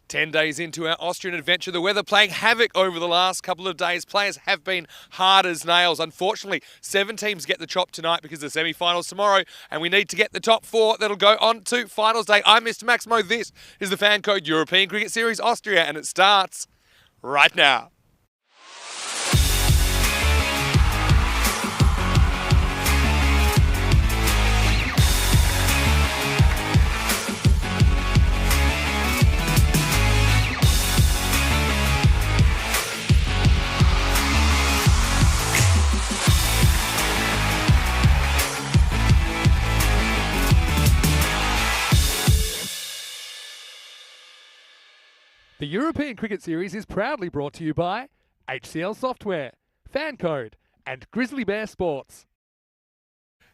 10 days into our Austrian adventure, the weather playing havoc over the last couple of days. Players have been hard as nails. Unfortunately, 7 teams get the chop tonight because the semi-finals tomorrow, and we need to get the top 4 that'll go on to finals day. I'm Mr. Maximo. This is the FanCode European Cricket Series Austria, and it starts right now. The European Cricket Series is proudly brought to you by HCL Software, FanCode, and Grizzly Bear Sports.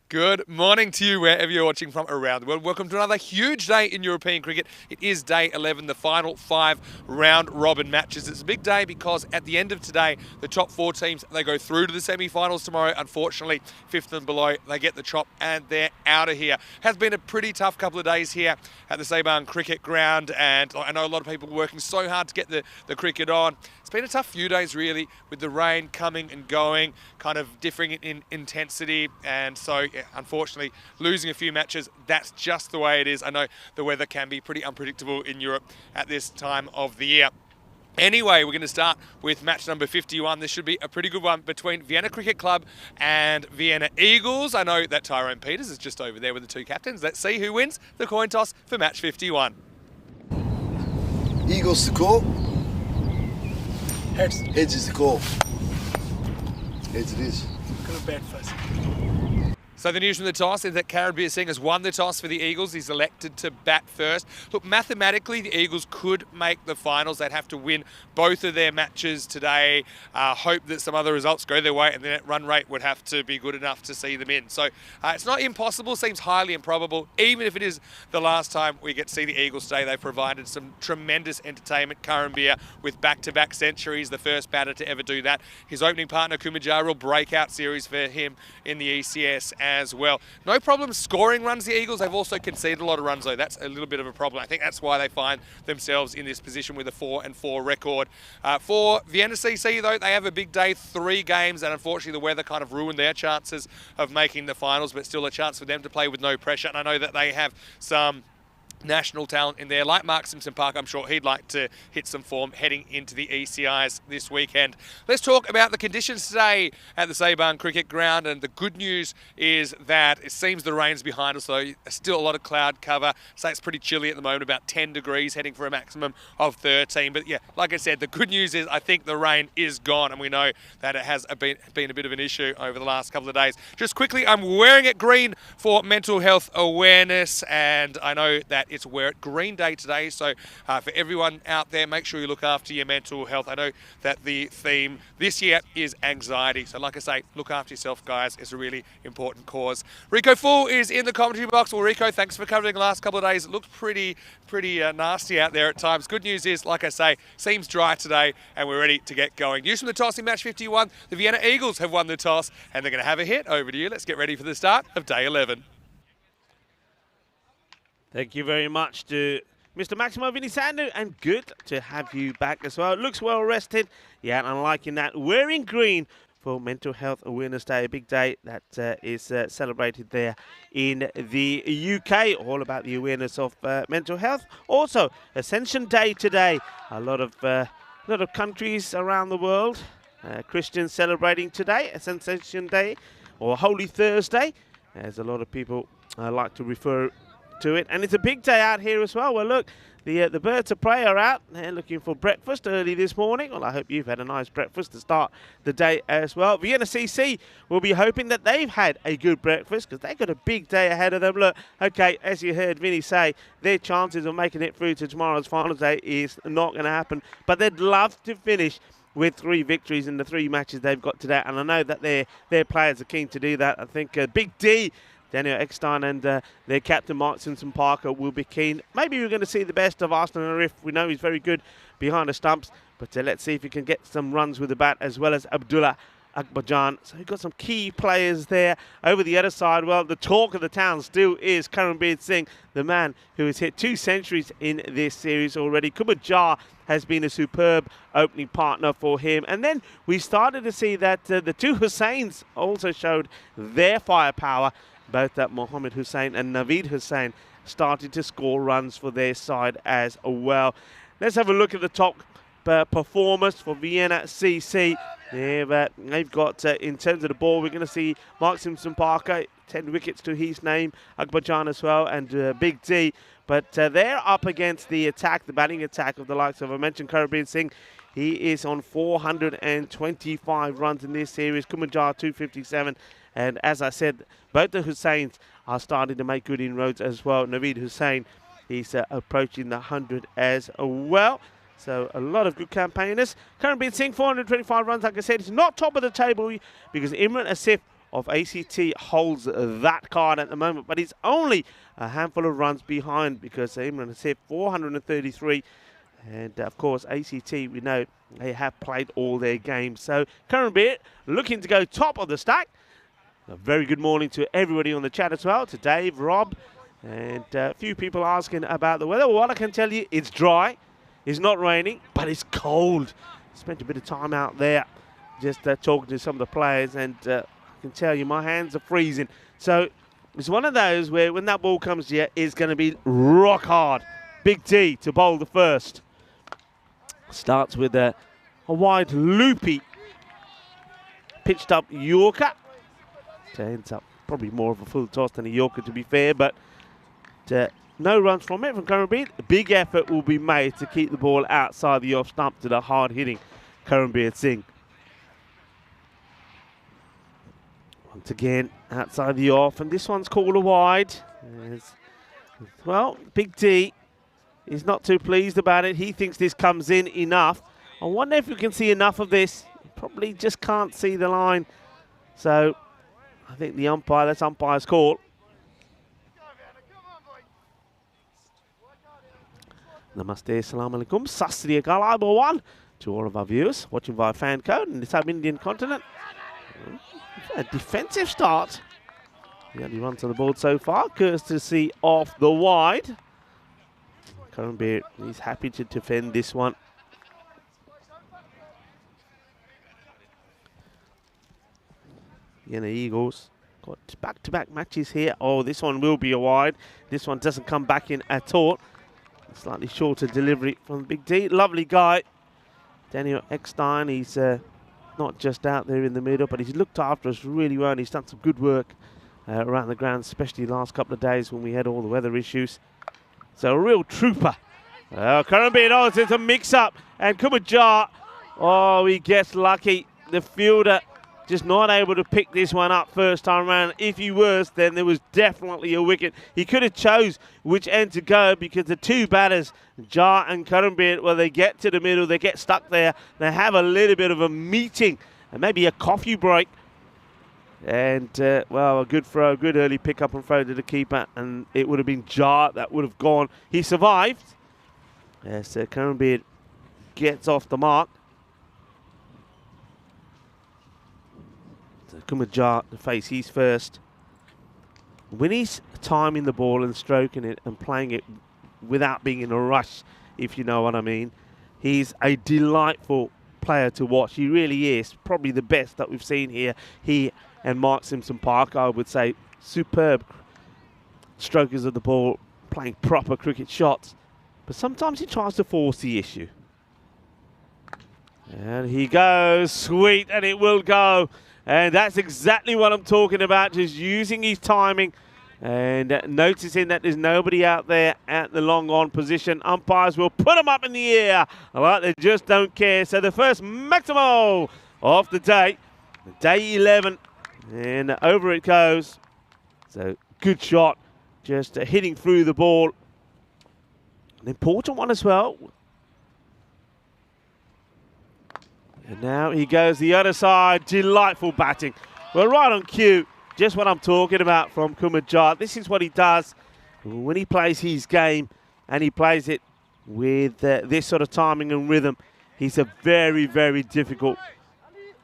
Good morning to you wherever you're watching from around the world. Welcome to another huge day in European cricket. It is day 11, the final 5 round-robin matches. It's a big day because at the end of today, the top 4 teams, they go through to the semi-finals tomorrow. Unfortunately, 5th and below, they get the chop and they're out of here. Has been a pretty tough couple of days here at the Sabang Cricket Ground, and I know a lot of people working so hard to get the cricket on. It's been a tough few days really, with the rain coming and going, kind of differing in intensity, and so yeah, unfortunately losing a few matches. That's just the way it is. I know the weather can be pretty unpredictable in Europe at this time of the year. Anyway, we're going to start with match number 51. This should be a pretty good one between Vienna Cricket Club and Vienna Eagles. I know that Tyrone Peters is just over there with the 2 captains. Let's see who wins the coin toss for match 51. Eagles to call. Heads. Heads is the call. Heads it is. Go to bat first. So the news from the toss is that Karambir Singh has won the toss for the Eagles. He's elected to bat first. Look, mathematically, the Eagles could make the finals. They'd have to win both of their matches today, hope that some other results go their way, and the net run rate would have to be good enough to see them in. So it's not impossible, seems highly improbable. Even if it is the last time we get to see the Eagles today, they've provided some tremendous entertainment. Karambir with back-to-back centuries, the first batter to ever do that. His opening partner, Kumajar, real breakout series for him in the ECS as well. No problem scoring runs, the Eagles. They've also conceded a lot of runs, though. That's a little bit of a problem. I think that's why they find themselves in this position with a 4-4 record. For Vienna CC, though, they have a big day, 3 games, and unfortunately the weather kind of ruined their chances of making the finals, but still a chance for them to play with no pressure. And I know that they have some national talent in there, like Mark Simpson-Park. I'm sure he'd like to hit some form heading into the ECIs this weekend. Let's talk about the conditions today at the Sabang Cricket Ground, and the good news is that it seems the rain's behind us, though still a lot of cloud cover. So it's pretty chilly at the moment, about 10 degrees, heading for a maximum of 13. But yeah, like I said, the good news is I think the rain is gone, and we know that it has been a bit of an issue over the last couple of days. Just quickly, I'm wearing it green for mental health awareness, and I know that it's Wear It Green Day today, so for everyone out there, make sure you look after your mental health. I know that the theme this year is anxiety, so like I say, look after yourself, guys. It's a really important cause. Rico Full is in the commentary box. Well, Rico, thanks for covering the last couple of days. It looked pretty nasty out there at times. Good news is, like I say, seems dry today, and we're ready to get going. News from the toss in match 51. The Vienna Eagles have won the toss, and they're going to have a hit. Over to you. Let's get ready for the start of day 11. Thank you very much to Mr. Maximo Vinisandu, and good to have you back as well. Looks well rested. Yeah, and I'm liking that. Wearing green for Mental Health Awareness Day, a big day that is celebrated there in the UK, all about the awareness of mental health. Also, Ascension Day today. A lot of countries around the world, Christians celebrating today, Ascension Day, or Holy Thursday, as a lot of people like to refer to it. And it's a big day out here as well. Well, look, the birds of prey are out. They're looking for breakfast early this morning. Well, I hope you've had a nice breakfast to start the day as well. Vienna CC will be hoping that they've had a good breakfast, because they've got a big day ahead of them. Look, okay, as you heard Vinny say, their chances of making it through to tomorrow's finals day is not going to happen, but they'd love to finish with 3 victories in the 3 matches they've got today, and I know that their players are keen to do that. I think Big D, Daniel Eckstein, and their captain Mark Simpson-Parker will be keen. Maybe we're going to see the best of Arsenal Arif. We know he's very good behind the stumps, but let's see if he can get some runs with the bat, as well as Abdullah Azerbaijan. So we've got some key players there. Over the other side, well, the talk of the town still is Karanbir Singh, the man who has hit 2 centuries in this series already. Kumar Jar has been a superb opening partner for him. And then we started to see that the 2 Hussains also showed their firepower. Both Mohammed Hussain and Naveed Hussain started to score runs for their side as well. Let's have a look at the top performers for Vienna CC. They've got, in terms of the ball, we're going to see Mark Simpson Parker, 10 wickets to his name, Azerbaijan as well, and Big D. But they're up against the attack, the batting attack of the likes of, I mentioned, Karanbir Singh. He is on 425 runs in this series, Kumajar 257. And as I said, both the Hussains are starting to make good inroads as well. Naveed Hussain, he's approaching the 100 as well. So a lot of good campaigners. Karanbir Singh, 425 runs. Like I said, he's not top of the table because Imran Asif of ACT holds that card at the moment. But he's only a handful of runs behind because Imran Asif, 433. And, of course, ACT, we know they have played all their games. So Karanbir looking to go top of the stack. A very good morning to everybody on the chat as well, to Dave, Rob, and a few people asking about the weather. Well, what I can tell you, it's dry. It's not raining, but it's cold. Spent a bit of time out there just talking to some of the players, and I can tell you my hands are freezing. So it's one of those where when that ball comes to you, it's going to be rock hard. Big T to bowl the first. Starts with a wide loopy pitched up Yorker. Ends up probably more of a full toss than a Yorker, to be fair, but no runs from it from Karanbir. A big effort will be made to keep the ball outside the off stump to the hard-hitting Karanbir Singh. Once again, outside the off, and this one's called a wide. Well, Big T is not too pleased about it. He thinks this comes in enough. I wonder if we can see enough of this. Probably just can't see the line. So I think the umpire, that's umpire's call. Namaste, assalamu alaikum, sasri akal, one to all of our viewers watching via FanCode in the sub-Indian continent. A defensive start. The only runs on the board so far, courtesy off the wide. Karanbir, he's happy to defend this one. Vienna Eagles got back-to-back matches here. Oh, this one will be a wide. This one doesn't come back in at all. Slightly shorter delivery from Big D. Lovely guy. Daniel Eckstein, he's not just out there in the middle, but he's looked after us really well, and he's done some good work around the ground, especially the last couple of days when we had all the weather issues. So a real trooper. Karanbir, it's a mix-up, and Kumajar, oh, he gets lucky. The fielder just not able to pick this one up first time around. If he was, then there was definitely a wicket. He could have chose which end to go because the 2 batters, Jar and Karanbir, well, they get to the middle, they get stuck there, they have a little bit of a meeting and maybe a coffee break. And, well, a good throw, good early pick-up and throw to the keeper, and it would have been Jar that would have gone. He survived. Yes, Karanbir gets off the mark. Kumajar to face his first. When he's timing the ball and stroking it and playing it without being in a rush, if you know what I mean, he's a delightful player to watch. He really is. Probably the best that we've seen here. He and Mark Simpson Parker, I would say, superb strokers of the ball, playing proper cricket shots. But sometimes he tries to force the issue. And he goes, sweet, and it will go. And that's exactly what I'm talking about, just using his timing and noticing that there's nobody out there at the long on position. Umpires will put them up in the air, like they just don't care. So the first maximo of the day 11, and over it goes. So good shot, just hitting through the ball. An important one as well. And now he goes the other side. Delightful batting. Well, right on cue. Just what I'm talking about from Kumajar. This is what he does when he plays his game, and he plays it with this sort of timing and rhythm. He's a very, very difficult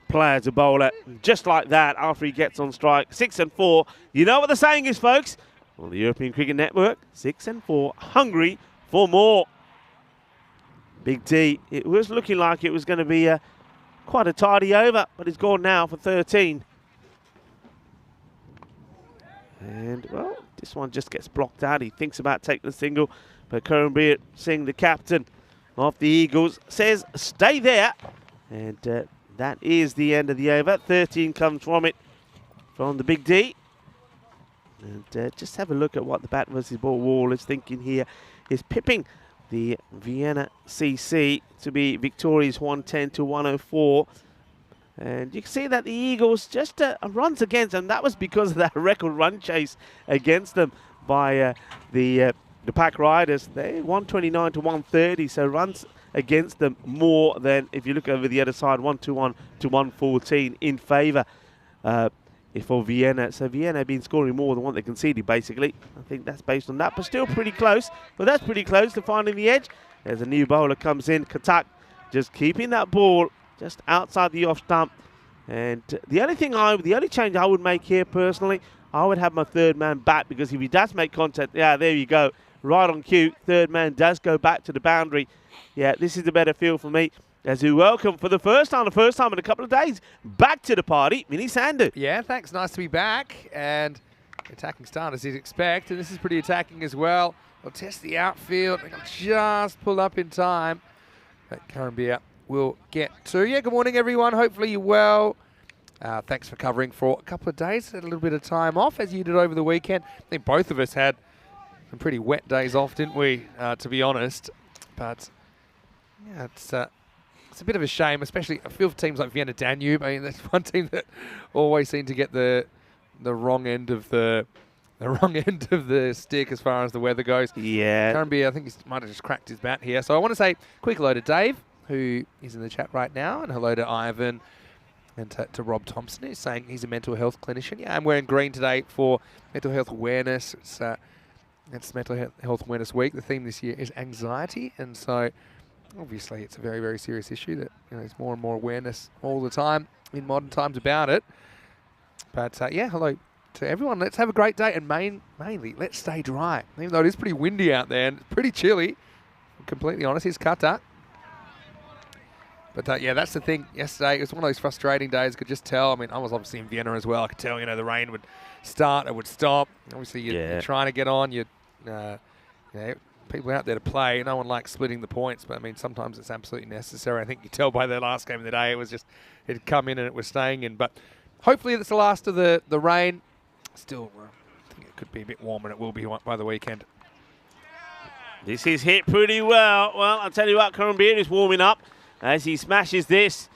player to bowl it just like that after he gets on strike. 6 and 4. You know what the saying is, folks? Well, the European Cricket Network, 6 and 4, hungry for more. Big T, it was looking like it was going to be quite a tidy over, but it's gone now for 13. And, well, this one just gets blocked out. He thinks about taking the single, but Karanbir Singh, the captain of the Eagles, says stay there. And that is the end of the over. 13 comes from it, from the Big D. And just have a look at what the bat versus ball wall is thinking here. Is pipping the Vienna CC to be victorious 110 to 104. And you can see that the Eagles just runs against them. That was because of that record run chase against them by the Pack Riders. They 129 to 130, so runs against them more than if you look over the other side, 121 to 114 in favour for Vienna. So Vienna have been scoring more than what they conceded, basically. I think that's based on that, but still pretty close. But that's pretty close to finding the edge. There's a new bowler comes in, Katak, just keeping that ball just outside the off stump. And the only change I would make here personally, I would have my third man back, because if he does make contact, yeah, there you go, right on cue, third man does go back to the boundary. Yeah, this is a better feel for me. As we welcome for the first time in a couple of days, back to the party, Vinny Sandhu. Yeah, thanks. Nice to be back. And attacking start as you'd expect. And this is pretty attacking as well. They'll test the outfield. They'll just pull up in time. But Karanbir will get to. Yeah, good morning, everyone. Hopefully you're well. Thanks for covering for a couple of days. Had a little bit of time off, as you did over the weekend. I think both of us had some pretty wet days off, didn't we, to be honest. But, yeah, it's a bit of a shame, especially I feel for teams like Vienna Danube. I mean, that's one team that always seem to get the wrong end of the stick as far as the weather goes. Yeah. Karanbir, I think he might have just cracked his bat here. So I want to say quick hello to Dave, who is in the chat right now, and hello to Ivan and to Rob Thompson, who's saying he's a mental health clinician. Yeah, I'm wearing green today for mental health awareness. It's Mental Health Awareness Week. The theme this year is anxiety, and so obviously it's a very, very serious issue that there's more and more awareness all the time in modern times about it. But yeah, hello to everyone. Let's have a great day, and mainly let's stay dry. Even though it is pretty windy out there and it's pretty chilly, I'm completely honest, here's Kata. But yeah, that's the thing. Yesterday, it was one of those frustrating days. I could just tell. I mean, I was obviously in Vienna as well. I could tell, the rain would start, it would stop. Obviously, you're trying to get on. People out there to play. No one likes splitting the points, but I mean, sometimes it's absolutely necessary. I think you tell by the last game of the day, it had come in and it was staying in. But hopefully it's the last of the rain. Still, I think it could be a bit warm, and it will be by the weekend. This is hit pretty well. Well, I'll tell you what, Karanbir is warming up as he smashes this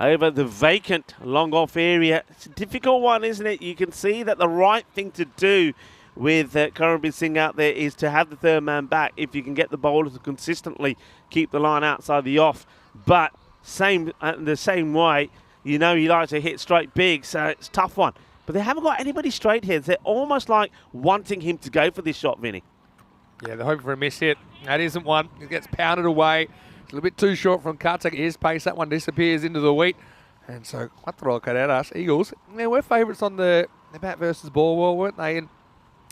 over the vacant long off area. It's a difficult one, isn't it? You can see that the right thing to do with Karanbir Singh out there is to have the third man back if you can get the bowler to consistently keep the line outside the off. But the same way, he likes to hit straight big, so it's a tough one. But they haven't got anybody straight here. They're almost like wanting him to go for this shot, Vinny. Yeah, they're hoping for a miss hit. That isn't one. It gets pounded away. It's a little bit too short from Kartak. His pace. That one disappears into the wheat. And so, Quattro Carreras, Eagles, they were favourites on the bat versus ball wall, weren't they? And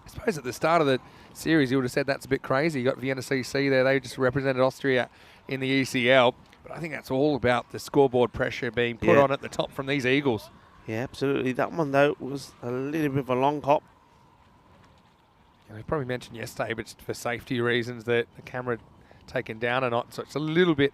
I suppose at the start of the series, you would have said that's a bit crazy. You got Vienna CC there. They just represented Austria in the ECL. But I think that's all about the scoreboard pressure being put on at the top from these Eagles. Yeah, absolutely. That one, though, was a little bit of a long hop. We probably mentioned yesterday, but for safety reasons, that the camera taken down a notch, so it's a little bit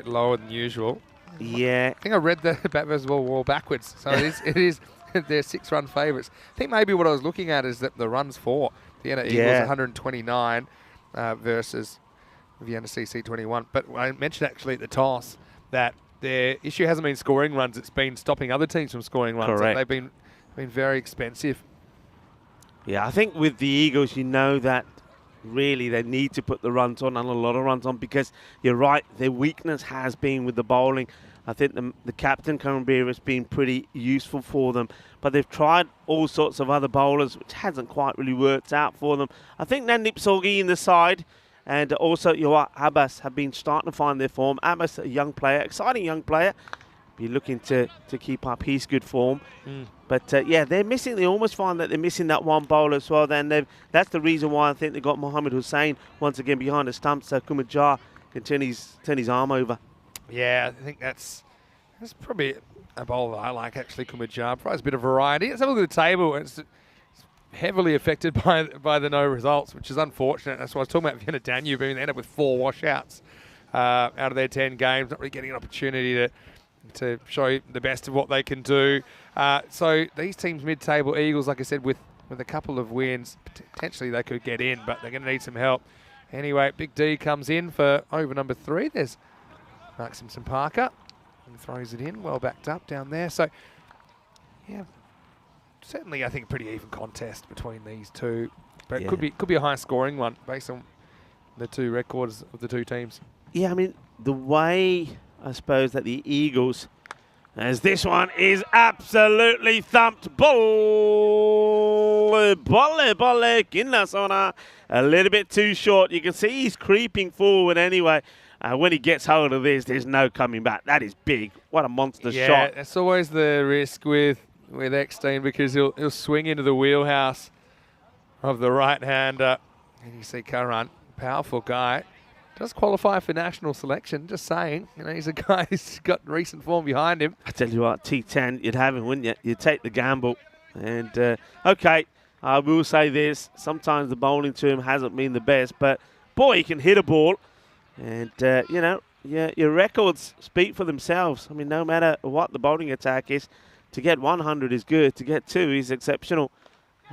lower than usual. Yeah, I think I read the bat versus wall backwards, so it is they're 6-run favourites. I think maybe what I was looking at is that the runs for Vienna Eagles 129 versus Vienna CC 21. But I mentioned actually at the toss that their issue hasn't been scoring runs; it's been stopping other teams from scoring runs. Correct. They've been very expensive. Yeah, I think with the Eagles, that really they need to put the runs on, and a lot of runs on, because you're right, their weakness has been with the bowling. I think the captain, Karanbir, has been pretty useful for them, but they've tried all sorts of other bowlers, which hasn't quite really worked out for them. I think Nandip Sorgi in the side And also, Abbas have been starting to find their form. Abbas, a young player, exciting young player. Be looking to keep up his good form. But, yeah, they're missing. They almost find that they're missing that one bowler as well. Then that's the reason why I think they got Mohammed Hussain once again behind the stumps, so Kumajar can turn his arm over. Yeah, I think that's probably a bowler I like, actually, Kumajar. Provides a bit of variety. Let's have a look at the table. It's heavily affected by the no results, which is unfortunate. That's why I was talking about Vienna Danube. They end up with 4 washouts out of their 10 games, not really getting an opportunity to show the best of what they can do. So these teams, mid-table Eagles, like I said, with a couple of wins, potentially they could get in, but they're going to need some help. Anyway, Big D comes in for over number 3. There's Mark Simpson Parker and throws it in, well backed up down there. So, yeah, certainly I think a pretty even contest between these two, but it could be a high-scoring one based on the 2 records of the 2 teams. Yeah, I mean, the way I suppose that the Eagles, as this one is absolutely thumped. Bolle, Ginlasona, a little bit too short. You can see he's creeping forward anyway. When he gets hold of this, there's no coming back. That is big. What a monster shot. Yeah, it's always the risk with Eckstein, because he'll swing into the wheelhouse of the right-hander. And you see Karan, powerful guy. Does qualify for national selection, just saying. You know, he's a guy who's got recent form behind him. I tell you what, T10, you'd have him, wouldn't you? You'd take the gamble. And, okay, I will say this. Sometimes the bowling to him hasn't been the best, but, boy, he can hit a ball. And, you know, your records speak for themselves. I mean, no matter what the bowling attack is, to get 100 is good. To get 2 is exceptional.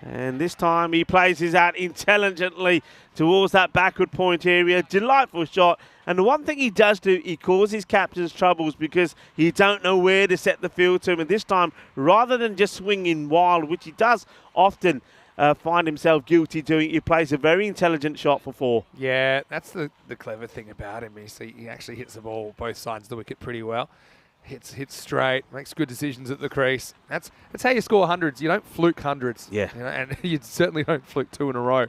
And this time he places out intelligently towards that backward point area. Delightful shot. And the one thing he does do, he causes captains troubles because he don't know where to set the field to him. And this time, rather than just swinging wild, which he does often find himself guilty doing, he plays a very intelligent shot for 4. Yeah, that's the clever thing about him. He actually hits the ball both sides of the wicket pretty well. Hits straight, makes good decisions at the crease. That's how you score hundreds. You don't fluke hundreds. Yeah. You know, and you certainly don't fluke 2 in a row.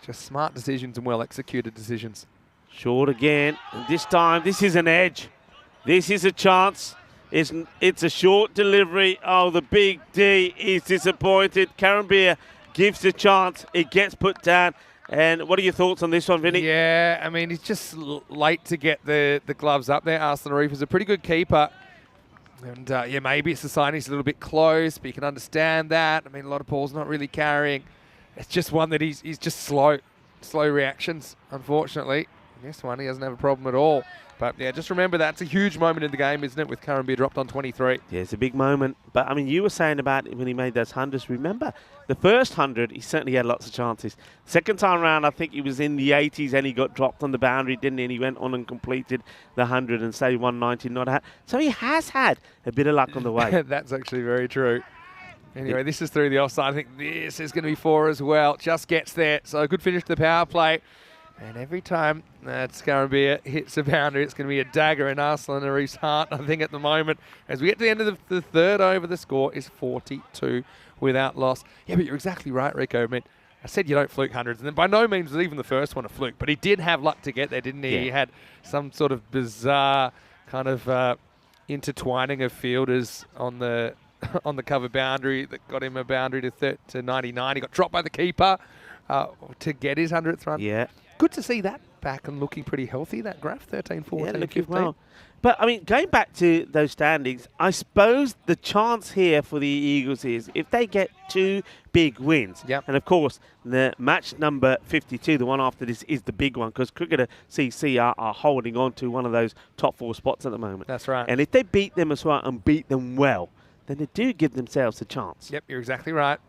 Just smart decisions and well executed decisions. Short again. And this time, this is an edge. This is a chance. It's a short delivery. Oh, the Big D is disappointed. Karambir gives the chance. It gets put down. And what are your thoughts on this one, Vinny? Yeah, I mean, he's just late to get the gloves up there. Arslan Arif is a pretty good keeper. And, yeah, maybe it's a sign he's a little bit close, but you can understand that. I mean, a lot of balls not really carrying. It's just one that he's just slow reactions, unfortunately. This one, he doesn't have a problem at all. But, yeah, just remember that's a huge moment in the game, isn't it, with Karambir dropped on 23. Yeah, it's a big moment. But, I mean, you were saying about when he made those hundreds. Remember, the first 100, he certainly had lots of chances. Second time around, I think he was in the 80s and he got dropped on the boundary, didn't he? And he went on and completed the 100 and say 190 not had. So he has had a bit of luck on the way. That's actually very true. Anyway, this is through the offside. I think this is going to be 4 as well. Just gets there. So a good finish to the power play. And every time that Karambir hits a boundary, it's going to be a dagger in Arslan Arif's heart, I think, at the moment. As we get to the end of the 3rd over, the score is 42 without loss. Yeah, but you're exactly right, Rico. I mean, I said you don't fluke hundreds, and then by no means was even the first one a fluke, but he did have luck to get there, didn't he? Yeah. He had some sort of bizarre kind of intertwining of fielders on the cover boundary that got him a boundary to 99. He got dropped by the keeper to get his 100th run. Yeah. Good to see that back and looking pretty healthy, that graph, 13, 14, Yeah, looking 15. well. But, I mean, going back to those standings, I suppose the chance here for the Eagles is if they get 2 big wins. Yep. And, of course, the match number 52, the one after this, is the big one because Cricketer CC are holding on to one of those top 4 spots at the moment. That's right. And if they beat them as well and beat them well, then they do give themselves a chance. Yep, you're exactly right.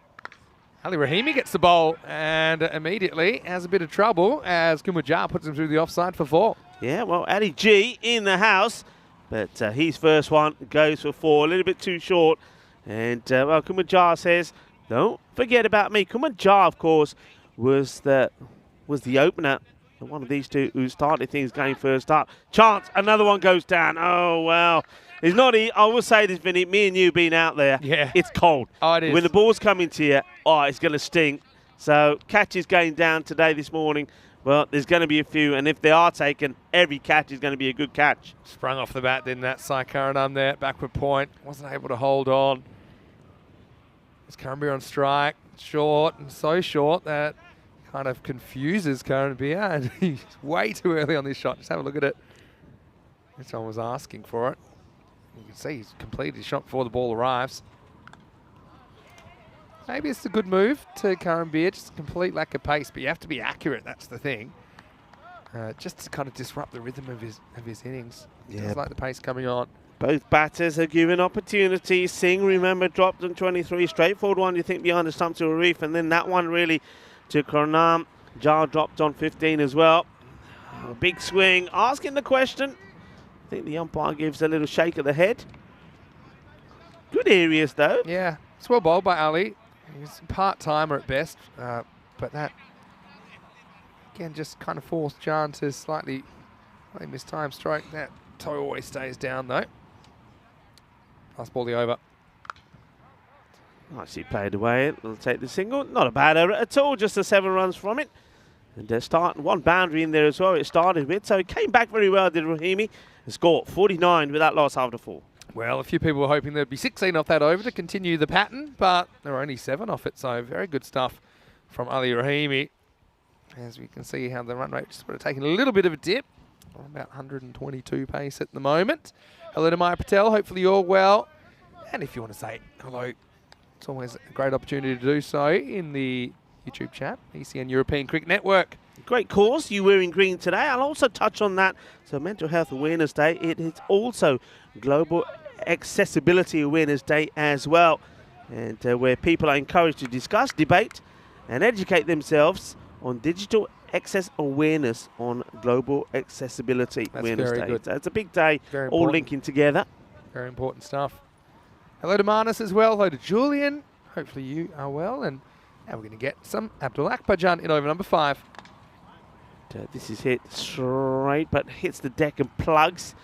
Ali Rahimi gets the bowl and immediately has a bit of trouble as Kumajar puts him through the offside for 4. Yeah, well, Ali G in the house, but his first one goes for 4, a little bit too short. And, well, Kumajar says, don't forget about me. Kumajar, of course, was the opener, one of these two who started things going first up. Chance, another one goes down. Oh, well. It's not. I will say this, Vinny. Me and you being out there, yeah, it's cold. Oh, it is. When the ball's coming to you, oh, it's going to sting. So catches going down today, this morning. Well, there's going to be a few, and if they are taken, every catch is going to be a good catch. Sprung off the bat, then that Sai Karanam there, backward point. Wasn't able to hold on. It's Karambir on strike. Short, and so short that kind of confuses Karambir. And he's way too early on this shot. Just have a look at it. This one was asking for it. You can see he's completed his shot before the ball arrives. Maybe it's a good move to Karambir, just a complete lack of pace, but you have to be accurate, that's the thing. Just to kind of disrupt the rhythm of his innings. Yeah. Does like the pace coming on. Both batters are given opportunities. Singh, remember, dropped on 23. Straightforward one, you think, behind the stump to a reef. And then that one really to Karanam. Jar dropped on 15 as well. A big swing. Asking the question. I think the umpire gives a little shake of the head. Good areas, though. Yeah, it's well bowled by Ali. He's a part-timer at best. But that, again, just kind of forced Jan to slightly mistime stroke. That toe always stays down, though. Last ball the over. Nicely played away. It'll take the single. Not a bad error at all. Just the 7 runs from it. And starting one boundary in there as well. It started with. So it came back very well, did Rahimi. And scored 49 with that loss after 4. Well, a few people were hoping there'd be 16 off that over to continue the pattern, but there were only 7 off it. So very good stuff from Ali Rahimi. As we can see how the run rate just would have taken a little bit of a dip. About 122 pace at the moment. Hello to Maya Patel. Hopefully you're well. And if you want to say hello, it's always a great opportunity to do so in the YouTube chat, ECN European Cricket Network. Great cause. You wearing green today. I'll also touch on that. So Mental Health Awareness Day. It is also Global Accessibility Awareness Day as well. And where people are encouraged to discuss, debate and educate themselves on digital access awareness on Global Accessibility Awareness Day. Good. So it's a big day, Very all important. linking together. Very important stuff. Hello to Marnus as well. Hello to Julian. Hopefully you are well. And now we're going to get some Abdul Akbarjan in over number 5. This is hit straight, but hits the deck and plugs.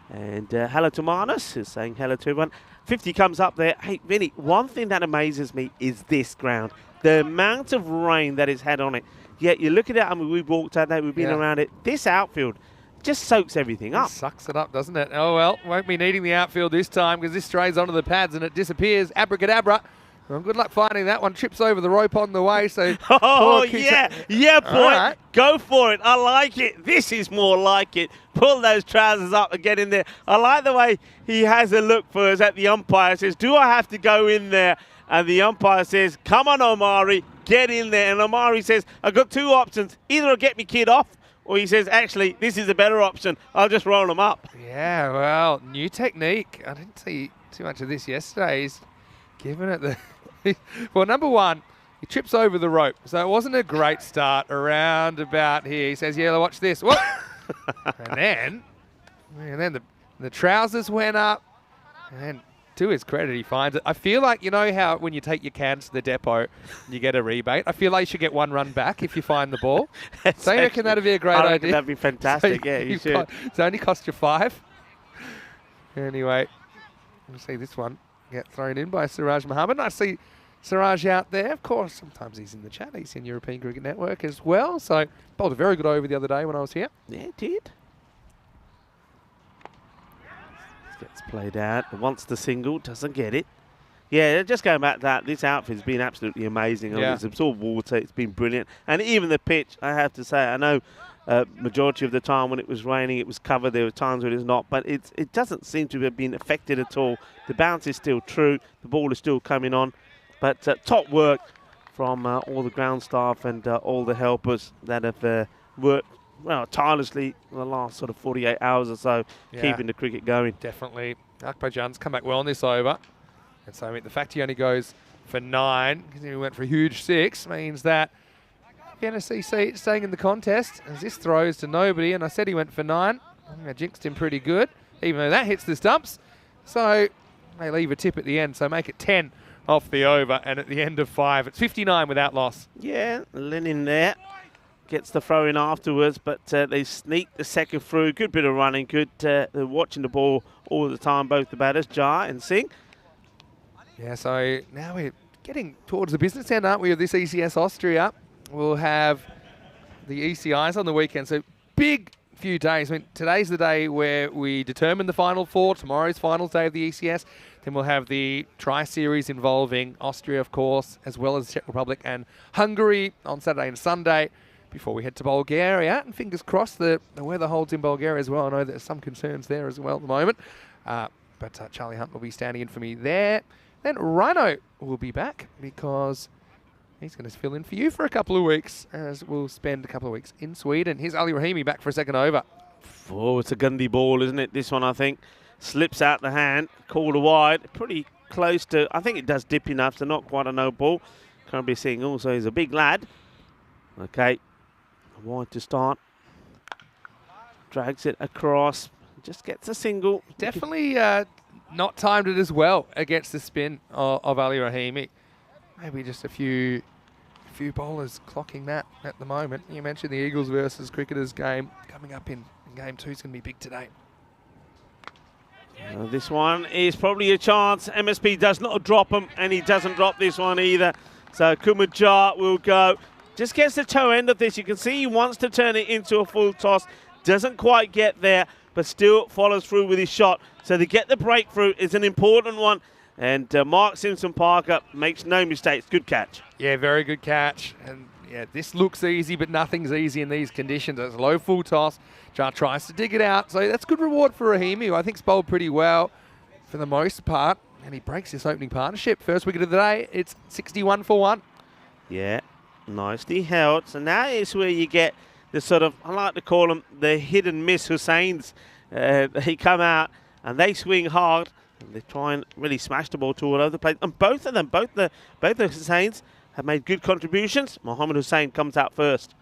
And hello to Marnus, who's saying hello to everyone. 50 comes up there. Hey, Vinny, one thing that amazes me is this ground. The amount of rain that it's had on it. Yet you look at it, I mean, we've walked out there, we've been around it. This outfield just soaks everything up. It sucks it up, doesn't it? Oh, well, won't be needing the outfield this time because this strays onto the pads and it disappears. Abracadabra. Well, good luck finding that one. Trips over the rope on the way. So oh, yeah, boy. Right. Go for it. I like it. This is more like it. Pull those trousers up and get in there. I like the way he has a look for us at the umpire. Says, do I have to go in there? And the umpire says, come on, Omari, get in there. And Omari says, I've got 2 options. Either I'll get me kid off, or he says, actually, this is a better option. I'll just roll him up. Yeah, well, new technique. I didn't see too much of this yesterday. He's giving it the... Well, number 1, he trips over the rope. So it wasn't a great start around about here. He says, yeah, watch this. Whoop! and then the trousers went up. And to his credit, he finds it. I feel like, you know how when you take your cans to the depot, you get a rebate? I feel like you should get 1 run back if you find the ball. So you reckon that'd be a great idea? That'd be fantastic, So yeah, you should. It's only cost you 5. Anyway, we'll see this one get thrown in by Siraj Mohammed. I see Siraj out there. Of course, sometimes he's in the chat. He's in European Cricket Network as well. So bowled a very good over the other day when I was here. Yeah, it did. Gets played out. Wants the single. Doesn't get it. Yeah, just going back to that, this outfit's been absolutely amazing. Yeah. It's absorbed water. It's been brilliant. And even the pitch, I have to say, I know majority of the time when it was raining, it was covered. There were times when it's not. But it doesn't seem to have been affected at all. The bounce is still true. The ball is still coming on. But top work from all the ground staff and all the helpers that have worked tirelessly in the last sort of 48 hours or so, keeping the cricket going. Definitely. Akbarjan's come back well on this over. And so the fact he only goes for 9, because he went for a huge 6, means that NSCC staying in the contest, as this throws to nobody, and I said he went for 9. I jinxed him pretty good, even though that hits the stumps. So they leave a tip at the end, so make it 10 off the over, and at the end of 5, it's 59 without loss. Yeah, Lennon there gets the throw in afterwards, but they sneak the second through. Good bit of running, good they're watching the ball all the time, both the batters, Jar and Singh. Yeah, so now we're getting towards the business end, aren't we, of this ECS Austria? We'll have the ECIs on the weekend, so big few days. I mean, today's the day where we determine the Final Four. Tomorrow's finals day of the ECS. Then we'll have the Tri-Series involving Austria, of course, as well as Czech Republic and Hungary on Saturday and Sunday before we head to Bulgaria. And fingers crossed the weather holds in Bulgaria as well. I know there's some concerns there as well at the moment. But Charlie Hunt will be standing in for me there. Then Rhino will be back because he's going to fill in for you for a couple of weeks, as we'll spend a couple of weeks in Sweden. Here's Ali Rahimi back for a second over. Oh, it's a Gundy ball, isn't it? This one, I think, slips out the hand, called a wide, pretty close to, I think it does dip enough, so not quite a no ball. Can't be seeing also he's a big lad. Okay, wide to start. Drags it across, just gets a single. Definitely not timed it as well against the spin of Ali Rahimi. Maybe just a few bowlers clocking that at the moment. You mentioned the Eagles versus Cricketers game coming up in game 2 is going to be big today. This one is probably a chance. MSP does not drop him, and he doesn't drop this one either. So Kumajar will go. Just gets the toe end of this. You can see he wants to turn it into a full toss. Doesn't quite get there, but still follows through with his shot. So to get the breakthrough is an important one. And Mark Simpson-Parker makes no mistakes. Good catch. Yeah, very good catch. And yeah, this looks easy, but nothing's easy in these conditions. It's a low full toss. Jar tries to dig it out. So that's good reward for Rahimi, who I think's bowled pretty well for the most part. And he breaks this opening partnership. First wicket of the day, it's 61 for 1. Yeah, nicely held. So now is where you get the sort of, I like to call them the hit and miss Hussains. They come out and they swing hard. And they try and really smash the ball to all over the place. And both of them, both the Hussains have made good contributions. Mohammed Hussain comes out first.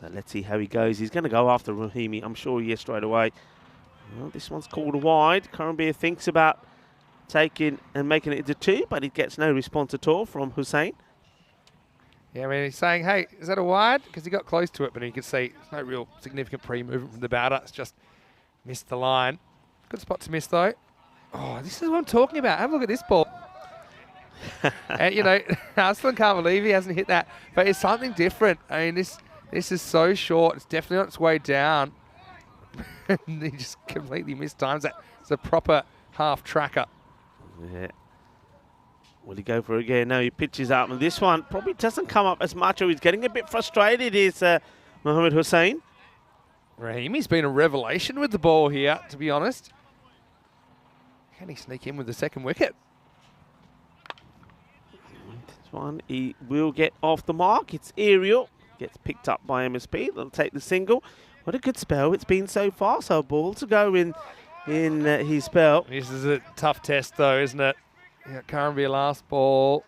But let's see how he goes. He's going to go after Rahimi, I'm sure he is straight away. Well, this one's called wide. Karambir thinks about taking and making it into 2, but he gets no response at all from Hussain. Yeah, I mean, he's saying, hey, is that a wide? Because he got close to it, but you can see there's no real significant pre-movement from the batter. It's just missed the line. Good spot to miss, though. Oh, this is what I'm talking about. Have a look at this ball. And, you know, Arslan can't believe he hasn't hit that. But it's something different. I mean, this is so short. It's definitely on its way down. And he just completely mistimes that. It's a proper half tracker. Yeah. Will he go for it again? No, he pitches out. And this one probably doesn't come up as much, or he's getting a bit frustrated, is Mohammed Hussain. Rahimi's been a revelation with the ball here, to be honest. Can he sneak in with the second wicket? This one, he will get off the mark. It's aerial. Gets picked up by MSP. They'll take the single. What a good spell it's been so far. So a ball to go in his spell. This is a tough test, though, isn't it? Yeah, Karambir last ball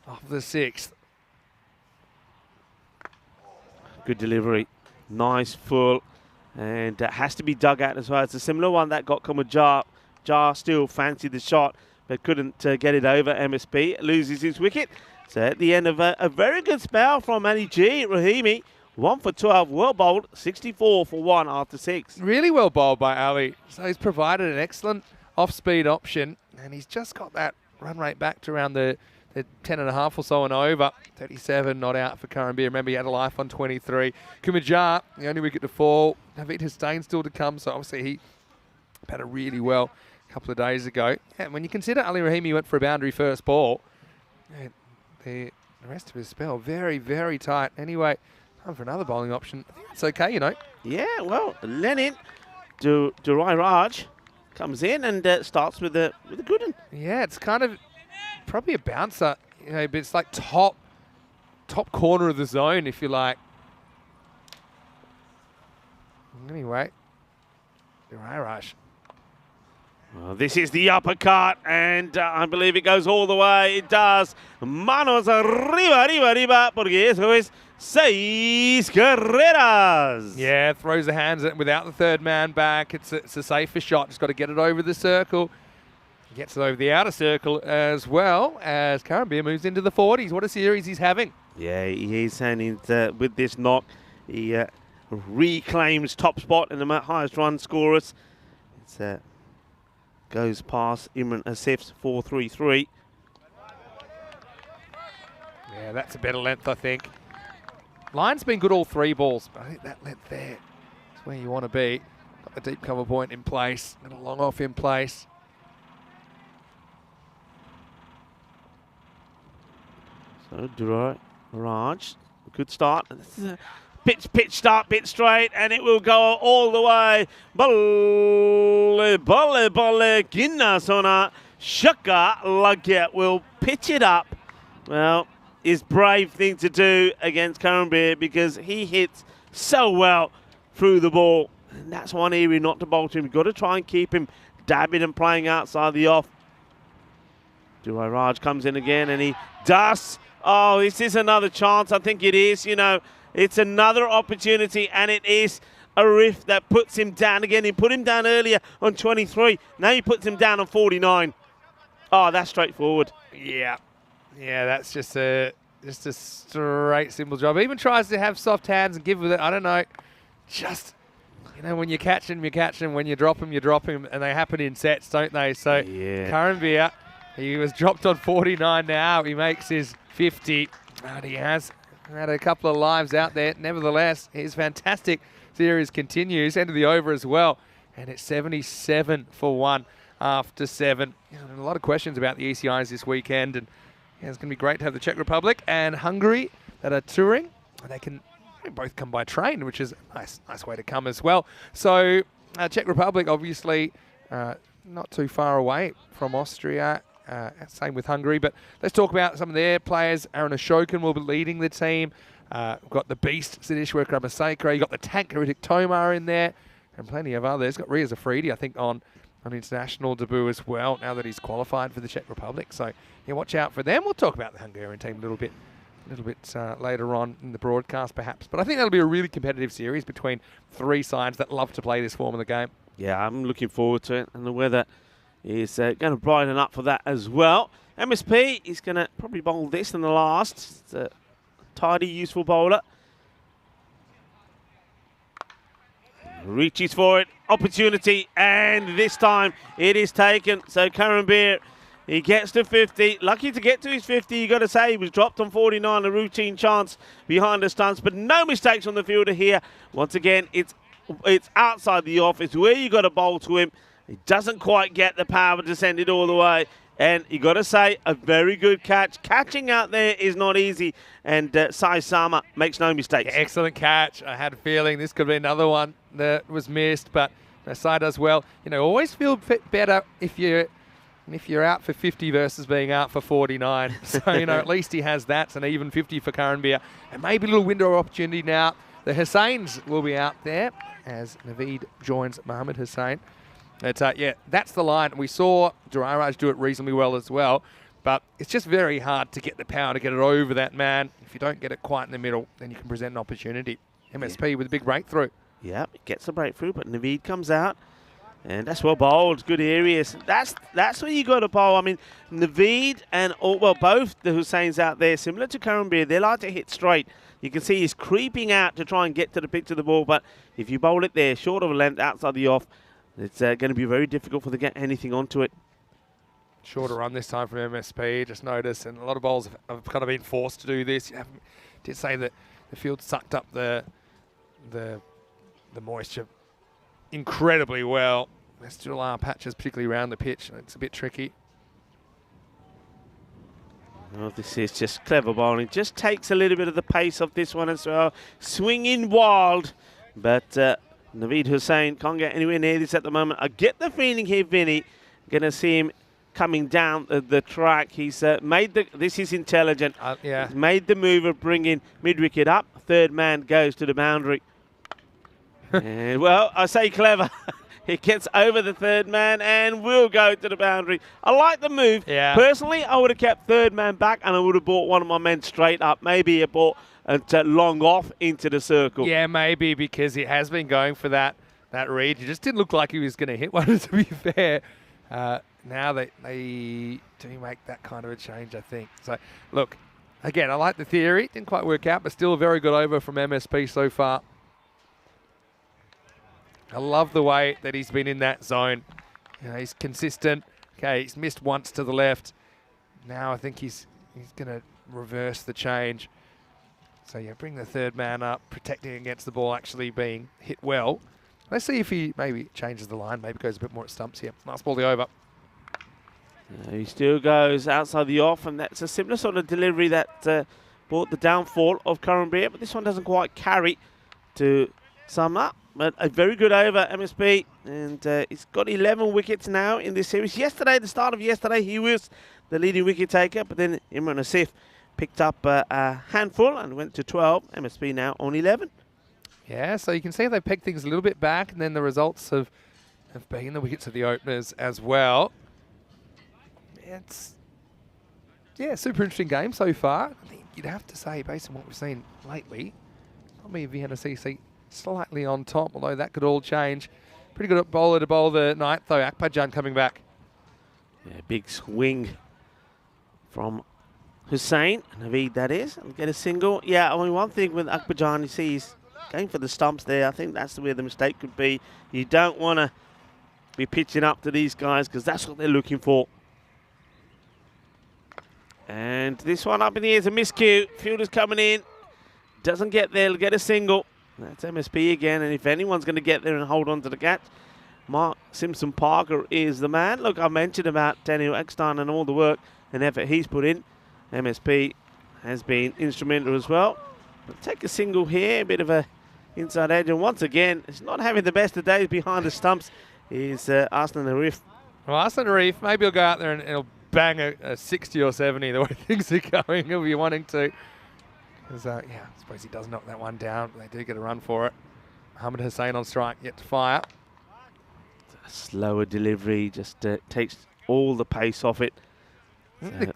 off the 6th. Good delivery. Nice full. And has to be dug out as well. It's a similar one that got Kumajar. Jar still fancied the shot, but couldn't get it over. MSP loses his wicket. So at the end of a very good spell from Ali G. Rahimi, 1 for 12, well bowled, 64 for 1 after 6. Really well bowled by Ali. So he's provided an excellent off-speed option, and he's just got that run rate back to around the 10.5 or so and over. 37 not out for Karambir. Remember, he had a life on 23. Kumajar, the only wicket to fall. Naveed Hussain still to come, so obviously he batted really well a couple of days ago. And when you consider Ali Rahimi went for a boundary first ball, the rest of his spell, very, very tight. Anyway, time for another bowling option. I think it's okay, you know. Yeah, well, Lenin, Durai Raj comes in and starts with a good one. Yeah, it's kind of probably a bouncer, you know, but it's like top corner of the zone, if you like. Anyway, Durai Raj. Well, this is the uppercut, and I believe it goes all the way. It does. Manos arriba, porque eso es 6 carreras. Yeah, throws the hands without the third man back. It's a safer shot. Just got to get it over the circle. Gets it over the outer circle as well as Karambir moves into the 40s. What a series he's having. Yeah, he is, and with this knock, he reclaims top spot in the highest run scorers. It's goes past Imran Asif's 4.33. Yeah, that's a better length, I think. Line's been good all 3 balls, but I think that length there is where you want to be. Got the deep cover point in place, and a long off in place. So Durai Raj, good start. This is a pitch start, bit straight, and it will go all the way. Balle, Ginnasona, Shaka Lagia will pitch it up. Well, is brave thing to do against Karanbir because he hits so well through the ball. And that's one area not to bowl to him. You've got to try and keep him dabbing and playing outside the off. Durai Raj comes in again and he does. Oh, this is another chance. I think it is. You know, it's another opportunity and it is a riff that puts him down again. He put him down earlier on 23. Now he puts him down on 49. Oh, that's straightforward. Yeah. Yeah, that's just a straight, simple job. He even tries to have soft hands and give with it. I don't know. Just, you know, when you catch him, you catch him. When you drop him, you drop him. And they happen in sets, don't they? So, yeah. Karanbir, he was dropped on 49 now. He makes his 50. But he has had a couple of lives out there. Nevertheless, his fantastic series continues. End of the over as well. And it's 77 for 1 after 7. You know, a lot of questions about the ECIs this weekend. And yeah, it's going to be great to have the Czech Republic and Hungary that are touring. They can both come by train, which is a nice way to come as well. So Czech Republic, obviously, not too far away from Austria. Same with Hungary. But let's talk about some of their players. Aaron Ashokan will be leading the team. We've got the beast, Siddheshwar Kramasekara. You've got the tank, Haritik Tomar in there. And plenty of others. Got Riaz Afridi, I think, on international debut as well, now that he's qualified for the Czech Republic. So, yeah, watch out for them. We'll talk about the Hungarian team a little bit later on in the broadcast, perhaps. But I think that'll be a really competitive series between 3 sides that love to play this form of the game. Yeah, I'm looking forward to it. And the weather is going to brighten up for that as well. MSP is going to probably bowl this in the last. It's a tidy, useful bowler. Reaches for it, opportunity, and this time it is taken. So Karanbir, he gets to 50. Lucky to get to his 50, you got to say. He was dropped on 49, a routine chance behind the stunts, but no mistakes on the fielder here. Once again, it's outside the off. It's where you got to bowl to him. He doesn't quite get the power to send it all the way. And you got to say, a very good catch. Catching out there is not easy. And Sai Sama makes no mistakes. Yeah, excellent catch. I had a feeling this could be another one that was missed, but Sai does well. You know, always feel better if you're out for 50 versus being out for 49. So, you know, at least he has that. It's an even 50 for Karanbir. And maybe a little window of opportunity now. The Hussains will be out there as Naveed joins Mohammad Hussain. Yeah, that's the line. We saw Durai Raj do it reasonably well as well, but it's just very hard to get the power to get it over that man. If you don't get it quite in the middle, then you can present an opportunity. MSP with a big breakthrough. Yeah, it gets a breakthrough, but Naveed comes out, and that's well bowled. Good areas. That's where you got to bowl. I mean, Naveed and, both the Hussains out there, similar to Karanbir, they like to hit straight. You can see he's creeping out to try and get to the pitch of the ball, but if you bowl it there, short of a length, outside the off, it's going to be very difficult for them to get anything onto it. Shorter run this time from MSP, just notice, and a lot of bowlers have kind of been forced to do this. Did say that the field sucked up the moisture incredibly well. There still are patches, particularly around the pitch. It's a bit tricky. Well, this is just clever bowling. Just takes a little bit of the pace of this one as well. Swinging wild, but Naveed Hussain can't get anywhere near this at the moment. I get the feeling here, Vinny, going to see him coming down the track. He's made this is intelligent. Yeah. He's made the move of bringing mid-wicket up. Third man goes to the boundary. And, well, I say clever. He gets over the third man and will go to the boundary. I like the move. Yeah. Personally, I would have kept third man back and I would have brought one of my men straight up. Maybe a ball long off into the circle. Yeah, maybe, because he has been going for that read. He just didn't look like he was going to hit one, to be fair. Now they do make that kind of a change, I think. So, look, again, I like the theory. Didn't quite work out, but still a very good over from MSP so far. I love the way that he's been in that zone. You know, he's consistent. Okay, he's missed once to the left. Now I think he's going to reverse the change. So yeah, bring the third man up, protecting against the ball actually being hit well. Let's see if he maybe changes the line, maybe goes a bit more at stumps here. Nice ball the over. He still goes outside the off, and that's a similar sort of delivery that brought the downfall of Curran-Beer, but this one doesn't quite carry to sum up. But a very good over, MSP, and he's got 11 wickets now in this series. Yesterday, the start of yesterday, he was the leading wicket taker, but then Imran Asif picked up a handful and went to 12. MSP now on 11. Yeah, so you can see they pegged things a little bit back, and then the results have been the wickets of the openers as well. It's, yeah, super interesting game so far. I think you'd have to say, based on what we've seen lately, probably Vienna CC slightly on top, although that could all change. Pretty good bowler to bowl the ninth, though. Akbarjan coming back. Yeah, big swing from Hussain, Naveed that is, and get a single. Yeah, I mean, one thing with Akbarjan, you see he's going for the stumps there. I think that's where the mistake could be. You don't want to be pitching up to these guys because that's what they're looking for. And this one up in the air is a miscue. Fielder's coming in. Doesn't get there. He'll get a single. That's MSP again. And if anyone's going to get there and hold on to the catch, Mark Simpson-Parker is the man. Look, I mentioned about Daniel Eckstein and all the work and effort he's put in. MSP has been instrumental as well. But take a single here. A bit of a inside edge. And once again, it's not having the best of days behind the stumps is Arslan Arif. Well, Arslan Arif, maybe he'll go out there and he'll bang a 60 or 70 the way things are going. He'll be wanting to. Because, yeah, I suppose he does knock that one down. They do get a run for it. Muhammad Hussain on strike, yet to fire. A slower delivery, just takes all the pace off it.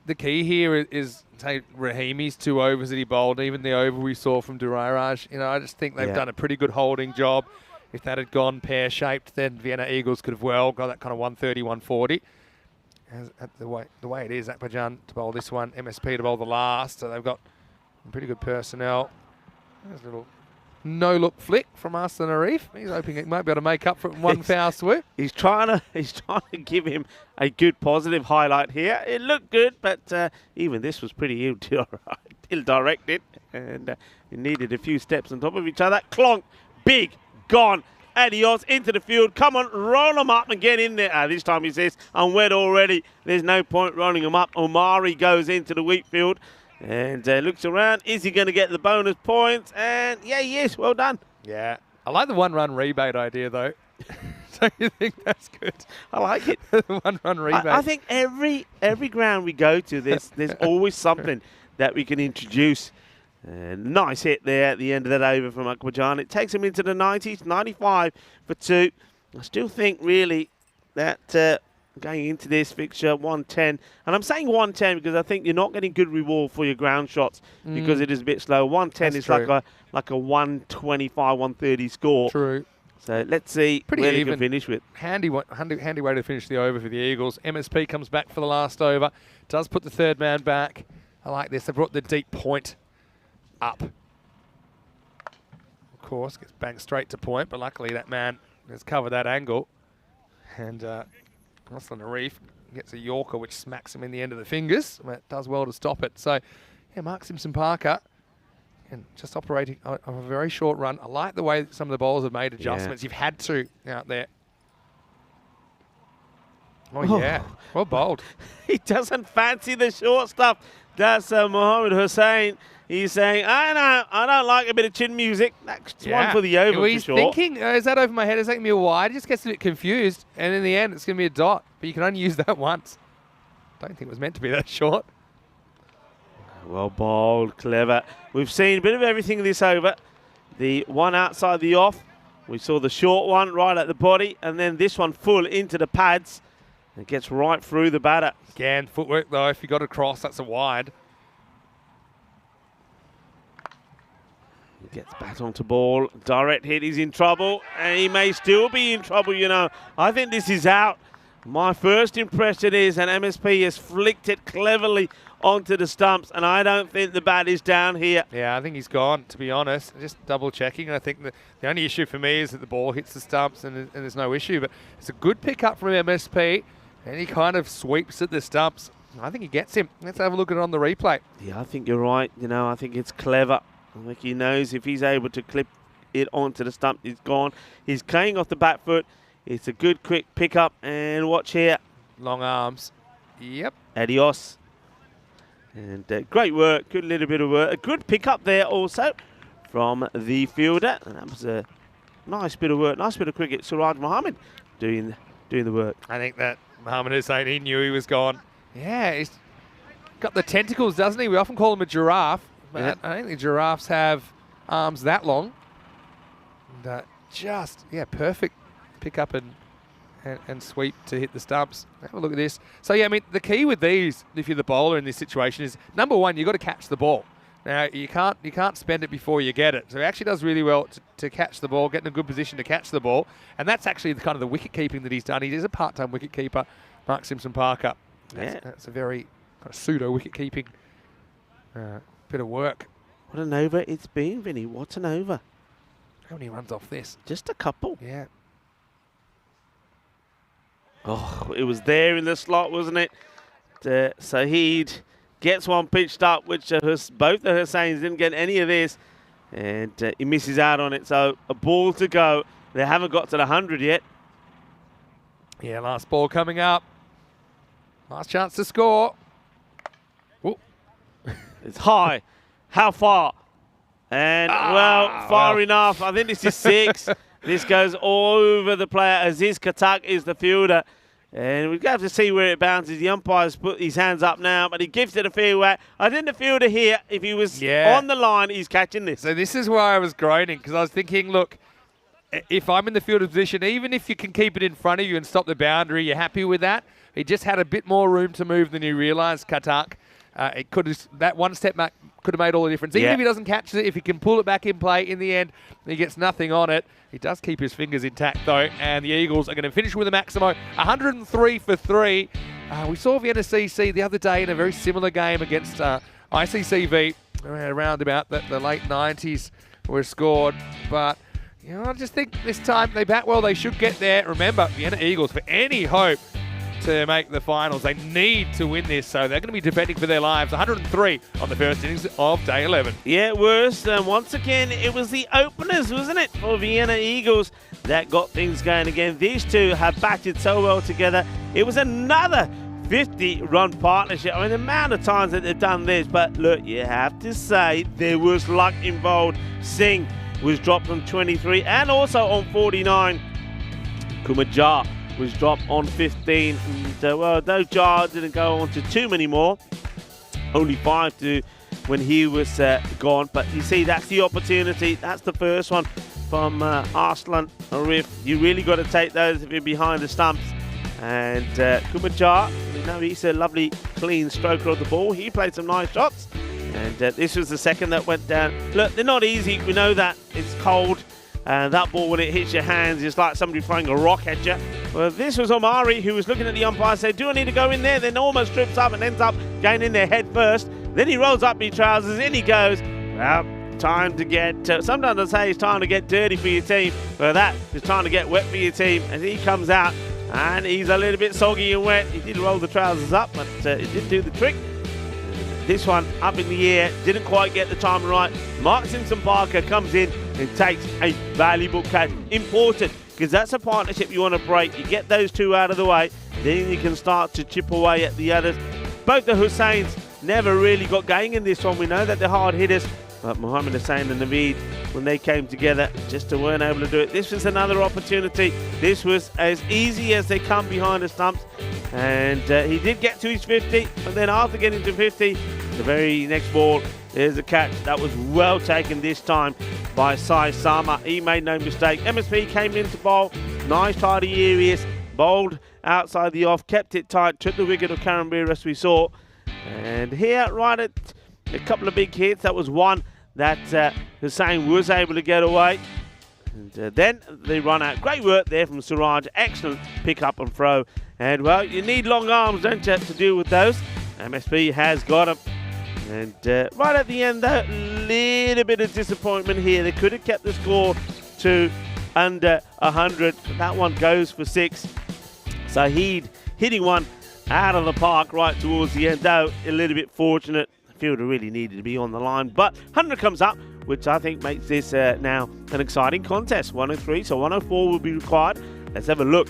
The key here is take Rahimi's 2 overs that he bowled, even the over we saw from Durairaj. You know, I just think they've done a pretty good holding job. If that had gone pear-shaped, then Vienna Eagles could have well got that kind of 130, 140. The way it is, Akbarjan to bowl this one, MSP to bowl the last, so they've got some pretty good personnel. There's a little no-look flick from Arslan Arif. He's hoping he might be able to make up for it in one foul swoop. He's trying to give him a good positive highlight here. It looked good, but even this was pretty ill-directed, and it needed a few steps on top of each other. Clonk, big, gone. Adios, into the field. Come on, roll them up and get in there. This time he says, I'm wet already. There's no point rolling them up. Omari goes into the wheat field and looks around. Is he going to get the bonus points? And yeah, he is. Well done. Yeah. I like the one-run rebate idea, though. Don't you think that's good? I like it. The one-run rebate. I think every ground we go to, there's always something that we can introduce. Nice hit there at the end of that over from Akbarjan. It takes him into the 90s, 95 for 2. I still think, really, that going into this fixture, 110. And I'm saying 110 because I think you're not getting good reward for your ground shots because it is a bit slow. 110 That's is true. like a 125, 130 score. True. So let's see Pretty where they even. can finish with. Handy way to finish the over for the Eagles. MSP comes back for the last over. Does put the third man back. I like this. They brought the deep point up. Of course, gets banged straight to point, but luckily that man has covered that angle. And Arslan Arif gets a Yorker, which smacks him in the end of the fingers. But does well to stop it. So, yeah, Mark Simpson-Parker, and just operating on a very short run. I like the way that some of the bowlers have made adjustments. You've had to out there. Oh, yeah. Well bowled. He doesn't fancy the short stuff. That's Mohammed Hussain. He's saying, I don't like a bit of chin music. That's one for the over He's for sure. thinking, is that over my head? Is that going to be a wide? He just gets a bit confused. And in the end, it's going to be a dot. But you can only use that once. Don't think it was meant to be that short. Well bowled, clever. We've seen a bit of everything in this over. The one outside the off. We saw the short one right at the body. And then this one full into the pads. It gets right through the batter. Again, footwork though. If you got across, that's a wide. He gets back onto ball. Direct hit, he's in trouble. And he may still be in trouble, you know. I think this is out. My first impression is an MSP has flicked it cleverly onto the stumps, and I don't think the bat is down here. Yeah, I think he's gone, to be honest. Just double checking. I think the only issue for me is that the ball hits the stumps and there's no issue. But it's a good pickup from MSP, and he kind of sweeps at the stumps. I think he gets him. Let's have a look at it on the replay. Yeah, I think you're right. You know, I think it's clever. I think he knows if he's able to clip it onto the stump, he's gone. He's playing off the back foot. It's a good, quick pickup. And watch here. Long arms. Yep. Adios. And great work. Good little bit of work. A good pickup there also from the fielder. And that was a nice bit of work. Nice bit of cricket. Suraj Mohammed doing the work. I think that Mohammed Hussain, he knew he was gone. Yeah, he's got the tentacles, doesn't he? We often call him a giraffe. But Yeah. I don't think giraffes have arms that long. And, perfect pick up and sweep to hit the stumps. Have a look at this. So, yeah, I mean, the key with these, if you're the bowler in this situation, is, number one, you've got to catch the ball. Now, you can't spend it before you get it. So he actually does really well to catch the ball, get in a good position to catch the ball. And that's actually the kind of the wicket keeping that he's done. He is a part-time wicket keeper, Mark Simpson-Parker. That's a very kind of pseudo wicket keeping bit of work. What an over it's been, Vinny. What an over. How many runs off this? Just a couple. Yeah. Oh, it was there in the slot, wasn't it? Saheed gets one pitched up, which both the Hussains didn't get any of this. And he misses out on it. So a ball to go. They haven't got to the 100 yet. Yeah, last ball coming up. Last chance to score. Ooh. It's high. How far? And, far enough. I think this is 6. This goes all over the player. Aziz Khatak is the fielder. And we've got to see where it bounces. The umpire's put his hands up now, but he gives it a fair whack. I think the fielder here, if he was on the line, he's catching this. So this is why I was groaning, because I was thinking, look, if I'm in the fielder position, even if you can keep it in front of you and stop the boundary, you're happy with that. He just had a bit more room to move than you realised, Khatak. That one step back could have made all the difference. Even if he doesn't catch it, if he can pull it back in play in the end, he gets nothing on it. He does keep his fingers intact, though, and the Eagles are going to finish with a Maximo. 103 for 3. We saw Vienna CC the other day in a very similar game against ICCV around about the late 90s were scored. But, I just think this time they bat well. They should get there. Remember, Vienna Eagles, for any hope to make the finals, they need to win this, so they're going to be defending for their lives. 103 on the first innings of day 11. Yeah, worse. Once again, it was the openers, wasn't it, for Vienna Eagles that got things going again. These two have batted so well together. It was another 50-run partnership. I mean, the amount of times that they've done this, but look, you have to say there was luck involved. Singh was dropped on 23 and also on 49. Kumajar was dropped on 15. And, though Jar didn't go on to too many more, only 5 to when he was gone. But you see, that's the opportunity. That's the first one from Arslan Arif. You really got to take those if you're behind the stumps. And Kumajar, he's a lovely clean stroker of the ball. He played some nice shots. And this was the second that went down. Look, they're not easy. We know that. It's cold. And that ball, when it hits your hands, is like somebody throwing a rock at you. Well, this was Omari, who was looking at the umpire and said, do I need to go in there? Then almost trips up and ends up going in there head first. Then he rolls up his trousers, in he goes. Well, time to get, sometimes I say it's time to get dirty for your team. But that is time to get wet for your team. As he comes out, and he's a little bit soggy and wet. He did roll the trousers up, but it did do the trick. This one up in the air, didn't quite get the timing right. Mark Simpson-Parker comes in and takes a valuable catch. Important, because that's a partnership you want to break. You get those two out of the way, then you can start to chip away at the others. Both the Hussains never really got going in this one. We know that they're hard hitters, but Mohammed Hussain and Naveed, when they came together, just weren't able to do it. This was another opportunity. This was as easy as they come behind the stumps. And he did get to his 50, but then after getting to 50, the very next ball, there's a catch that was well taken this time by Sai Sama. He made no mistake. MSP came in to bowl. Nice tidy areas. Bowled outside the off, kept it tight, took the wicket of Karambir as we saw. And here, right at a couple of big hits, that was one that Hussain was able to get away. And then they run out. Great work there from Suraj. Excellent pick up and throw. And, well, you need long arms, don't you, to deal with those. MSP has got them. And right at the end, though, a little bit of disappointment here. They could have kept the score to under 100. That one goes for 6. Saheed hitting one out of the park right towards the end, though a little bit fortunate. The fielder really needed to be on the line, but 100 comes up, which I think makes this now an exciting contest. 103, so 104 will be required. Let's have a look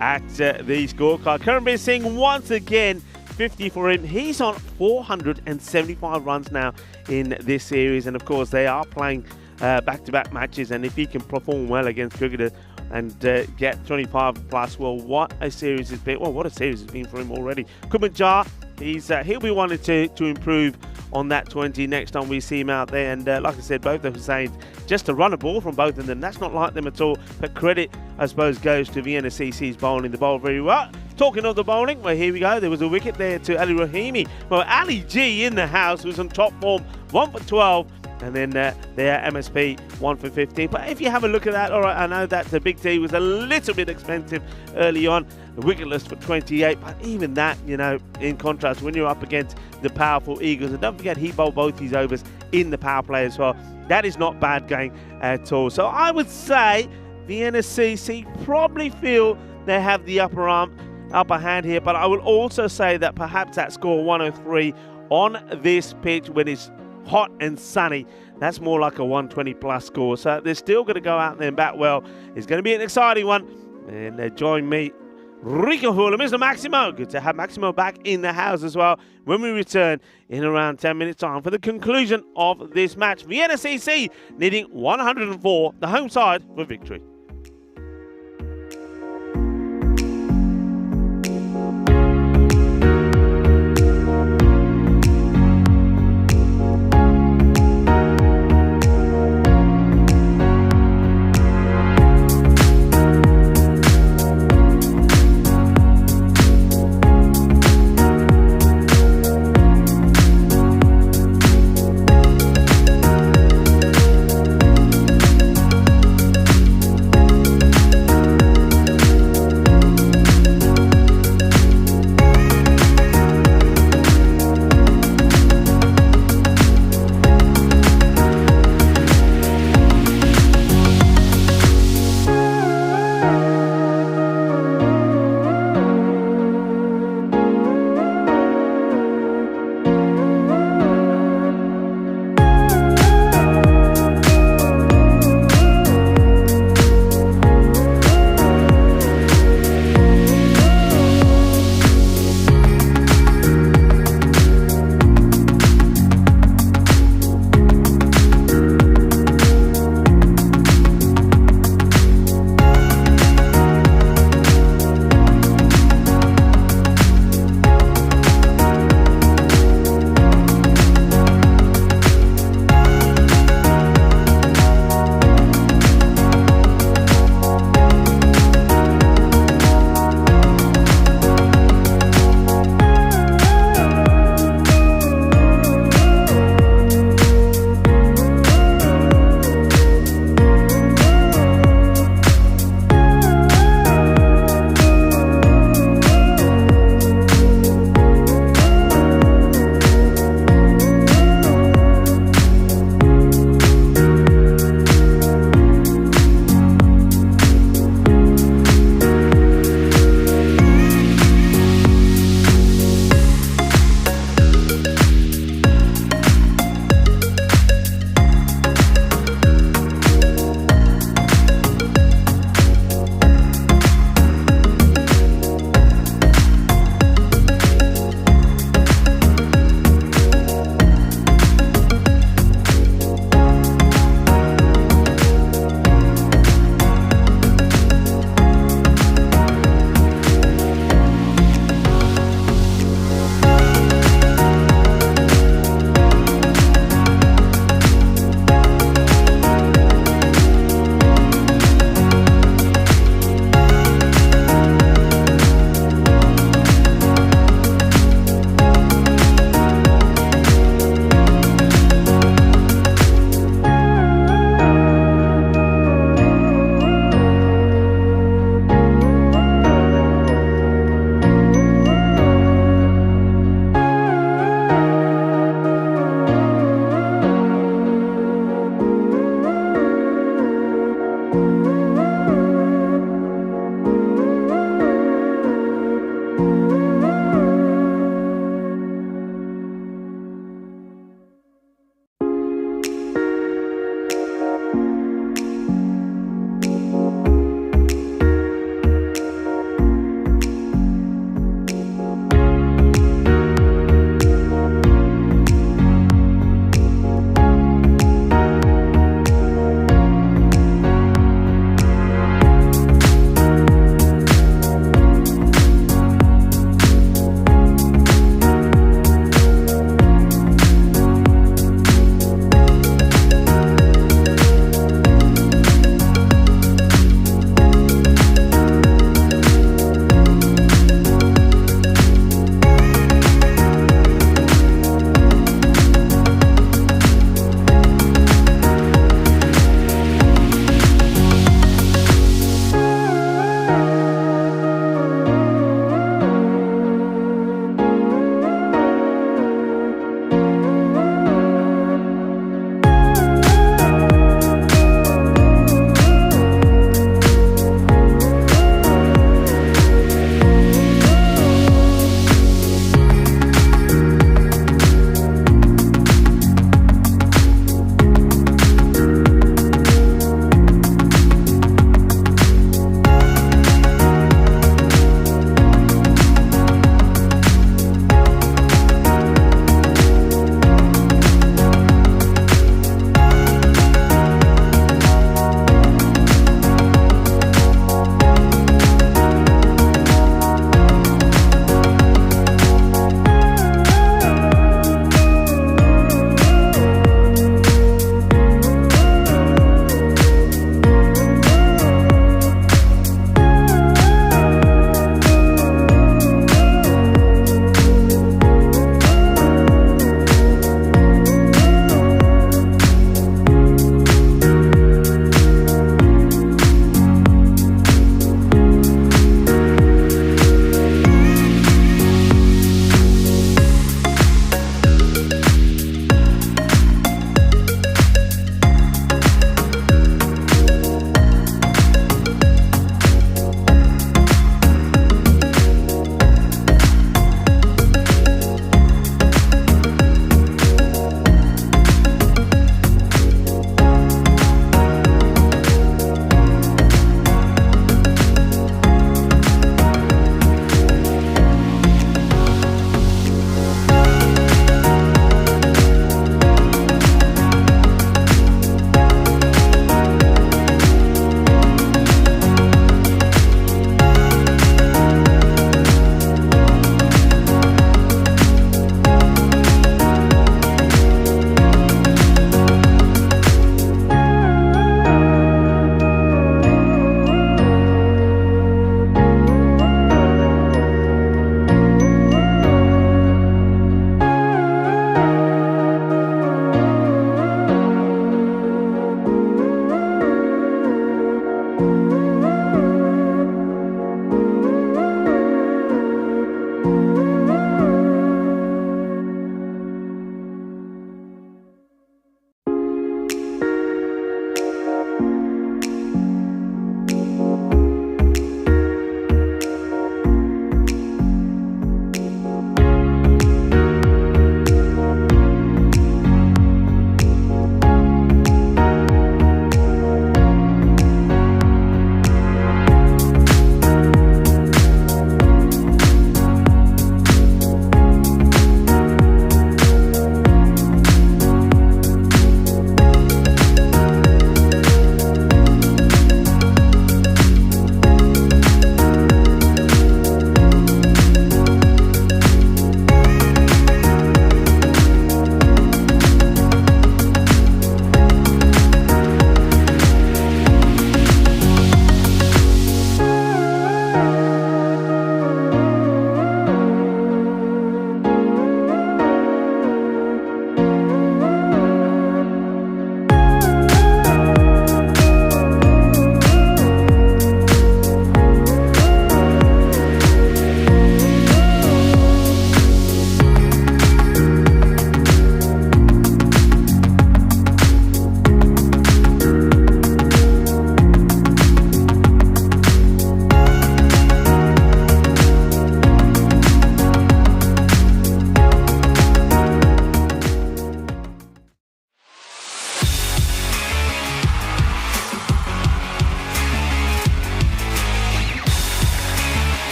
at the scorecard. Karanbir Singh once again, 50 for him. He's on 475 runs now in this series, and of course they are playing back-to-back matches, and if he can perform well against cricketers and get 25 plus, well, what a series it's been. Well, what a series it's been for him already. Kumar Jar, he'll be wanting to improve on that 20 next time we see him out there. And like I said, both of Hussains, just to run a ball from both of them, that's not like them at all. But credit, I suppose, goes to Vienna CC's bowling the ball very well. Talking of the bowling, well, here we go. There was a wicket there to Ali Rahimi. Well, Ali G in the house was on top form, 1 for 12. And then there, MSP 1 for 15. But if you have a look at that, all right, I know that the Big T was a little bit expensive early on, wicketless for 28. But even that, you know, in contrast, when you're up against the powerful Eagles, and don't forget he bowled both his overs in the power play as well. That is not bad going at all. So I would say the NSCC probably feel they have the upper hand here. But I will also say that perhaps that score 103 on this pitch when it's hot and sunny, that's more like a 120 plus score. So they're still going to go out there and bat well. It's going to be an exciting one. And join me, Rico Hula, Mr. Maximo. Good to have Maximo back in the house as well when we return in around 10 minutes time for the conclusion of this match. Vienna CC needing 104, the home side for victory.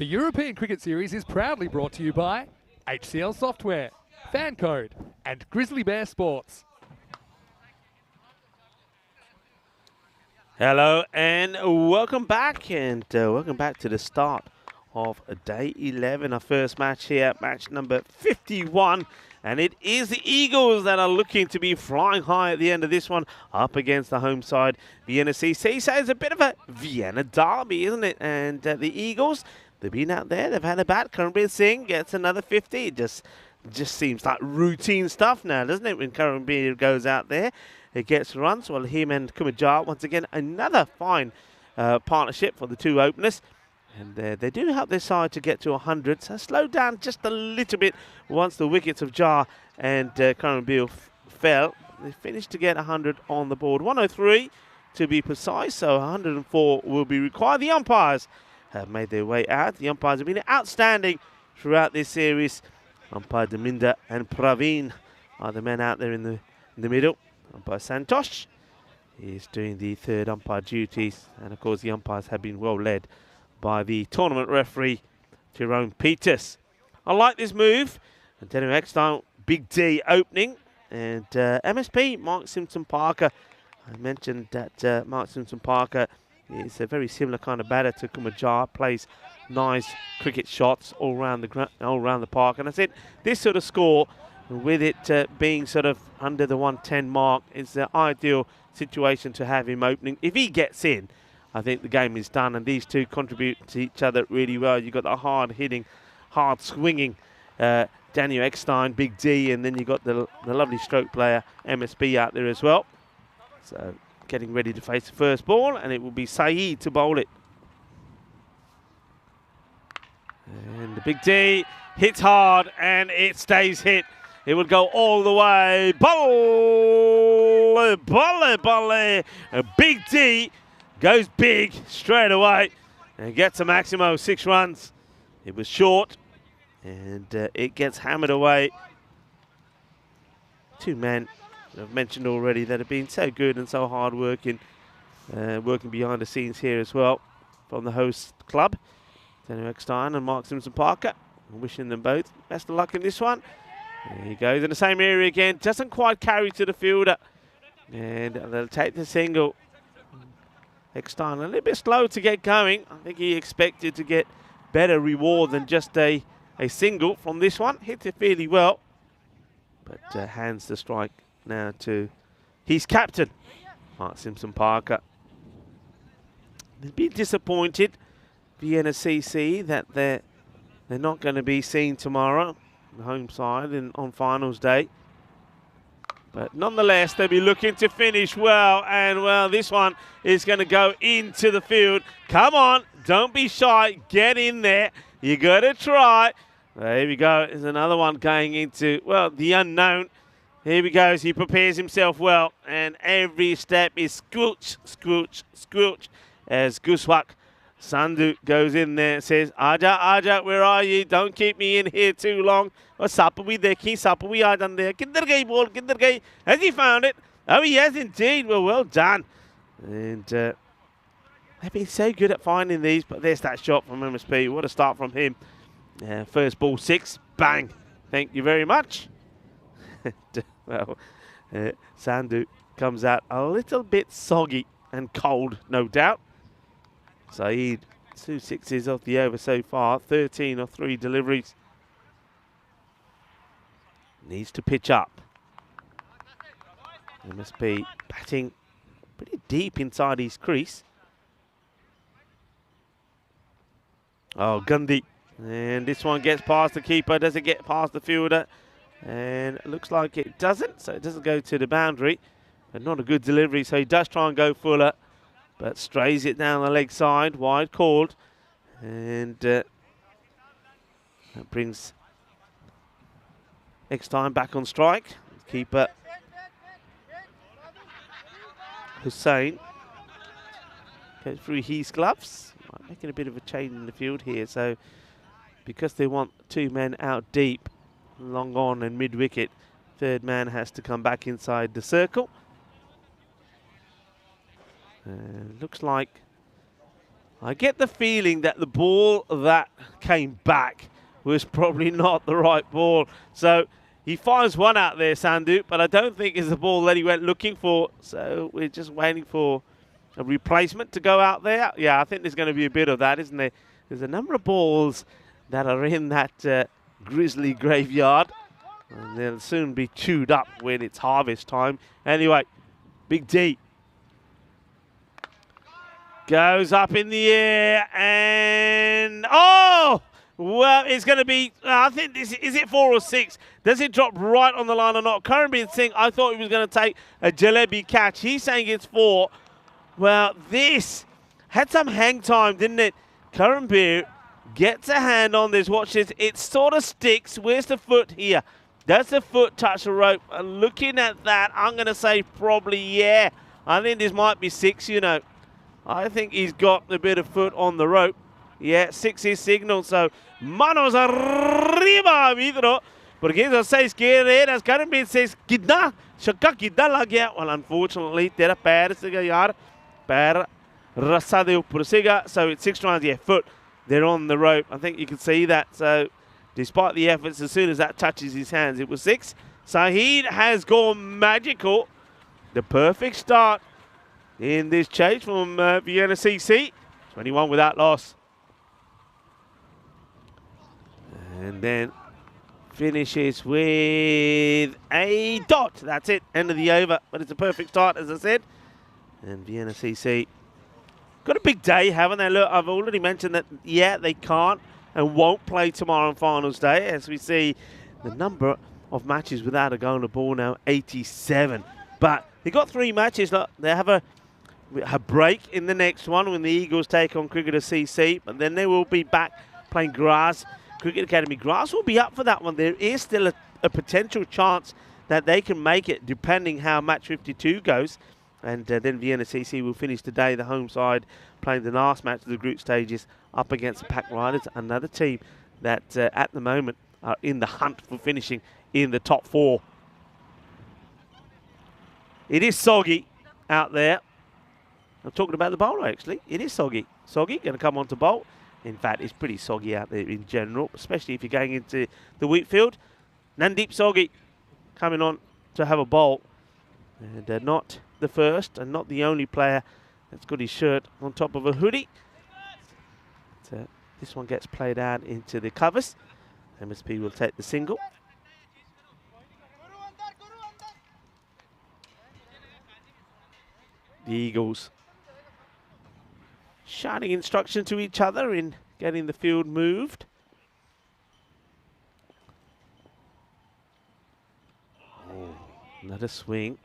The European Cricket Series is proudly brought to you by HCL Software, FanCode, and Grizzly Bear Sports. Hello and welcome back, welcome back to the start of day 11, our first match here, match number 51, and it is the Eagles that are looking to be flying high at the end of this one, up against the home side, Vienna CC. So it's a bit of a Vienna derby, isn't it? And the Eagles, they've been out there, they've had a bat. Karanbir Singh gets another 50. It just seems like routine stuff now, doesn't it, when Karanbir goes out there? It gets runs, while him and Kumajar, once again, another fine partnership for the two openers. And they do help their side to get to 100, so slow down just a little bit once the wickets of Jar and Karanbir fell. They finished to get 100 on the board. 103 to be precise, so 104 will be required. The umpires have made their way out. The umpires have been outstanding throughout this series. Umpire Deminder and Praveen are the men out there in the middle. Umpire Santosh is doing the third umpire duties, and of course the umpires have been well led by the tournament referee Jerome Peters. I like this move. And Daniel Eckstein, Big D opening, and MSP Mark Simpson Parker. I mentioned that Mark Simpson Parker is a very similar kind of batter to Kumajar, plays nice cricket shots all around the park, and I said this sort of score, with it being sort of under the 110 mark, is the ideal situation to have him opening. If he gets in, I think the game is done, and these two contribute to each other really well. You've got the hard-hitting, hard-swinging Daniel Eckstein, Big D, and then you've got the lovely stroke player MSB out there as well. So getting ready to face the first ball, and it will be Saeed to bowl it. And the Big D hits hard, and it stays hit. It will go all the way. Bolle, bolle, bolle. A Big D goes big straight away and gets a maximum of 6 runs. It was short, and it gets hammered away. Two men I've mentioned already that have been so good and so hard working, working behind the scenes here as well from the host club. Daniel Eckstein and Mark Simpson Parker. I'm wishing them both best of luck in this one. There he goes in the same area again. Doesn't quite carry to the fielder. And they'll take the single. Eckstein a little bit slow to get going. I think he expected to get better reward than just a single from this one. Hit it fairly well. But hands the strike now to his captain, Mark Simpson Parker. They'll be disappointed, Vienna CC, that they're not going to be seen tomorrow, the home side, on finals day. But nonetheless, they'll be looking to finish well. And, well, this one is going to go into the field. Come on, don't be shy. Get in there. You got to try. There we go. There's another one going into, well, the unknown. Here he goes. He prepares himself well. And every step is squelch, squelch, squelch as Guswak Sandhu goes in there and says, Aja, Aja, where are you? Don't keep me in here too long. Or Sapawi dekhi, Sapawi aajan there. Kidhar gayi ball, kidhar gayi? Has he found it? Oh, he has indeed. Well done. And they've been so good at finding these, but there's that shot from MSP. What a start from him. First ball 6, bang. Thank you very much. Well, Sandhu comes out a little bit soggy and cold, no doubt. Saeed, 2 sixes off the over so far, 13 of 3 deliveries. Needs to pitch up. MSP batting pretty deep inside his crease. Oh, Gandhi. And this one gets past the keeper. Does it get past the fielder? And it looks like it doesn't, so it doesn't go to the boundary. But not a good delivery, so he does try and go fuller, but strays it down the leg side, wide called. And that brings Eckstein back on strike. Keeper Hussain goes through his gloves. Making a bit of a change in the field here, so because they want 2 men out deep, long on and mid-wicket, third man has to come back inside the circle. Looks like I get the feeling that the ball that came back was probably not the right ball. So he finds one out there, Sandu, but I don't think it's the ball that he went looking for. So we're just waiting for a replacement to go out there. Yeah, I think there's going to be a bit of that, isn't there? There's a number of balls that are in that Grizzly graveyard, and they'll soon be chewed up when it's harvest time. Anyway, Big D goes up in the air, and oh! Well, it's going to be, I think, is it 4 or 6? Does it drop right on the line or not? Karanbir Singh, I thought he was going to take a jalebi catch. He's saying it's 4. Well, this had some hang time, didn't it? Karanbir gets a hand on this. Watch this. It sort of sticks. Where's the foot here? Does the foot touch the rope? And looking at that, I'm going to say probably, yeah. I think this might be 6, you know. I think he's got a bit of foot on the rope. Yeah, 6 is signal. So, manos arriba, Vidro. Porque eso 6 guerreiras. Karanbir says, Kidna. Shaka kidna lag gaya. Well, unfortunately, tera pair se yaar. Pair rasa de upar sega. So, it's 6 rounds. Yeah, foot. They're on the rope. I think you can see that. So, despite the efforts, as soon as that touches his hands, it was 6. Saeed has gone magical. The perfect start in this chase from Vienna CC. 21 without loss. And then finishes with a dot. That's it. End of the over. But it's a perfect start, as I said. And Vienna CC got a big day, haven't they? Look, I've already mentioned that, yeah, they can't and won't play tomorrow on finals day. As we see the number of matches without a goal on the ball now, 87. But they got 3 matches. Look, they have a break in the next one when the Eagles take on Cricketer CC. But then they will be back playing Graz. Cricket Academy Grass will be up for that one. There is still a potential chance that they can make it, depending how match 52 goes. And then Vienna CC will finish today, the home side, playing the last match of the group stages up against the Pack Riders, another team that at the moment are in the hunt for finishing in the top 4. It is soggy out there. I'm talking about the bowler, actually. It is soggy. Soggy, going to come on to bowl. In fact, it's pretty soggy out there in general, especially if you're going into the wheat field. Nandeep Soggy coming on to have a bowl. And not the first and not the only player that's got his shirt on top of a hoodie. So this one gets played out into the covers. MSP will take the single. The Eagles shouting instruction to each other in getting the field moved. Oh, another swing.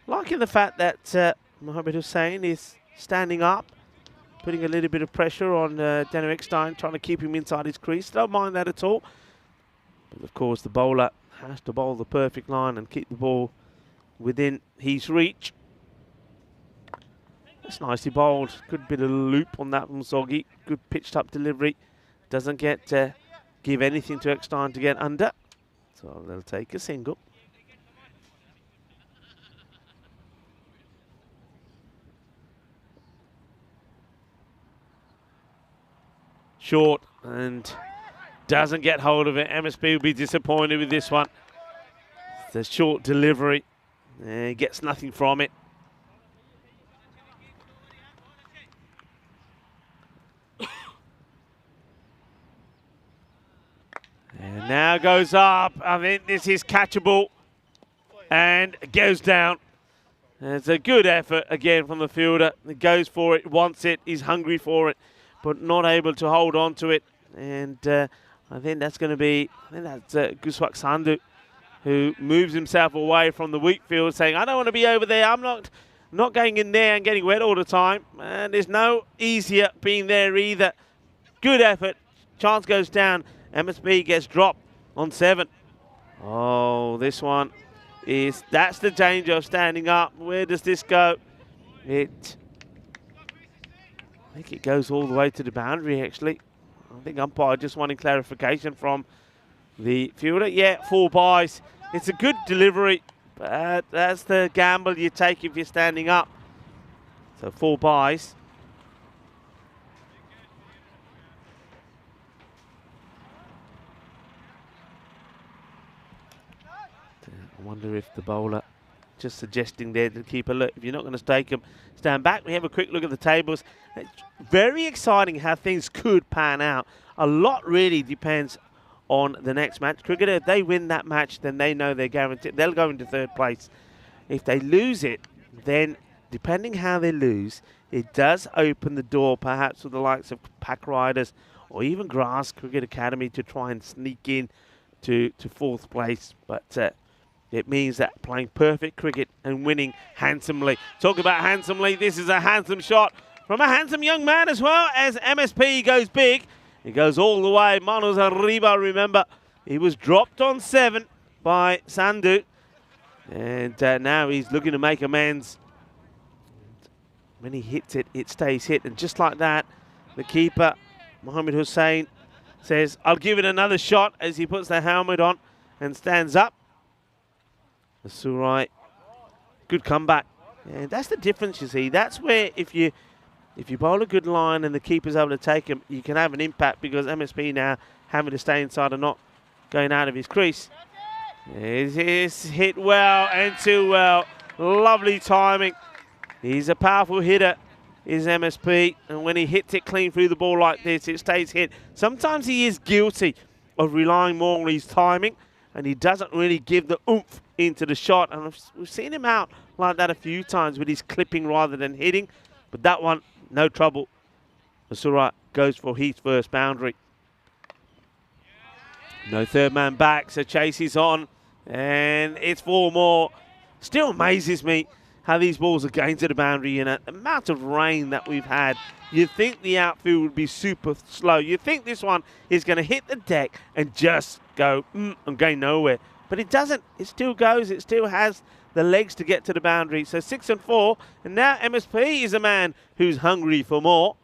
Liking the fact that Mohamed Hussain is standing up, putting a little bit of pressure on Daniel Eckstein, trying to keep him inside his crease. Don't mind that at all. But of course, the bowler has to bowl the perfect line and keep the ball within his reach. That's nicely bowled. Good bit of loop on that from Soggy. Good pitched up delivery. Doesn't get give anything to Eckstein to get under. So they'll take a single. Short and doesn't get hold of it. MSP will be disappointed with this one. It's a short delivery. He gets nothing from it. And now goes up. I think this is catchable. And goes down. It's a good effort again from the fielder. He goes for it, wants it, he's hungry for it, but not able to hold on to it. And I think that's going to be, Guswak Sandhu, who moves himself away from the wheat field, saying, I don't want to be over there. I'm not going in there and getting wet all the time. And there's no easier being there either. Good effort. Chance goes down. MSB gets dropped on 7. Oh, this one is, that's the danger of standing up. Where does this go? I think it goes all the way to the boundary, actually. I think umpire just wanting clarification from the fielder. Yeah, 4 byes. It's a good delivery, but that's the gamble you take if you're standing up. So 4 byes. I wonder if the bowler just suggesting there to the keeper, look, if you're not going to stake him, stand back. We have a quick look at the tables. It's very exciting how things could pan out. A lot really depends on the next match. Cricketer, if they win that match, then they know they're guaranteed. They'll go into third place. If they lose it, then depending how they lose, it does open the door perhaps for the likes of Pack Riders or even Grass Cricket Academy to try and sneak in to fourth place. But it means that playing perfect cricket and winning handsomely. Talk about handsomely. This is a handsome shot from a handsome young man as well as MSP goes big. He goes all the way. Manos arriba, remember. He was dropped on 7 by Sandhu. And now he's looking to make amends. When he hits it, it stays hit. And just like that, the keeper, Mohammed Hussain, says, I'll give it another shot as he puts the helmet on and stands up. Surai, good comeback. And that's the difference, you see. That's where if you bowl a good line and the keeper's able to take him, you can have an impact because MSP now having to stay inside and not going out of his crease. It is hit well and too well. Lovely timing. He's a powerful hitter, is MSP. And when he hits it clean through the ball like this, it stays hit. Sometimes he is guilty of relying more on his timing and he doesn't really give the oomph into the shot. And we've seen him out like that a few times with his clipping rather than hitting. But that one, no trouble. Masura goes for his first boundary. No third man back, so Chase is on. And it's 4 more. Still amazes me how these balls are going to the boundary. And the amount of rain that we've had, you'd think the outfield would be super slow. You'd think this one is going to hit the deck and just go, I'm going nowhere. But it doesn't. It still goes. It still has the legs to get to the boundary. So 6 and 4. And now MSP is a man who's hungry for more.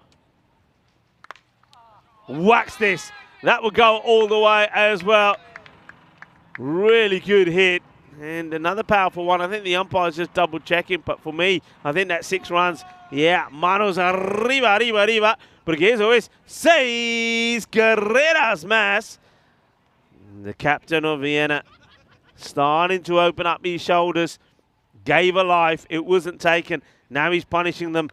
Whacks this. That will go all the way as well. Really good hit. And another powerful one. I think the umpire's just double checking. But for me, I think that's 6 runs. Yeah, manos arriba, arriba, arriba. Porque eso es 6 carreras más. The captain of Vienna starting to open up his shoulders. Gave a life. It wasn't taken. Now he's punishing them.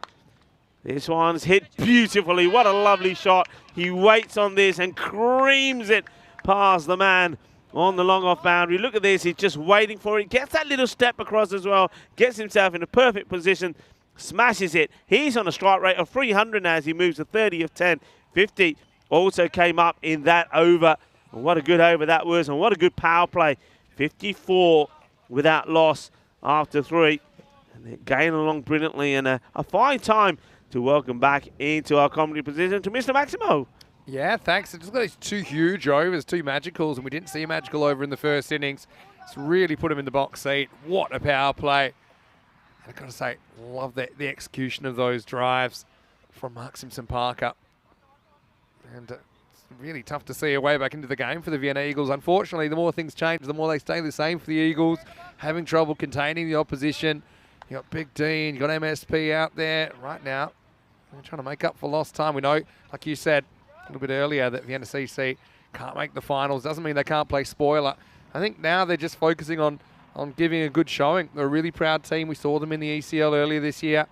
This one's hit beautifully. What a lovely shot. He waits on this and creams it past the man on the long off boundary. Look at this. He's just waiting for it. Gets that little step across as well. Gets himself in a perfect position. Smashes it. He's on a strike rate of 300 now as he moves to 30 of 10. 50 also came up in that over. And what a good over that was. And what a good power play. 54 without loss after 3. And they're going along brilliantly. And a fine time to welcome back into our comedy position to Mr. Maximo. Yeah, thanks. It's got these 2 huge overs, 2 magicals, and we didn't see a magical over in the first innings. It's really put him in the box seat. What a power play. And I've got to say, love the execution of those drives from Mark Simpson-Parker. And it's really tough to see a way back into the game for the Vienna Eagles. Unfortunately, the more things change, the more they stay the same for the Eagles, having trouble containing the opposition. You got Big D and you got MSP out there right now. They're trying to make up for lost time. We know, like you said a little bit earlier, that Vienna CC can't make the finals. Doesn't mean they can't play spoiler. I think now they're just focusing on giving a good showing. They're a really proud team. We saw them in the ECL earlier this year.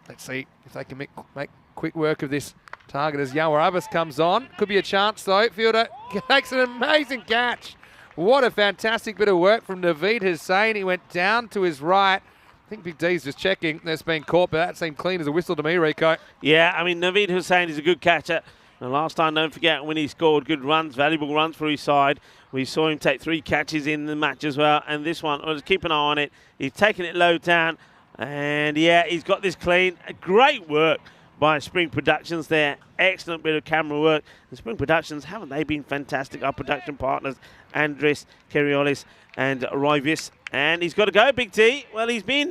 Let's see if they can make quick work of this target as Yawar Abbas comes on. Could be a chance though. Fielder makes an amazing catch. What a fantastic bit of work from Naveed Hussain. He went down to his right. I think Big D's just checking. That's been caught, but that seemed clean as a whistle to me, Rico. Yeah, I mean, Naveed Hussain is a good catcher. And last time, don't forget, when he scored good runs, valuable runs for his side, we saw him take 3 catches in the match as well. And this one, I'll just keep an eye on it. He's taking it low down. And, yeah, he's got this clean. Great work by Spring Productions there. Excellent bit of camera work. And Spring Productions, haven't they been fantastic? Our production partners, Andres Keriolis and Royvis. And he's got to go, Big T. Well, he's been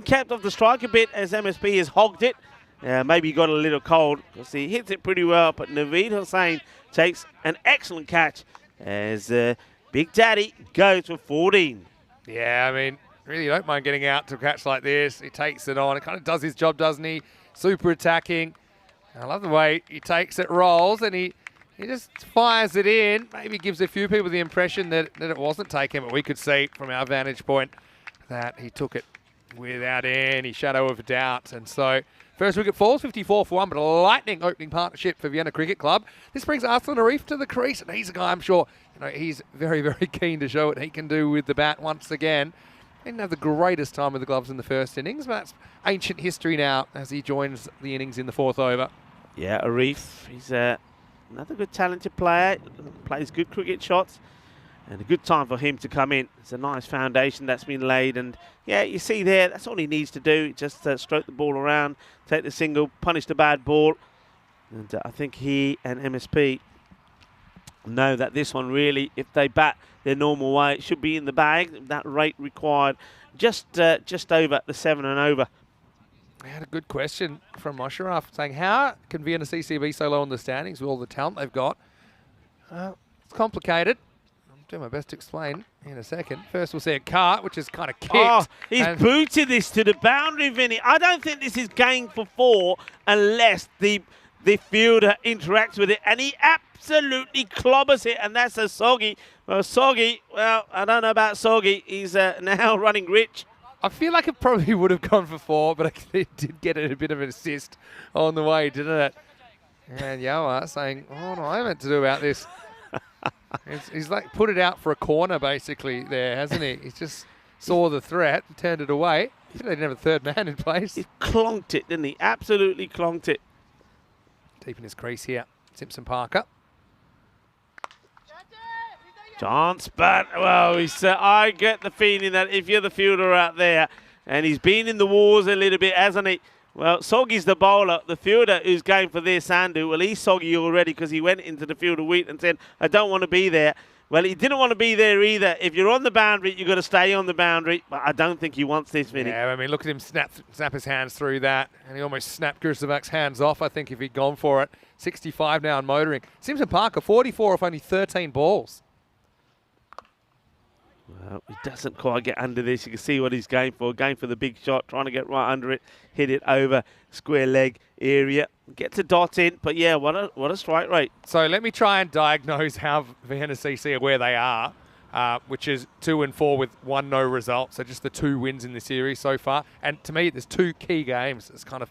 kept off the strike a bit as MSP has hogged it. Maybe he got a little cold because he hits it pretty well. But Naveed Hussain takes an excellent catch as Big Daddy goes for 14. Yeah, I mean, really don't mind getting out to a catch like this. He takes it on. It kind of does his job, doesn't he? Super attacking. I love the way he takes it, rolls, and he He just fires it in. Maybe gives a few people the impression that it wasn't taken, but we could see from our vantage point that he took it without any shadow of a doubt. And so first wicket falls, 54 for 1, but a lightning opening partnership for Vienna Cricket Club. This brings Arslan Arif to the crease, and he's a guy I'm sure he's very, very keen to show what he can do with the bat once again. He didn't have the greatest time with the gloves in the first innings, but that's ancient history now as he joins the innings in the 4th over. Yeah, Arif, he's another good talented player, plays good cricket shots, and a good time for him to come in. It's a nice foundation that's been laid, and yeah, you see there, that's all he needs to do, just stroke the ball around, take the single, punish the bad ball, and I think he and MSP know that this one really, if they bat their normal way, it should be in the bag. That rate required just over the 7 and over. I had a good question from Mosharaf saying, how can Vienna CC be so low on the standings with all the talent they've got? It's complicated. I'll do my best to explain in a second. First, we'll see a cart, which is kind of kicked. Oh, he's booted this to the boundary, Vinny. I don't think this is going for 4 unless the fielder interacts with it, and he absolutely clobbers it, and that's a Soggy. Well, Soggy, well, I don't know about Soggy. He's now running rich. I feel like it probably would have gone for 4, but it did get a bit of an assist on the way, didn't it? And Yawa saying, oh, what am I meant to do about this? he's like put it out for a corner, basically, there, hasn't he? He just saw the threat, turned it away. They didn't have a third man in place. He clonked it, didn't he? Absolutely clonked it. Deep in his crease here, Simpson Parker. Chance, but, well, I get the feeling that if you're the fielder out there, and he's been in the wars a little bit, hasn't he? Well, Soggy's the bowler. The fielder who's going for this, Sandu, well, he's soggy already because he went into the field of wheat and said, I don't want to be there. Well, he didn't want to be there either. If you're on the boundary, you've got to stay on the boundary, but I don't think he wants this, Vinny. Yeah, I mean, look at him snap his hands through that, and he almost snapped Grisavak's hands off, I think, if he'd gone for it. 65 now and motoring. Simpson Parker, 44 off only 13 balls. Well, he doesn't quite get under this. You can see what he's going for the big shot, trying to get right under it, hit it over square leg area, gets a dot in, but yeah, what a strike rate. So let me try and diagnose how Vienna CC are where they are, which is 2 and 4 with 1 no result. So just the 2 wins in the series so far. And to me, there's 2 key games that's kind of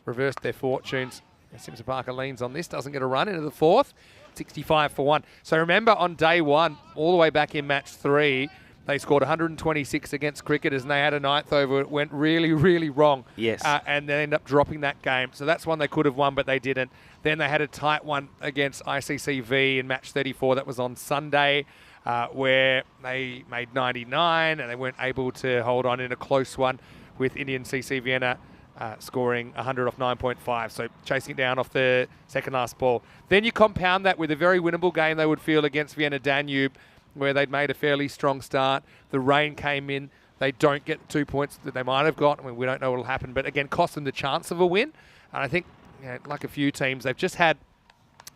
reversed their fortunes. Simpson Parker leans on this, doesn't get a run into the 4th. 65 for 1. So remember on day 1, all the way back in match 3, they scored 126 against Cricketers and they had a 9th over. It went really, really wrong. Yes. And they ended up dropping that game. So that's one they could have won, but they didn't. Then they had a tight one against ICCV in match 34. That was on Sunday, where they made 99 and they weren't able to hold on in a close one with Indian CC Vienna scoring 100 off 9.5, so chasing it down off the second last ball. Then you compound that with a very winnable game they would feel against Vienna Danube, where they'd made a fairly strong start. The rain came in. They don't get the 2 points that they might have got. I mean, we don't know what will happen, but again, cost them the chance of a win. And I think, like a few teams, they've just had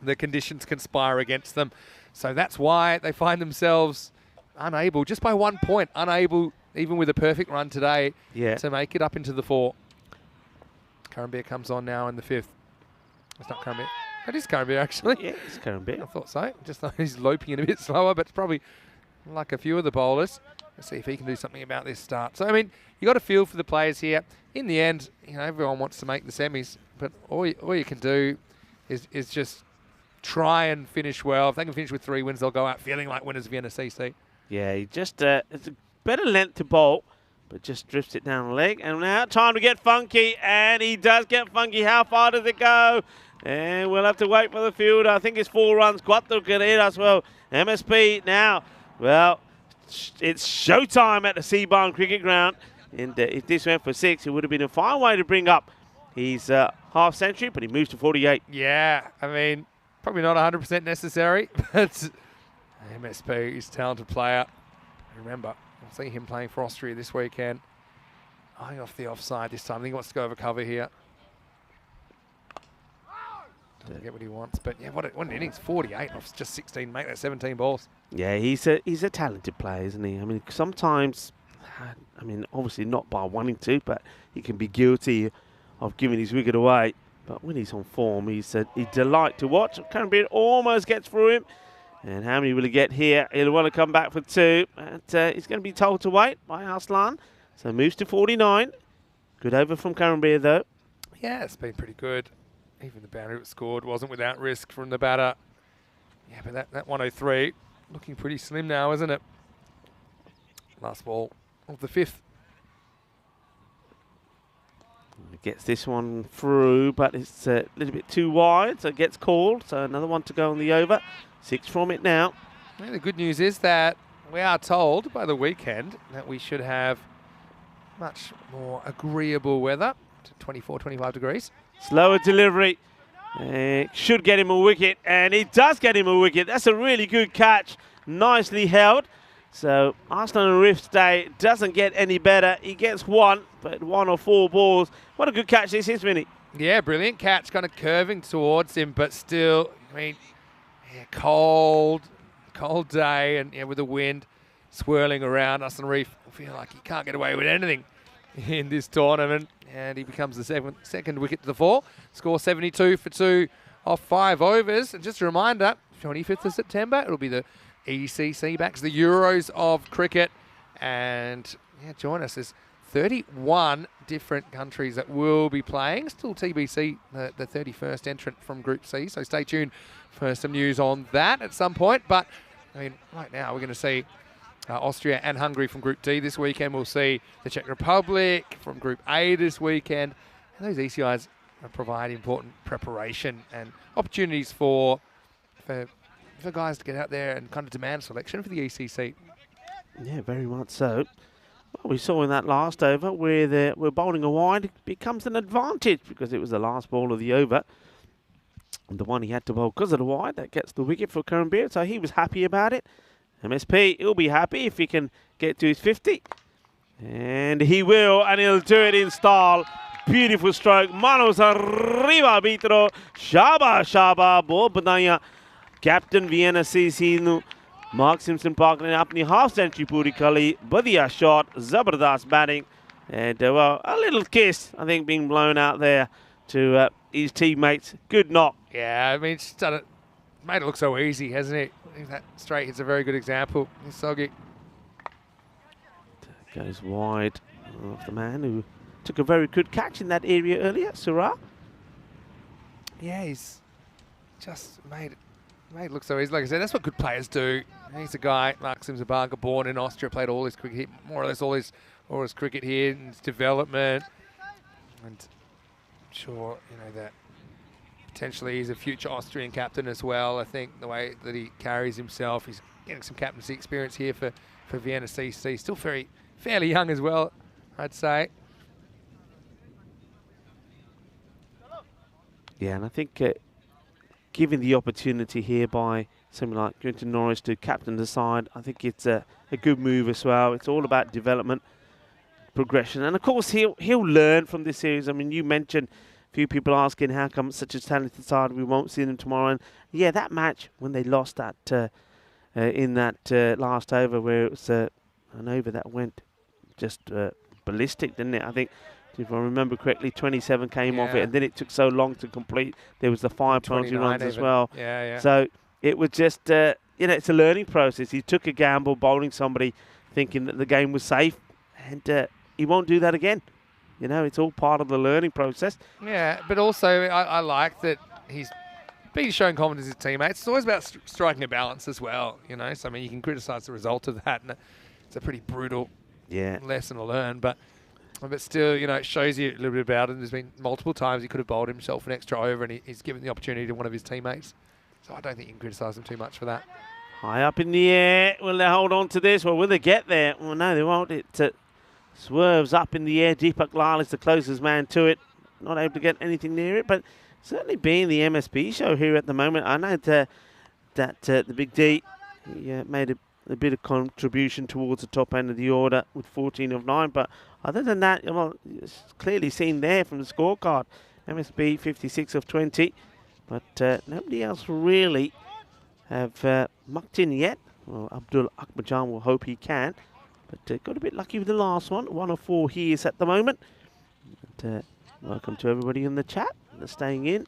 the conditions conspire against them. So that's why they find themselves unable, just by 1 point, unable, even with a perfect run today, to make it up into the 4. Karambir comes on now in the 5th. It's not Karambir. That is Karambir, actually. Yeah, it's Karambir. I thought so. Just thought he's loping in a bit slower, but it's probably like a few of the bowlers. Let's see if he can do something about this start. So, I mean, you got to feel for the players here. In the end, everyone wants to make the semis, but all you can do is just try and finish well. If they can finish with 3 wins, they'll go out feeling like winners of Vienna CC. Yeah, he just it's a better length to bowl, but just drifts it down the leg. And now time to get funky, and he does get funky. How far does it go? And we'll have to wait for the fielder. I think it's 4 runs. Quattro can hit as well. MSP now, well, it's showtime at the Seabarn Cricket Ground. And if this went for 6, it would have been a fine way to bring up his half century, but he moves to 48. Yeah, I mean, probably not 100% necessary, but MSP is a talented player. Remember, I'll see him playing for Austria this weekend. Eyeing off the offside this time. I think he wants to go over cover here. Doesn't get what he wants, but yeah, what an innings. 48 off just 16, mate. That's 17 balls. Yeah, he's a talented player, isn't he? I mean, sometimes, obviously not by wanting to, but he can be guilty of giving his wicket away. But when he's on form, he's a delight to watch. Canberra almost gets through him. And how many will he get here? He'll want to come back for 2. And he's going to be told to wait by Arslan. So moves to 49. Good over from Canberra, though. Yeah, it's been pretty good. Even the boundary it scored wasn't without risk from the batter. Yeah, but that 103 looking pretty slim now, isn't it? Last ball of the 5th. Gets this one through, but it's a little bit too wide, so it gets called. So another one to go on the over. 6 from it now. Yeah, the good news is that we are told by the weekend that we should have much more agreeable weather to 24, 25 degrees. Slower delivery. Should get him a wicket, and it does get him a wicket. That's a really good catch. Nicely held. So Arsenal and Rift's day doesn't get any better. He gets 1, but 1 or 4 balls. What a good catch this is, Vinny. Yeah, brilliant catch, kind of curving towards him, but still, I mean, yeah, cold day, and yeah, with the wind swirling around, Arsenal Reef feel like he can't get away with anything in this tournament, and he becomes the second wicket to the 4. Score 72 for 2 off 5 overs. And just a reminder, 25th of September, it'll be the ECC backs, the Euros of cricket, and yeah, join us. There's 31 different countries that will be playing. Still TBC, the 31st entrant from Group C, so stay tuned for some news on that at some point. But I mean, right now we're going to see Austria and Hungary from Group D this weekend. We'll see the Czech Republic from Group A this weekend, and those ECIs provide important preparation and opportunities for guys to get out there and kind of demand selection for the ECC. Yeah, very much so. Well, we saw in that last over where we're bowling a wide, it becomes an advantage because it was the last ball of the over. And the one he had to bowl because of the wide, that gets the wicket for Canberra, so he was happy about it. MSP, he'll be happy if he can get to his 50. And he will, and he'll do it in style. Beautiful stroke. Manos arriba, Vitro. Shaba, ball badaya. Captain Vienna CC nu Mark Simpson Park ne apni half century puri kali. Badhiya shot, zabardast batting, and well, a little kiss I think being blown out there to his teammates. Good knock. Yeah, I mean, it's done it, made it look so easy, hasn't it? I think that straight hit's a very good example. Soggy goes wide of the man who took a very good catch in that area earlier, Surah. Yeah, he's just made it look so easy. Like I said, that's what good players do. He's a guy, Mark Simzabarga, born in Austria, played all his cricket, more or less all his cricket here in his development. And I'm sure, you know, that potentially he's a future Austrian captain as well. I think the way that he carries himself, he's getting some captaincy experience here for Vienna CC. Still fairly young as well, I'd say. Yeah, and I think given the opportunity here by someone like Quinton Norris to captain the side, I think it's a good move as well. It's all about development, progression, and of course he'll learn from this series. I mean, you mentioned a few people asking how come such a talented side we won't see them tomorrow. And yeah, that match when they lost that in that last over where it was an over that went just ballistic, didn't it? I think, if I remember correctly, 27 came off it, and then it took so long to complete. There was the 5 penalty runs as well. Yeah. So it was just, you know, it's a learning process. He took a gamble bowling somebody thinking that the game was safe, and he won't do that again. You know, it's all part of the learning process. Yeah, but also I like that he's been showing confidence in his teammates. It's always about striking a balance as well, you know. So, I mean, you can criticise the result of that, and it's a pretty brutal lesson to learn, but still, you know, it shows you a little bit about it. There's been multiple times he could have bowled himself an extra over, and he's given the opportunity to one of his teammates. So I don't think you can criticise him too much for that. High up in the air. Will they hold on to this? Well, will they get there? Well, no, they won't. It swerves up in the air. Deepak Lal is the closest man to it. Not able to get anything near it, but certainly being the MSP show here at the moment, I know that the Big D made a bit of contribution towards the top end of the order with 14 of 9, but other than that, well, it's clearly seen there from the scorecard. MSB 56 of 20, but nobody else really have mucked in yet. Well, Abdul Akbarjan will hope he can, but got a bit lucky with the last one. 1 of 4 he is at the moment. But, welcome to everybody in the chat. that's staying in.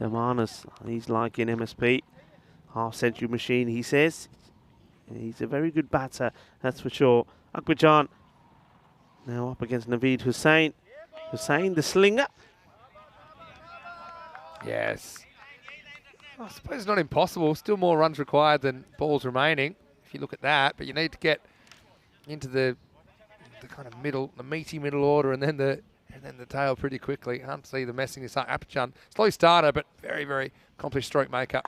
Demanis, he's liking MSP. Half-century machine, he says. He's a very good batter, that's for sure. Akbarjan now up against Naveed Hussain. Hussain, the slinger. Yes. I suppose it's not impossible. Still more runs required than balls remaining, if you look at that. But you need to get into the kind of middle, the meaty middle order, and then the tail pretty quickly. Can't see the messing this up. Apachan, slow starter, but very, very accomplished stroke maker.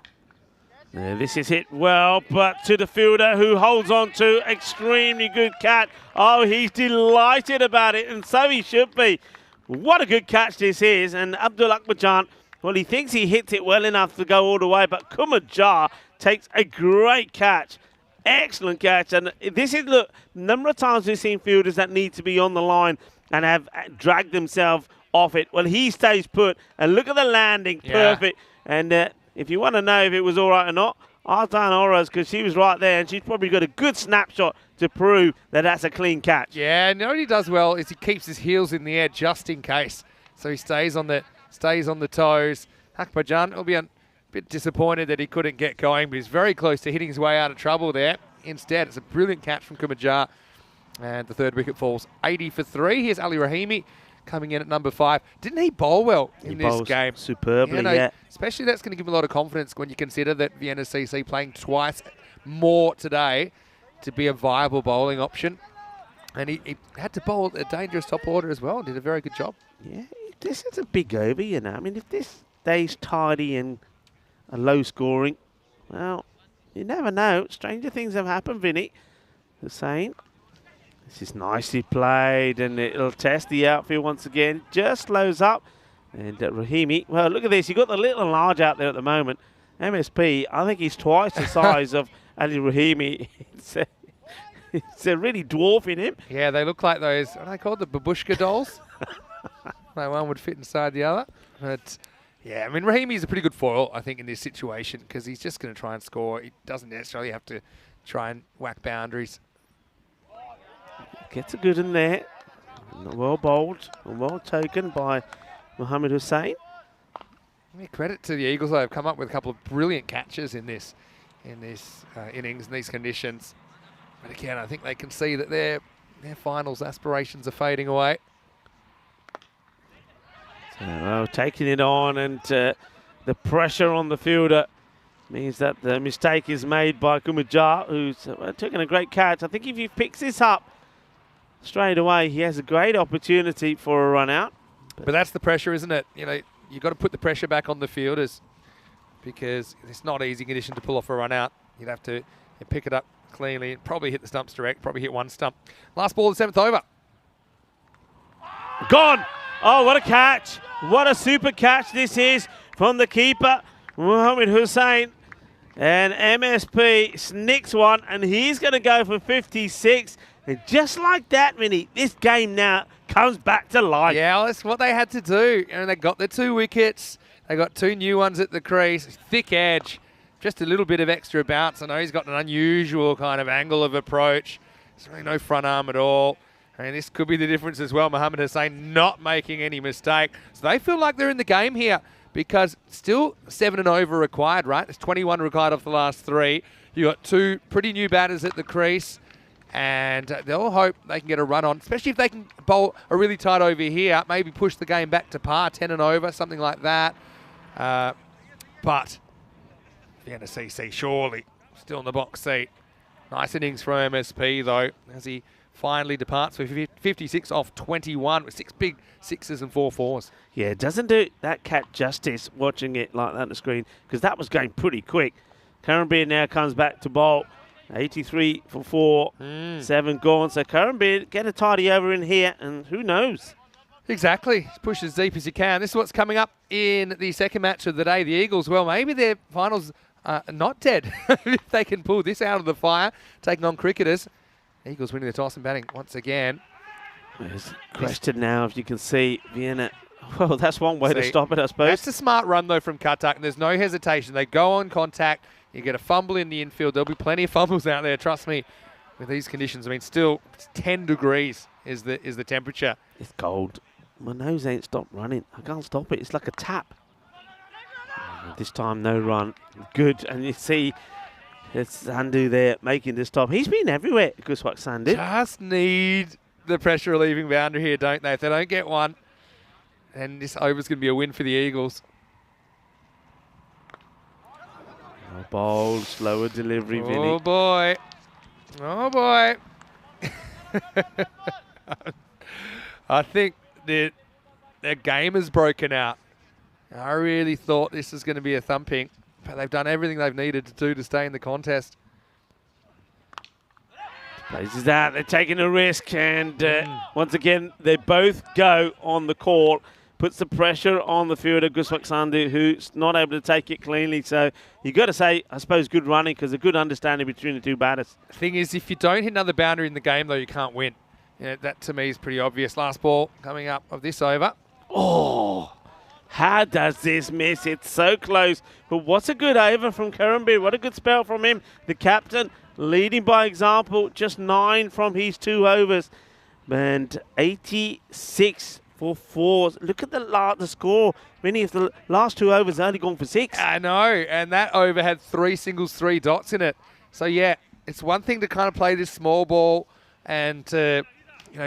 Yeah, this is hit well, but to the fielder who holds on to extremely good catch. Oh, he's delighted about it, and so he should be. What a good catch this is, and Abdul Akbarjan, well, he thinks he hits it well enough to go all the way, but Kumajar takes a great catch. Excellent catch, and this is, look, number of times we've seen fielders that need to be on the line and have dragged themselves off it. Well, he stays put, and look at the landing, perfect. And if you want to know if it was all right or not, ask Diana Oroz, because she was right there, and she's probably got a good snapshot to prove that that's a clean catch. Yeah, and what he does well is he keeps his heels in the air just in case, so he stays on the toes. Akbarjan will be a bit disappointed that he couldn't get going, but he's very close to hitting his way out of trouble there. Instead, it's a brilliant catch from Kumajar, and the third wicket falls 80 for 3. Here's Ali Rahimi coming in at number 5. Didn't he bowl well in this game? Superbly, yeah. Especially that's going to give him a lot of confidence when you consider that Vienna CC playing twice more today to be a viable bowling option. And he had to bowl a dangerous top order as well and did a very good job. Yeah, this is a big over, you know. I mean, if this stays tidy and a low scoring, well, you never know. Stranger things have happened, Vinny. Hussain. This is nicely played, and it'll test the outfield once again. Just slows up. And Rahimi, well, look at this. You've got the little and large out there at the moment. MSP, I think he's twice the size of Ali Rahimi. It's really dwarfing him. Yeah, they look like those, what are they called, the babushka dolls? No one would fit inside the other. But, yeah, I mean, Rahimi's a pretty good foil, I think, in this situation, because he's just going to try and score. He doesn't necessarily have to try and whack boundaries. Gets a good in there. Well bowled and well taken by Mohammed Hussain. Credit to the Eagles, though. They've come up with a couple of brilliant catches in this innings, in these conditions. But again, I think they can see that their finals aspirations are fading away. So, well, taking it on, and the pressure on the fielder means that the mistake is made by Kumajar, who's taking a great catch. I think if he picks this up straight away, he has a great opportunity for a run out. But that's the pressure, isn't it? You know, you've got to put the pressure back on the fielders because it's not easy condition to pull off a run out. You'd have to pick it up cleanly and probably hit the stumps direct, probably hit one stump. Last ball of the 7th over. Gone! Oh, what a catch. What a super catch this is from the keeper, Mohammed Hussain. And MSP snicks one, and he's going to go for 56. And just like that, Vinny, this game now comes back to life. Yeah, well, that's what they had to do. And they got the 2 wickets. They got 2 new ones at the crease. Thick edge. Just a little bit of extra bounce. I know he's got an unusual kind of angle of approach. There's really no front arm at all. And this could be the difference as well. Mohammed Hussain not making any mistake. So they feel like they're in the game here because still 7 and over required, right? There's 21 required off the last 3. You got 2 pretty new batters at the crease. And they'll hope they can get a run on, especially if they can bowl a really tight over here, maybe push the game back to par, 10 and over, something like that. But Vienna CC surely still in the box seat. Nice innings from MSP, though, as he finally departs for 56 off 21 with 6 big 6s and 4 4s. Yeah, it doesn't do that cat justice watching it like that on the screen because that was going pretty quick. Caribbean now comes back to bowl. 83 for 4, 7 gone. So Caribbean get a tidy over in here, and who knows? Exactly. Push as deep as you can. This is what's coming up in the second match of the day. The Eagles, well, maybe their finals are not dead if they can pull this out of the fire, taking on cricketers. Eagles winning the toss and batting once again. There's a question now, if you can see Vienna. Well, that's one way to stop it, I suppose. That's a smart run, though, from Katak, and there's no hesitation. They go on contact. You get a fumble in the infield. There'll be plenty of fumbles out there, trust me, with these conditions. I mean, still, it's 10 degrees is the temperature. It's cold. My nose ain't stopped running. I can't stop it. It's like a tap. This time, no run. Good. And you see, it's Sandhu there making the stop. He's been everywhere, Guswak Sandhu. Just need the pressure relieving boundary here, don't they? If they don't get one, then this over's going to be a win for the Eagles. Oh, bold, slower delivery, Vinny. Oh, boy. Oh, boy. I think their game has broken out. I really thought this was going to be a thumping, but they've done everything they've needed to do to stay in the contest. Places that, they're taking a risk, and once again, they both go on the call. Puts the pressure on the fielder, Guswak Sandhu, who's not able to take it cleanly. So you've got to say, I suppose, good running, because a good understanding between the two batters. The thing is, if you don't hit another boundary in the game, though, you can't win. Yeah, that, to me, is pretty obvious. Last ball coming up of this over. Oh, how does this miss? It's so close. But what's a good over from Karanbir? What a good spell from him. The captain leading by example, just 9 from his 2 overs. And 86 for 4. Look at the score. Many of the last 2 overs only gone for 6. I know, and that over had 3 singles, 3 dots in it. So, yeah, it's one thing to kind of play this small ball and to,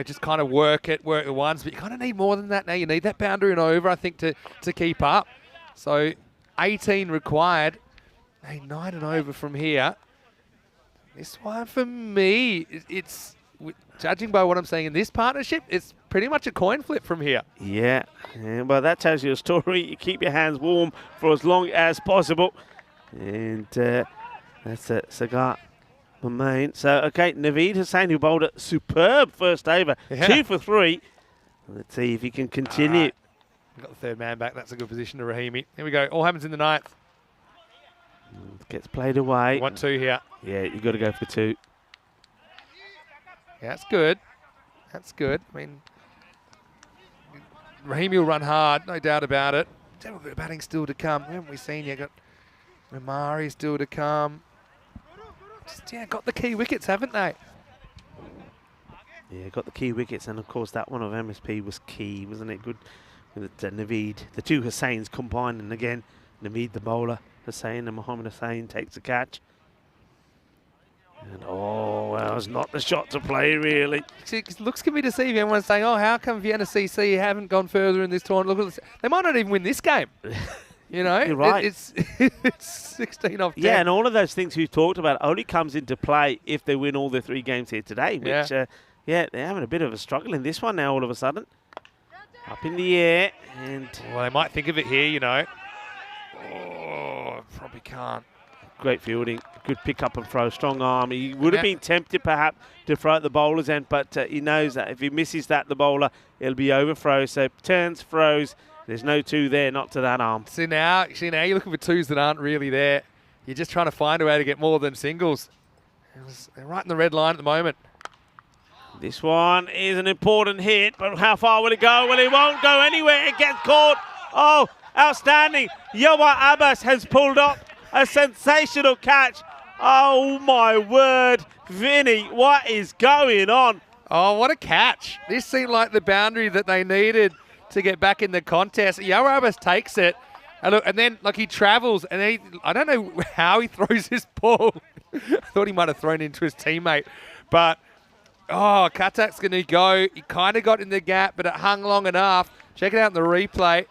just kind of work the ones, but you kind of need more than that now. You need that boundary and over, I think, to keep up. So 18 required, a 9 and over from here. This one for me, it's judging by what I'm saying in this partnership, it's pretty much a coin flip from here. Yeah, well, that tells you a story. You keep your hands warm for as long as possible. And that's a cigar. Main. So, okay, Naveed Hussain, who bowled a superb first over. Yeah. 2 for 3. Let's see if he can continue. Right. Got the third man back. That's a good position to Rahimi. Here we go. All happens in the 9th. Gets played away. 1-2 here. Yeah, you've got to go for 2. Yeah, that's good. That's good. I mean, Rahimi will run hard, no doubt about it. Still a bit of batting still to come. Haven't we seen yet? Got Ramari still to come. Just, got the key wickets, haven't they? Yeah, got the key wickets, and of course that one of MSP was key, wasn't it? Good with Naveed. The 2 Hussains combined, and again, Naveed the bowler, Hussain, and Mohammed Hussain takes the catch. And well, it's not the shot to play, really. It looks can be deceiving. Everyone's saying, how come Vienna CC haven't gone further in this tournament? Look at this. They might not even win this game. You're right. It's 16 off 10. Yeah, and all of those things we've talked about only comes into play if they win all their 3 games here today, which, they're having a bit of a struggle in this one now all of a sudden. Up in the air, and... Well, they might think of it here, probably can't. Great fielding, good pick up and throw, strong arm. He would have been tempted perhaps to throw at the bowler's end, but he knows that if he misses that, the bowler, it'll be overthrow. So turns, throws. There's no 2 there, not to that arm. See now you're looking for 2s that aren't really there. You're just trying to find a way to get more than singles. They're right in the red line at the moment. This one is an important hit, but how far will it go? Well, it won't go anywhere. It gets caught. Oh, outstanding. Yawa Abbas has pulled up a sensational catch. Oh, my word. Vinny, what is going on? Oh, what a catch. This seemed like the boundary that they needed to get back in the contest. Yawa Abbas takes it. And then he travels, and I don't know how he throws this ball. I thought he might have thrown it into his teammate. But... Katak's going to go. He kind of got in the gap, but it hung long enough. Check it out in the replay.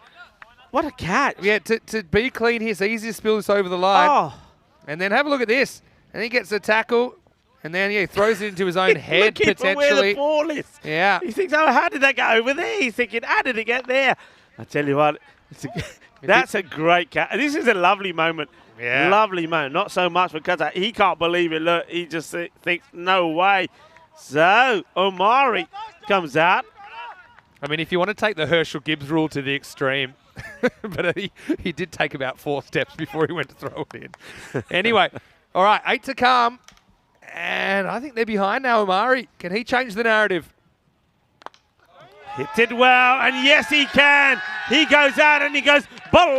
What a catch. Yeah, to be clean here, it's easy to spill this over the line. Oh. And then have a look at this. And he gets the tackle, and then he throws it into his own head, Looking potentially. for where the ball is. Yeah. He thinks, how did that go over there? He's thinking, how did it get there? I tell you what, that's a great catch. This is a lovely moment. Yeah. Lovely moment. Not so much for Katak. He can't believe it. Look, he just thinks, no way. So, Omari comes out. I mean, if you want to take the Herschel Gibbs rule to the extreme, but he did take about 4 steps before he went to throw it in. Anyway, all right, 8 to come. And I think they're behind now, Omari. Can he change the narrative? Hits it well, and yes, he can. He goes out and he goes, bolle,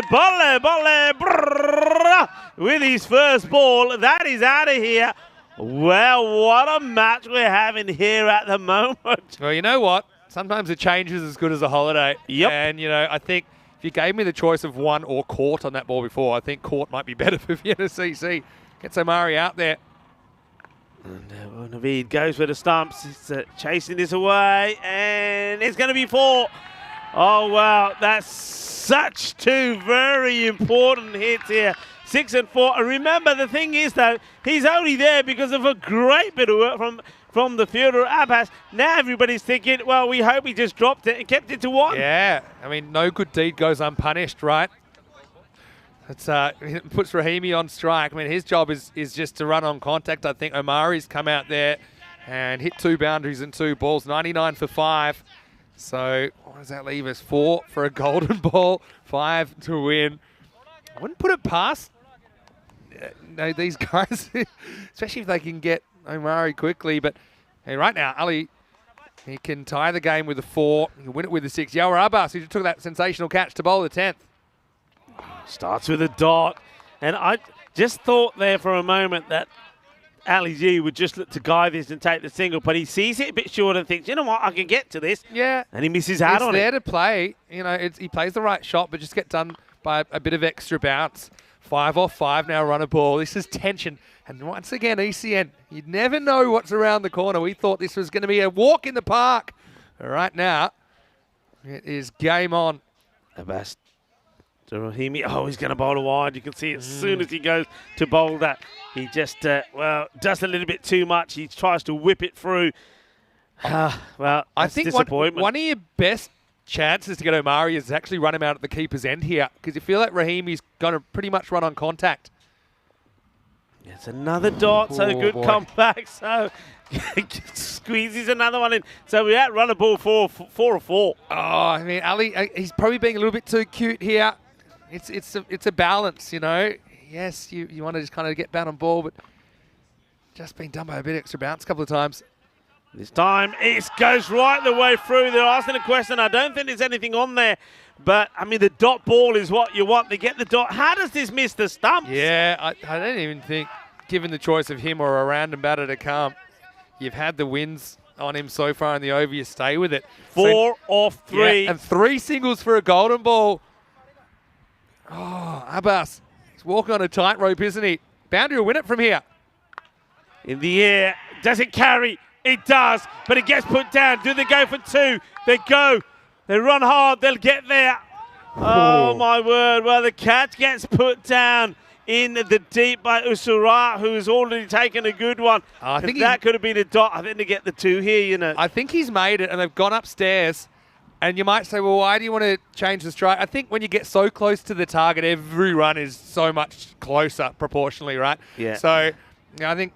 bolle, bolle, brrr, with his first ball. That is out of here. Well, what a match we're having here at the moment. Well, you know what? Sometimes a change is as good as a holiday. Yep. And, I think if you gave me the choice of one or court on that ball before, I think court might be better for Vienna CC. Gets Omari out there. And Naveed goes for the stumps. He's chasing this away, and it's going to be 4. Oh, wow. That's such 2 very important hits here. 6 and 4. And remember, the thing is, though, he's only there because of a great bit of work from the fielder Abbas. Now everybody's thinking, well, we hope he just dropped it and kept it to 1. Yeah. I mean, no good deed goes unpunished, right? It puts Rahimi on strike. I mean, his job is just to run on contact. I think Omari's come out there and hit 2 boundaries and 2 balls, 99 for 5. So what does that leave us? 4 for a golden ball, 5 to win. I wouldn't put it past these guys, especially if they can get Omari quickly. But hey, right now, Ali, he can tie the game with a 4. He can win it with a 6. Yawar Abbas, who took that sensational catch to bowl the 10th. Starts with a dot. And I just thought there for a moment that Ali G would just look to guide this and take the single, but he sees it a bit short and thinks, you know what, I can get to this. Yeah. And he misses out on it. It's there to play. He plays the right shot, but just get done by a bit of extra bounce. 5 off 5 now, run a ball. This is tension. And once again, ECN, you'd never know what's around the corner. We thought this was going to be a walk in the park. Right now, it is game on. Abbas to Rahimi. Oh, he's going to bowl a wide. You can see as soon as he goes to bowl that, he just, does a little bit too much. He tries to whip it through. Well, I think disappointment. one of your best chances to get Omari is to actually run him out at the keeper's end here, because you feel like Rahimi's going to pretty much run on contact. It's another dot, so good comeback. So squeezes another one in. So we're at run a ball 4 or 4. Oh, I mean, Ali, he's probably being a little bit too cute here. It's a balance, Yes, you want to just kind of get bat on ball, but just been done by a bit extra bounce a couple of times. This time it goes right the way through. They're asking a question. I don't think there's anything on there. But, I mean, the dot ball is what you want. They get the dot. How does this miss the stumps? Yeah, I don't even think, given the choice of him or a random batter to come, you've had the wins on him so far in the over. You stay with it. 4 off 3. Yeah, and 3 singles for a golden ball. Oh, Abbas, he's walking on a tightrope, isn't he? Boundary will win it from here. In the air. Does it carry? It does, but it gets put down. Do they go for 2? They go. They run hard. They'll get there. Oh, my word. Well, the catch gets put down in the deep by Usura, who has already taken a good one. I think that could have been a dot. I think they get the 2 here, I think he's made it, and they've gone upstairs. And you might say, well, why do you want to change the strike? I think when you get so close to the target, every run is so much closer proportionally, right? Yeah. So, I think,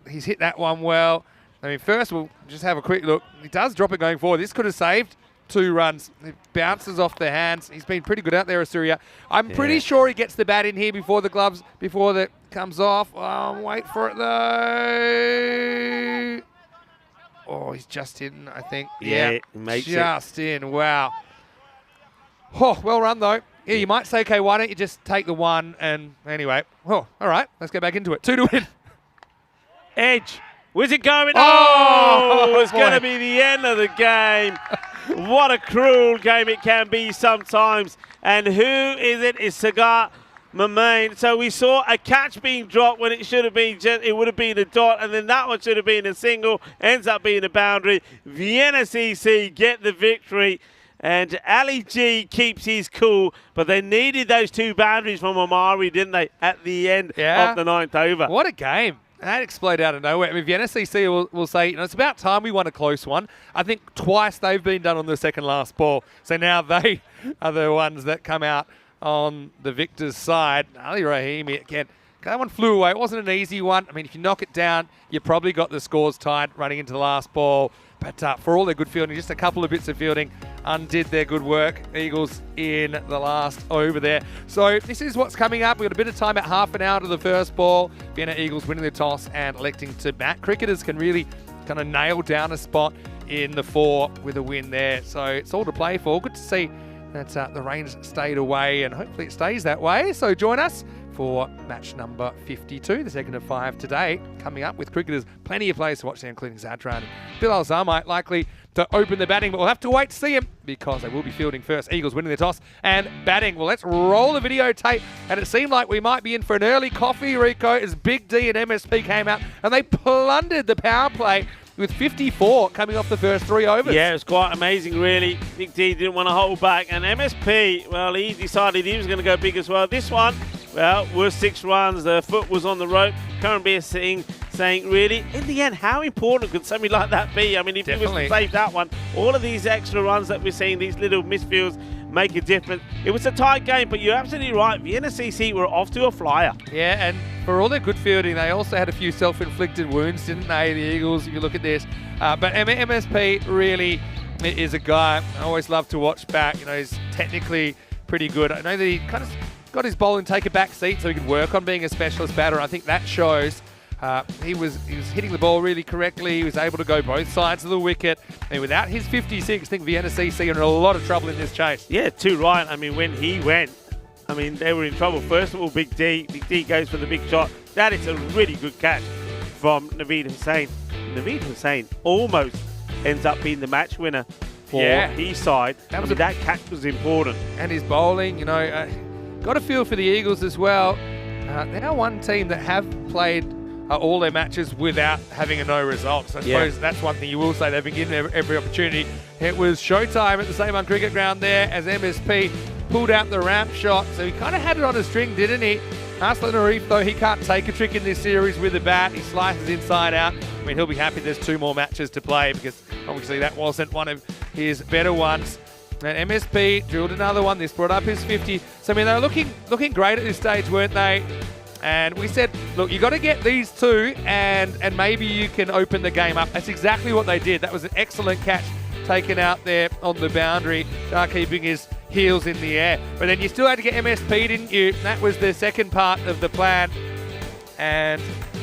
he's hit that one well. I mean, first we'll just have a quick look. He does drop it going forward. This could have saved 2 runs. It bounces off the hands. He's been pretty good out there, Austria. I'm pretty sure he gets the bat in here before the gloves, before that comes off. Wait for it, though. Oh, he's just in, I think. Yeah, he makes just in. Wow. Oh, well run, though. Yeah, you might say, okay, why don't you just take the 1? And anyway, all right, let's get back into it. 2 to win. Edge. Where's it going? Oh, it's going to be the end of the game. What a cruel game it can be sometimes. And who is it? It's Sagar Mamain. So we saw a catch being dropped when it should have been, it would have been a dot, and then that one should have been a single. Ends up being a boundary. Vienna CC get the victory. And Ali G keeps his cool, but they needed those 2 boundaries from Omari, didn't they, at the end of the 9th over. What a game. That exploded out of nowhere. I mean, Vienna CC will say, it's about time we won a close one. I think twice they've been done on the second last ball. So now they are the ones that come out on the victor's side. Ali Rahimi, again, that one flew away. It wasn't an easy one. I mean, if you knock it down, you probably got the scores tied running into the last ball. But for all their good fielding, just a couple of bits of fielding undid their good work. Eagles in the last over there. So this is what's coming up. We've got a bit of time at half an hour to the first ball. Vienna Eagles winning the toss and electing to bat. Cricketers can really kind of nail down a spot in the 4 with a win there. So it's all to play for. Good to see that the rains stayed away, and hopefully it stays that way. So join us for match number 52, the second of 5 today. Coming up with cricketers, plenty of players to watch there, including Zadran and Bill Alzarmite, likely to open the batting, but we'll have to wait to see him because they will be fielding first. Eagles winning the toss and batting. Well, let's roll the videotape, and it seemed like we might be in for an early coffee, Rico, as Big D and MSP came out and they plundered the power play with 54 coming off the first 3 overs. Yeah, it was quite amazing, really. Big D didn't want to hold back, and MSP, well, he decided he was going to go big as well. This one, well, was 6 runs. The foot was on the rope. Current be saying, really, in the end, how important could something like that be? I mean, if he was to save that one, all of these extra runs that we're seeing, these little misfields, make a difference. It was a tight game, but you're absolutely right. Vienna CC were off to a flyer. Yeah, and for all their good fielding, they also had a few self-inflicted wounds, didn't they, the Eagles, if you look at this. But MSP really is a guy I always love to watch back. You know, he's technically pretty good. I know that he kind of got his bowling take a back seat so he could work on being a specialist batter. I think that shows. He was hitting the ball really correctly. He was able to go both sides of the wicket. And without his 56, I think Vienna CC are in a lot of trouble in this chase. Yeah, too right. I mean, when he went, I mean, they were in trouble. First of all, Big D. Big D goes for the big shot. That is a really good catch from Naveed Hussain. Naveed Hussain almost ends up being the match winner for his side. That catch was important. And his bowling, you know, got a feel for the Eagles as well. They're one team that have played all their matches without having a no result. So I suppose that's one thing you will say. They've been given every opportunity. It was showtime at the Same Cricket Ground there as MSP pulled out the ramp shot. So he kind of had it on a string, didn't he? Arslan Arif, though, he can't take a trick in this series with a bat. He slices inside out. I mean, he'll be happy there's 2 more matches to play because obviously that wasn't one of his better ones. And MSP drilled another one. This brought up his 50. So, I mean, they were looking great at this stage, weren't they? And we said, look, you got to get these 2 and maybe you can open the game up. That's exactly what they did. That was an excellent catch taken out there on the boundary, keeping his heels in the air. But then you still had to get MSP, didn't you? That was the second part of the plan. And,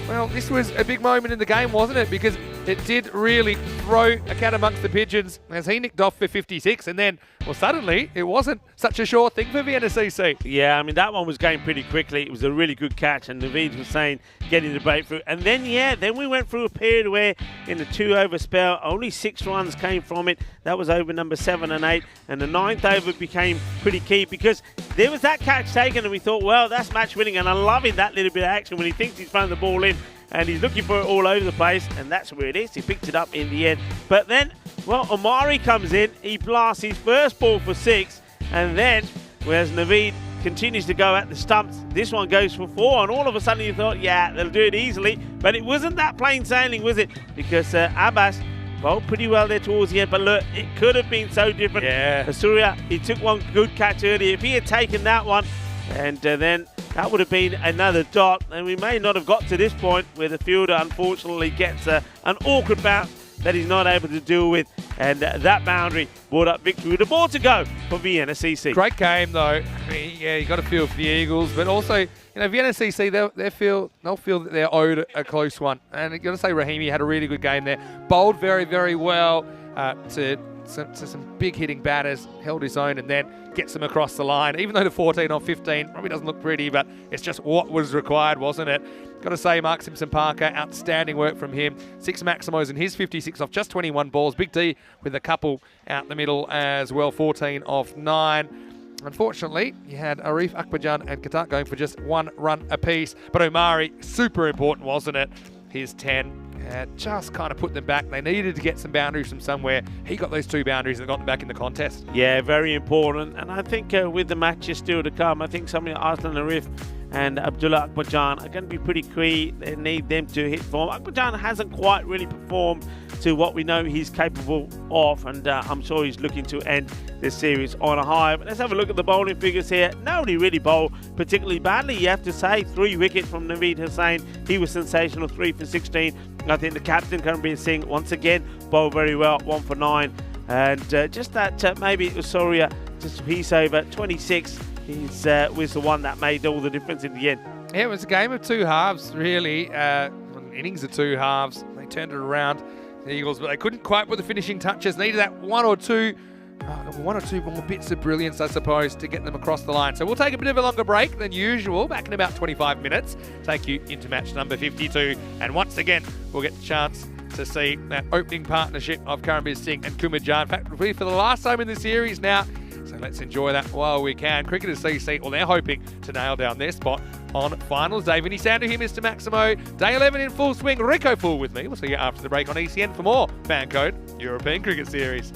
well, this was a big moment in the game, wasn't it? Because it did really throw a cat amongst the pigeons as he nicked off for 56. And then, well, suddenly it wasn't such a sure thing for Vienna CC. Yeah, I mean, that one was going pretty quickly. It was a really good catch, and Naveed was saying getting the breakthrough. And then, then we went through a period where in the 2-over spell, only 6 runs came from it. That was over number 7 and 8. And the 9th over became pretty key because there was that catch taken, and we thought, well, that's match winning. And I'm loving that little bit of action when he thinks he's thrown the ball in. And he's looking for it all over the place, and that's where it is. He picked it up in the end. But then, well, Omari comes in. He blasts his first ball for 6. And then, whereas Naveed continues to go at the stumps, this one goes for 4. And all of a sudden you thought, yeah, they'll do it easily. But it wasn't that plain sailing, was it? Because Abbas bowled pretty well there towards the end. But look, it could have been so different. Yeah. Surya, he took one good catch earlier. If he had taken that one, and then that would have been another dot, and we may not have got to this point where the fielder unfortunately gets an awkward bounce that he's not able to deal with, and that boundary brought up victory with the ball to go for Vienna CC. Great game though. I mean, yeah, you got to feel for the Eagles, but also, you know, Vienna CC, they'll feel that they're owed a close one, and you got to say Rahimi had a really good game there, bowled very, very well to some big hitting batters, held his own, and then gets them across the line. Even though the 14 on 15 probably doesn't look pretty, but it's just what was required, wasn't it? Got to say, Mark Simpson-Parker, outstanding work from him. 6 Maximos in his 56 off just 21 balls. Big D with a couple out the middle as well, 14 off 9. Unfortunately, you had Arif, Akbarjan and Qatar going for just 1 run apiece. But Omari, super important, wasn't it? His 10. Just kind of put them back. They needed to get some boundaries from somewhere. He got those 2 boundaries that got them back in the contest. Yeah, very important. And I think with the matches still to come, I think somebody like Arslan Arif and Abdullah Akbarjan are going to be pretty key. They need them to hit form. Akbarjan hasn't quite really performed to what we know he's capable of, and I'm sure he's looking to end this series on a high. But let's have a look at the bowling figures here. Nobody really bowled particularly badly, you have to say. 3 wickets from Naveed Hussain. He was sensational, 3 for 16. I think the captain, Karanbir Singh, once again bowled very well, 1 for 9. And just that maybe it was Surya, just a piece over, 26 was the one that made all the difference in the end. Yeah, it was a game of 2 halves, really. An innings of 2 halves. They turned it around, the Eagles, but they couldn't quite put the finishing touches. Needed that 1 or 2 one or two more bits of brilliance, I suppose, to get them across the line. So we'll take a bit of a longer break than usual, back in about 25 minutes, take you into match number 52. And once again, we'll get the chance to see that opening partnership of Karambir Singh and Kumar Jan. In fact, it'll be for the last time in the series now. So let's enjoy that while we can. Cricketers CC, well, they're hoping to nail down their spot on finals day. Vinny Sandu here, Mr. Maximo. Day 11 in full swing. Rico Full with me. We'll see you after the break on ECN for more FanCode European Cricket Series.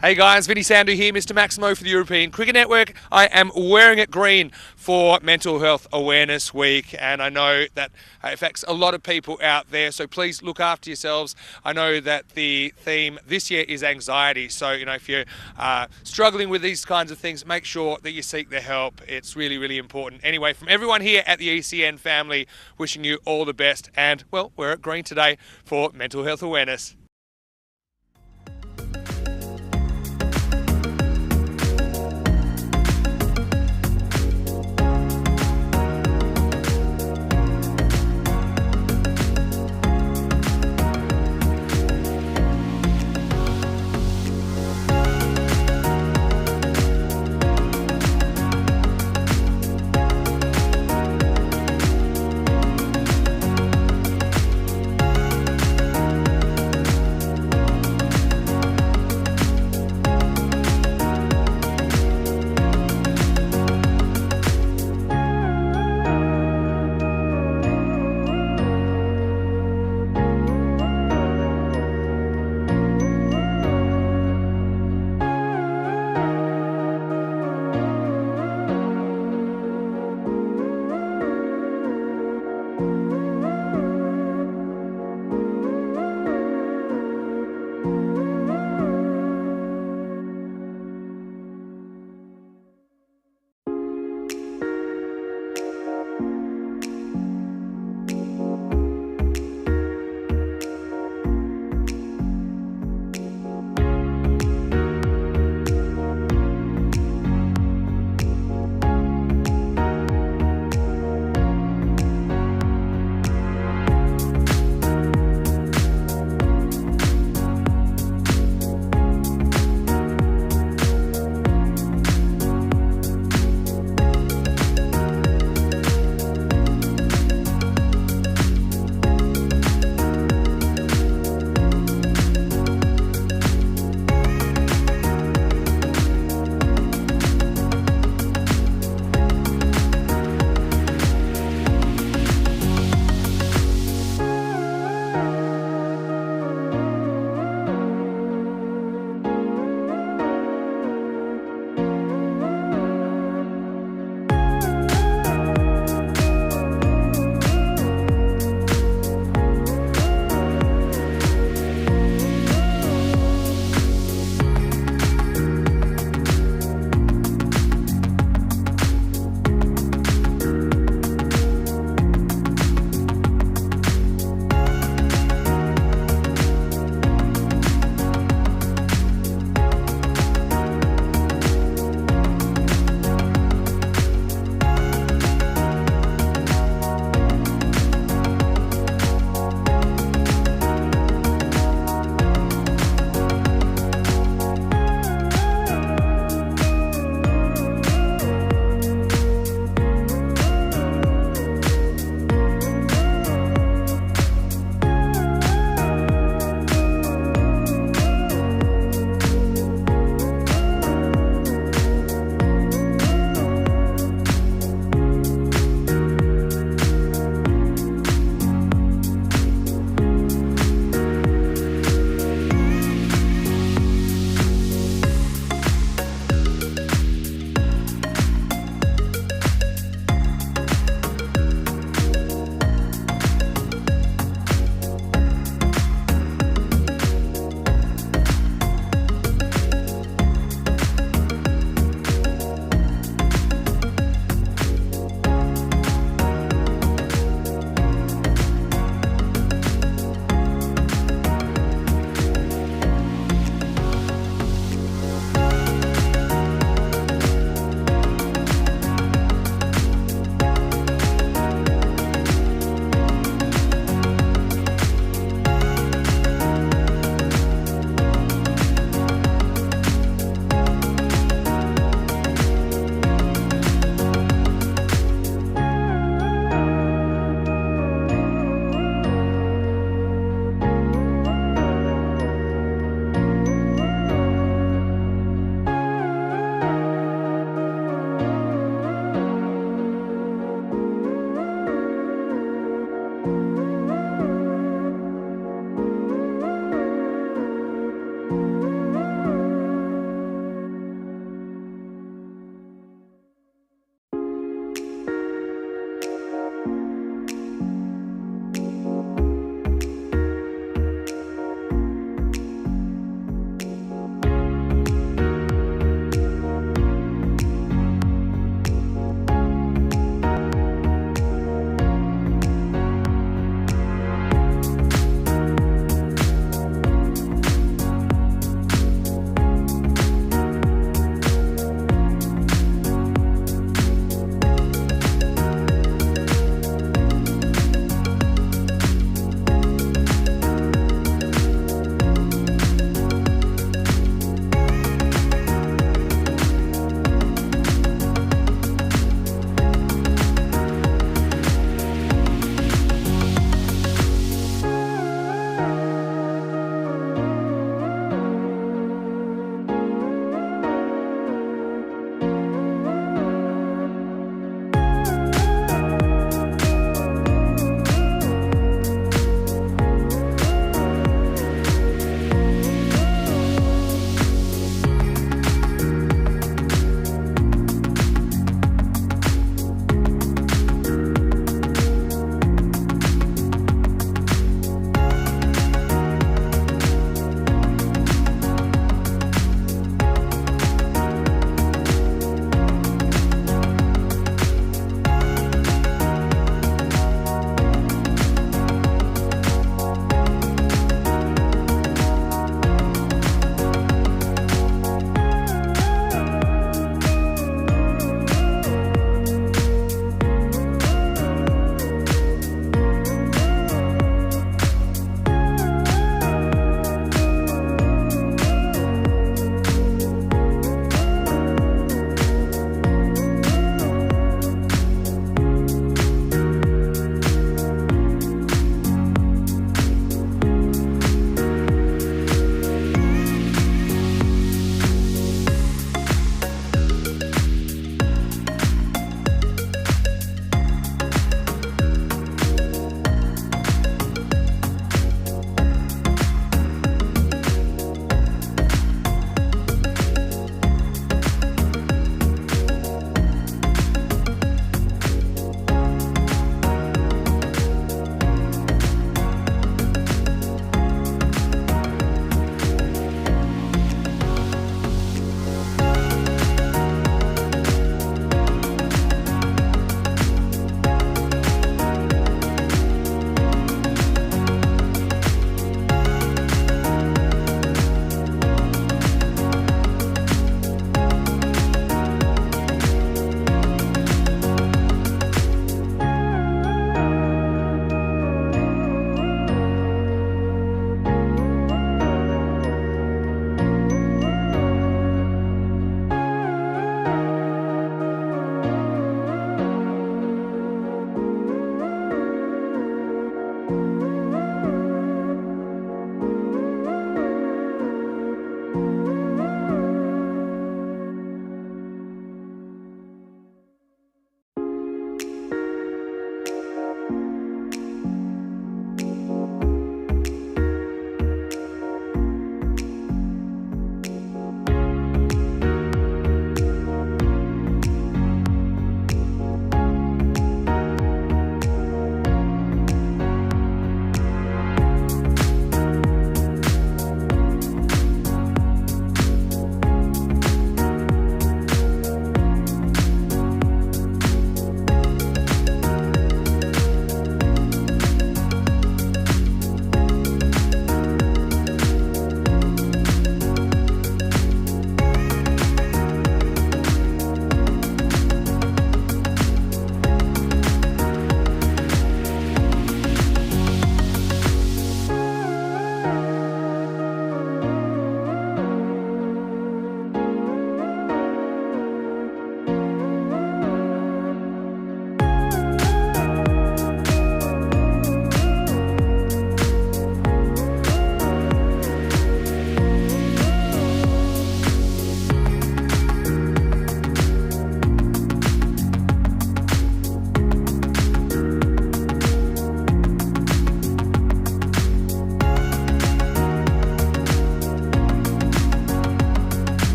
Hey guys, Vinny Sandu here, Mr. Maximo for the European Cricket Network. I am wearing it green for Mental Health Awareness Week, and I know that it affects a lot of people out there, so please look after yourselves. I know that the theme this year is anxiety, so if you're struggling with these kinds of things, make sure that you seek the help. It's really, really important. Anyway, from everyone here at the ECN family, wishing you all the best, and well, we're at green today for Mental Health Awareness.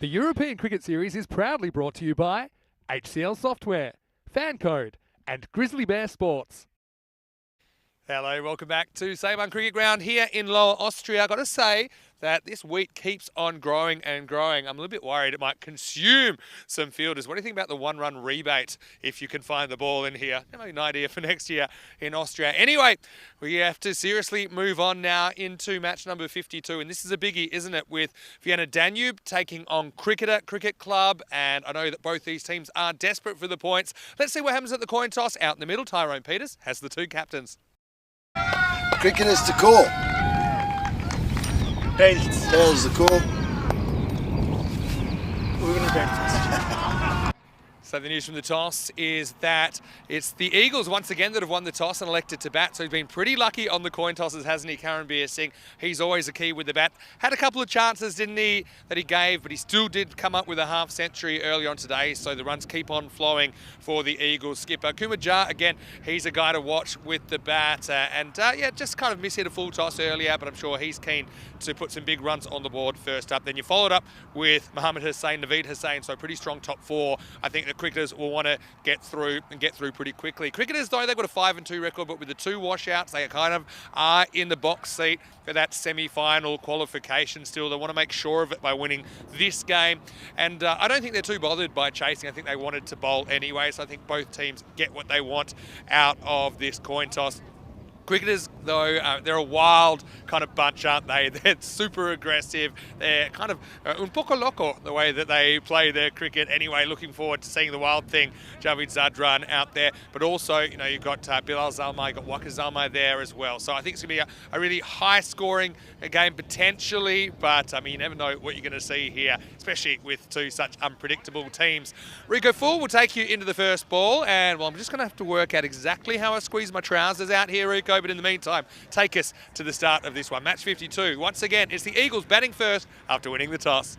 The European Cricket Series is proudly brought to you by HCL Software, FanCode, and Grizzly Bear Sports. Hello, welcome back to Sabon Cricket Ground here in Lower Austria. I've got to say that this wheat keeps on growing and growing. I'm a little bit worried it might consume some fielders. What do you think about the one-run rebate if you can find the ball in here? An idea for next year in Austria. Anyway, we have to seriously move on now into match number 52. And this is a biggie, isn't it, with Vienna Danube taking on Cricketer Cricket Club. And I know that both these teams are desperate for the points. Let's see what happens at the coin toss. Out in the middle, Tyrone Peters has the two captains. Cricketers to call. Tails the call. So the news from the toss is that it's the Eagles once again that have won the toss and elected to bat. So he's been pretty lucky on the coin tosses, hasn't he, Karanbir Singh? He's always a key with the bat. Had a couple of chances, didn't he, that he gave, but he still did come up with a half century early on today. So the runs keep on flowing for the Eagles skipper. Kumajar, again, he's a guy to watch with the bat. Yeah, just kind of mishit a full toss earlier, but I'm sure he's keen to put some big runs on the board first up. Then you followed up with Mohammad Hussain, Naveed Hussain, so pretty strong top four. I think the cricketers will want to get through pretty quickly. Cricketers, though, they've got a 5-2 record, but with the two washouts, they kind of are in the box seat for that semi-final qualification still. They want to make sure of it by winning this game. And I don't think they're too bothered by chasing. I think they wanted to bowl anyway, so I think both teams get what they want out of this coin toss. Cricketers, though, they're a wild kind of bunch, aren't they? They're super aggressive. They're kind of un poco loco, the way that they play their cricket. Anyway, looking forward to seeing the wild thing, Javid Zadran out there. But also, you know, you've got Bilal Zalmai, you've got Waka Zalmai there as well. So I think it's going to be a really high-scoring game potentially. But, I mean, you never know what you're going to see here, especially with two such unpredictable teams. Rico Full will take you into the first ball. And, well, I'm just going to have to work out exactly how I squeeze my trousers out here, Rico. But in the meantime, take us to the start of this one. Match 52. Once again, it's the Eagles batting first after winning the toss.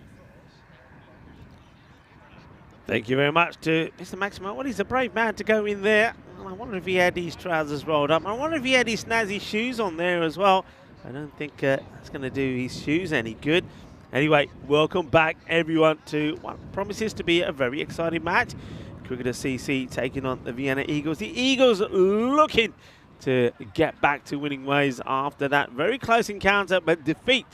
Thank you very much to Mr. Maximo. Well, he's a brave man to go in there. I wonder if he had his trousers rolled up. I wonder if he had his snazzy shoes on there as well. I don't think that's going to do his shoes any good. Anyway, welcome back, everyone, to what promises to be a very exciting match. Cricketer CC taking on the Vienna Eagles. The Eagles looking to get back to winning ways after that very close encounter but defeat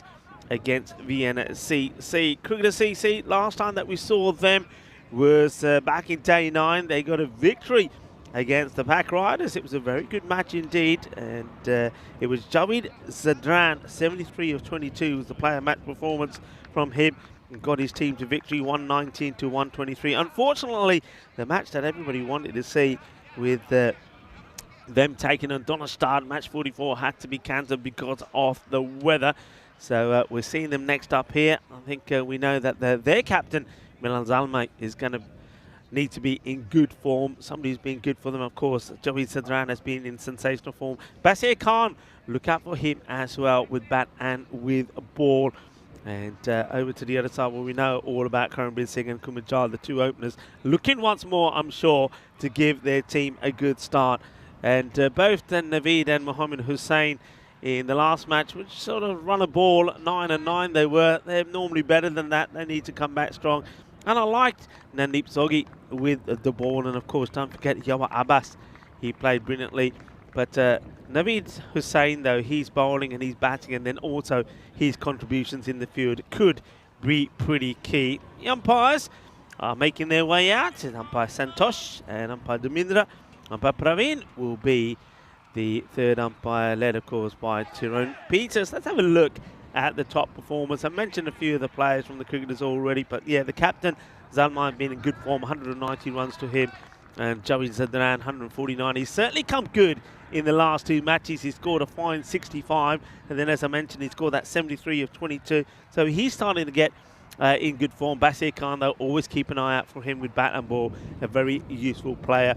against Vienna CC. Cricketer CC, last time that we saw them was back in day 9. They got a victory against the Pack Riders. It was a very good match indeed, and it was Javid Zadran, 73 of 22 was the player match performance from him, and got his team to victory 119 to 123. Unfortunately, the match that everybody wanted to see with them taking on Donnerstad, match 44, had to be cancelled because of the weather. So we're seeing them next up here. I think we know that their captain, Milan Zalmai, is going to need to be in good form. Somebody's been good for them, of course. Javid Zadran has been in sensational form. Basir Khan, look out for him as well with bat and with a ball. And over to the other side where we know all about Karanbir Singh and Kumajar, the two openers, looking once more, I'm sure, to give their team a good start. And both Naveed and Mohammad Hussain in the last match, which sort of run a ball 9-9. They're normally better than that. They need to come back strong. And I liked Nandeep Soghi with the ball. And of course, don't forget Yawa Abbas. He played brilliantly. But Naveed Hussain, though, he's bowling and he's batting, and then also his contributions in the field could be pretty key. The umpires are making their way out. Umpire Santosh and umpire Dhamindra. Umpire Praveen will be the third umpire, led, of course, by Tyrone Peters. Let's have a look at the top performers. I mentioned a few of the players from the cricketers already, but yeah, the captain, Zalmai, been in good form, 190 runs to him, and Javid Zadran, 149. He's certainly come good in the last two matches. He scored a fine 65, and then, as I mentioned, he scored that 73 of 22. So he's starting to get in good form. Basir Khan, though, always keep an eye out for him with bat and ball, a very useful player.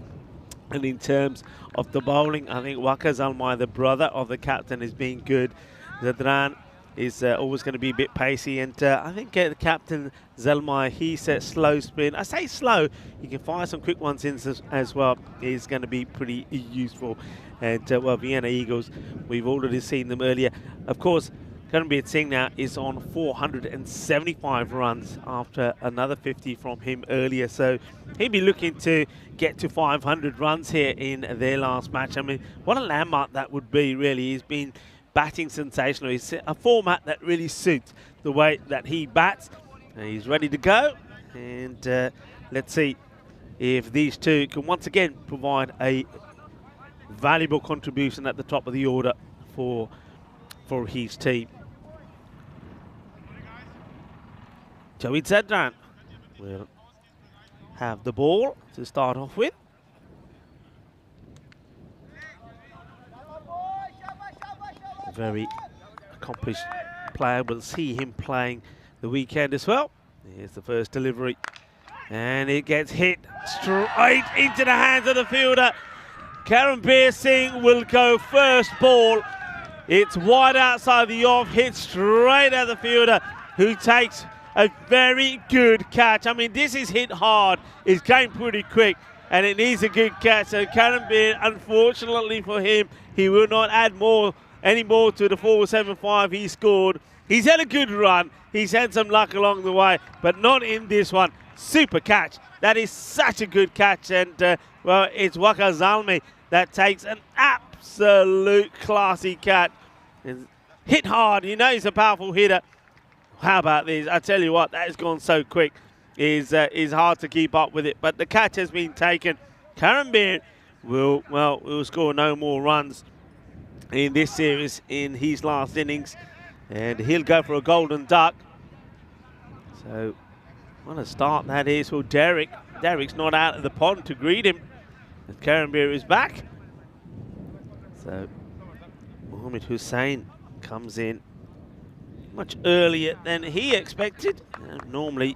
And in terms of the bowling, I think Waka Zalmai, the brother of the captain, is being good. Zadran is always going to be a bit pacey, and I think the captain Zalmai, he's slow spin. I say slow, you can fire some quick ones in as well. Is going to be pretty useful. And well, Vienna Eagles, we've already seen them earlier. Of course, Karanbir Singh now is on 475 runs after another 50 from him earlier. So he'll be looking to get to 500 runs here in their last match. I mean, what a landmark that would be, really. He's been batting sensational. It's a format that really suits the way that he bats. And he's ready to go. And let's see if these two can once again provide a valuable contribution at the top of the order for his team. Joey Zadran will have the ball to start off with. A very accomplished player. We'll see him playing the weekend as well. Here's the first delivery. And it gets hit straight into the hands of the fielder. Karanbir Singh will go first ball. It's wide outside the off, hit straight at the fielder, who takes a very good catch. I mean, this is hit hard. It's going pretty quick, and it needs a good catch. So Karanbir, unfortunately for him, he will not add any more to the 475 he scored. He's had a good run. He's had some luck along the way, but not in this one. Super catch. That is such a good catch, and well, it's Waka Zalmi that takes an absolute classy catch. And hit hard. You know he's a powerful hitter. How about this? I tell you what, that has gone so quick. Is hard to keep up with it. But the catch has been taken. Karanbir will score no more runs in this series in his last innings. And he'll go for a golden duck. So what a start that is for Derek. Derek's not out of the pond to greet him. And Karanbir is back. So Mohamed Hussain comes in much earlier than he expected. Normally,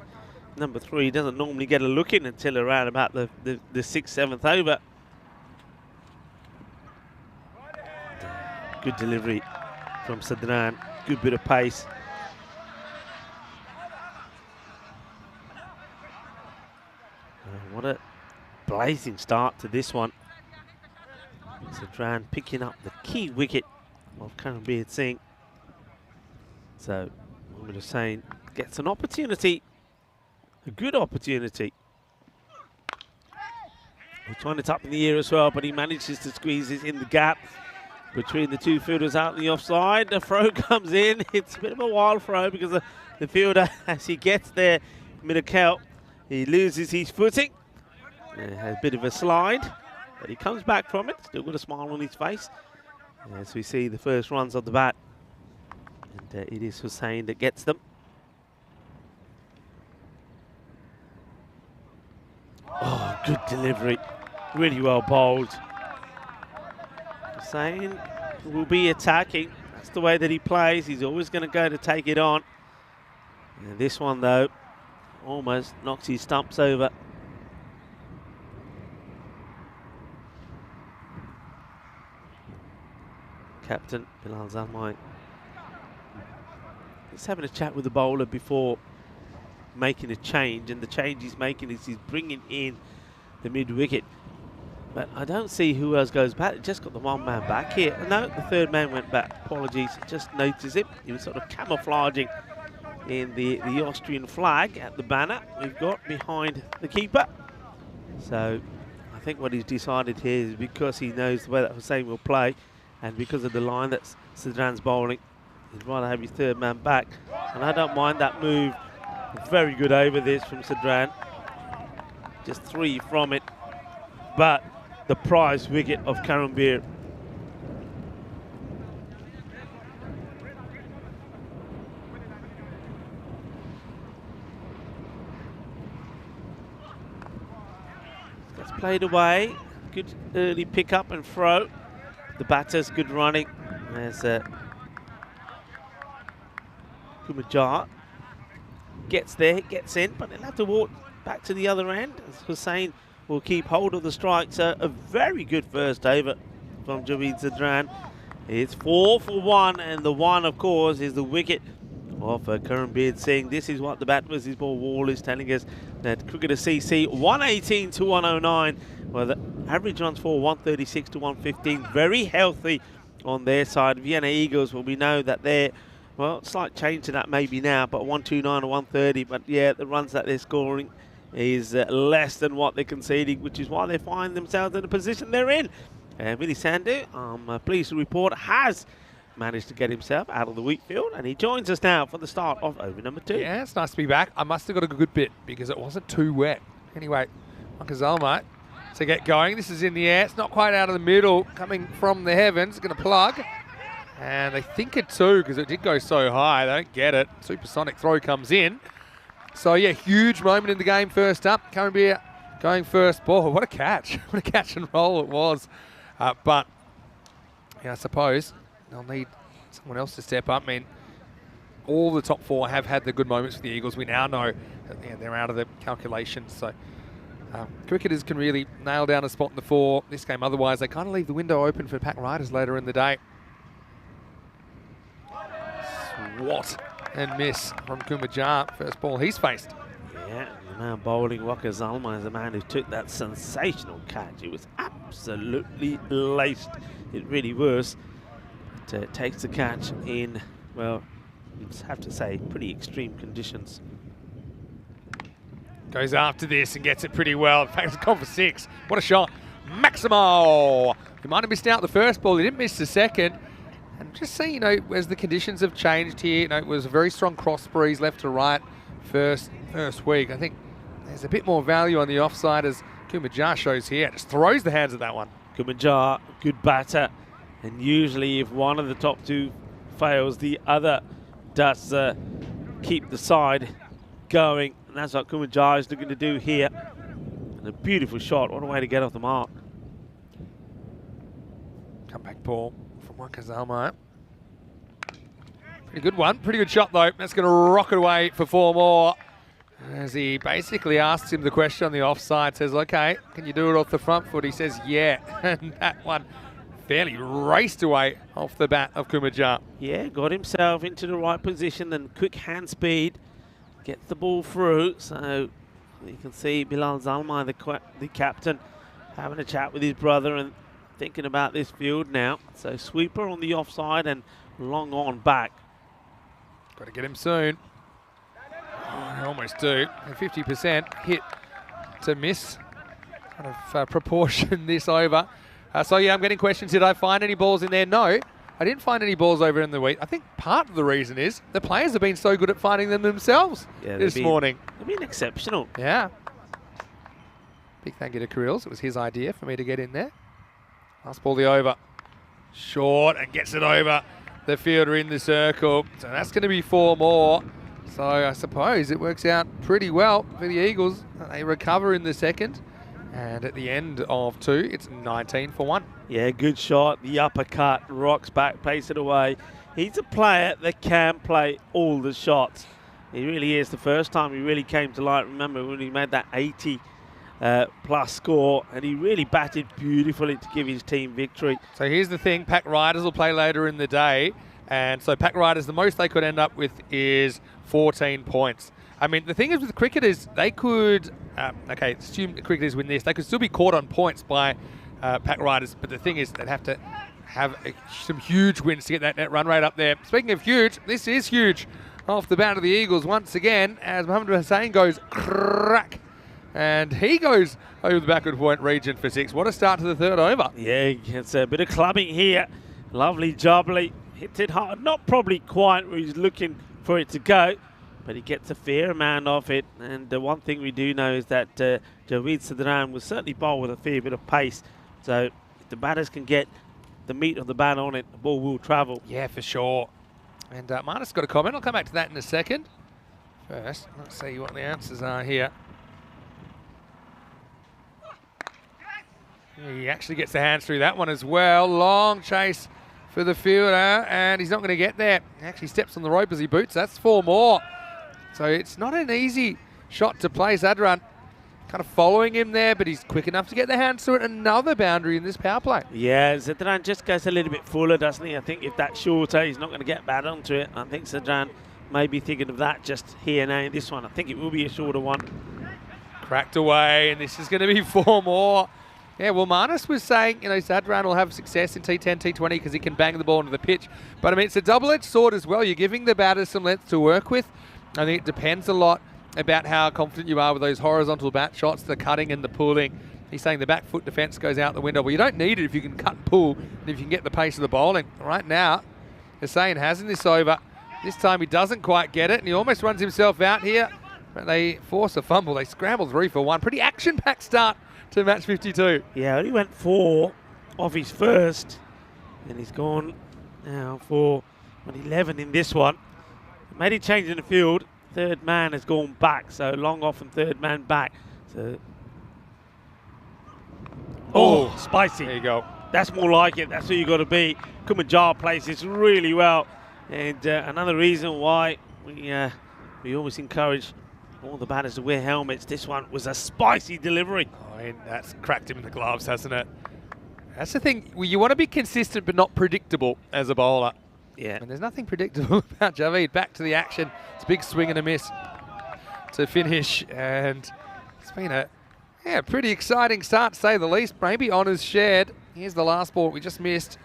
number 3 doesn't normally get a look in until around about the 6th, 7th over. Good delivery from Sadran. Good bit of pace. What a blazing start to this one. Sadran picking up the key wicket of Karanbir Singh. So Mohamed Hussain gets an opportunity, a good opportunity. He's trying it up in the air as well, but he manages to squeeze it in the gap between the two fielders out in the offside. The throw comes in. It's a bit of a wild throw because the fielder, as he gets there, mid-account, he loses his footing. Has a bit of a slide, but he comes back from it, still with a smile on his face. As we see the first runs of the bat. And it is Hussain that gets them. Oh, good delivery. Really well bowled. Hussain will be attacking. That's the way that he plays. He's always going to go to take it on. And this one, though, almost knocks his stumps over. Captain Bilal Zalmai. He's having a chat with the bowler before making a change, and the change he's making is he's bringing in the mid-wicket. But I don't see who else goes back. Just got the one man back here. No, the third man went back. Apologies, just noticed it. He was sort of camouflaging in the Austrian flag at the banner we've got behind the keeper. So I think what he's decided here is because he knows the way that Hussain will play, and because of the line that Sadran's bowling, he'd rather have his third man back. And I don't mind that move. Very good over this from Sadran. Just 3 from it. But the prize wicket of Karanbir. That's played away. Good early pick up and throw. The batter's good running. There's Kumajar. Gets there, gets in, but they'll have to walk back to the other end. As Hussain will keep hold of the strike. So a very good first over from Javed Zadran. It's 4 for 1, and the one, of course, is the wicket of Karanbir Singh. This is what the bat versus ball wall is telling us, that Cricketer CC 118 to 109. Well, the average runs for 136 to 115. Very healthy on their side. Vienna Eagles, well, we know that their Well, slight change to that maybe now, but 129 or 130. But yeah, the runs that they're scoring is less than what they're conceding, which is why they find themselves in the position they're in. And Vinny Sandu, I'm pleased to report, has managed to get himself out of the wheat field, and he joins us now for the start of over number 2. Yeah, it's nice to be back. I must have got a good bit because it wasn't too wet. Anyway, Wakazalma to get going. This is in the air. It's not quite out of the middle, coming from the heavens. It's going to plug. And they think it too because it did go so high. They don't get it. Supersonic throw comes in. So, yeah, huge moment in the game first up. Caribbean going first ball. What a catch. What a catch and roll it was. But, yeah, I suppose they'll need someone else to step up. I mean, all the top 4 have had the good moments for the Eagles. We now know that they're out of the calculations. So, cricketers can really nail down a spot in the 4 this game. Otherwise, they kind of leave the window open for pack riders later in the day. Swat and miss from Kumajar. First ball he's faced. Yeah, the man bowling Wakazalma is the man who took that sensational catch. It was absolutely laced. It really was. It takes the catch in, well, you have to say, pretty extreme conditions. Goes after this and gets it pretty well. In fact, it's gone for 6. What a shot. Maximo. He might have missed out the first ball. He didn't miss the second. And just see, you know, as the conditions have changed here, you know, it was a very strong cross breeze left to right first week. I think there's a bit more value on the offside as Kumajar shows here. Just throws the hands at that one. Kumajar, good batter. And usually if one of the top 2 fails, the other does keep the side going. And that's what Kumajar is looking to do here. And a beautiful shot. What a way to get off the mark. Comeback ball from Wakazalma. Pretty good one. Pretty good shot, though. That's going to rocket away for 4 more. As he basically asks him the question on the offside. Says, OK, can you do it off the front foot? He says, yeah. And that one fairly raced away off the bat of Kumajar. Yeah, got himself into the right position and quick hand speed. Gets the ball through. So you can see Bilal Zalmai, the captain, having a chat with his brother and thinking about this field now. So sweeper on the offside and long on back. Got to get him soon. Oh, they almost do. A 50% hit to miss. Kind of proportion this over. So yeah, I'm getting questions. Did I find any balls in there? No, I didn't find any balls over in the wheat. I think part of the reason is the players have been so good at finding them themselves this morning. They've been exceptional. Yeah. Big thank you to Krills. It was his idea for me to get in there. Last ball the over. Short and gets it over the fielder in the circle. So that's going to be 4 more. So I suppose it works out pretty well for the Eagles. They recover in the second. And at the end of 2, it's 19 for 1. Yeah, good shot. The uppercut, rocks back, plays it away. He's a player that can play all the shots. He really is. The first time he really came to light, remember when he made that 80 plus score, and he really batted beautifully to give his team victory. So here's the thing, pack riders will play later in the day, and so pack riders, the most they could end up with is 14 points. I mean, the thing is with cricketers, they could, okay, assume the cricketers win this, they could still be caught on points by pack riders, but the thing is they'd have to have some huge wins to get that net run rate up there. Speaking of huge, this is huge off the bat of the Eagles once again, as Mohamed Hussain goes crack. And he goes over the backward point region for 6. What a start to the 3rd over. Yeah, it's a bit of clubbing here. Lovely jubbly. Hits it hard. Not probably quite where he's looking for it to go, but he gets a fair amount of it. And the one thing we do know is that Javeed Sidran will certainly bowl with a fair bit of pace. So if the batters can get the meat of the bat on it, the ball will travel. Yeah, for sure. And Marnus got a comment. I'll come back to that in a second. First, let's see what the answers are here. He actually gets the hands through that one as well. Long chase for the fielder, and he's not going to get there. He actually steps on the rope as he boots. That's 4 more. So it's not an easy shot to play. Zadran kind of following him there, but he's quick enough to get the hands through it. Another boundary in this power play. Yeah, Zadran just goes a little bit fuller, doesn't he? I think if that's shorter, he's not going to get bad onto it. I think Zadran may be thinking of that just here now in this one. I think it will be a shorter one. Cracked away, and this is going to be 4 more. Yeah, well, Marnus was saying, Zadran will have success in T10, T20 because he can bang the ball into the pitch. But, I mean, it's a double-edged sword as well. You're giving the batters some length to work with. I think it depends a lot about how confident you are with those horizontal bat shots, the cutting and the pulling. He's saying the back foot defence goes out the window. Well, you don't need it if you can cut and pull and if you can get the pace of the bowling. Right now, Hussain has in this over. This time he doesn't quite get it and he almost runs himself out here. But they force a fumble. They scramble 3 for 1. Pretty action-packed start to match 52. Yeah, only went 4 off his first. And he's gone now for 11 in this one. Made a change in the field. Third man has gone back. So long off and third man back. So oh, spicy. There you go. That's more like it. That's who you got to be. Kumanjar plays this really well. And another reason why we always encourage all the batters to wear helmets. This one was a spicy delivery. Oh, and that's cracked him in the gloves, hasn't it? That's the thing. You want to be consistent but not predictable as a bowler. Yeah. And there's nothing predictable about Javeed. Back to the action. It's a big swing and a miss to finish. And it's been a pretty exciting start, to say the least. Maybe honours shared. Here's the last ball we just missed.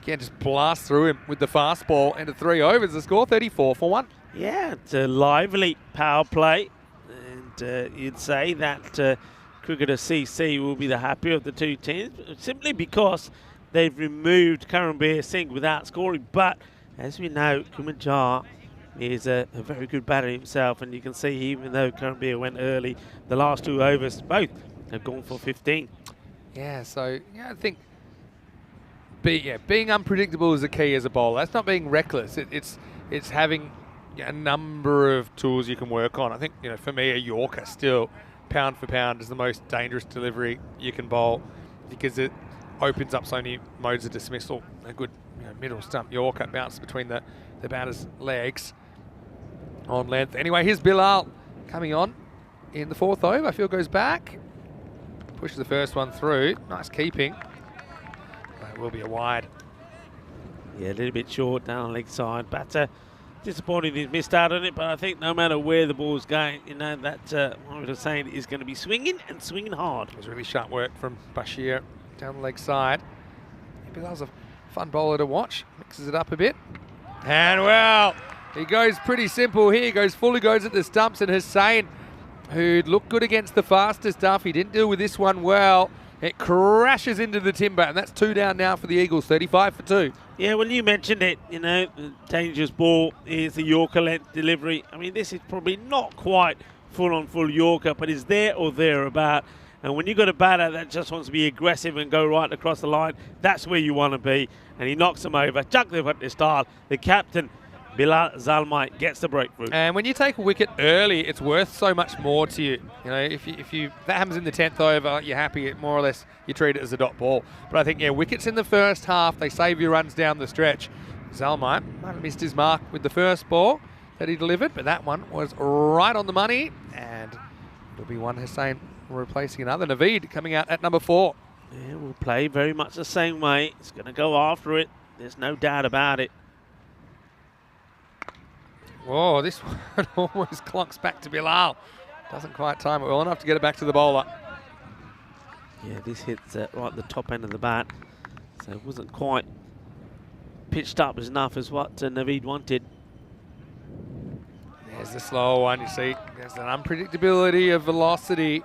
Again, just blast through him with the fast ball into 3 overs. The score 34 for 1. Yeah, it's a lively power play. And you'd say that cricketer CC will be the happier of the two teams, simply because they've removed Karanbir Singh without scoring. But as we know, Kumanjar is a very good batter himself, and you can see even though Karanbir went early, the last 2 overs both have gone for 15. Yeah, so I think being unpredictable is the key as a bowler. That's not being reckless. It's having a number of tools you can work on. I think for me, a Yorker still, pound for pound, is the most dangerous delivery you can bowl because it opens up so many modes of dismissal. A good middle stump Yorker bounce between the batter's legs on length. Anyway, here's Bilal coming on in the 4th over. Field goes back, pushes the first one through. Nice keeping. But it will be a wide. Yeah, a little bit short down leg side. Batter disappointed he's missed out on it, but I think no matter where the ball's going, that what I was saying is going to be swinging and swinging hard. It was really sharp work from Bashir down the leg side. Bilal's a fun bowler to watch. Mixes it up a bit. And well, he goes pretty simple here. He goes at the stumps, and Hussain, who'd looked good against the faster stuff, he didn't deal with this one well. It crashes into the timber, and that's 2 down now for the Eagles, 35 for 2. Yeah, well, you mentioned it, the dangerous ball is the Yorker length delivery. I mean, this is probably not quite full Yorker, but it's there or thereabout. And when you've got a batter that just wants to be aggressive and go right across the line, that's where you want to be. And he knocks him over. Jagdev at the start. The captain, Bilal Zalmai, gets the breakthrough. And when you take a wicket early, it's worth so much more to you. If that happens in the 10th over, you're happy. More or less, you treat it as a dot ball. But I think, wickets in the first half, they save you runs down the stretch. Zalmai might have missed his mark with the first ball that he delivered, but that one was right on the money. And it'll be one Hussain replacing another. Naveed coming out at number 4. Yeah, we'll play very much the same way. It's going to go after it. There's no doubt about it. Oh, this one almost clunks back to Bilal. Doesn't quite time it well enough to get it back to the bowler. Yeah, this hits right at the top end of the bat. So it wasn't quite pitched up as enough as what Naveed wanted. There's the slower one, you see. There's an unpredictability of velocity.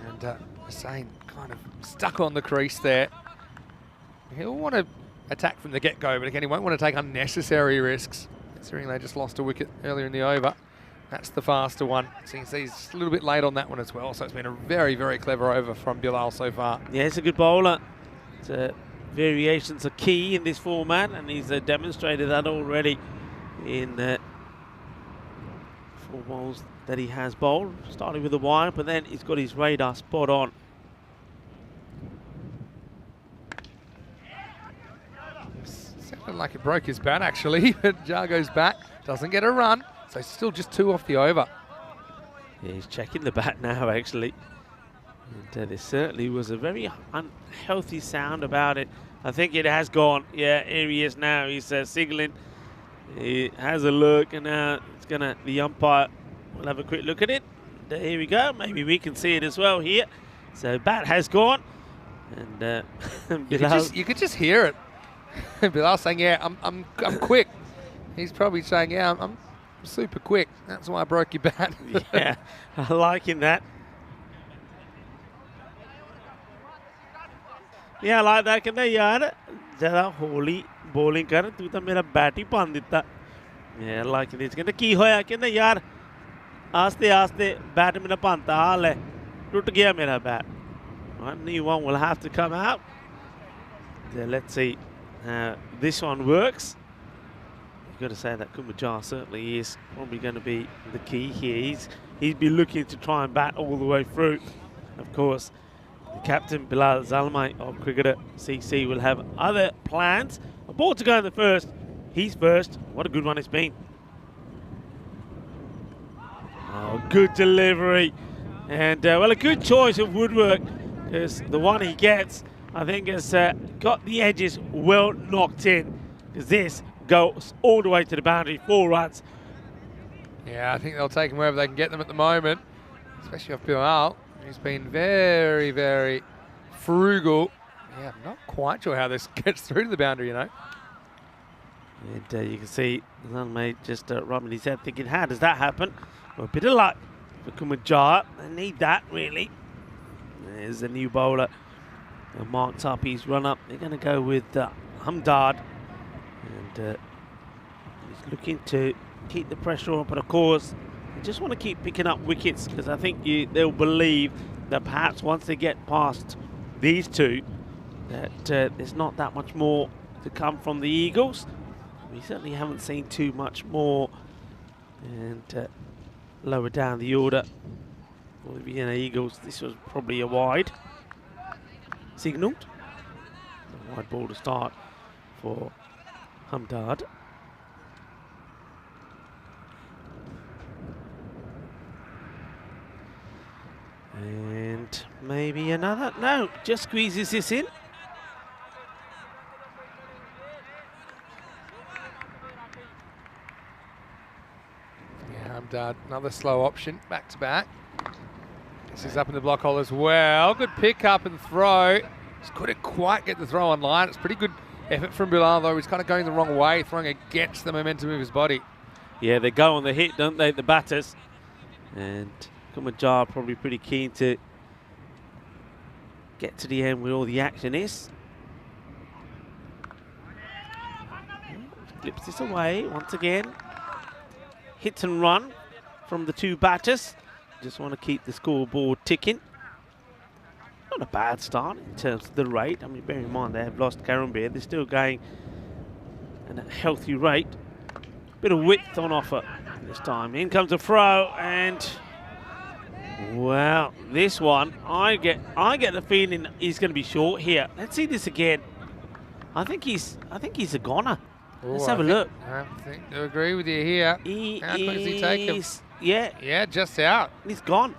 And Hussain kind of stuck on the crease there. He'll want to attack from the get-go, but again, he won't want to take unnecessary risks, considering they just lost a wicket earlier in the over. That's the faster one. So you can see he's a little bit late on that one as well. So it's been a very, very clever over from Bilal so far. Yeah, he's a good bowler. Variations are key in this format, and he's demonstrated that already in 4 balls that he has bowled. Starting with a wide, but then he's got his radar spot on. Sounded like it broke his bat, actually. But Jar goes back, doesn't get a run. So still just 2 off the over. Yeah, he's checking the bat now, actually. And there certainly was a very unhealthy sound about it. I think it has gone. Yeah, here he is now. He's signaling. He has a look, and now it's the umpire will have a quick look at it. Here we go. Maybe we can see it as well here. So bat has gone. And You could just hear it. Bilal saying, "Yeah, I'm quick." He's probably saying, "Yeah, I'm super quick. That's why I broke your bat." yeah, I liking that. Yeah, I like that. कहता यार ज़रा Holi bowling कर तू तो मेरा bat ही पान दिता. Yeah, I like this. कहता की होया कहता यार आस्ते आस्ते bat मेरा पानता हाल है टूट गया मेरा bat. Right, new one will have to come out. So let's see how this one works. You've got to say that Kumajar certainly is probably going to be the key here. He'd be looking to try and bat all the way through. Of course, the captain Bilal Zalmay of Cricketer CC will have other plans. A ball to go in the first. He's first. What a good one it's been. Oh, good delivery. And, well, a good choice of Woodwork, because the one he gets, I think, has got the edges well knocked in, because this goes all the way to the boundary, 4 runs. Yeah, I think they'll take them wherever they can get them at the moment, especially off Bilal, who's been very, very frugal. Yeah, I'm not quite sure how this gets through to the boundary, you know. And you can see Zalmay just rubbing his head thinking, how does that happen? Well, a bit of luck for Kumajar. They need that, really. There's the new bowler. Marked up his run up. They're going to go with Hamdard. And he's looking to keep the pressure on, but of course, they just want to keep picking up wickets, because I think they'll believe that perhaps once they get past these two, that there's not that much more to come from the Eagles. We certainly haven't seen too much more. And lower down the order for the Vienna Eagles, this was probably a wide. Signalled. A wide ball to start for Hamdard. And maybe another. No, just squeezes this in. Yeah, Hamdard, another slow option, back to back. This is up in the block hole as well. Good pick up and throw. Just couldn't quite get the throw on line. It's pretty good effort from Bilal, though. He's kind of going the wrong way, throwing against the momentum of his body. Yeah, they go on the hit, don't they, the batters? And Kumajar probably pretty keen to get to the end where all the action is. Flips this away once again. Hit and run from the two batters. Just want to keep the scoreboard ticking. Not a bad start in terms of the rate. I mean, bear in mind they have lost Karambir. They're still going at a healthy rate. Bit of width on offer this time. In comes a throw, and well, this one I get the feeling he's going to be short here. Let's see this again. I think he's a goner. Let's have a look. I think I agree with you here. How quick does he take him? Yeah, just out. He's gone.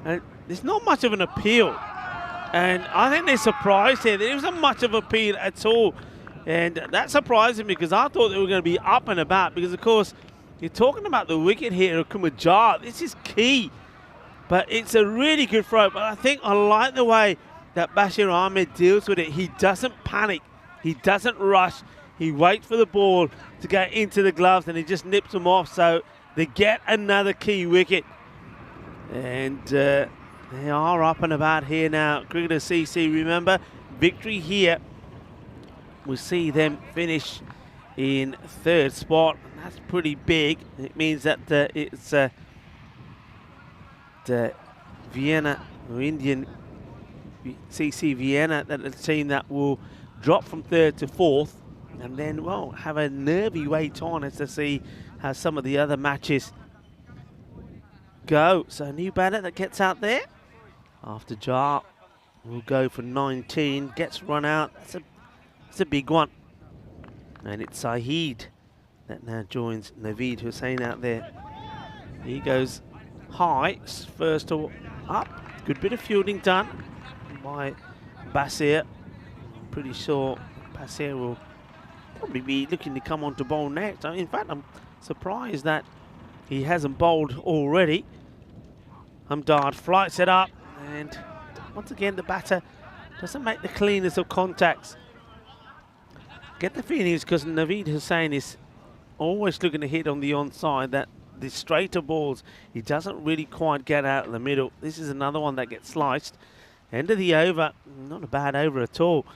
And there's not much of an appeal. And I think they're surprised here. There isn't much of appeal at all. And that surprised me, because I thought they were going to be up and about. Because, of course, you're talking about the wicket here of Kumajar. This is key. But it's a really good throw. But I think I like the way that Bashir Ahmed deals with it. He doesn't panic. He doesn't rush. He waits for the ball to get into the gloves, and he just nips them off. So they get another key wicket. And they are up and about here now. Cricketer CC, remember, victory here. We'll see them finish in 3rd spot. And that's pretty big. It means that it's the Vienna, or Indian CC Vienna, that the team that will drop from 3rd to 4th. And then, well, have a nervy wait on as to see how some of the other matches go. So a new batter that gets out there. After Jar will go for 19. Gets run out. That's a big one. And it's Saeed that now joins Naveed Hussain out there. He goes high, first up. Good bit of fielding done by Basir. I'm pretty sure Basir will probably be looking to come on to bowl next. In fact, I'm surprised that he hasn't bowled already. Hamdard flights it up, and once again, the batter doesn't make the cleanest of contacts. Get the feeling is because Naveed Hussain is always looking to hit on the onside, that the straighter balls, he doesn't really quite get out of the middle. This is another one that gets sliced. End of the over, not a bad over at all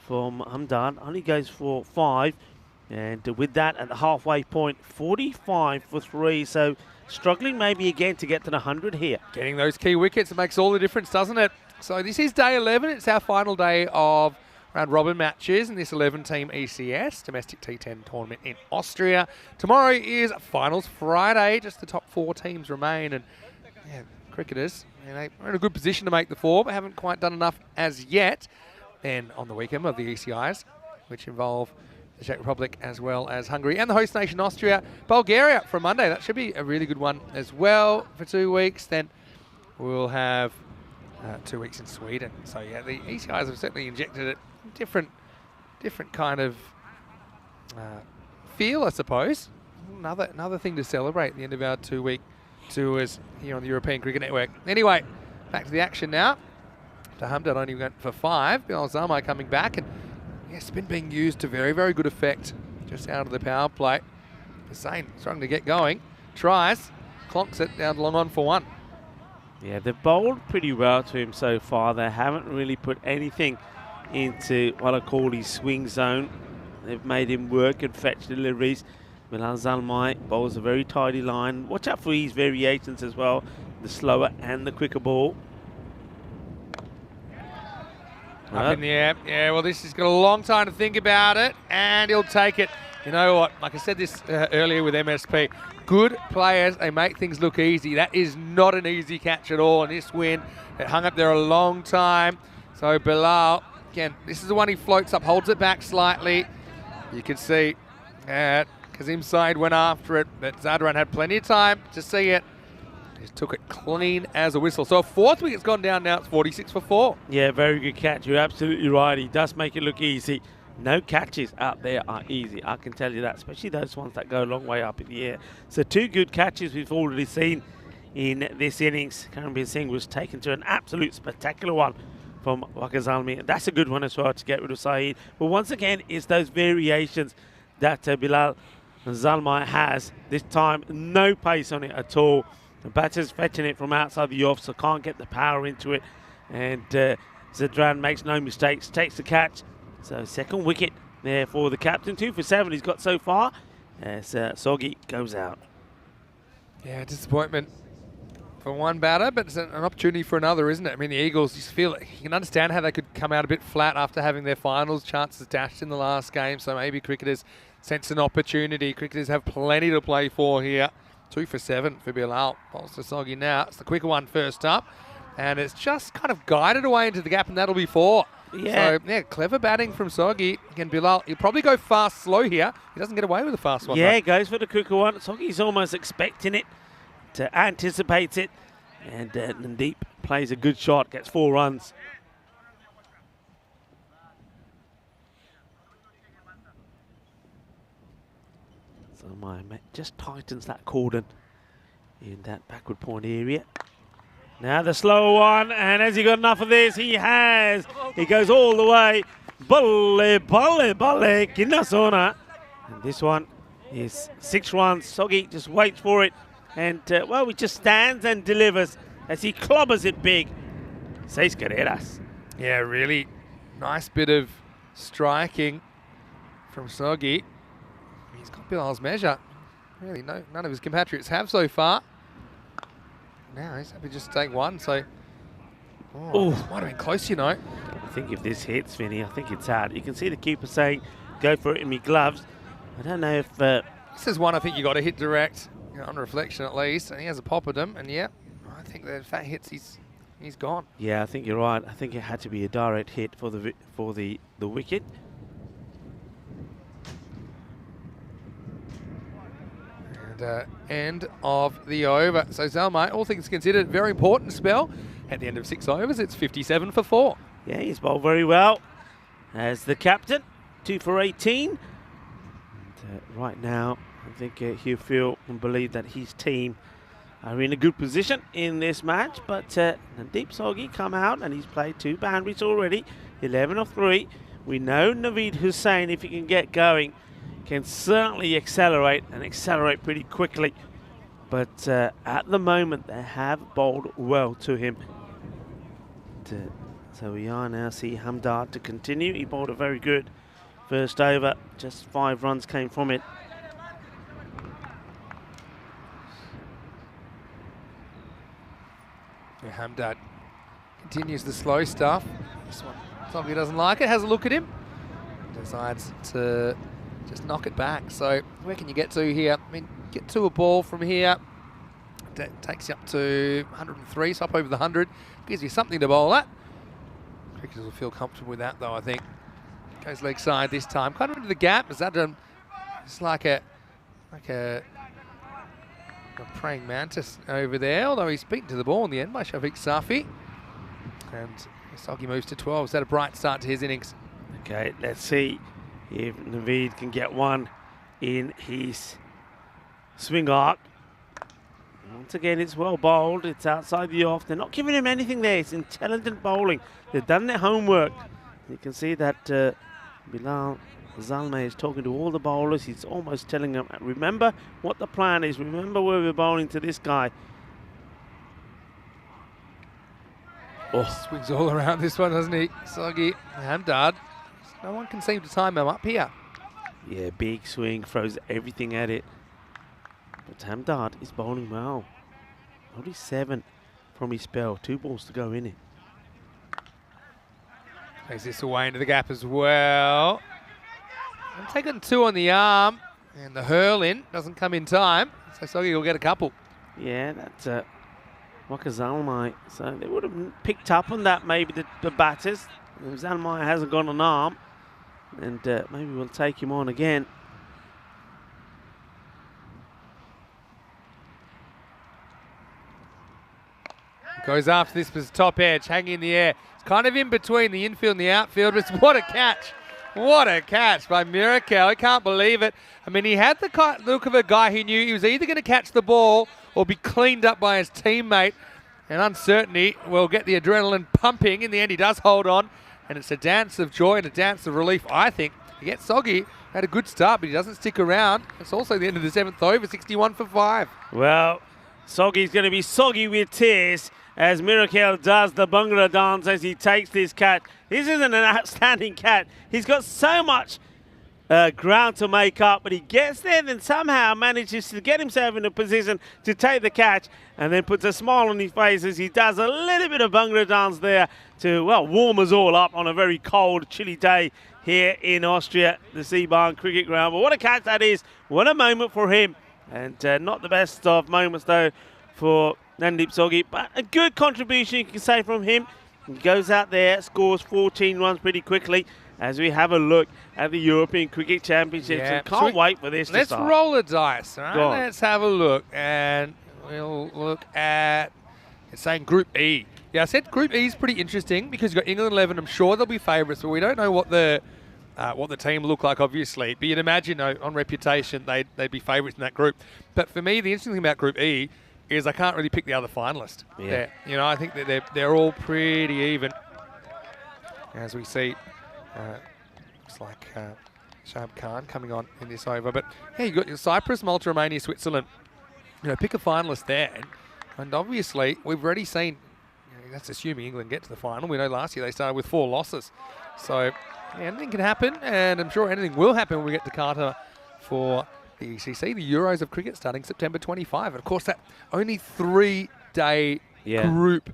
from Hamdan. Only goes for 5. And with that at the halfway point, 45 for 3. So struggling maybe again to get to the 100 here. Getting those key wickets, it makes all the difference, doesn't it? So this is day 11. It's our final day of round robin matches in this 11-team ECS domestic T10 tournament in Austria. Tomorrow is finals Friday. Just the top 4 teams remain, and yeah, cricketers, they're in a good position to make the 4, but haven't quite done enough as yet. Then on the weekend of the ECIs, which involve the Czech Republic as well as Hungary and the host nation Austria, Bulgaria from Monday. That should be a really good one as well for 2 weeks. Then we'll have 2 weeks in Sweden. So yeah, the ECIs have certainly injected it different kind of feel, I suppose. Another thing to celebrate at the end of our 2-week tours here on the European Cricket Network. Anyway, back to the action now. Hamdan only went for 5. Bilal Zalmai coming back, and yeah, spin being used to very, very good effect just out of the power play. Hussain starting to get going. Tries, clonks it down long on for 1. Yeah, they've bowled pretty well to him so far. They haven't really put anything into what I call his swing zone. They've made him work and fetch deliveries. Bilal Zalmai bowls a very tidy line. Watch out for his variations as well, the slower and the quicker ball. Up in the air. Yeah, well, this has got a long time to think about it, and he'll take it. You know what? Like I said this earlier with MSP, good players, they make things look easy. That is not an easy catch at all. And this win, it hung up there a long time. So Bilal, again, this is the one he floats up, holds it back slightly. You can see Kazim Said went after it, but Zadran had plenty of time to see it. Just took it clean as a whistle. So a 4th wicket's gone down now. It's 46 for 4. Yeah, very good catch. You're absolutely right. He does make it look easy. No catches out there are easy, I can tell you that, especially those ones that go a long way up in the air. So 2 good catches we've already seen in this innings. Karambir Singh was taken to an absolute spectacular one from Waqar Zalmi. That's a good one as well to get rid of Saeed. But once again, it's those variations that Bilal Zalmai has. This time, no pace on it at all. The batter's fetching it from outside the off, so can't get the power into it. And Zadran makes no mistakes, takes the catch. So 2nd wicket there for the captain. 2 for 7 he's got so far as Soggy goes out. Yeah, disappointment for one batter, but it's an opportunity for another, isn't it? I mean, the Eagles, you feel you can understand how they could come out a bit flat after having their finals chances dashed in the last game. So maybe cricketers sense an opportunity. Cricketers have plenty to play for here. 2 for 7 for Bilal. Bowls to Soggy now. It's the quicker one first up. And it's just kind of guided away into the gap, and that'll be 4. Yeah. So, yeah, clever batting from Soggy. Again, Bilal, he'll probably go fast slow here. He doesn't get away with a fast one. Yeah, though. he goes for the quicker one. Soggy's almost expecting it, to anticipate it. And Nandeep plays a good shot, gets 4 runs. So my mate just tightens that cordon in that backward point area. Now the slow one, and has he got enough of this? He has. He goes all the way. Balle, balle, balle, Kinnasona. And this one is 6 runs. Soggy just waits for it. And, well, he just stands and delivers as he clobbers it big. 6 carreras. Yeah, really nice bit of striking from Soggy. He's got Bilal's measure. Really, none of his compatriots have so far. Now he's happy just to take 1, so... Oh, this might have been close, you know. I think if this hits, Vinny, I think it's hard. You can see the keeper saying, go for it in me gloves. I don't know if... This is one I think you got to hit direct, on reflection at least. And he has a pop at him, and yeah, I think that if that hits, he's gone. Yeah, I think you're right. I think it had to be a direct hit for the wicket. And end of the over. So Zalmai, all things considered, very important spell. At the end of 6 overs, it's 57 for 4. Yeah, he's bowled very well as the captain. 2 for 18. And, right now, I think he'll feel and believe that his team are in a good position in this match, but Nadeep Soghi come out and he's played 2 boundaries already, 11 of 3. We know Naveed Hussain, if he can get going, can certainly accelerate and accelerate pretty quickly. But at the moment, they have bowled well to him. So we are now see Hamdard to continue. He bowled a very good first over. Just 5 runs came from it. Yeah, Hamdard continues the slow stuff. This one, Soghi doesn't like it, has a look at him. Decides to just knock it back. So where can you get to here? I mean, get to a ball from here. That takes you up to 103, so up over the 100. Gives you something to bowl at. Cricketers will feel comfortable with that, though, I think. Goes leg side this time. Kind of into the gap. Is that it's like a praying mantis over there, although he's beaten to the ball in the end by Shafiq Safi. And Soghi moves to 12. Is that a bright start to his innings? Okay, let's see if Naveed can get one in his swing arc. Once again, it's well bowled. It's outside the off. They're not giving him anything there. It's intelligent bowling. They've done their homework. You can see that Bilal Zalmay is talking to all the bowlers. He's almost telling them, remember what the plan is. Remember where we're bowling to this guy. Oh, swings all around this one, doesn't he? Soghi, Hamdard. No one can seem to time him up here. Yeah, big swing, throws everything at it. But Hamdard is bowling well. Only 7 from his spell. 2 balls to go in it. Plays this away into the gap as well. I'm taking 2 on the arm. And the hurl in doesn't come in time. So Soghi will get a couple. Yeah, that's Waka Zalmai. So they would have picked up on that, maybe the batters. Zalmai hasn't got an arm. And maybe we'll take him on again. Goes after this was top edge, hanging in the air. It's kind of in between the infield and the outfield. But what a catch. What a catch by Mirakel. I can't believe it. I mean, he had the look of a guy who knew he was either going to catch the ball or be cleaned up by his teammate. And uncertainty will get the adrenaline pumping. In the end, he does hold on. And it's a dance of joy and a dance of relief, I think. He gets Soghi. Had a good start, but he doesn't stick around. It's also the end of the 7th over, 61 for 5. Well, Soghi's going to be soggy with tears as Mirakel does the Bhangra dance as he takes this catch. This isn't an outstanding catch. He's got so much ground to make up, but he gets there and then somehow manages to get himself in a position to take the catch and then puts a smile on his face as he does a little bit of Bhangra dance there to, well, warm us all up on a very cold, chilly day here in Austria, the Seabarn Cricket Ground. But what a catch that is. What a moment for him. And not the best of moments, though, for Nadeep Soghi, but a good contribution, you can say, from him. He goes out there, scores 14 runs pretty quickly as we have a look at the European Cricket Championships. Yeah. And can't wait for this to Let's start. roll the dice, all right? Let's have a look. And we'll look at, it's saying Group E. Yeah, I said Group E is pretty interesting because you've got England 11. I'm sure they'll be favourites, but we don't know what the team look like, obviously. But you'd imagine, on reputation, they'd be favourites in that group. But for me, the interesting thing about Group E is I can't really pick the other finalist. Yeah. I think that they're all pretty even. As we see, looks like Shahab Khan coming on in this over. But yeah, you've got your Cyprus, Malta, Romania, Switzerland. Pick a finalist there. And obviously, we've already seen, that's assuming England get to the final. We know last year they started with 4 losses. So anything can happen, and I'm sure anything will happen when we get to Qatar for the ECC, the Euros of Cricket, starting September 25. And of course, that only 3-day group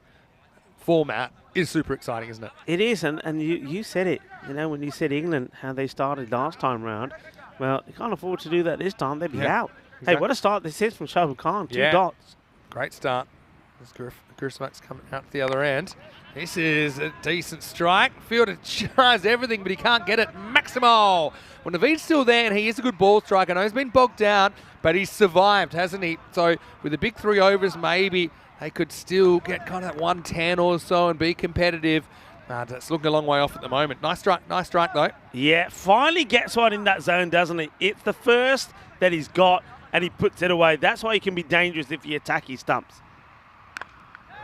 format is super exciting, isn't it? It is, and you said it, when you said England, how they started last time round. Well, they can't afford to do that this time. They'd be out. Exactly. Hey, what a start this is from Shahab Khan. 2 dots. Great start. As Gurusmak's coming out to the other end. This is a decent strike. Fielder tries everything, but he can't get it. Maximo! Well, Naveed's still there, and he is a good ball striker. I know he's been bogged down, but he's survived, hasn't he? So with the big 3 overs, maybe they could still get kind of that 110 or so and be competitive. It's looking a long way off at the moment. Nice strike though. Yeah, finally gets one in that zone, doesn't he? It's the first that he's got. and he puts it away. That's why he can be dangerous if you attack his stumps.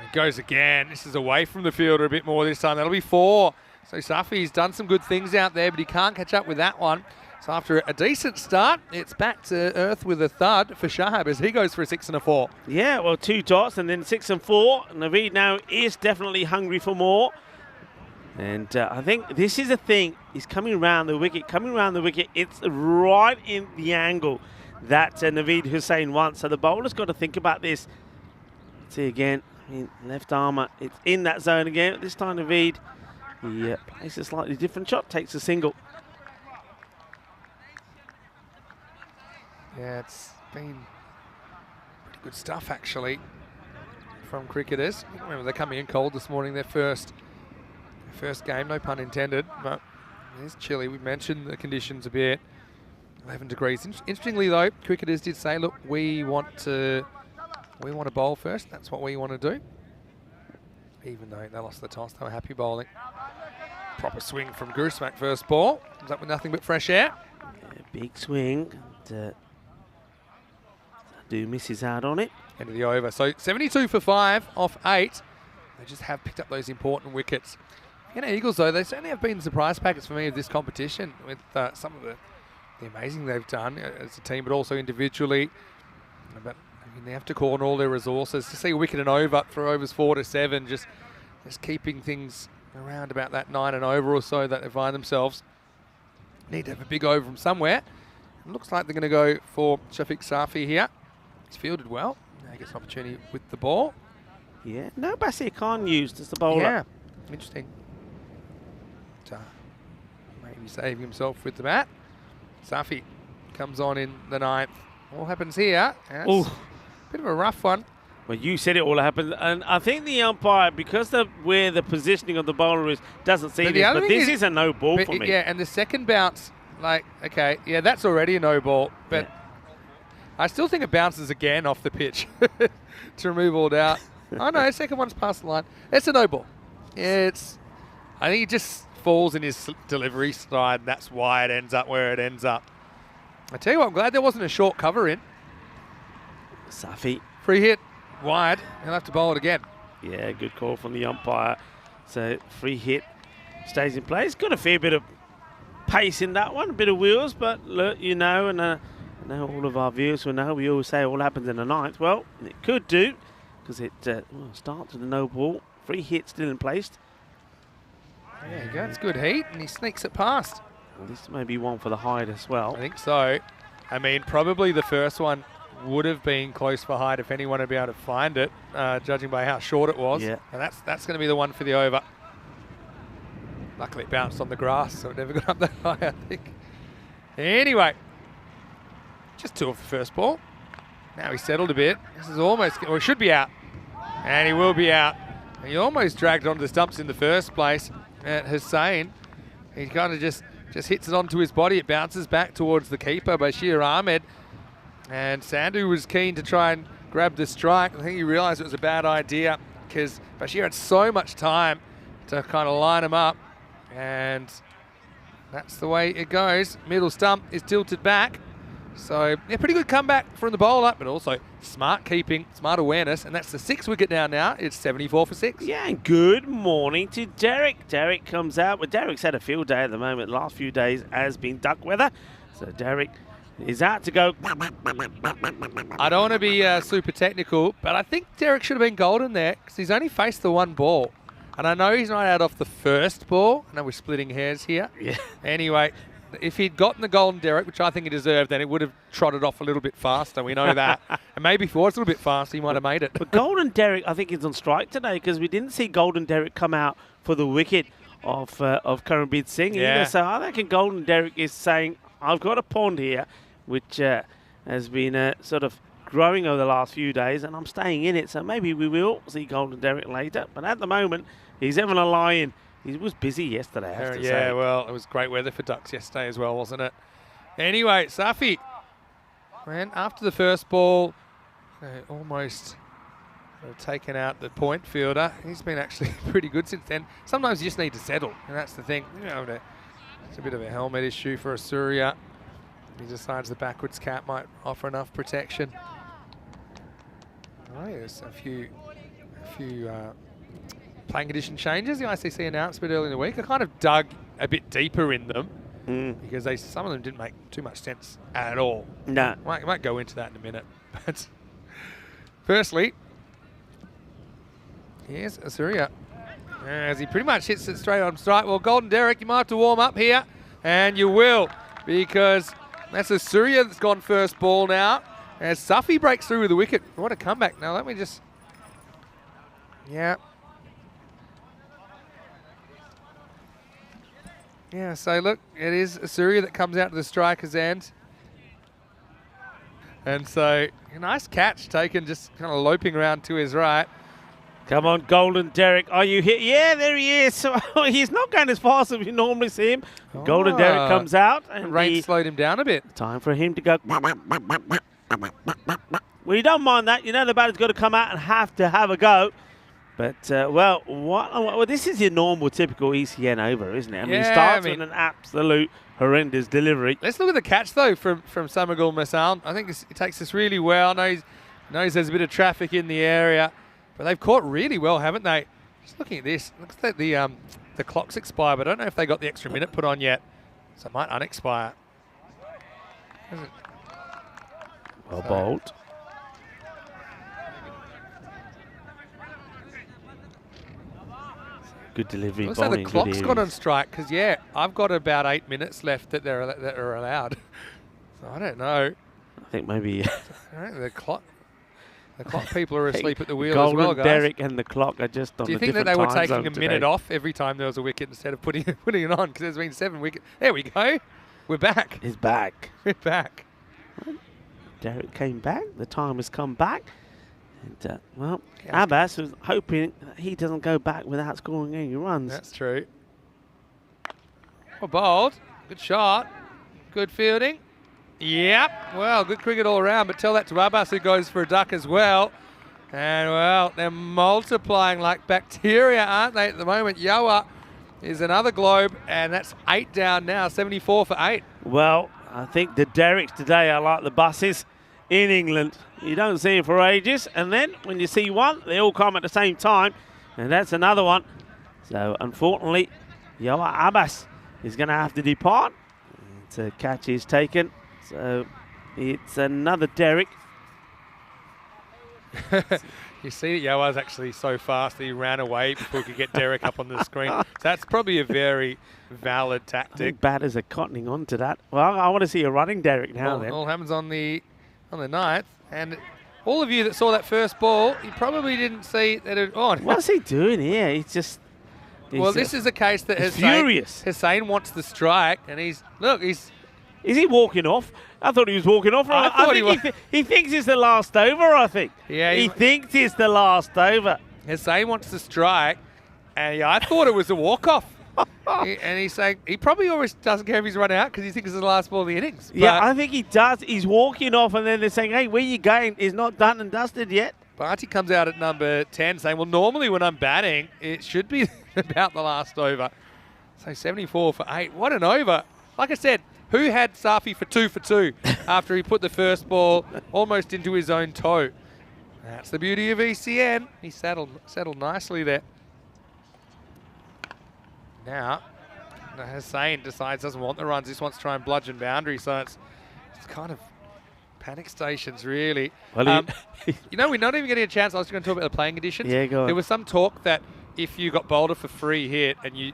He goes again. This is away from the fielder a bit more this time. That'll be 4. So Safi's done some good things out there, but he can't catch up with that one. So after a decent start, it's back to earth with a thud for Shahab as he goes for a 6 and a 4. Yeah, well, 2 dots and then 6 and 4. Naveed now is definitely hungry for more. And I think this is the thing. He's coming around the wicket, It's right in the angle that Naveed Hussain wants. So the bowler's got to think about this. Let's see again. I mean, left armour, it's in that zone again. This time Naveed, he plays a slightly different shot, takes a single. Yeah, it's been pretty good stuff, actually, from cricketers. Remember, they're coming in cold this morning, their first game, no pun intended, but it is chilly. We mentioned the conditions a bit, 11 degrees. Interestingly, though, cricketers did say, look, we want to bowl first. That's what we want to do. Even though they lost the toss, they were happy bowling. Proper swing from Gurusmak first ball. Comes up with nothing but fresh air. Yeah, big swing. And, misses out on it. End of the over. So 72 for 5 off 8. They just have picked up those important wickets. Eagles, though, they certainly have been surprise packets for me of this competition with some of the amazing they've done as a team, but also individually. But they have to call on all their resources. To see a wicket and over for overs 4 to 7, just keeping things around about that 9 and over or so that they find themselves. Need to have a big over from somewhere. It looks like they're going to go for Shafiq Safi here. He's fielded well. Now he gets an opportunity with the ball. Yeah, no Basir Khan used as the bowler. Yeah, interesting. Maybe saving himself with the bat. Safi comes on in the 9th. All happens here. Bit of a rough one. Well, you said it all happened, and I think the umpire, because of where the positioning of the bowler is, doesn't see this, but this is a no ball for me. Yeah, and the second bounce, okay, yeah, that's already a no ball, but yeah. I still think it bounces again off the pitch to remove all doubt. Oh no, second one's past the line. It's a no ball. I think it just falls in his delivery side, and that's why it ends up where it ends up. I tell you what, I'm glad there wasn't a short cover in. Safi. Free hit, wide, he'll have to bowl it again. Yeah, good call from the umpire. So free hit stays in place. Got a fair bit of pace in that one, a bit of wheels, but look, and I know all of our viewers will know, we always say all happens in the 9th. Well, it could do, because it starts with a no ball. Free hit still in place. There you go, it's good heat, and he sneaks it past. Well, this may be one for the Hyde as well. I think so. I mean, probably the first one would have been close for Hyde if anyone had been able to find it, judging by how short it was. Yeah. And that's going to be the one for the over. Luckily it bounced on the grass, so it never got up that high, I think. Anyway, just 2 off the first ball. Now he's settled a bit. This is almost, well, he should be out. And he will be out. And he almost dragged it onto the stumps in the first place at Hussain. He kind of just hits it onto his body. It bounces back towards the keeper, Bashir Ahmed. And Sandhu was keen to try and grab the strike. I think he realised it was a bad idea because Bashir had so much time to kind of line him up. And that's the way it goes. Middle stump is tilted back. So, yeah, pretty good comeback from the bowler, but also smart keeping, smart awareness, and that's the 6th wicket down now. It's 74 for 6. Yeah, and good morning to Derek. Derek comes out. Well, Derek's had a field day at the moment. The last few days has been duck weather. So Derek is out to go. I don't want to be super technical, but I think Derek should have been golden there because he's only faced the one ball. And I know he's not out off the first ball. I know we're splitting hairs here. Yeah. Anyway, if he'd gotten the golden Derek, which I think he deserved, then it would have trotted off a little bit faster. We know that. And maybe if he was a little bit faster, he might have made it. But golden Derek, I think, is on strike today because we didn't see golden Derek come out for the wicket of Karanbir Singh either. So I reckon golden Derek is saying, I've got a pond here, which has been sort of growing over the last few days, and I'm staying in it. So maybe we will see golden Derek later. But at the moment, he's having a lie-in. He was busy yesterday, I have to say. Yeah, well, it was great weather for ducks yesterday as well, wasn't it? Anyway, Safi, man, after the first ball, almost taken out the point fielder. He's been actually pretty good since then. Sometimes you just need to settle, and that's the thing. It's a bit of a helmet issue for Austria. He decides the backwards cap might offer enough protection. Oh, yes, a few playing condition changes. The ICC announced a bit early in the week. I kind of dug a bit deeper in them because some of them didn't make too much sense at all. No. Might go into that in a minute. But firstly, here's Austria. As he pretty much hits it straight on strike. Well, Golden Derek, you might have to warm up here. And you will, because that's Austria that's gone first ball now. As Suffy breaks through with the wicket. What a comeback. Now let me just... Yeah. Yeah, so look, it is Austria that comes out to the striker's end. And so, a nice catch taken, just kind of loping around to his right. Come on, Golden Derek, are you here? Yeah, there he is. So he's not going as fast as we normally see him. Golden Derek comes out. And rain slowed him down a bit. Time for him to go. Well, you don't mind that. You know the batter's got to come out and have a go. But, well, this is your normal, typical ECN over, isn't it? I mean, he starts with an absolute horrendous delivery. Let's look at the catch, though, from Samagul Masal. I think he takes this really well. Knows there's a bit of traffic in the area. But they've caught really well, haven't they? Just looking at this, looks like the clock's expired, but I don't know if they got the extra minute put on yet. So it might unexpire. Well bowled. Good delivery. Looks like the clock's gone on strike because, yeah, I've got about 8 minutes left that are allowed. So I don't know. I think maybe the clock people are asleep at the wheel Golden as well, guys. Derek and the clock are just on Do you a think that different they were time taking zone a minute today. off every time there was a wicket instead of putting it on? Because there's been 7 wickets. There we go. We're back. He's back. We're back. Derek came back. The time has come back. And, Abbas was hoping that he doesn't go back without scoring any runs. That's true. Well bowled. Good shot. Good fielding. Yep. Well, good cricket all around. But tell that to Abbas, who goes for a duck as well. And, well, they're multiplying like bacteria, aren't they, at the moment? Yoa is another globe, and that's 8 down now, 74 for 8. Well, I think the Derricks today are like the buses in England. You don't see them for ages, and then when you see one, they all come at the same time, and that's another one. So, unfortunately, Yoa Abbas is going to have to depart. The catch is taken, so it's another Derrick. You see that Yoa's actually so fast that he ran away before he could get Derek up on the screen. So that's probably a very valid I tactic. think batters are cottoning on to that. Well, I want to see a running Derrick now. All happens on the 9th, and all of you that saw that first ball, you probably didn't see that it. Oh, What's he doing here? He's just. Well, this is a case that furious. Hussain wants the strike, and he's. Is he walking off? I thought he was walking off. I think he thinks it's the last over, I think. Yeah, he thinks it's the last over. Hussain wants the strike, and I thought it was a walk-off. And he's saying he probably always doesn't care if he's run out because he thinks it's the last ball of the innings. Yeah, I think he does. He's walking off, and then they're saying, hey, where you going? It's not done and dusted yet. Barty comes out at number 10 saying, well, normally when I'm batting, it should be about the last over. So 74 for 8. What an over. Like I said, who had Safi for 2 for 2 after he put the first ball almost into his own toe? That's the beauty of ECN. He settled nicely there. Now, Hussain decides doesn't want the runs. He just wants to try and bludgeon boundary. So it's kind of panic stations, really. Well, we're not even getting a chance. I was going to talk about the playing conditions. Yeah, go on. There was some talk that if you got bowled for free hit and you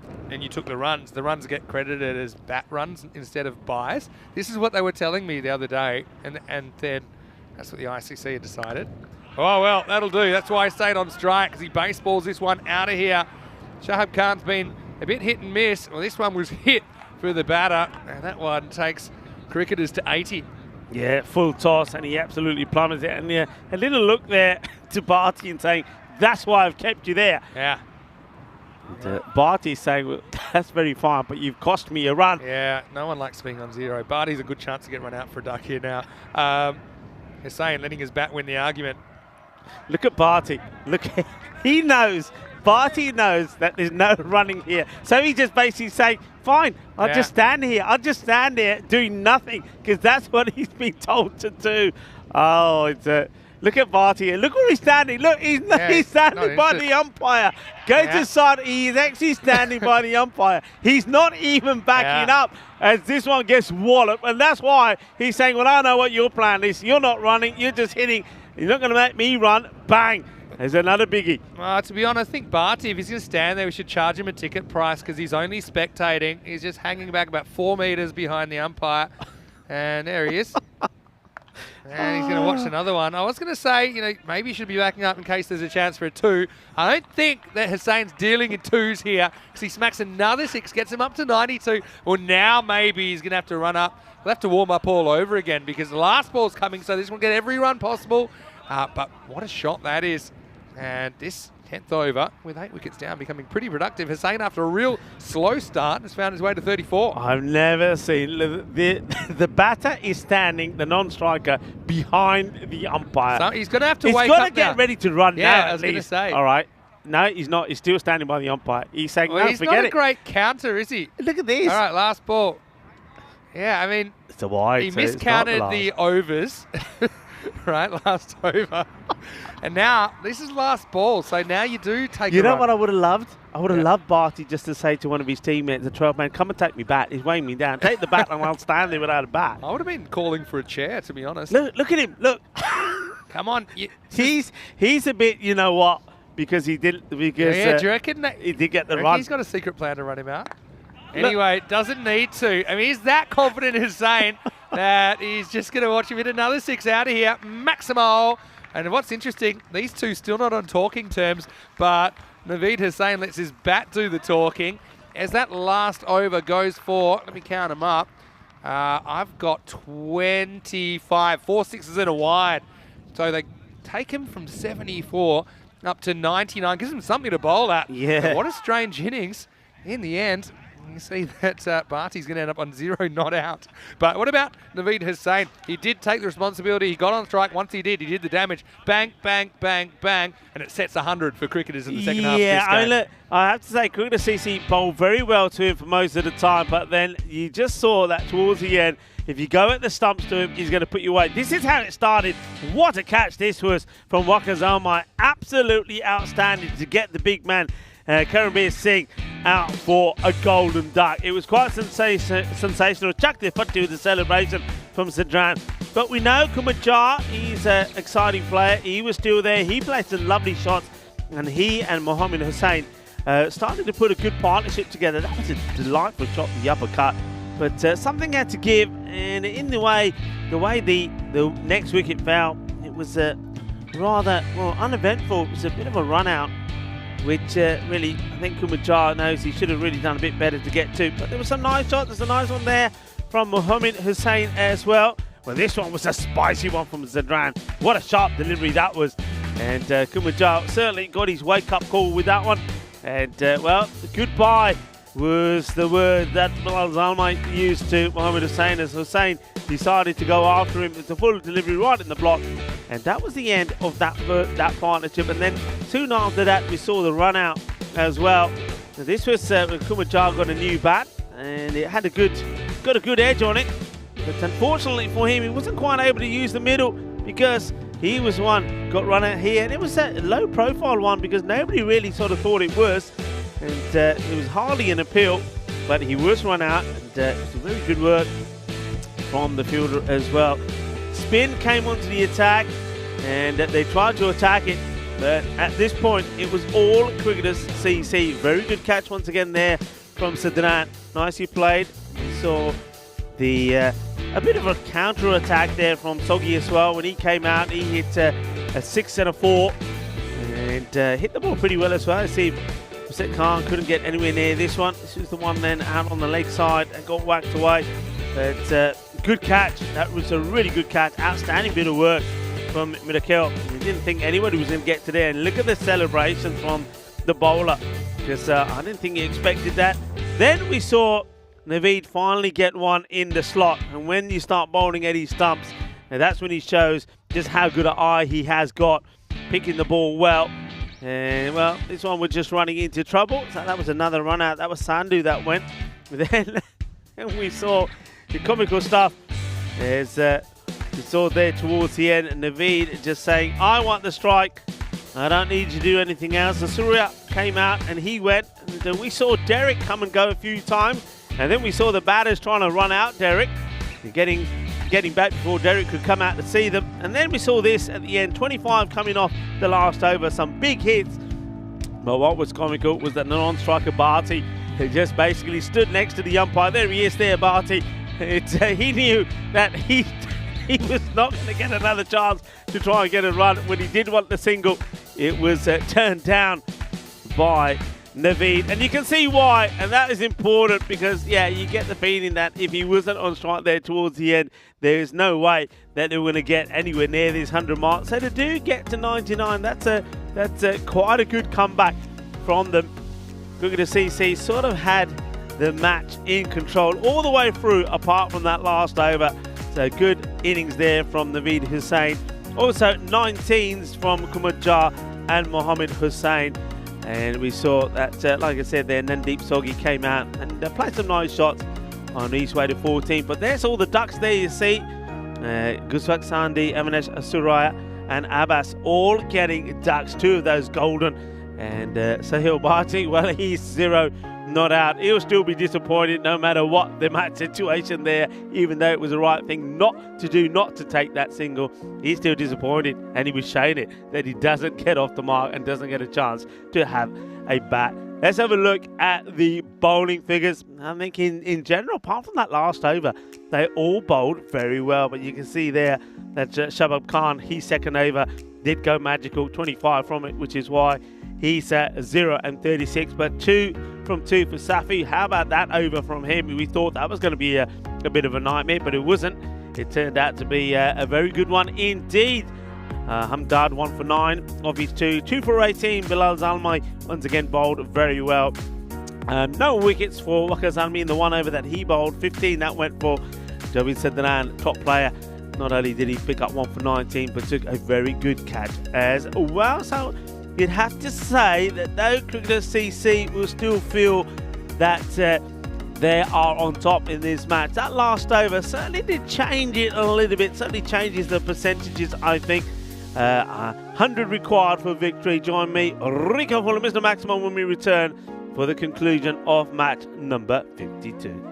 took the runs get credited as bat runs instead of buys. This is what they were telling me the other day, and then that's what the ICC had decided. Oh, well, that'll do. That's why I stayed on strike, because he baseballs this one out of here. Shahab Khan's been a bit hit and miss. Well, this one was hit for the batter, and that one takes cricketers to 80. Yeah, full toss, and he absolutely plummets it. And a little look there to Barty and saying, that's why I've kept you there. Yeah. And, Barty's saying, well, that's very fine, but you've cost me a run. Yeah, no one likes being on 0. Barty's a good chance to get run out for a duck here now. Hussain letting his bat win the argument. Look at Barty. Look, he knows Barty knows that there's no running here. So he's just basically saying, fine, I'll just stand here. I'll just stand here doing nothing because that's what he's been told to do. Oh, it's a... Look at Barty here. Look where he's standing. Look, he's standing by the umpire. Go to side. He is actually standing by the umpire. He's not even backing up as this one gets walloped. And that's why he's saying, well, I know what your plan is. You're not running. You're just hitting. You're not going to make me run. Bang. There's another biggie. To be honest, I think Barty, if he's going to stand there, we should charge him a ticket price because he's only spectating. He's just hanging back about 4 metres behind the umpire. And there he is. And he's going to watch another one. I was going to say, maybe he should be backing up in case there's a chance for a 2. I don't think that Hussein's dealing in 2s here because he smacks another 6, gets him up to 92. Well, now maybe he's going to have to run up. He'll have to warm up all over again because the last ball's coming, so this will get every run possible. But what a shot that is. And this 10th over with 8 wickets down, becoming pretty productive. Hussein, after a real slow start, has found his way to 34. I've never seen the batter is standing, the non-striker, behind the umpire. So he's going to have to wake up He's got to get ready to run now. Yeah, I was going to say. All right. No, he's not. He's still standing by the umpire. He's saying, well, no, he's forget it. He's not a great counter, is he? Look at this. All right, last ball. Yeah, I mean, it's a wide. He miscounted the overs, right, last over. And now, this is last ball, so now you do take You know what I would have loved? I would have loved Barty just to say to one of his teammates, the 12-man, come and take me bat. He's weighing me down. Take the bat and I'll stand there without a bat. I would have been calling for a chair, to be honest. Look at him. Look. Come on. He's a bit, you know what, because he did, because do you reckon that he did get the run. He's got a secret plan to run him out. Anyway, doesn't need to. I mean, he's that confident in saying that he's just going to watch him hit another 6 out of here. Maximo. And what's interesting, these two still not on talking terms, but Naveed Hussain lets his bat do the talking. As that last over goes for, let me count them up, I've got 25, 4 sixes and a wide. So they take him from 74 up to 99, gives him something to bowl at. Yeah. But what a strange innings in the end. You see that Barty's going to end up on 0 not out. But what about Naveed Hussain? He did take the responsibility. He got on strike. Once he did the damage. Bang, bang, bang, bang. And it sets 100 for cricketers in the second half of this game. Yeah, I have to say, Cricketer CC bowled very well to him for most of the time. But then you just saw that towards the end, if you go at the stumps to him, he's going to put you away. This is how it started. What a catch this was from Wakazama. Absolutely outstanding to get the big man, Karambir Singh, out for a golden duck. It was quite sensational. Chucked the foot to the celebration from Sidran. But we know Kumar, he's an exciting player. He was still there. He played some lovely shots. And he and Mohammed Hussain started to put a good partnership together. That was a delightful shot, the uppercut. But something had to give. And in the way the next wicket fell, it was rather uneventful. It was a bit of a run out, which really, I think Kumar knows he should have really done a bit better to get to. But there was some nice shots. There's a nice one there from Mohammed Hussain as well. Well, this one was a spicy one from Zadran. What a sharp delivery that was. And Kumar certainly got his wake-up call with that one. And, goodbye was the word that Bilal Zalmai used to Mohammed Hussain, as Hussain decided to go after him. It's a full delivery right in the block. And that was the end of that partnership. And then soon after that, we saw the run out as well. So this was when Kumar got a new bat, and it had got a good edge on it. But unfortunately for him, he wasn't quite able to use the middle because he was one got run out here. And it was a low-profile one because nobody really sort of thought it was. And it was hardly an appeal, but he was run out. And it was very good work from the fielder as well. Spin came onto the attack, and they tried to attack it. But at this point, it was all Cricketers CC. Very good catch once again there from Sidran. Nicely played. We saw a bit of a counter attack there from Soggy as well. When he came out, he hit a 6 and a 4 and hit the ball pretty well as well. I see Muset Khan couldn't get anywhere near this one. This was the one then out on the leg side and got whacked away. But good catch. That was a really good catch. Outstanding bit of work from Mirakel. We didn't think anybody was going to get to there. And look at the celebration from the bowler, because I didn't think he expected that. Then we saw Naveed finally get one in the slot. And when you start bowling at his stumps, that's when he shows just how good an eye he has got, picking the ball well. And, well, this one was just running into trouble. So that was another run out. That was Sandu that went. Then we saw the comical stuff as we saw there towards the end, Naveed just saying, I want the strike. I don't need you to do anything else. And Surya came out and he went. And we saw Derek come and go a few times. And then we saw the batters trying to run out Derek. Getting back before Derek could come out to see them. And then we saw this at the end, 25 coming off the last over, some big hits. But what was comical was that the non-striker Barty, who just basically stood next to the umpire. There he is there, Barty. He knew that he was not going to get another chance to try and get a run. When he did want the single, it was turned down by Naveed, and you can see why, and that is important because, yeah, you get the feeling that if he wasn't on strike there towards the end, there is no way that they were going to get anywhere near this 100 mark. So to do get to 99, that's quite a good comeback from them. Look at the CC sort of had the match in control all the way through, apart from that last over. So good innings there from Naveed Hussain. Also 19s from Kumar Jah and Mohammed Hussain. And we saw that, like I said there, Nandeep Soghi came out and played some nice shots on his way to 14. But there's all the ducks there you see. Guswak Sandhi, Amanesh Surya and Abbas all getting ducks, 2 of those golden. And Sahil Bharti, well, he's 0 not out. He'll still be disappointed no matter what the match situation there, even though it was the right thing not to do, not to take that single. He's still disappointed, and he was showing it that he doesn't get off the mark and doesn't get a chance to have a bat. Let's have a look at the bowling figures. I think in general, apart from that last over, they all bowled very well. But you can see there that Shabab Khan, his second over, did go magical, 25 from it, which is why he's at 0 and 36. But 2 from 2 for Safi. How about that over from him? We thought that was going to be a bit of a nightmare, but it wasn't. It turned out to be a very good one indeed. Hamdard 1 for 9 of his 2. 2 for 18. Bilal Zalmai once again bowled very well. No wickets for Waqar Zalmi in the one over that he bowled. 15 that went for Javed Sadran, top player. Not only did he pick up 1 for 19, but took a very good catch as well. So you'd have to say that though Cricketer CC will still feel that they are on top in this match. That last over certainly did change it a little bit. Certainly changes the percentages, I think. 100 required for victory. Join me, Rico Fuller, Mr. Maximum, when we return for the conclusion of match number 52.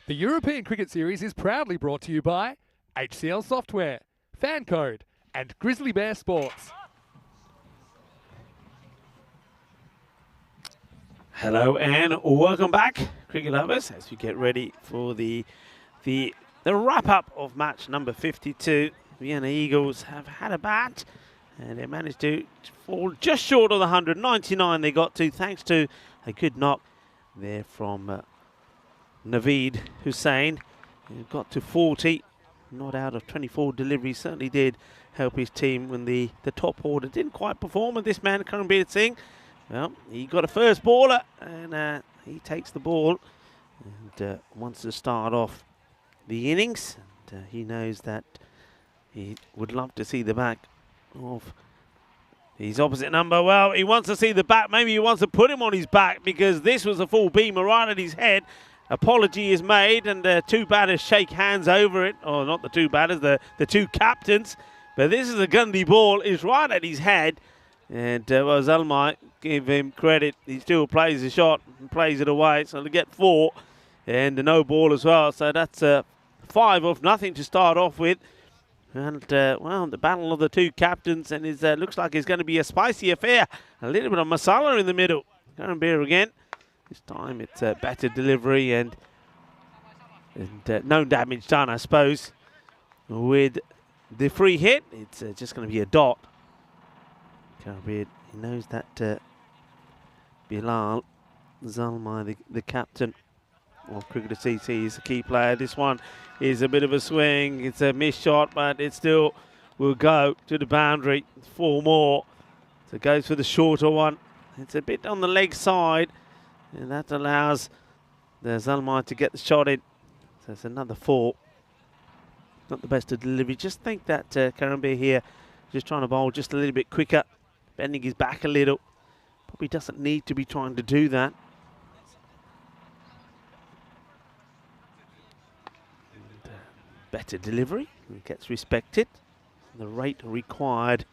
The European Cricket Series is proudly brought to you by HCL Software, FanCode, and Grizzly Bear Sports. Hello and welcome back, cricket lovers, as we get ready for the wrap-up of match number 52. Vienna Eagles have had a bat, and they managed to fall just short of the 199 they got to, thanks to a good knock there from Naveed Hussain, who got to 40, not out of 24 deliveries. Certainly did help his team when the top order didn't quite perform. And this man, Karanbir Singh, well, he got a first baller, and he takes the ball and wants to start off the innings. And, he knows that he would love to see the back of his opposite number. Well, he wants to see the back. Maybe he wants to put him on his back, because this was a full beamer right at his head. Apology is made, and the two batters shake hands over it. Or not the two batters, the two captains. But this is a Gundy ball. It's right at his head. And well, Zalmai, give him credit. He still plays the shot and plays it away. So to get 4 and a no ball as well. So that's 5 of nothing to start off with. And, well, the battle of the two captains, and it looks like it's going to be a spicy affair. A little bit of masala in the middle. Karanbir again. This time it's a better delivery and no damage done, I suppose. With the free hit, it's just going to be a dot. Karanbir, he knows that Bilal Zalmai, the captain of Cricketer CC, is a key player. This one is a bit of a swing. It's a missed shot, but it still will go to the boundary. 4 more. So it goes for the shorter one. It's a bit on the leg side, and that allows the Zalmai to get the shot in. So it's another 4. Not the best of delivery. Just think that Karanbir here, just trying to bowl just a little bit quicker, bending his back a little. Probably doesn't need to be trying to do that. And, better delivery. It gets respected. The rate required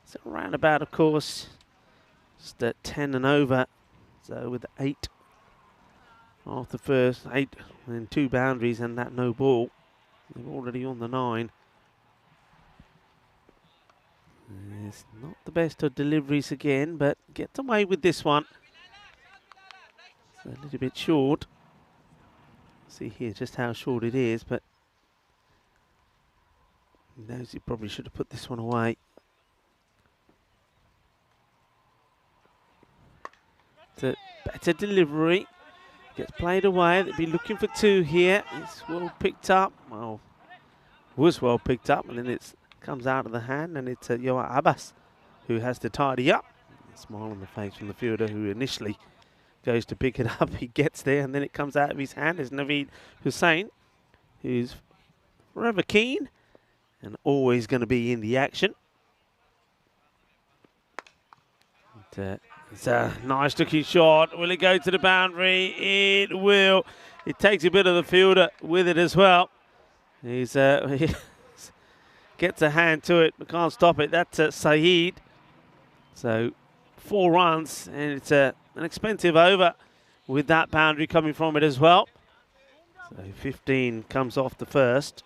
is around about, of course, just 10 and over. So with 8 off the first, 8 and 2 boundaries and that no ball, they're already on the 9. It's not the best of deliveries again, but gets away with this one. It's a little bit short. See here just how short it is, but he knows he probably should have put this one away. It's a better delivery. Gets played away. They'll be looking for 2 here. It's well picked up. Well, was well picked up, and then it comes out of the hand, and it's Yoa Abbas who has to tidy up. A smile on the face from the fielder, who initially goes to pick it up. He gets there, and then it comes out of his hand. It's Naveed Hussain, who's forever keen and always going to be in the action. And, it's a nice looking shot. Will it go to the boundary? It will. It takes a bit of the fielder with it as well. He's he gets a hand to it, but can't stop it. That's Saeed. So 4 runs, and it's an expensive over with that boundary coming from it as well. So 15 comes off the first.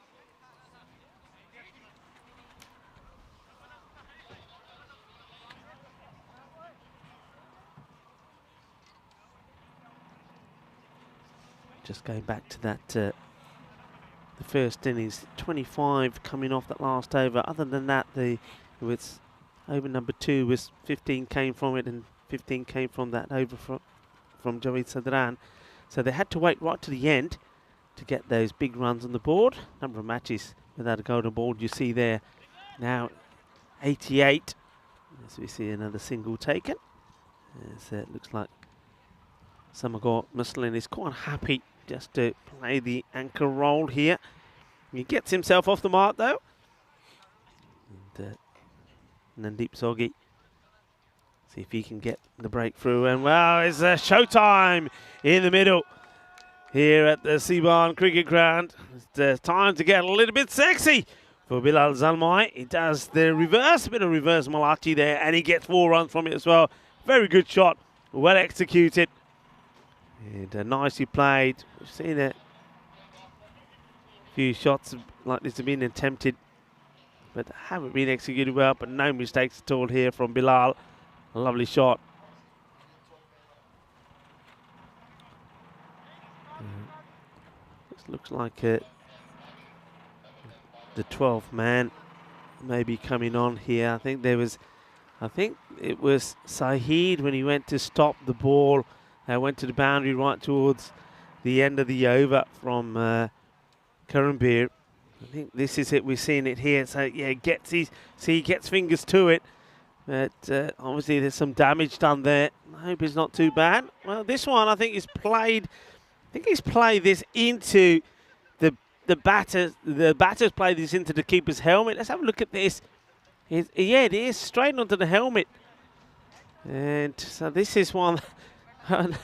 Just going back to that, the first innings, 25 coming off that last over. Other than that, with over number 2 was 15 came from it, and 15 came from that over from Javed Sadran. So they had to wait right to the end to get those big runs on the board. Number of matches without a golden ball, you see there now 88. As we see another single taken. As it looks like Samagor Muslim is quite happy just to play the anchor role here. He gets himself off the mark though. And Nandeep Soghi, see if he can get the breakthrough. And well, it's showtime in the middle here at the Seabarn Cricket Ground. It's time to get a little bit sexy for Bilal Zalmai. He does the reverse, a bit of reverse Malachi there, and he gets 4 runs from it as well. Very good shot, well executed. And nicely played. We've seen few shots like this have been attempted, but haven't been executed well. But no mistakes at all here from Bilal. A lovely shot. This looks like the 12th man maybe coming on here. I think it was Saeed when he went to stop the ball. Went to the boundary right towards the end of the over from Karanbir. I think this is it. We're seeing it here. So yeah, he gets fingers to it. But obviously there's some damage done there. I hope it's not too bad. Well, this one I think he's played this into the batter. The batter's played this into the keeper's helmet. Let's have a look at this. Yeah, it is straight onto the helmet. And so this is one. I'm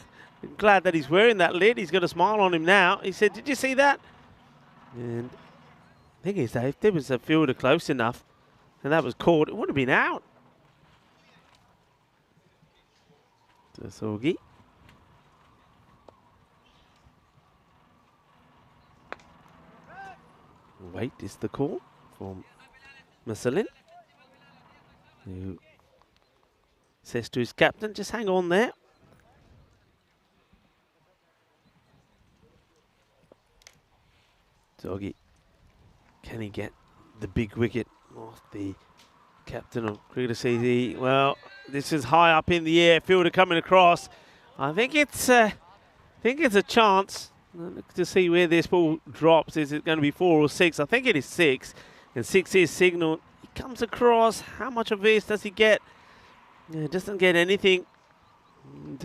glad that he's wearing that lid. He's got a smile on him now. He said, "Did you see that?" And the thing is, if there was a fielder close enough and that was caught, it would have been out. Sogi. Wait is the call from Marcelin, who says to his captain, just hang on there. Doggy, can he get the big wicket off the captain of Cricket CZ? Well, this is high up in the air. Fielder coming across. I think it's a chance. Look to see where this ball drops. Is it going to be 4 or 6? I think it is 6, and 6 is signalled. He comes across. How much of this does he get? Yeah, doesn't get anything. And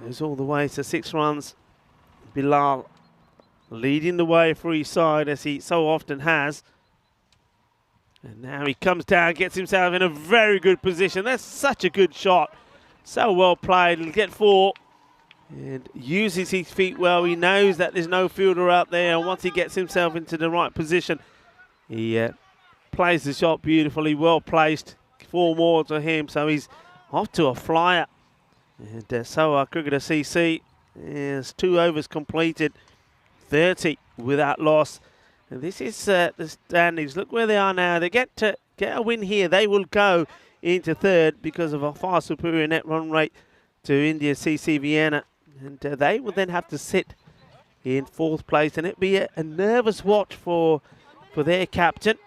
goes all the way to 6 runs. Bilal leading the way for his side, as he so often has. And now he comes down, gets himself in a very good position. That's such a good shot. So well played. He'll get 4. And uses his feet well. He knows that there's no fielder out there. And once he gets himself into the right position, he plays the shot beautifully. Well placed. 4 more to him. So he's off to a flyer. And so our Cricketer CC is 2 overs completed. 30 without loss. And this is the standings. Look where they are now. They get a win here. They will go into 3rd because of a far superior net run rate to India CC Vienna. And they will then have to sit in 4th place. And it'll be a nervous watch for their captain,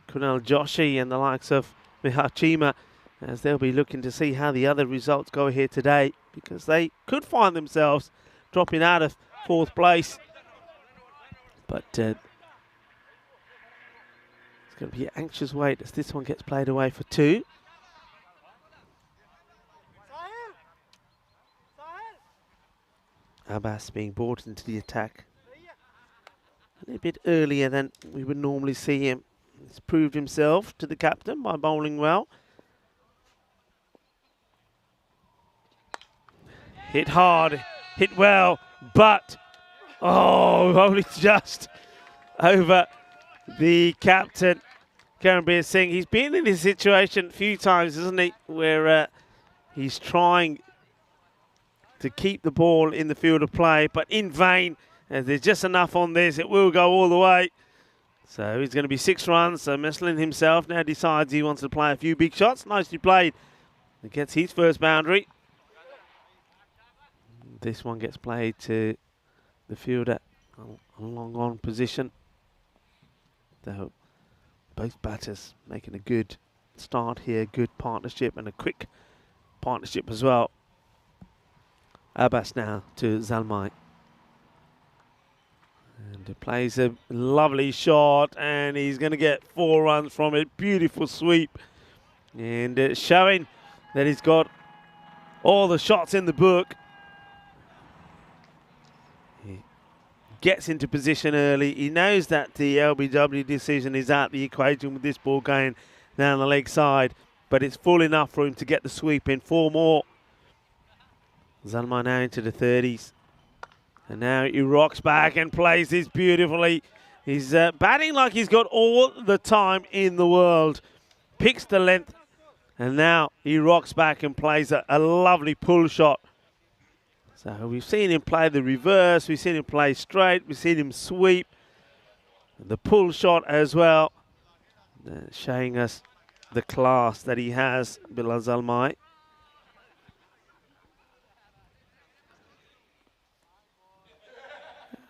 Kunal Joshi, and the likes of Mihachima, as they'll be looking to see how the other results go here today, because they could find themselves dropping out of 4th place. But it's going to be an anxious wait as this one gets played away for 2. Abbas being brought into the attack a little bit earlier than we would normally see him. He's proved himself to the captain by bowling well. Hit hard, hit well, but only just over the captain, Karanbir Singh. He's been in this situation a few times, isn't he, where he's trying to keep the ball in the field of play, but in vain. As there's just enough on this, it will go all the way. So he's going to be 6 runs. So Meslin himself now decides he wants to play a few big shots. Nicely played. He gets his first boundary. This one gets played to the fielder, a long on position. So both batters making a good start here, good partnership and a quick partnership as well. Abbas now to Zalmai. And he plays a lovely shot, and he's going to get 4 runs from it. Beautiful sweep. And showing that he's got all the shots in the book. He gets into position early. He knows that the LBW decision is out the equation with this ball going down the leg side, but it's full enough for him to get the sweep in. 4 more. Zalmai now into the 30s. And now he rocks back and plays this beautifully. He's batting like he's got all the time in the world. Picks the length. And now he rocks back and plays a lovely pull shot. So we've seen him play the reverse, we've seen him play straight, we've seen him sweep, the pull shot as well, showing us the class that he has, Bilal Zalmai.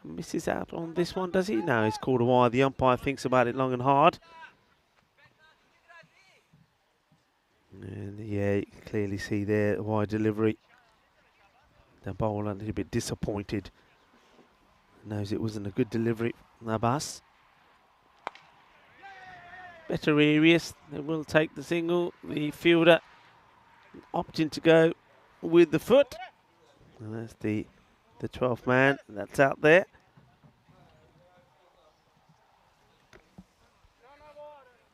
Misses out on this one, does he? No, he's called a wide. The umpire thinks about it long and hard. And yeah, you can clearly see there the wide delivery. The bowler a little bit disappointed. Knows it wasn't a good delivery. Abbas. Better areas. They will take the single. The fielder opting to go with the foot. And that's the 12th man that's out there.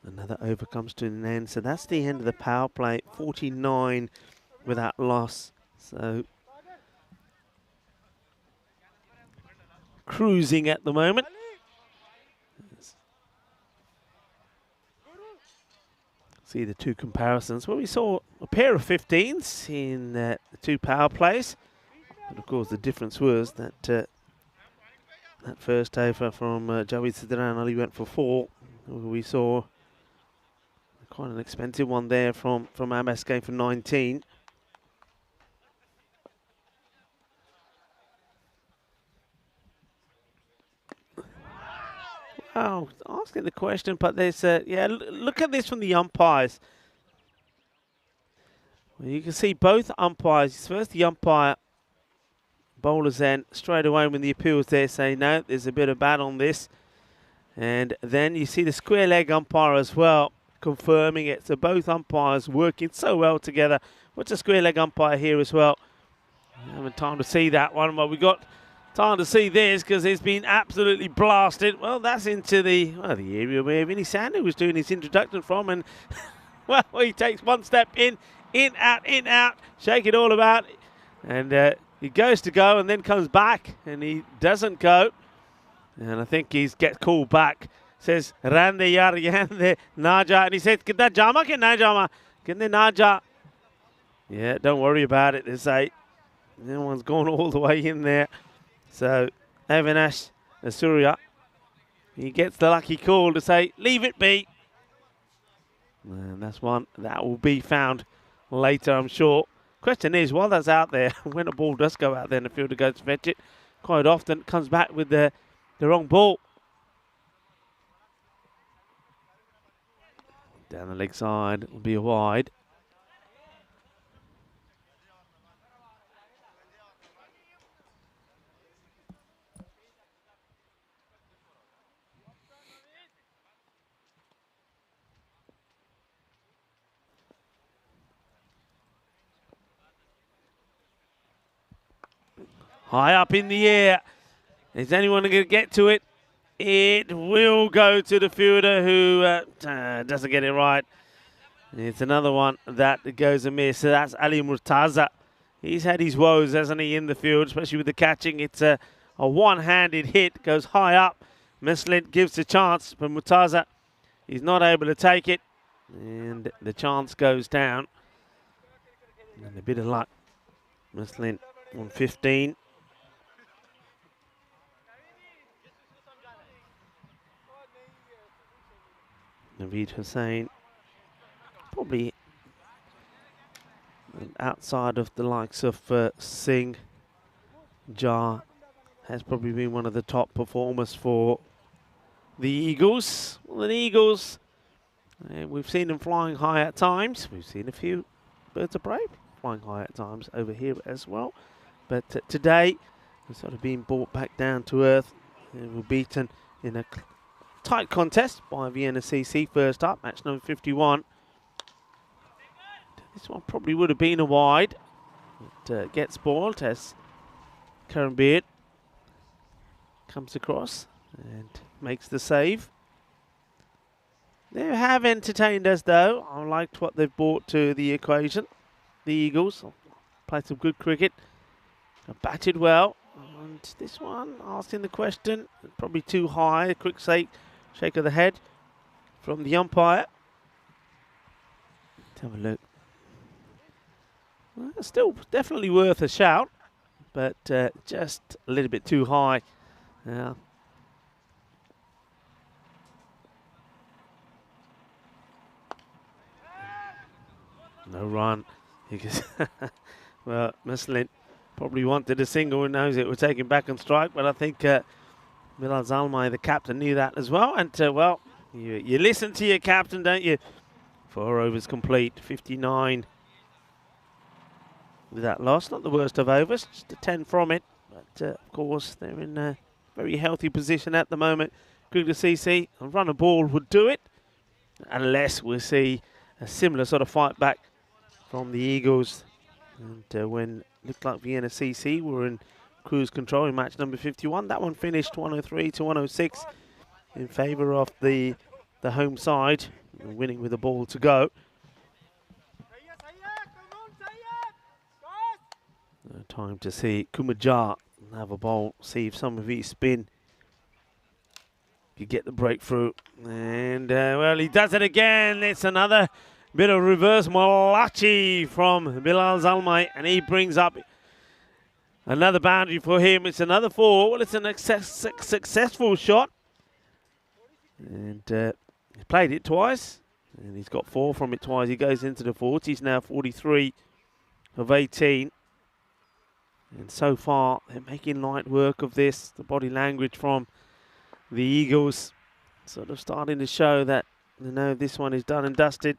Another over comes to an end. So that's the end of the power play. 49 without loss. So cruising at the moment. See the two comparisons. Well, we saw a pair of 15s in the two power plays. But of course, the difference was that that first over from Javid Sidran only went for 4. We saw quite an expensive one there from Abbas going for 19. Wow, asking the question, but there's yeah. Look at this from the umpires. Well, you can see both umpires. First, the umpire. Bowlers then straight away when the appeals there say no, there's a bit of bat on this. And then you see the square leg umpire as well confirming it. So both umpires working so well together. What's a square leg umpire here as well? We haven't time to see that one, but we got time to see this because it's been absolutely blasted. Well, that's into the area where Vinny Sandhu was doing his introduction from, and well, he takes one step in, out, shake it all about, and he goes to go and then comes back and he doesn't go. And I think he gets called back. Says, Rande yar yande naja. And he said, Kitna jama ke na jama? Kitne naja? Yeah, don't worry about it. They say, no one's gone all the way in there. So, Avinash Surya, he gets the lucky call to say, leave it be. And that's one that will be found later, I'm sure. Question is, while that's out there, when a ball does go out there and the fielder goes to fetch it, quite often comes back with the wrong ball. Down the leg side, it'll be a wide. High up in the air. Is anyone going to get to it? It will go to the fielder who doesn't get it right. It's another one that goes amiss. So that's Ali Murtaza. He's had his woes, hasn't he, in the field, especially with the catching. It's a one-handed hit, goes high up. Mislint gives the chance, but Murtaza, he's not able to take it. And the chance goes down. And a bit of luck. Mislint on 15. Naveed Hussain, probably outside of the likes of Singh, Jar has probably been one of the top performers for the Eagles. Well, the Eagles, we've seen them flying high at times. We've seen a few birds of prey flying high at times over here as well. But today, they're sort of being brought back down to earth. They were beaten in a tight contest by Vienna CC first up, match number 51. This one probably would have been a wide. It gets spoiled as Karen Beard comes across and makes the save. They have entertained us though. I liked what they've brought to the equation. The Eagles played some good cricket, batted well. And this one, asking the question, probably too high. A quick shake of the head from the umpire. Let's have a look. Well, still definitely worth a shout. but just a little bit too high. No run. Because well, Muslin probably wanted a single and knows it would take him back on strike, but I think Bilal Zalmay, the captain, knew that as well. And well, you listen to your captain, don't you? 4 overs complete, 59 with that loss. Not the worst of overs, just a 10 from it. But of course, they're in a very healthy position at the moment. Cricket CC, a run a ball would do it, unless we see a similar sort of fight back from the Eagles. And when it looked like Vienna CC were in cruise control in match number 51, that one finished 103 to 106 in favour of the home side, winning with a ball to go. Time to see Kumajar have a bowl, see if some of his spin could get the breakthrough. And well, he does it again. It's another bit of reverse Malachi from Bilal Zalmay, and he brings up another boundary for him. It's another 4. Well, it's a successful shot. And he played it twice, and he's got 4 from it twice. He goes into the 40s now, 43 of 18. And so far, they're making light work of this. The body language from the Eagles sort of starting to show that, you know, this one is done and dusted.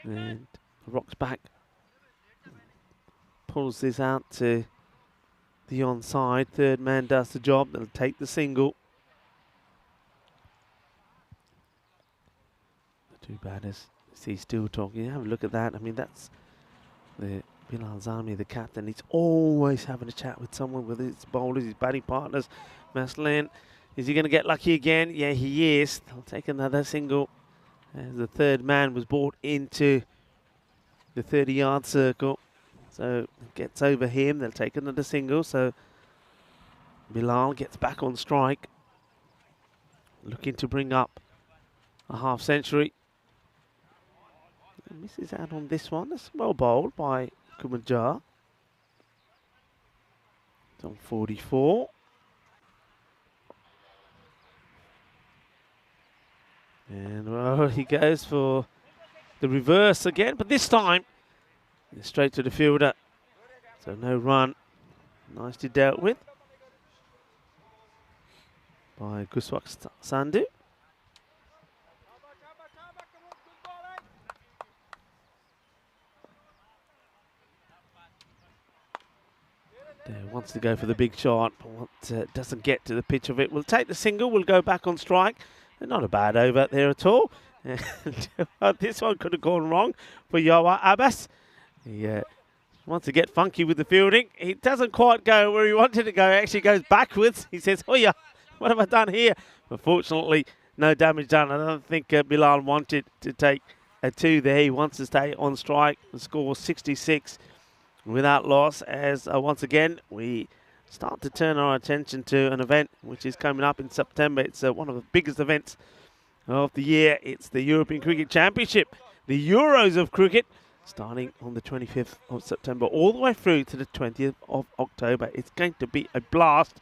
And rocks back, pulls this out to the onside. Third man does the job. They'll take the single. The two batters, see, still talking. Have a look at that. I mean, that's the Bilal Zalmay, the captain. He's always having a chat with someone, with his bowlers, his batting partners. Maslan, is he going to get lucky again? Yeah, he is. They'll take another single as the third man was brought into the 30-yard circle. So it gets over him. They'll take another single. So Bilal gets back on strike, looking to bring up a half century. Misses out on this one. That's well bowled by Kumajar. It's on 44. And well, he goes for the reverse again, but this time straight to the fielder. So no run. Nicely dealt with by Guswak Sandhu. Wants to go for the big shot, but doesn't get to the pitch of it. We'll take the single. We'll go back on strike. Not a bad over there at all. This one could have gone wrong for Yawa Abbas. He wants to get funky with the fielding. He doesn't quite go where he wanted to go. He actually goes backwards. He says, oh yeah, what have I done here? But fortunately, no damage done. I don't think Bilal wanted to take a 2 there. He wants to stay on strike. The score 66 without loss, as once again we start to turn our attention to an event which is coming up in September. It's one of the biggest events of the year. It's the European Cricket Championship, the Euros of cricket, starting on the 25th of September all the way through to the 20th of October. It's going to be a blast.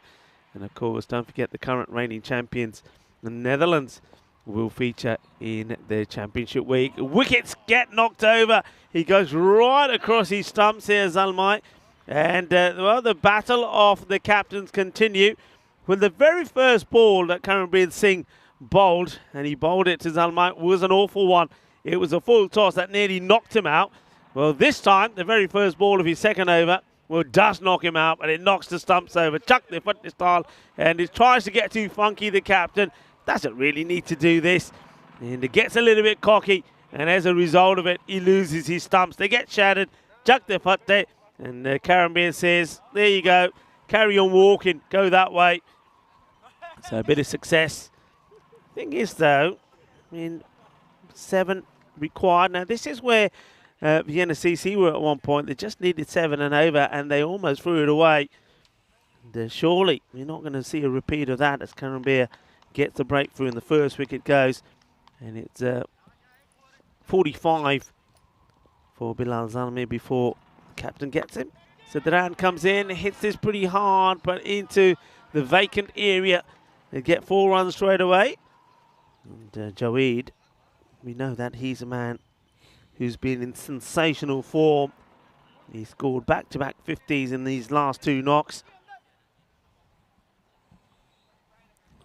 And of course, don't forget the current reigning champions, the Netherlands, will feature in their championship week. Wickets get knocked over. He goes right across his stumps here, Zalmay. And well, the battle of the captains continue. When the very first ball that Karanbir Singh bowled, and he bowled it to Zalmay, was an awful one. It was a full toss that nearly knocked him out. Well, this time, the very first ball of his second over, well, does knock him out, and it knocks the stumps over. Chuck the foot style, and he tries to get too funky, the captain. Doesn't really need to do this. And it gets a little bit cocky, and as a result of it, he loses his stumps. They get shattered. Chuck the foot there. And Karanbir says, there you go. Carry on walking. Go that way. So a bit of success. Thing is, though, I mean, 7 required. Now, this is where Vienna CC were at one point. They just needed 7 and over, and they almost threw it away. And, surely, we're not going to see a repeat of that as Karanbir gets the breakthrough and the first wicket goes. And it's 45 for Bilal Zalmay before the captain gets him. So Duran comes in, hits this pretty hard, but into the vacant area. They get 4 runs straight away. And Joeed, we know that he's a man who's been in sensational form. He scored back-to-back 50s in these last 2 knocks.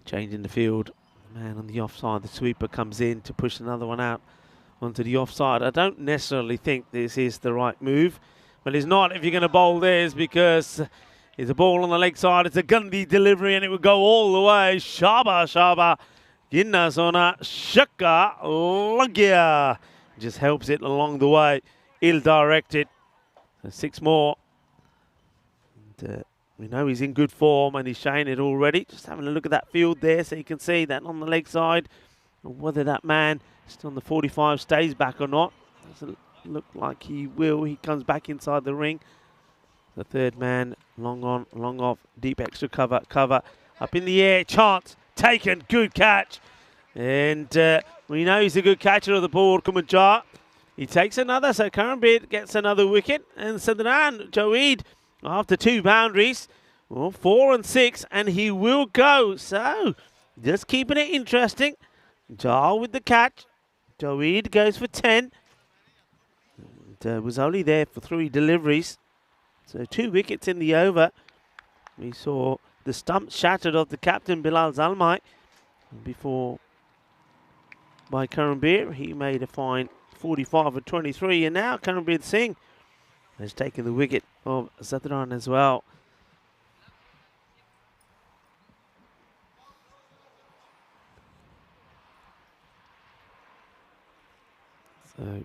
Changing the field. Man on the offside, the sweeper comes in to push another one out onto the offside. I don't necessarily think this is the right move, but it's not if you're going to bowl this, because it's a ball on the leg side. It's a Gundy delivery and it would go all the way. Shaba. Ginna Sona Shaka Lagia. Just helps it along the way. Ill-directed. So 6 more. And, we know he's in good form and he's showing it already. Just having a look at that field there so you can see that on the leg side. Whether that man still on the 45 stays back or not. Doesn't look like he will. He comes back inside the ring. The third man, long on, long off, deep extra cover, up in the air, chance, taken, good catch. And we know he's a good catcher of the board, Kumanjar. He takes another, so Karambir gets another wicket. And Sadran, Joeed, after 2 boundaries, well, 4 and 6, and he will go. So, just keeping it interesting. Jar with the catch. Joeed goes for 10. And, was only there for 3 deliveries. So 2 wickets in the over. We saw the stump shattered of the captain, Bilal Zalmai, before by Karambir. He made a fine 45 for 23, and now Karambir Singh has taken the wicket of Zadran as well. So,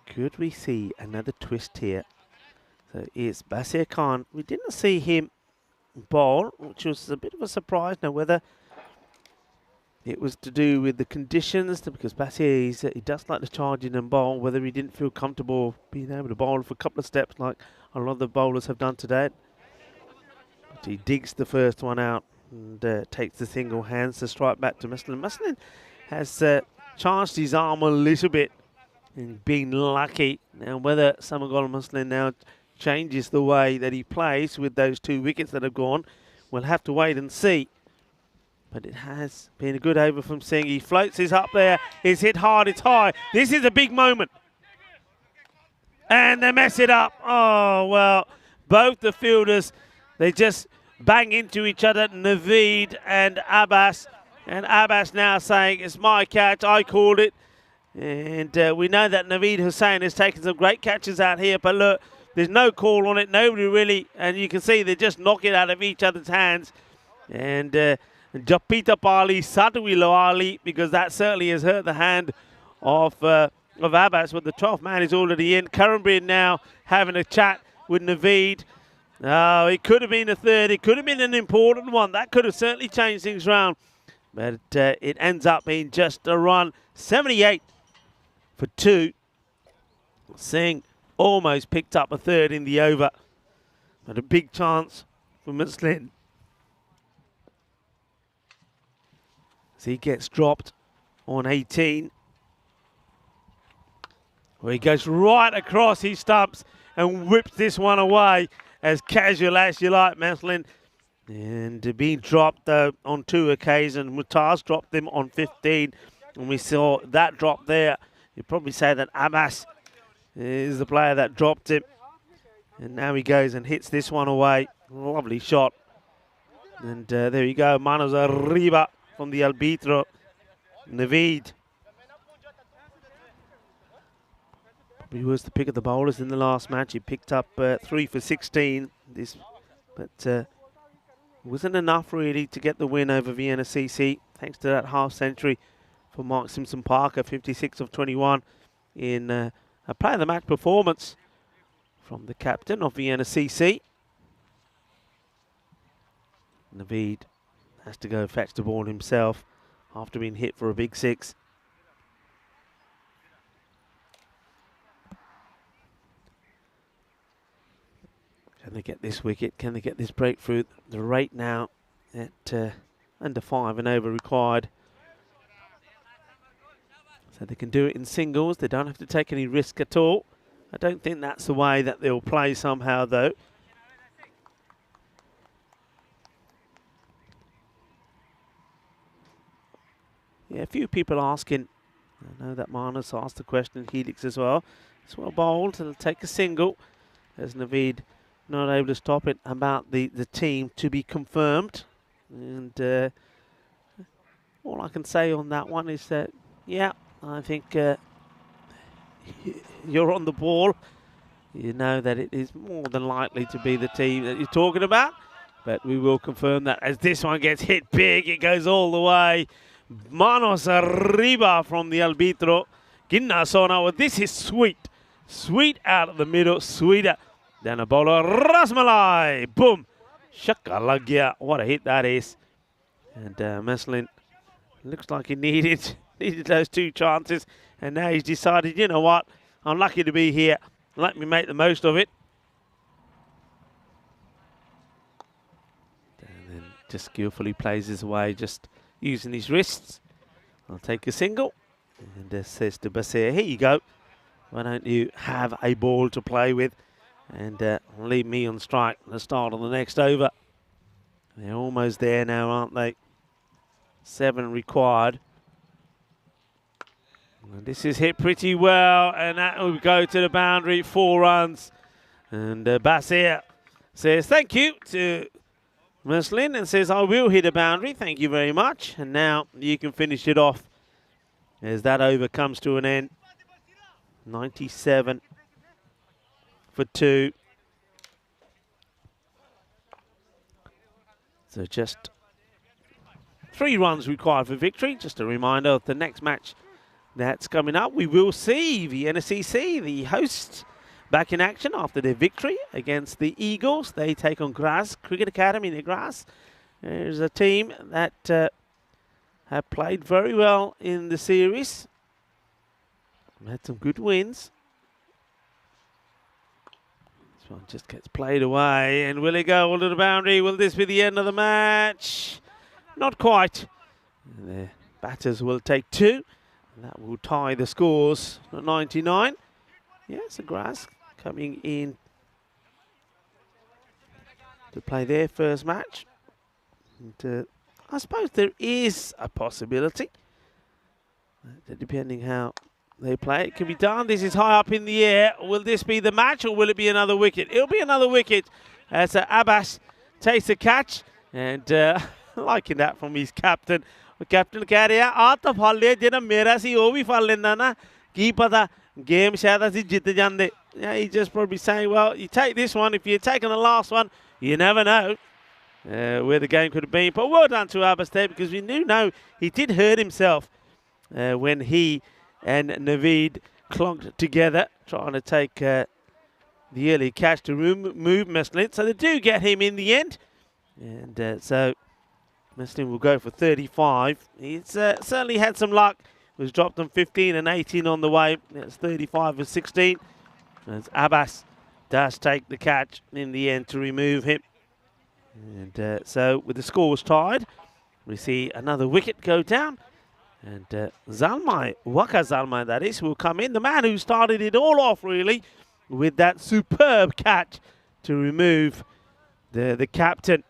could we see another twist here? So it's Basir Khan. We didn't see him bowl, which was a bit of a surprise. Now, whether it was to do with the conditions, because Basir, he does like to charge in and bowl, whether he didn't feel comfortable being able to bowl for a couple of steps like a lot of the bowlers have done today. But he digs the first one out and takes the single hands to strike back to Muslin. Muslin has charged his arm a little bit and been lucky. Now, whether Samagol Muslin now changes the way that he plays with those 2 wickets that have gone, we'll have to wait and see. But it has been a good over from Singh. He floats his up there. It's hit hard, it's high. This is a big moment. And they mess it up. Oh, well, both the fielders, they just bang into each other, Naveed and Abbas. And Abbas now saying, it's my catch, I called it. And we know that Naveed Hussain has taken some great catches out here. But look, there's no call on it. Nobody really. And you can see they just knock it out of each other's hands. And Japita Pali, Satuilo Ali, because that certainly has hurt the hand of Abbas. But the 12th man is already in. Karambir now having a chat with Naveed. It could have been a third. It could have been an important one. That could have certainly changed things around. But it ends up being just a run. 78 for 2. Singh almost picked up a third in the over. But a big chance for Muslin. So he gets dropped on 18. Where he goes right across his stumps and whips this one away as casual as you like, Muslin. And being dropped on 2 occasions. Mutaz dropped him on 15. And we saw that drop there. You'd probably say that Abbas is the player that dropped him. And now he goes and hits this one away. Lovely shot. And there you go. Manos arriba from the arbitro. Naveed. He was the pick of the bowlers in the last match. He picked up 3 for 16. But wasn't enough really to get the win over Vienna CC. Thanks to that half century for Mark Simpson-Parker, 56 of 21 in a player of the match performance from the captain of Vienna CC. Naveed has to go fetch the ball himself after being hit for a big 6. Can they get this wicket? Can they get this breakthrough? The rate now at under 5 and over required. So they can do it in singles. They don't have to take any risk at all. I don't think that's the way that they'll play somehow, though. Yeah, a few people asking. I know that Marnus asked the question, Helix as well. It's well bowled, it'll take a single. As Naveed not able to stop it, about the team to be confirmed. And all I can say on that one is that, yeah, I think you're on the ball. You know that it is more than likely to be the team that you're talking about. But we will confirm that as this one gets hit big, it goes all the way. Manos arriba from the arbitro. Ginna Sona. Well, this is sweet. Sweet out of the middle. Sweeter than a bowler. Rasmalai. Boom. Shaka lagya. What a hit that is. And Meslin looks like he needed those 2 chances. And now he's decided, you know what? I'm lucky to be here. Let me make the most of it. And then just skillfully plays his way, just using his wrists. I'll take a single. And says to Basir, here you go. Why don't you have a ball to play with and leave me on strike at the start of the next over. They're almost there now, aren't they? 7 required. And this is hit pretty well, and that will go to the boundary, 4 runs. And Basir says thank you to Meslin and says, I will hit a boundary, thank you very much. And now you can finish it off as that over comes to an end. 97 for 2. So just 3 runs required for victory. Just a reminder of the next match that's coming up. We will see the NSCC, the hosts, back in action after their victory against the Eagles. They take on Graz Cricket Academy in the Graz. There's a team that have played very well in the series. Had some good wins. This one just gets played away. And will it go under the boundary? Will this be the end of the match? Not quite. The batters will take 2. And that will tie the scores at 99. Yes, the Graz coming in to play their first match. And I suppose there is a possibility that depending how they play, it can be done. This is high up in the air. Will this be the match or will it be another wicket? It'll be another wicket as Abbas takes the catch. And liking that from his captain. Captain कह रहा आ तो फल ले जेना मेरा सी वो भी फल लेना ना की पता game शायद ਅਸੀਂ ਜਿੱਤ ਜਾਂਦੇ. Yeah, he's just probably saying, well, you take this one. If you're taking the last one, you never know where the game could have been. But well done to Abbas there, because we know he did hurt himself when he and Naveed clonked together trying to take the early catch to move Meslin. So they do get him in the end. And so Meslin will go for 35. He's certainly had some luck. Was dropped on 15 and 18 on the way. That's 35 and 16. As Abbas does take the catch in the end to remove him. And so with the scores tied, we see another wicket go down. And Zalmai, Waka Zalmai that is, will come in. The man who started it all off really with that superb catch to remove the captain,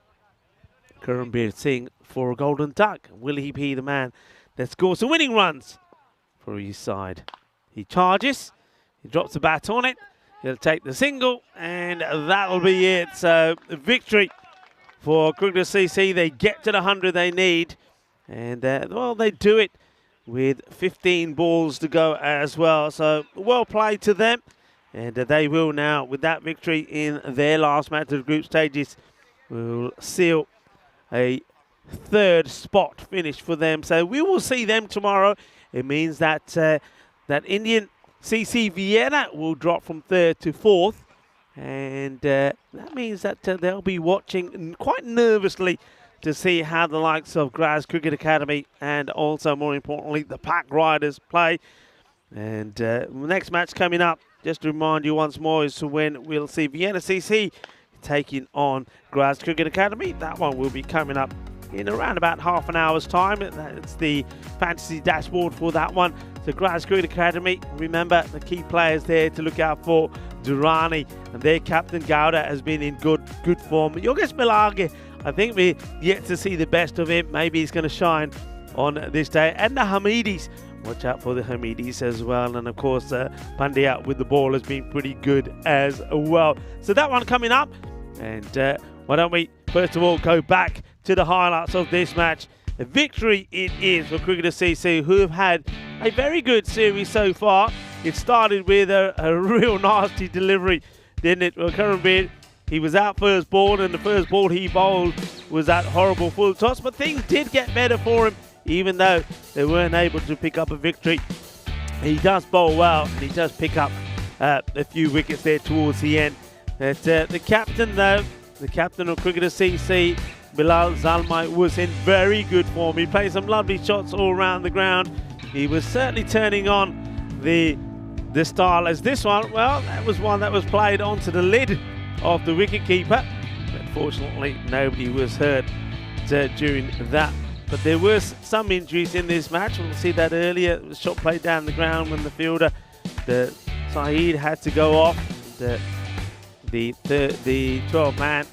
Karanbir Singh, for a golden duck. Will he be the man that scores the winning runs for his side? He charges, he drops the bat on it, he'll take the single, and that will be it. So victory for Cricket CC. They get to the 100 they need, and well, they do it with 15 balls to go as well. So well played to them, and they will now, with that victory in their last match of the group stages, will seal a 3rd spot finish for them. So we will see them tomorrow. It means that that Indian CC Vienna will drop from 3rd to 4th, and that means that they'll be watching quite nervously to see how the likes of Graz Cricket Academy and also, more importantly, the Pack Riders play. And the next match coming up, just to remind you once more, is when we'll see Vienna CC taking on Graz Cricket Academy. That one will be coming up in around about half an hour's time. That's the fantasy dashboard for that one. So Grass Creek Academy, remember the key players there to look out for. Durrani and their captain Gowda has been in good form. Yogesh Milage, I think we're yet to see the best of him. Maybe he's going to shine on this day. And the Hamidis, watch out for the Hamidis as well. And of course, Pandya with the ball has been pretty good as well. So that one coming up. And why don't we first of all go back to the highlights of this match. A victory it is for Cricketers CC, who have had a very good series so far. It started with a real nasty delivery, didn't it? Well, Karanbir, he was out first ball, and the first ball he bowled was that horrible full toss, but things did get better for him, even though they weren't able to pick up a victory. He does bowl well, and he does pick up a few wickets there towards the end. But the captain, though, the captain of Cricketers CC, Bilal Zalmai, was in very good form. He played some lovely shots all around the ground. He was certainly turning on the style as this one. Well, that was one that was played onto the lid of the wicketkeeper. Unfortunately, nobody was hurt during that. But there was some injuries in this match. We'll see that earlier. The shot played down the ground when the fielder, the Saeed, had to go off. The 12-man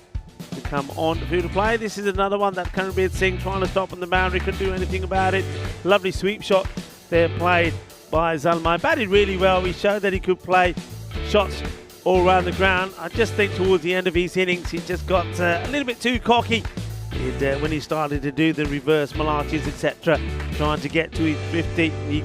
to come on the field to play. This is another one that Karanbir Singh trying to stop on the boundary, couldn't do anything about it. Lovely sweep shot there played by Zalmai. Batted really well. He showed that he could play shots all around the ground. I just think towards the end of his innings he just got a little bit too cocky when he started to do the reverse malaches, etc., trying to get to his 50. He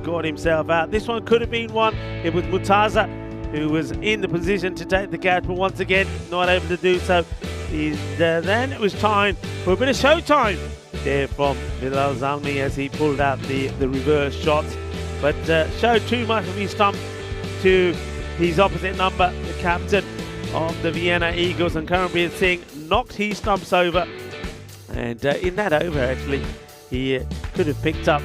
got himself out. This one could have been one. It was Mutaza who was in the position to take the catch, but once again not able to do so. Then it was time for a bit of showtime there from Bilal Zalmi as he pulled out the reverse shots, but showed too much of his stump to his opposite number, the captain of the Vienna Eagles, and Karanbir Singh knocked his stumps over. And in that over, actually, he could have picked up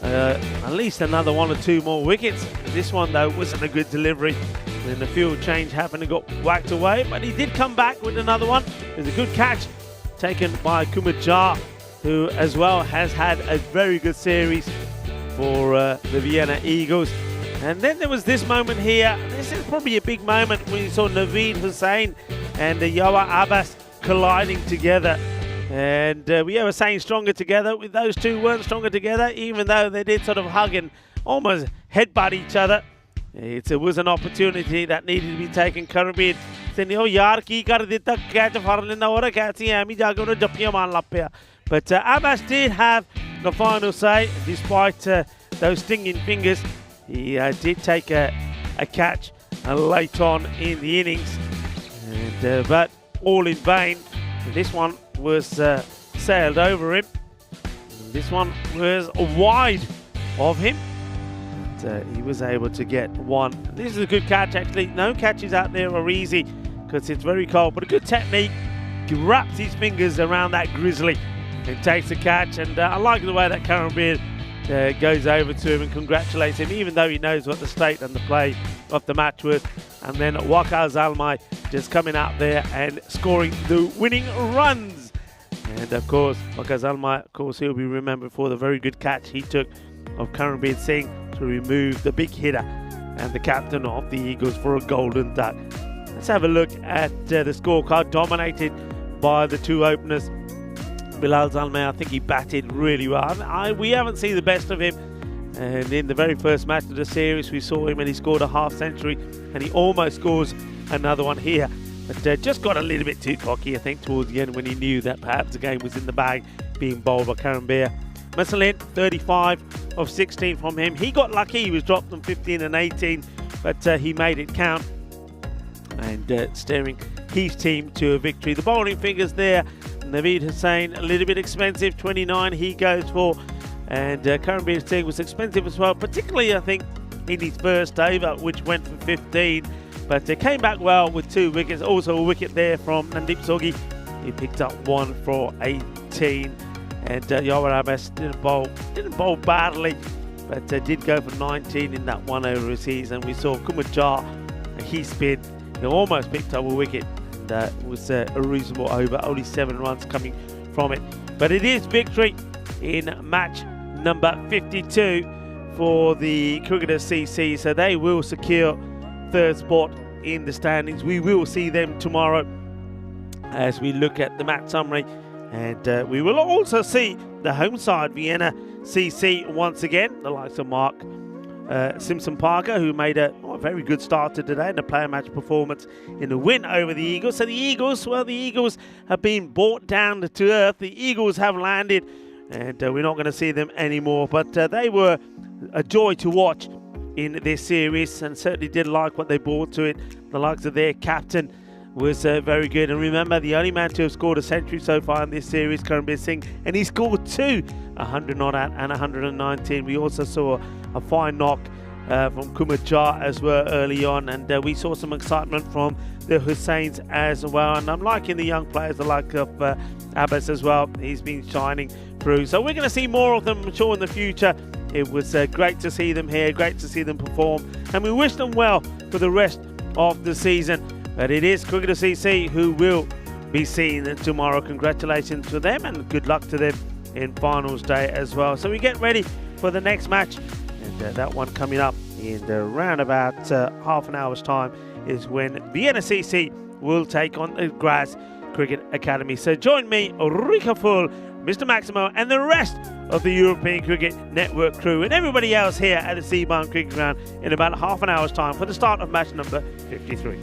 at least another 1 or 2 more wickets. This one, though, wasn't a good delivery. Then the field change happened and got whacked away, but he did come back with another one. It was a good catch taken by Kumar Jha, who as well has had a very good series for the Vienna Eagles. And then there was this moment here. This is probably a big moment when you saw Naveed Hussain and Yawa Abbas colliding together. And we were saying stronger together. With those two weren't stronger together, even though they did sort of hug and almost headbutt each other. It was an opportunity that needed to be taken. Karanbir saying, "Oh yaar, ki kar ditta catch far lena aur catch hai me jaake unne jappiyan maan lag paya." But Abbas did have the final say, despite those stinging fingers. He did take a catch late on in the innings, but all in vain. This one was sailed over him. This one was wide of him. But, he was able to get one. This is a good catch, actually. No catches out there are easy because it's very cold, but a good technique. He wraps his fingers around that grizzly and takes the catch. And I like the way that Karanbir goes over to him and congratulates him, even though he knows what the state and the play of the match was. And then Waqar Zalmai just coming out there and scoring the winning runs. And of course, Waqar Zalmai, of course, he'll be remembered for the very good catch he took of Karanbir Singh to remove the big hitter and the captain of the Eagles for a golden duck. Let's have a look at the scorecard, dominated by the two openers. Bilal Zalmai, I think he batted really well. We haven't seen the best of him. And in the very first match of the series, we saw him and he scored a half century, and he almost scores another one here. But just got a little bit too cocky, I think, towards the end when he knew that perhaps the game was in the bag, being bowled by Karanbir. Masalin, 35 of 16 from him. He got lucky, he was dropped on 15 and 18, but he made it count and steering his team to a victory. The bowling figures there, Naveed Hussain, a little bit expensive, 29 he goes for, and Karanbir Singh was expensive as well, particularly I think in his first over, which went for 15, but they came back well with 2 wickets. Also a wicket there from Nandip Sogi. He picked up 1 for 18, and Yawar Abbas didn't bowl badly, but did go for 19 in that 1 over season. We saw Kumar Jha, he spin, he almost picked up a wicket. That was a reasonable over, only 7 runs coming from it. But it is victory in match number 52 for the Cricketer CC, so they will secure third spot in the standings. We will see them tomorrow as we look at the match summary, and we will also see the home side Vienna CC once again, the likes of Mark Simpson-Parker, who made a very good start to today in a player match performance in the win over the Eagles. So the Eagles have been brought down to earth. The Eagles have landed, and we're not going to see them anymore. But they were a joy to watch in this series, and certainly did like what they brought to it. The likes of their captain was very good. And remember, the only man to have scored a century so far in this series, Karanbir Singh, and he scored 2, 100 not out and 119. We also saw a fine knock from Kumar Jha as well early on, and we saw some excitement from the Hussains as well. And I'm liking the young players, the like of Abbas as well. He's been shining through. So we're going to see more of them, I'm sure, in the future. It was great to see them here, great to see them perform, and we wish them well for the rest of the season. But it is Cricketer CC who will be seen tomorrow. Congratulations to them, and good luck to them in finals day as well. So we get ready for the next match, and that one coming up in around about half an hour's time is when Vienna CC will take on the Graz Cricket Academy. So join me, Rika Full, Mr. Maximo, and the rest of the European Cricket Network crew and everybody else here at the Seabound Cricket Ground in about half an hour's time for the start of match number 53.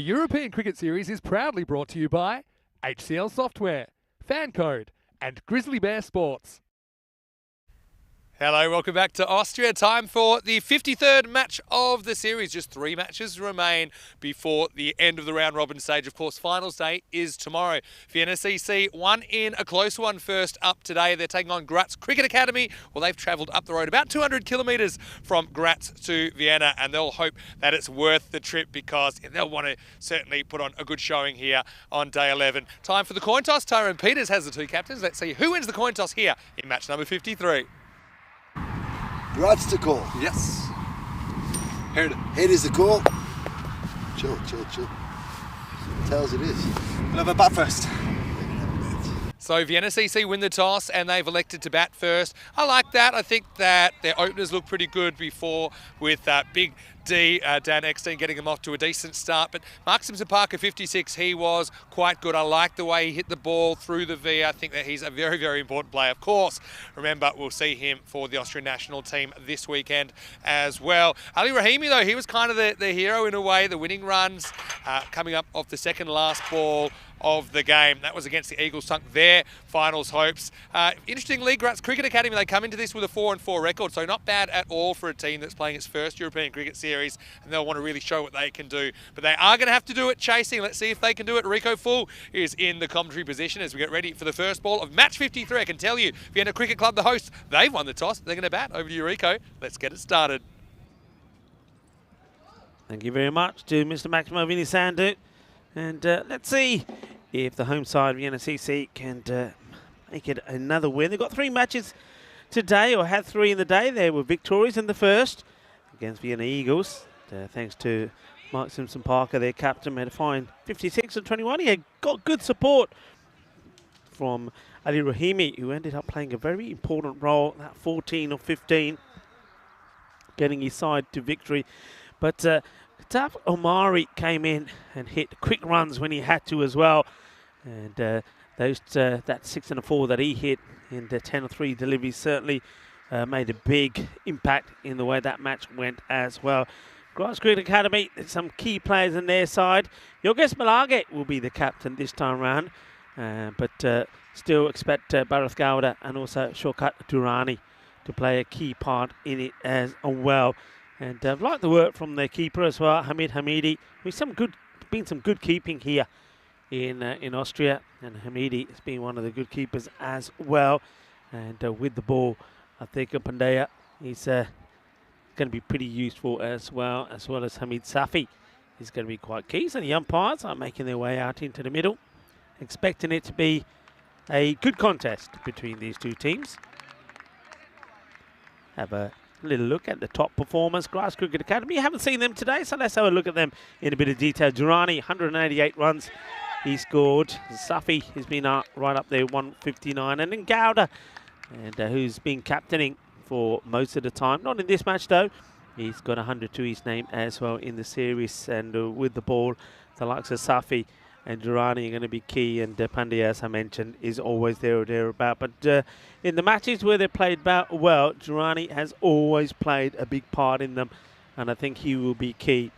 The European Cricket Series is proudly brought to you by HCL Software, FanCode, and Grizzly Bear Sports. Hello, welcome back to Austria. Time for the 53rd match of the series. Just 3 matches remain before the end of the round robin stage. Of course, finals day is tomorrow. Vienna CC won in a close one first up today. They're taking on Graz Cricket Academy. Well, they've travelled up the road about 200 kilometres from Graz to Vienna, and they'll hope that it's worth the trip because they'll want to certainly put on a good showing here on day 11. Time for the coin toss. Tyrone Peters has the 2 captains. Let's see who wins the coin toss here in match number 53. Graz to call. Yes. Head is the call. Chill. Tells it is. We'll have a bat first. So Vienna CC win the toss and they've elected to bat first. I like that. I think that their openers look pretty good before with Big D, Dan Eckstein getting them off to a decent start. But Mark Simpson-Parker, 56, he was quite good. I like the way he hit the ball through the V. I think that he's a very, very important player. Of course, remember, we'll see him for the Austrian national team this weekend as well. Ali Rahimi, though, he was kind of the hero in a way. The winning runs coming up off the second last ball of the game. That was against the Eagles, sunk their finals hopes. Interestingly, Graz Cricket Academy, they come into this with a 4-4 record, so not bad at all for a team that's playing its first European Cricket Series, and they'll want to really show what they can do. But they are going to have to do it chasing. Let's see if they can do it. Rico Full is in the commentary position as we get ready for the first ball of match 53. I can tell you, Vienna Cricket Club, the hosts, they've won the toss. They're going to bat. Over to you, Rico. Let's get it started. Thank you very much to Mr. Maximo Vinisandu. And let's see if the home side, Vienna CC, can make it another win. They've got 3 matches today, or had 3 in the day. They were victorious in the first against Vienna Eagles. Thanks to Mark Simpson-Parker, their captain, made a fine 56 and 21. He had got good support from Ali Rahimi, who ended up playing a very important role, that 14 of 15, getting his side to victory. But Taf Omari came in and hit quick runs when he had to as well. And that 6 and a 4 that he hit in the 10 and 3 deliveries certainly made a big impact in the way that match went as well. Graz Cricket Academy, there's some key players in their side. Yogesh Malage will be the captain this time round, but still expect Bharat Gowda and also Shokat Durrani to play a key part in it as well. And I've liked the work from their keeper as well, Hamid Hamidi. There's been some good keeping here in Austria, and Hamidi has been one of the good keepers as well. And with the ball, I think Pandya is going to be pretty useful as well as Hamid Safi. He's going to be quite key. So the umpires are making their way out into the middle, expecting it to be a good contest between these two teams. Have a little look at the top performers, Graz Cricket Academy. You haven't seen them today, so let's have a look at them in a bit of detail. Durrani, 188 runs he scored. Safi has been right up there, 159. And then Gowda, and who's been captaining for most of the time. Not in this match, though. He's got 100 to his name as well in the series. And with the ball, the likes of Safi and Durrani are going to be key, and Pandya, as I mentioned, is always there or thereabout. But in the matches where they played well, Durrani has always played a big part in them, and I think he will be key.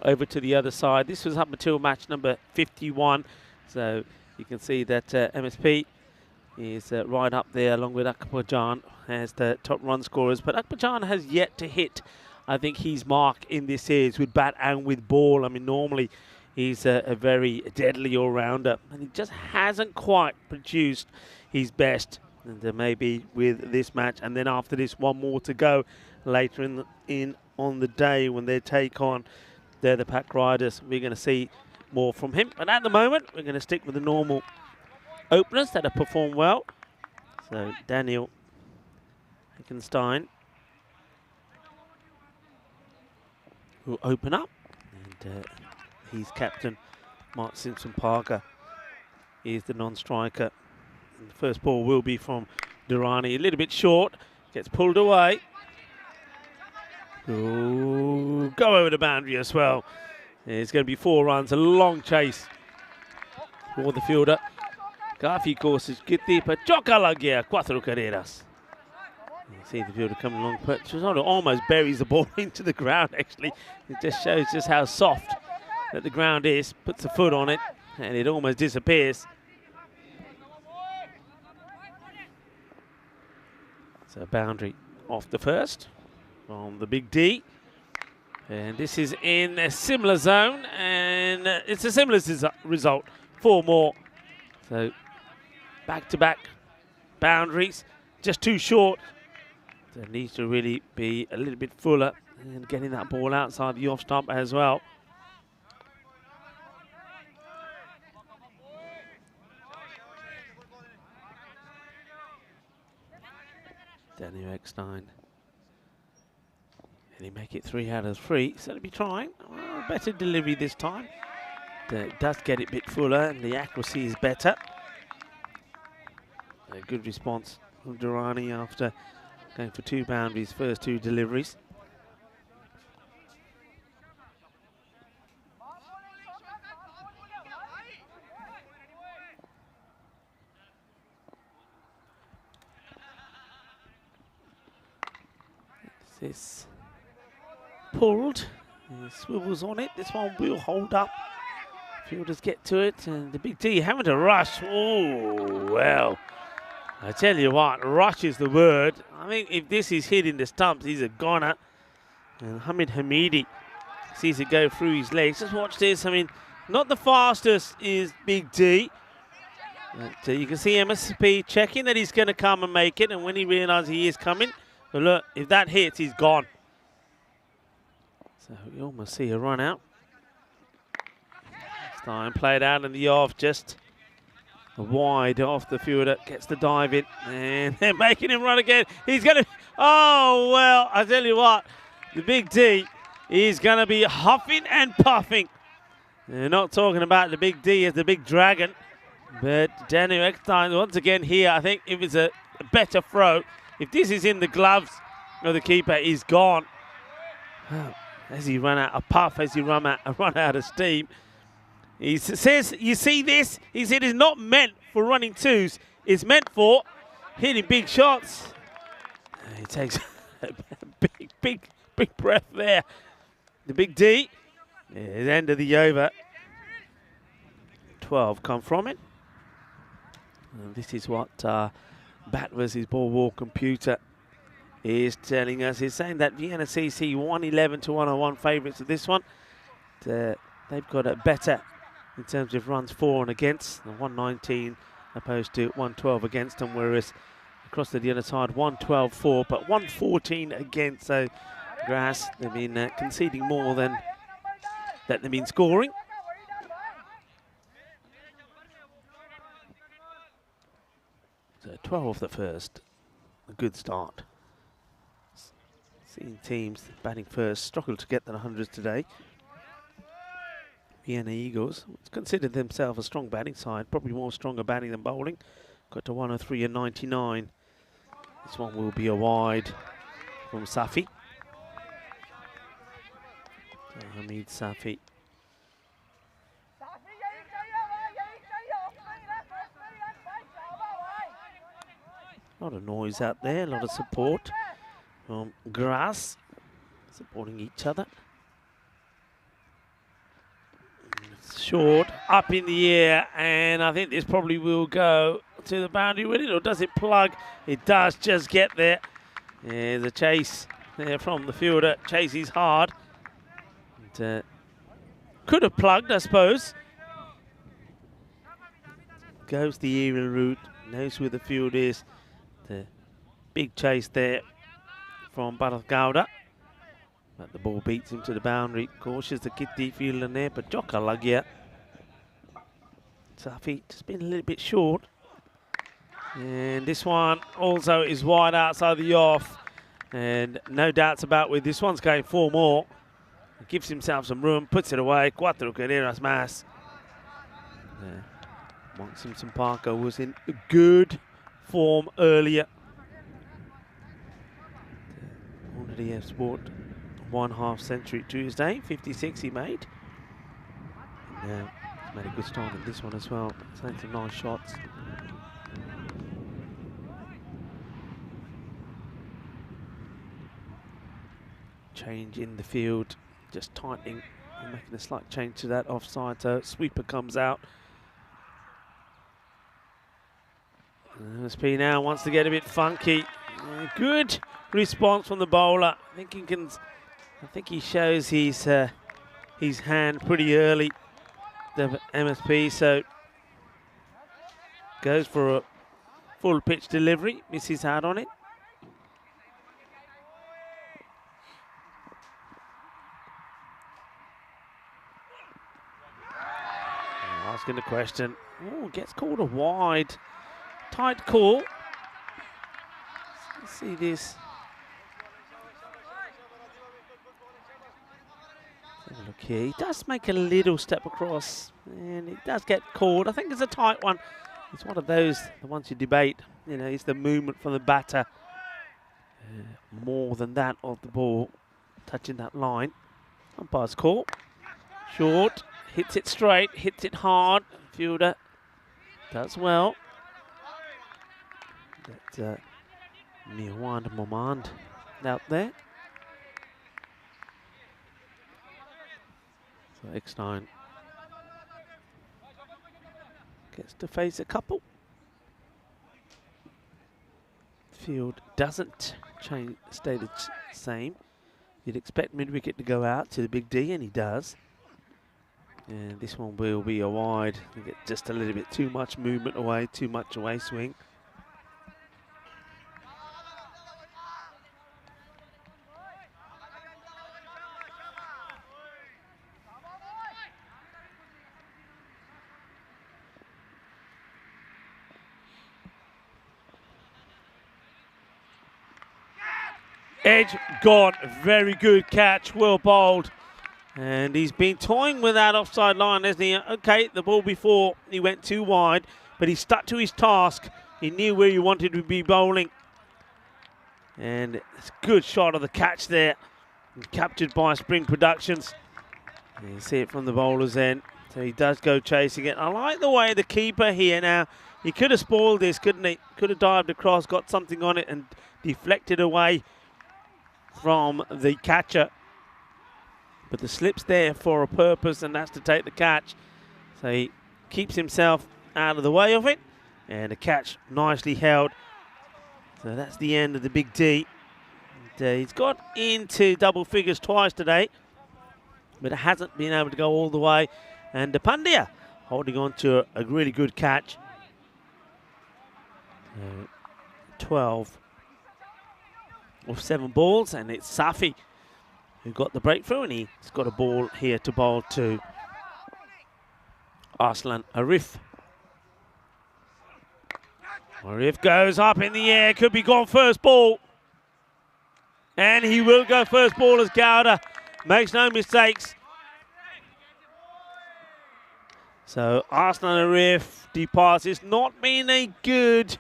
Over to the other side, this was up until match number 51, so you can see that MSP is right up there along with Akbar Jan as the top run scorers. But Akbar Jan has yet to hit, I think, his mark in this series with bat and with ball. I mean, normally he's a very deadly all-rounder, and he just hasn't quite produced his best. And maybe with this match, and then after this, one more to go later in on the day when they take on the Pack Riders. We're going to see more from him. But at the moment, we're going to stick with the normal openers that have performed well. So Daniel Hickenstein will open up, and he's captain. Mark Simpson-Parker is the non-striker. And the first ball will be from Durrani, a little bit short, gets pulled away. Ooh, go over the boundary as well. It's going to be 4 runs, a long chase for the fielder. Kafi courses Gitti, but Choca Lagia, 4 carreras. You see the fielder coming along, but almost buries the ball into the ground, actually. It just shows just how soft that the ground is, puts a foot on it, and it almost disappears. So boundary off the first from the big D. And this is in a similar zone, and it's a similar result. 4 more. So back-to-back boundaries, just too short. So it needs to really be a little bit fuller and getting that ball outside the off stump as well. Daniel Eckstein. Can he make it 3 out of 3? So he'll be trying. Better delivery this time. It does get it a bit fuller and the accuracy is better. A good response from Durrani after going for 2 boundaries, first 2 deliveries. This pulled, swivels on it. This one will hold up. Fielders get to it, and the big D having to rush. Oh, well, I tell you what, rush is the word. I think if this is hitting the stumps, he's a goner. And Hamid Hamidi sees it go through his legs. Just watch this. I mean, not the fastest is Big D. But, you can see MSP checking that he's going to come and make it, and when he realizes he is coming, but look, if that hits, he's gone. So you almost see a run out. Stein played out in the off, just wide off the fielder, gets the dive in, and they're making him run again. He's going to, oh, well, I tell you what, the big D is going to be huffing and puffing. They're not talking about the big D as the big dragon, but Daniel Eckstein, once again here, I think if it's a better throw, if this is in the gloves of the keeper, he's gone. As he run out of puff, as he run out of steam. He says, you see this? He said it's not meant for running 2s. It's meant for hitting big shots. He takes a big breath there. The big D is end of the over. 12 come from it. And this is what Bat versus Ball War Computer is telling us. He's saying that Vienna CC 111 to 101 favourites of this one. They've got a better in terms of runs for and against, the 119 opposed to 112 against them, whereas across to the other side 112 for, but 114 against. So Grass, they've been conceding more than that they've been scoring. So 12 off the first, a good start. Seeing teams batting first struggle to get the 100s today. Vienna Eagles considered themselves a strong batting side, probably more stronger batting than bowling. Got to 103 and 99. This one will be a wide from Safi. So Hamid Safi. A lot of noise out there, a lot of support from Grass, supporting each other. It's short, up in the air, and I think this probably will go to the boundary with it, or does it plug? It does just get there. There's a chase there from the fielder, chases hard. And, could have plugged, I suppose. Goes the aerial route, knows where the field is. The big chase there from Bharat Gowda. But the ball beats him to the boundary. Cautious the kid deep fielder there, but Joka Lagia. Safi just been a little bit short. And this one also is wide outside the off. And no doubts about with this one's going 4 more. He gives himself some room, puts it away. Cuatro carreras más. Monk Simpson Parker was in good form earlier. Already have scored 1/2 century Tuesday, 56 he made. And now he's made a good start in this one as well. He's had some nice shots. Change in the field, just tightening They're making a slight change to that offside, so sweeper comes out. MSP now wants to get a bit funky. Good response from the bowler. I think he shows his hand pretty early, the MSP, so goes for a full pitch delivery, misses hard on it. Asking the question. Oh, gets called a wide. Tight call. Let's see this. Have a look here. He does make a little step across, and it does get called. I think it's a tight one. It's one of those, the ones you debate. You know, it's the movement from the batter more than that of the ball touching that line. Umpire's call. Short. Hits it straight. Hits it hard. Fielder does well. That Miwand Momand out there. So X9 gets to face a couple. Field doesn't stay the same. You'd expect mid-wicket to go out to the big D, and he does. And this one will be a wide. You get just a little bit too much movement away, too much away swing. Edge gone, very good catch, well bowled. And he's been toying with that offside line, hasn't he? Okay, the ball before, he went too wide, but he stuck to his task. He knew where he wanted to be bowling. And it's a good shot of the catch there. Captured by Spring Productions. And you see it from the bowler's end. So he does go chasing it. I like the way the keeper here now. He could have spoiled this, couldn't he? Could have dived across, got something on it and deflected away from the catcher. But the slip's there for a purpose, and that's to take the catch. So he keeps himself out of the way of it, and the catch nicely held. So that's the end of the big D. And, he's got into double figures twice today, but it hasn't been able to go all the way. And Pandya holding on to a really good catch. 12 of 7 balls, and it's Safi who got the breakthrough, and he's got a ball here to bowl to Arslan Arif. Arif goes up in the air, could be gone first ball. And he will go first ball as Gowda makes no mistakes. So Arslan Arif departs. It's not been a good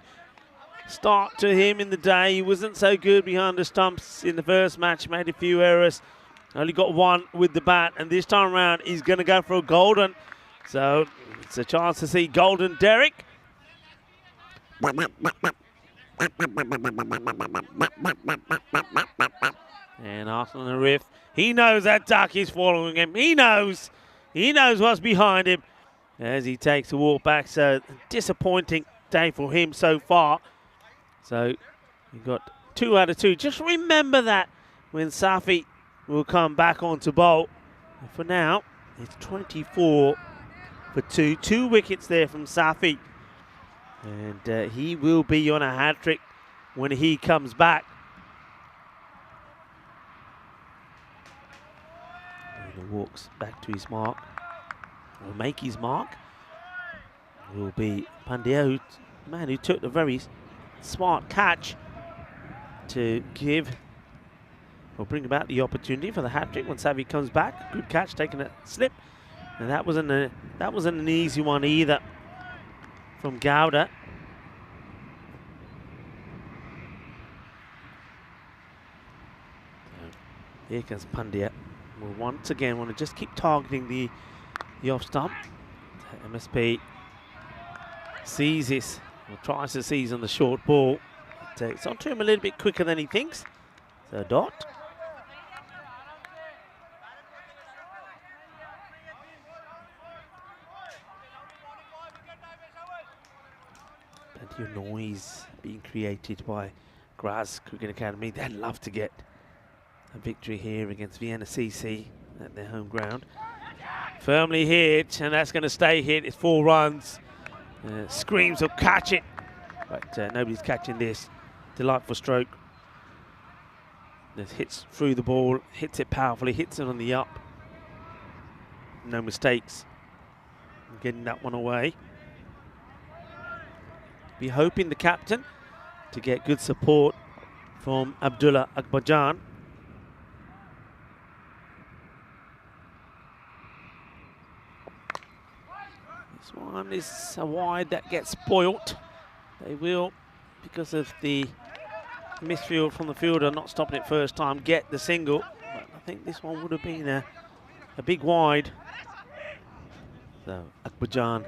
start to him in the day. He wasn't so good behind the stumps in the first match, made a few errors. Only got one with the bat, and this time around he's going to go for a golden. So it's a chance to see golden Derek. And Arslan Arif, he knows that duck is following him. He knows what's behind him as he takes a walk back. So disappointing day for him so far. So you got 2 out of 2. Just remember that when Safi will come back onto bowl. And for now, it's 24 for 2. 2 wickets there from Safi. And he will be on a hat-trick when he comes back. And he walks back to his mark. Will make his mark. Will be Pandya, man who took the very smart catch to give or bring about the opportunity for the hat-trick when Savi comes back. Good catch, taking a slip, and that wasn't an easy one either from Gowda. So here comes Pandya. We'll once again want to just keep targeting the off stump. MSP sees this, or tries to seize on the short ball. It's onto him a little bit quicker than he thinks. So dot. plenty of noise being created by Graz Cricket Academy. They'd love to get a victory here against Vienna CC at their home ground. Firmly hit, and that's going to stay hit. It's 4 runs. Screams will catch it, but nobody's catching this. Delightful stroke. Just hits through the ball, hits it powerfully, hits it on the up. No mistakes. Getting that one away. Be hoping the captain to get good support from Abdullah Akbarjan. This one is a wide that gets spoilt. They will, because of the misfield from the fielder not stopping it first time, get the single. But I think this one would have been a big wide. So Akbarjan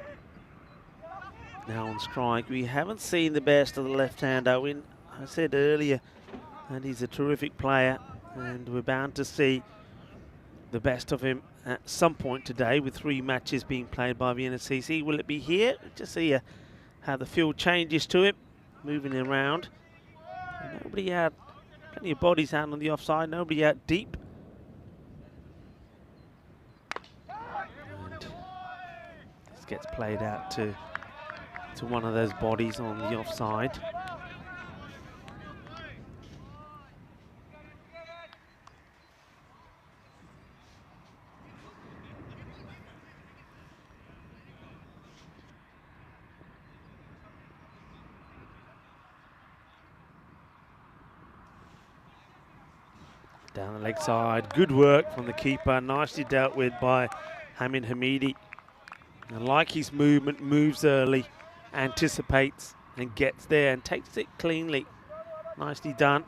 now on strike. We haven't seen the best of the left-hander. I said earlier that he's a terrific player, and we're bound to see the best of him at some point today with 3 matches being played by Vienna CC. Will it be here? Just see how the field changes to him, moving around. Nobody out, plenty of bodies out on the offside, nobody out deep. And this gets played out to one of those bodies on the offside. Down the leg side, good work from the keeper, nicely dealt with by Hamid Hamidi. I like his movement, moves early, anticipates and gets there and takes it cleanly. Nicely done.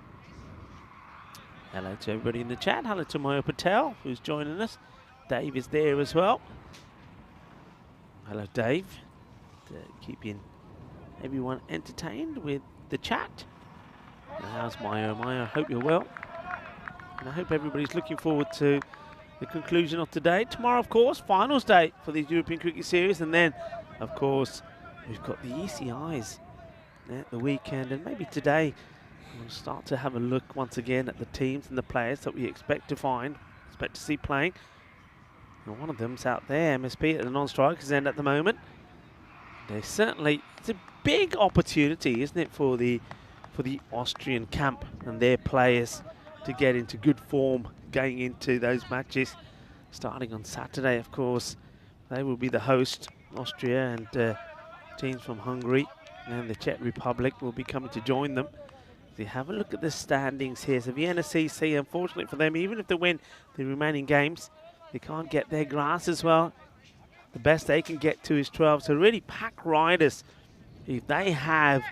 Hello to everybody in the chat. Hello to Maya Patel, who's joining us. Dave is there as well. Hello, Dave. Keeping everyone entertained with the chat. And how's Maya? Maya, I hope you're well. And I hope everybody's looking forward to the conclusion of today. Tomorrow, of course, finals day for the European Cricket Series. And then, of course, we've got the ECIs at the weekend. And maybe today we'll start to have a look once again at the teams and the players that we expect to see playing. And one of them's out there, MSP, at the non-strikers end at the moment. It's a big opportunity, isn't it, for the Austrian camp and their players to get into good form going into those matches. Starting on Saturday, of course, they will be the host. Austria and teams from Hungary and the Czech Republic will be coming to join them. If you have a look at the standings here, so Vienna CC, unfortunately for them, even if they win the remaining games, they can't get their grass as well. The best they can get to is 12. So really pack riders. If they have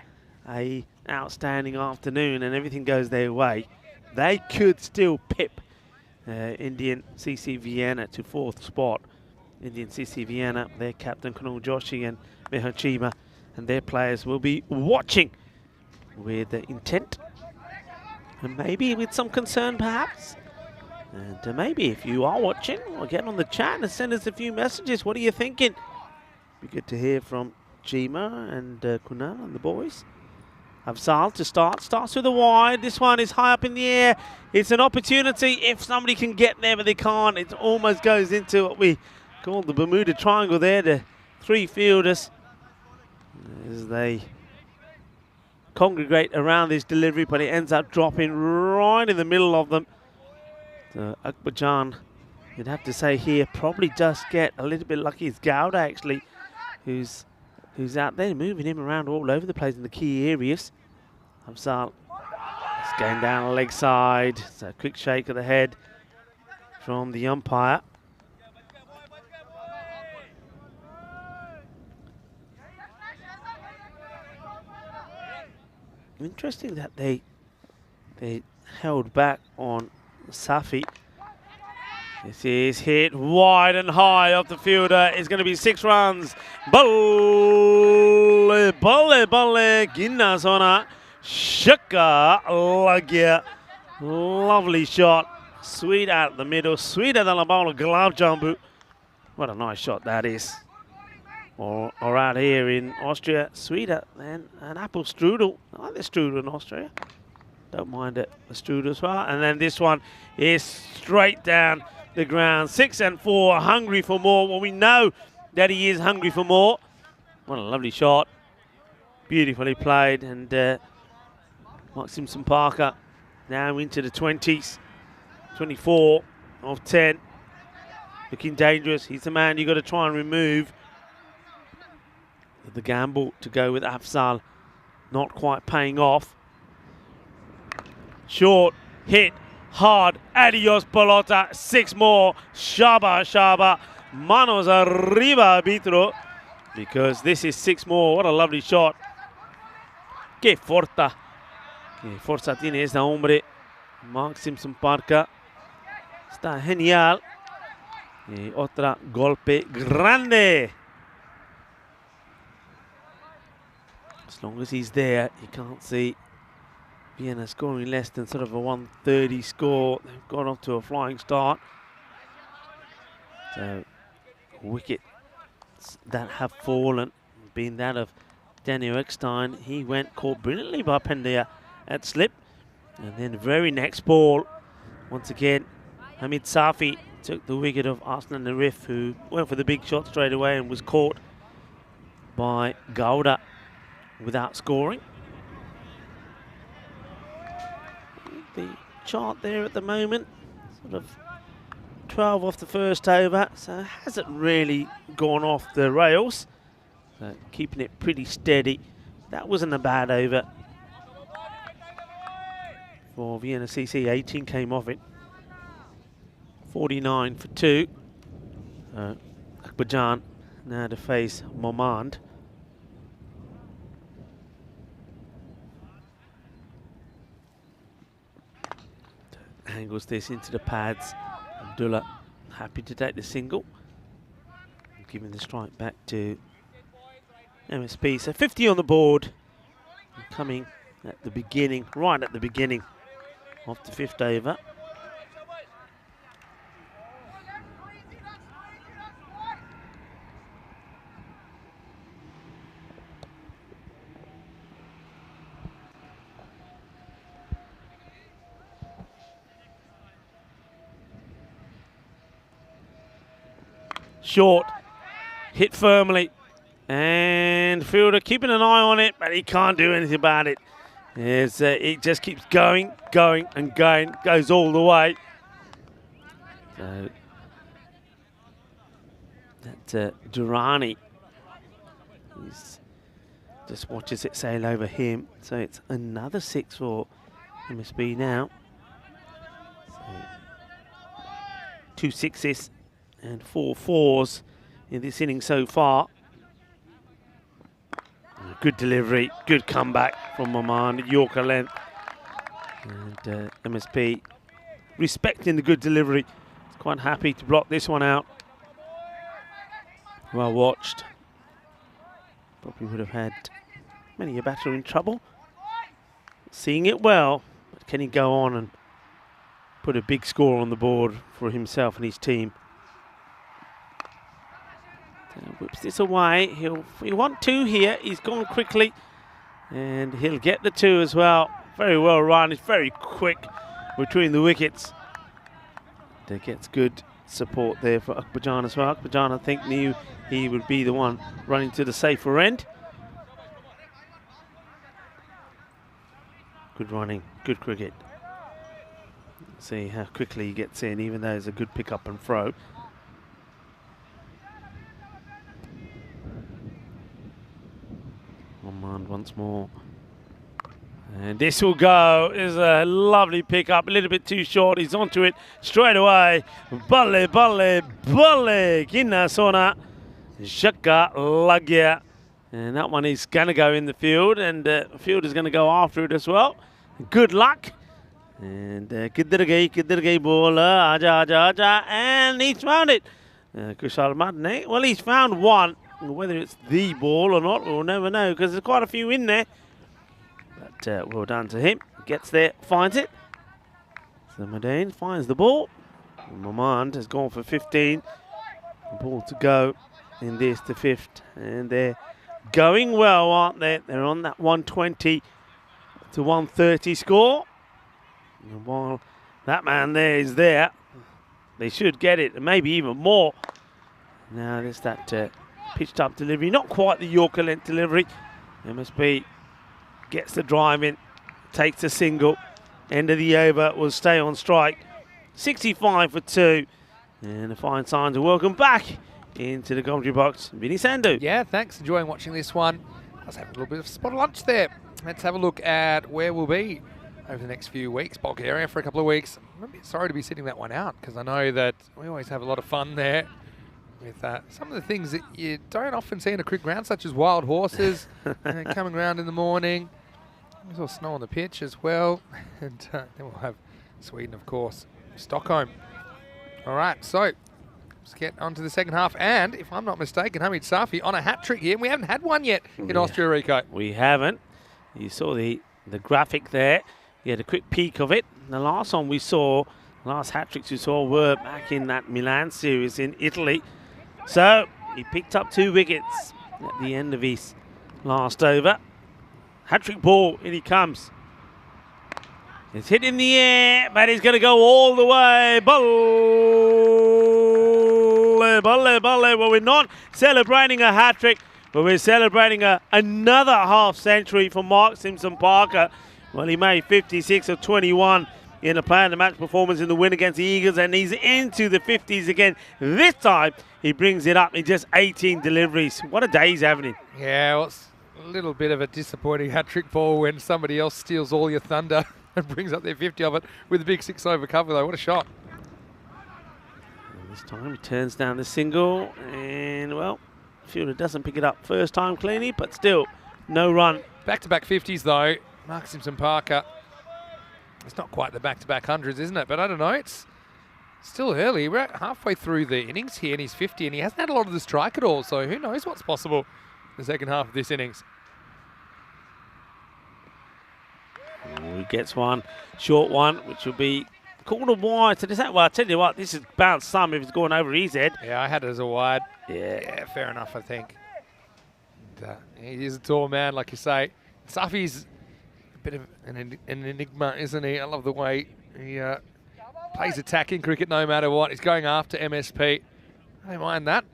an outstanding afternoon and everything goes their way, they could still pip Indian CC Vienna to 4th spot. Indian CC Vienna, their captain Kunal Joshi and Mehan Chima, and their players will be watching with intent and maybe with some concern perhaps. And maybe if you are watching, or get on the chat and send us a few messages. What are you thinking? Be good to hear from Chima and Kunal and the boys. Afzal to starts with a wide. This one is high up in the air. It's an opportunity if somebody can get there, but they can't. It almost goes into what we call the Bermuda Triangle there, the 3 fielders, as they congregate around this delivery, but it ends up dropping right in the middle of them. So Akbarjan, you'd have to say here, probably just get a little bit lucky. It's Gowda actually, who's out there, moving him around all over the place in the key areas. Afzal is going down the leg side. So a quick shake of the head from the umpire. Interesting that they held back on Safi. This is hit wide and high off the fielder. It's going to be 6 runs. Balle, ginna sona, shaka lagya. Lovely shot. Sweet out the middle. Sweeter than a bowl of gulab jambu. What a nice shot that is. or out here in Austria, sweeter than an apple strudel. I like the strudel in Austria. Don't mind it, the strudel as well. And then this one is straight down the ground. 6 and 4, hungry for more. Well, we know that he is hungry for more. What a lovely shot. Beautifully played. And Mark Simpson Parker now into the 20s. 24 of 10. Looking dangerous. He's the man you've got to try and remove. The gamble to go with Afzal not quite paying off. Short, hit, hard, adios pelota, 6 more, Shaba, manos arriba arbitro, because this is 6 more. What a lovely shot. Que forza tiene este hombre, Mark Simpson Parker. Está genial. Y otra golpe grande. As long as he's there, you can't see Vienna scoring less than sort of a 130 score. They've got off to a flying start. So, wickets that have fallen, being that of Daniel Eckstein. He went caught brilliantly by Pandya at slip. And then the very next ball, once again, Hamid Safi took the wicket of Arslan Arif, who went for the big shot straight away and was caught by Gowda without scoring. The chart there at the moment, sort of 12 off the first over, so it hasn't really gone off the rails. So keeping it pretty steady. That wasn't a bad over for Vienna CC. 18 came off it. 49 for 2. Akbarjan now to face Momand. Angles this into the pads. Abdullah happy to take the single. Giving the strike back to MSP. So 50 on the board. Coming at the beginning, right at the beginning of the 5th over. Short, hit firmly, and fielder keeping an eye on it, but he can't do anything about it. It just keeps going, and going, goes all the way. So that Durrani just watches it sail over him. So it's another 6 for MSB now. So 2 6s. And 4 4s in this inning so far. Good delivery, good comeback from Maman, Yorker length. And MSP respecting the good delivery. Quite happy to block this one out. Well watched. Probably would have had many a batter in trouble. Seeing it well, but can he go on and put a big score on the board for himself and his team? Whips this away. He'll want 2 here. He's gone quickly, and he'll get the 2 as well. Very well run. It's very quick between the wickets. That gets good support there for Akbarjan as well. Akbarjan, I think, knew he would be the one running to the safer end. Good running, good cricket. See how quickly he gets in, even though it's a good pick up and throw. Omand once more. And this will go. Is a lovely pick up, a little bit too short. He's onto it straight away. Balle, balle, balle. Ginna sona. Shaka lagya. And that one is going to go in the field, and the field is going to go after it as well. Good luck. And kidhar gayi ball. Aja. And he's found it. Kushal Madne. Well, he's found one. Whether it's the ball or not, we'll never know, because there's quite a few in there. But well done to him. Gets there, finds it. So Modane finds the ball. Momand has gone for 15. The ball to go in this, the 5th. And they're going well, aren't they? They're on that 120 to 130 score. And while that man there is there, they should get it, maybe even more. Now there's that pitched up delivery, not quite the Yorker length delivery. MSP gets the drive in, takes a single. End of the over will stay on strike. 65 for 2. And the fine signs are welcome back into the commentary box. Vinny Sandu. Yeah, thanks. Enjoying watching this one. I was having a little bit of spot of lunch there. Let's have a look at where we'll be over the next few weeks. Bulgaria for a couple of weeks. I'm a bit sorry to be sitting that one out because I know that we always have a lot of fun there with some of the things that you don't often see in a cricket ground, such as wild horses coming around in the morning. There's all snow on the pitch as well. And then we'll have Sweden, of course, Stockholm. All right, so let's get on to the second half. And if I'm not mistaken, Hamid Safi on a hat trick here. And we haven't had one yet in Austria, Rico. We haven't. You saw the graphic there. You had a quick peek of it. The last one we saw, last hat tricks we saw were back in that Milan series in Italy. So he picked up 2 wickets at the end of his last over. Hat trick ball, in he comes. It's hit in the air, but he's going to go all the way. Balle, balle, balle. Well, we're not celebrating a hat trick, but we're celebrating another half century for Mark Simpson Parker. Well, he made 56 of 21 in a player of the match performance in the win against the Eagles, and he's into the 50s again. This time, he brings it up in just 18 deliveries. What a day he's having. Yeah, well, it's a little bit of a disappointing hat trick ball when somebody else steals all your thunder and brings up their 50 of it with a big 6-over cover, though. What a shot. And this time, he turns down the single, and, well, fielder doesn't pick it up first time cleanly, but still, no run. Back-to-back 50s, though. Mark Simpson Parker. It's not quite the back-to-back hundreds, isn't it? But I don't know. It's still early. We're halfway through the innings here, and he's 50, and he hasn't had a lot of the strike at all. So who knows what's possible in the second half of this innings. Oh, he gets one, short one, which will be called a wide. So does that? Well, I tell you what, this is bounced some if it's going over his head. Yeah, I had it as a wide. Yeah, Fair enough, I think. And, he is a tall man, like you say. Safi's a bit of an enigma, isn't he? I love the way he plays attacking cricket no matter what. He's going after MSP. I don't mind that.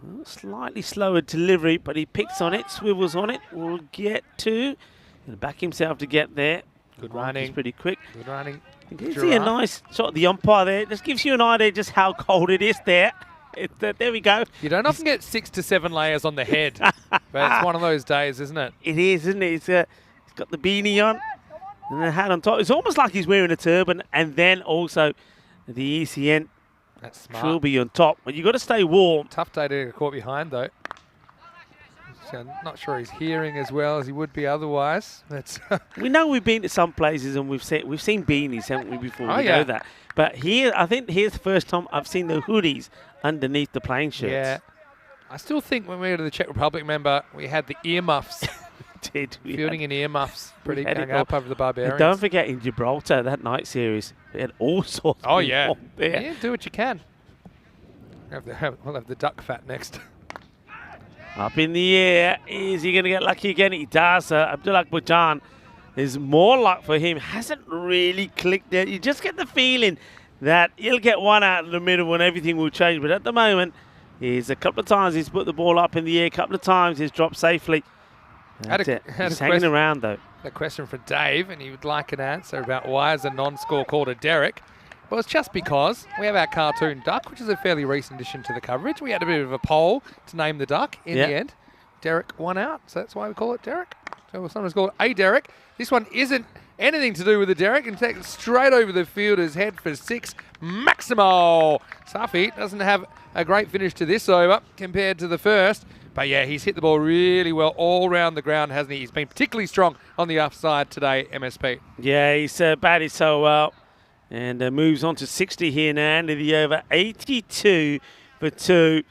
Well, slightly slower delivery, but he picks on it, swivels on it. We'll get to. He'll back himself to get there. Good running. He's pretty quick. Good running. You can see a nice shot of the umpire there. Just gives you an idea just how cold it is there. There we go. You don't often get 6 to 7 layers on the head, but it's one of those days, isn't it? It is, isn't it? He's got the beanie on and the hat on top. It's almost like he's wearing a turban, and then also the ECN That's smart. trilby on top. But you've got to stay warm. Tough day to get caught behind, though. So I'm not sure he's hearing as well as he would be otherwise. That's We know we've been to some places and we've seen beanies, haven't we, before? Oh, we yeah. know that. But here, I think here's the first time I've seen the hoodies underneath the playing shirts. Yeah. I still think when we were to the Czech Republic, remember, we had the earmuffs. Fielding in earmuffs. Pretty hung up over the Barbarians. And don't forget, in Gibraltar, that night series, we had all sorts Oh, of yeah. there. Yeah, do what you can. We'll have the duck fat next. Up in the air. Is he going to get lucky again? He does. Abdullah Bujan. There's more luck for him. Hasn't really clicked there. You just get the feeling that he'll get one out in the middle and everything will change. But at the moment, he's a couple of times he's put the ball up in the air. A couple of times he's dropped safely. He's hanging around, though. A question for Dave, and he would like an answer about why is a non-score called a Derek. Well, it's just because we have our cartoon duck, which is a fairly recent addition to the coverage. We had a bit of a poll to name the duck. In the end, Derek won out, so that's why we call it Derek. So we'll sometimes call it a Derek. This one isn't anything to do with the Derek. In fact, straight over the fielder's head for 6. Maximo! Safi doesn't have a great finish to this over compared to the first. But yeah, he's hit the ball really well all around the ground, hasn't he? He's been particularly strong on the offside today, MSP. Yeah, he's batted so well. And moves on to 60 here now, into the over. 82 for 2.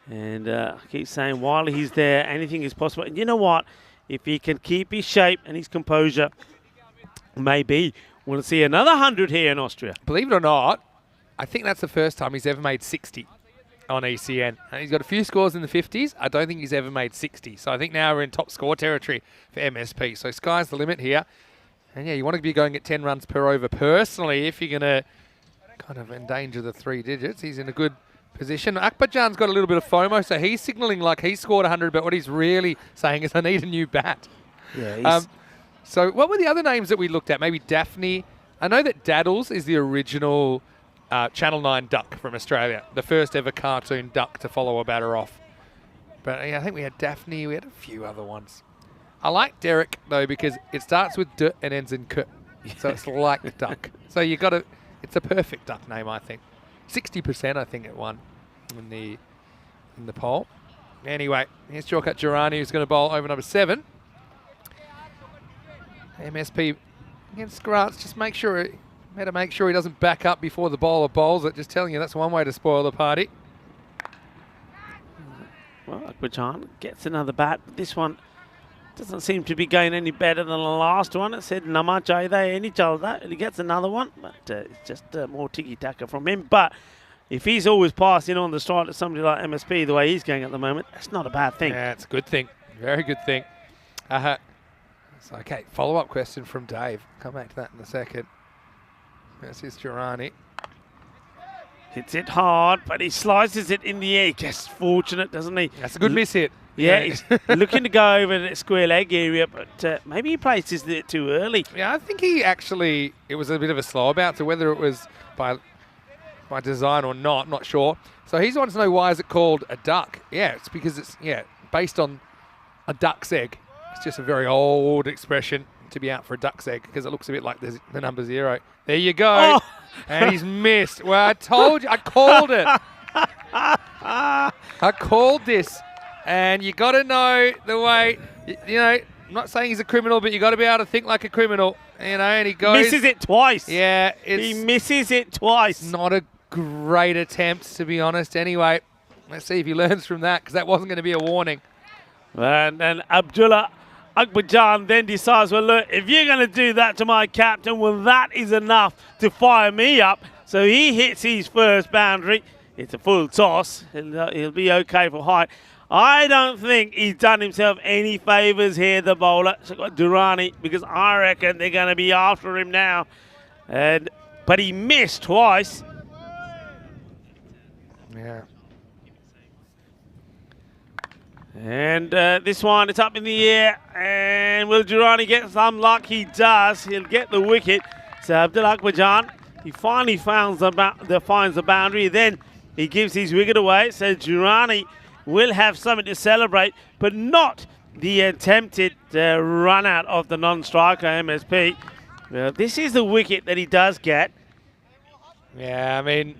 And I keep saying, while he's there, anything is possible. And you know what? If he can keep his shape and his composure, maybe we'll see another 100 here in Austria. Believe it or not, I think that's the first time he's ever made 60 on ECN. And he's got a few scores in the 50s. I don't think he's ever made 60. So I think now we're in top score territory for MSP. So sky's the limit here. And yeah, you want to be going at 10 runs per over personally if you're going to kind of endanger the 3 digits. He's in a good position. Akbarjan's got a little bit of FOMO, so he's signalling like he scored 100, but what he's really saying is, I need a new bat. Yeah. So what were the other names that we looked at? Maybe Daphne. I know that Daddles is the original Channel 9 duck from Australia, the first ever cartoon duck to follow a batter off. But yeah, I think we had Daphne, we had a few other ones. I like Derek, though, because it starts with D and ends in K. So it's like duck. So you got to, it's a perfect duck name, I think. 60%, I think, it won in the poll. Anyway, here's Jorkat Girani, who's going to bowl over number 7. MSP against Grants, just better make sure he doesn't back up before the bowler bowls it. Just telling you, that's one way to spoil the party. Well, Akbarjan gets another bat, but this one doesn't seem to be going any better than the last one. It said Nama Jai there, any chalda, and he gets another one, but it's just more tiki-taka from him. But if he's always passing on the strike to somebody like MSP the way he's going at the moment, that's not a bad thing. Yeah, it's a good thing. Very good thing. So, okay, follow-up question from Dave. Come back to that in a second. This is Girani. Hits it hard, but he slices it in the air. Just fortunate, doesn't he? That's a good miss hit. Yeah, he's looking to go over the square leg area, but maybe he places it too early. Yeah, I think he actually, it was a bit of a slow bout, so whether it was by design or not sure. So he wants to know, why is it called a duck? Yeah, it's because it's, based on a duck's egg. It's just a very old expression to be out for a duck's egg, because it looks a bit like the number 0. There you go. Oh. And he's missed. Well, I told you. I called it. I called this. And you got to know the way, I'm not saying he's a criminal, but you got to be able to think like a criminal, and he goes. Misses it twice. Yeah. He misses it twice. Not a great attempt, to be honest. Anyway, let's see if he learns from that, because that wasn't going to be a warning. And Abdullah Akbarjan then decides, well, look, if you're going to do that to my captain, well, that is enough to fire me up. So he hits his first boundary. It's a full toss. He'll be okay for height. I don't think he's done himself any favours here, the bowler. So got Durrani, because I reckon they're going to be after him now. But he missed twice. Yeah. And this one, it's up in the air. And will Durrani get some luck? He does. He'll get the wicket. So Abdul Akbarjan, he finally finds the boundary. Then he gives his wicket away. So Durrani will have something to celebrate, but not the attempted run out of the non-striker MSP. This is the wicket that he does get. Yeah, I mean,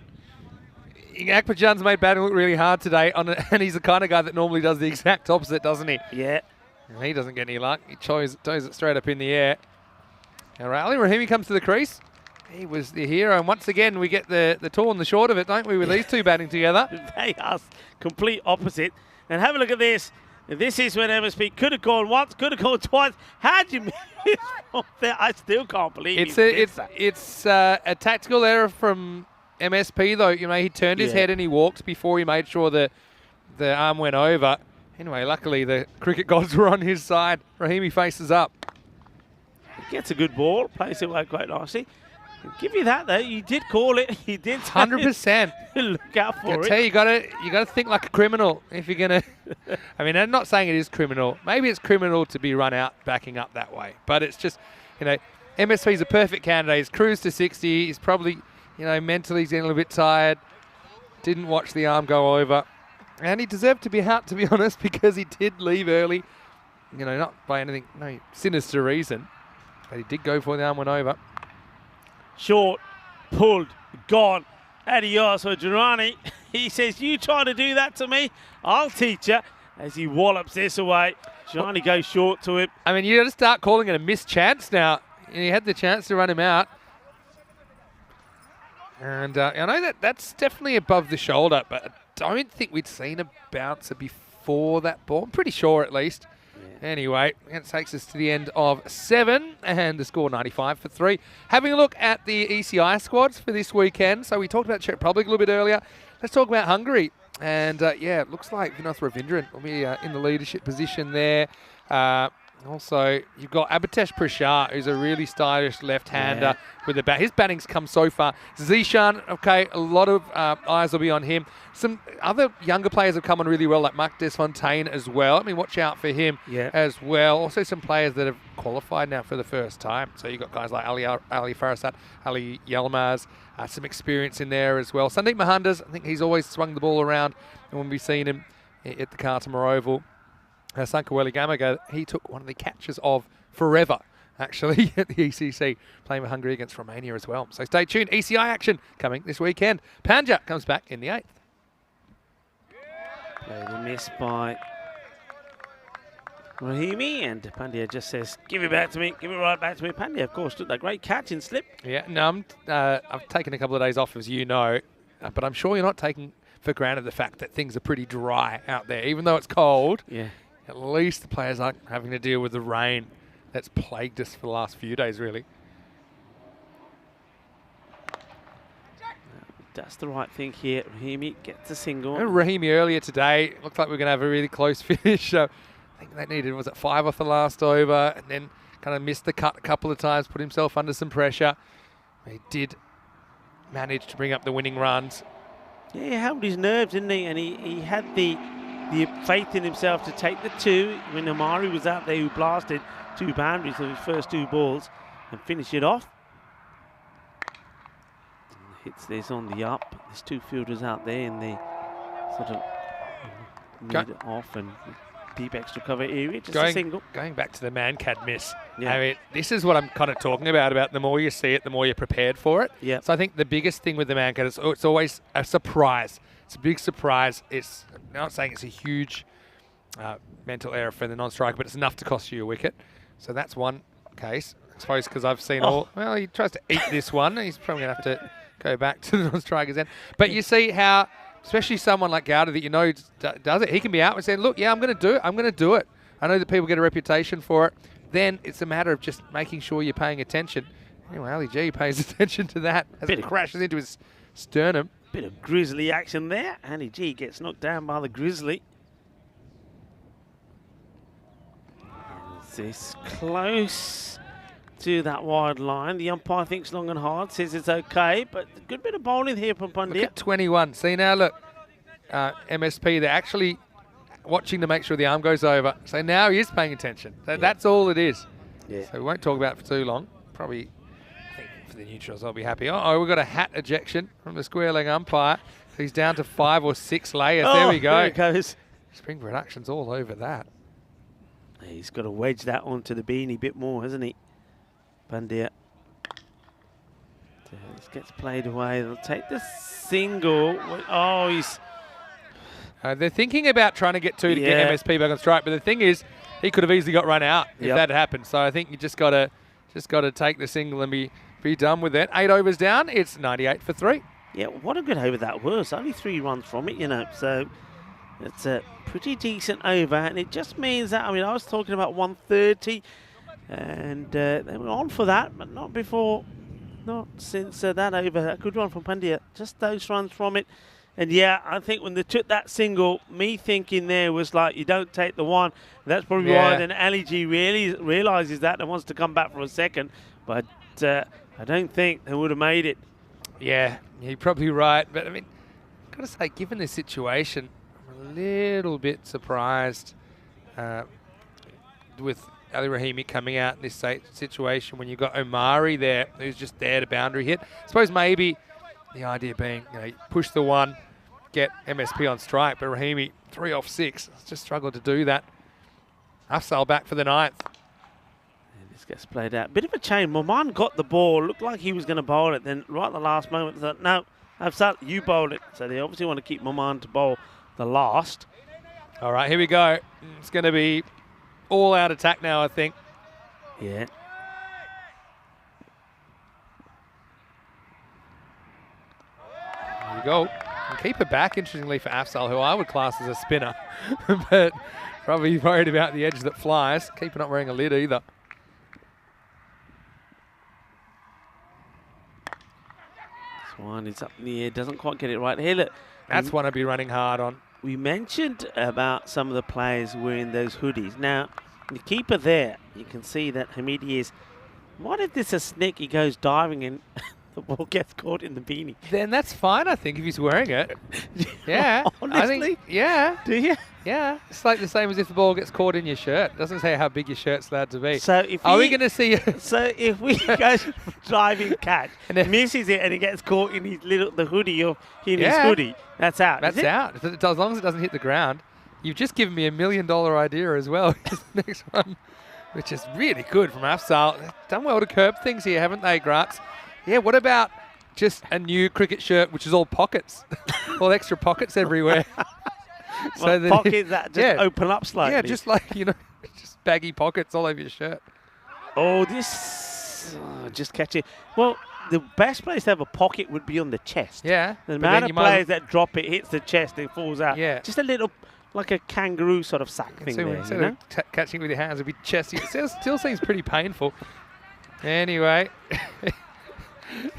Akbarjan's made batting look really hard today, and he's the kind of guy that normally does the exact opposite, doesn't he? Yeah. And he doesn't get any luck. He toes it straight up in the air. Now, Ali Rahimi comes to the crease. He was the hero, and once again we get the tall and the short of it, don't we, with these two batting together? They are complete opposite. And have a look at this. This is when MSP could have gone once, could have gone twice. How'd you miss from there? I still can't believe it's a tactical error from MSP, though. He turned his head and he walked before he made sure the arm went over. Anyway, luckily the cricket gods were on his side. Rahimi faces up. He gets a good ball, plays it away quite nicely. I'll give you that, though. You did call it. You did. 100%. Look out for it. I tell you, you gotta think like a criminal if you're gonna. I mean, I'm not saying it is criminal. Maybe it's criminal to be run out backing up that way, but it's just, MSP's a perfect candidate. He's cruised to 60. He's probably, mentally he's getting a little bit tired. Didn't watch the arm go over, and he deserved to be out, to be honest, because he did leave early. Not by anything, no sinister reason, but he did go before the arm went over. Short, pulled, gone. Adios for Durrani. He says, you try to do that to me, I'll teach you, as he wallops this away. Durrani goes short to him. I mean, you got to start calling it a missed chance now. He had the chance to run him out. And I know that's definitely above the shoulder, but I don't think we'd seen a bouncer before that ball. I'm pretty sure, at least. Anyway, that takes us to the end of 7 and the score 95 for 3. Having a look at the ECI squads for this weekend. So we talked about Czech Republic a little bit earlier. Let's talk about Hungary. And yeah, it looks like Vinos Ravindran will be in the leadership position there. Also, you've got Abatesh Prashar, who's a really stylish left-hander with the bat. His batting's come so far. Zishan, okay, a lot of eyes will be on him. Some other younger players have come on really well, like Marc Desfontaine as well. I mean, watch out for him as well. Also, some players that have qualified now for the first time. So you've got guys like Ali Farasat, Ali Yilmaz, some experience in there as well. Sandeep Mohandas, I think he's always swung the ball around, and when we've seen him at the Carlton Oval. Sankaweli Gamaga, he took one of the catches of forever, actually, at the ECC, playing for Hungary against Romania as well. So stay tuned. ECI action coming this weekend. Panja comes back in the 8th. Played a miss by Rahimi, and Pandya just says, give it back to me, give it right back to me. Pandya, of course, took that great catch and slip. Yeah, no, I've taken a couple of days off, as you know, but I'm sure you're not taking for granted the fact that things are pretty dry out there, even though it's cold. Yeah. At least the players aren't having to deal with the rain that's plagued us for the last few days, really. That's the right thing here. Rahimi gets a single. And Rahimi earlier today, looked like we're going to have a really close finish. I think they needed, was it 5 off the last over, and then kind of missed the cut a couple of times, put himself under some pressure. He did manage to bring up the winning runs. Yeah, he held his nerves, didn't he? And he had the faith in himself to take the 2 when Amari was out there, who blasted 2 boundaries of his first 2 balls and finish it off. And hits this on the up. There's 2 fielders out there in the sort of mid off and deep extra cover area. Just a single. Going back to the man-cad miss. Yeah. I mean, this is what I'm kind of talking about the more you see it, the more you're prepared for it. Yeah. So I think the biggest thing with the man-cad is it's always a surprise. It's a big surprise. I'm not saying it's a huge mental error for the non-striker, but it's enough to cost you a wicket. So that's one case. I suppose because I've seen well, he tries to eat this one. He's probably going to have to go back to the non-strikers end. But you see how, especially someone like Gowda that you know does it, he can be out and saying, look, yeah, I'm going to do it. I'm going to do it. I know that people get a reputation for it. Then it's a matter of just making sure you're paying attention. Anyway, Ali G pays attention to that as it crashes into his sternum. Bit of Grizzly action there. Ali G gets knocked down by the Grizzly. Is this close to that wide line? The umpire thinks long and hard, says it's okay, but a good bit of bowling here from Pandya. Look at 21. See now, look, MSP, they're actually watching to make sure the arm goes over. So now he is paying attention. So that's all it is. Yeah. So we won't talk about it for too long. Probably, I think for the neutrals, I'll be happy. Oh, we've got a hat ejection from the square leg umpire. So he's down to 5 or 6 layers. There we go. There it goes. Spring Productions all over that. He's got to wedge that onto the beanie a bit more, hasn't he? Pandya. This gets played away. They'll take the single. Oh, he's... they're thinking about trying to get 2 to get MSP back on strike, but the thing is, he could have easily got run out if that had happened. So I think you just got to take the single and be done with it. 8 overs down. It's 98 for 3. Yeah, what a good over that was. Only 3 runs from it, you know. So it's a pretty decent over, and it just means that, I mean, I was talking about 130, and they were on for that, but not before, not since that over. A good one from Pandya. Just those runs from it. And yeah, I think when they took that single, me thinking there was like, you don't take the 1. That's probably why then Ali G really realises that and wants to come back for a second. But I don't think they would have made it. Yeah, you're probably right. But I mean, I've got to say, given the situation, I'm a little bit surprised with Ali Rahimi coming out in this situation when you've got Omari there, who's just there to boundary hit. I suppose maybe the idea being, push the 1, get MSP on strike, but Rahimi 3 off 6. Just struggled to do that. Afsal back for the 9th. And this gets played out. Bit of a chain. Maman got the ball. Looked like he was going to bowl it. Then right at the last moment, thought, no, Afsal, you bowled it. So they obviously want to keep Maman to bowl the last. All right, here we go. It's going to be all out attack now, I think. Yeah. There you go. And keeper back, interestingly, for Afzal, who I would class as a spinner, but probably worried about the edge that flies. Keeper not wearing a lid either. This one is up in the air, doesn't quite get it right. Here, look. That's one I'd be running hard on. We mentioned about some of the players wearing those hoodies. Now, the keeper there, you can see that Hamidi is, what if this is a sneak, he goes diving and the ball gets caught in the beanie? Then that's fine, I think, if he's wearing it. Yeah. Honestly? I think, yeah. Do you? Yeah. It's like the same as if the ball gets caught in your shirt. It doesn't say how big your shirt's allowed to be. So if Are we going to see... So if we go driving catch, And then- misses it and he gets caught in his the hoodie or in his Yeah. hoodie, that's out. That's is it? out. As long as it doesn't hit the ground. You've just given me $1 million idea as well. Next one, which is really good from Afzal. They've done well to curb things here, haven't they, Gratz? Yeah, what about just a new cricket shirt, which is all pockets? All extra pockets everywhere. Well, that- pockets that just yeah. open up slightly. Yeah, just like, just baggy pockets all over your shirt. Oh, just catch it. Well, the best place to have a pocket would be on the chest. Yeah. The but amount then of you might- players that drop it, hits the chest, it falls out. Yeah. Just a little, like a kangaroo sort of sack thing So there. instead You know? of catching it with your hands, it'd be chesty. It still seems pretty painful. Anyway,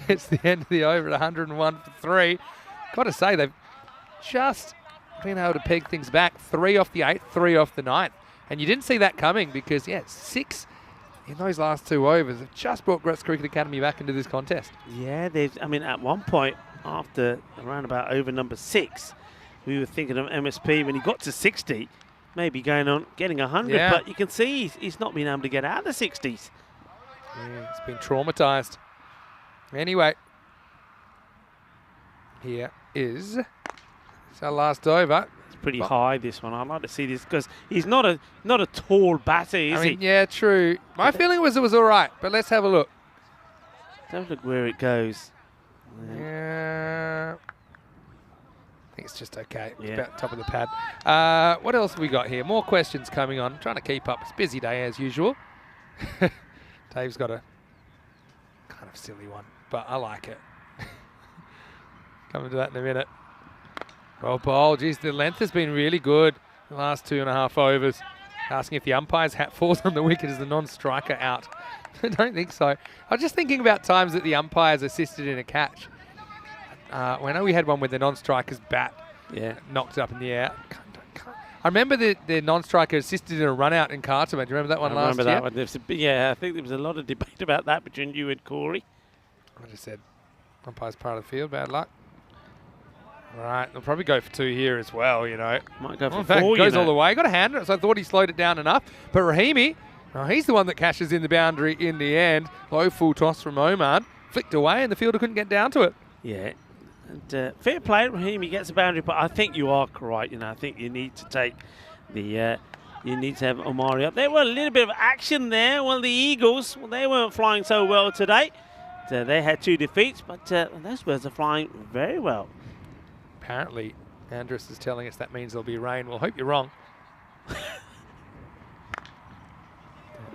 it's the end of the over at 101 for 3. Got to say, they've just been able to peg things back. 3 off the 8th, 3 off the 9th. And you didn't see that coming because, 6 in those last 2 overs have just brought Gratz Cricket Academy back into this contest. Yeah, I mean, at one point, after around about over number 6, we were thinking of MSP when he got to 60, maybe going on getting 100. Yeah. But you can see he's not been able to get out of the 60s. Yeah, it's been traumatised. Anyway, here is our last over. It's pretty high, this one. I'd like to see this because he's not a tall batter, is I mean, he? yeah, true. My feeling was it was all right, but let's have a look. Don't look where it goes. Yeah. I think it's just okay. It's Yeah. about top of the pad. What else have we got here? More questions coming on. Trying to keep up. It's a busy day as usual. Dave's got a kind of silly one, but I like it. Coming to that in a minute. Well, ball. Geez, the length has been really good the last 2.5 overs. Asking if the umpire's hat falls on the wicket as the non-striker out. I don't think so. I was just thinking about times that the umpires assisted in a catch. I know we had one where the non-striker's bat knocked it up in the air. I remember the non-striker assisted in a run-out in Khartoum. Do you remember that one last year? I remember that one. Yeah, I think there was a lot of debate about that between you and Corey. I just said umpire's part of the field. Bad luck. All right, they'll probably go for 2 here as well, Might go for in fact, 4, goes all the way. Got a hand, so I thought he slowed it down enough. But Rahimi, he's the one that cashes in the boundary in the end. Low full toss from Oman. Flicked away, and the fielder couldn't get down to it. Yeah. And fair play, Raheem. He gets a boundary, but I think you are right. I think you need to take the. You need to have Omari up. There were a little bit of action there. Well, the Eagles, they weren't flying so well today. They had 2 defeats, but those birds are flying very well. Apparently, Andrus is telling us that means there'll be rain. We'll hope you're wrong.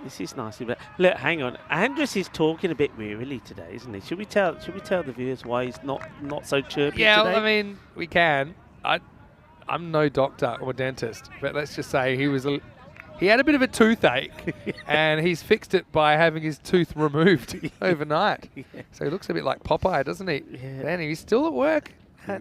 This is nice. But look, hang on. Andrus is talking a bit wearily today, isn't he? Should we tell the viewers why he's not so chirpy Yeah, today? I mean, we can. I'm no doctor or dentist, but let's just say he had a bit of a toothache, and he's fixed it by having his tooth removed overnight. Yeah. So he looks a bit like Popeye, doesn't he? Yeah. And he's still at work.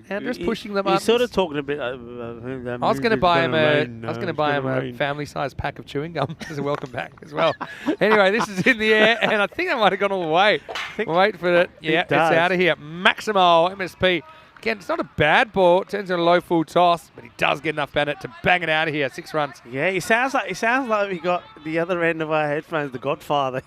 Andrew's pushing them up. He's sort of talking a bit. I was going to buy him a family-sized pack of chewing gum as a welcome back as well. Anyway, this is in the air, and I think I might have gone all the way. Wait for it. Yeah, it's out of here. Maximo, MSP. Again, it's not a bad ball. It turns into a low full toss, but he does get enough Bennett to bang it out of here. 6 runs. Yeah, it sounds like we got the other end of our headphones, the Godfather,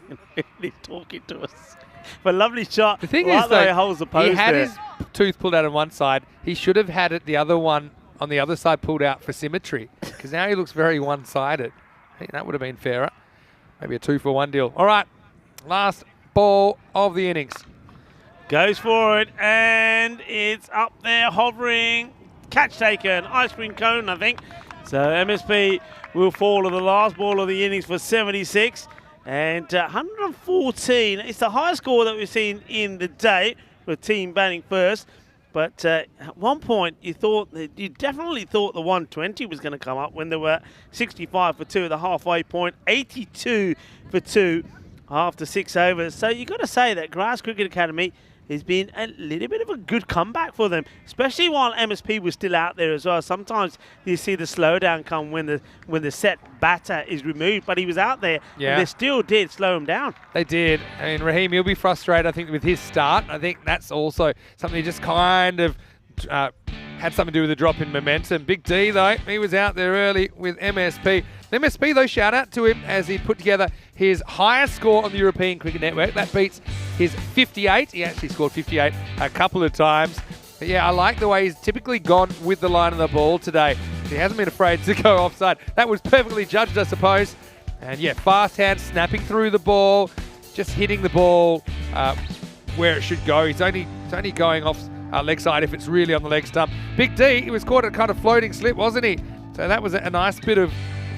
he's talking to us. But lovely shot. The thing like is, the way though, he holds the post he had there. his tooth pulled out on one side. He should have had it the other one on the other side pulled out for symmetry, because now he looks very one-sided. I think that would have been fairer. Maybe a 2-for-1 deal. All right, last ball of the innings. Goes for it, and it's up there hovering. Catch taken. Ice cream cone, I think. So MSP will fall to the last ball of the innings for 76. And 114. It's the highest score that we've seen in the day, with team batting first. But at one point, you definitely thought the 120 was going to come up when they were 65 for 2 at the halfway point, 82 for 2 after 6 overs. So you've got to say that Grass Cricket Academy has been a little bit of a good comeback for them, especially while MSP was still out there as well. Sometimes you see the slowdown come when the set batter is removed, but he was out there, and they still did slow him down. They did. I mean, Raheem, he'll be frustrated, I think, with his start. I think that's also something he just kind of had something to do with the drop in momentum. Big D, though, he was out there early with MSP. MSP, though, shout out to him as he put together his highest score on the European Cricket Network. That beats his 58. He actually scored 58 a couple of times. But yeah, I like the way he's typically gone with the line of the ball today. He hasn't been afraid to go offside. That was perfectly judged, I suppose. And yeah, fast hand, snapping through the ball, just hitting the ball where it should go. He's only going off leg side if it's really on the leg stump. Big D, he was caught a kind of floating slip, wasn't he? So that was a nice bit of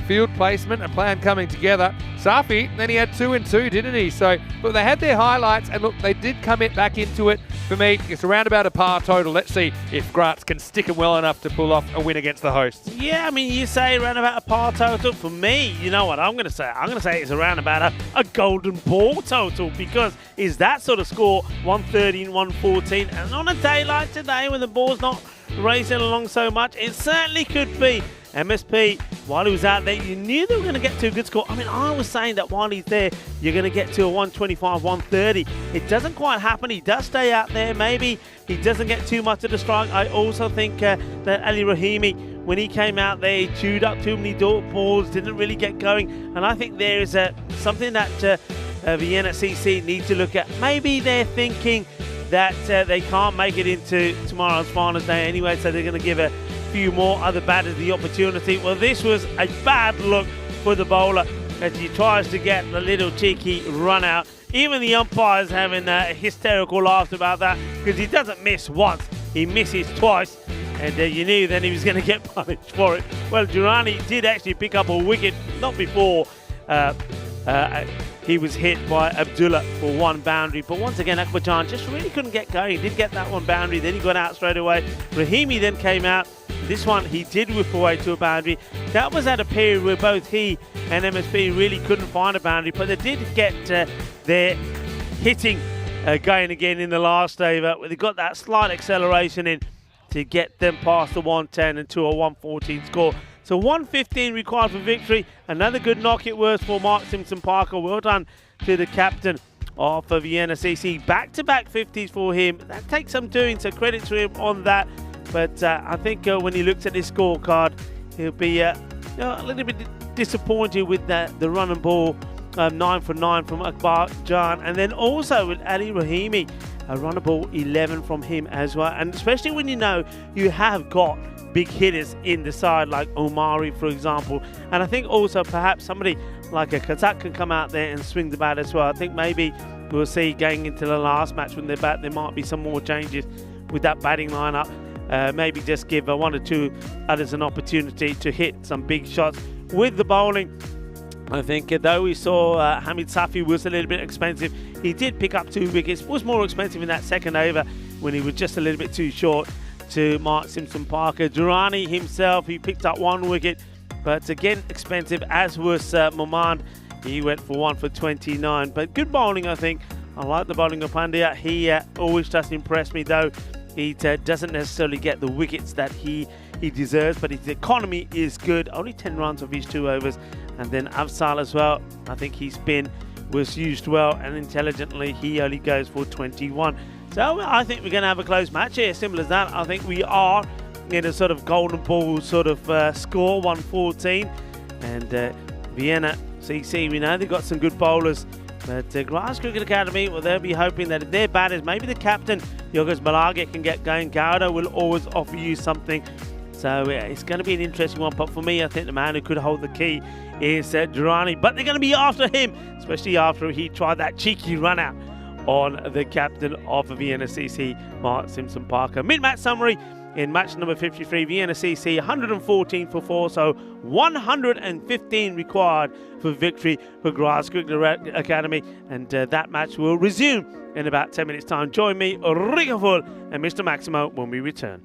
field placement and plan coming together. Safi, then he had 2 and 2, didn't he? So, look, they had their highlights, and look, they did come back into it. For me, it's around about a par total. Let's see if Grants can stick it well enough to pull off a win against the hosts. Yeah, I mean, you say around about a par total. For me, you know what I'm going to say? I'm going to say it's around about a golden ball total, because it's that sort of score, 113, 114. And on a day like today, when the ball's not racing along so much, it certainly could be. MSP, while he was out there, you knew they were going to get to a good score. I mean, I was saying that while he's there, you're going to get to a 125, 130. It doesn't quite happen. He does stay out there. Maybe he doesn't get too much of the strike. I also think that Ali Rahimi, when he came out there, he chewed up too many balls, didn't really get going. And I think there is something that Vienna CC needs to look at. Maybe they're thinking that they can't make it into tomorrow's finals day anyway, so they're going to give a few more other batters the opportunity. Well, this was a bad look for the bowler as he tries to get a little cheeky run out. Even the umpires having hysterical laughs about that, because he doesn't miss once, he misses twice, and you knew then he was going to get punished for it. Well, Durrani did actually pick up a wicket, not before he was hit by Abdullah for 1 boundary. But once again, Akbarjan just really couldn't get going. He did get that 1 boundary, then he got out straight away. Rahimi then came out. This one he did whip away to a boundary. That was at a period where both he and MSP really couldn't find a boundary, but they did get their hitting going again in the last over. They got that slight acceleration in to get them past the 110 and to a 114 score. So 115 required for victory. Another good knock it was for Mark Simpson-Parker. Well done to the captain of Vienna CC. Back-to-back 50s for him. That takes some doing, so credit to him on that. But I think when he looks at his scorecard, he'll be a little bit disappointed with the run and ball 9 for 9 from Akbar Jan. And then also with Ali Rahimi, a run and ball 11 from him as well. And especially when you know you have got big hitters in the side like Omari, for example. And I think also perhaps somebody like a Kazak can come out there and swing the bat as well. I think maybe we'll see going into the last match when they're back, there might be some more changes with that batting lineup. Maybe just give 1 or 2 others an opportunity to hit some big shots. With the bowling, I think though we saw Hamid Safi was a little bit expensive, he did pick up 2 wickets, was more expensive in that second over when he was just a little bit too short to Mark Simpson-Parker. Durrani himself, he picked up 1 wicket, but again expensive, as was Momand. He went for 1 for 29. But good bowling, I think. I like the bowling of Pandya. He always does impress me, though he doesn't necessarily get the wickets that he deserves, but his economy is good. Only 10 runs of his 2 overs. And then Afzal as well. I think his spin was used well and intelligently. He only goes for 21. So I think we're going to have a close match here. Simple as that. I think we are in a sort of golden ball sort of score, 114. And Vienna CC, we know they've got some good bowlers. But Grass Cricket Academy, well, they'll be hoping that if their batters, maybe the captain, Yogos Malage, can get going. Gowda will always offer you something. So it's going to be an interesting one. But for me, I think the man who could hold the key is Durrani. But they're going to be after him, especially after he tried that cheeky run out on the captain of Vienna CC, Mark Simpson-Parker. Mid-match summary, in match number 53, Vienna CC 114 for 4, so 115 required for victory for Graz Cricket Academy, and that match will resume in about 10 minutes time. Join me, Rigaful and Mr. Maximo when we return.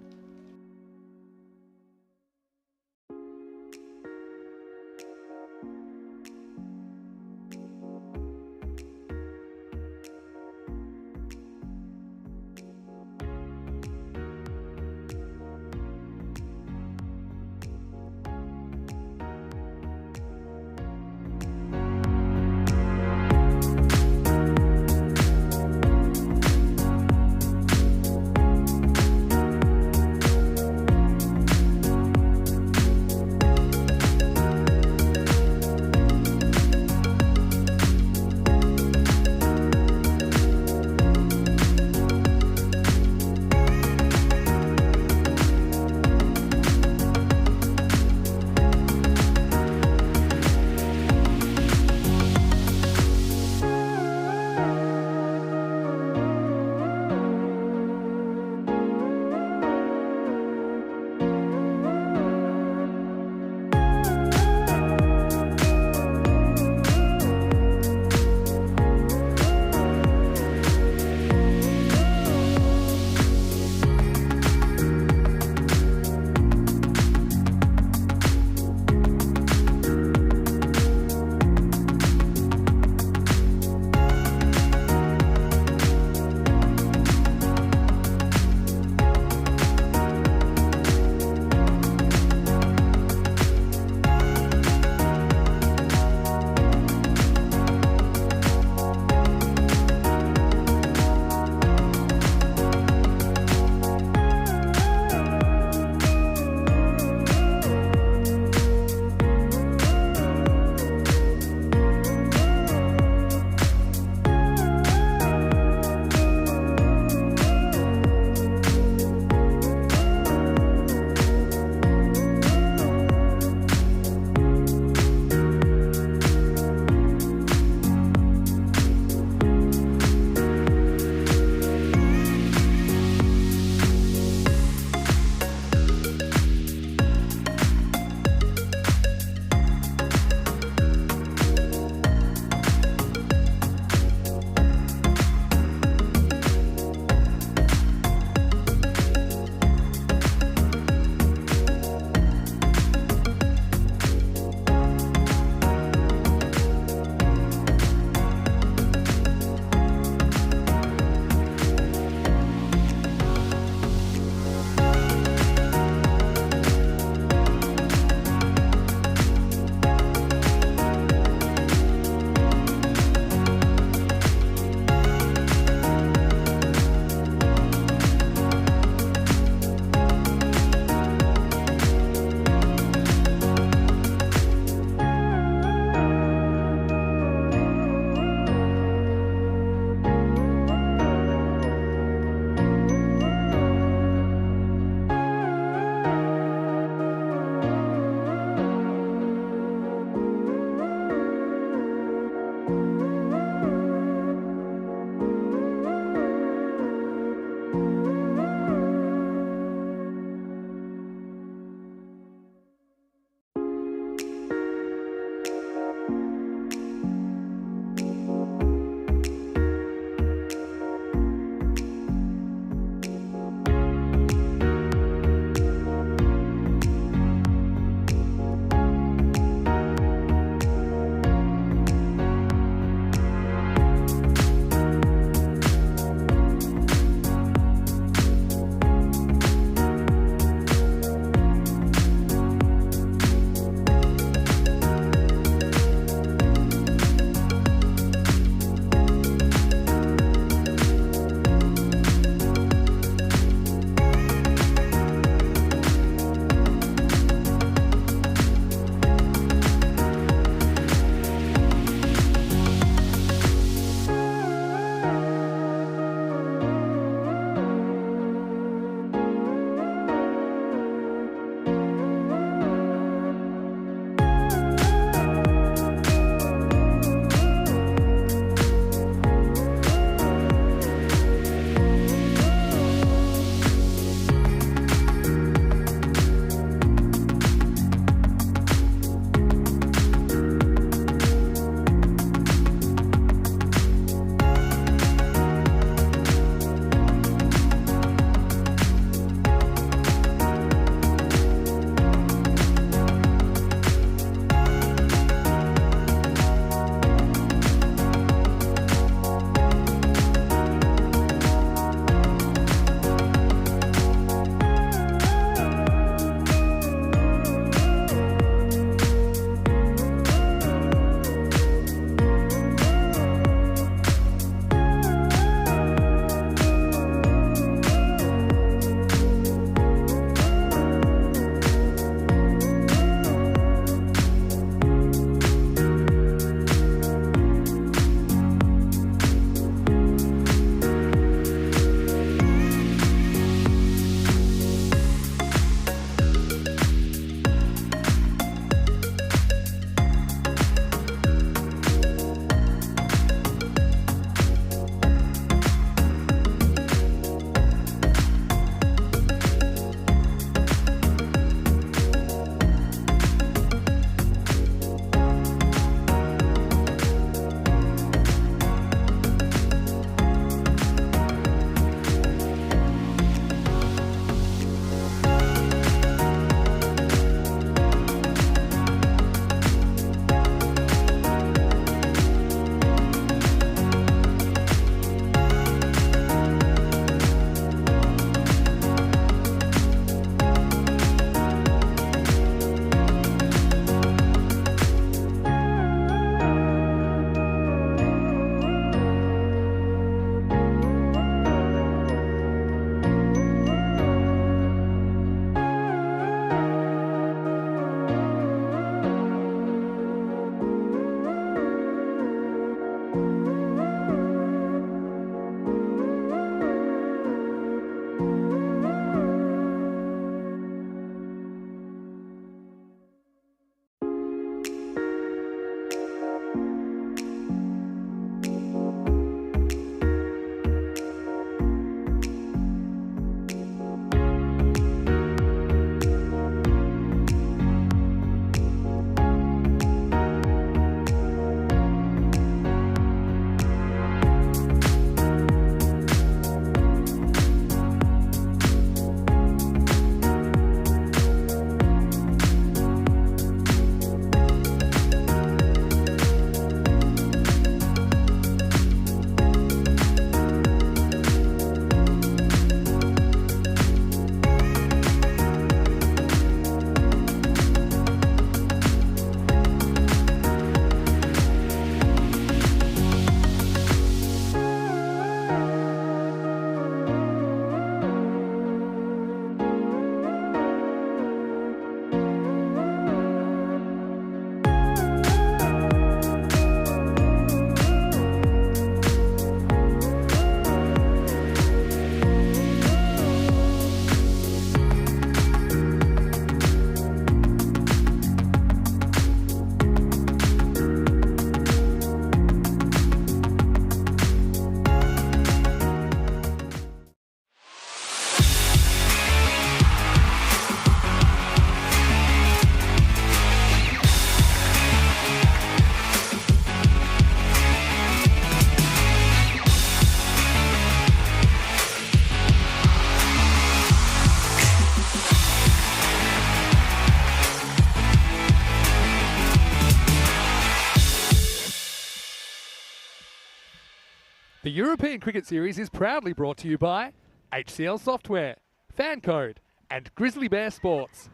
The European Cricket Series is proudly brought to you by HCL Software, FanCode, and Grizzly Bear Sports.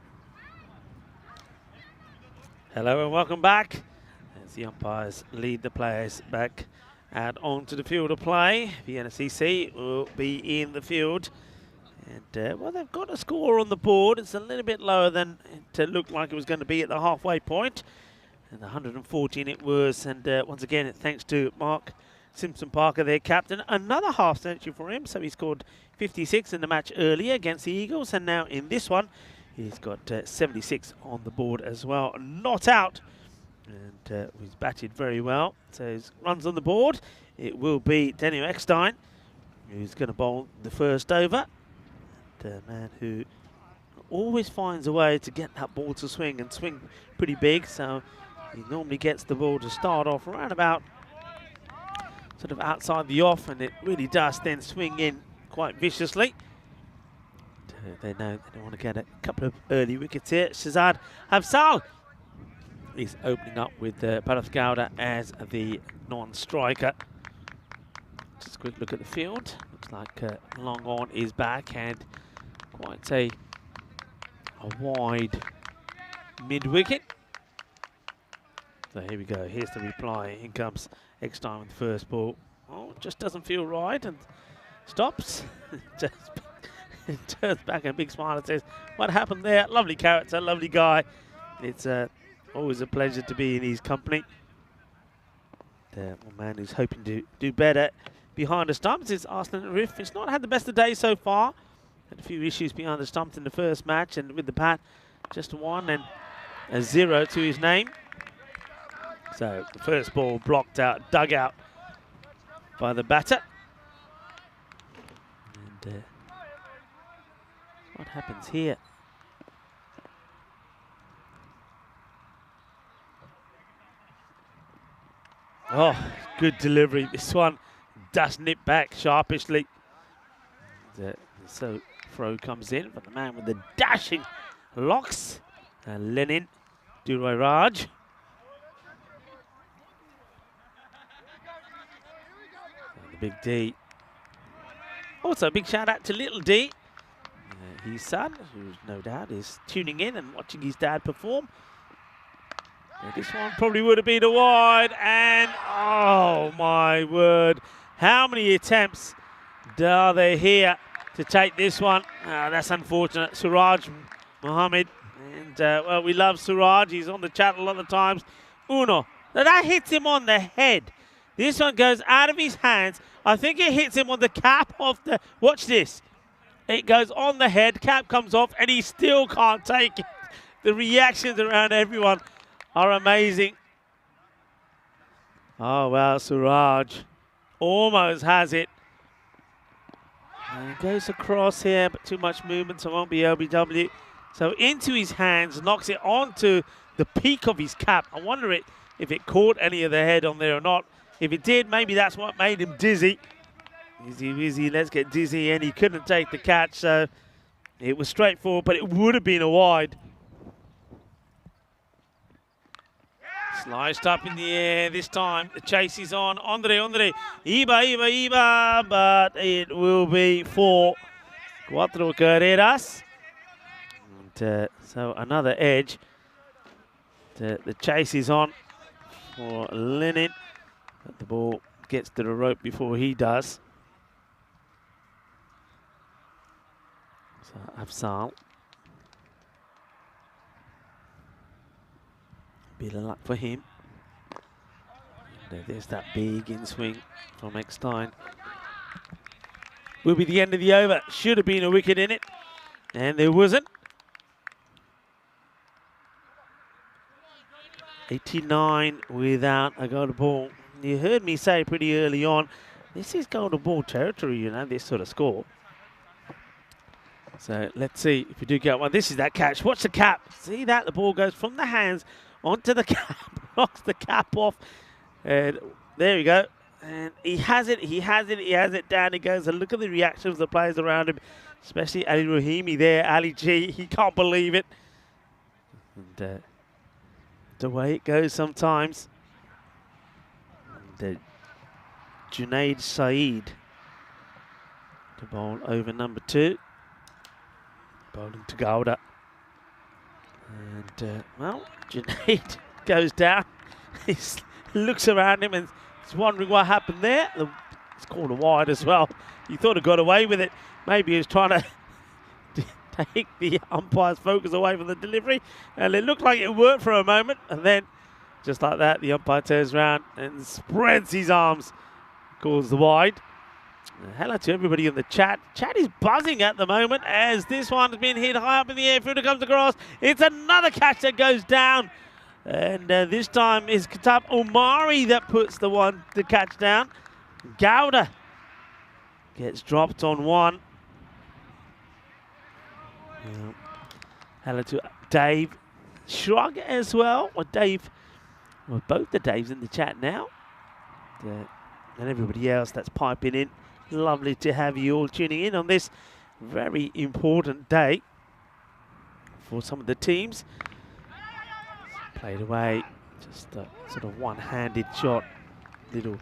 Hello and welcome back as the umpires lead the players back out onto the field of play. Vienna CC will be in the field. And, well, they've got a score on the board. It's a little bit lower than it looked like it was going to be at the halfway point. And 114 it was. And once again, thanks to Mark Simpson-Parker, their captain. Another half century for him. So he scored 56 in the match earlier against the Eagles. And now in this one, he's got 76 on the board as well. Not out. And he's batted very well. So his runs on the board. It will be Daniel Eckstein, who's going to bowl the first over. A man who always finds a way to get that ball to swing and swing pretty big. So he normally gets the ball to start off around about sort of outside the off, and it really does then swing in quite viciously. They know they don't want to get a couple of early wickets here. Shazad Afzal is opening up with Bharat Gowda as the non-striker. Just a quick look at the field. Looks like Long On is back and quite a wide mid-wicket. So here we go. Here's the reply. In comes Eckstein with the first ball. Oh, just doesn't feel right and stops. Turns back a big smile and says, "What happened there?" Lovely character, lovely guy. It's always a pleasure to be in his company. One man who's hoping to do better behind the stumps is Arslan Arif. It's not had the best of days so far. Had a few issues behind the stumps in the first match, and with the bat, just a 1 and a 0 to his name. So the first ball blocked out, dug out by the batter. And what happens here? Oh, good delivery. This one does nip back sharpishly. So throw comes in, but the man with the dashing locks, Lenin Duroy Raj. And the big D. Also, a big shout out to little D, his son, who no doubt is tuning in and watching his dad perform. This one probably would have been a wide, and oh my word, how many attempts are there here to take this one? That's unfortunate. Suraj Mohammed, and well, we love Suraj. He's on the chat a lot of times. Uno, now that hits him on the head. This one goes out of his hands. I think it hits him on the cap of the. Watch this. It goes on the head. Cap comes off, and he still can't take it. The reactions around everyone are amazing. Oh, well, Suraj almost has it. And goes across here, but too much movement, so it won't be LBW. So into his hands, knocks it onto the peak of his cap. I wonder if it caught any of the head on there or not. If it did, maybe that's what made him dizzy. Easy, easy, let's get dizzy, and he couldn't take the catch, so it was straightforward, but it would have been a wide. Sliced up in the air this time. The chase is on. Andre, Iba, but it will be for Cuatro Carreras. And, so another edge. The chase is on for Lenin, but the ball gets to the rope before he does. So Afzal. Bit of luck for him. And there's that big in swing from Eckstein. Will be the end of the over. Should have been a wicket in it, and there wasn't. 89 without a golden ball. You heard me say pretty early on, this is golden ball territory, you know, this sort of score. So let's see if we do get one. This is that catch. Watch the cap. See that? The ball goes from the hands onto the cap, knocks the cap off, and there we go. And he has it down. He goes, and look at the reaction of the players around him, especially Ali Rahimi there, Ali G. He can't believe it. And the way it goes sometimes. And, Junaid Saeed to bowl over number 2. Bowling to Gowda. And, well, Junaid goes down. He looks around him and he's wondering what happened there. It's called a wide as well. He thought he got away with it. Maybe he was trying to take the umpire's focus away from the delivery. And it looked like it worked for a moment. And then, just like that, the umpire turns around and spreads his arms. Calls the wide. Hello to everybody in the chat. Chat is buzzing at the moment as this one has been hit high up in the air. Fielder comes across. It's another catch that goes down. And this time is Katab Omari that puts the catch down. Gowda gets dropped on 1. Hello to Dave Shrug as well. Well, both the Daves in the chat now. And everybody else that's piping in. Lovely to have you all tuning in on this very important day for some of the teams. Played away, just a sort of one-handed shot. Little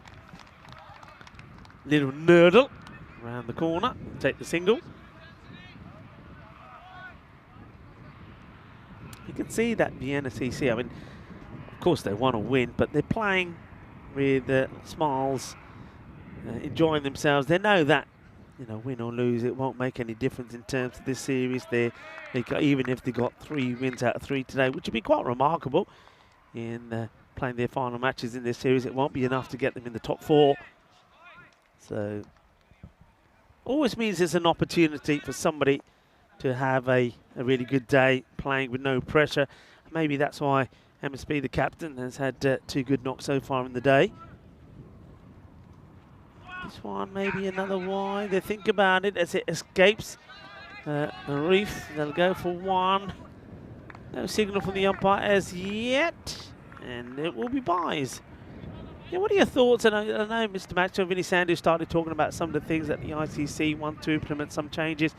nurdle around the corner. Take the single. You can see that Vienna CC, I mean, of course they want to win, but they're playing with smiles, enjoying themselves. They know that, you know, win or lose, it won't make any difference in terms of this series. Even if they got 3 wins out of 3 today, which would be quite remarkable in playing their final matches in this series, it won't be enough to get them in the top 4. So, always means there's an opportunity for somebody to have a really good day playing with no pressure. Maybe that's why MSB, the captain, has had 2 good knocks so far in the day. This one, maybe another wide. They think about it as it escapes the reef. They'll go for 1. No signal from the umpire as yet. And it will be byes. Yeah, what are your thoughts? And I know Mr. Maxwell, Vinny Sanders started talking about some of the things that the ICC want to implement, some changes.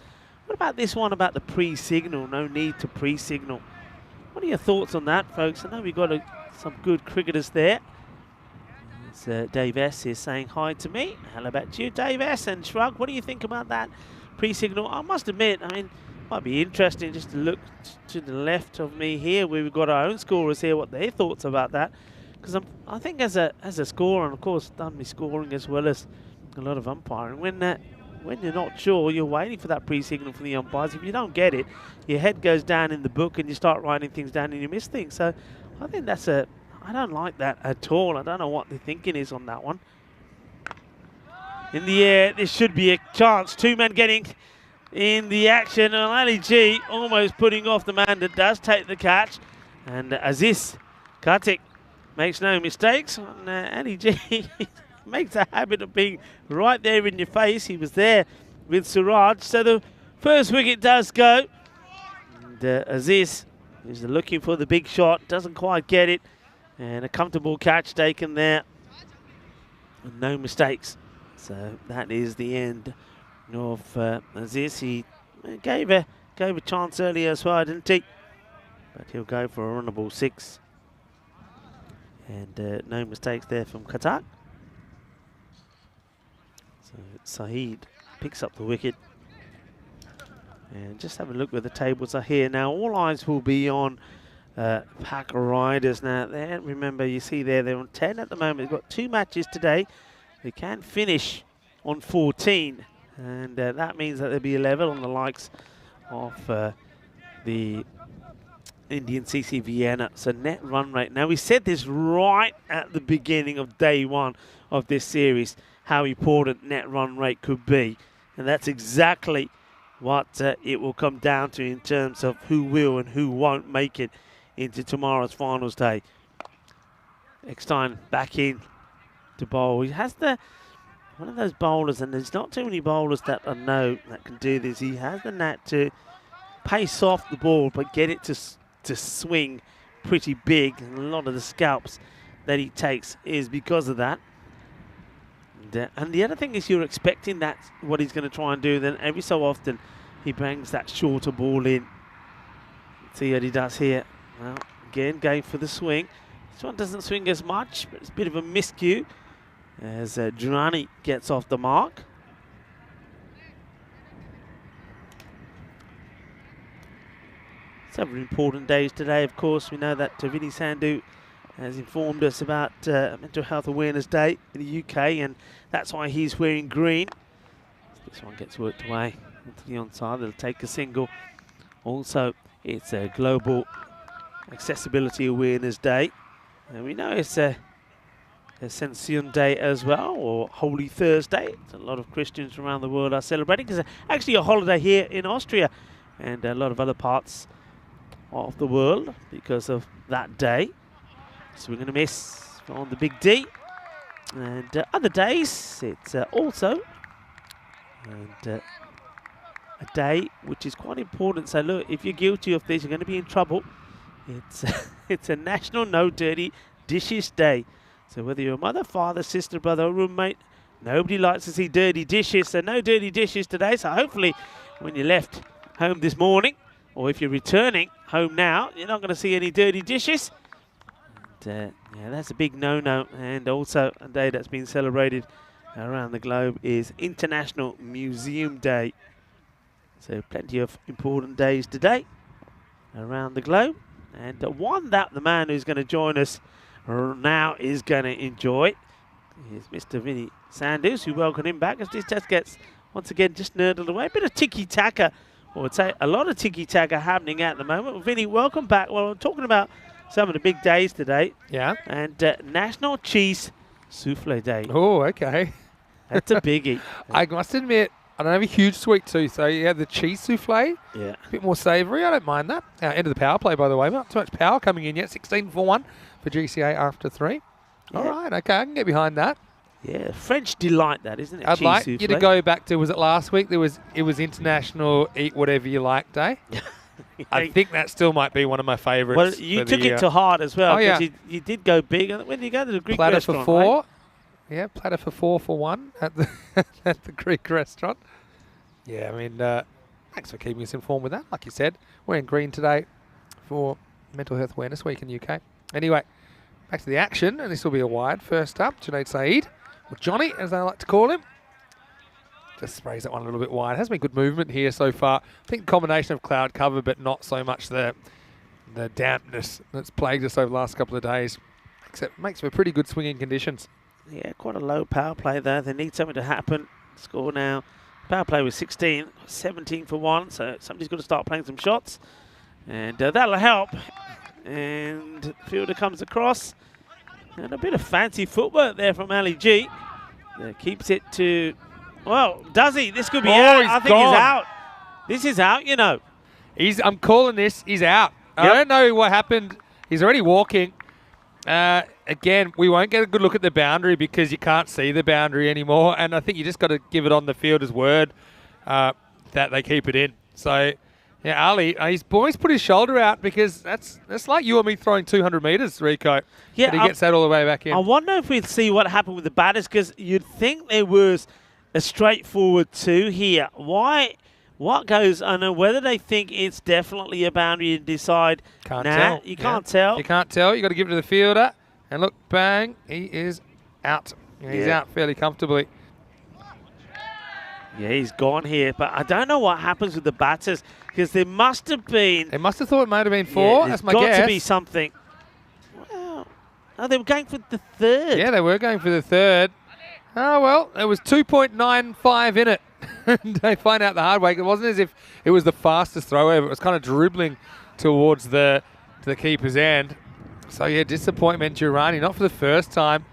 What about this one about the pre-signal? No need to pre-signal. What are your thoughts on that, folks? I know we've got some good cricketers there. Dave S is saying hi to me. Hello back to you, Dave S. And Shrug, what do you think about that pre-signal? I must admit, I mean, it might be interesting just to look to the left of me here, where we've got our own scorers here, what their thoughts about that. Because I think as a scorer, and of course done me scoring as well as a lot of umpiring, when you're not sure, you're waiting for that pre-signal from the umpires. If you don't get it, your head goes down in the book and you start writing things down and you miss things. So I think I don't like that at all. I don't know what the thinking is on that one. In the air, this should be a chance. 2 men getting in the action. And Ali G almost putting off the man that does take the catch. And Aziz Kartik makes no mistakes. And Ali G makes a habit of being right there in your face. He was there with Suraj. So the first wicket does go. And Aziz is looking for the big shot. Doesn't quite get it. And a comfortable catch taken there. And no mistakes. So that is the end of Aziz. He gave a chance earlier as well, didn't he? But he'll go for a runnable 6. And no mistakes there from Qatar. So Saeed picks up the wicket. And just have a look where the tables are here. Now all eyes will be on Pack Riders now. There, remember, you see there, they're on 10 at the moment. They've got 2 matches today. They can finish on 14. And that means that they'll be level on the likes of the Indian CC Vienna. So net run rate. Now, we said this right at the beginning of day 1 of this series, how important net run rate could be. And that's exactly what it will come down to in terms of who will and who won't make it into tomorrow's finals day. Eckstein back in to bowl. He has one of those bowlers, and there's not too many bowlers that I know that can do this. He has the knack to pace off the ball, but get it to swing pretty big. And a lot of the scalps that he takes is because of that. And the other thing is, you're expecting that's what he's going to try and do. Then every so often, he bangs that shorter ball in. Let's see what he does here. Well, again, going for the swing. This one doesn't swing as much, but it's a bit of a miscue. as Durrani gets off the mark. Several important days today, of course. We know that Vinny Sandhu has informed us about Mental Health Awareness Day in the UK, and that's why he's wearing green. This one gets worked away into the onside. They'll take a single. Also, it's a Global Accessibility Awareness Day. And we know it's a Ascension Day as well, or Holy Thursday. It's a lot of Christians around the world are celebrating. It's actually a holiday here in Austria and a lot of other parts of the world because of that day. So we're going to miss on the Big D. And other days, it's also a day which is quite important. So look, if you're guilty of this, you're going to be in trouble. It's a National No Dirty Dishes Day. So whether you're a mother, father, sister, brother, or roommate, nobody likes to see dirty dishes. So no dirty dishes today. So hopefully when you left home this morning, or if you're returning home now, you're not going to see any dirty dishes. And, yeah, that's a big no-no. And also a day that's been celebrated around the globe is International Museum Day. So plenty of important days today around the globe. And one that the man who's going to join us now is going to enjoy is Mr. Vinny Sandhu, who welcome him back as this just gets, once again, just nerdled away. A bit of tiki-taka, or I'd say a lot of tiki-taka happening at the moment. Vinny, welcome back. Well, I'm talking about some of the big days today. Yeah. And National Cheese Souffle Day. Oh, okay. That's a biggie. I must admit, I don't have a huge sweet tooth, so yeah, the cheese souffle, Yeah. a bit more savoury. I don't mind that. End of the power play, by the way. Not too much power coming in yet. 16 for 1 for GCA after 3. Yeah. All right, okay, I can get behind that. Yeah, French delight that, isn't it? I'd cheese like souffle. you to go back to, was it last week? It was International Eat Whatever You Like Day. I think that still might be one of my favourites. Well, you took it to heart as well. Oh, yeah. You did go big. When did you go to the Greek platter restaurant? for 4. Right? Yeah, platter for 4 for 1 at the at the Greek restaurant. Yeah, I mean, thanks for keeping us informed with that. Like you said, we're in green today for Mental Health Awareness Week in the UK. Anyway, back to the action, and this will be a wide. First up, Junaid Saeed, or Johnny, as they like to call him. Just sprays that one a little bit wide. Has been good movement here so far. I think a combination of cloud cover, but not so much the dampness that's plagued us over the last couple of days. Makes for pretty good swinging conditions. Yeah, quite a low power play there. They need something to happen. Score now. Power play was 16, 17 for 1. So somebody's got to start playing some shots. And that'll help. And fielder comes across. And a bit of fancy footwork there from Ali G. Keeps it to... Well, does he? This could be out. I think he's out. This is out, you know. I'm calling this. He's out. Yep. I don't know what happened. He's already walking. Again, we won't get a good look at the boundary because you can't see the boundary anymore. And I think you just got to give it on the fielder's word that they keep it in. So, yeah, Ali, he's always put his shoulder out because that's like you or me throwing 200 metres, Rico. Yeah, but he gets that all the way back in. I wonder if we'll see what happened with the batters because you'd think there was a straightforward 2 here. Why? What goes? I know whether they think it's definitely a boundary and decide. Can't tell. You can't tell. You can't tell. You got to give it to the fielder. And look, bang, he is out. He's out fairly comfortably. Yeah, he's gone here. But I don't know what happens with the batters because there must have been. They must have thought it might have been 4. Yeah, that's my guess. There's got to be something. Well, oh, they were going for the 3rd. Yeah, they were going for the 3rd. Oh, well, there was 2.95 in it. They find out the hard way. It wasn't as if it was the fastest throw ever. It was kind of dribbling towards the keeper's end. So, yeah, disappointment, Durrani. Not for the first time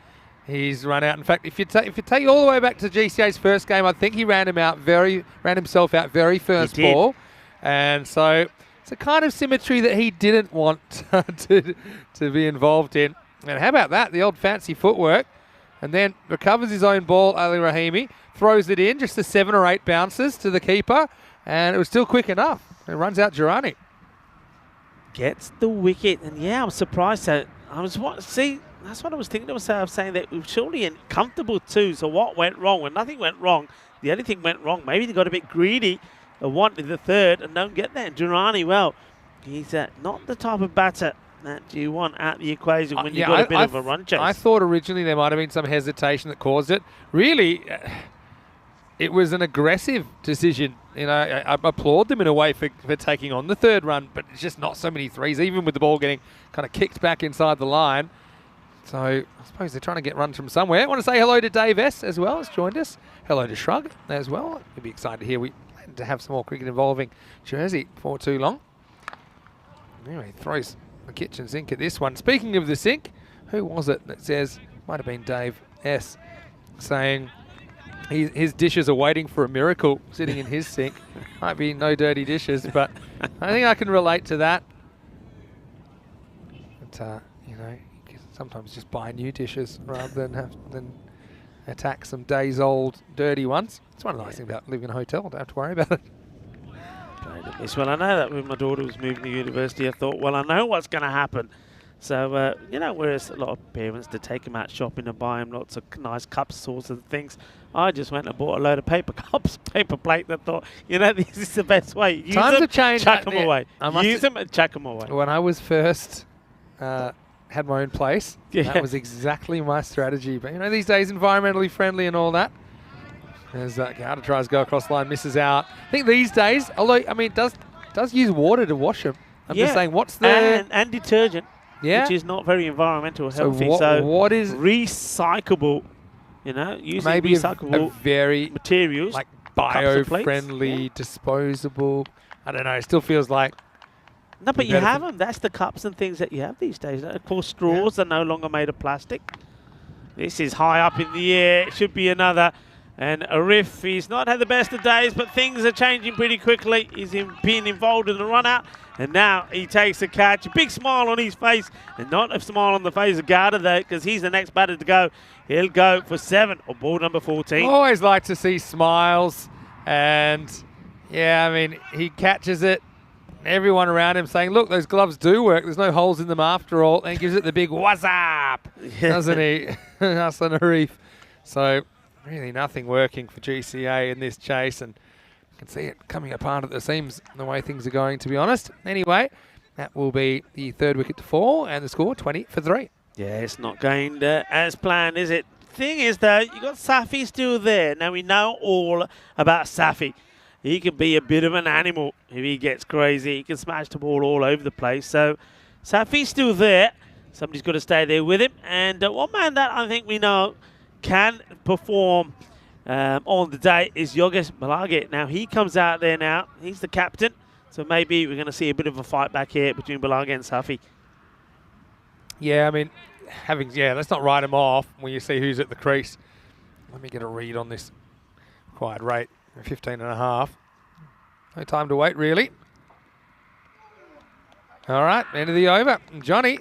he's run out. In fact, if you take all the way back to GCA's first game, I think he ran himself out very first ball. And so it's a kind of symmetry that he didn't want to be involved in. And how about that? The old fancy footwork. And then recovers his own ball, Ali Rahimi. Throws it in, just the 7 or 8 bounces to the keeper. And it was still quick enough. It runs out Durrani. Gets the wicket. And yeah, I'm surprised. That's what I was thinking. I was saying that it was surely comfortable too. So what went wrong? Well, nothing went wrong. The only thing went wrong, maybe they got a bit greedy and wanted the 3rd and don't get that. Durrani, well, he's not the type of batter that you want out the equation when yeah, you've got a bit of a run chase. I thought originally there might have been some hesitation that caused it. Really, it was an aggressive decision. You know, I applaud them in a way for taking on the third run, but it's just not so many threes, even with the ball getting kind of kicked back inside the line. So I suppose they're trying to get runs from somewhere. I want to say hello to Dave S as well, has joined us. Hello to Shrug as well. You'll be excited to hear we plan to have some more cricket involving Jersey before too long. Anyway, throws the kitchen sink at this one. Speaking of the sink, who was it that says, might have been Dave S, saying his dishes are waiting for a miracle sitting in his sink. Might be no dirty dishes, but I think I can relate to that. But, you know, you can sometimes just buy new dishes rather than attack some days old dirty ones. It's one of the nice things about living in a hotel. Don't have to worry about it. Yes, well, I know that when my daughter was moving to university, I thought, well, I know what's going to happen. So, you know, whereas a lot of parents, to take them out shopping and buy them lots of nice cups, sauces and things, I just went and bought a load of paper cups, paper plate, and thought, you know, this is the best way. Use Times them, have changed. chuck them away. Use say, them and chuck them away. When I was first had my own place, that was exactly my strategy. But, you know, these days, environmentally friendly and all that. As Carter tries to go across the line, misses out. I think these days, although, I mean, it does use water to wash them. I'm just saying, what's the... And detergent, which is not very environmental healthy. What is... recyclable, you know, using maybe recyclable a very materials. Like bio-friendly, disposable. I don't know, it still feels like... No, but you have them. That's the cups and things that you have these days. Of course, straws are no longer made of plastic. This is high up in the air. It should be another... And Arif, he's not had the best of days, but things are changing pretty quickly. He's being involved in the run-out, and now he takes a catch. A big smile on his face, and not a smile on the face of Garda, though, because he's the next batter to go. He'll go for 7 on ball number 14. Always like to see smiles, and, yeah, I mean, he catches it. Everyone around him saying, look, those gloves do work. There's no holes in them after all. And he gives it the big what's up, doesn't he? Hassan Arif. So... really nothing working for GCA in this chase, and you can see it coming apart at the seams the way things are going, to be honest. Anyway, that will be the third wicket to fall, and the score 20 for 3. Yeah, it's not going as planned, is it? Thing is, though, you got Safi still there. Now, we know all about Safi. He can be a bit of an animal if he gets crazy. He can smash the ball all over the place. So, Safi's still there. Somebody's got to stay there with him. And one man that I think we know can perform on the day is Yogesh Balaghe. Now, he comes out there now. He's the captain. So maybe we're going to see a bit of a fight back here between Balaghe and Safi. Yeah, I mean, let's not write him off when you see who's at the crease. Let me get a read on this quiet rate. 15.5. No time to wait, really. All right, end of the over. Johnny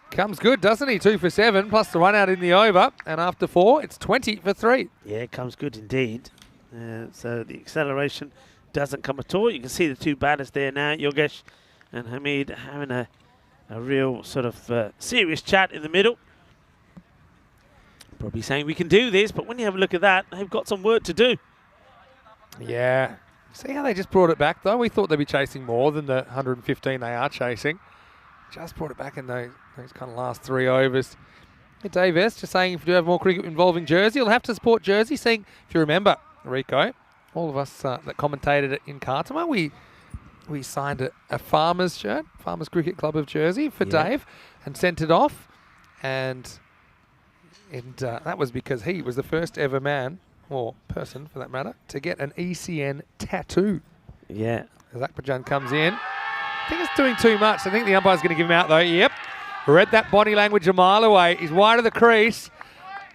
comes good, doesn't he? 2 for 7, plus the run out in the over. And after 4, it's 20 for 3. Yeah, it comes good indeed. So the acceleration doesn't come at all. You can see the two batters there now, Yogesh and Hamid, having a real sort of serious chat in the middle. Probably saying we can do this, but when you have a look at that, they've got some work to do. Yeah. See how they just brought it back, though? We thought they'd be chasing more than the 115 they are chasing. Just brought it back in those kind of last 3 overs. Hey, Dave S. just saying if you do have more cricket involving Jersey, you'll have to support Jersey. Seeing, if you remember, Rico, all of us that commentated it in Kartama, we signed a Farmers shirt, Farmers Cricket Club of Jersey for Dave, and sent it off. And that was because he was the first ever man, or person for that matter, to get an ECN tattoo. Yeah. As Akbarjan comes in. I think it's doing too much. I think the umpire's going to give him out, though. Yep. Read that body language a mile away. He's wide of the crease.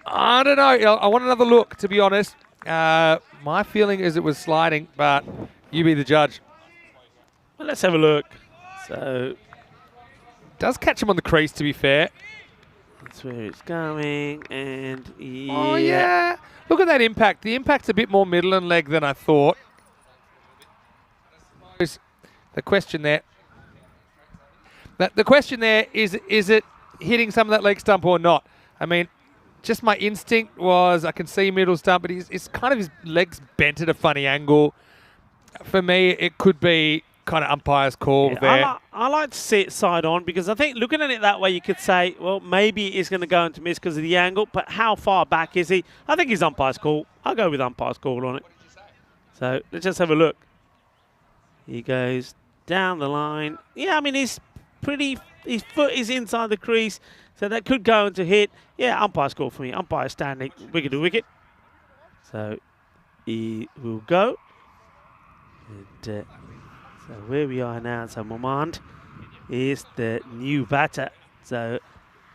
I don't know. I want another look, to be honest. My feeling is it was sliding, but you be the judge. Well, let's have a look. So, does catch him on the crease, to be fair. That's where it's going, and oh, yeah. Look at that impact. The impact's a bit more middle and leg than I thought. The question there... The question there is it hitting some of that leg stump or not? I mean, just my instinct was I can see middle stump, but it's kind of his legs bent at a funny angle. For me, it could be kind of umpire's call Yeah, there. I like to see it side on because I think looking at it that way, you could say, well, maybe it's going to go into miss because of the angle, but how far back is he? I think he's umpire's call. I'll go with umpire's call on it. So let's just have a look. He goes down the line. Yeah, I mean, his foot is inside the crease, so that could go into hit. Yeah, umpire's call for me. Umpire standing, wicket to wicket. So he will go. And, so where we are now, so Momand is the new batter. So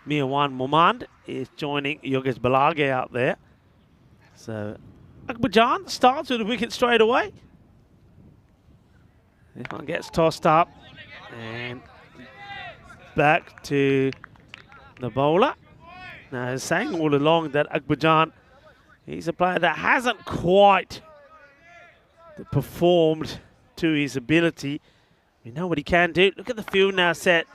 Mirwan Momand is joining Yogesh Balage out there. So Akbarjan starts with a wicket straight away. This one gets tossed up and back to the bowler. Now, I was saying all along that Akbarjan, he's a player that hasn't quite performed to his ability. We know what he can do. Look at the field now set.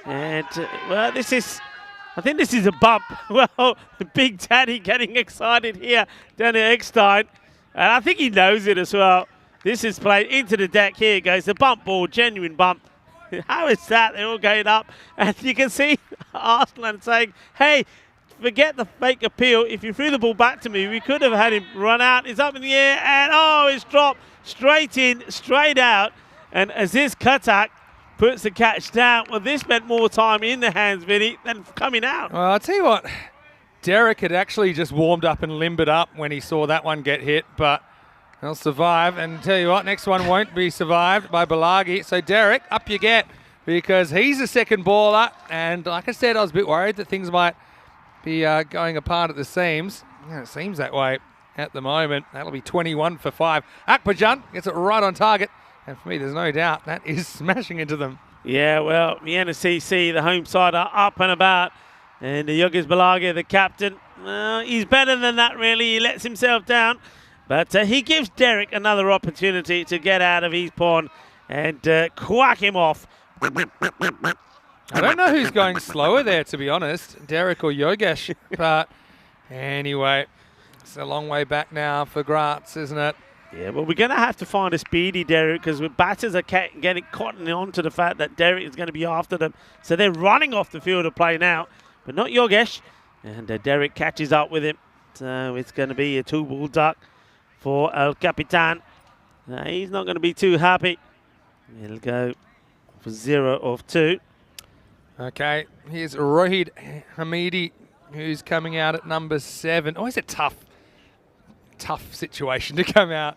And, well, I think this is a bump. Well, Big Daddy getting excited here down at Eckstein. And I think he knows it as well. This is played into the deck. Here it goes. The bump ball, genuine bump. How is that? They're all going up. And you can see Arslan saying, hey, forget the fake appeal. If you threw the ball back to me, we could have had him run out. It's up in the air. And, oh, it's dropped. Straight in, straight out, and Aziz Khatak puts the catch down. Well, this meant more time in the hands, Vinny, than coming out. Well, I'll tell you what, Derek had actually just warmed up and limbered up when he saw that one get hit, but he'll survive. And tell you what, next one won't be survived by Balagi. So, Derek, up you get, because he's a second baller. And like I said, I was a bit worried that things might be going apart at the seams. Yeah, it seems that way at the moment. That'll be 21 for 5. Akbarjan gets it right on target. And for me, there's no doubt that is smashing into them. Yeah, well, the NCC, the home side, are up and about. And Yogesh Balage, the captain, he's better than that, really. He lets himself down. But he gives Derek another opportunity to get out of his pond and quack him off. I don't know who's going slower there, to be honest, Derek or Yogesh. But anyway, it's a long way back now for Graz, isn't it? Yeah, well, we're going to have to find a speedy Derek because batters are getting cotton on to the fact that Derek is going to be after them. So they're running off the field of play now, but not Yogesh. And Derek catches up with him. So it's going to be a 2-ball duck for El Capitan. He's not going to be too happy. He'll go for 0 of 2. Okay, here's Rohid Hamidi, who's coming out at number 7. Always a tough situation to come out.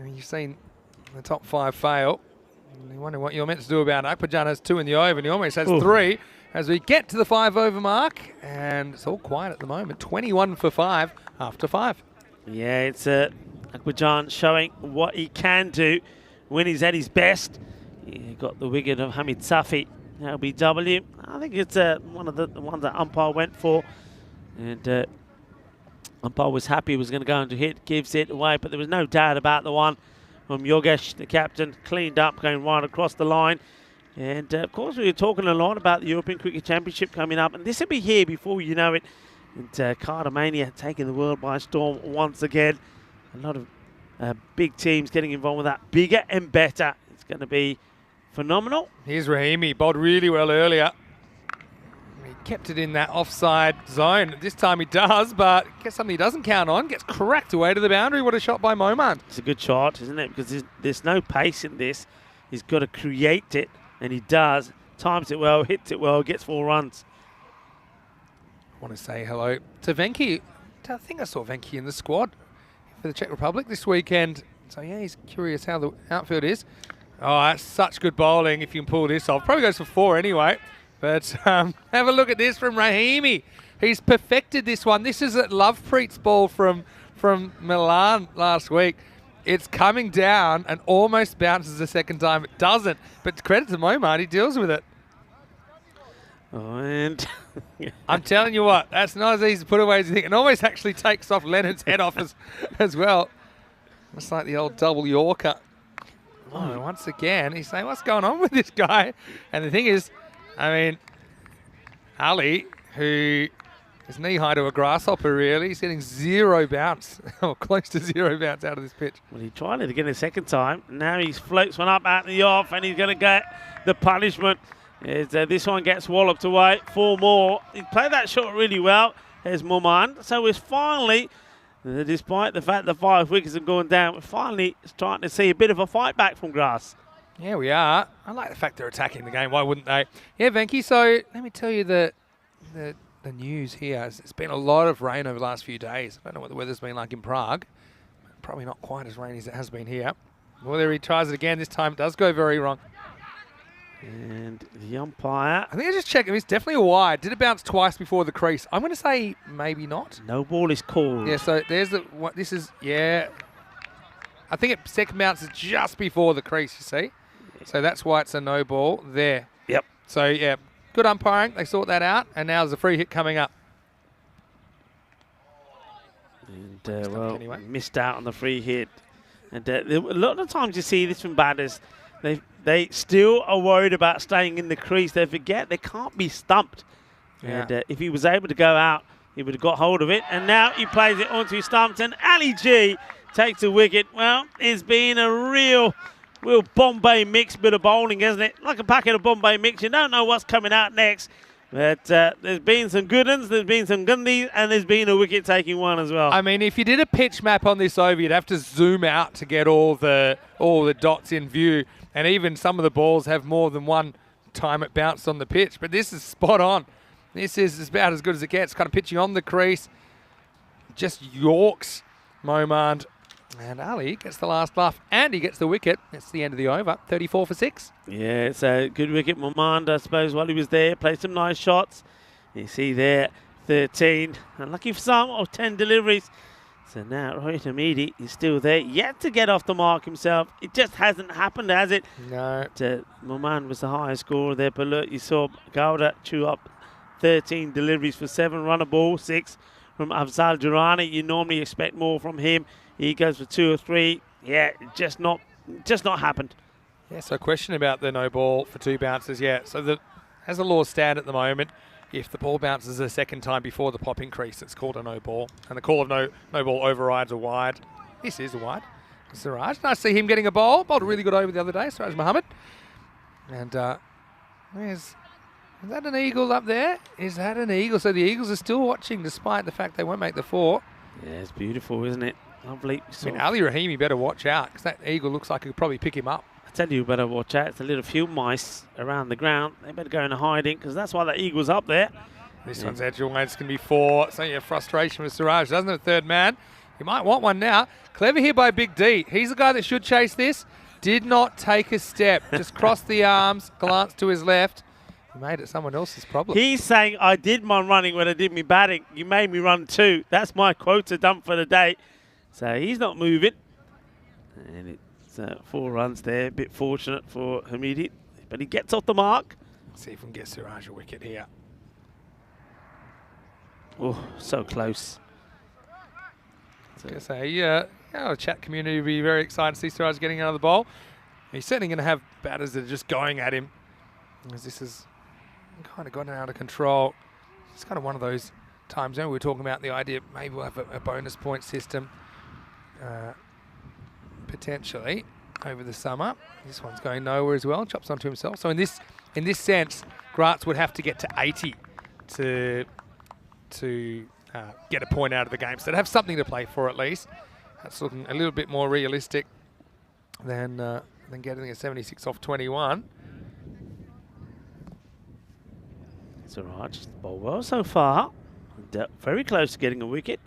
You've seen the top 5 fail. You wonder what you're meant to do about it. Akbarjan has 2 in the over, and he almost has 3 as we get to the 5 over mark. And it's all quiet at the moment. 21 for 5 after 5. Yeah, it's Akbarjan showing what he can do when he's at his best. He got the wicket of Hamid Safi. LBW. I think it's one of the ones that umpire went for. And umpire was happy he was going to go into hit, gives it away, but there was no doubt about the one from Yogesh, the captain, cleaned up, going right across the line. And of course, we were talking a lot about the European Cricket Championship coming up, and this will be here before you know it. And Cardamania taking the world by storm once again. A lot of big teams getting involved with that. Bigger and better. It's going to be phenomenal. Here's Rahimi, bowled really well earlier. He kept it in that offside zone. This time he does, but gets something he doesn't count on. Gets cracked away to the boundary. What a shot by Momand. It's a good shot, isn't it? Because there's no pace in this. He's got to create it, and he does. Times it well, hits it well, gets 4 runs. I want to say hello to Venki. I think I saw Venki in the squad for the Czech Republic this weekend. So yeah, he's curious how the outfield is. Oh, that's such good bowling if you can pull this off. Probably goes for 4 anyway. But have a look at this from Rahimi. He's perfected this one. This is at Lovepreet's ball from Milan last week. It's coming down and almost bounces a second time. It doesn't. But credit to Momand, he deals with it. Oh, and I'm telling you what, that's not as easy to put away as you think. It almost actually takes off Leonard's head off as well. It's like the old double Yorker. Oh, once again, he's saying, what's going on with this guy? And the thing is, I mean, Ali, who He's knee-high to a grasshopper, really. He's getting 0 bounce, or close to 0 bounce out of this pitch. Well, he tried it again a second time. Now he floats one up out the off, and he's going to get the punishment. This one gets walloped away. 4 more. He played that shot really well. There's Momand. So we're finally, despite the fact that 5 wickets have gone down, we're finally starting to see a bit of a fight back from Grass. Yeah, we are. I like the fact they're attacking the game. Why wouldn't they? Yeah, Venky, so let me tell you the news here. It's been a lot of rain over the last few days. I don't know what the weather's been like in Prague. Probably not quite as rainy as it has been here. Whether he tries it again, this time it does go very wrong. And the umpire. I think I just checked. It's definitely a wide. Did it bounce twice before the crease? I'm going to say maybe not. No ball is called. Yeah, so there's the what this is. Yeah, I think it second bounces just before the crease. You see, so that's why it's a no ball there. Yep. So yeah, good umpiring. They sort that out, and now there's a free hit coming up. And well, missed out on the free hit. And a lot of times you see this from batters. They still are worried about staying in the crease. They forget they can't be stumped. Yeah. And if he was able to go out, he would have got hold of it. And now he plays it onto stumps. And Ali G takes a wicket. Well, it's been a real Bombay mix bit of bowling, isn't it? Like a packet of Bombay mix. You don't know what's coming out next. But there's been some good ones, there's been some gundies, and there's been a wicket-taking one as well. I mean, if you did a pitch map on this over, you'd have to zoom out to get all the dots in view. And even some of the balls have more than one time it bounced on the pitch. But this is spot on. This is about as good as it gets. Kind of pitching on the crease. Just Yorks Momand. And Ali gets the last laugh. And he gets the wicket. It's the end of the over. 34 for 6. Yeah, it's a good wicket. Momand, I suppose, while he was there, played some nice shots. You see there, 13. Unlucky for some, 10 deliveries. So now Rohit Hamidi is still there, yet to get off the mark himself. It just hasn't happened, has it? No. Momand was the highest scorer there, but look, you saw Gowda chew up 13 deliveries for 7, run a ball, 6 from Afzal Durrani. You normally expect more from him. He goes for 2 or 3. Yeah, just not happened. Yeah, so question about the no ball for 2 bounces. Yeah, so as the laws stand at the moment, if the ball bounces a second time before the popping crease, it's called a no ball. And the call of no ball overrides a wide. This is a wide. Siraj, nice to see him getting a bowl. Bowled a really good over the other day, Siraj Mohammed. And is that an eagle up there? Is that an eagle? So the Eagles are still watching despite the fact they won't make the 4. Yeah, it's beautiful, isn't it? Lovely. I mean, Ali Rahimi better watch out because that eagle looks like it could probably pick him up. I tell you, better watch out. It's a little few mice around the ground. They better go into hiding because that's why that eagle's up there. This one's edgeaway. It's going to be 4. So yeah, frustration with Siraj, doesn't it? Third man. He might want one now. Clever here by Big D. He's the guy that should chase this. Did not take a step. Just crossed the arms, glanced to his left. He made it someone else's problem. He's saying, I did my running when I did my batting. You made me run 2. That's my quota dump for the day. So he's not moving. And it's 4 runs there. A bit fortunate for Hamidi. But he gets off the mark. Let's see if we can get Siraj a wicket here. Oh, so close. I was going to say, the chat community will be very excited to see Siraj getting out of the bowl. He's certainly going to have batters that are just going at him. As this has kind of gotten out of control. It's kind of one of those times. We were talking about the idea maybe we'll have a bonus point system potentially over the summer. This one's going nowhere as well. Chops onto himself. So in this sense, Gratz would have to get to 80 to get a point out of the game. So to have something to play for at least. That's looking a little bit more realistic than getting a 76 off 21. Siraj bowled well so far. Very close to getting a wicket.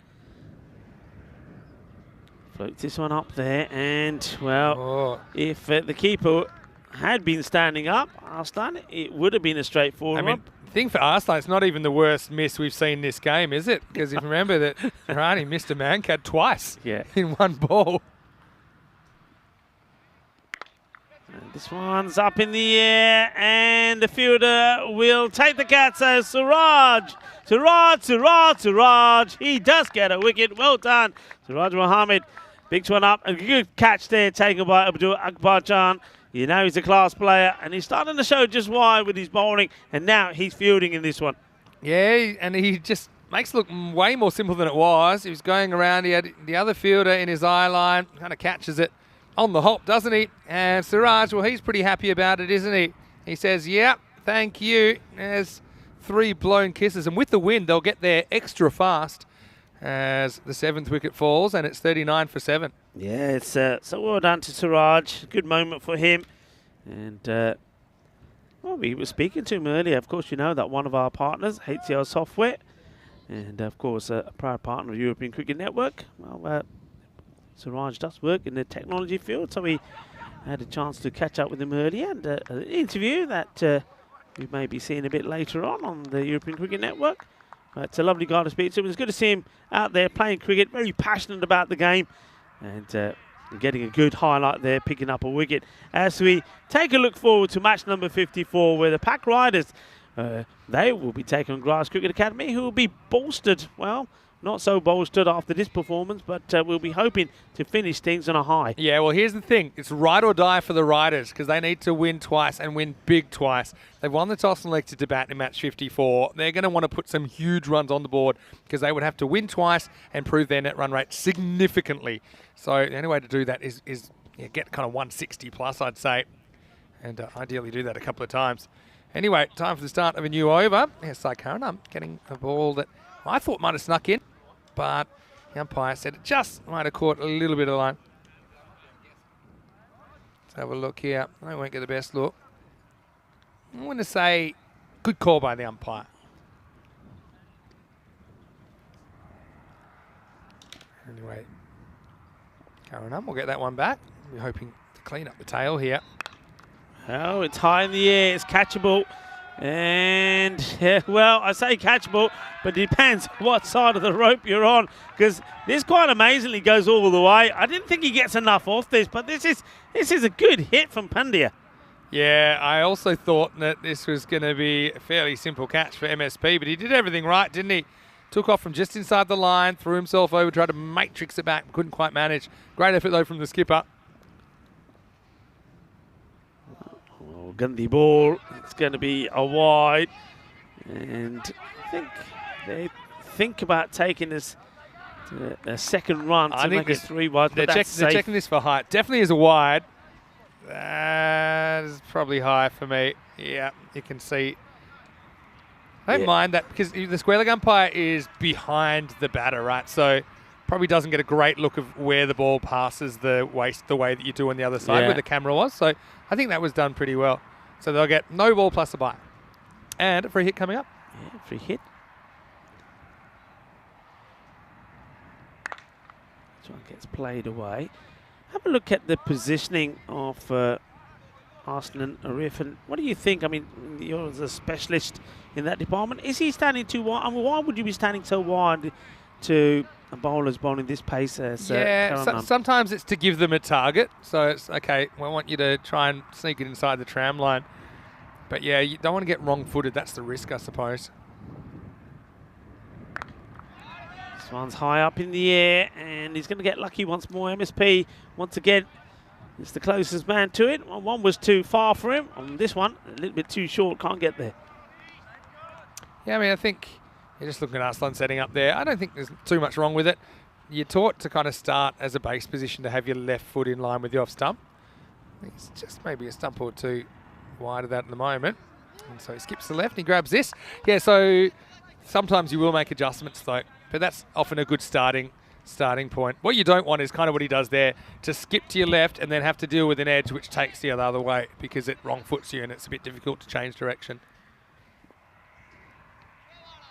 Floats this one up there, and well, if the keeper had been standing up, Arslan, it would have been a straightforward one. The thing for Arslan, it's not even the worst miss we've seen this game, is it? Because if you remember that Rani missed a Mankad twice in one ball. And this one's up in the air, and the fielder will take the catch. So Siraj, he does get a wicket. Well done, Siraj Mohammed. Picks one up, a good catch there taken by Abdul Akbar Jan. You know he's a class player, and he's starting to show just why with his bowling, and now he's fielding in this one. Yeah, and he just makes it look way more simple than it was. He was going around. He had the other fielder in his eye line. Kind of catches it on the hop, doesn't he? And Siraj, well, he's pretty happy about it, isn't he? He says, yeah, thank you. There's 3 blown kisses. And with the wind, they'll get there extra fast as the 7th wicket falls, and it's 39 for 7. Yeah, it's so well done to Siraj. Good moment for him. And well, we were speaking to him earlier. Of course, you know that one of our partners, HCL Software, and of course a proud partner of European Cricket Network. Well, Siraj does work in the technology field, so we had a chance to catch up with him earlier, and an interview that we may be seeing a bit later on the European Cricket Network. It's a lovely guy to speak to. It was good to see him out there playing cricket, very passionate about the game, and getting a good highlight there, picking up a wicket. As we take a look forward to match number 54, where the Pack Riders, they will be taking on Grass Cricket Academy, who will be bolstered, well, not so bolstered after this performance, but we'll be hoping to finish things on a high. Yeah, well, here's the thing. It's ride or die for the Riders because they need to win twice and win big twice. They've won the toss and elected to bat in match 54. They're going to want to put some huge runs on the board because they would have to win twice and improve their net run rate significantly. So the only way to do that is get kind of 160 plus, I'd say, and ideally do that a couple of times. Anyway, time for the start of a new over. Here's Saikaranam getting a ball that I thought might have snuck in, but the umpire said it just might have caught a little bit of line. Let's have a look here. I won't get the best look. I'm going to say good call by the umpire. Anyway, Karanam will get that one back. We're hoping to clean up the tail here. Oh, it's high in the air. It's catchable. And, well, I say catchable, but it depends what side of the rope you're on, because this quite amazingly goes all the way. I didn't think he gets enough off this, but this is a good hit from Pandya. Yeah, I also thought that this was going to be a fairly simple catch for MSP, but he did everything right, didn't he? Took off from just inside the line, threw himself over, tried to matrix it back, couldn't quite manage. Great effort, though, from the skipper. Gandhi ball, it's going to be a wide, and I think they think about taking this to a second run to make it 3 wide. They're checking this for height. Definitely is a wide. That is probably high for me. Yeah, you can see. I don't mind that because the square leg umpire is behind the batter, right? So probably doesn't get a great look of where the ball passes the waist the way that you do on the other side where the camera was. So I think that was done pretty well. So they'll get no ball plus a bye. And a free hit coming up. Yeah, free hit. This one gets played away. Have a look at the positioning of Arslan Arif. And what do you think? I mean, you're a specialist in that department. Is he standing too wide? I mean, why would you be standing so wide to a bowler's bowling this pace as sometimes it's to give them a target. So it's, okay, we want you to try and sneak it inside the tram line. But yeah, you don't want to get wrong-footed. That's the risk, I suppose. This one's high up in the air, and he's going to get lucky once more. MSP, once again, is the closest man to it. One was too far for him. On this one, a little bit too short, can't get there. Yeah, I mean, I think you're just looking at Arslan setting up there. I don't think there's too much wrong with it. You're taught to kind of start as a base position to have your left foot in line with your off stump. I think it's just maybe a stump or two wide of that at the moment. And so he skips the left and he grabs this. Yeah, so sometimes you will make adjustments though, but that's often a good starting point. What you don't want is kind of what he does there, to skip to your left and then have to deal with an edge which takes you the other way because it wrong foots you and it's a bit difficult to change direction.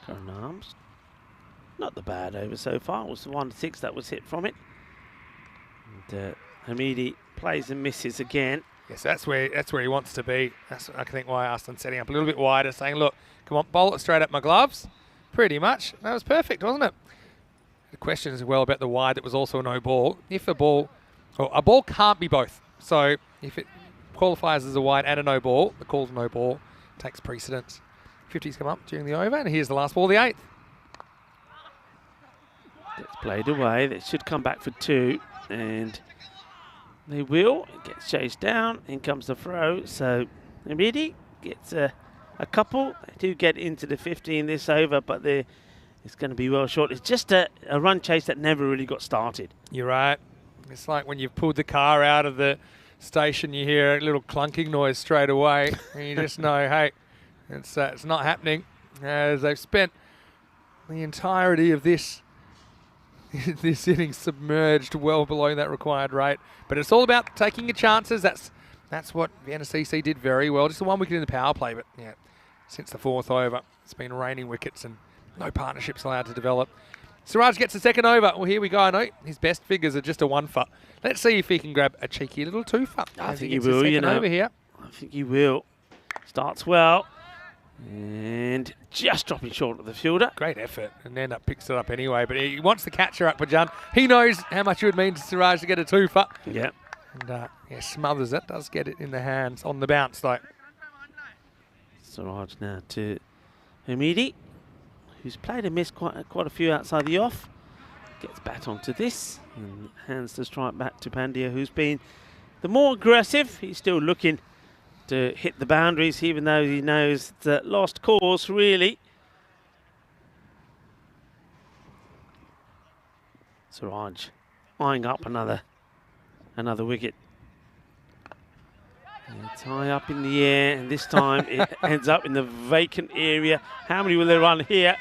Current arms. Not the bad over so far. It was the 1-6 that was hit from it. And Hamidi plays and misses again. Yes, that's where he wants to be. That's, I think, why Arslan's setting up a little bit wider, saying, look, come on, bowl it straight at my gloves. Pretty much. That was perfect, wasn't it? The question as well about the wide that was also a no ball. If a ball can't be both. So if it qualifies as a wide and a no ball, the call's no ball takes precedence. 50's come up during the over, and here's the last ball, the 8th. It's played away. That should come back for 2, and they will. It gets chased down. In comes the throw. So Hamidi gets a couple. They do get into the 50 in this over, but there it's going to be well short. It's just a run chase that never really got started. You're right. It's like when you've pulled the car out of the station, you hear a little clunking noise straight away, and you just know, hey, it's not happening. As they've spent the entirety of this inning submerged well below that required rate. But it's all about taking your chances. That's what Vienna CC did very well. Just the 1 wicket in the power play, but yeah, since the 4th over, it's been raining wickets and no partnerships allowed to develop. Siraj gets the 2nd over. Well, here we go. I know his best figures are just a 1 for. Let's see if he can grab a cheeky little 2 for. I think he will, over here. I think he will. Starts well. And just dropping short of the fielder. Great effort, and end up picks it up anyway. But he wants the catcher up, Pajan. He knows how much it would mean to Siraj to get a 2 for. Yeah. And yeah, smothers it. Does get it in the hands on the bounce though. Siraj now to Hamidi, who's played a miss quite a few outside the off. Gets bat onto this and hands the strike back to Pandya, who's been the more aggressive. He's still looking to hit the boundaries, even though he knows the lost cause, really. Siraj eyeing up another wicket. And it's high up in the air, and this time it ends up in the vacant area. How many will they run here?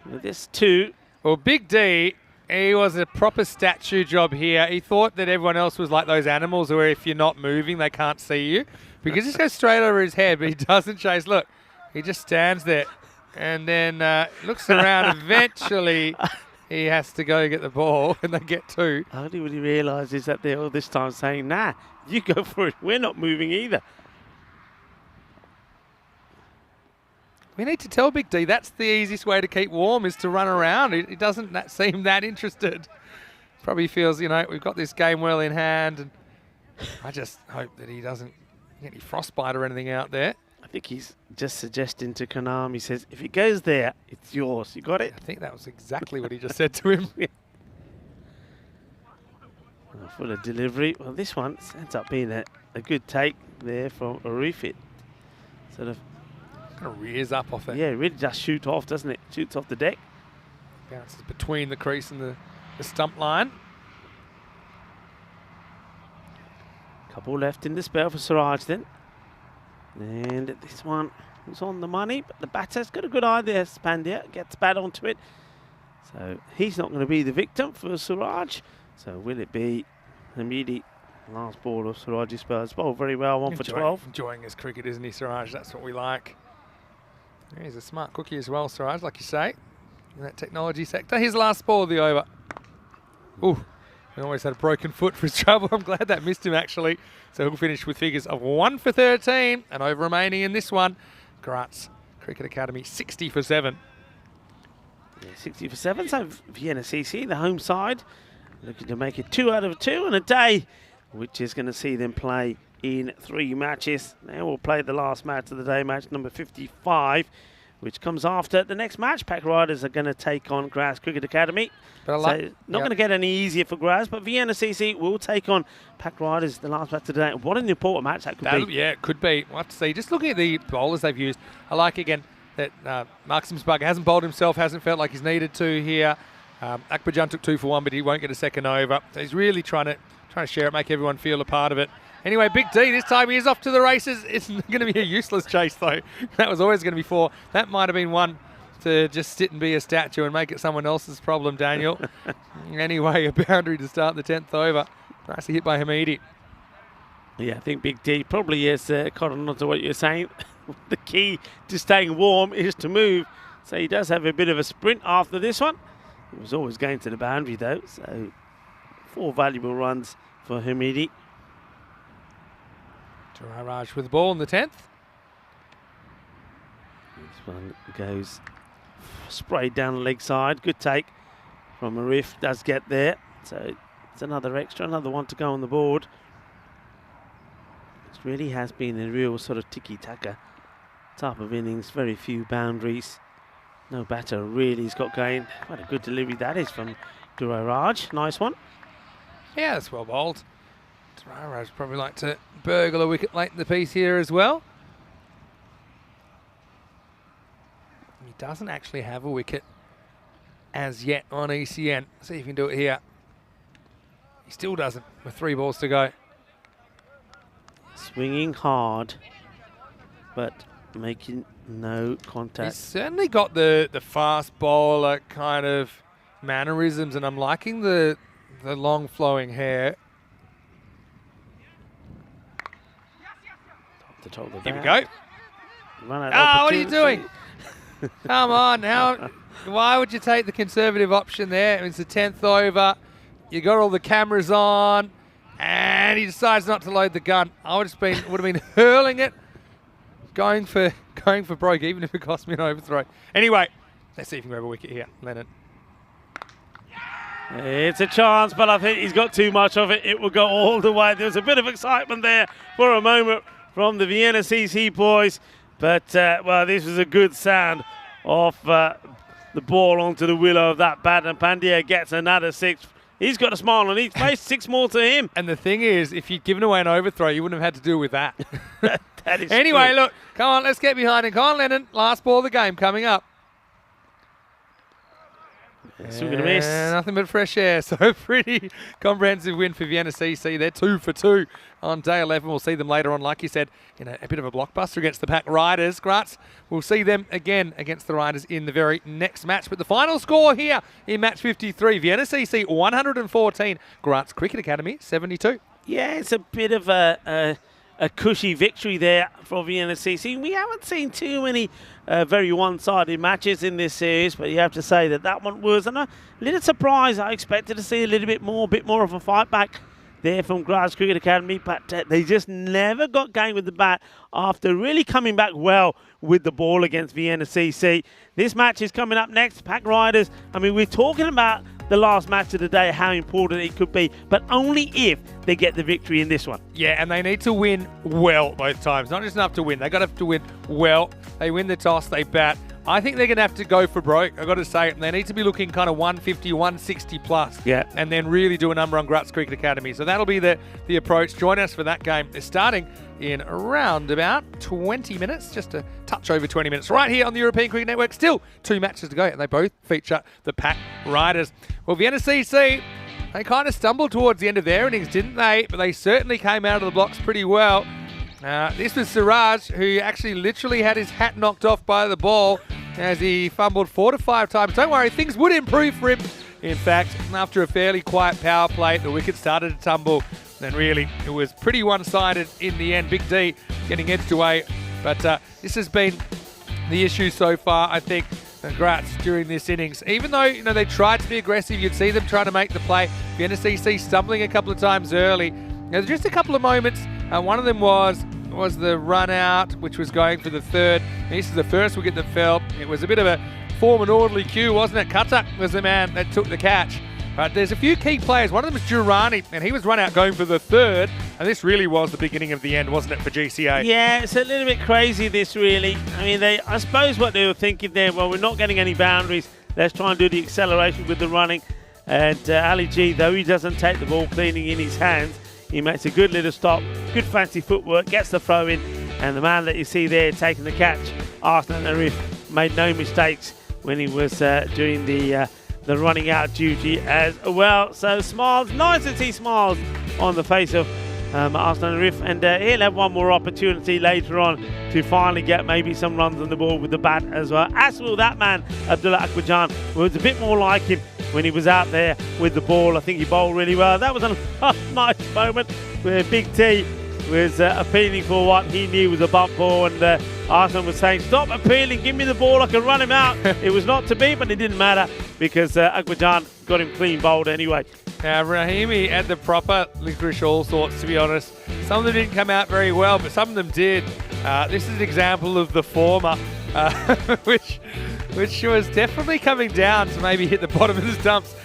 Well, there's 2. Well, Big D, he was a proper statue job here. He thought that everyone else was like those animals where if you're not moving, they can't see you. Because this goes straight over his head, but he doesn't chase. Look, he just stands there and then looks around. Eventually, he has to go get the ball, and they get 2. Only when he realises that they're all this time saying, nah, you go for it. We're not moving either. We need to tell Big D that's the easiest way to keep warm is to run around. He doesn't seem that interested. Probably feels, you know, we've got this game well in hand, and I just hope that he doesn't get any frostbite or anything out there. I think he's just suggesting to Kanam, he says, if it goes there, it's yours. You got it? I think that was exactly what he just said to him. For the delivery. Well, this one ends up being a good take there from Arif. It sort of kind of rears up off it. Yeah, it really just shoots off, doesn't it? Shoots off the deck. Bounces between the crease and the stump line. Couple left in the spell for Siraj then. And this one was on the money, but the batter's got a good eye there. Pandya gets bat onto it. So he's not going to be the victim for Siraj. So will it be Hamidi? Last ball of Siraj's Spurs. Bowled very well, 1 for 12. Enjoying his cricket, isn't he, Siraj? That's what we like. He's a smart cookie as well, Siraj, like you say, in that technology sector. Here's the last ball of the over. Ooh, he always had a broken foot for his trouble. I'm glad that missed him, actually. So he'll finish with figures of 1 for 13, and over remaining in this one. Graz Cricket Academy, 60 for 7. Yeah, 60 for 7, so Vienna CC, the home side, looking to make it 2 out of 2 in a day, which is going to see them play in 3 matches. They will play the last match of the day, match number 55, which comes after the next match. Pack Riders are going to take on Graz Cricket Academy. So not going to get any easier for Graz, but Vienna CC will take on Pack Riders the last match of the day. What an important match that could be. Yeah, it could be. We'll have to see. Just looking at the bowlers they've used, I like, again, that Mark Simsbugger hasn't bowled himself, hasn't felt like he's needed to here. Akbarjan took 2 for 1, but he won't get a second over. So he's really trying to share it, make everyone feel a part of it. Anyway, Big D, this time he is off to the races. It's going to be a useless chase, though. That was always going to be 4. That might have been one to just sit and be a statue and make it someone else's problem, Daniel. Anyway, a boundary to start the 10th over. Nicely hit by Hamidi. Yeah, I think Big D probably is cotton on to what you're saying. The key to staying warm is to move. So he does have a bit of a sprint after this one. It was always going to the boundary, though. So 4 valuable runs for Hamidi. Raj with the ball in the 10th. This one goes sprayed down the leg side. Good take from Arif. Does get there. So it's another extra, another one to go on the board. It really has been a real sort of tiki-taka type of innings. Very few boundaries. No batter really has got going. What a good delivery that is from Raj. Nice one. Yeah, that's well bowled. Raj probably like to burgle a wicket late in the piece here as well. He doesn't actually have a wicket as yet on ECN. See if he can do it here. He still doesn't with 3 balls to go. Swinging hard, but making no contact. He's certainly got the fast bowler kind of mannerisms, and I'm liking the long flowing hair. Here we go. Run out Ah, what are you opportunity. doing? Come on now. Why would you take the conservative option there? It's the 10th over. You got all the cameras on, and he decides not to load the gun. I would have been hurling it, going for broke, even if it cost me an overthrow. Anyway, let's see if he can grab a wicket here, Lennon. It's a chance, but I think he's got too much of it. It will go all the way. There was a bit of excitement there for a moment from the Vienna CC boys, but well, this was a good sound off the ball onto the willow of that bat, and Pandya gets another 6. He's got a smile on his face. 6 more to him. And the thing is, if you'd given away an overthrow, you wouldn't have had to deal with that. That is anyway, true. look, come on, let's get behind him. Come on, Lennon. Last ball of the game coming up. Swing and a miss. Nothing but fresh air. So a pretty comprehensive win for Vienna CC. They're 2 for 2 on day 11. We'll see them later on, like you said, in a bit of a blockbuster against the Pack Riders. Graz, we'll see them again against the Riders in the very next match. But the final score here in match 53, Vienna CC 114, Graz Cricket Academy 72. Yeah, it's a bit of a cushy victory there for Vienna CC. We haven't seen too many very one-sided matches in this series, but you have to say that one was a little surprise. I expected to see a bit more of a fight back there from Graz Cricket Academy, but they just never got going with the bat after really coming back well with the ball against Vienna CC. This match is coming up next, Pack Riders. I mean, we're talking about the last match of the day, how important it could be, but only if they get the victory in this one. Yeah, and they need to win well both times. Not just enough to win. They've got to have to win well. They win the toss, they bat. I think they're going to have to go for broke. I've got to say it. They need to be looking kind of 150, 160 plus. Yeah. And then really do a number on Graz Cricket Academy. So that'll be the approach. Join us for that game. They're starting in around about 20 minutes, just a touch over 20 minutes. Right here on the European Cricket Network. Still 2 matches to go, and they both feature the Pack Riders. Well, Vienna CC, they kind of stumbled towards the end of their innings, didn't they? But they certainly came out of the blocks pretty well. This was Siraj, who actually literally had his hat knocked off by the ball as he fumbled 4 to 5 times. Don't worry, things would improve for him. In fact, after a fairly quiet power play, the wicket started to tumble. Then really, it was pretty one-sided in the end. Big D getting edged away. But this has been the issue so far, I think, Graz during this innings. Even though, they tried to be aggressive, you'd see them trying to make the play. Vienna CC stumbling a couple of times early. There's just a couple of moments. One of them was the run out, which was going for the 3rd. This is the first wicket that fell. It was a bit of a form and orderly cue, wasn't it? Katak was the man that took the catch. But there's a few key players. One of them is Durrani, and he was run out going for the 3rd. And this really was the beginning of the end, wasn't it, for GCA? Yeah, it's a little bit crazy, this really. I mean, I suppose what they were thinking there, well, we're not getting any boundaries. Let's try and do the acceleration with the running. And Ali G, though he doesn't take the ball cleaning in his hands, he makes a good little stop, good fancy footwork, gets the throw in, and the man that you see there taking the catch, Arslan Arif, made no mistakes when he was doing the running out duty as well. So smiles, nice to see smiles on the face of Arslan Arif, and he'll have one more opportunity later on to finally get maybe some runs on the ball with the bat as well. As will that man, Abdullah Akwajan, who was a bit more like him when he was out there with the ball. I think he bowled really well. That was a nice moment where Big T was appealing for what he knew was a bump ball, and Arslan was saying, stop appealing, give me the ball, I can run him out. It was not to be, but it didn't matter because Akwajan got him clean bowled anyway. Rahimi had the proper licorice all sorts, to be honest. Some of them didn't come out very well, but some of them did. This is an example of the former, which was definitely coming down to maybe hit the bottom of the stumps.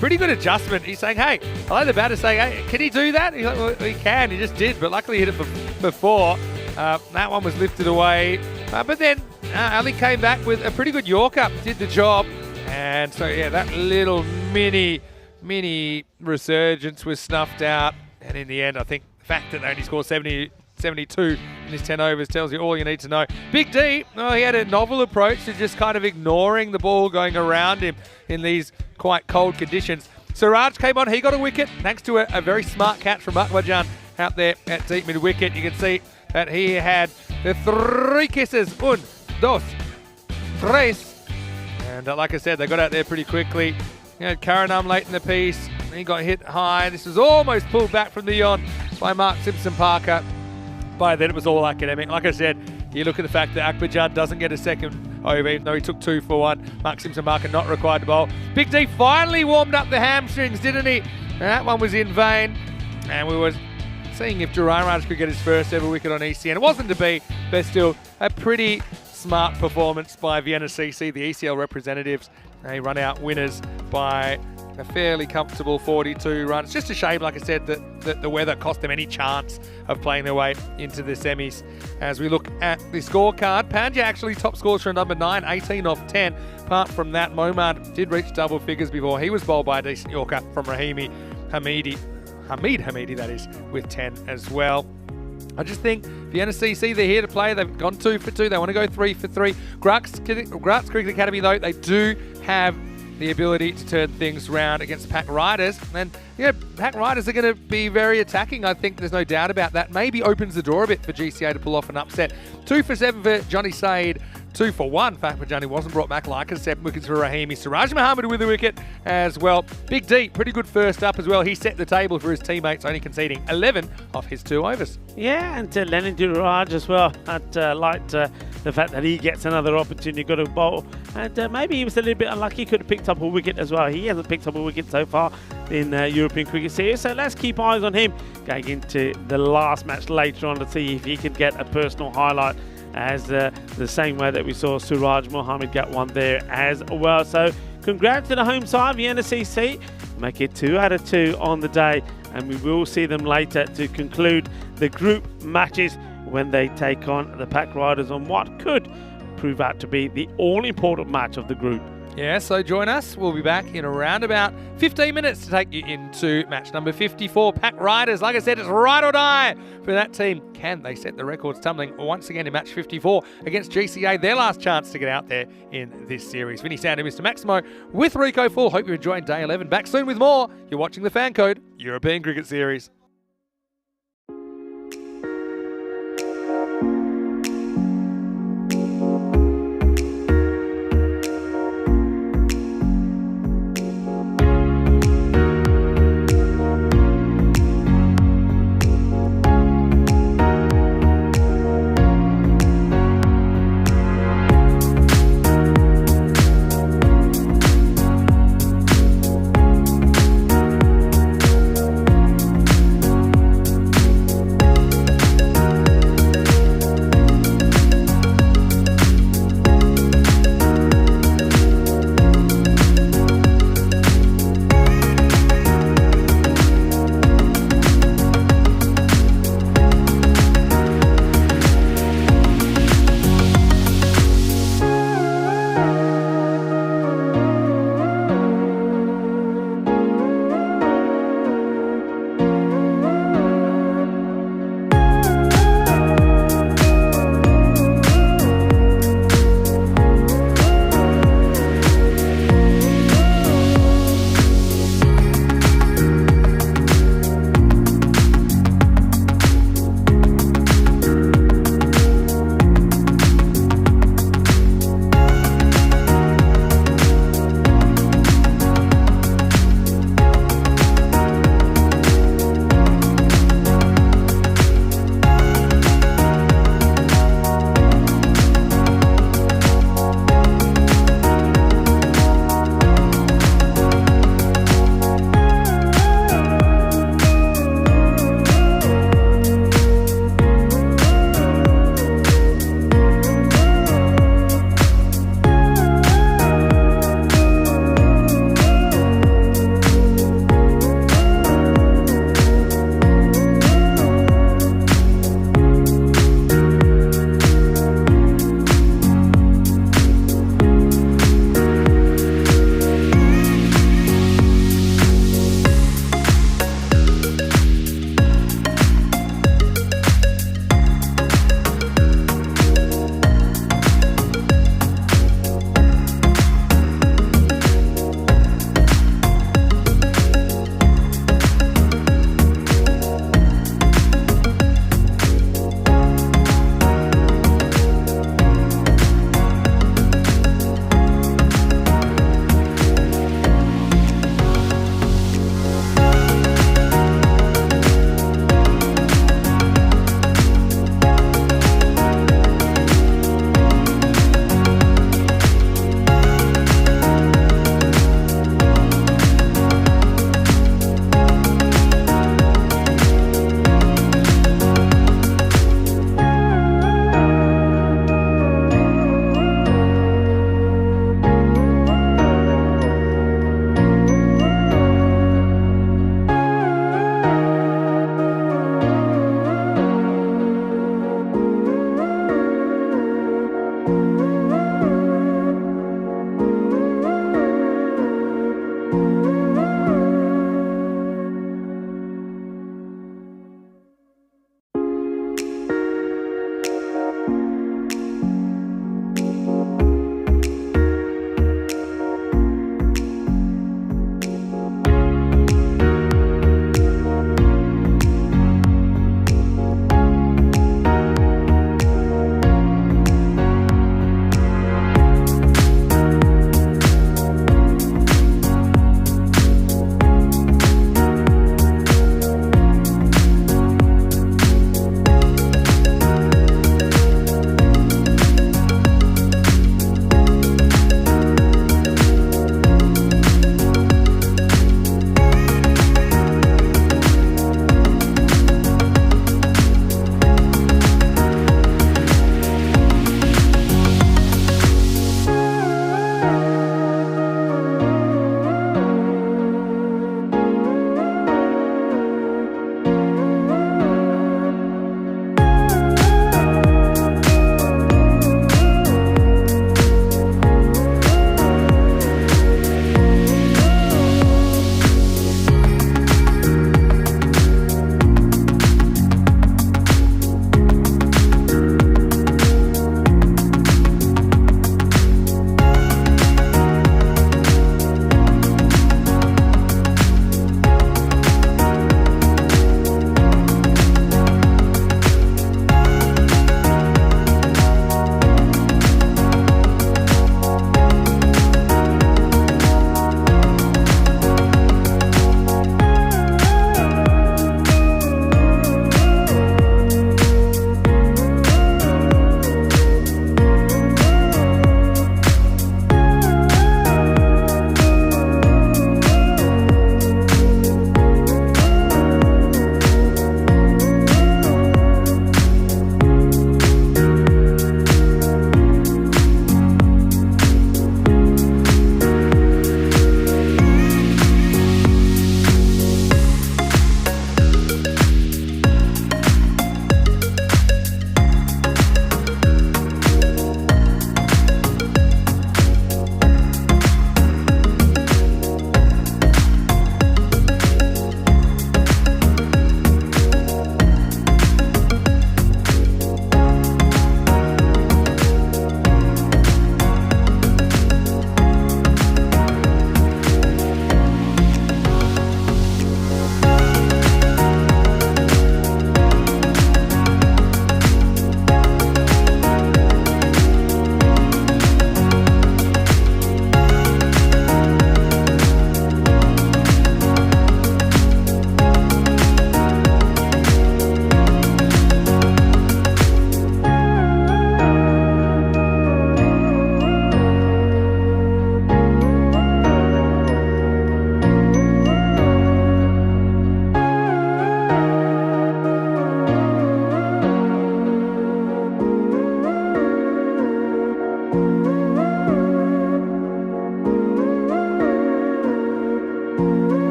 Pretty good adjustment. He's saying, hey, I like the batter saying, hey, can he do that? He's like, well, he can. He just did, but luckily he hit it before. That one was lifted away. But then Ali came back with a pretty good Yorker, did the job. And so, yeah, that little mini resurgence was snuffed out. And in the end, I think the fact that they only scored 70 72 in his 10 overs tells you all you need to know. Big D, he had a novel approach to just kind of ignoring the ball going around him in these quite cold conditions. Siraj came on, he got a wicket thanks to a very smart catch from Akbarjan out there at deep mid-wicket. You can see that he had the 3 kisses. 1, 2, 3. And like I said, they got out there pretty quickly. You had Karanam late in the piece. He got hit high. This was almost pulled back from the yawn by Mark Simpson-Parker. By then, it was all academic. Like I said, you look at the fact that Akbarjan doesn't get a second over, even though he took 2 for 1. Mark Simpson-Parker not required to bowl. Big D finally warmed up the hamstrings, didn't he? And that one was in vain. And we were seeing if Raj could get his first ever wicket on ECN. It wasn't to be, but still a pretty smart performance by Vienna CC, the ECL representatives. They run out winners by a fairly comfortable 42 runs. Just a shame, like I said, that the weather cost them any chance of playing their way into the semis. As we look at the scorecard, Pandya actually top scores for number 9, 18 off 10. Apart from that, Momad did reach double figures before he was bowled by a decent Yorker from Hamid Hamidi, that is, with 10 as well. I just think Vienna CC, they're here to play. They've gone 2 for 2. They want to go 3 for 3. Graz Cricket Academy, though, they do have the ability to turn things around against Pack Riders. And, Pack Riders are going to be very attacking. I think there's no doubt about that. Maybe opens the door a bit for GCA to pull off an upset. 2 for 7 for Johnny Said. 2 for 1. Johnny wasn't brought back like a 7 wickets for Rahimi. Siraj Muhammad with a wicket as well. Big D, pretty good first up as well. He set the table for his teammates, only conceding 11 off his 2 overs. Yeah, and Lennon Duraj as well. I liked the fact that he gets another opportunity, got a bowl. And maybe he was a little bit unlucky. He could have picked up a wicket as well. He hasn't picked up a wicket so far in European Cricket Series. So let's keep eyes on him going into the last match later on to see if he can get a personal highlight, as the same way that we saw Suraj Mohammed get one there as well. So congrats to the home side, Vienna CC. Make it 2 out of 2 on the day, and we will see them later to conclude the group matches when they take on the Pack Riders on what could prove out to be the all-important match of the group. Yeah, so join us. We'll be back in around about 15 minutes to take you into match number 54. Pack Riders, like I said, it's ride or die for that team. Can they set the records tumbling once again in match 54 against GCA? Their last chance to get out there in this series. Vinny Sand and Mr. Maximo with Rico Full. Hope you're enjoying day 11. Back soon with more. You're watching the FanCode European Cricket Series.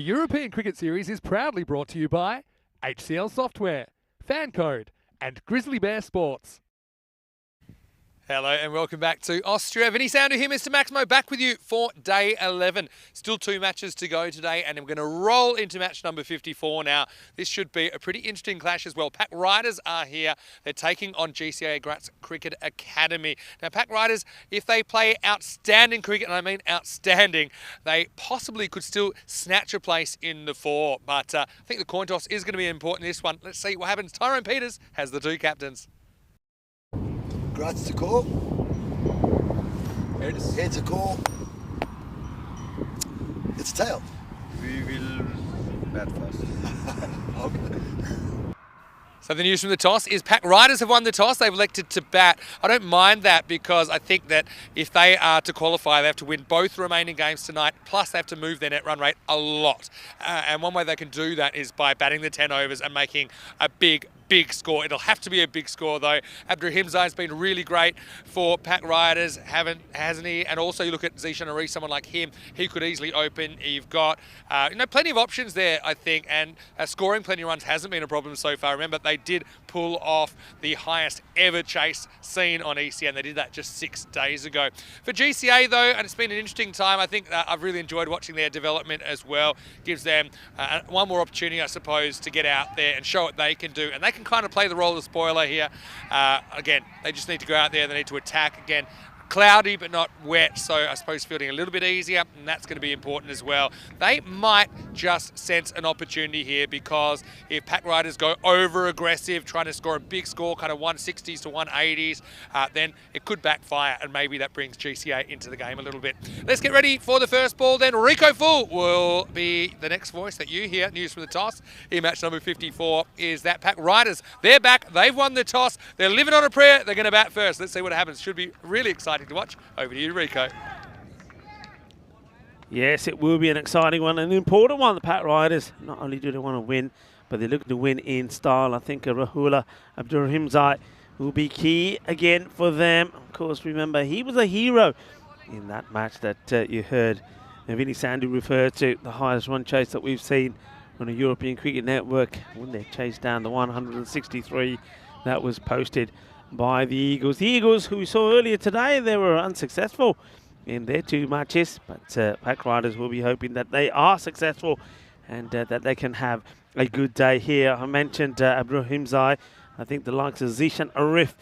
European Cricket Series is proudly brought to you by HCL Software, FanCode, and Grizzly Bear Sports. Hello and welcome back to Austria. Vinny Sandu here, Mr. Maximo, back with you for day 11. Still 2 matches to go today, and I'm going to roll into match number 54 now. This should be a pretty interesting clash as well. Pack Riders are here. They're taking on GCA Graz Cricket Academy. Now, Pack Riders, if they play outstanding cricket, and I mean outstanding, they possibly could still snatch a place in the 4. But I think the coin toss is going to be important in this one. Let's see what happens. Tyrone Peters has the 2 captains. Graz to call. Heads a call. It's tail. We will bat first. Okay. So the news from the toss is Pack Riders have won the toss. They've elected to bat. I don't mind that because I think that if they are to qualify, they have to win both remaining games tonight, plus they have to move their net run rate a lot. And one way they can do that is by batting the 10 overs and making a big score. It'll have to be a big score though. Abdurrahimzai's been really great for Pack Riders, hasn't he? And also you look at Zishan Arif, someone like him, he could easily open. You've got plenty of options there, I think, and scoring plenty of runs hasn't been a problem so far. Remember, they did pull off the highest ever chase seen on ECS. They did that just 6 days ago. For GCA though, and it's been an interesting time, I think I've really enjoyed watching their development as well. Gives them one more opportunity, I suppose, to get out there and show what they can do. And they can kind of play the role of spoiler here. Again, they just need to go out there, they need to attack. Again, cloudy but not wet, so I suppose fielding a little bit easier, and that's going to be important as well. They might just sense an opportunity here, because if Pack Riders go over aggressive, trying to score a big score, kind of 160s to 180s, then it could backfire, and maybe that brings GCA into the game a little bit. Let's get ready for the first ball then. Rico Full will be the next voice that you hear. News from the toss in match number 54 is that Pack Riders, they're back, they've won the toss, they're living on a prayer, they're going to bat first. Let's see what happens. Should be really exciting to watch. Over to you, Rico. Yes, it will be an exciting one, an important one. The Pack Riders, not only do they want to win, but they're looking to win in style. I think Rahula Abdurrahimzai will be key again for them. Of course, remember, he was a hero in that match that you heard Vinny Sandu refer to, the highest run chase that we've seen on a European Cricket Network, when they chased down the 163 that was posted by the Eagles. The Eagles, who we saw earlier today, they were unsuccessful in their 2 matches, but Pack Riders will be hoping that they are successful and that they can have a good day here. I mentioned Abdurrahimzai. I think the likes of Zishan Arif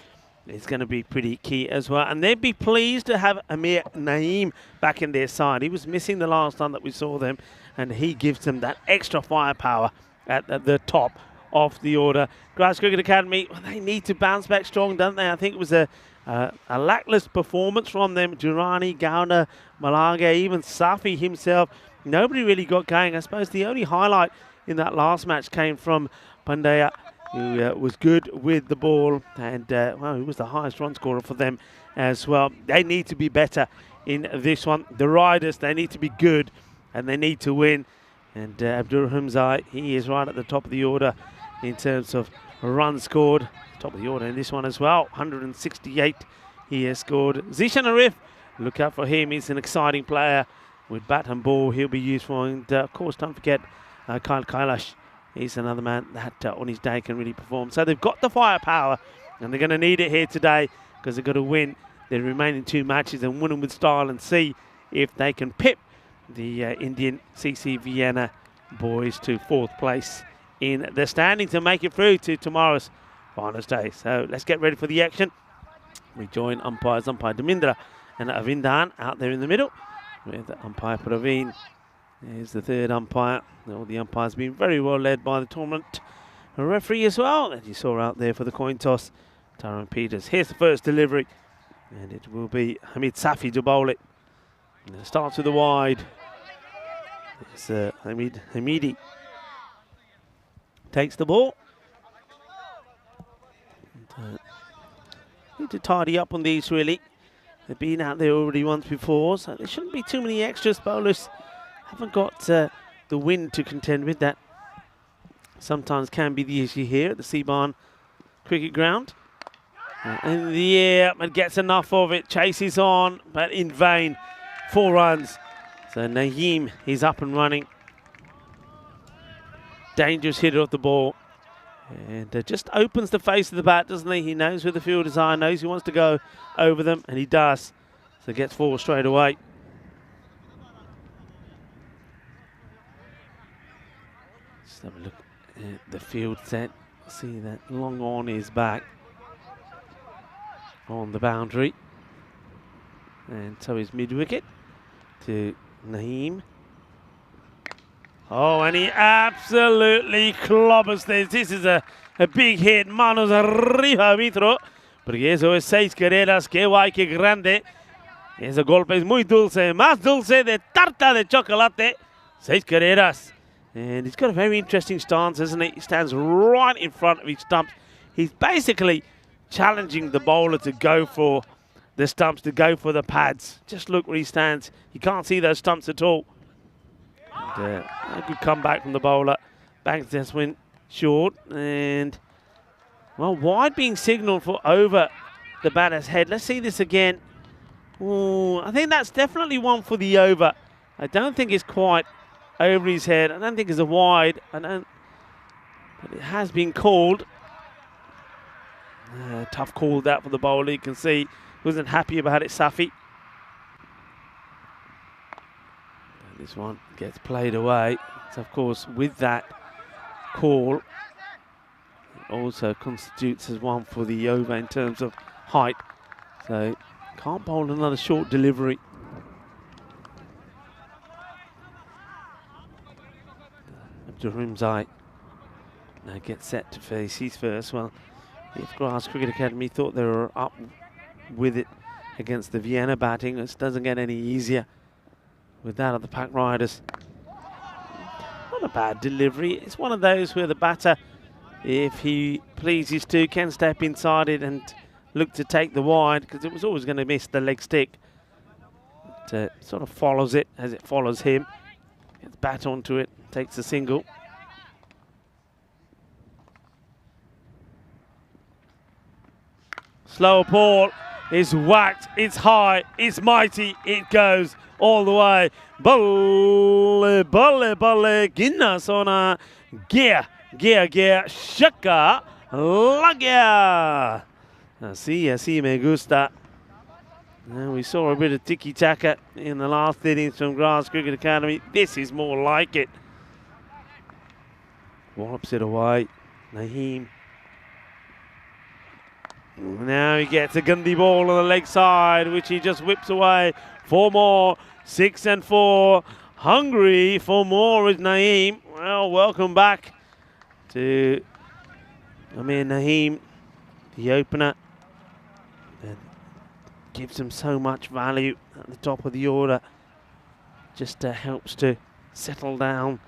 is going to be pretty key as well, and they'd be pleased to have Amir Naeem back in their side. He was missing the last time that we saw them, and he gives them that extra firepower at the top of the order. Graz Cricket Academy, well, they need to bounce back strong, don't they? I think it was a lacklustre performance from them. Durrani, Gowda, Malaga, even Safi himself. Nobody really got going. I suppose the only highlight in that last match came from Pandya, who was good with the ball, and well, he was the highest run scorer for them as well. They need to be better in this one. The Riders, they need to be good, and they need to win. And Abdurrahimzai, he is right at the top of the order in terms of runs scored. Top of the order in this one as well. 168 he has scored. Zishan Arif, look out for him. He's an exciting player with bat and ball. He'll be useful. And of course, don't forget Kyle Kailash. He's another man that on his day can really perform. So they've got the firepower, and they're going to need it here today, because they've got to win their remaining 2 matches and win them with style, and see if they can pip the Indian CC Vienna boys to 4th place in the standings and make it through to tomorrow's finals day. So let's get ready for the action. We join umpires, umpire Damindra and Avindan out there in the middle, with umpire Praveen. There's the 3rd umpire. All the umpires been very well led by the tournament referee as well, as you saw out there for the coin toss, Tyrone Peters. Here's the first delivery, and it will be Hamid Safi to bowl it. And it starts with the wide. It's Hamidi takes the ball. And, need to tidy up on these, really. They've been out there already once before, so there shouldn't be too many extras. Bowlers haven't got the wind to contend with. That sometimes can be the issue here at the Seabarn Cricket Ground. In the air, and gets enough of it. Chases on, but in vain. 4 runs. So Naeem is up and running. dangerous hitter of the ball. And just opens the face of the bat, doesn't he? He knows where the fielders are, knows he wants to go over them, and he does. So gets 4 straight away. Just have a look at the field set. See that long on is back on the boundary. And so is mid-wicket to Naeem. Oh, and he absolutely clobbers this. This is a big hit. Manos arriba, Mitro. Porque eso es 6 carreras. Que guay, que grande. Ese golpe es muy dulce. Más dulce de tarta de chocolate. 6 carreras. And he's got a very interesting stance, isn't he? He stands right in front of his stumps. He's basically challenging the bowler to go for the stumps, to go for the pads. Just look where he stands. You can't see those stumps at all. And, a good comeback from the bowler. Banks this one short. And, well, wide being signalled for over the batter's head. Let's see this again. Ooh, I think that's definitely one for the over. I don't think it's quite over his head. I don't think it's a wide. But it has been called. Tough call that for the bowler. You can see he wasn't happy about it, Safi. This one gets played away. So, of course, with that call, it also constitutes as one for the over in terms of height. So, can't bowl another short delivery. Abdurrimzai now gets set to face his first. Well, if Grass Cricket Academy thought they were up with it against the Vienna batting, it doesn't get any easier with that of the Pack Riders. Not a bad delivery. It's one of those where the batter, if he pleases to, can step inside it and look to take the wide, because it was always going to miss the leg stick. It sort of follows it as it follows him. Gets bat onto it, takes a single. Slow ball is whacked, it's high, it's mighty, it goes all the way. Balle, balle, balle, ginna sona, gear, shaka, lagia. Así me gusta. And we saw a bit of tiki-taka in the last innings from Grass Cricket Academy. This is more like it. Wallops it away. Naeem. Now he gets a Gundy ball on the leg side, which he just whips away. 4 more, 6 and 4. Hungry for more is Naeem. Well, welcome back to Amir Naeem, the opener. And gives him so much value at the top of the order. Just helps to settle down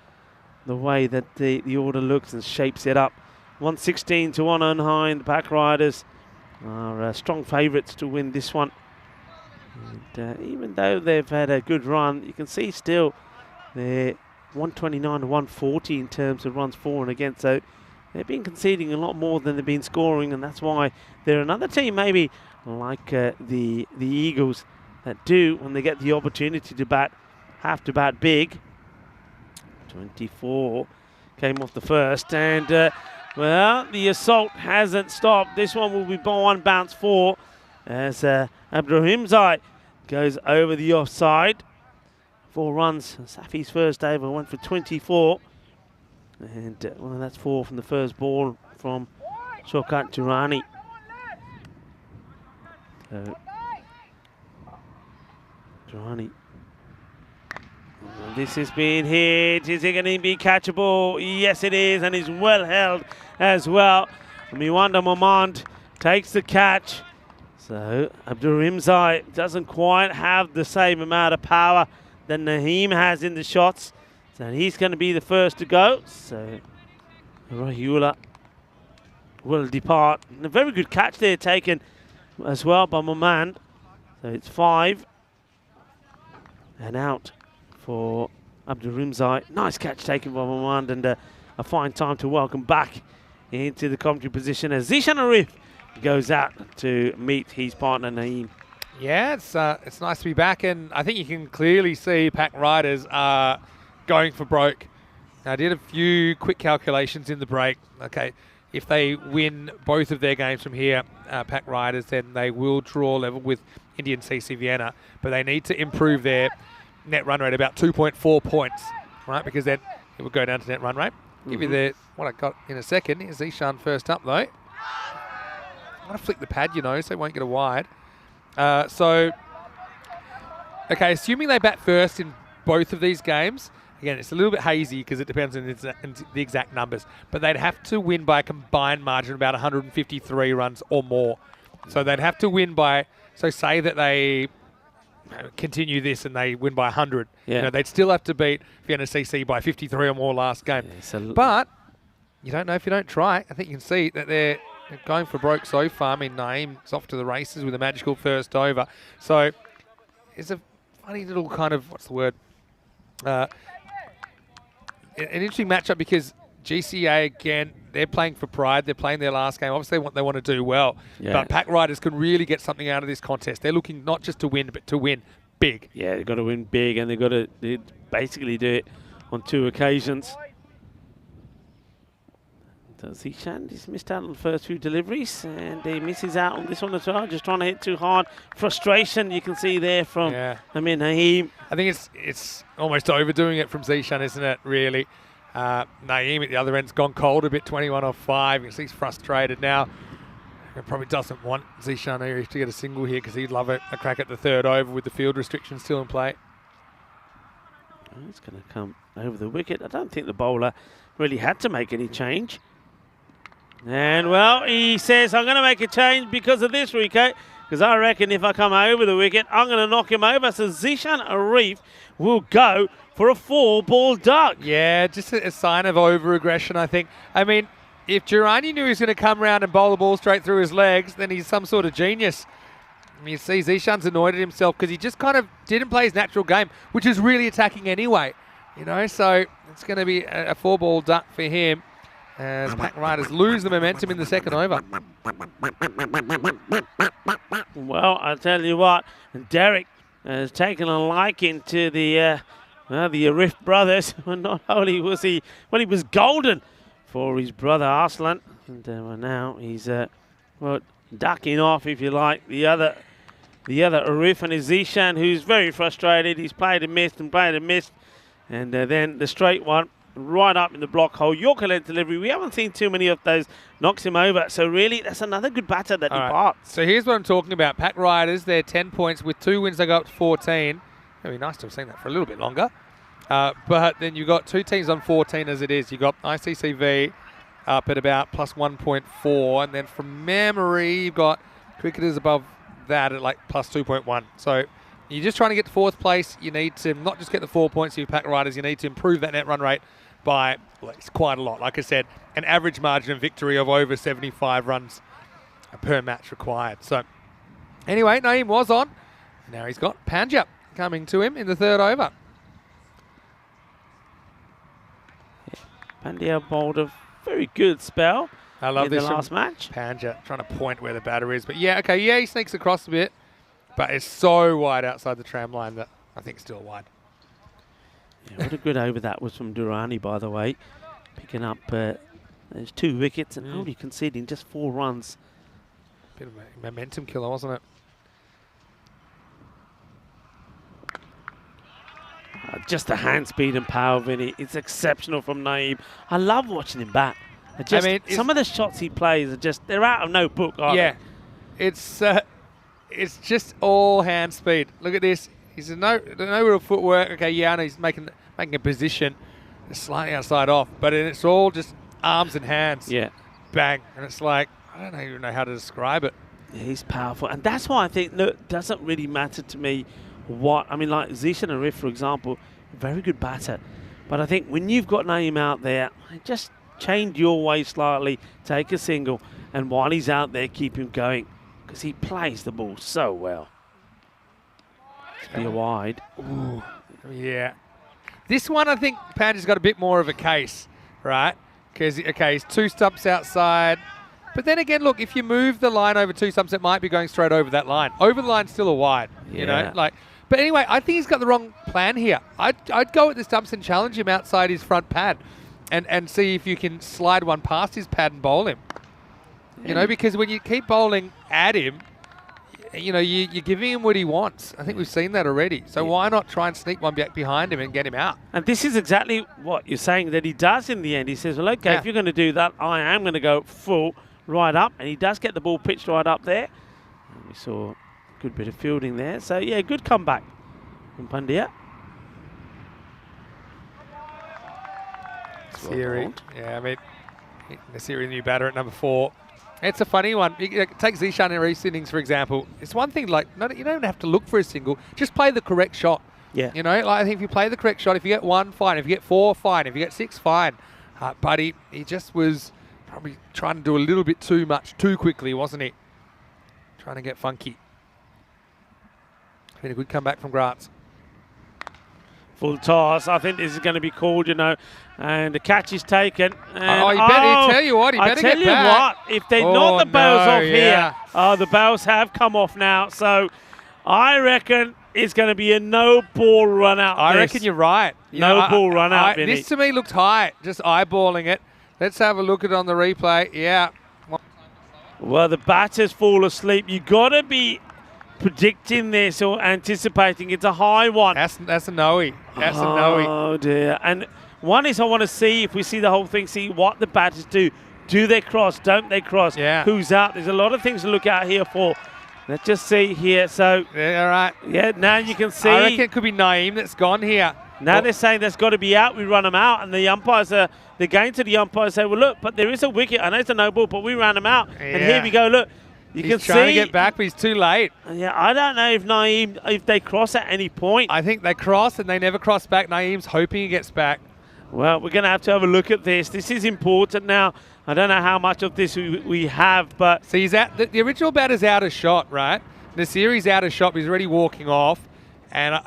the way that the order looks and shapes it up. 116 to 109. The Pack Riders are strong favourites to win this one. And even though they've had a good run, you can see still they're 129 to 140 in terms of runs for and against. So they've been conceding a lot more than they've been scoring, and that's why they're another team maybe like the Eagles that do, when they get the opportunity to bat, have to bat big. 24 came off the first, and well, the assault hasn't stopped. This one will be one bounce 4 as Abdurrimzai goes over the offside. 4 runs. Safi's first over went for 24. And well, that's 4 from the first ball from Shaukat Durrani. So, Durrani. This has been hit. Is it going to be catchable? Yes, it is, and is well held as well. Miwanda Momand takes the catch. So Abdurrimzai doesn't quite have the same amount of power that Naeem has in the shots. So he's going to be the first to go. So Rahula will depart. And a very good catch there taken as well by Momand. So it's 5 and out for Abdurrimzai. Nice catch taken by Momand, and a fine time to welcome back into the commentary position as Zishan Arif goes out to meet his partner Naeem. Yeah, it's nice to be back, and I think you can clearly see Pack Riders are going for broke. I did a few quick calculations in the break. Okay, if they win both of their games from here, Pack Riders, then they will draw level with Indian CC Vienna, but they need to improve their net run rate about 2.4 points, right? Because then it will go down to net run rate. Give you the what I got in a second. Here's Zishan first up though. I'm going to flick the pad, so they won't get a wide. Okay, assuming they bat first in both of these games, again, it's a little bit hazy because it depends on the exact numbers, but they'd have to win by a combined margin of about 153 runs or more. So they'd have to win by, so say that they continue this and they win by 100. Yeah. They'd still have to beat Vienna CC by 53 or more last game. Yeah, but you don't know if you don't try. I think you can see that they're going for broke so far. I mean, Naeem's off to the races with a magical first over. So it's a funny little kind of, what's the word? An interesting matchup because GCA, again, they're playing for pride. They're playing their last game. Obviously, they want to do well. Yeah. But Pack Riders can really get something out of this contest. They're looking not just to win, but to win big. Yeah, they've got to win big, and they've got to basically do it on 2 occasions. Zishan, he's missed out on the first few deliveries, and he misses out on this one as well. Just trying to hit too hard. Frustration you can see there from Naeem. I think it's almost overdoing it from Zishan, isn't it, really? Naeem at the other end's gone cold a bit, 21 off 5. You can see he's frustrated now. He probably doesn't want Zishan here to get a single here because he'd love a crack at the third over with the field restrictions still in play. It's going to come over the wicket. I don't think the bowler really had to make any change. And, well, he says, I'm going to make a change because of this, Rico, because I reckon if I come over the wicket, I'm going to knock him over. So Zishan Arif will go for a 4-ball duck. Yeah, just a sign of over-aggression, I think. I mean, if Durrani knew he was going to come around and bowl the ball straight through his legs, then he's some sort of genius. I mean, you see Zishan's annoyed at himself because he just kind of didn't play his natural game, which is really attacking anyway. So it's going to be a 4-ball duck for him as Pack Riders lose the momentum in the second over. Well, I tell you what, Derek has taken a liking to the Arif brothers. Not only was he was golden for his brother Arslan, and now he's ducking off, if you like, the other Arif, and his Zishan, who's very frustrated. He's played and missed, and then the straight one right up in the block hole. Yorker length delivery. We haven't seen too many of those. Knocks him over. So really, that's another good batter that he parts. So here's what I'm talking about. Pack Riders, they're 10 points. With 2 wins, they go up to 14. It'd be nice to have seen that for a little bit longer. But then you've got 2 teams on 14 as it is. You've got ICCV up at about plus 1.4. And then from memory, you've got cricketers above that at like plus 2.1. So you're just trying to get to 4th place. You need to not just get the 4 points for your Pack Riders. You need to improve that net run rate by quite a lot. Like I said, an average margin of victory of over 75 runs per match required. So anyway, Naeem was on. Now he's got Pandya coming to him in the 3rd over. Pandya bowled a very good spell. I love this in the last match. Pandya trying to point where the batter is. But yeah, okay, he sneaks across a bit. But it's so wide outside the tram line that I think still wide. Yeah, what a good over that was from Durrani, by the way. Picking up there's 2 wickets and only conceding just 4 runs. Bit of a momentum killer, wasn't it? Just the hand speed and power, Vinny. It's exceptional from Naeem. I love watching him bat. Some of the shots he plays are they're out of no book, aren't they? It's just all hand speed. Look at this. He's no real footwork. Okay, yeah, I know he's making a position slightly outside off, but it's all just arms and hands. Yeah. Bang. And it's like, I don't even know how to describe it. Yeah, he's powerful. And that's why I think, it doesn't really matter to me like Zishan Arif, for example, very good batter. But I think when you've got Naeem out there, just change your way slightly, take a single, and while he's out there, keep him going, because he plays the ball so well. Be a wide. Ooh, yeah. This one, I think Pandya's got a bit more of a case, right? Because, okay, he's 2 stumps outside. But then again, look, if you move the line over 2 stumps, it might be going straight over that line. Over the line's still a wide, you know? But anyway, I think he's got the wrong plan here. I'd go at this stumps and challenge him outside his front pad and see if you can slide one past his pad and bowl him. You know, because when you keep bowling at him, you know, you're giving him what he wants. I think we've seen that already. So why not try and sneak one back behind him and get him out? And this is exactly what you're saying that he does in the end. He says, well, okay, if you're going to do that, I am going to go full right up. And he does get the ball pitched right up there. And we saw a good bit of fielding there. So, yeah, good comeback from Pandya. Nasiri, yeah, I mean, Nasiri, new batter at number 4. It's a funny one. Take Zishan in recent innings, for example. It's one thing, like, you don't have to look for a single. Just play the correct shot. Yeah. You know, like, I think if you play the correct shot, if you get 1, fine. If you get 4, fine. If you get 6, fine. But he just was probably trying to do a little bit too much too quickly, wasn't he? Trying to get funky. Been a good comeback from Gratz. Full toss. I think this is going to be called, you know, and the catch is taken. And he better tell you what, he better get back. I tell you what, if they knock the bails off here, the bails have come off now. So I reckon it's going to be a no ball run out. I reckon you're right. No ball run out, Vinny. This to me looked high, just eyeballing it. Let's have a look at it on the replay. Yeah. Well, the batter's fall asleep. You got to be predicting this or anticipating. It's a high one. That's a no-y. That's a no-y. Oh, dear. And one is I want to see, if we see the whole thing, see what the batters do. Do they cross? Don't they cross? Yeah. Who's out? There's a lot of things to look out here for. Let's just see here. So, yeah, all right. Yeah, now you can see. I reckon it could be Naeem that's gone here. Now they're saying that's got to be out. We run them out. And the umpires are, they're going to the umpires say, well, look, but there is a wicket. I know it's a no ball, but we ran them out. Yeah. And here we go. Look. He's trying to get back, but he's too late. Yeah, I don't know if Naeem, if they cross at any point. I think they cross and they never cross back. Naeem's hoping he gets back. Well, we're going to have a look at this. This is important now. I don't know how much of this we have, but... So he's out. The original batter's out of shot, right? Nasiri's out of shot. He's already walking off. And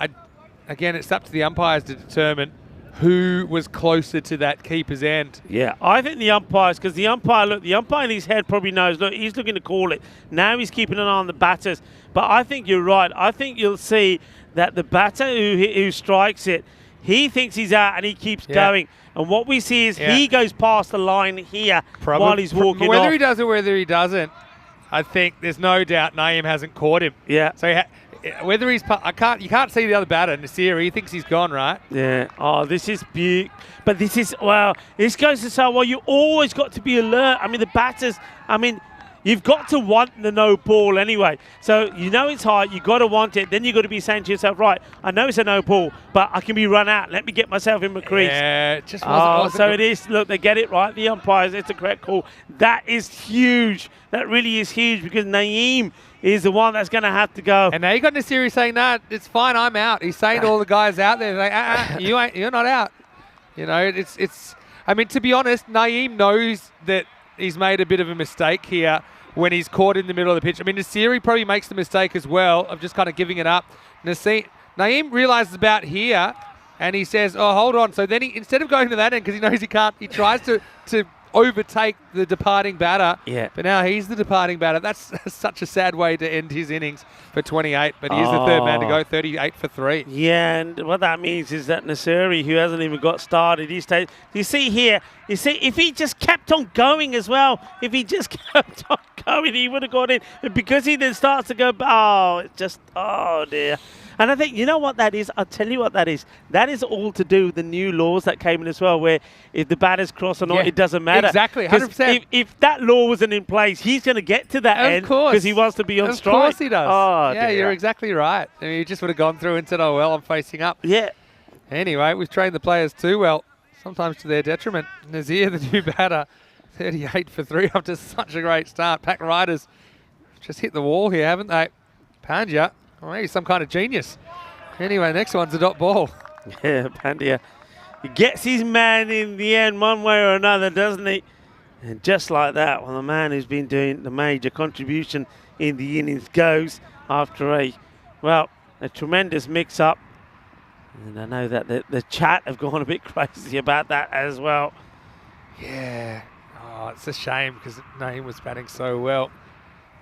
again, it's up to the umpires to determine who was closer to that keeper's end. Yeah, I think the umpires, because the umpire in his head probably knows, look, he's looking to call it. Now he's keeping an eye on the batters. But I think you're right. I think you'll see that the batter who strikes it, he thinks he's out and he keeps going. And what we see is he goes past the line here while he's walking whether off. he does it, whether he doesn't, I think there's no doubt Naeem hasn't caught him. Yeah. So whether he's, you can't see the other batter, Nasiri. He thinks he's gone, right? Yeah. Oh, this is beautiful. But this is, well, this goes to say, well, you always got to be alert. I mean, the batters, I mean, you've got to want the no ball anyway. So you know it's high, you got to want it. Then you got to be saying to yourself, right, I know it's a no ball, but I can be run out. Let me get myself in my crease. Yeah, it just wasn't. So it is. Look, they get it right. The umpires, it's a correct call. That is huge. That really is huge because Naeem is the one that's going to have to go. And now you got Nasiri saying, "No, it's fine. I'm out." He's saying to all the guys out there, like, you're not out." You know, it's. I mean, to be honest, Naeem knows that he's made a bit of a mistake here when he's caught in the middle of the pitch. I mean, Nasiri probably makes the mistake as well of just kind of giving it up. Naeem realizes about here, and he says, "Oh, hold on." So then instead of going to that end because he knows he can't, he tries to overtake the departing batter. Yeah. But now he's the departing batter. That's such a sad way to end his innings for 28. But he's the third man to go, 38 for 3. Yeah, and what that means is that Nasiri, who hasn't even got started, you see here, if he just kept on going as well, if he just kept on going, he would have got in. But because he then starts to go, oh dear. And I think, you know what that is? I'll tell you what that is. That is all to do with the new laws that came in as well, where if the batter's cross or not, it doesn't matter. Exactly, 100%. If that law wasn't in place, he's going to get to that end because he wants to be on strike. Of course he does. Oh, yeah, dear. You're exactly right. I mean, he just would have gone through and said, oh, well, I'm facing up. Yeah. Anyway, we've trained the players too well, sometimes to their detriment. Nazir, the new batter, 38 for 3 after such a great start. Pack Riders just hit the wall here, haven't they? Pandya. Oh, he's some kind of genius. Anyway, next one's a dot ball. Yeah, Pandya. He gets his man in the end one way or another, doesn't he? And just like that, well, the man who's been doing the major contribution in the innings goes after a tremendous mix-up. And I know that the chat have gone a bit crazy about that as well. Yeah. Oh, it's a shame because Naeem was batting so well.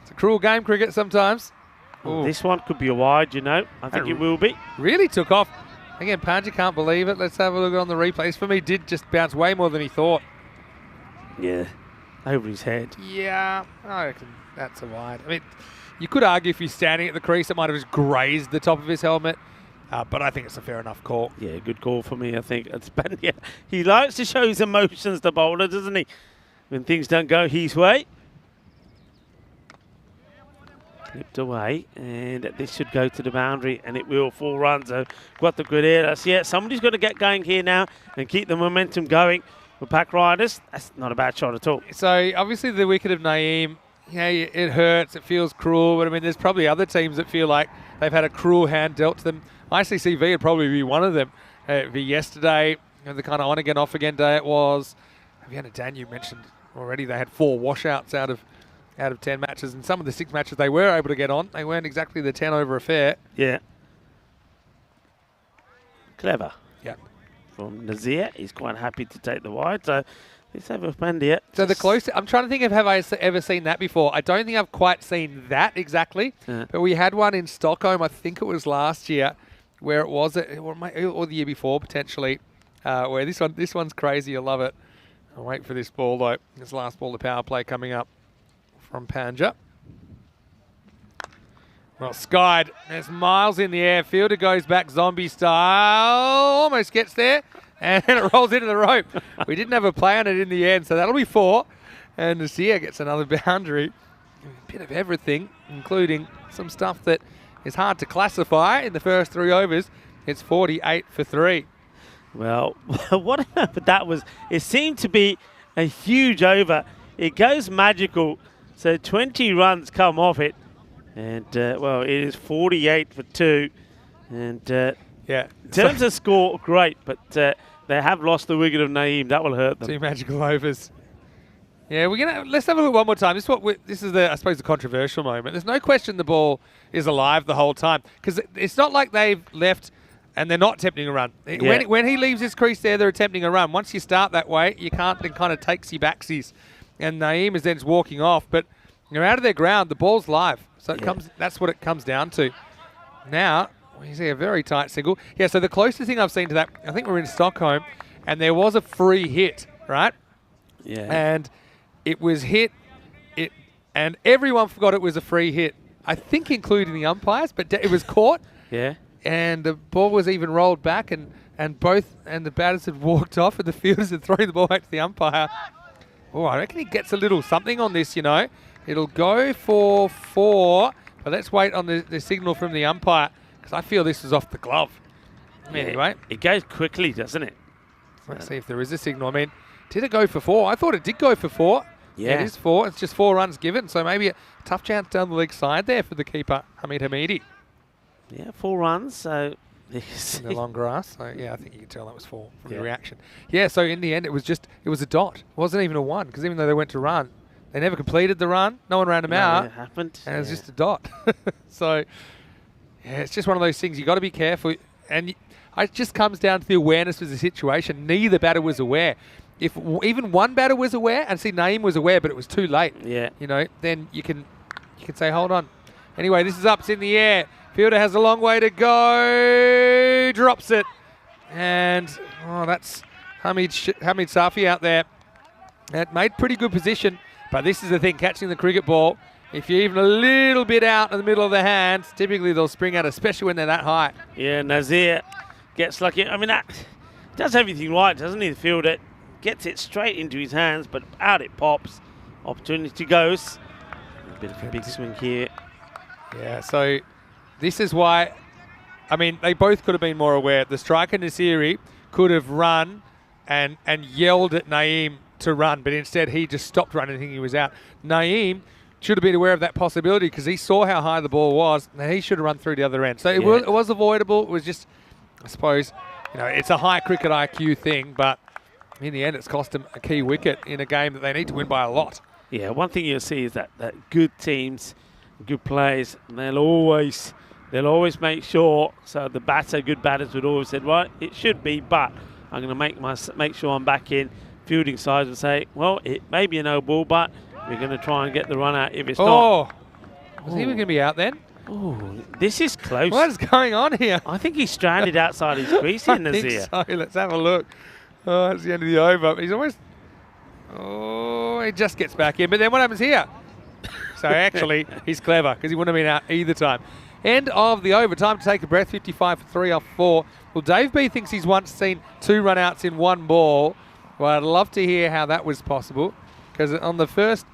It's a cruel game, cricket, sometimes. Ooh. This one could be a wide, you know. I think it will be. Really took off. Again, Panja can't believe it. Let's have a look on the replays. For me, did just bounce way more than he thought. Yeah, over his head. Yeah, I reckon that's a wide. I mean, you could argue if he's standing at the crease, it might have just grazed the top of his helmet. But I think it's a fair enough call. Yeah, good call for me, I think. It's Panja. He likes to show his emotions, the bowler, doesn't he? When things don't go his way. Clipped away, and this should go to the boundary, and it will. 4 runs, so got the good air. Yeah, somebody's got to get going here now and keep the momentum going for Pack Riders. That's not a bad shot at all. So, obviously, the wicket of Naeem, it hurts, it feels cruel, but I mean, there's probably other teams that feel like they've had a cruel hand dealt to them. ICCV would probably be one of them. Yesterday, the kind of on-again, off-again day it was. Vienna Dan, you mentioned already, they had 4 washouts out of 10 matches, and some of the 6 matches they were able to get on. They weren't exactly the 10 over affair. Yeah. Clever. Yeah. From Nazir, he's quite happy to take the wide, so let's have a Pandya. So the closest, I'm trying to think of, have I ever seen that before? I don't think I've quite seen that exactly, but we had one in Stockholm, I think it was last year, where it was, or the year before potentially, where this one's crazy, you'll love it. I'll wait for this ball though, this last ball, the power play coming up from Panja. Well, skied. There's miles in the air. Fielder goes back zombie style. Almost gets there. And it rolls into the rope. We didn't have a play on it in the end, so that'll be 4. And Nasir gets another boundary. A bit of everything, including some stuff that is hard to classify in the first 3 overs. It's 48 for 3. Well, whatever that was, it seemed to be a huge over. It goes magical. So 20 runs come off it. And, well, it is 48 for 2. And yeah, in terms of score, great. But they have lost the wicket of Naeem. That will hurt them. 2 magical overs. Yeah, let's have a look one more time. This is I suppose, the controversial moment. There's no question the ball is alive the whole time, because it's not like they've left and they're not attempting a run. Yeah. When he leaves his crease there, they're attempting a run. Once you start that way, you can't then kind of takesy backsies. And Naeem is then just walking off, but you're out of their ground. The ball's live, so that's what it comes down to. Now we see a very tight single. Yeah, so the closest thing I've seen to that, I think we're in Stockholm, and there was a free hit, right? Yeah. And it was hit, and everyone forgot it was a free hit. I think including the umpires, but it was caught. Yeah. And the ball was even rolled back, and the batters had walked off, and the fielders had thrown the ball back to the umpire. Oh, I reckon he gets a little something on this, you know. It'll go for 4, but let's wait on the signal from the umpire, because I feel this is off the glove. Yeah, Anyway. it goes quickly, doesn't it? Let's see if there is a signal. I mean, did it go for 4? I thought it did go for 4. Yeah. It is 4. It's just 4 runs given, so maybe a tough chance down the leg side there for the keeper, Hamid Hamidi. Yeah, 4 runs, so... In the long grass. So, yeah, I think you can tell that was 4 from the reaction. Yeah, so in the end, it was a dot. It wasn't even a 1, because even though they went to run, they never completed the run. No one ran them out. It happened. And it was just a dot. So, yeah, it's just one of those things. You got to be careful. And it just comes down to the awareness of the situation. Neither batter was aware. If even one batter was aware, and see, Naeem was aware, but it was too late. Yeah. You know, then you can say, hold on. Anyway, this is up. It's in the air. Fielder has a long way to go. Drops it. And, that's Hamid Safi out there. It made pretty good position. But this is the thing, catching the cricket ball. If you're even a little bit out in the middle of the hands, typically they'll spring out, especially when they're that high. Yeah, Nazir gets lucky. I mean, that does everything right, doesn't he? The fielder gets it straight into his hands, but out it pops. Opportunity goes. A bit of a big swing here. Yeah, so this is why, I mean, they both could have been more aware. The striker, Nasiri, could have run and yelled at Naeem to run, but instead he just stopped running, thinking he was out. Naeem should have been aware of that possibility, because he saw how high the ball was, and he should have run through the other end. So it was avoidable. It was just, I suppose, it's a high cricket IQ thing, but in the end it's cost them a key wicket in a game that they need to win by a lot. Yeah, one thing you'll see is that good teams, good players, they'll always make sure. So the good batters would always say, right, it should be, but I'm going to make sure I'm back in. Fielding side and say, well, it may be a no ball, but we're going to try and get the run out if it's not. Was he going to be out then? Oh, this is close. What is going on here? I think he's stranded outside his crease here, I think Nazir. so. Let's have a look. Oh, that's the end of the over. He's almost... Oh, he just gets back in. But then what happens here? So actually, he's clever because he wouldn't have been out either time. End of the over. Time to take a breath. 55 for 3 off 4. Well, Dave B thinks he's once seen 2 run-outs in 1 ball. Well, I'd love to hear how that was possible because on the first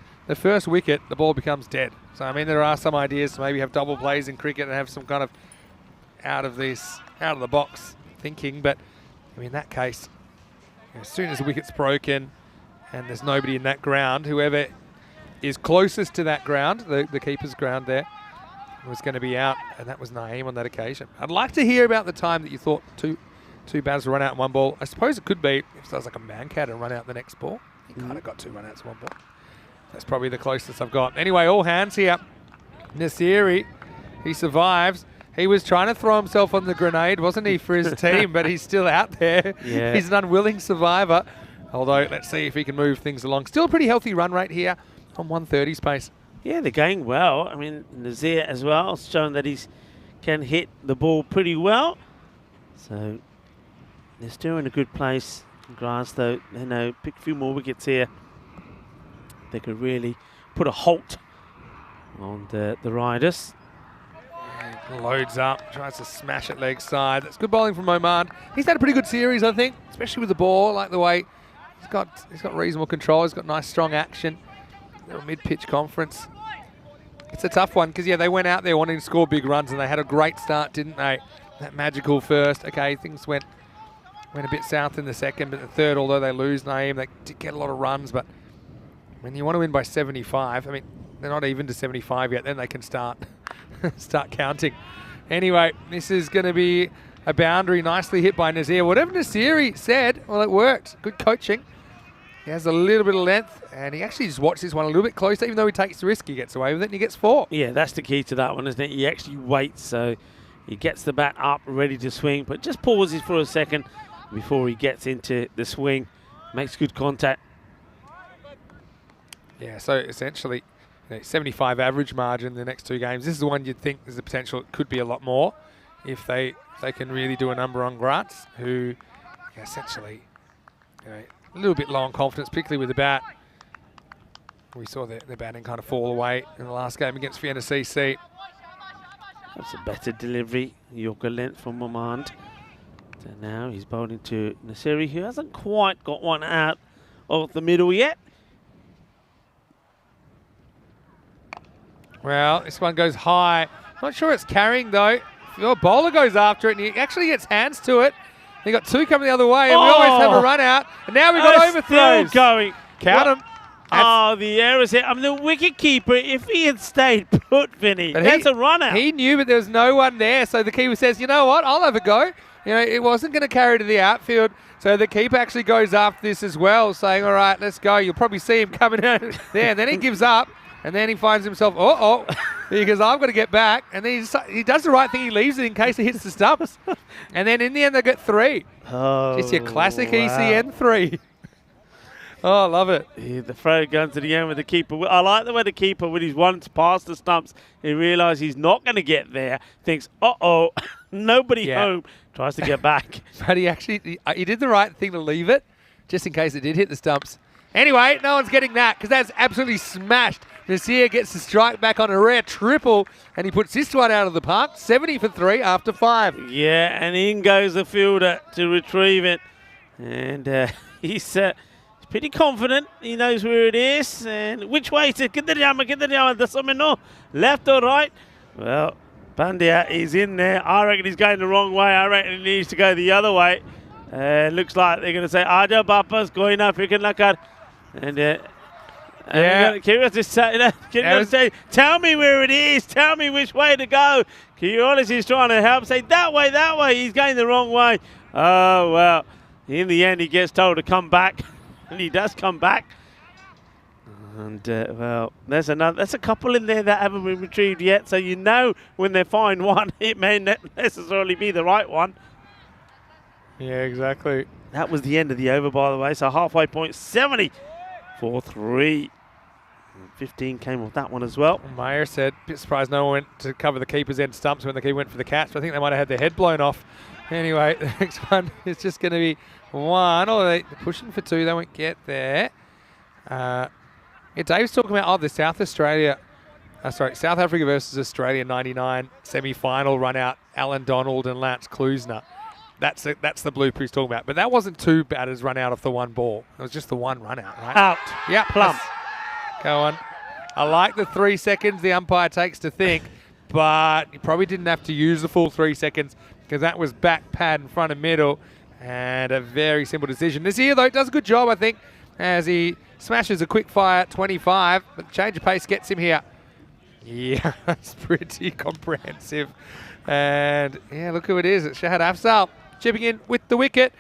wicket, the ball becomes dead. So, I mean, there are some ideas to maybe have double plays in cricket and have some kind of out of the box thinking. But, I mean, in that case, as soon as the wicket's broken and there's nobody in that ground, whoever is closest to that ground, the keeper's ground there, was going to be out, and that was Naeem on that occasion. I'd like to hear about the time that you thought two batters run out in 1 ball. I suppose it could be if there was like a Mancat and run out the next ball. He kind of got 2 run outs in 1 ball. That's probably the closest I've got. Anyway, all hands here. Nasiri, he survives. He was trying to throw himself on the grenade, wasn't he, for his team, but he's still out there. Yeah. He's an unwilling survivor. Although, let's see if he can move things along. Still a pretty healthy run rate here on 130's pace. Yeah, they're going well. I mean, Nazir as well, showing that he can hit the ball pretty well. So they're still in a good place. Grass, though, you know, pick a few more wickets here. They could really put a halt on the Riders. Loads up, tries to smash it leg side. That's good bowling from Oman. He's had a pretty good series, I think, especially with the ball. I like the way he's got reasonable control. He's got nice, strong action. Little mid-pitch conference. It's a tough one because, yeah, they went out there wanting to score big runs and they had a great start, didn't they? That magical first. Okay, things went a bit south in the second, but the third, although they lose Naeem, they did get a lot of runs. But when you want to win by 75, I mean, they're not even to 75 yet, then they can start counting. Anyway, this is going to be a boundary nicely hit by Nazir. Whatever Nasiri said, well, it worked. Good coaching. He has a little bit of length, and he actually just watched this one a little bit closer. Even though he takes the risk, he gets away with it, and he gets 4. Yeah, that's the key to that one, isn't it? He actually waits, so he gets the bat up, ready to swing, but just pauses for a second before he gets into the swing. Makes good contact. Yeah, so essentially, 75 average margin in the next 2 games. This is the one you'd think there's the potential it could be a lot more if they can really do a number on Gratz, who essentially, a little bit low on confidence, particularly with the bat. We saw their batting kind of fall away in the last game against Vienna CC. That's a better delivery. Yorker length from Mamand. So now he's bowling to Nasiri, who hasn't quite got one out of the middle yet. Well, this one goes high. Not sure it's carrying, though. Your bowler goes after it, and he actually gets hands to it. He got 2 coming the other way, and we always have a run out. And now we've got overthrows. Still going. Count them. Oh, the error's here. I'm the wicket keeper. If he had stayed put, Vinny, that's a run out. He knew, but there was no one there. So the keeper says, you know what, I'll have a go. It wasn't going to carry to the outfield. So the keeper actually goes after this as well, saying, all right, let's go. You'll probably see him coming out there. And then he gives up. And then he finds himself, because I've got to get back. And then he does the right thing. He leaves it in case he hits the stumps. And then in the end, they get 3. Oh, just your classic ECN 3. Oh, I love it. Yeah, the throw gun to the end with the keeper. I like the way the keeper, when he's once past the stumps, he realises he's not going to get there, thinks, nobody home, tries to get back. But he did the right thing to leave it, just in case it did hit the stumps. Anyway, no one's getting that because that's absolutely smashed. Nasir gets the strike back on a rare triple, and he puts this one out of the park. 70 for 3 after 5. Yeah, and in goes the fielder to retrieve it. And he's pretty confident. He knows where it is. And which way is it? Get the jammer. Does someone know? Left or right? Well, Pandya is in there. I reckon he's going the wrong way. I reckon he needs to go the other way. Looks like they're going to say, Aja Bapa's going up. You can look at. And Kyrgios just say, tell me where it is. Tell me which way to go. Kyrgios is trying to help. Say, that way. He's going the wrong way. Oh, well. In the end, he gets told to come back. And he does come back. And, well, there's a couple in there that haven't been retrieved yet. So you know when they find one, it may not necessarily be the right one. Yeah, exactly. That was the end of the over, by the way. So halfway point, 70 for 3. 15 came off that one as well. Meyer said, bit surprised no one went to cover the keeper's end stumps when the keeper went for the catch, but I think they might have had their head blown off. Anyway, the next one is just going to be 1. Oh, they're pushing for 2. They won't get there. Yeah, Dave's talking about, the South Africa versus Australia 99 semi-final run out, Alan Donald and Lance Klusner. That's the blooper he's talking about. But that wasn't too bad as run out off the one ball. It was just the one run out, right? Out. Yeah, Plum. Go on. I like the 3 seconds the umpire takes to think, but he probably didn't have to use the full 3 seconds because that was back pad in front of middle and a very simple decision. This here, though, does a good job, I think, as he smashes a quick fire 25, but change of pace gets him here. Yeah, that's pretty comprehensive. And, yeah, look who it is. It's Shahad Afzal chipping in with the wicket.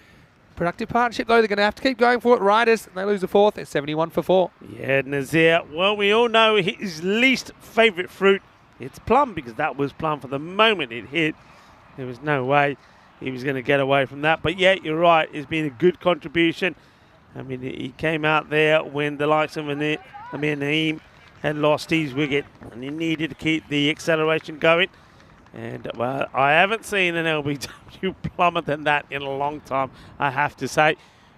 Productive partnership, though. They're going to have to keep going for it. Riders, and they lose the 4th. It's 71 for 4. Yeah, Nazir. Well, we all know his least favourite fruit. It's plum, because that was plum for the moment it hit. There was no way he was going to get away from that. But, yeah, you're right. It's been a good contribution. I mean, he came out there when the likes of Amir Naeem had lost his wicket, and he needed to keep the acceleration going. And, well, I haven't seen an LBW plumber than that in a long time, I have to say.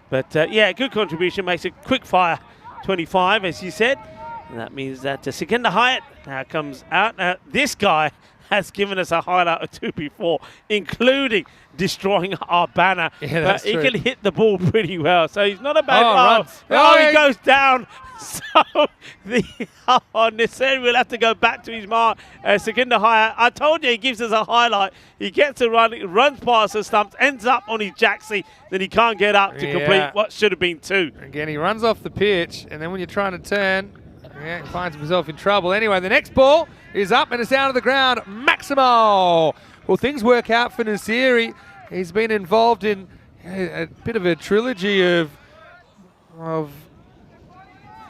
But, yeah, good contribution. Makes it quick fire 25, as you said. And that means that Sikandar Hyatt now comes out. Now, this guy has given us a highlight or 2 before, including destroying our banner. Yeah, that's he true. can hit the ball pretty well, so he's not a bad runs. he goes down. So Nasser will have to go back to his mark. Sikandar Hyatt, I told you he gives us a highlight. He gets a run, runs past the stumps, ends up on his jacksie, then he can't get up to complete what should have been 2. Again, he runs off the pitch, and then when you're trying to turn, he finds himself in trouble. Anyway, the next ball is up, and it's out of the ground. Maximo! Well, things work out for Nasiri. He's been involved in a bit of a trilogy of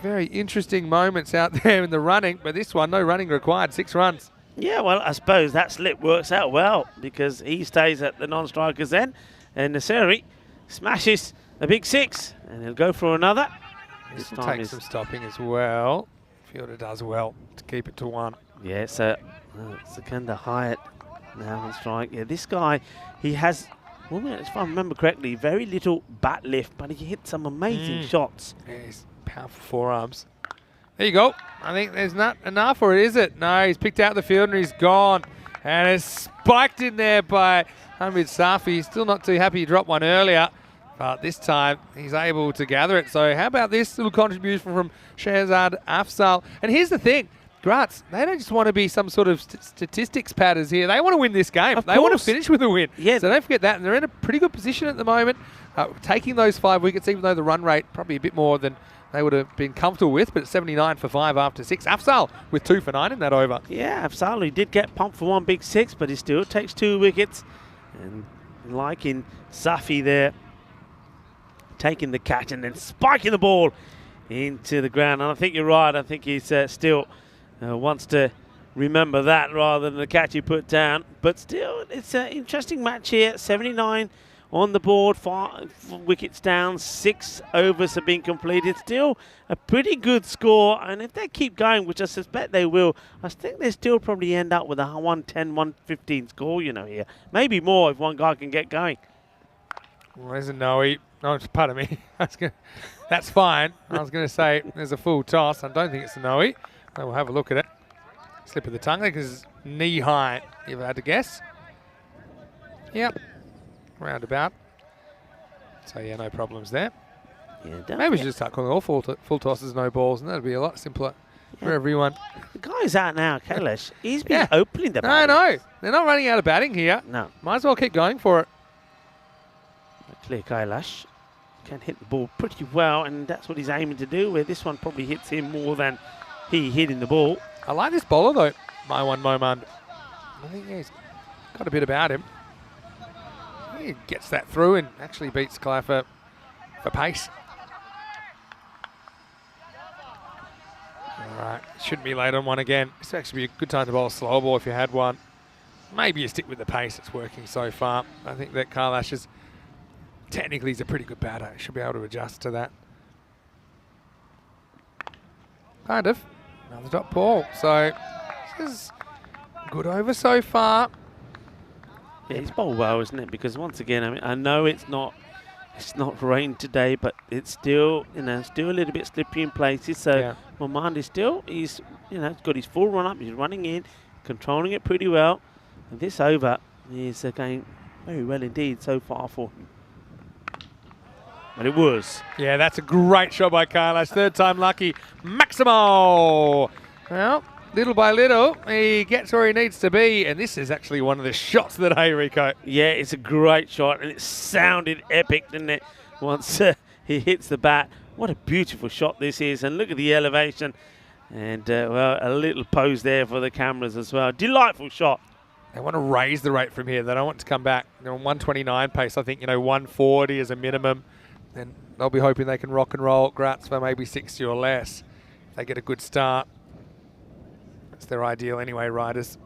very interesting moments out there in the running, but this one, no running required, 6 runs. Yeah, well, I suppose that slip works out well because he stays at the non-strikers end, and Nasiri smashes a big 6, and he'll go for another. This will take some stopping as well. Fielder does well to keep it to 1. Yeah, so Sikandar Hyatt now on strike. Yeah, this guy, he has, well, if I remember correctly, very little bat lift, but he hit some amazing shots. Yeah, he's powerful forearms. There you go. I think there's not enough, or is it? No, he's picked out the field and he's gone. And it's spiked in there by Hamid Safi. Still not too happy he dropped one earlier, but this time he's able to gather it. So how about this little contribution from Shahzad Afzal? And here's the thing. Graz, they don't just want to be some sort of statistics padders here. They want to win this game. They want to finish with a win. Yeah. So don't forget that. And they're in a pretty good position at the moment, taking those 5 wickets, even though the run rate probably a bit more than they would have been comfortable with, but it's 79 for 5 after 6. Afzal with 2 for 9 in that over. Yeah, Afzal, he did get pumped for 1 big 6, but he still takes 2 wickets. And like in Safi there, taking the catch and then spiking the ball into the ground. And I think you're right. I think he's still wants to remember that rather than the catch he put down. But still, it's an interesting match here. 79 on the board, 5 wickets down, 6 overs have been completed. Still a pretty good score, and if they keep going, which I suspect they will, I think they still probably end up with a 110, 115 score, you know, here. Maybe more if one guy can get going. Well, there's a no-eat. Oh, pardon me. That's fine. I was going to say there's a full toss. I don't think it's a no-eat. We'll have a look at it. Slip of the tongue there because it's knee-high, if I had to guess. Yep. Roundabout. So, yeah, no problems there. Yeah, maybe we should just start calling all full tosses no balls, and that would be a lot simpler for everyone. The guy's out now, Kailash. He's been opening the batting. No. They're not running out of batting here. No. Might as well keep going for it. Clear Kailash can hit the ball pretty well, and that's what he's aiming to do, where this one probably hits him more than he hitting the ball. I like this bowler, though, my one Momand. I think he's got a bit about him. He gets that through and actually beats Clay for pace. All right, shouldn't be late on one again. This would actually be a good time to bowl a slow ball if you had one. Maybe you stick with the pace. It's working so far. I think that Kailash is technically he's a pretty good batter. He should be able to adjust to that. Kind of. Another dot ball. So this is good over so far. Yeah, he's bowled well, isn't it? Because once again, I mean, I know it's not rain today, but it's still, still a little bit slippery in places. So my mind is still, he's got his full run up. He's running in, controlling it pretty well. And this over is going very well indeed so far for him. But it was. Yeah, that's a great shot by Kailash. Third time lucky. Maximo! Well, little by little, he gets where he needs to be. And this is actually one of the shots of the day, Rico. Yeah, it's a great shot. And it sounded epic, didn't it? Once he hits the bat. What a beautiful shot this is. And look at the elevation. And, well, a little pose there for the cameras as well. Delightful shot. They want to raise the rate from here. They don't want to come back. They're on 129 pace. I think, 140 is a minimum. And they'll be hoping they can rock and roll at Graz for maybe 60 or less. If they get a good start. That's their ideal anyway, riders.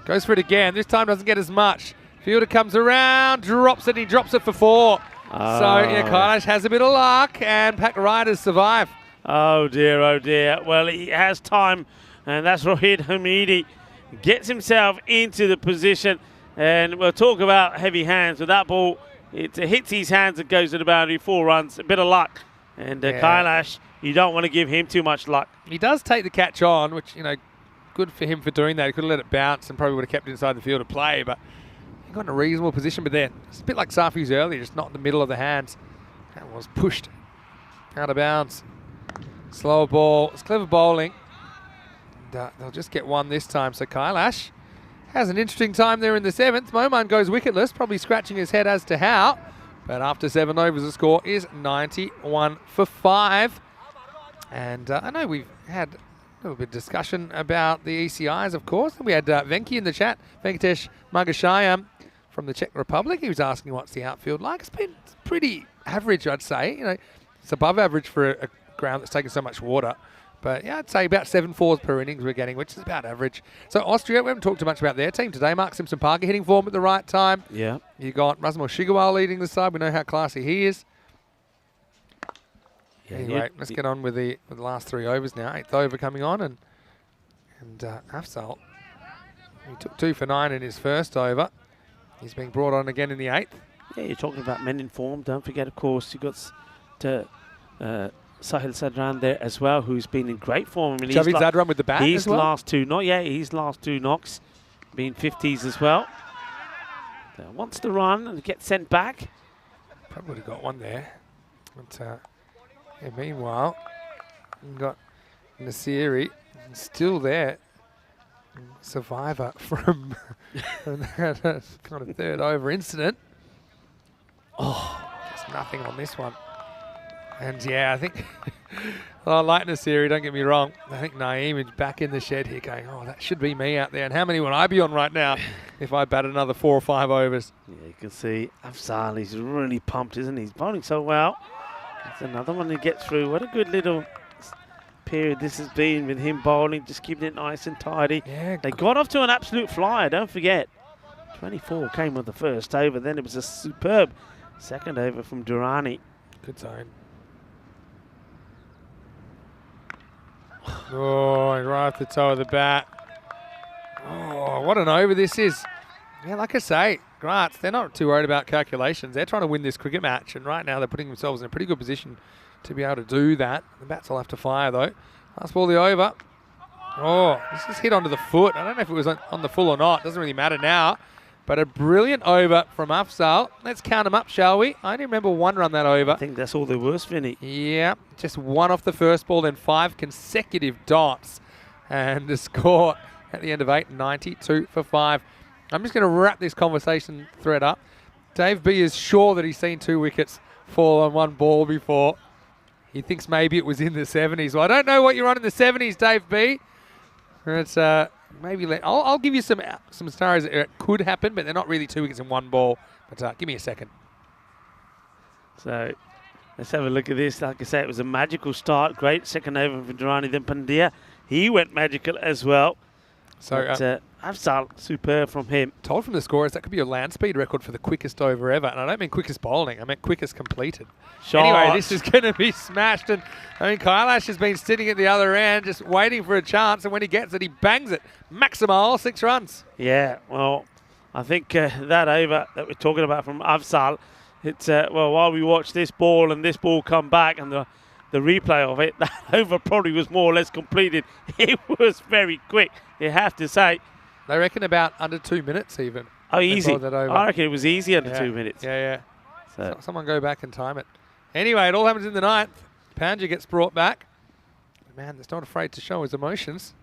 Goes for it again. This time doesn't get as much. Fielder comes around, drops it. He drops it for 4. So, Kailash has a bit of luck, and Pack Riders survive. Oh, dear, oh, dear. Well, he has time, and that's Rohit Hamidi. Gets himself into the position, and we'll talk about heavy hands with that ball. It hits his hands and goes to the boundary. 4 runs, a bit of luck. And Kailash, you don't want to give him too much luck. He does take the catch on, which, good for him for doing that. He could have let it bounce and probably would have kept it inside the field of play, but he got in a reasonable position. But then, it's a bit like Safi's earlier, just not in the middle of the hands. That was pushed out of bounds. Slower ball. It's clever bowling. And, they'll just get 1 this time. So Kailash has an interesting time there in the 7th. Moman goes wicketless, probably scratching his head as to how. But after 7 overs, the score is 91 for 5. And I know we've had a little bit of discussion about the ECIs, of course. We had Venki in the chat, Venkatesh Magashayam from the Czech Republic. He was asking what's the outfield like. It's been pretty average, I'd say. It's above average for a ground that's taken so much water. But yeah, I'd say about 7 fours per innings we're getting, which is about average. So Austria, we haven't talked too much about their team today. Mark Simpson-Parker hitting form at the right time. Yeah. You got Razmal Shigawal leading the side. We know how classy he is. Yeah, anyway, let's get on with the last 3 overs now. 8th over coming on, and Afzal, he took 2 for 9 in his first over. He's being brought on again in the 8th. Yeah, you're talking about men in form. Don't forget, of course, you got Sahil Sadran there as well, who's been in great form. I mean, Javid Zadran with the bat as well. His last 2 knocks being 50s as well. Wants to run and get sent back. Probably would have got 1 there. But meanwhile, you've got Nasiri still there. Survivor from that kind of 3rd over incident. Just nothing on this one. And yeah, I think I like Nasiri, don't get me wrong. I think Naeem is back in the shed here going, that should be me out there. And how many would I be on right now if I bat another 4 or 5 overs? Yeah, you can see Afzal, he's really pumped, isn't he? He's bowling so well. That's another one to get through. What a good little period this has been with him bowling, just keeping it nice and tidy. Yeah, they got off to an absolute flyer, don't forget. 24 came with the first over, then it was a superb second over from Durrani. Good zone. Right off the toe of the bat. What an over this is. Yeah, like I say, Graz, they're not too worried about calculations. They're trying to win this cricket match, and right now they're putting themselves in a pretty good position to be able to do that. The bats will have to fire, though. Last ball, the over. This is hit onto the foot. I don't know if it was on the full or not. Doesn't really matter now. But a brilliant over from Afzal. Let's count them up, shall we? I only remember 1 run that over. I think that's all there was, Vinny. Yeah, just 1 off the first ball, then 5 consecutive dots. And the score at the end of 8, 92 for 5. I'm just going to wrap this conversation thread up. Dave B is sure that he's seen 2 wickets fall on 1 ball before. He thinks maybe it was in the 70s. Well, I don't know what you're on in the 70s, Dave B. It's maybe I'll give you some scenarios that it could happen, but they're not really 2 wickets in 1 ball. But give me a second. So let's have a look at this. Like I say, it was a magical start. Great second over for Durrani. Then Pandya, he went magical as well. So Afzal, superb from him. Told from the scorers that could be your land speed record for the quickest over ever. And I don't mean quickest bowling, I meant quickest completed. Anyway, this is going to be smashed. And I mean, Kailash has been sitting at the other end just waiting for a chance. And when he gets it, he bangs it. Maximal, 6 runs. Yeah, well, I think that over that we're talking about from Afzal, it's, well, while we watch this ball and this ball come back and the replay of it, that over probably was more or less completed. It was very quick, you have to say. They reckon about under 2 minutes even. Oh, easy. That over. I reckon it was easy under 2 minutes. Yeah. So. Someone go back and time it. Anyway, it all happens in the 9th. Pandya gets brought back. Man, that's not afraid to show his emotions.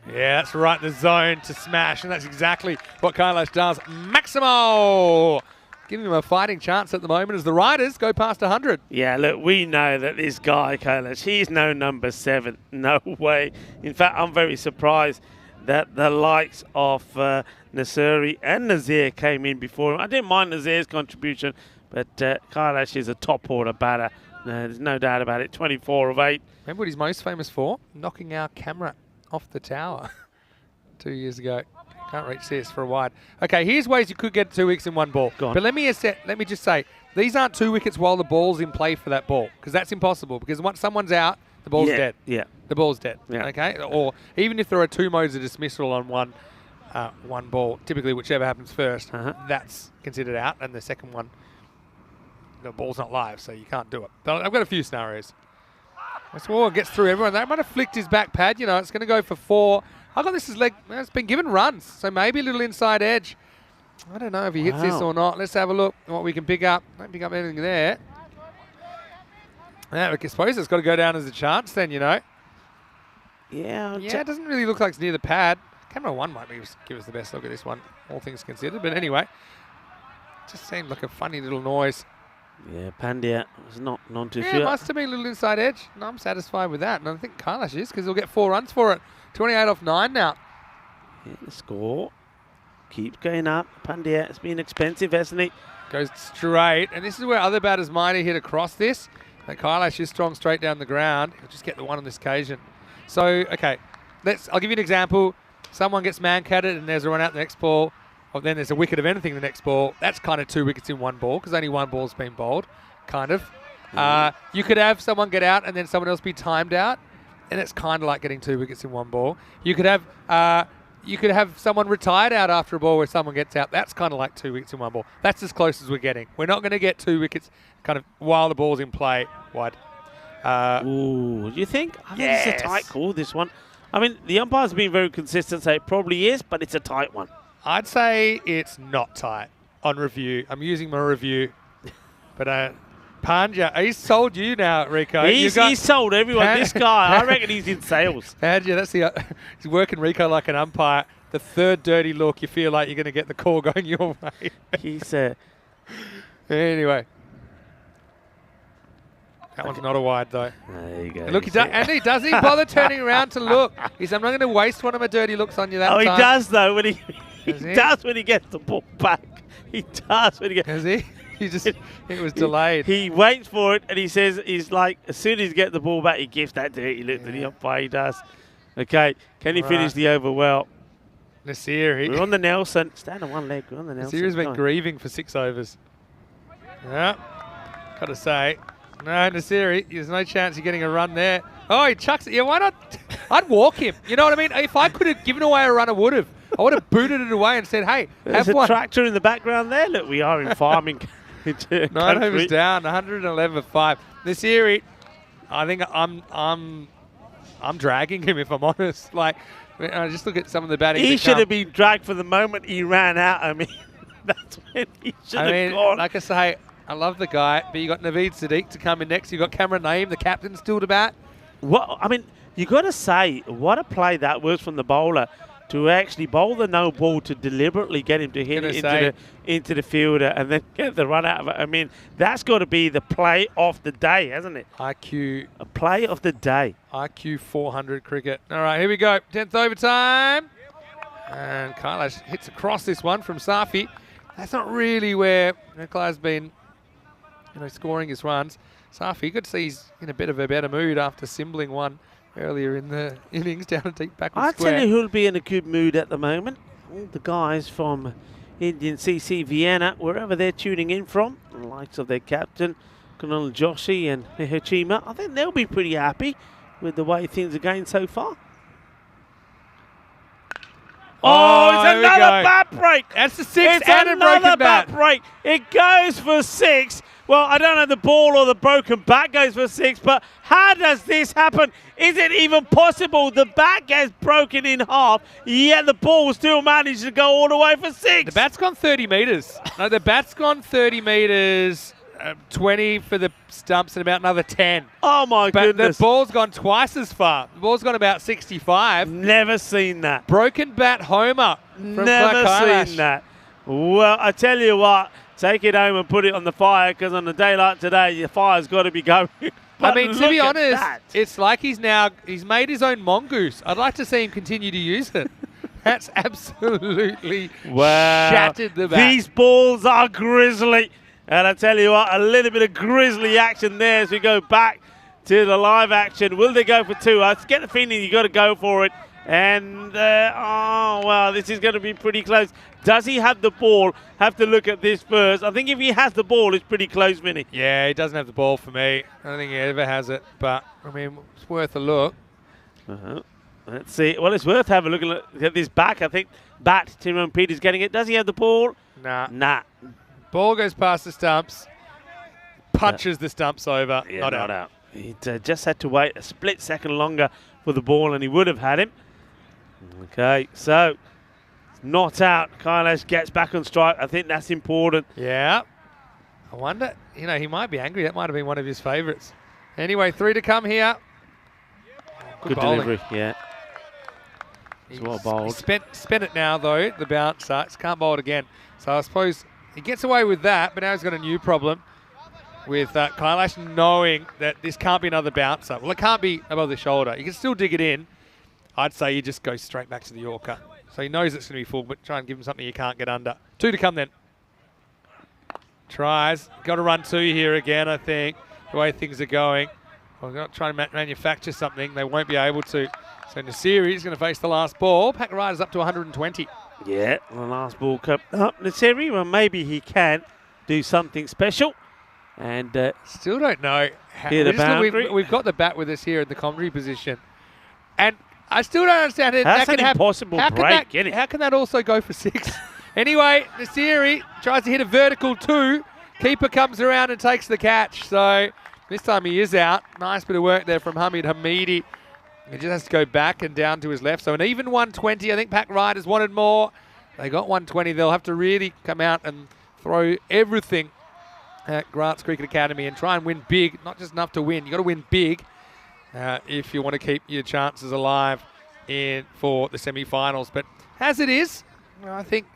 Yeah, that's right in the zone to smash, and that's exactly what Kailash does. Maximo! Giving him a fighting chance at the moment as the Riders go past 100. Yeah, look, we know that this guy, Kailash, he's no number 7. No way. In fact, I'm very surprised that the likes of Nasiri and Nazir came in before him. I didn't mind Nazir's contribution, but Kailash is a top-order batter. There's no doubt about it. 24 of 8. Remember what he's most famous for? Knocking our camera off the tower 2 years ago. Can't reach this for a wide. Okay, here's ways you could get 2 wickets in one ball. But let me just say, these aren't 2 wickets while the ball's in play for that ball, because that's impossible, because once someone's out, the ball's dead. Yeah. The ball's dead. Yeah. Okay? Or even if there are 2 modes of dismissal on one ball, typically whichever happens first, that's considered out, and the second one, the ball's not live, so you can't do it. But I've got a few scenarios. Swan gets through everyone. That might have flicked his back pad. You know, it's going to go for 4. I got this as leg. It's been given runs, so maybe a little inside edge. I don't know if he hits this or not. Let's have a look at what we can pick up. Don't pick up anything there. Yeah, I suppose it's got to go down as a chance then, you know. Yeah. It doesn't really look like it's near the pad. Camera 1 might give us the best look at this one, all things considered. But anyway, just seemed like a funny little noise. Yeah, Pandya was not too sure. Yeah, it must have been a little inside edge. No, I'm satisfied with that. And I think Kailash is, because he'll get 4 runs for it. 28 off 9 now. Yeah, the score keeps going up. Pandya has been expensive, hasn't he? Goes straight. And this is where other batters might have hit across this. But Kailash is strong straight down the ground. He'll just get the one on this occasion. So, okay, I'll give you an example. Someone gets man-catted and there's a run out the next ball. Or then there's a wicket of anything the next ball. That's kind of 2 wickets in one ball, because only one ball's been bowled, kind of. You could have someone get out and then someone else be timed out, and it's kind of like getting 2 wickets in one ball. You could have someone retired out after a ball where someone gets out. That's kind of like 2 wickets in one ball. That's as close as we're getting. We're not going to get 2 wickets kind of while the ball's in play wide. Ooh, do you think? I think it's a tight call, this one. I mean, the umpire's been very consistent, so it probably is, but it's a tight one. I'd say it's not tight on review. I'm using my review. But Pandya, he's sold you now, Rico. He's sold everyone. This guy, I reckon he's in sales. Pandya, that's he's working Rico like an umpire. The third dirty look, you feel like you're going to get the call going your way. He's anyway. That one's not a wide, though. There you go. Look, he doesn't even bother turning around to look. He said, I'm not going to waste one of my dirty looks on you that time. Oh, he does, though, when he does when he gets the ball back. He does when he gets... Does he? It was delayed. He waits for it, and he says, he's like, as soon as he gets the ball back, he gives that dirty look to the umpire. He does. Okay, can he finish the over well? Nasiri. We're on the Nelson. Stand on one leg. We're on the Nelson. Nasiri's been grieving for 6 overs. Yeah, got to say. No, Nasiri, there's no chance you're getting a run there. Oh, he chucks it. Yeah, why not? I'd walk him. You know what I mean? If I could have given away a run, I would have. I would have booted it away and said, hey, there's have one. There's a tractor in the background there. Look, we are in farming. 9 overs down, 111 for 5. Nasiri, I think I'm dragging him, if I'm honest. Like, I just look at some of the batting. He should have been dragged for the moment he ran out. I mean, that's when he should have gone. Like I say, I love the guy, but you got Naveed Sadiq to come in next. You got Cameron Naeem, the captain, still to bat. What I mean, you got to say, what a play that was from the bowler to actually bowl the no ball to deliberately get him to hit it into the fielder and then get the run out of it. I mean, that's got to be the play of the day, hasn't it? A play of the day. IQ 400 cricket. All right, here we go. 10th overtime. And Kailash hits across this one from Safi. That's not really where Nikolai's been scoring his runs. Safi, good to see he's in a bit of a better mood after simbling one earlier in the innings down a deep backward I'll square. tell you who'll be in a good mood at the moment. All the guys from Indian CC Vienna, wherever they're tuning in from, the likes of their captain, Kunal Joshi and Hichima, I think they'll be pretty happy with the way things are going so far. Oh, here it's we another go. bat break. That's the 6 It's and a another broken bat. break. It goes for 6. Well, I don't know the ball or the broken bat goes for 6, but how does this happen? Is it even possible? The bat gets broken in half, yet the ball still managed to go all the way for 6. The bat's gone 30 metres. No, the bat's gone 30 metres, 20 for the stumps and about another 10. Oh, my But goodness. the ball's gone twice as far. The ball's gone about 65. Never seen that. Broken bat homer from Never Clark seen that. Well, I tell you what, take it home and put it on the fire, because on a day like today, the fire's got to be going. I But mean, to look be at honest, that. it's like he's made his own mongoose. I'd like to see him continue to use it. That's absolutely Wow. shattered the bat. These balls are grizzly. And I tell you what, a little bit of grizzly action there as we go back to the live action. Will they go for 2? I get the feeling you got to go for it. And, oh, well, this is going to be pretty close. Does he have the ball? Have to look at this first. I think if he has the ball, it's pretty close, Vinny. Yeah, he doesn't have the ball for me. I don't think he ever has it. But, I mean, it's worth a look. Let's see. Well, it's worth having a look at this back. I think Tyrone Peters getting it. Does he have the ball? Nah. Nah. Ball goes past the stumps, punches the stumps over. Yeah, not not out. out. He just had to wait a split second longer for the ball, and he would have had him. Okay, so not out. Kailash gets back on strike. I think that's important. Yeah. I wonder, he might be angry. That might have been one of his favourites. Anyway, 3 to come here. Good bowling. delivery, yeah. It's well bowled. Spent it now, though, the bouncer. Can't bowl it again. So I suppose he gets away with that, but now he's got a new problem with Kailash knowing that this can't be another bouncer. Well, it can't be above the shoulder. You can still dig it in. I'd say you just go straight back to the Yorker. So he knows it's going to be full, but try and give him something you can't get under. 2 to come then. Tries. Got to run 2 here again, I think, the way things are going. Well, they're not trying to manufacture something. They won't be able to. So Nasiri is going to face the last ball. Pack Riders up to 120. Yeah, the last ball come up. Nasiri, well, maybe he can do something special. And Still don't know. Hit a boundary. We've got the bat with us here in the commentary position. And I still don't understand it. That's that an can impossible how can break, that, isn't it? How can that also go for 6? Anyway, Nasiri tries to hit a vertical 2. Keeper comes around and takes the catch. So this time he is out. Nice bit of work there from Hamid Hamidi. He just has to go back and down to his left. So an even 120. I think Pack Riders wanted more. They got 120. They'll have to really come out and throw everything at Grants Cricket Academy and try and win big. Not just enough to win. You've got to win big if you want to keep your chances alive for the semi-finals. But as it is, I think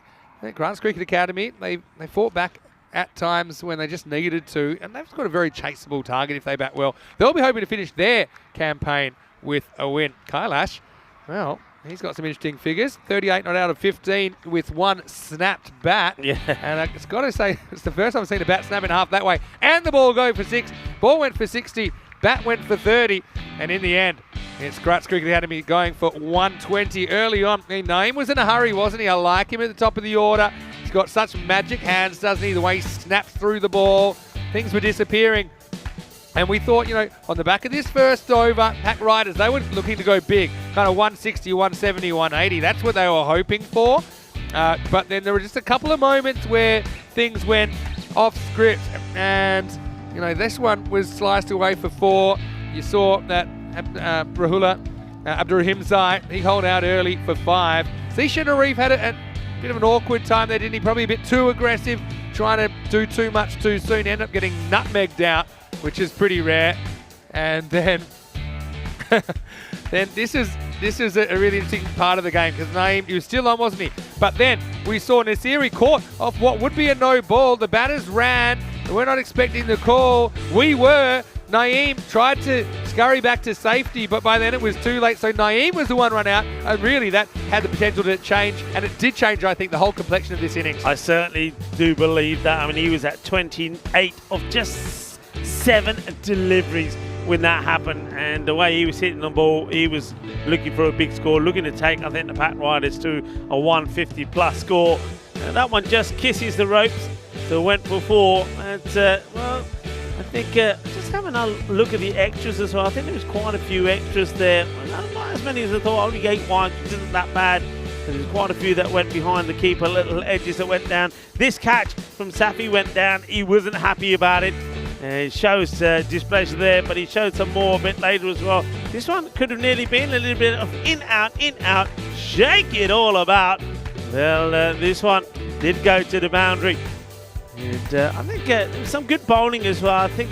Grants Cricket Academy, they fought back at times when they just needed to, and they've got a very chaseable target if they bat well. They'll be hoping to finish their campaign with a win. Kailash, well, he's got some interesting figures. 38 not out of 15 with 1 snapped bat. Yeah. And it's got to say, it's the first time I've seen a bat snap in half that way. And the ball go for 6. Ball went for 60. Bat went for 30. And in the end, it's Grants Cricket Academy going for 120 early on. Naeem was in a hurry, wasn't he? I like him at the top of the order. He's got such magic hands, doesn't he? The way he snaps through the ball. Things were disappearing. And we thought, on the back of this first over, Pack Riders, they were looking to go big. Kind of 160, 170, 180. That's what they were hoping for. But then there were just a couple of moments where things went off script. And, this one was sliced away for 4. You saw that Rahula Abdurrahimzai, he holed out early for 5. Zisha Narif had a bit of an awkward time there, didn't he? Probably a bit too aggressive, trying to do too much too soon. Ended up getting nutmegged out, which is pretty rare. And then this is a really interesting part of the game because Naeem, he was still on, wasn't he? But then we saw Nasiri caught off what would be a no ball. The batters ran. We're not expecting the call. We were. Naeem tried to scurry back to safety, but by then it was too late. So Naeem was the one run out, and really that had the potential to change, and it did change, I think, the whole complexion of this innings. I certainly do believe that. I mean, he was at 28 of just 7 deliveries when that happened, and the way he was hitting the ball, he was looking for a big score, looking to take, I think, the Pack Riders to a 150 plus score. And that one just kisses the ropes, so went for 4. And well, I think just having a look at the extras as well, I think there was quite a few extras there. Not as many as I thought, only 8 wide, which isn't that bad. And there's quite a few that went behind the keeper, little edges that went down. This catch from Safi went down. He wasn't happy about it. It shows displeasure there, but he showed some more a bit later as well. This one could have nearly been a little bit of in, out, shake it all about. Well, this one did go to the boundary. And I think there was some good bowling as well. I think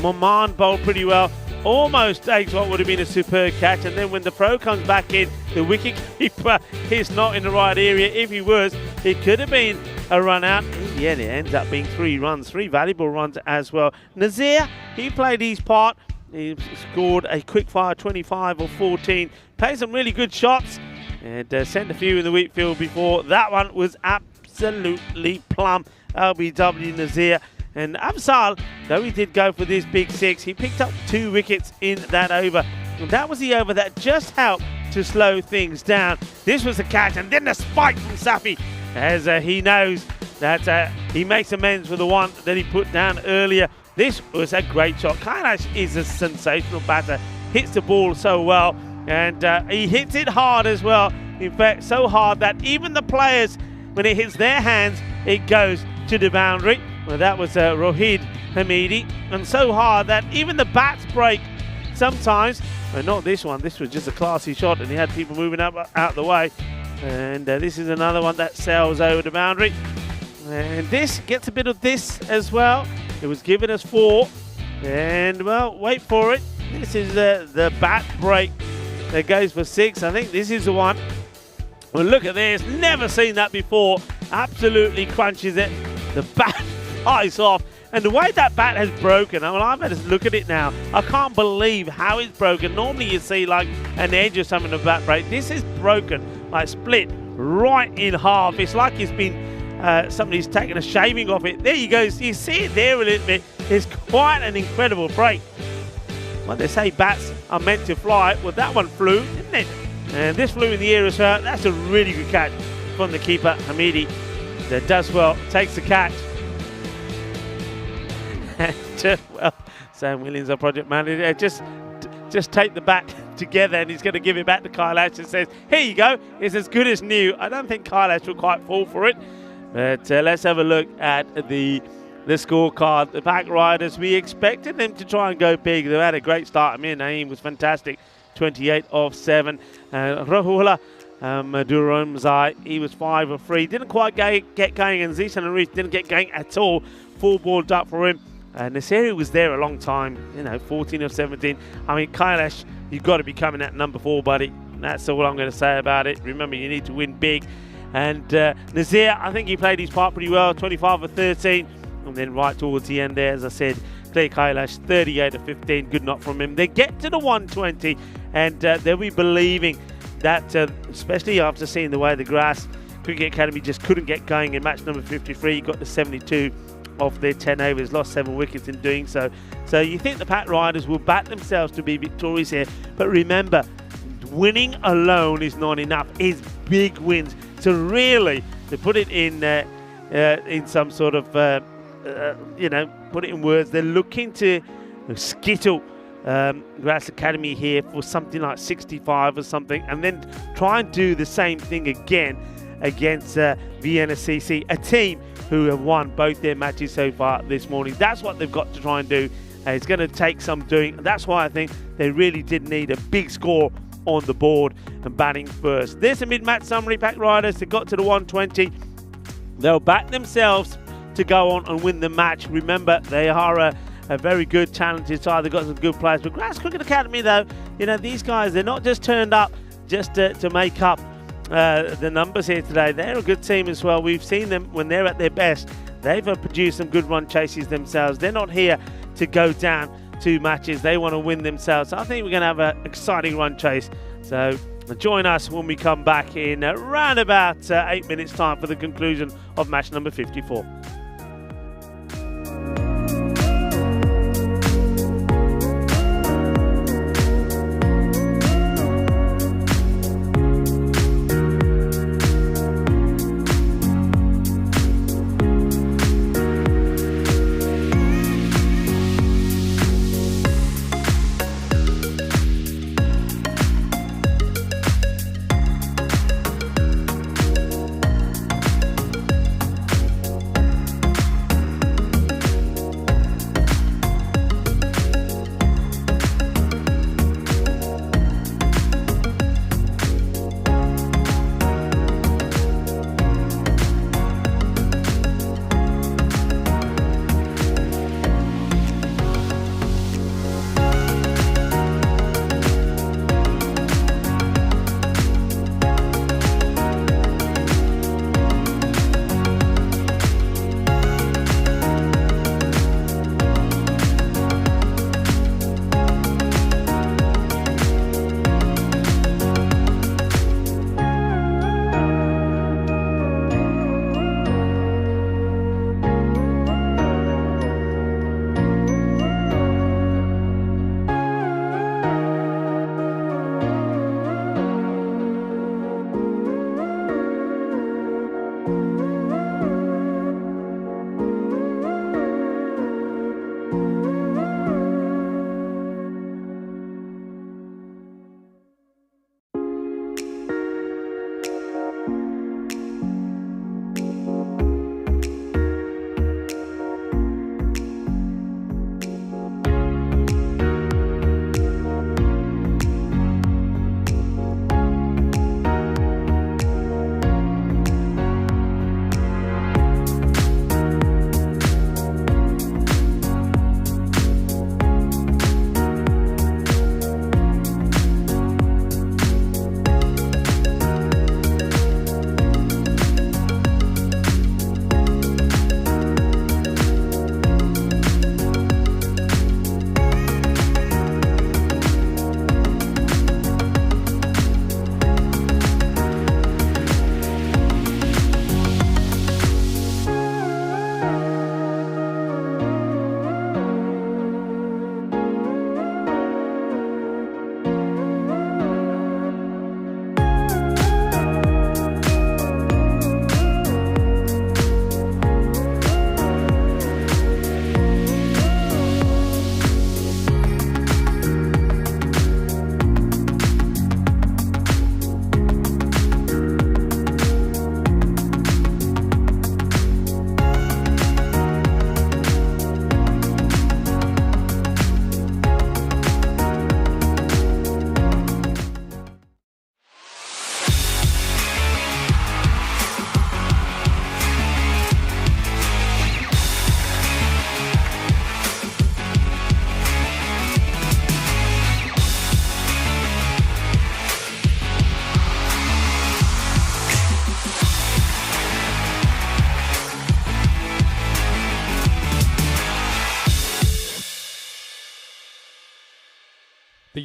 Maman bowled pretty well. Almost takes what would have been a superb catch, and then when the pro comes back in, the wicket keeper is not in the right area. If he was, it could have been a run out. In the end, it ends up being 3 runs, 3 valuable runs as well. Nazir, he played his part. He scored a quick fire 25 or 14, played some really good shots, and sent a few in the wheat field before. That one was absolutely plumb. LBW Nazir. And Afzal, though he did go for this big 6, he picked up 2 wickets in that over. And that was the over that just helped to slow things down. This was the catch, and then the spike from Safi, as he knows that he makes amends for the one that he put down earlier. This was a great shot. Kailash is a sensational batter, hits the ball so well, and he hits it hard as well. In fact, so hard that even the players, when it hits their hands, it goes to the boundary. Well, that was Rohid Hamidi, and so hard that even the bats break sometimes. But not this one. This was just a classy shot, and he had people moving up out the way. And this is another one that sails over the boundary. And this gets a bit of this as well. It was given us 4. And, well, wait for it. This is the bat break that goes for 6. I think this is the one. Well, look at this. Never seen that before. Absolutely crunches it. The bat flies off. And the way that bat has broken, I mean, I've had to look at it now. I can't believe how it's broken. Normally you see like an edge or something of that break. This is broken, like split right in half. It's like it's been, somebody's taken a shaving off it. There you go. You see it there a little bit. It's quite an incredible break. Well, they say bats are meant to fly. Well, that one flew, didn't it? And this flew in the air as well. That's a really good catch from the keeper, Hamidi. That does well, takes the catch. And, well, Sam Williams, our project manager, just take the bat together, and he's going to give it back to Kailash and says, here you go, it's as good as new. I don't think Kailash will quite fall for it. But let's have a look at the scorecard. The Pack Riders, we expected them to try and go big. They had a great start. I mean, Naeem was fantastic, 28 of 7. Rahula Madurumzai, he was 5 of 3. Didn't quite get going, and Zishan and Reef didn't get going at all. 4 balled up for him. Nasiri was there a long time, 14 of 17. I mean, Kailash, you've got to be coming at number 4, buddy. That's all I'm going to say about it. Remember, you need to win big. And Nazir, I think he played his part pretty well, 25 of 13. And then right towards the end there, as I said, Clay Kailash, 38 of 15. Good knock from him. They get to the 120, and they'll be believing that, especially after seeing the way the Grass Cricket Academy just couldn't get going in match number 53, got to 72 of their 10 overs, lost 7 wickets in doing so. So you think the Pack Riders will back themselves to be victorious here. But remember, winning alone is not enough. It's big wins. So really, to put it in some sort of, put it in words, they're looking to skittle Grass Academy here for something like 65 or something, and then try and do the same thing again against Vienna CC, a team who have won both their matches so far this morning. That's what they've got to try and do. It's going to take some doing. That's why I think they really did need a big score on the board and batting first. There's a mid-match summary. Pack Riders, they got to the 120. They'll back themselves to go on and win the match. Remember, they are a very good, talented side. They've got some good players. But Grass Cricket Academy, though, these guys, they're not just turned up just to make up the numbers here today. They're a good team as well. We've seen them when they're at their best. They've produced some good run chases themselves. They're not here to go down 2 matches. They want to win themselves. So I think we're going to have an exciting run chase. So join us when we come back in around about 8 minutes time for the conclusion of match number 54.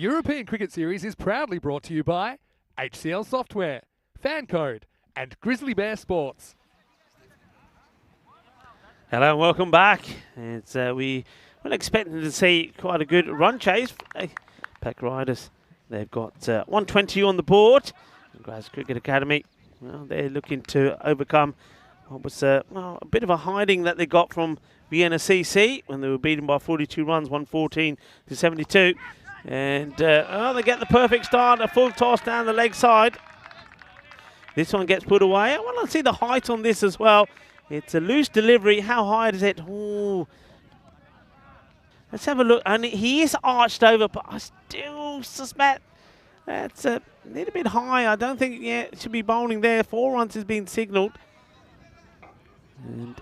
European Cricket Series is proudly brought to you by HCL Software, FanCode, and Grizzly Bear Sports. Hello and welcome back. It's, we weren't expecting to see quite a good run chase. Pack Riders, they've got 120 on the board. Graz Cricket Academy, well, they're looking to overcome what was a bit of a hiding that they got from Vienna CC when they were beaten by 42 runs, 114 to 72. And they get the perfect start, a full toss down the leg side. This one gets put away. I want to see the height on this as well. It's a loose delivery. How high is it? Ooh. Let's have a look. And he is arched over, but I still suspect that's a little bit high. I don't think it should be bowling there. 4 runs has been signalled. And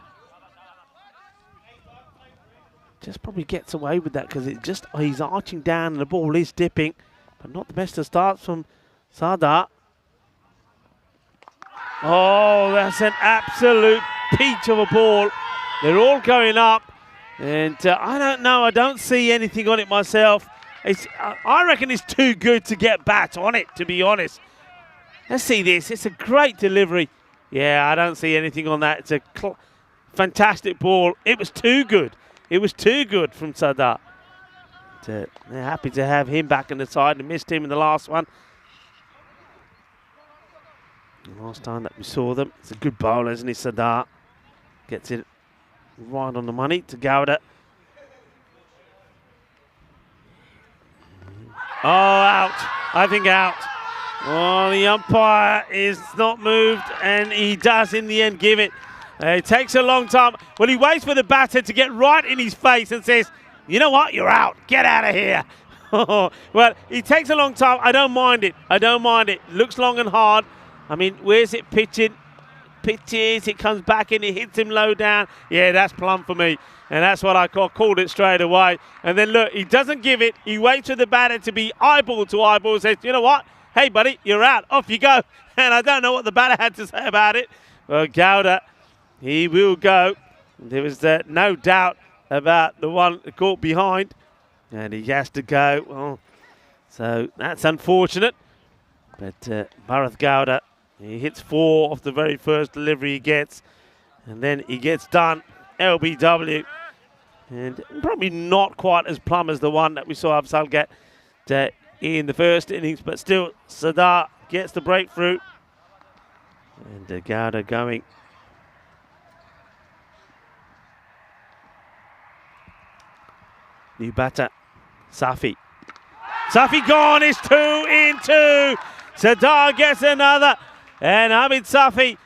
just probably gets away with that because he's arching down and the ball is dipping, but not the best of starts from Sardar. Oh, that's an absolute peach of a ball. They're all going up, and I don't know. I don't see anything on it myself. I reckon it's too good to get bat on it, to be honest. Let's see this. It's a great delivery. Yeah, I don't see anything on that. It's a fantastic ball. It was too good. It was too good from Sardar. They're happy to have him back in the side and missed him in the last one. The last time that we saw them. It's a good bowler, isn't he, Sardar? Gets it right on the money to Gowda. Oh, out. I think out. Oh, the umpire is not moved, and he does in the end give it. It takes a long time. Well, he waits for the batter to get right in his face and says, you know what, you're out. Get out of here. Well, he takes a long time. I don't mind it. I don't mind it. Looks long and hard. I mean, where's it pitching? Pitches, it comes back in, it hits him low down. Yeah, that's plumb for me. And that's what I called it straight away. And then look, he doesn't give it. He waits for the batter to be eyeball to eyeball and says, you know what? Hey, buddy, you're out. Off you go. And I don't know what the batter had to say about it. Well, Gowda, he will go. There was no doubt about the one caught behind. And he has to go. Well, so that's unfortunate. But Bharat Gowda, he hits 4 off the very first delivery he gets. And then he gets done. LBW. And probably not quite as plumb as the one that we saw Afzal get in the first innings. But still, Sardar gets the breakthrough. And Gowda going. New batter, Safi. Safi gone, it's 2 in 2. Sardar gets another. And Hamid Safi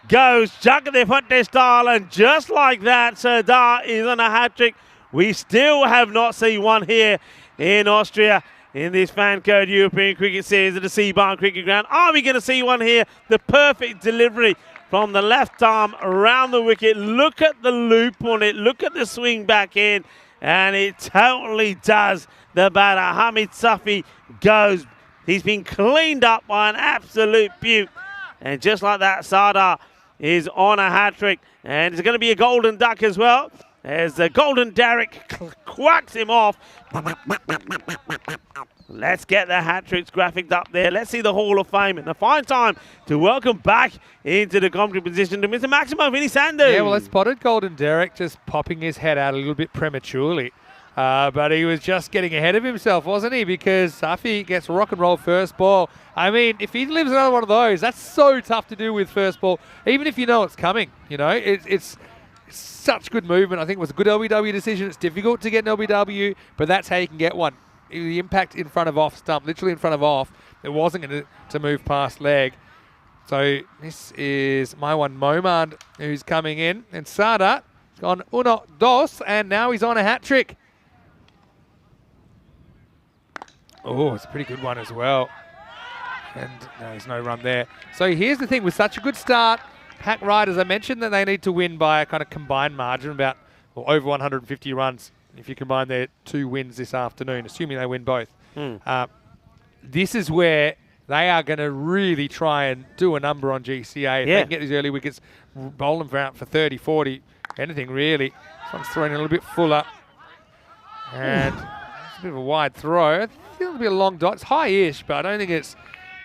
goes Jagdeep Bhatte style, and just like that, Sardar is on a hat-trick. We still have not seen one here in Austria in this FanCode European Cricket Series at the Seabarn Cricket Ground. Are we going to see one here? The perfect delivery from the left arm around the wicket. Look at the loop on it. Look at the swing back in, and it totally does. The batter, Hamid Safi, goes. He's been cleaned up by an absolute beaut. And just like that, Sardar is on a hat-trick. And it's going to be a golden duck as well, as the golden Derrick quacks him off. Let's get the hat-tricks graphicked up there. Let's see the Hall of Fame. And a fine time to welcome back into the commentary position to Mr. Maximo Vinisandu. Yeah, well, I spotted golden Derrick just popping his head out a little bit prematurely. But he was just getting ahead of himself, wasn't he? Because Safi gets rock and roll first ball. I mean, if he delivers another one of those, that's so tough to do with first ball, even if you know it's coming. You know, it's such good movement. I think it was a good LBW decision. It's difficult to get an LBW, but that's how you can get one. The impact in front of off stump, literally in front of off, it wasn't going to move past leg. So this is my one, Momand, who's coming in. And Sardar has gone uno, dos, and now he's on a hat-trick. Oh, it's a pretty good one as well. And no, there's no run there. So here's the thing, with such a good start, Pack Riders, I mentioned that they need to win by a kind of combined margin, about over 150 runs, if you combine their 2 wins this afternoon, assuming they win both. This is where they are going to really try and do a number on GCA. If they can get these early wickets, bowl them out for 30, 40, anything really. This one's thrown a little bit fuller. And a bit of a wide throw. I think it'll be a long dot. It's high-ish, but I don't think it's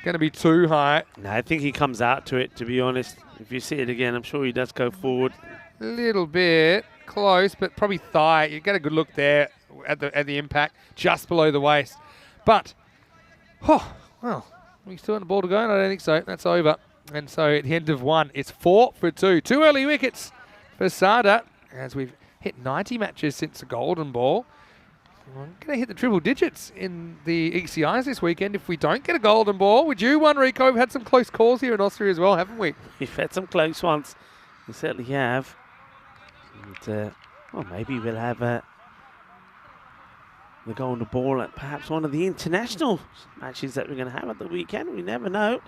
going to be too high. No, I think he comes out to it, to be honest. If you see it again, I'm sure he does go forward. A little bit close, but probably thigh. You get a good look there at the impact, just below the waist. But, well, are we still on the ball to go? I don't think so. That's over. And so at the end of one, it's 4 for 2. 2 early wickets for Sada, as we've hit 90 matches since the Golden Ball. We're going to hit the triple digits in the ECIs this weekend if we don't get a Golden Ball. Would you, Rico? We've had some close calls here in Austria as well, haven't we? We've had some close ones. We certainly have. And, well, maybe we'll have the Golden Ball at perhaps one of the international matches that we're going to have at the weekend. We never know.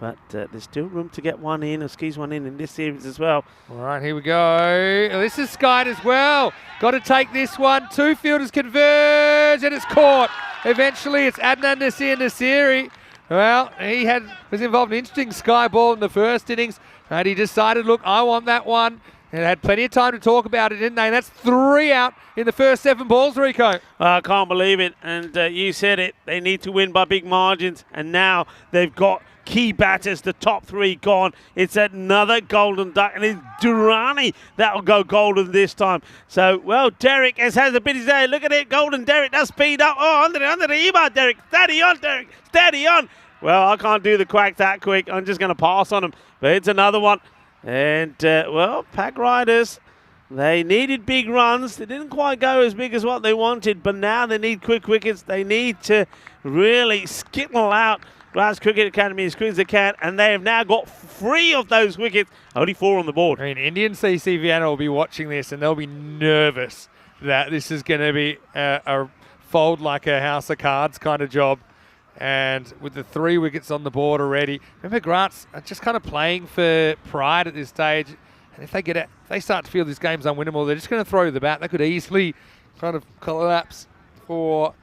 But there's still room to get one in or squeeze one in this series as well. All right, here we go. This is skied as well. Got to take this one. 2 fielders converge, and it's caught. Eventually, it's Adnan Nasiri. Well, he was involved in an interesting sky ball in the first innings, and he decided, look, I want that one. And had plenty of time to talk about it, didn't they? And that's 3 out in the first 7 balls, Rico. I can't believe it. And you said it. They need to win by big margins. And now they've got key batters, the top 3 gone. It's another golden duck, and it's Durrani that'll go golden this time. So, well, Derek has a busy day. Look at it, golden Derek does speed up. Oh, under the Eba, Derek. Steady on, Derek. Steady on. Well, I can't do the quack that quick. I'm just going to pass on him. But it's another one. And, well, Pack Riders, they needed big runs. They didn't quite go as big as what they wanted, but now they need quick wickets. They need to really skittle out Gladys Cricket Academy as quick as they can, and they have now got 3 of those wickets, only 4 on the board. I mean, Indian CC Vienna will be watching this, and they'll be nervous that this is going to be a fold like a house of cards kind of job. And with the 3 wickets on the board already, remember Grants are just kind of playing for pride at this stage. And if they start to feel this game's unwinnable, they're just going to throw the bat. They could easily kind of collapse for,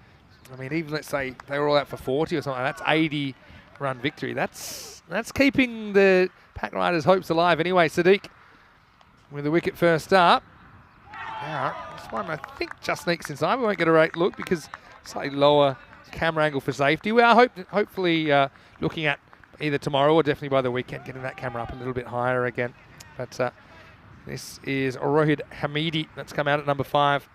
I mean, even let's say they were all out for 40 or something. That's 80-run victory. That's keeping the Pack Riders' hopes alive. Anyway, Sadiq with the wicket first up. Now, this one I think just sneaks inside. We won't get a right look because slightly lower camera angle for safety. We are hopefully looking at either tomorrow or definitely by the weekend getting that camera up a little bit higher again. But this is Rohid Hamidi that's come out at number 5.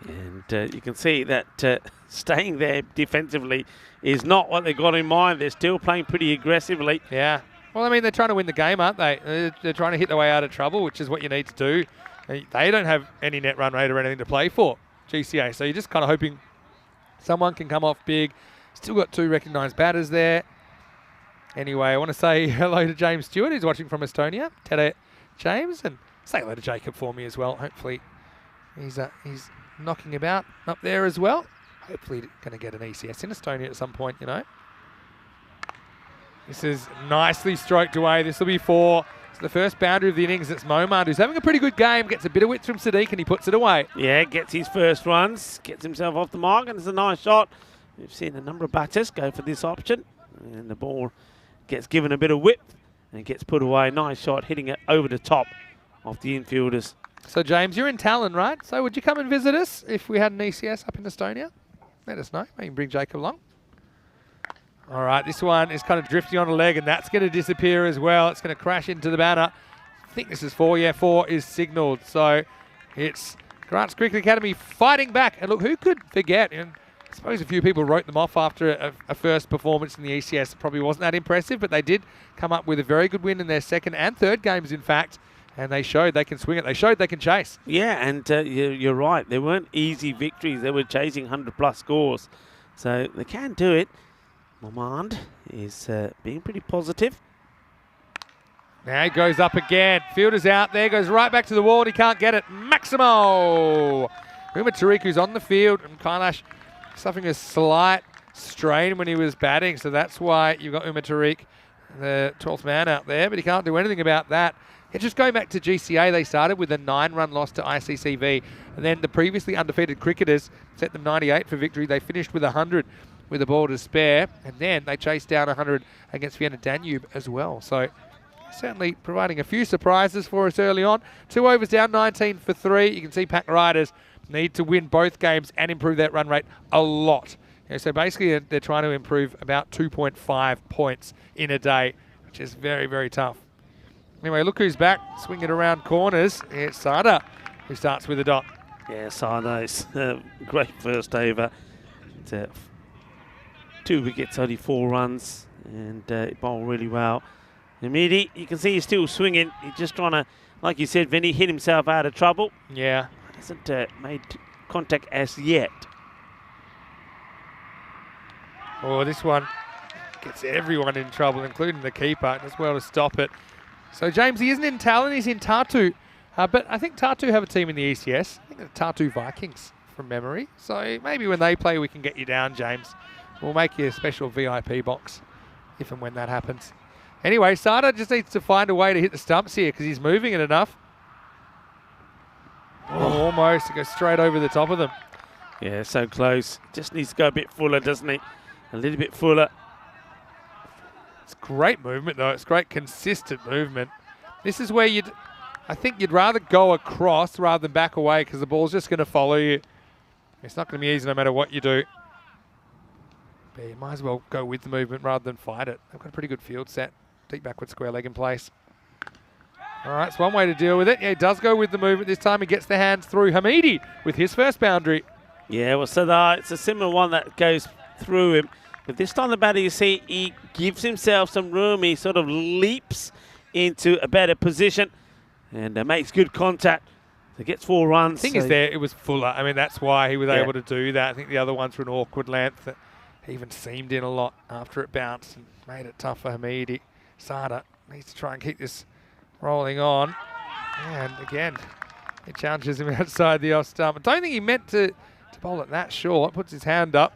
And you can see that staying there defensively is not what they've got in mind. They're still playing pretty aggressively. Yeah. Well, I mean, they're trying to win the game, aren't they? They're trying to hit their way out of trouble, which is what you need to do. They don't have any net run rate or anything to play for, GCA. So you're just kind of hoping someone can come off big. Still got 2 recognised batters there. Anyway, I want to say hello to James Stewart, who's watching from Estonia. Tada, James, and say hello to Jacob for me as well. Hopefully he's knocking about up there as well. Hopefully going to get an ECS in Estonia at some point, you know. This is nicely stroked away. This will be 4. It's the first boundary of the innings. It's Momand, who's having a pretty good game. Gets a bit of width from Sadiq, and he puts it away. Yeah, gets his first runs. Gets himself off the mark, and it's a nice shot. We've seen a number of batters go for this option. And the ball gets given a bit of width and gets put away. Nice shot, hitting it over the top of the infielders. So, James, you're in Tallinn, right? So would you come and visit us if we had an ECS up in Estonia? Let us know. Maybe bring Jacob along. All right, this one is kind of drifting on a leg, and that's going to disappear as well. It's going to crash into the banner. I think this is 4. Yeah, 4 is signalled. So it's Grants Cricket Academy fighting back. And look, who could forget? And I suppose a few people wrote them off after a first performance in the ECS. It probably wasn't that impressive, but they did come up with a very good win in their second and third games, in fact. And they showed they can swing it. They showed they can chase. Yeah, and you're right. They weren't easy victories. They were chasing 100-plus scores. So they can do it. Momand is being pretty positive. Now he goes up again. Fielder's out there. Goes right back to the wall and he can't get it. Maximo! Uma Tariq, who's on the field. And Kailash suffering a slight strain when he was batting. So that's why you've got Uma Tariq, the 12th man out there. But he can't do anything about that. Just going back to GCA, they started with a 9-run loss to ICCV. And then the previously undefeated cricketers set them 98 for victory. They finished with 100 with a ball to spare. And then they chased down 100 against Vienna Danube as well. So certainly providing a few surprises for us early on. 2 overs down, 19 for 3. You can see Pack Riders need to win both games and improve that run rate a lot. So basically, they're trying to improve about 2.5 points in a day, which is very, very tough. Anyway, look who's back, swinging around corners. It's Sada, who starts with a dot. Yeah, Sada's great first over. 2 wickets, only 4 runs, and bowled really well. Hamidi, you can see he's still swinging. He's just trying to, like you said, Vinny, hit himself out of trouble. Yeah. Hasn't made contact as yet. Oh, this one gets everyone in trouble, including the keeper, as well to stop it. So James, he isn't in Talon, he's in Tartu. But I think Tartu have a team in the ECS. I think the Tartu Vikings from memory. So maybe when they play, we can get you down, James. We'll make you a special VIP box if and when that happens. Anyway, Sada just needs to find a way to hit the stumps here because he's moving it enough. Oh, almost. It goes straight over the top of them. Yeah, so close. Just needs to go a bit fuller, doesn't he? A little bit fuller. It's great movement, though. It's great, consistent movement. This is where I think you'd rather go across rather than back away because the ball's just going to follow you. It's not going to be easy no matter what you do. But you might as well go with the movement rather than fight it. They've got a pretty good field set. Deep backward square leg in place. All right, it's one way to deal with it. Yeah, he does go with the movement. This time he gets the hands through. Hamidi with his first boundary. Yeah, well, so it's a similar one that goes through him. But this time the batter, you see, he gives himself some room. He sort of leaps into a better position and makes good contact. So gets 4 runs. The thing is there, it was fuller. I mean, that's why he was able to do that. I think the other ones were an awkward length. He even seamed in a lot after it bounced and made it tough for Hamidi. Sada needs to try and keep this rolling on. And again, it challenges him outside the off stump. I don't think he meant to bowl it that short. Puts his hand up.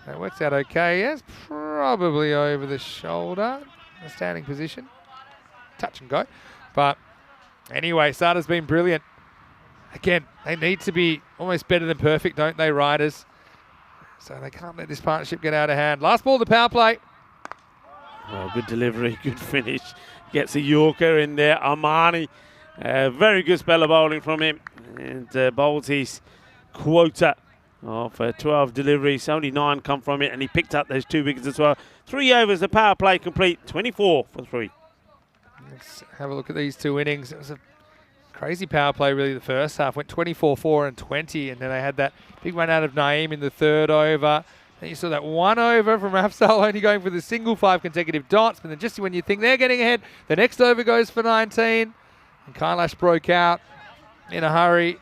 That works out okay. Yes, probably over the shoulder. The standing position. Touch and go. But anyway, Sada's been brilliant. Again, they need to be almost better than perfect, don't they, riders? So they can't let this partnership get out of hand. Last ball, the power play. Well, good delivery, good finish. Gets a Yorker in there. Armani, very good spell of bowling from him. And bowls his quota of 12 deliveries. Only 9 come from it, and he picked up those 2 wickets as well. 3 overs, the power play complete. 24 for 3. Let's have a look at these 2 innings. It was a crazy power play, really, the first half. Went 24, 4 and 20, and then they had that big run out of Naeem in the 3rd over. Then you saw that 1 over from Afzal only going for the single 5 consecutive dots, but then just when you think they're getting ahead, the next over goes for 19, and Kailash broke out in a hurry.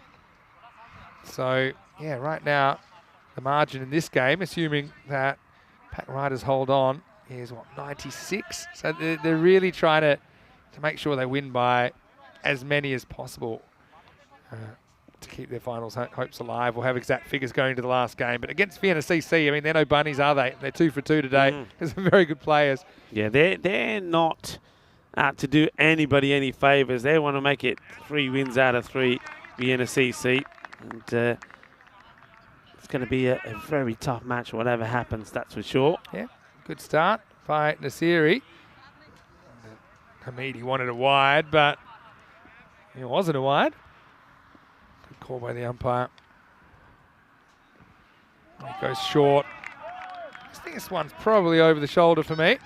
So, yeah, right now, the margin in this game, assuming that Pack Riders hold on, is, 96? So they're really trying to make sure they win by as many as possible to keep their finals hopes alive. We'll have exact figures going to the last game. But against Vienna CC, I mean, they're no bunnies, are they? They're 2 for 2 today. There's some very good players. Yeah, they're not out to do anybody any favours. They want to make it 3 wins out of 3, Vienna CC. And it's going to be a very tough match, whatever happens, that's for sure. Yeah, good start by Nasiri. Hamidi wanted it wide, but it wasn't a wide. Good call by the umpire. He goes short. I think this one's probably over the shoulder for me.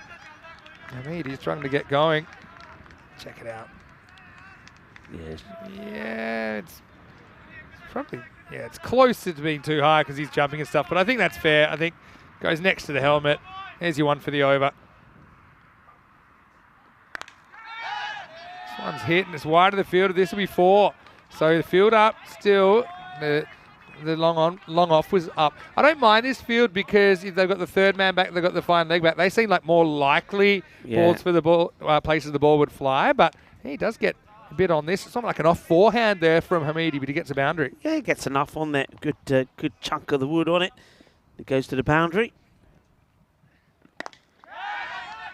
Hamidi's trying to get going. Check it out. Yes. Yeah, it's probably, it's close to being too high because he's jumping and stuff, but I think that's fair. I think goes next to the helmet. There's your one for the over. This one's hit and it's wide of the field. This will be 4. So the field up still. The long off was up. I don't mind this field because if they've got the 3rd man back, they've got the fine leg back. They seem like more likely balls for the ball, places the ball would fly. But he does get a bit on this. It's not like an off forehand there from Hamidi, but he gets a boundary. Yeah, he gets enough on that. Good chunk of the wood on it. It goes to the boundary.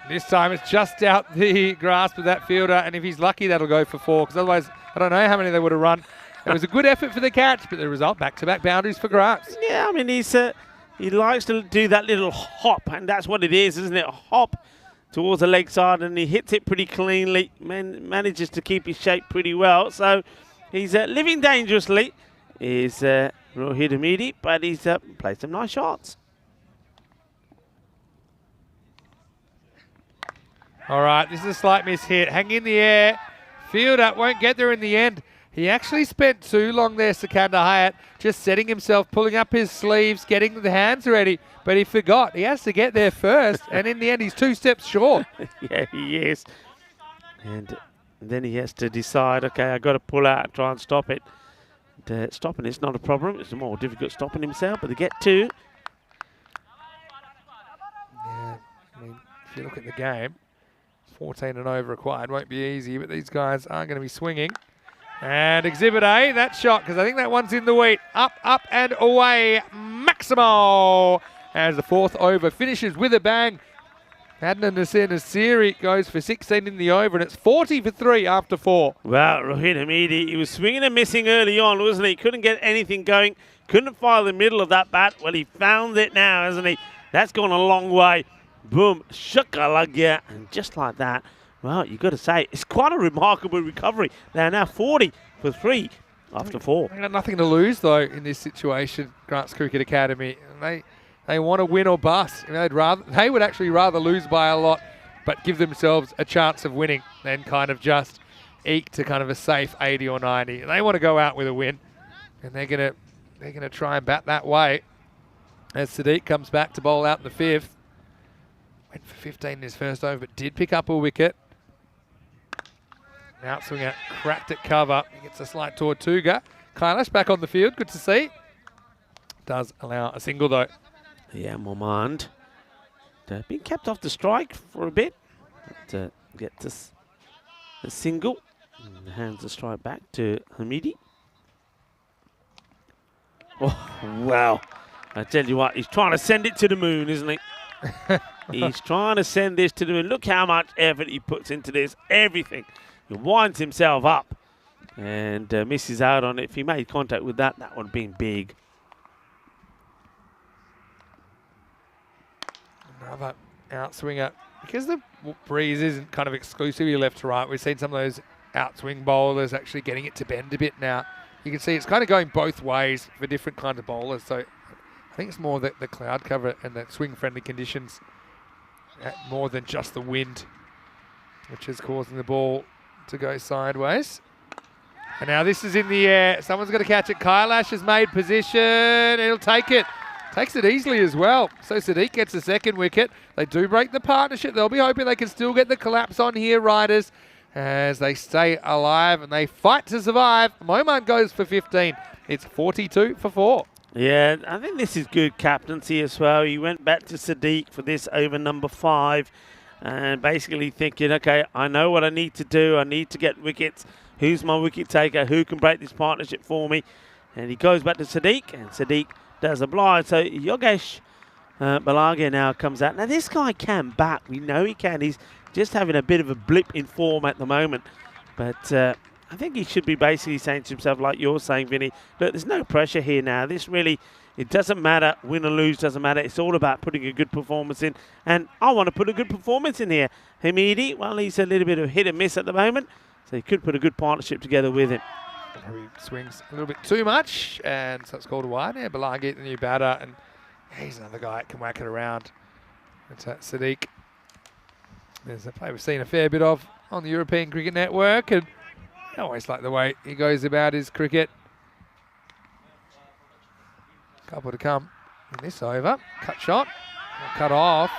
This time it's just out the grasp of that fielder, and if he's lucky, that'll go for 4, because otherwise I don't know how many they would have run. It was a good effort for the catch, but the result, back-to-back boundaries for Grants. Yeah, I mean, he likes to do that little hop, and that's what it is, isn't it? A hop towards the leg side, and he hits it pretty cleanly, manages to keep his shape pretty well. So he's living dangerously. is Rohit Hamidi, but he's played some nice shots. All right, this is a slight miss hit. Hang in the air. Fielder won't get there in the end. He actually spent too long there, Sikandar Hayat, just setting himself, pulling up his sleeves, getting the hands ready, but he forgot. He has to get there first, and in the end, he's 2 steps short. Yeah, he is. And then he has to decide, okay, I've got to pull out and try and stop it. Stopping it's not a problem. It's more difficult stopping himself, but to get 2. Yeah, I mean, if you look at the game, 14 and over required. Won't be easy, but these guys are going to be swinging. And Exhibit A, that shot, because I think that one's in the wheat. Up, up, and away. Maximo! As the 4th over finishes with a bang. Adnan Nasiri goes for 16 in the over, and it's 40 for 3 after 4. Well, Rohit Hamidi, he was swinging and missing early on, wasn't he? Couldn't get anything going. Couldn't fire the middle of that bat. Well, he found it now, hasn't he? That's gone a long way. Boom, shakalagya, and just like that. Well, you've got to say, it's quite a remarkable recovery. They're now 40 for 3 after 4. They've got nothing to lose, though, in this situation, Grants Cricket Academy. And they want to win or bust. You know, they would actually rather lose by a lot, but give themselves a chance of winning than kind of just eke to kind of a safe 80 or 90. And they want to go out with a win, and they're gonna try and bat that way. As Sadiq comes back to bowl out in the 5th. Went for 15 in his first over, but did pick up a wicket. Outswinger cracked at cover. He gets a slight Tortuga. Kailash back on the field. Good to see. Does allow a single, though. Yeah, Momand. Been kept off the strike for a bit. But, gets a single. And hands the strike back to Hamidi. Oh, wow. I tell you what, he's trying to send it to the moon, isn't he? He's trying to send this to the moon. Look how much effort he puts into this. Everything. He winds himself up and misses out on it. If he made contact with that, that would have been big. Another outswinger. Because the breeze isn't kind of exclusively left to right, we've seen some of those outswing bowlers actually getting it to bend a bit now. You can see it's kind of going both ways for different kinds of bowlers. So I think it's more the cloud cover and the swing-friendly conditions more than just the wind, which is causing the ball to go sideways. And now this is in the air. Someone's got to catch it. Kailash has made position. He'll take it. Takes it easily as well. So Sadiq gets the 2nd wicket. They do break the partnership. They'll be hoping they can still get the collapse on here, Riders, as they stay alive and they fight to survive. Moman goes for 15. It's 42 for 4. Yeah, I think this is good captaincy as well. He went back to Sadiq for this over number 5 and basically thinking, okay, I know what I need to do. I need to get wickets. Who's my wicket taker? Who can break this partnership for me? And he goes back to Sadiq, and Sadiq does oblige. So Yogesh Balagia now comes out. Now this guy can bat. We know he can. He's just having a bit of a blip in form at the moment. But I think he should be basically saying to himself, like you're saying, Vinny, look, there's no pressure here now. This really, it doesn't matter. Win or lose doesn't matter. It's all about putting a good performance in. And I want to put a good performance in here. Hamidi, well, he's a little bit of hit and miss at the moment. So he could put a good partnership together with him. He swings a little bit too much, and so it's called a wide. Yeah, Balagi, the new batter, and he's another guy that can whack it around. It's Sadiq. There's a play we've seen a fair bit of on the European Cricket Network, and I always like the way he goes about his cricket. Couple to come in this over. Cut shot. Cut off.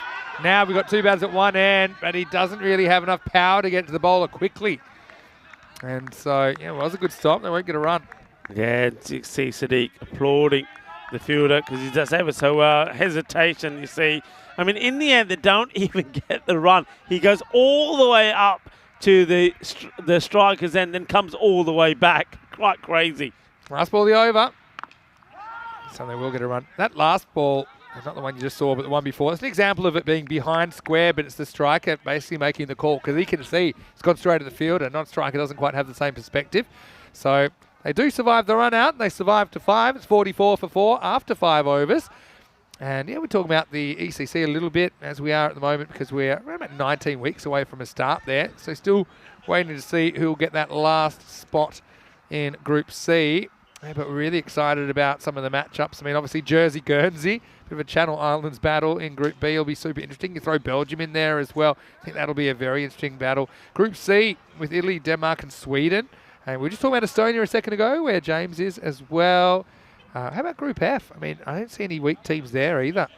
Now we've got 2 batters at one end, but he doesn't really have enough power to get to the bowler quickly. And so, yeah, it was a good stop. They won't get a run. Yeah, you see Sadiq applauding the fielder because he does ever so well. Hesitation, you see. I mean, in the end, they don't even get the run. He goes all the way up to the striker's end, then comes all the way back. Quite crazy. Last ball of the over. So they will get a run. That last ball, not the one you just saw, but the one before. It's an example of it being behind square, but it's the striker basically making the call because he can see it's gone straight to the field and non-striker doesn't quite have the same perspective. So they do survive the run out. They survive to 5. It's 44 for 4 after 5 overs. And yeah, we're talking about the ECC a little bit as we are at the moment because we're around about 19 weeks away from a start there. So still waiting to see who will get that last spot in Group C. Yeah, but really excited about some of the matchups. I mean, obviously Jersey-Guernsey, bit of a Channel Islands battle in Group B will be super interesting. You throw Belgium in there as well. I think that'll be a very interesting battle. Group C with Italy, Denmark and Sweden. And we were just talking about Estonia a second ago, where James is as well. How about Group F? I mean, I don't see any weak teams there either.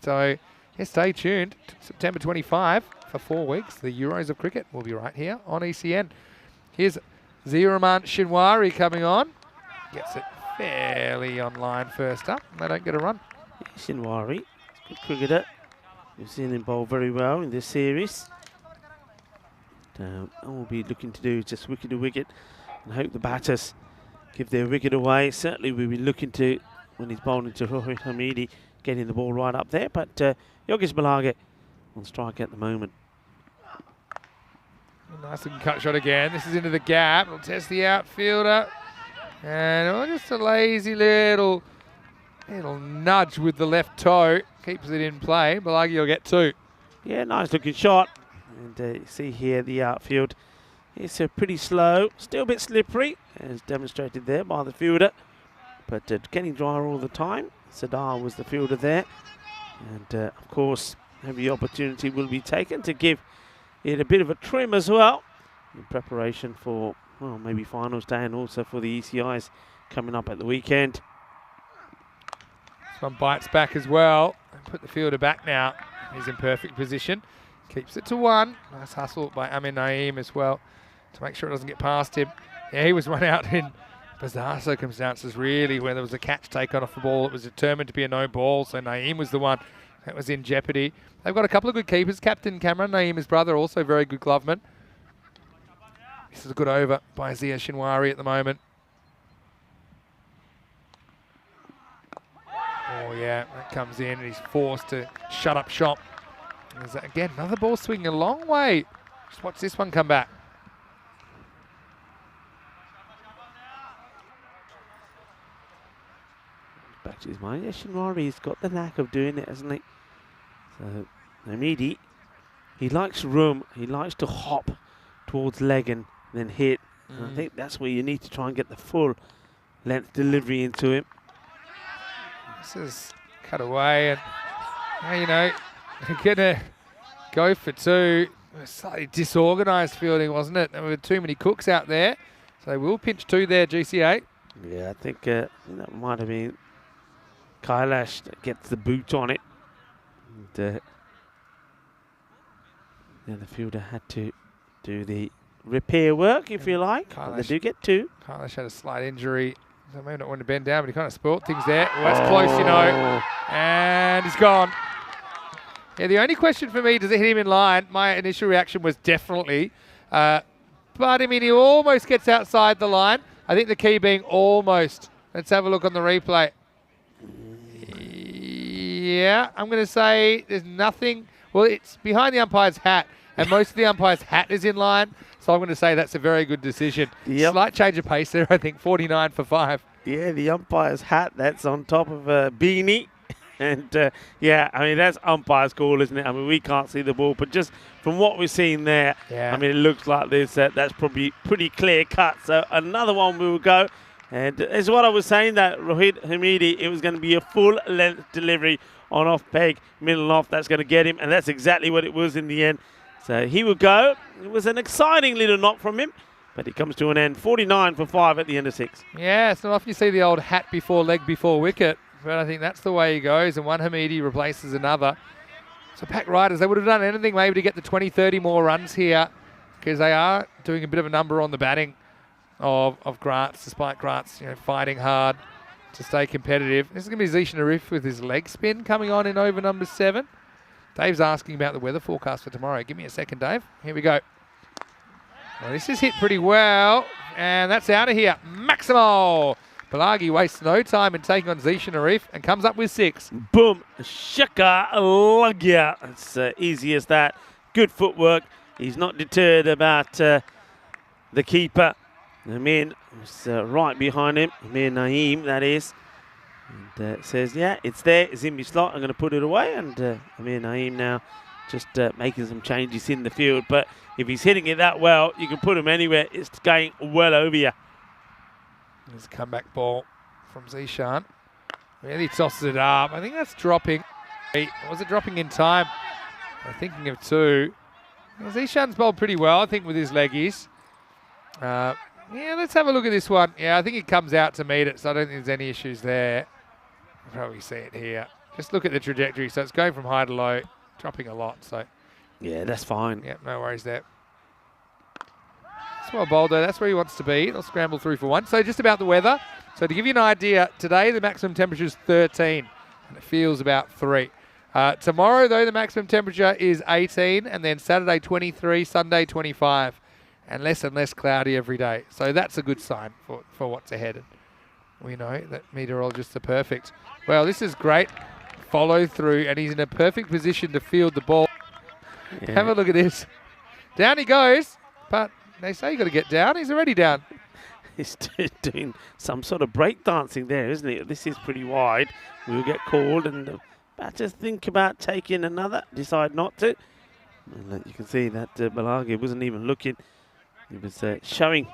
So, yeah, stay tuned. September 25 for 4 weeks. The Euros of Cricket will be right here on ECN. Here's Ziraman Shinwari coming on. Gets it fairly online first up. They don't get a run. Shinwari, good cricketer. We've seen him bowl very well in this series. All we'll be looking to do is just wicket to wicket and hope the batters give their wicket away. Certainly we'll be looking to, when he's bowling to Rohit Hamidi, getting the ball right up there. But Yogesh Balage on strike at the moment. Nice looking cut shot again. This is into the gap. It'll test the outfielder. And just a lazy little nudge with the left toe. Keeps it in play. Balagi will get 2. Yeah, nice looking shot. And you see here the outfield. It's pretty slow. Still a bit slippery, as demonstrated there by the fielder. But getting drier all the time. Sadar was the fielder there. And of course, every opportunity will be taken to give it a bit of a trim as well in preparation for, well, maybe finals day and also for the ECIs coming up at the weekend. This one bites back as well. Put the fielder back now. He's in perfect position. Keeps it to 1. Nice hustle by Amir Naeem as well to make sure it doesn't get past him. Yeah, he was run out in bizarre circumstances, really, where there was a catch taken off the ball. It was determined to be a no ball, so Naeem was the one that was in jeopardy. They've got a couple of good keepers. Captain Cameron Naeem, his brother, also very good gloveman. This is a good over by Zia Shinwari at the moment. Oh, yeah, that comes in and he's forced to shut up shop. There's, again, another ball swinging a long way. Just watch this one come back. Back to his mind. Yeah, Shinwari's got the knack of doing it, hasn't he? So, Namidi, he likes room. He likes to hop towards leg and then hit. And I think that's where you need to try and get the full length delivery into him. This is cut away and, you know, they're going to go for 2. Slightly disorganised fielding, wasn't it? There were too many cooks out there. So they will pinch 2 there, GCA. Yeah, I think that might have been Kailash that gets the boot on it. And, then the fielder had to do the repair work, if you like. But they do get 2. Kailash had a slight injury. So maybe not want to bend down, but he kind of spoilt things there. Well, that's close, you know. And he's gone. Yeah, the only question for me, does it hit him in line? My initial reaction was definitely. But, I mean, he almost gets outside the line. I think the key being almost. Let's have a look on the replay. Yeah, I'm going to say there's nothing. Well, it's behind the umpire's hat, and most of the umpire's hat is in line. So I'm going to say that's a very good decision. Yep. Slight change of pace there, I think, 49 for 5. Yeah, the umpire's hat, that's on top of a beanie. And, yeah, I mean, that's umpire's call, isn't it? I mean, we can't see the ball, but just from what we're seeing there, yeah. I mean, it looks like this. That's probably pretty clear cut. So another one we will go. And as what I was saying, that Rohit Hamidi, it was going to be a full-length delivery on off peg, middle and off. That's going to get him, and that's exactly what it was in the end. So he will go. It was an exciting little knock from him, but it comes to an end. 49 for 5 at the end of 6. Yeah, it's not often you see the old hat before leg before wicket, but I think that's the way he goes, and one Hamidi replaces another. So Pack Riders, they would have done anything maybe to get the 20, 30 more runs here, because they are doing a bit of a number on the batting of Grants, despite Grants, you know, fighting hard to stay competitive. This is going to be Zishan Arif with his leg spin coming on in over number 7. Dave's asking about the weather forecast for tomorrow. Give me a second, Dave. Here we go. Well, this is hit pretty well, and that's out of here. Maximo! Pelagi wastes no time in taking on Zishan Arif and comes up with 6. Boom. Shaka Lagya. It's easy as that. Good footwork. He's not deterred about the keeper. Amin is right behind him. Amir Naeem, that is. And says, yeah, it's there. It's in my slot. I'm going to put it away. And Amir Naeem now just making some changes in the field. But if he's hitting it that well, you can put him anywhere. It's going well over you. There's a comeback ball from Zishan. Really tosses it up. I think that's dropping. Was it dropping in time? I'm thinking of two. Zishan's bowled pretty well, I think, with his leggies. Yeah, let's have a look at this one. Yeah, I think it comes out to meet it, so I don't think there's any issues there. I'll probably see it here. Just look at the trajectory. So it's going from high to low, dropping a lot. So Yeah, that's fine. yeah, no worries there. It's well bowled though. That's where he wants to be. They'll scramble through for one. So just about the weather. So to give you an idea, today the maximum temperature is 13 and it feels about 3. Tomorrow though the maximum temperature is 18 and then Saturday 23, Sunday 25 and less cloudy every day. So that's a good sign for what's ahead. And we know that meteorologists are perfect. Well, this is great. Follow through and he's in a perfect position to field the ball. Yeah. Have a look at this. Down he goes, but they say you got to get down. He's already down. He's doing some sort of break dancing there, isn't it? This is pretty wide. We'll get called and the batters think about taking another, decide not to. And you can see that Balagi wasn't even looking. He was showing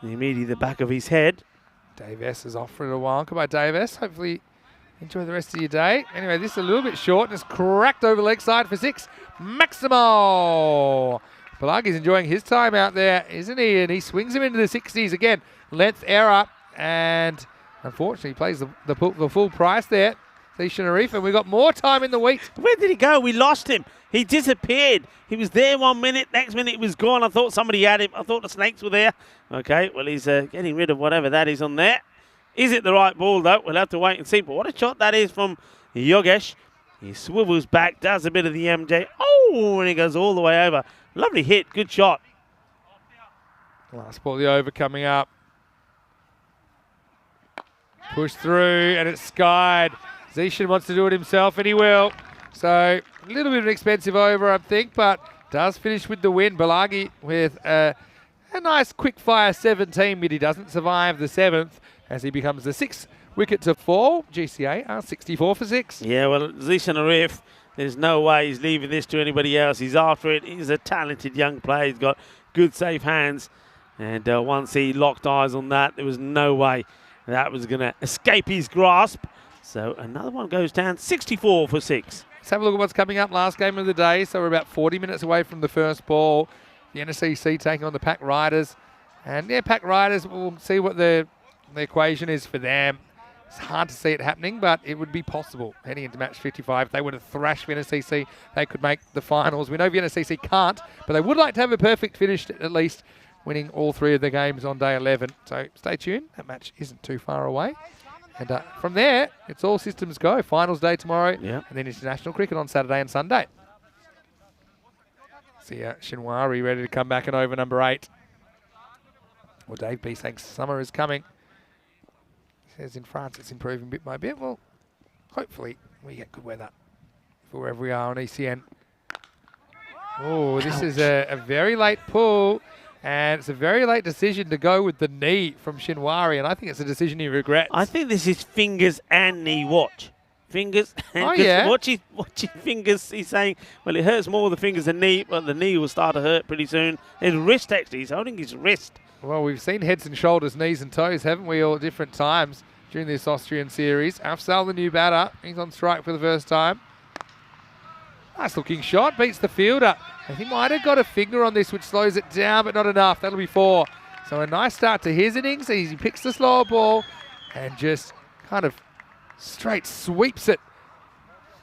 immediately the back of his head. Dave S is off for a while. Goodbye, Dave S. Hopefully enjoy the rest of your day. Anyway, this is a little bit short and it's cracked over leg side for 6. Maximo! Balagi's enjoying his time out there, isn't he? And he swings him into the 60s again. Length error. And unfortunately plays the full price there. Zishan Arif, and we've got more time in the week. Where did he go? We lost him. He disappeared. He was there 1 minute. Next minute he was gone. I thought somebody had him. I thought the snakes were there. Okay, well, he's getting rid of whatever that is on there. Is it the right ball, though? We'll have to wait and see. But what a shot that is from Yogesh. He swivels back, does a bit of the MJ. Oh, and he goes all the way over. Lovely hit. Good shot. Last ball, the over coming up. Push through, and it's skied. Zishan wants to do it himself, and he will. So, a little bit of an expensive over, I think, but does finish with the win. Balagi with a nice quick-fire 17, but he doesn't survive the 7th as he becomes the 6th wicket to fall. GCA are 64 for 6. Yeah, well, Zishan Arif, there's no way he's leaving this to anybody else. He's after it. He's a talented young player. He's got good, safe hands. And once he locked eyes on that, there was no way that was going to escape his grasp. So another one goes down, 64 for 6. Let's have a look at what's coming up. Last game of the day. So we're about 40 minutes away from the first ball. The NSCC taking on the Pack Riders. And yeah, Pack Riders, we'll see what the equation is for them. It's hard to see it happening, but it would be possible heading into match 55. If they were to thrash VNSCC, they could make the finals. We know VNSCC can't, but they would like to have a perfect finish at least, winning all 3 of the games on day 11. So stay tuned. That match isn't too far away. And from there, it's all systems go. Finals day tomorrow, and then international cricket on Saturday and Sunday. See Shinwari ready to come back in over number 8. Well, Dave B saying summer is coming. He says in France it's improving bit by bit. Well, hopefully we get good weather for wherever we are on ECN. Oh, this is a very late pull. And it's a very late decision to go with the knee from Shinwari, and I think it's a decision he regrets. I think this is fingers and knee watch. Fingers and watch his fingers. He's saying, well, it hurts more the fingers than knee, but the knee will start to hurt pretty soon. His wrist, actually. He's holding his wrist. Well, we've seen heads and shoulders, knees and toes, haven't we, all at different times during this Austrian series. Afzal, the new batter. He's on strike for the first time. Nice looking shot, beats the fielder. He might have got a finger on this, which slows it down, but not enough. That'll be 4. So a nice start to his innings. He picks the slower ball and just kind of straight sweeps it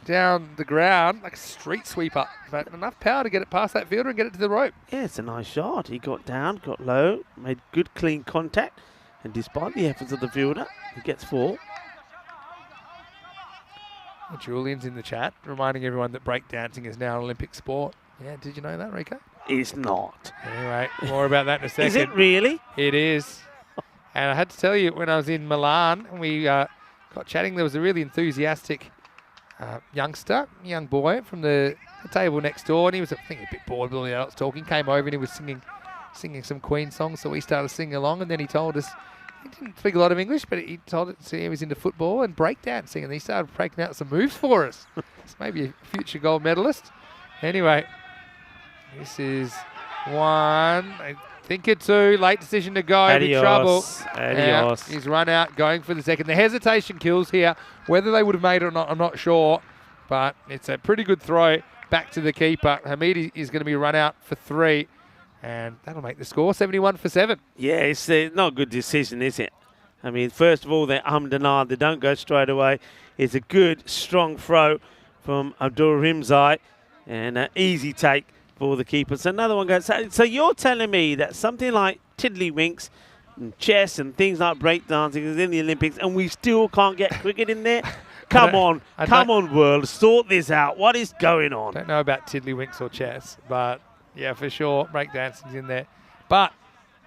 down the ground like a street sweeper. But enough power to get it past that fielder and get it to the rope. Yeah, it's a nice shot. He got down, got low, made good, clean contact. And despite the efforts of the fielder, he gets 4. Well, Julian's in the chat, reminding everyone that breakdancing is now an Olympic sport. Yeah, did you know that, Rico? It's not. Anyway, more about that in a second. Is it really? It is. And I had to tell you, when I was in Milan and we got chatting, there was a really enthusiastic young boy from the table next door, and he was, I think, a bit bored with all the adults talking, came over and he was singing some Queen songs, so we started singing along, and then he told us, he didn't speak a lot of English, but he told us he was into football and breakdancing, and he started breaking out some moves for us. It's maybe a future gold medalist. Anyway, this is 1. Thinker two, late decision to go, big trouble. Adios. He's run out, going for the second. The hesitation kills here. Whether they would have made it or not, I'm not sure. But it's a pretty good throw back to the keeper. Hamidi is going to be run out for 3. And that'll make the score 71 for 7. Yeah, it's not a good decision, is it? I mean, first of all, they're denied. They don't go straight away. It's a good, strong throw from Abdul Rimzai. And an easy take for the keeper. So another one goes. So you're telling me that something like tiddlywinks and chess and things like breakdancing is in the Olympics and we still can't get cricket in there? Come on, world, sort this out. What is going on? Don't know about tiddlywinks or chess, but yeah, for sure, breakdancing's in there. But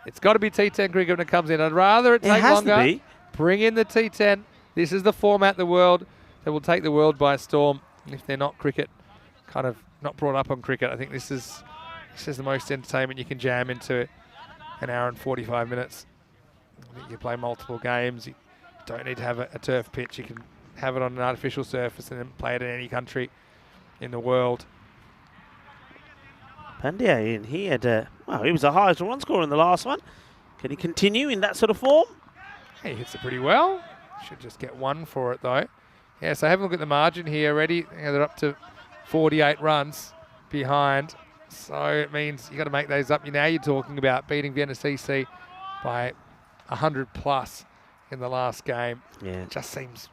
it's got to be T10 cricket when it comes in. I'd rather it take longer. To be. Bring in the T10. This is the format that will take the world by storm. And if they're not cricket, kind of not brought up on cricket, I think this is the most entertainment you can jam into an hour and 45 minutes. I think you play multiple games. You don't need to have a turf pitch. You can have it on an artificial surface and then play it in any country in the world. Pandya in. He was the highest run scorer in the last one. Can he continue in that sort of form? He hits it pretty well. Should just get 1 for it though. Yeah, so have a look at the margin here already. Yeah, they're up to 48 runs behind. So it means you got to make those up. Now you're talking about beating Vienna CC by 100 plus in the last game. Yeah. It just seems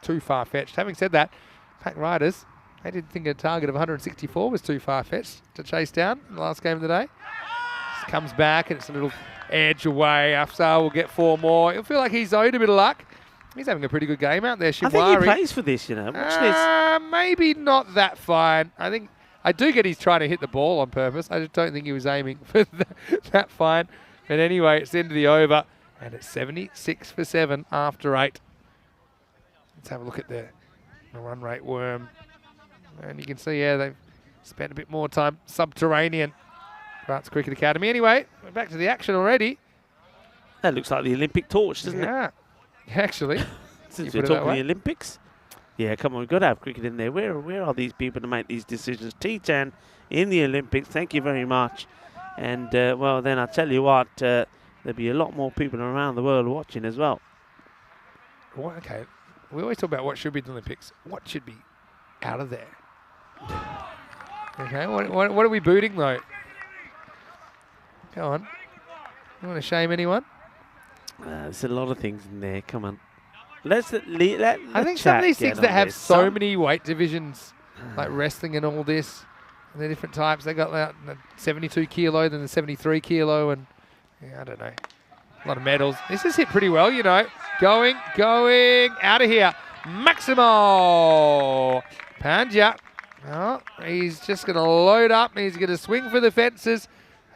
too far-fetched. Having said that, Pack Riders, they didn't think a target of 164 was too far-fetched to chase down in the last game of the day. Just comes back and it's a little edge away. Afsar will get 4 more. He'll feel like he's owed a bit of luck. He's having a pretty good game out there, Shimwari. I think he plays for this, you know. Watch this. Maybe not that fine. I do get he's trying to hit the ball on purpose. I just don't think he was aiming for that fine. But anyway, it's the end of the over. And it's 76 for 7 after 8. Let's have a look at the run rate worm. And you can see, yeah, they've spent a bit more time subterranean. Grants Cricket Academy. Anyway, we're back to the action already. That looks like the Olympic torch, doesn't it? Yeah, actually. Since we're talking the Olympics. Yeah, come on, we've got to have cricket in there. Where are these people to make these decisions? T10 in the Olympics, thank you very much. And, well, then I'll tell you what, there'll be a lot more people around the world watching as well. Well, okay, we always talk about what should be in the Olympics. What should be out of there? Okay, what are we booting, though? Go on. You want to shame anyone? There's a lot of things in there. Come on. I think some of these things that have so many weight divisions, like wrestling and all this, and the different types, they got like the 72 kilo, then the 73 kilo, and yeah, I don't know, a lot of medals. This is hit pretty well, you know. Going out of here. Maximo Pandya. Oh, he's just going to load up. He's going to swing for the fences.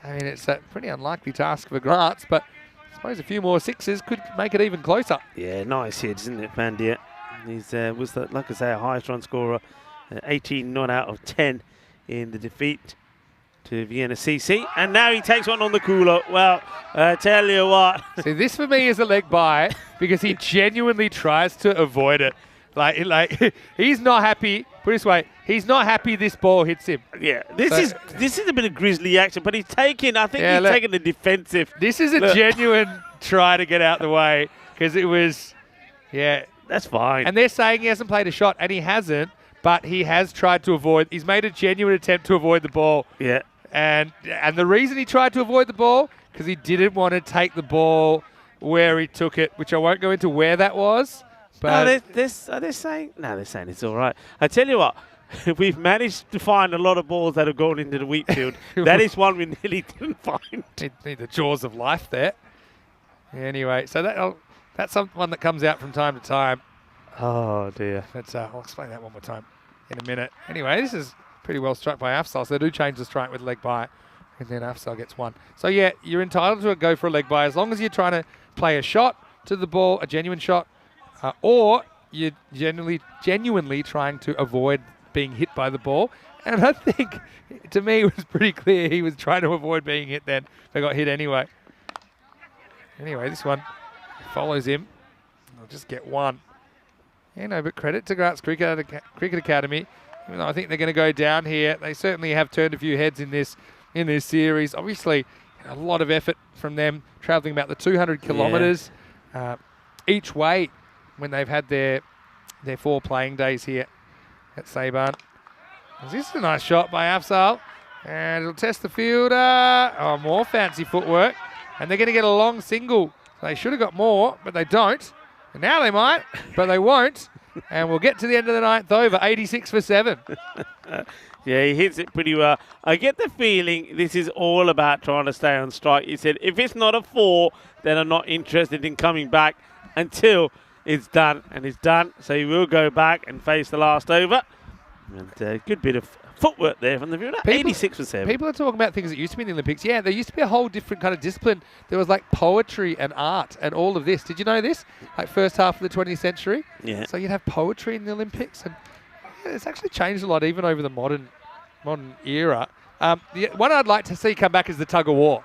I mean, it's a pretty unlikely task for Grants, but I suppose a few more sixes could make it even closer. Yeah, nice hit, isn't it, Pandya? He's was, like I say, a highest run scorer, 18 not out of 10 in the defeat to Vienna CC. And now he takes one on the cooler. Well, I tell you what. See, this for me is a leg by because he genuinely tries to avoid it. Like he's not happy. Put it this way, he's not happy this ball hits him. Yeah, this is a bit of grisly action, but he's taking, I think he's taking the defensive. This is a genuine try to get out the way because it was, yeah. That's fine. And they're saying he hasn't played a shot, and he hasn't, but he has tried to avoid. He's made a genuine attempt to avoid the ball. Yeah. And the reason he tried to avoid the ball, because he didn't want to take the ball where he took it, which I won't go into where that was. But no, they're saying it's all right. I tell you what, we've managed to find a lot of balls that have gone into the wheat field. That is one we nearly didn't find. Need the jaws of life there. Anyway, so that's one that comes out from time to time. Oh, dear. I'll explain that one more time in a minute. Anyway, this is pretty well struck by Afsal. So they do change the strike with leg by, and then Afsal gets 1. So, yeah, you're entitled to go for a leg by as long as you're trying to play a shot to the ball, a genuine shot, or you're genuinely trying to avoid being hit by the ball. And I think, to me, it was pretty clear he was trying to avoid being hit then. They got hit anyway. Anyway, this one follows him. I'll just get 1. Yeah, no, but credit to Grants Cricket Academy. Even though I think they're going to go down here. They certainly have turned a few heads in this series. Obviously, a lot of effort from them, travelling about the 200 kilometres each way when they've had their 4 playing days here at Saban. This is a nice shot by Afzal. And it'll test the fielder. Oh, more fancy footwork. And they're going to get a long single. They should have got more, but they don't. And now they might, but they won't. And we'll get to the end of the 9th over, 86 for 7. Yeah, he hits it pretty well. I get the feeling this is all about trying to stay on strike. He said, if it's not a 4, then I'm not interested in coming back until it's done. And it's done, so he will go back and face the last over. And a good bit of footwork there from the fielder. 86 for 7. People are talking about things that used to be in the Olympics. Yeah, there used to be a whole different kind of discipline. There was like poetry and art and all of this. Did you know this? Like first half of the 20th century. Yeah. So you'd have poetry in the Olympics, and it's actually changed a lot even over the modern era. The one I'd like to see come back is the tug of war,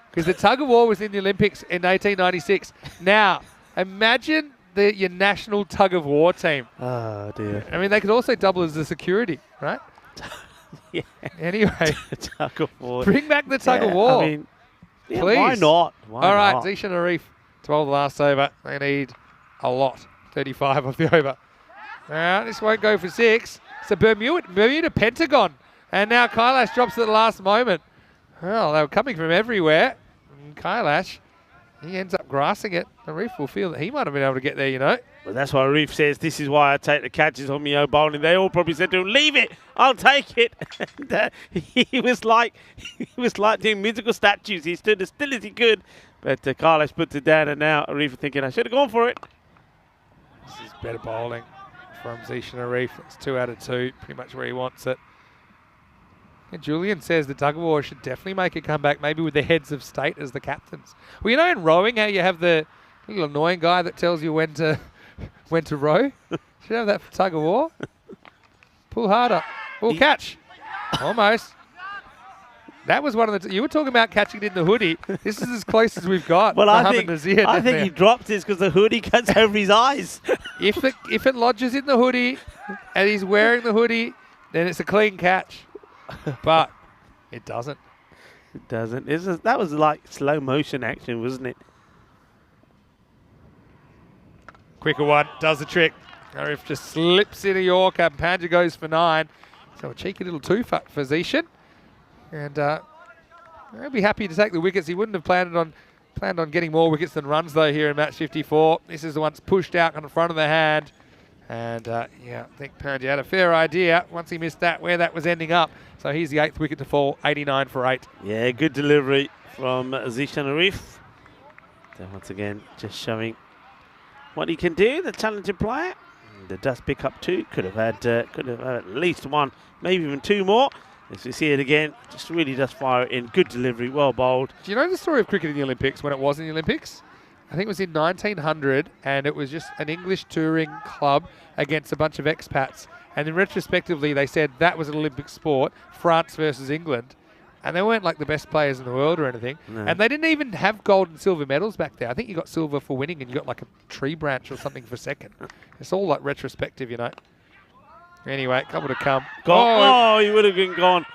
because the tug of war was in the Olympics in 1896. Now, imagine your national tug of war team. Oh, dear. I mean, they could also double as the security, right? Yeah. Anyway, tug of war. Bring back the tug of war. I mean, yeah, please. why not? Why All right, not? Zishan Arif, 12 the last over. They need a lot. 35 off the over. Now, this won't go for 6. It's a Bermuda Pentagon. And now Kailash drops at the last moment. Well, they were coming from everywhere. And Kailash, he ends up grassing it. Arif will feel that he might have been able to get there, you know. Well, that's why Reef says, this is why I take the catches on Mio bowling. They all probably said to him, leave it, I'll take it. And, he was like doing musical statues. He stood as still as he could. But Kailash puts it down, and now Reef is thinking, I should have gone for it. This is better bowling from Zishan Arif. It's 2 out of 2, pretty much where he wants it. And Julian says the tug of war should definitely make a comeback, maybe with the heads of state as the captains. Well, you know in rowing how you have the little annoying guy that tells you when to row? Should have that for tug of war. Pull harder. Pull catch. Almost. That was one of the... you were talking about catching it in the hoodie. This is as close as we've got. Well, I think he dropped this because the hoodie cuts over his eyes. If it lodges in the hoodie and he's wearing the hoodie, then it's a clean catch. But it doesn't. It doesn't. That was like slow motion action, wasn't it? Quicker one, does the trick. Arif just slips in a Yorker, and Panja goes for 9. So a cheeky little 2 for Zishan. And I'd be happy to take the wickets. He wouldn't have planned on getting more wickets than runs, though, here in match 54. This is the one that's pushed out on the front of the hand. And, yeah, I think Panja had a fair idea once he missed that, where that was ending up. So he's the 8th wicket to fall, 89 for 8. Yeah, good delivery from Zishan Arif. So once again, just showing what he can do, the talented player. The dust pick up 2. Could have had at least 1, maybe even 2 more. As we see it again, just really does fire it in. Good delivery, well bowled. Do you know the story of cricket in the Olympics, when it was in the Olympics? I think it was in 1900, and it was just an English touring club against a bunch of expats. And then retrospectively, they said that was an Olympic sport, France versus England. And they weren't like the best players in the world or anything. No. And they didn't even have gold and silver medals back there. I think you got silver for winning, and you got like a tree branch or something for second. It's all like retrospective, you know. Anyway, couple to come. Oh, he would have been gone.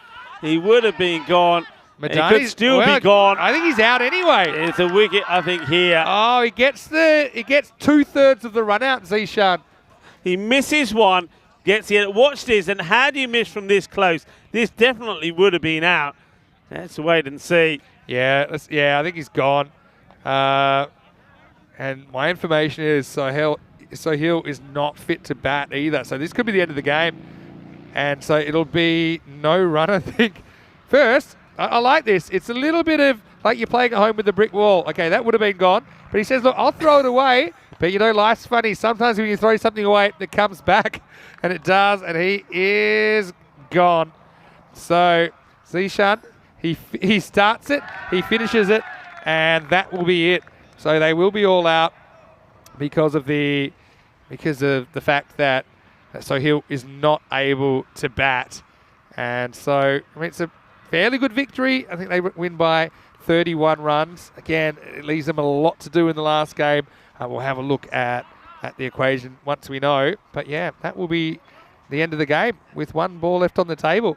He would have been gone. He could still be gone. I think he's out anyway. It's a wicket, I think, here. Oh, he gets 2/3 of the run out, Zishan. He misses one, gets it. Watch this, and how do you miss from this close? This definitely would have been out. Let's wait and see. Yeah, I think he's gone. And my information is Sohail is not fit to bat either. So this could be the end of the game. And so it'll be no run, I think. First, I like this. It's a little bit of like you're playing at home with the brick wall. Okay, that would have been gone. But he says, look, I'll throw it away. But, you know, life's funny. Sometimes when you throw something away, it comes back. And it does. And he is gone. So, Zishan, he starts it. He finishes it. And that will be it. So they will be all out because of the fact that Sohail is not able to bat. And so, I mean, it's a fairly good victory. I think they win by 31 runs. Again, it leaves them a lot to do in the last game. We'll have a look at the equation once we know. But yeah, that will be the end of the game with 1 ball left on the table.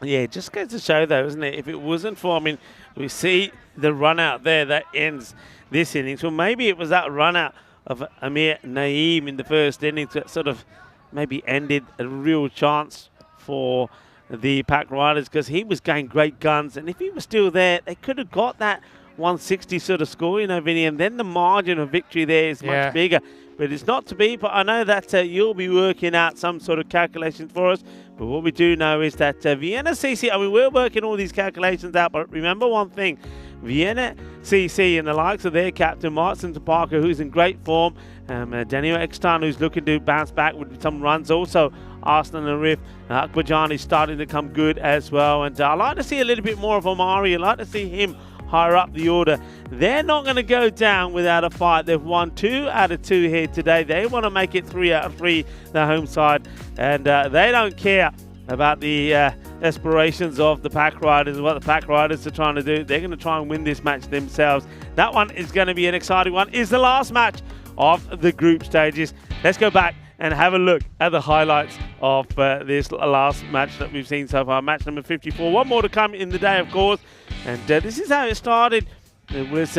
Yeah, it just goes to show, though, isn't it? If it wasn't for, I mean, we see the run out there that ends this innings. Well, maybe it was that run out of Amir Naeem in the first innings that sort of maybe ended a real chance for the Pack Riders, because he was going great guns. And if he was still there, they could have got that 160 sort of score, Vinny, and then the margin of victory there is much bigger. But it's not to be. But I know that you'll be working out some sort of calculations for us. But what we do know is that Vienna CC, I mean, we're working all these calculations out. But remember one thing, Vienna CC and the likes of their captain, Martin Parker, who's in great form, Daniel Ekstan, who's looking to bounce back with some runs. Also, Arsenal and Riff, Akbajani is starting to come good as well. And I like to see a little bit more of Omari. I like to see him higher up the order. They're not going to go down without a fight. They've won 2 out of 2 here today. They want to make it 3 out of 3, the home side. And they don't care about the aspirations of the Pack Riders and what the Pack Riders are trying to do. They're going to try and win this match themselves. That one is going to be an exciting one. It's the last match of the group stages. Let's go back and have a look at the highlights of this last match that we've seen so far. Match number 54. One more to come in the day, of course. And this is how it started. It was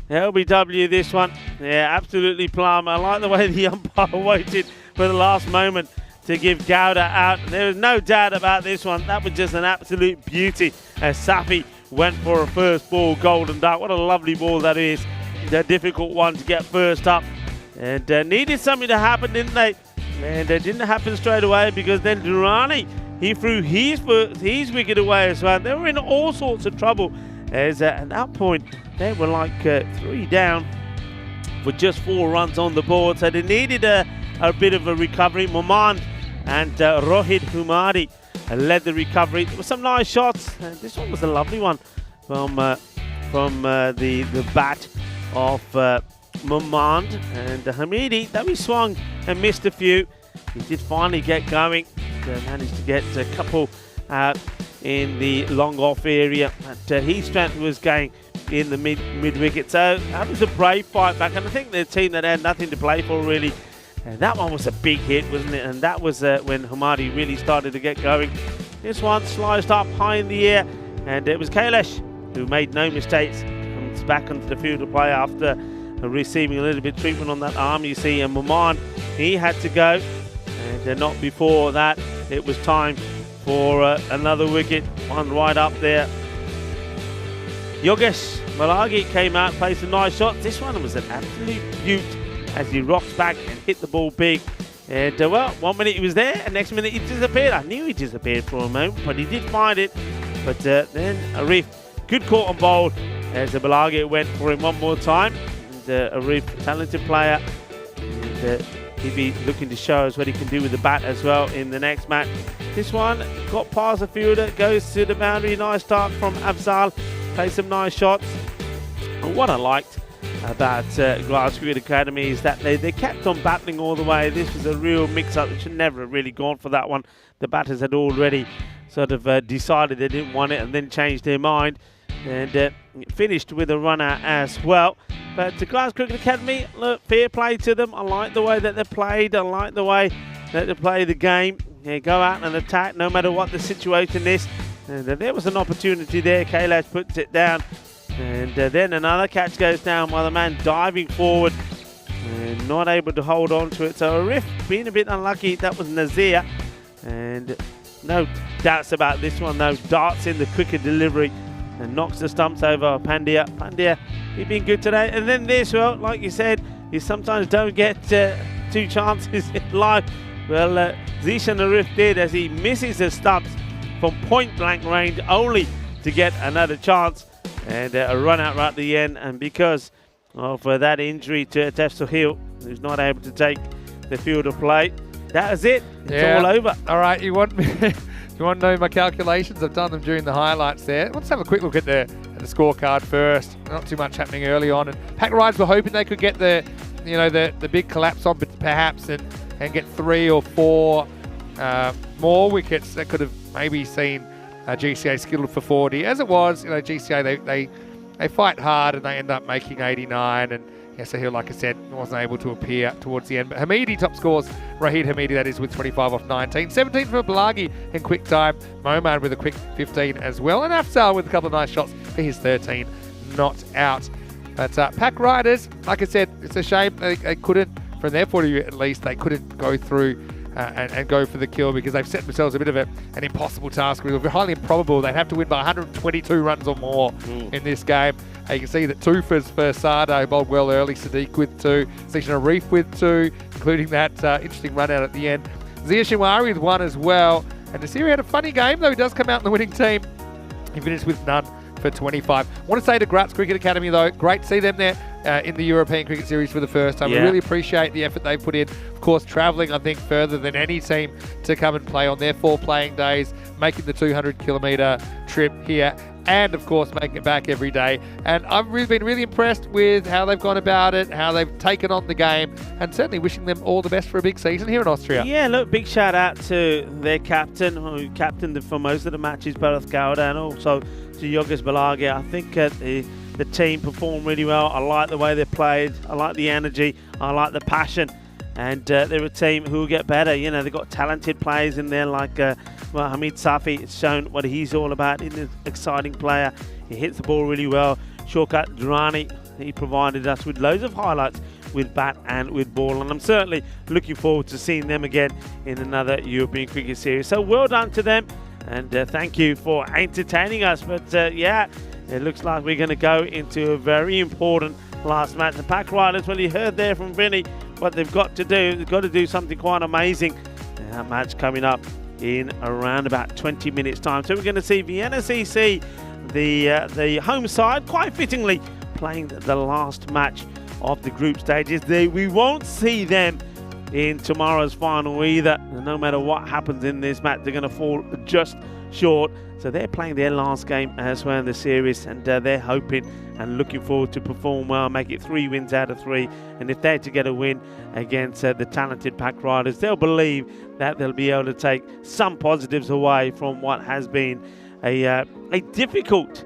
LBW, this one. Yeah, absolutely plum. I like the way the umpire waited for the last moment to give Gowda out. There was no doubt about this one. That was just an absolute beauty as Safi went for a first ball golden duck. What a lovely ball that is. A difficult one to get first up. And needed something to happen, didn't they? And it didn't happen straight away, because then Durrani, he threw his wicket away as well. They were in all sorts of trouble, as at that point they were like 3 down with just 4 runs on the board. So they needed a bit of a recovery. Momand and Rohit Humadi led the recovery. There were some nice shots. This one was a lovely one from the bat of Momand, and Hamidi, though he swung and missed a few, he did finally get going. Managed to get a couple out in the long off area, but his strength was going in the mid wicket. So that was a brave fight back, and I think the team that had nothing to play for really. And that one was a big hit, wasn't it? And that was when Hamadi really started to get going. This one sliced up high in the air, and it was Kailash who made no mistakes. Comes back onto the field to play after receiving a little bit of treatment on that arm, you see. And Maman, he had to go, and not before that it was time for another wicket, one right up there. Yogesh Malagi came out, played some nice shots. This one was an absolute beaut as he rocks back and hit the ball big. And well, 1 minute he was there, and next minute he disappeared. I knew he disappeared for a moment, but he did find it. But then Arif, good caught on bowl as Malagi went for him one more time. Arif, talented player, and he'll be looking to show us what he can do with the bat as well in the next match. This one got past the fielder, goes to the boundary. Nice start from Afzal, plays some nice shots. And what I liked about Glasgow Cricket Academy is that they kept on battling all the way. This was a real mix-up. They should never have really gone for that one. The batters had already sort of decided they didn't want it and then changed their mind, and finished with a runner as well. But the Glasgow Cricket Academy, look, fair play to them. I like the way that they played. I like the way that they play the game. They go out and attack no matter what the situation is. And there was an opportunity there. Kailash puts it down. And then another catch goes down by the man diving forward and not able to hold on to it. So Arif being a bit unlucky. That was Nazir. And no doubts about this one, though. Darts in the quicker delivery and knocks the stumps over Pandya. Pandya, he's been good today. And then this, well, like you said, you sometimes don't get 2 chances in life. Well, Zishan Arif did, as he misses the stumps from point blank range, only to get another chance. And a run out right at the end. And because of that injury to Atef Sohail, who's not able to take the field of play, that was it. It's all over. All right, you want me? You want to know my calculations? I've done them during the highlights there. Let's have a quick look at the scorecard first. Not too much happening early on. And Pack Riders were hoping they could get the big collapse on, perhaps, and get 3 or 4 more wickets that could have maybe seen GCA skittled for 40. As it was, GCA they fight hard and they end up making 89, and Yeah, so he, like I said, wasn't able to appear towards the end. But Hamidi top scores. Rahid Hamidi, that is, with 25 off 19. 17 for Balagi in quick time. Momad with a quick 15 as well. And Afzal with a couple of nice shots for his 13 not out. But Pack Riders, like I said, it's a shame they couldn't, from their point of view at least, they couldn't go through and go for the kill because they've set themselves a bit of an impossible task. It was highly improbable. They'd have to win by 122 runs or more in this game. You can see that 2 for Sardo, bowled well early, Sadiq with 2, Section Arif with 2, including that interesting run out at the end. Zia Shimari with 1 as well. And Nasiri had a funny game, though he does come out in the winning team. He finished with none for 25. I want to say to Gratz Cricket Academy, though, great to see them there in the European Cricket Series for the first time. Yeah. We really appreciate the effort they put in. Of course, travelling, I think, further than any team to come and play on their 4 playing days, making the 200-kilometre trip here, and, of course, making it back every day. And I've been really impressed with how they've gone about it, how they've taken on the game, and certainly wishing them all the best for a big season here in Austria. Yeah, look, big shout out to their captain, who captained for most of the matches, Bharat Gowda, and also to Yogesh Balagi. I think the team performed really well. I like the way they played. I like the energy. I like the passion. And they're a team who will get better. You know, they've got talented players in there like Hamid Safi. It's shown what he's all about. He's an exciting player. He hits the ball really well. Shaukat Durrani, he provided us with loads of highlights with bat and with ball. And I'm certainly looking forward to seeing them again in another European Cricket Series. So well done to them. And thank you for entertaining us. But yeah, it looks like we're going to go into a very important last match. The Pack Riders, well, you heard there from Vinny what they've got to do. They've got to do something quite amazing. And that match coming up in around about 20 minutes time. So we're going to see Vienna CC, the home side, quite fittingly playing the last match of the group stages. We won't see them in tomorrow's final either. No matter what happens in this match, they're going to fall just short. So they're playing their last game as well in the series, and they're hoping and looking forward to perform well, make it 3 wins out of 3. And if they're to get a win against the talented Pack Riders, they'll believe that they'll be able to take some positives away from what has been a difficult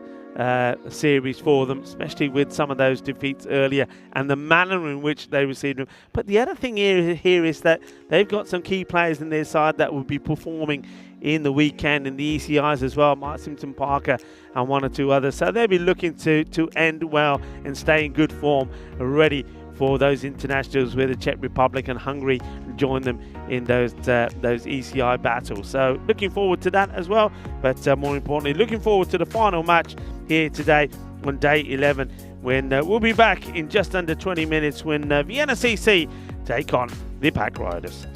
series for them, especially with some of those defeats earlier and the manner in which they received them. But the other thing here is that they've got some key players in their side that will be performing in the weekend in the ECIs as well, Mark Simpson Parker and 1 or 2 others. So they'll be looking to end well and stay in good form, ready for those internationals where the Czech Republic and Hungary join them in those ECI battles. So looking forward to that as well. But more importantly, looking forward to the final match here today on day 11, when we'll be back in just under 20 minutes when Vienna CC take on the Pack Riders.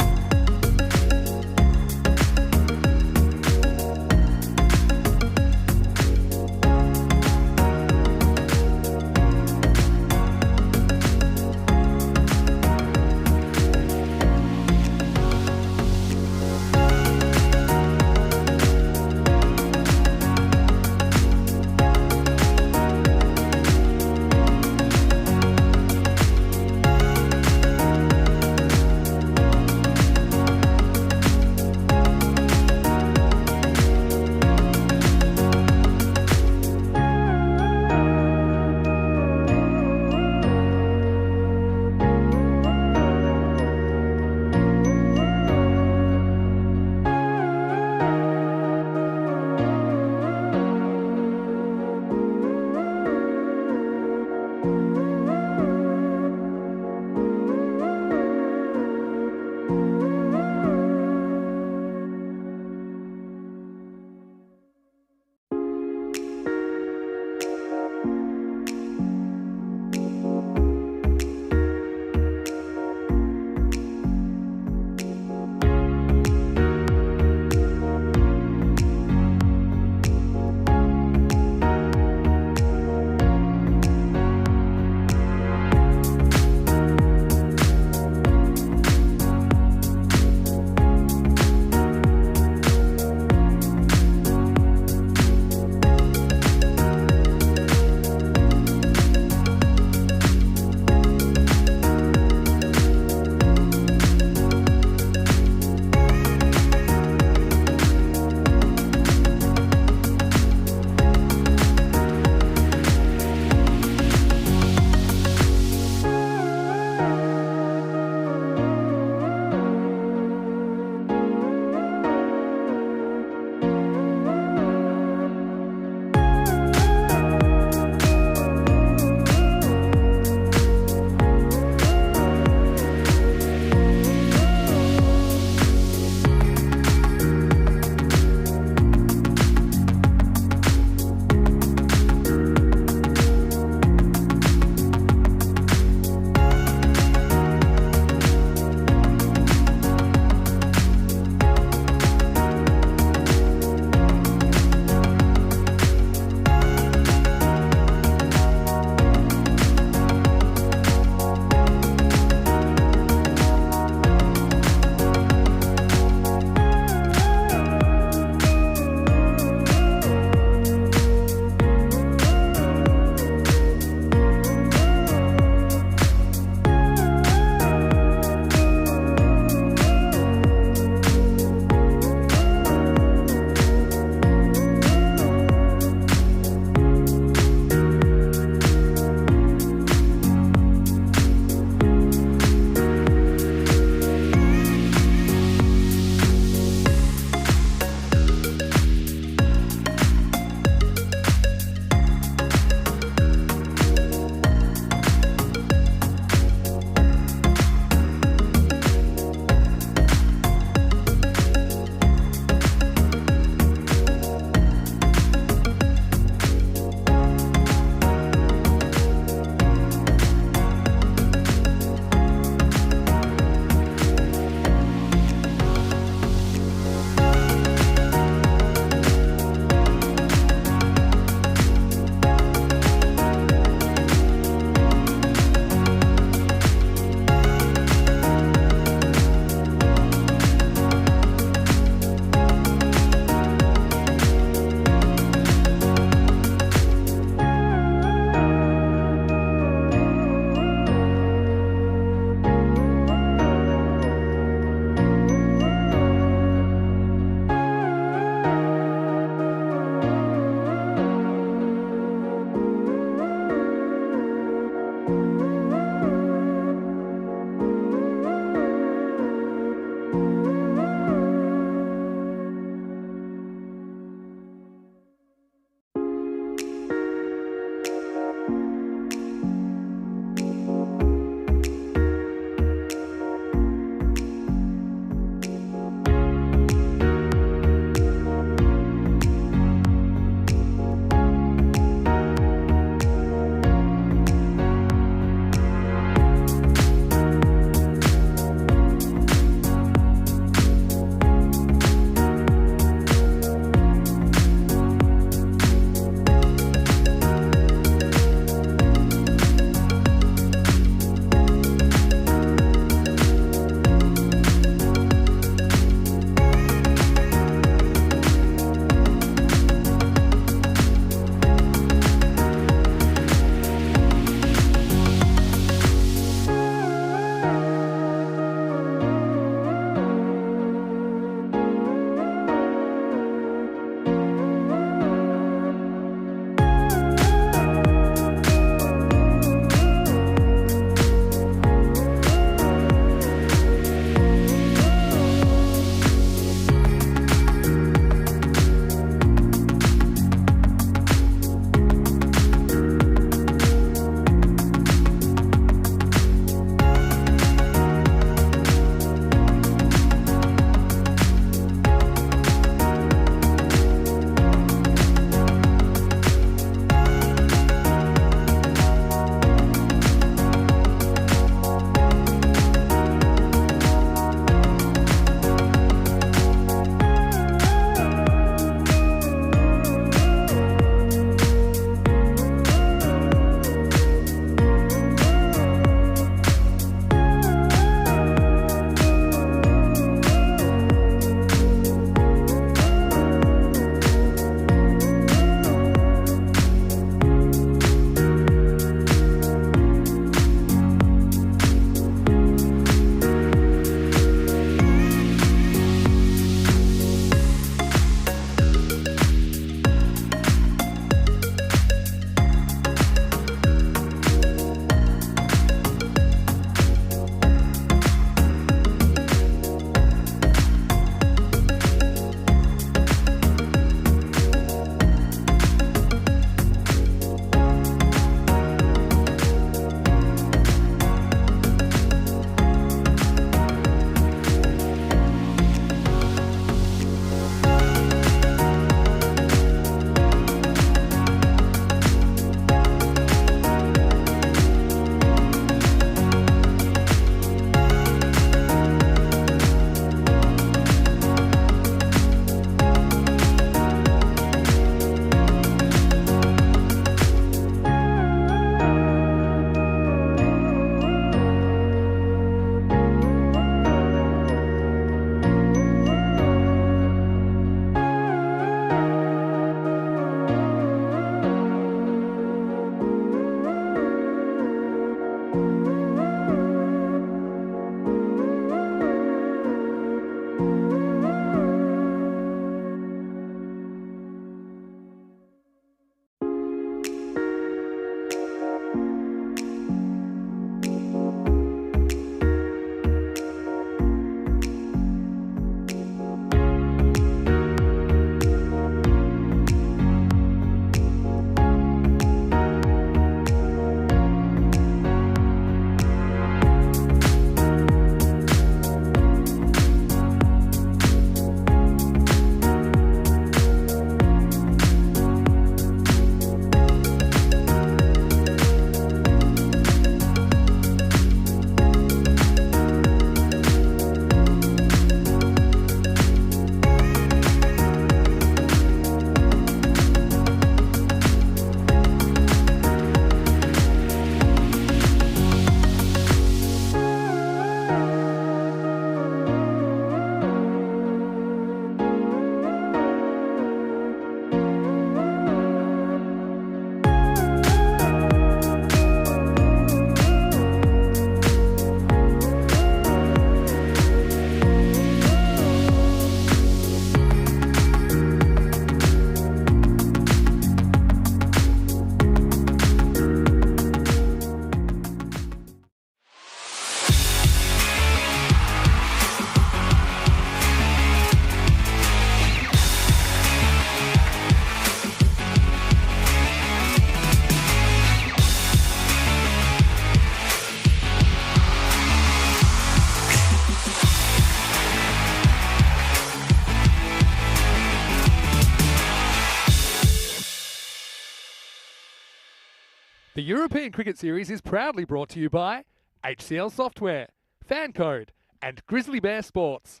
European Cricket Series is proudly brought to you by HCL Software, FanCode, and Grizzly Bear Sports.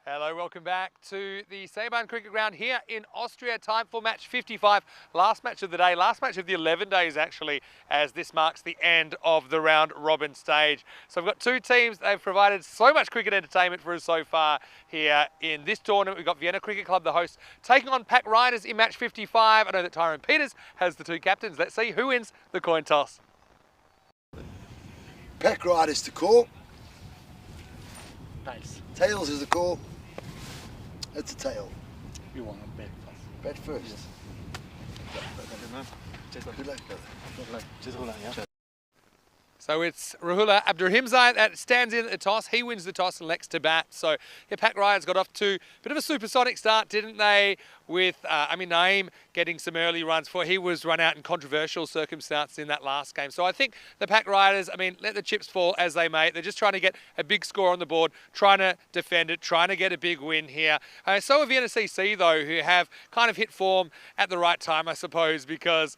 Hello, welcome back to the Sabine Cricket Ground here in Austria. Time for match 55. Last match of the day, last match of the 11 days actually, as this marks the end of the round robin stage. So we've got two teams. They've provided so much cricket entertainment for us so far here in this tournament. We've got Vienna Cricket Club, the hosts, taking on Pack Riders in match 55. I know that Tyrone Peters has the two captains. Let's see who wins the coin toss. Pack Riders to call. Nice. Tails is the call. It's a tail. You want to bet first. Bet first. Good luck, brother. So it's Rahula Abdurrahimzai that stands in at the toss. He wins the toss and elects to bat. So yeah, Pack Riders got off to a bit of a supersonic start, didn't they? With Naeem getting some early runs for. He was run out in controversial circumstances in that last game. So I think the Pack Riders, let the chips fall as they may. They're just trying to get a big score on the board, trying to defend it, trying to get a big win here. So have Vienna CC though, who have kind of hit form at the right time, I suppose, because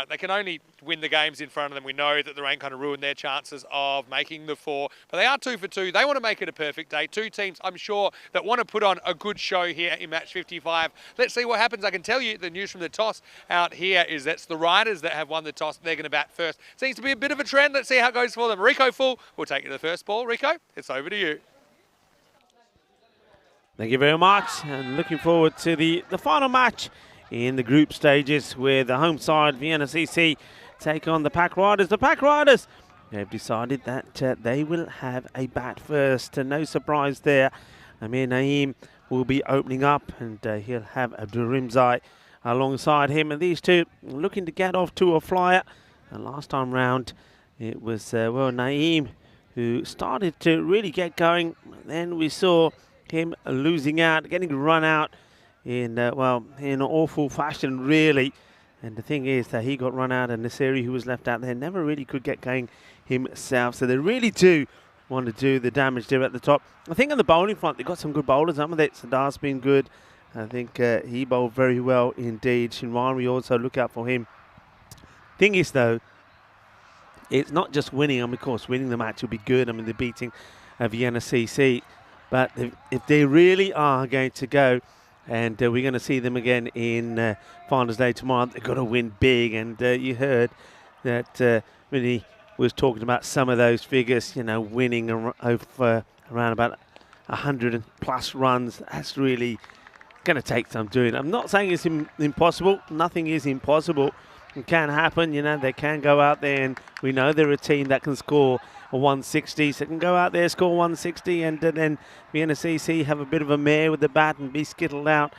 they can only win the games in front of them. We know that the rain kind of ruined their chances of making the 4, but they are 2 for 2. They want to make it a perfect day. Two teams, I'm sure, that want to put on a good show here in match 55. Let's see what happens. I can tell you the news from the toss out here is that's the Riders that have won the toss. They're going to bat first. Seems to be a bit of a trend. Let's see how it goes for them. Rico Full will take you to the first ball. Rico, it's over to you. Thank you very much, and looking forward to the final match in the group stages where the home side, Vienna CC, take on the Pack Riders. The Pack Riders, they've decided that they will have a bat first. No surprise there. Amir Naeem will be opening up, and he'll have Abdurrahimzai alongside him. And these two looking to get off to a flyer. And last time round, it was, Naeem who started to really get going. Then we saw him losing out, getting run out in awful fashion, really. And the thing is that he got run out, and Nasiri, who was left out there, never really could get going himself. So they really do want to do the damage there at the top. I think on the bowling front, they've got some good bowlers, haven't they? Sadar's been good. I think he bowled very well indeed. Shinwari also, look out for him. Thing is, though, it's not just winning. Of course, winning the match will be good. They're beating Vienna CC. But if they really are going to go, and we're going to see them again in Finals Day tomorrow, they've got to win big. And you heard that when he was talking about some of those figures, winning over around about 100 plus runs. That's really going to take some doing. I'm not saying it's impossible. Nothing is impossible. It can happen. They can go out there, and we know they're a team that can score a 160, so they can go out there, score 160, and then Vienna CC have a bit of a mare with the bat and be skittled out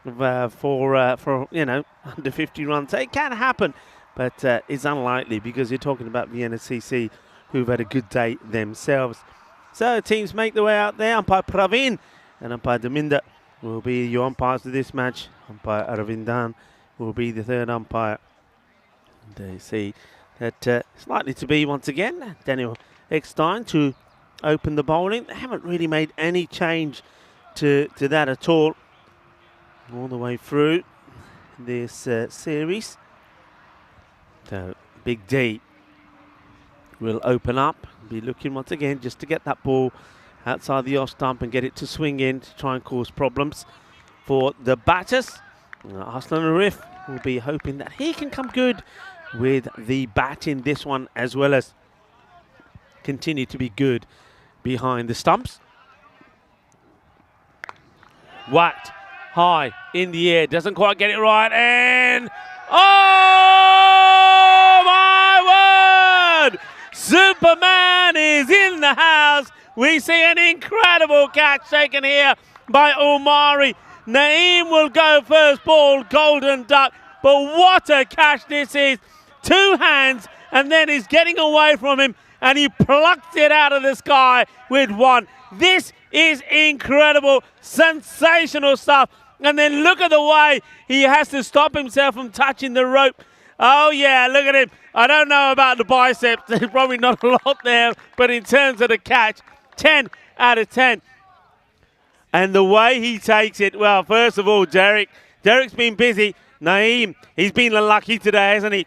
for under 50 runs. So it can happen, but it's unlikely because you're talking about Vienna CC, who've had a good day themselves. So teams make their way out there. Umpire Praveen and Umpire Daminda will be your umpires to this match. Umpire Aravindan will be the third umpire. And see that it's likely to be, once again, Daniel Eckstein to open the bowling. They haven't really made any change to that at all the way through this series. So Big D will open up, be looking once again just to get that ball outside the off stump and get it to swing in to try and cause problems for the batters. Arslan Arif will be hoping that he can come good with the bat in this one, as well as continue to be good behind the stumps. Whacked high in the air, doesn't quite get it right, and oh my word! Superman is in the house. We see an incredible catch taken here by Omari. Naeem will go first ball, golden duck, but what a catch this is. 2 hands, and then he's getting away from him, and he plucked it out of the sky with 1. This is incredible, sensational stuff. And then look at the way he has to stop himself from touching the rope. Oh yeah, look at him. I don't know about the biceps, there's probably not a lot there, but in terms of the catch, 10 out of 10. And the way he takes it, well, first of all, Derek's been busy. Naeem, he's been unlucky today, hasn't he?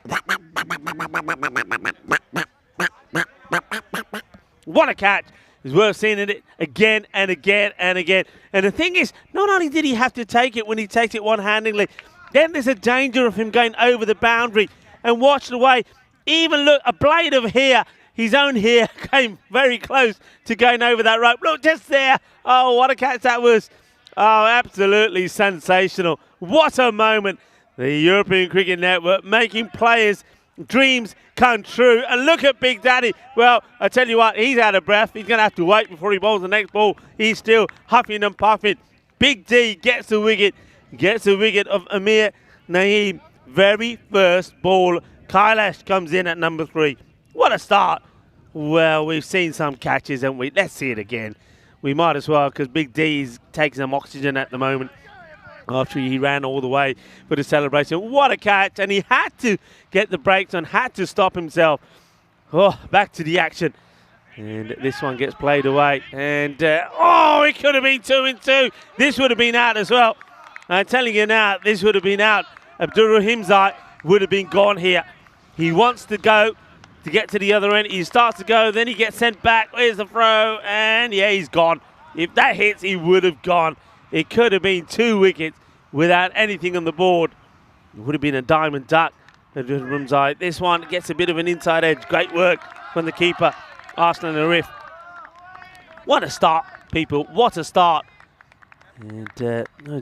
What a catch. It's worth seeing it again and again and again. And the thing is, not only did he have to take it when he takes it one-handedly, then there's a danger of him going over the boundary. And watch the way, even look, a blade of hair, his own hair came very close to going over that rope. Look, just there. Oh, what a catch that was. Oh, absolutely sensational. What a moment. The European Cricket Network making players' dreams come true. And look at Big Daddy. Well, I tell you what, he's out of breath. He's going to have to wait before he bowls the next ball. He's still huffing and puffing. Big D gets the wicket. Gets the wicket of Amir Naeem. Very first ball. Kailash comes in at number 3. What a start. Well, we've seen some catches, haven't we? Let's see it again. We might as well, because Big D's taking some oxygen at the moment after he ran all the way for the celebration. What a catch. And he had to get the brakes on, had to stop himself. Oh, back to the action. And this one gets played away. And, it could have been 2 and 2. This would have been out as well. I'm telling you now, this would have been out. Abdurrahimzai would have been gone here. He wants to go to get to the other end. He starts to go, then he gets sent back. Where's the throw? And, yeah, he's gone. If that hits, he would have gone. It could have been 2 wickets without anything on the board. It would have been a diamond duck. This one gets a bit of an inside edge. Great work from the keeper, Arslan Arif. What a start, people. What a start. And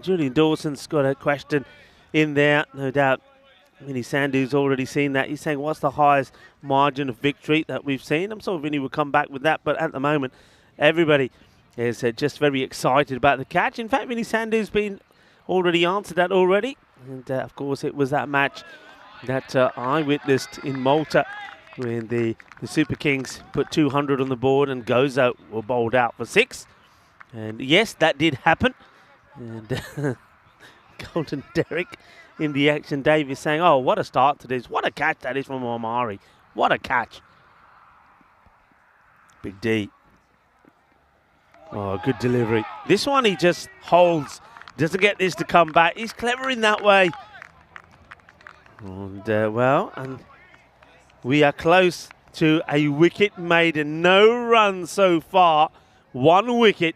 Julian Dawson's got a question in there, no doubt. Vinny Sandhu's already seen that. He's saying, what's the highest margin of victory that we've seen? I'm sure Vinny will come back with that, but at the moment, everybody is just very excited about the catch. In fact, Vinny Sandhu's been already answered that already. And, of course, it was that match that I witnessed in Malta when the Super Kings put 200 on the board and Gozo were bowled out for 6. And, yes, that did happen. And Golden Derek in the action. Dave is saying, oh, what a start to this. What a catch that is from Omari. What a catch. Big D. Oh, good delivery. This one he just holds. Doesn't get this to come back. He's clever in that way. And, and we are close to a wicket maiden. No runs so far. 1 wicket.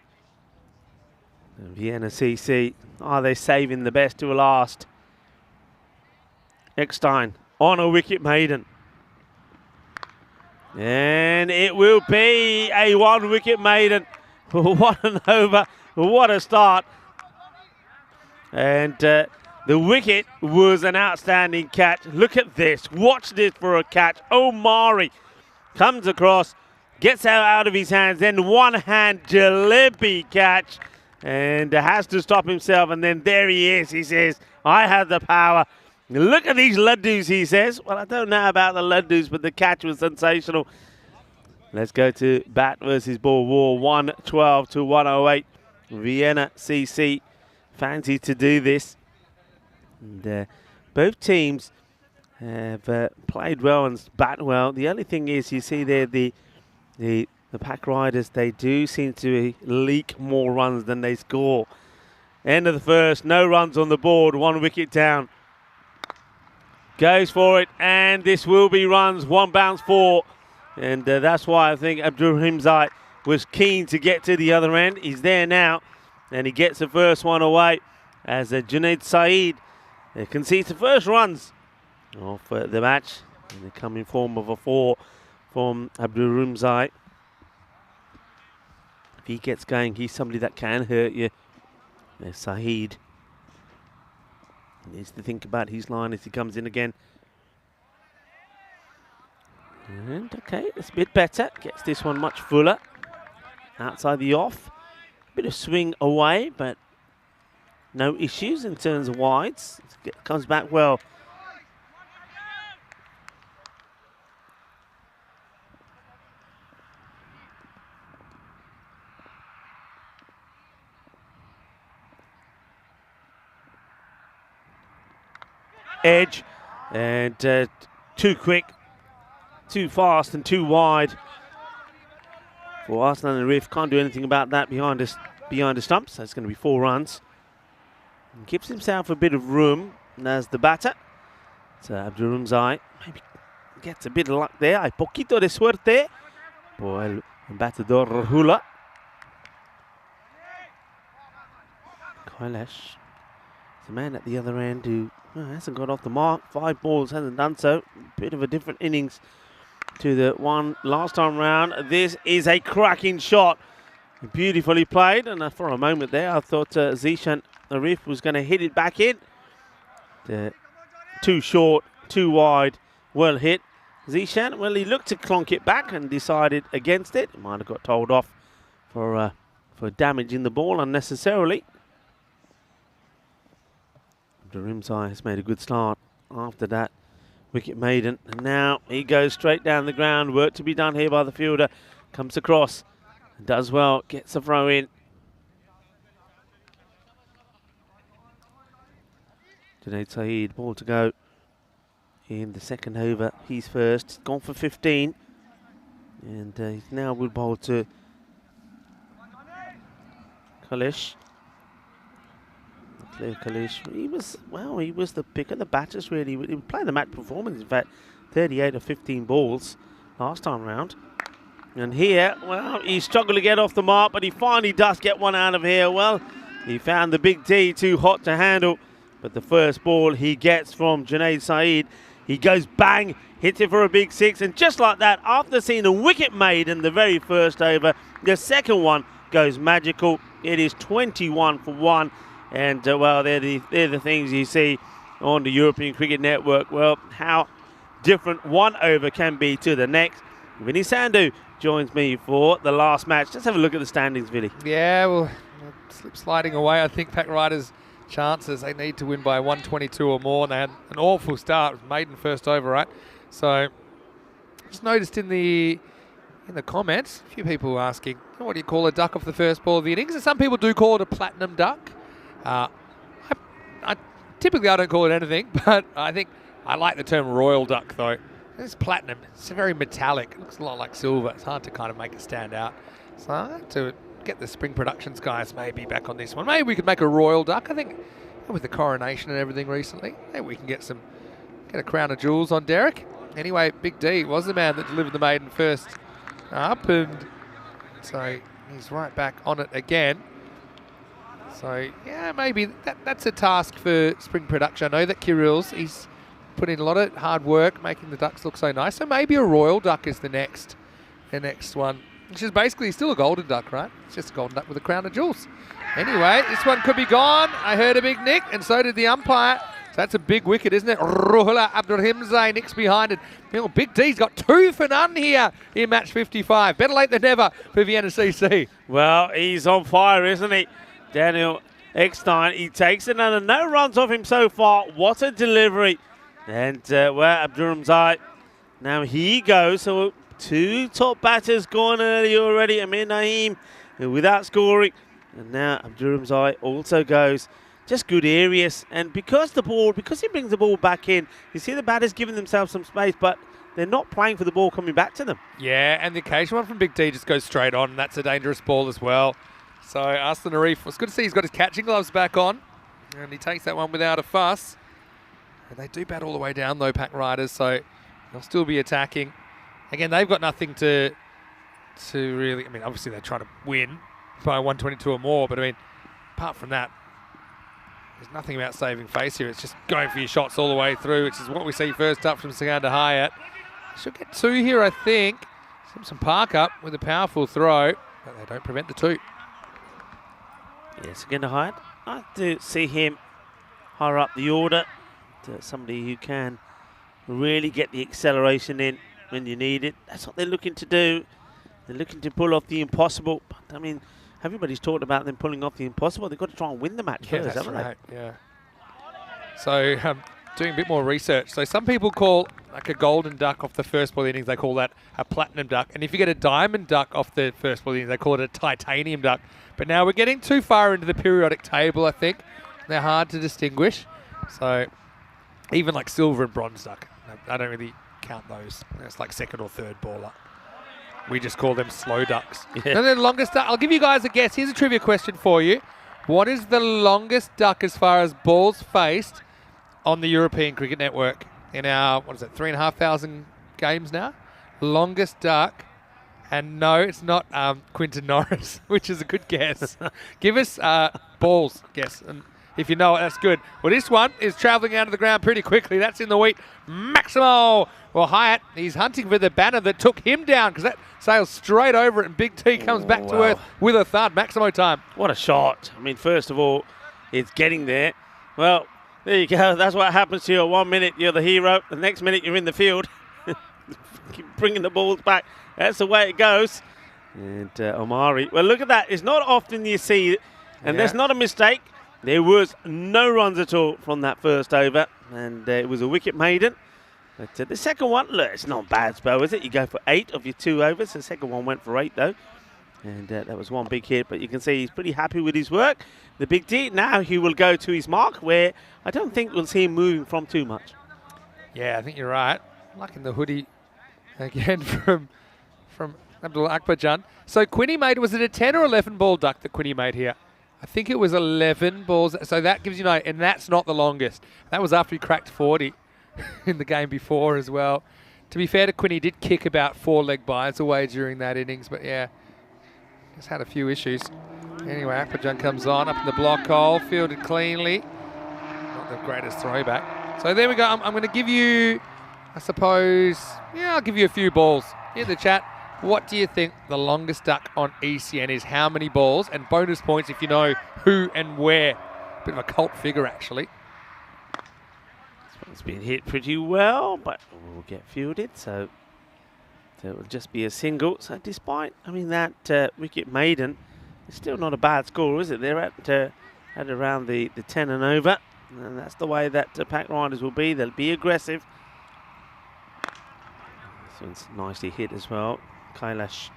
And Vienna CC, are they saving the best to last? Eckstein on a wicket maiden. And it will be a 1 wicket maiden. What an over. What a start. And the wicket was an outstanding catch. Look at this. Watch this for a catch. Omari comes across, gets out of his hands, then one-hand jalebi catch. And has to stop himself. And then there he is. He says, I have the power. Look at these laddus, he says. Well, I don't know about the laddus, but the catch was sensational. Let's go to bat versus ball war. 112 to 108. Vienna CC fancy to do this. And both teams have played well and bat well. The only thing is, you see there the Pack Riders, they do seem to leak more runs than they score. End of the first, no runs on the board, 1 wicket down. Goes for it, and this will be runs, 1 bounce 4. And that's why I think Abdurrahimzai was keen to get to the other end. He's there now, and he gets the first one away as Junaid Saeed concedes the first runs of the match. And they come in form of a 4 from Abdurrahimzai. If he gets going, he's somebody that can hurt you. There's Saeed. He needs to think about his line as he comes in again. And okay, it's a bit better. Gets this one much fuller. Outside the off. Bit of swing away, but no issues in terms of wides. Comes back well. Edge, and too quick, too fast and too wide for Arslan and Arif. Can't do anything about that behind the stumps. So it's going to be 4 runs. And gives himself a bit of room. as the batter. So Abdurumzai maybe gets a bit of luck there. Hay poquito de suerte por el batedor Rahula. Kailash, the man at the other end who hasn't got off the mark. 5 balls, hasn't done so. Bit of a different innings to the one last time round. This is a cracking shot. Beautifully played, and for a moment there I thought Zishan Arif was going to hit it back in. Too short, too wide, well hit. Zishan, well, he looked to clonk it back and decided against it. He might have got told off for damaging the ball unnecessarily. Abdurumzai has made a good start after that wicket maiden, and now he goes straight down the ground. Work to be done here by the fielder. Comes across and does well, gets a throw in. Junaid Saeed, ball to go in the second over. He's first, gone for 15, and he's now will bowl to Kalish. Kalish, he was the pick of the batters really. He was playing the match performance, in fact, 38 of 15 balls last time round. And here, well, he struggled to get off the mark, but he finally does get one out of here. Well, he found the big D too hot to handle, but the first ball he gets from Junaid Saeed, he goes bang, hits it for a big 6, and just like that, after seeing a wicket made in the very first over, the second one goes magical. It is 21 for 1. And, well, they're the things you see on the European Cricket Network. Well, how different one over can be to the next. Vinny Sandhu joins me for the last match. Let's have a look at the standings, Vinny. Yeah, well, slip sliding away. I think Pack Riders' chances, they need to win by 122 or more. And they had an awful start. It was maiden first over, right? So, just noticed in the comments, a few people asking, what do you call a duck off the first ball of the innings? And some people do call it a platinum duck. Typically I don't call it anything, but I think I like the term royal duck though. It's platinum. It's very metallic. It looks a lot like silver. It's hard to kind of make it stand out. So I have to get the Spring Productions guys maybe back on this one. Maybe we could make a royal duck. I think with the coronation and everything recently, maybe we can get a crown of jewels on Derek. Anyway, Big D was the man that delivered the maiden first up, and so he's right back on it again. So, yeah, maybe that's a task for Spring Production. I know that Kirill's, he's put in a lot of hard work making the ducks look so nice. So maybe a royal duck is the next one, which is basically still a golden duck, right? It's just a golden duck with a crown of jewels. Anyway, this one could be gone. I heard a big nick, and so did the umpire. So that's a big wicket, isn't it? Ruhula Abdurhimzai nicks behind it. You know, Big D's got 2 for none here in match 55. Better late than never for Vienna CC. Well, he's on fire, isn't he? Daniel Eckstein, he takes it under, no runs off him so far. What a delivery. And, well, Abdurumzai, now he goes. So 2 top batters gone early already. Amir Naeem without scoring. And now Abdurumzai also goes. Just good areas. And because he brings the ball back in, you see the batters giving themselves some space, but they're not playing for the ball coming back to them. Yeah, and the occasional one from Big D just goes straight on, and that's a dangerous ball as well. So Aslan Arif, it's good to see he's got his catching gloves back on, and he takes that one without a fuss. And they do bat all the way down though, Pack Riders, so they'll still be attacking. Again, they've got nothing to really, I mean, obviously they're trying to win by 122 or more, but I mean, apart from that, there's nothing about saving face here. It's just going for your shots all the way through, which is what we see first up from Sikander Hyatt. Should get 2 here, I think. Simpson Park up with a powerful throw, but they don't prevent the 2. Yes, again to Hyatt. I like to see him higher up the order to somebody who can really get the acceleration in when you need it. That's what they're looking to do. They're looking to pull off the impossible. But, I mean, everybody's talked about them pulling off the impossible. They've got to try and win the match first, haven't they? Yeah. So, doing a bit more research. So some people call like a golden duck off the first ball of the innings, they call that a platinum duck. And if you get a diamond duck off the first ball of the innings, they call it a titanium duck. But now we're getting too far into the periodic table, I think. They're hard to distinguish. So even like silver and bronze duck, I don't really count those. It's like second or third baller. We just call them slow ducks. Yeah. And then the longest duck, I'll give you guys a guess. Here's a trivia question for you. What is the longest duck as far as balls faced on the European Cricket Network in our, 3,500 games now. Longest duck. And no, it's not Quinton Norris, which is a good guess. Give us balls guess. And if you know it, that's good. Well, this one is travelling out of the ground pretty quickly. That's in the wheat. Maximo. Well, Hyatt, he's hunting for the banner that took him down because that sails straight over it and Big T comes back to earth with a thud. Maximo time. What a shot. I mean, first of all, it's getting there. Well, there you go. That's what happens to you. 1 minute, you're the hero. The next minute, you're in the field. Keep bringing the balls back. That's the way it goes. And Omari, well, look at that. It's not often you see it. And that's not a mistake. There was no runs at all from that first over. And it was a wicket maiden. But the second one, look, it's not a bad spell, is it? You go for 8 of your 2 overs. The second one went for 8, though. And that was one big hit. But you can see he's pretty happy with his work. The Big D, now he will go to his mark, where I don't think we'll see him moving from too much. Yeah, I think you're right. Lucking the hoodie again from Abdul Akbarjan. So Quinny made, was it a 10 or 11 ball duck that Quinny made here? I think it was 11 balls. So that gives you no, and that's not the longest. That was after he cracked 40 in the game before as well. To be fair to Quinny, he did kick about 4 leg byes away during that innings, but yeah, just had a few issues. Anyway, Akbarjan comes on up in the block hole, fielded cleanly. Not the greatest throwback. So there we go. I'm going to give you, I suppose, I'll give you a few balls. In the chat, what do you think the longest duck on ECN is? How many balls? And bonus points if you know who and where. Bit of a cult figure, actually. It's been hit pretty well, but will get fielded, so it will just be a single. So despite, that wicket maiden, it's still not a bad score, is it? They're at around the 10 and over, and that's the way that Pack Riders will be. They'll be aggressive. This one's nicely hit as well. Kailash,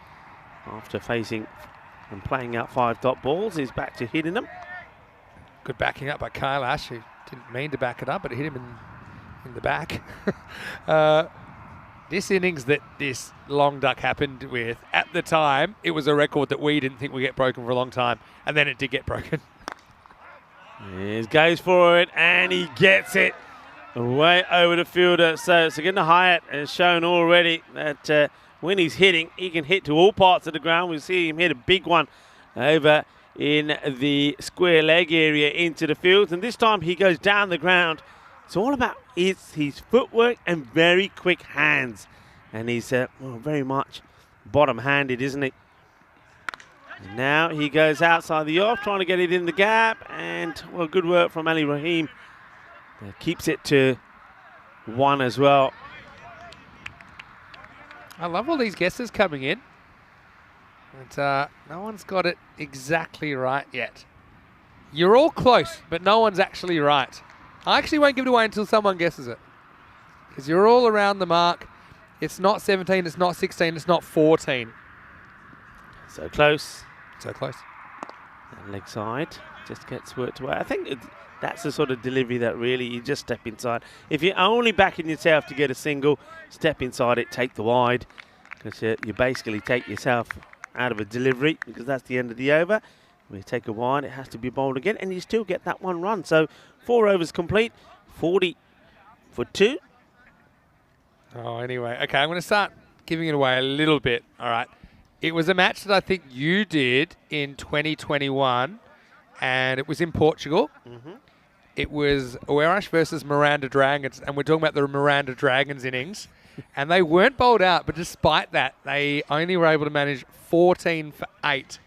after facing and playing out 5 dot balls, is back to hitting them. Good backing up by Kailash, who didn't mean to back it up, but it hit him in the back. This innings that this long duck happened with, at the time, it was a record that we didn't think would get broken for a long time, and then it did get broken. He goes for it, and he gets it way over the fielder. So Sagina Hyatt has shown already that when he's hitting, he can hit to all parts of the ground. We'll see him hit a big one over in the square leg area into the field. And this time he goes down the ground. It's all about his footwork and very quick hands. And he's very much bottom-handed, isn't he? And now he goes outside the off, trying to get it in the gap. And, well, good work from Ali Rahim. Keeps it to 1 as well. I love all these guesses coming in. But no one's got it exactly right yet. You're all close, but no one's actually right. I actually won't give it away until someone guesses it. Because you're all around the mark. It's not 17, it's not 16, it's not 14. So close. So close. And leg side just gets worked away. I think that's the sort of delivery that really you just step inside. If you're only backing yourself to get a single, step inside it, take the wide. Because you basically take yourself out of a delivery because that's the end of the over. When you take a wide, it has to be bowled again, and you still get that 1 run. So 4 overs complete, 40 for 2. Oh, anyway. Okay, I'm going to start giving it away a little bit. All right. It was a match that I think you did in 2021, and it was in Portugal. It was Oerash versus Miranda Dragons, and we're talking about the Miranda Dragons innings. And they weren't bowled out, but despite that, they only were able to manage 14 for 8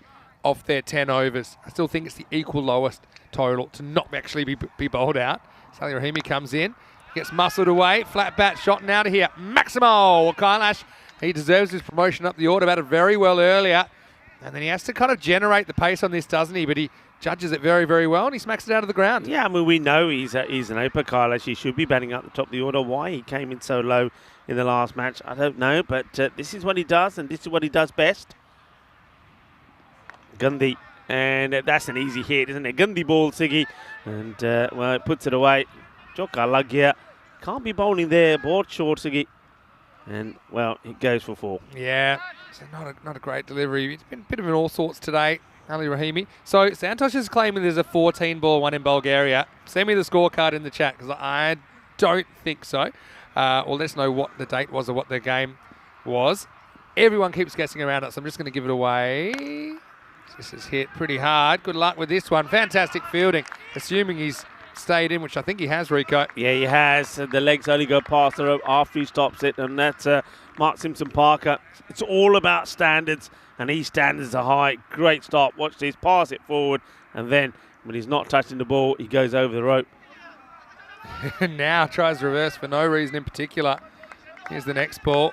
off their 10 overs. I still think it's the equal lowest total to not actually be bowled out. Sally Rahimi comes in, gets muscled away, flat bat shot and out of here. Maximo Kailash, he deserves his promotion up the order, batted very well earlier. And then he has to kind of generate the pace on this, doesn't he? But he judges it very, very well, and he smacks it out of the ground. Yeah, we know he's an opener, Kailash. He should be batting up the top of the order. Why he came in so low in the last match, I don't know. But this is what he does, and this is what he does best. Gandhi, and that's an easy hit, isn't it? Gandhi ball, Siggy, and it puts it away. Joka Lagia can't be bowling there, board short, Siggy, and well, it goes for 4. Yeah, so not a great delivery. It's been a bit of an all sorts today. Ali Rahimi. So Santosh is claiming there's a 14-ball one in Bulgaria. Send me the scorecard in the chat because I don't think so. Or let us know what the date was or what the game was. Everyone keeps guessing around it, so I'm just going to give it away. This is hit pretty hard. Good luck with this one. Fantastic fielding. Assuming he's stayed in, which I think he has, Rico. Yeah, he has. The legs only go past the rope after he stops it, and that's Mark Simpson-Parker. It's all about standards, and his standards are high. Great stop. Watch this. Pass it forward, and then when he's not touching the ball, he goes over the rope. Now tries reverse for no reason in particular. Here's the next ball.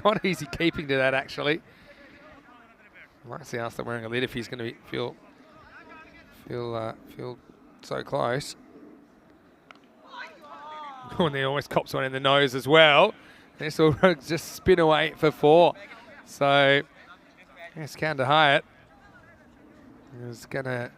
Not easy keeping to that, actually. Might see Arthur wearing a lid if he's going to feel so close. Oh, and he almost cops one in the nose as well. This will just spin away for 4. So, yes, Kander Hyatt is gonna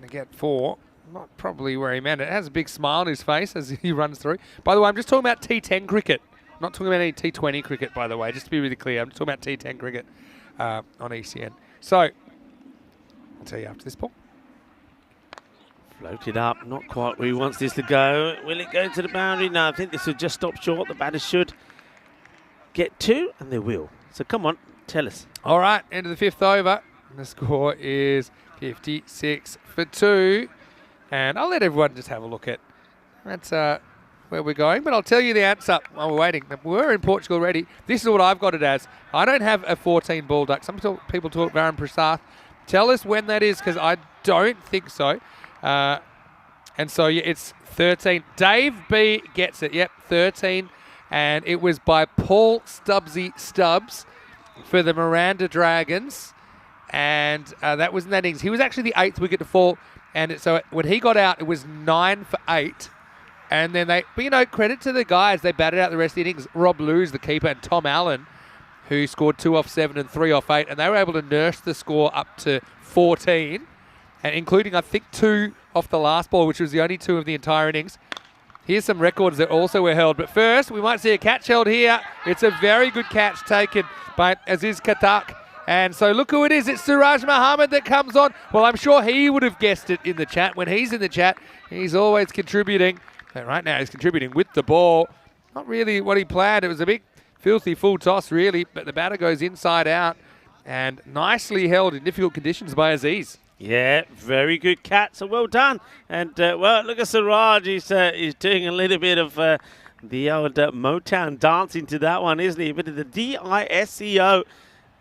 get 4. Not probably where he meant it. It has a big smile on his face as he runs through. By the way, I'm just talking about T10 cricket. I'm not talking about any T20 cricket, by the way, just to be really clear. I'm just talking about T10 cricket on ECN. So, I'll tell you after this ball. Floated up, not quite where he wants this to go. Will it go to the boundary? No, I think this will just stop short. The batters should get 2, and they will. So come on, tell us. All right, end of the 5th over. And the score is 56 for 2. And I'll let everyone just have a look at that's where we're going. But I'll tell you the answer while we're waiting. We're in Portugal already. This is what I've got it as. I don't have a 14-ball duck. Some people talk Varun Prasad. Tell us when that is, because I don't think so. And so, yeah, it's 13. Dave B gets it. Yep, 13. And it was by Paul Stubbsy Stubbs for the Miranda Dragons. And that was in that innings. He was actually the 8th wicket to fall. And so when he got out, it was 9 for 8. And then but credit to the guys. They batted out the rest of the innings. Rob Lewis, the keeper, and Tom Allen, who scored 2 off 7 and 3 off 8. And they were able to nurse the score up to 14. And including, I think, 2 off the last ball, which was the only 2 of the entire innings. Here's some records that also were held. But first, we might see a catch held here. It's a very good catch taken by Aziz Khatak. And so look who it is. It's Suraj Mohammed that comes on. Well, I'm sure he would have guessed it in the chat. When he's in the chat, he's always contributing. But right now, he's contributing with the ball. Not really what he planned. It was a big, filthy full toss, really. But the batter goes inside out. And nicely held in difficult conditions by Aziz. Yeah, very good catch. So well done. And, well, look at Siraj. He's doing a little bit of the old Motown dancing to that one, isn't he? A bit of the DISCO.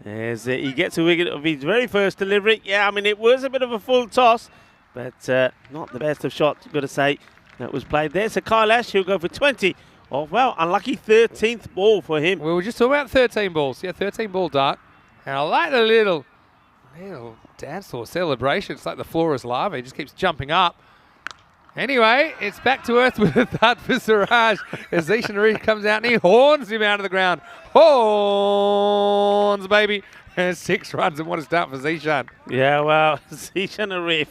As he gets a wicket of his very first delivery. Yeah, I mean, it was a bit of a full toss, but not the best of shots, you've got to say, that was played there. So Kailash, he'll go for 20. Oh, well, unlucky 13th ball for him. We were just talking about 13 balls. Yeah, 13-ball dart. And I like the little dance or celebration. It's like the floor is lava. He just keeps jumping up. Anyway, it's back to earth with a thud for Siraj as Zishan Arif comes out and he horns him out of the ground. Horns, baby. And 6 runs and what a start for Zishan. Yeah, well, Zishan Arif,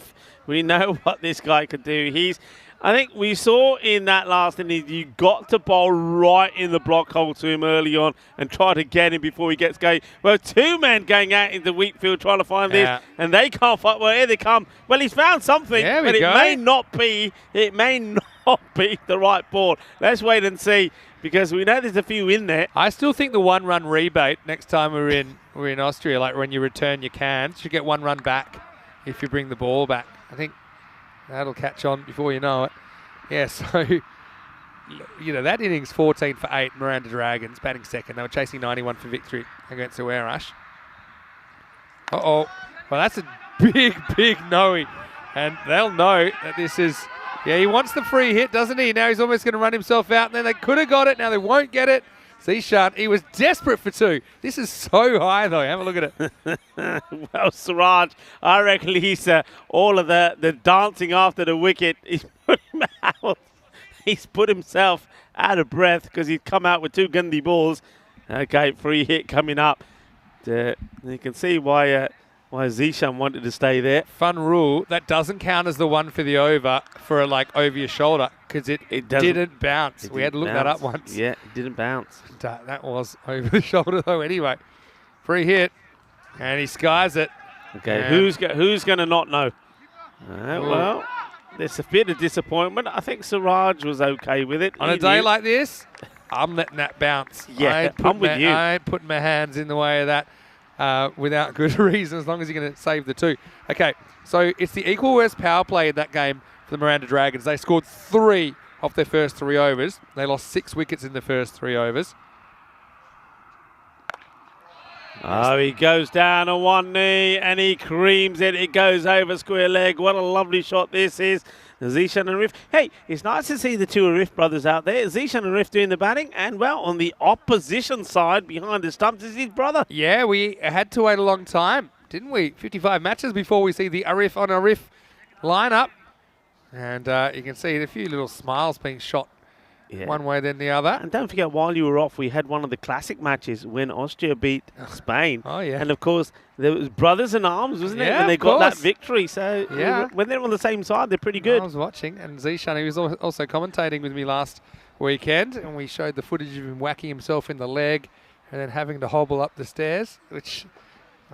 we know what this guy could do. I think we saw in that last inning, you got to bowl right in the block hole to him early on and try to get him before he gets going. Well, 2 men going out into Wheatfield trying to find this, and they can't find. Well, here they come. Well, he's found something, but it may not be the right ball. Let's wait and see, because we know there's a few in there. I still think the 1-run rebate next time we're in Austria, like when you return your cans, you get 1 run back if you bring the ball back. I think that'll catch on before you know it. Yeah, so, that innings 14 for 8, Miranda Dragons batting second. They were chasing 91 for victory against Uerash. Uh-oh. Well, that's a big no-y. And they'll know that this is, he wants the free hit, doesn't he? Now he's almost going to run himself out. And then they could have got it. Now they won't get it. Zishan, he was desperate for 2. This is so high, though. Have a look at it. Well, Siraj, I reckon he's all of the dancing after the wicket. He's put himself out of breath because he's come out with 2 Gandhi balls. Okay, free hit coming up. You can see why Zishan wanted to stay there. Fun rule, that doesn't count as the one for the over for over your shoulder because it didn't bounce. We had to look that up once. Yeah, it didn't bounce. That was over the shoulder though anyway. Free hit. And he skies it. Okay, And who's going to not know? Well, there's a bit of disappointment. I think Siraj was okay with it. on a day like this, I'm letting that bounce. Yeah, I'm with you. I ain't putting my hands in the way of that without good reason, as long as you're going to save the 2. Okay, so it's the equal worst power play in that game for the Miranda Dragons. They scored 3 off their first 3 overs. They lost 6 wickets in the first 3 overs. Oh, he goes down on one knee and he creams it. It goes over square leg. What a lovely shot this is. Zishan and Arif. Hey, it's nice to see the 2 Arif brothers out there. Zishan and Arif doing the batting. And, well, on the opposition side behind the stumps is his brother. Yeah, we had to wait a long time, didn't we? 55 matches before we see the Arif on Arif lineup. And you can see a few little smiles being shot one way then the other. And don't forget, while you were off, we had one of the classic matches when Austria beat Spain. Oh, yeah. And, of course, there was brothers in arms, wasn't it? Yeah, when they of got that course. victory. So, when they're on the same side, they're pretty good. I was watching, and Zishan, he was also commentating with me last weekend, and we showed the footage of him whacking himself in the leg and then having to hobble up the stairs, which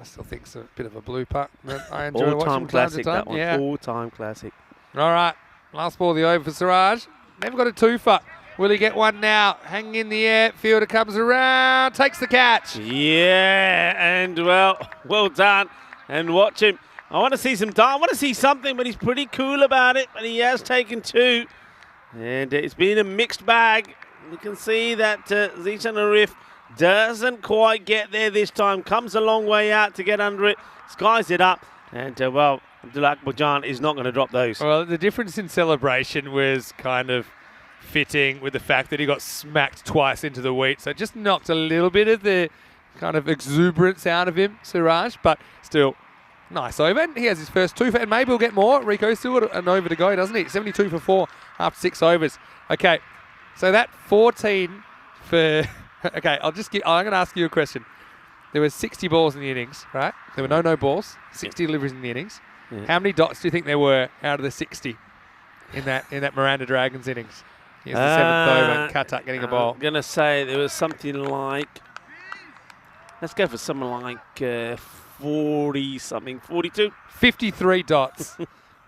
I still think is a bit of a blooper. But I enjoy watching All-time from classic, time to that time. one. Yeah. All-time classic. All right, last ball of the over for Siraj. Never got a 2-for. Will he get one now? Hanging in the air. Fielder comes around, takes the catch. Yeah, and well done. And watch him. I want to see some I want to see something, but he's pretty cool about it. But he has taken 2. And it's been a mixed bag. You can see that Zishan Arif doesn't quite get there this time. Comes a long way out to get under it. Skies it up. And, Abdullah Akbarjan is not going to drop those. Well, the difference in celebration was kind of fitting with the fact that he got smacked twice into the wheat. So it just knocked a little bit of the kind of exuberance out of him, Siraj. But still, nice over. And he has his first 2 for, and maybe he'll get more. Rico's still got an over to go, doesn't he? 72 for 4 after 6 overs. Okay, so that 14 for... Okay, I'm going to ask you a question. There were 60 balls in the innings, right? There were no balls, 60 deliveries in the innings. Yeah. How many dots do you think there were out of the 60 in that Miranda Dragons innings? Here's the 7th over, Katak getting a ball. I'm going to say there was something like, let's go for something like 40-something, 42? 53 dots.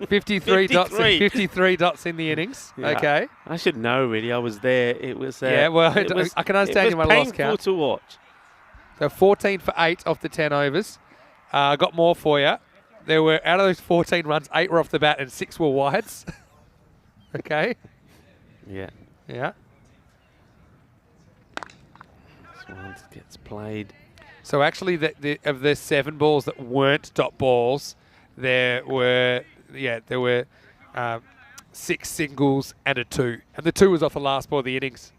53 dots and 53 dots in the innings. Yeah. Okay. I should know, really. I was there. It was... yeah, well, I can understand in my lost count. It was painful to watch. So 14 for 8 off the 10 overs. Got more for you. There were, out of those 14 runs, 8 were off the bat and 6 were wides. Okay. Yeah. Yeah. This one gets played. So actually, of the 7 balls that weren't dot balls, there were 6 singles and a 2. And the 2 was off the last ball of the innings.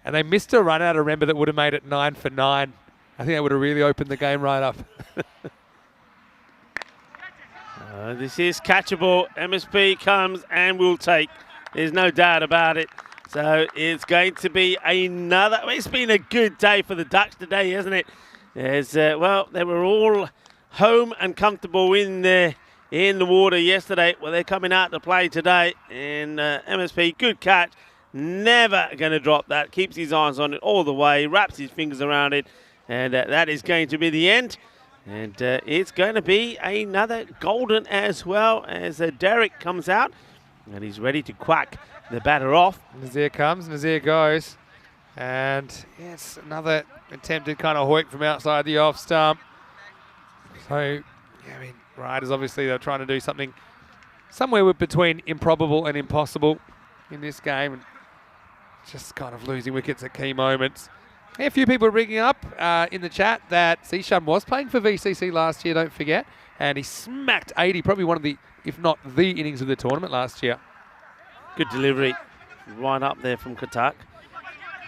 And they missed a run out, I remember, that would have made it 9 for 9. I think that would have really opened the game right up. This is catchable. MSP comes and will take. There's no doubt about it. So it's going to be another... It's been a good day for the Ducks today, hasn't it? As they were all home and comfortable in the water yesterday. Well, they're coming out to play today. And MSP, good catch. Never going to drop that. Keeps his eyes on it all the way. Wraps his fingers around it. And that is going to be the end. And it's going to be another golden as well as Derek comes out. And he's ready to quack the batter off. Nazir comes, Nazir goes. And yes, another attempted kind of hoik from outside the off stump. So, yeah, I mean, Riders obviously they're trying to do something somewhere between improbable and impossible in this game. And just kind of losing wickets at key moments. A few people are bringing up in the chat that Zishan was playing for VCC last year, don't forget. And he smacked 80, probably one of the, if not the innings of the tournament last year. Good delivery right up there from Katak.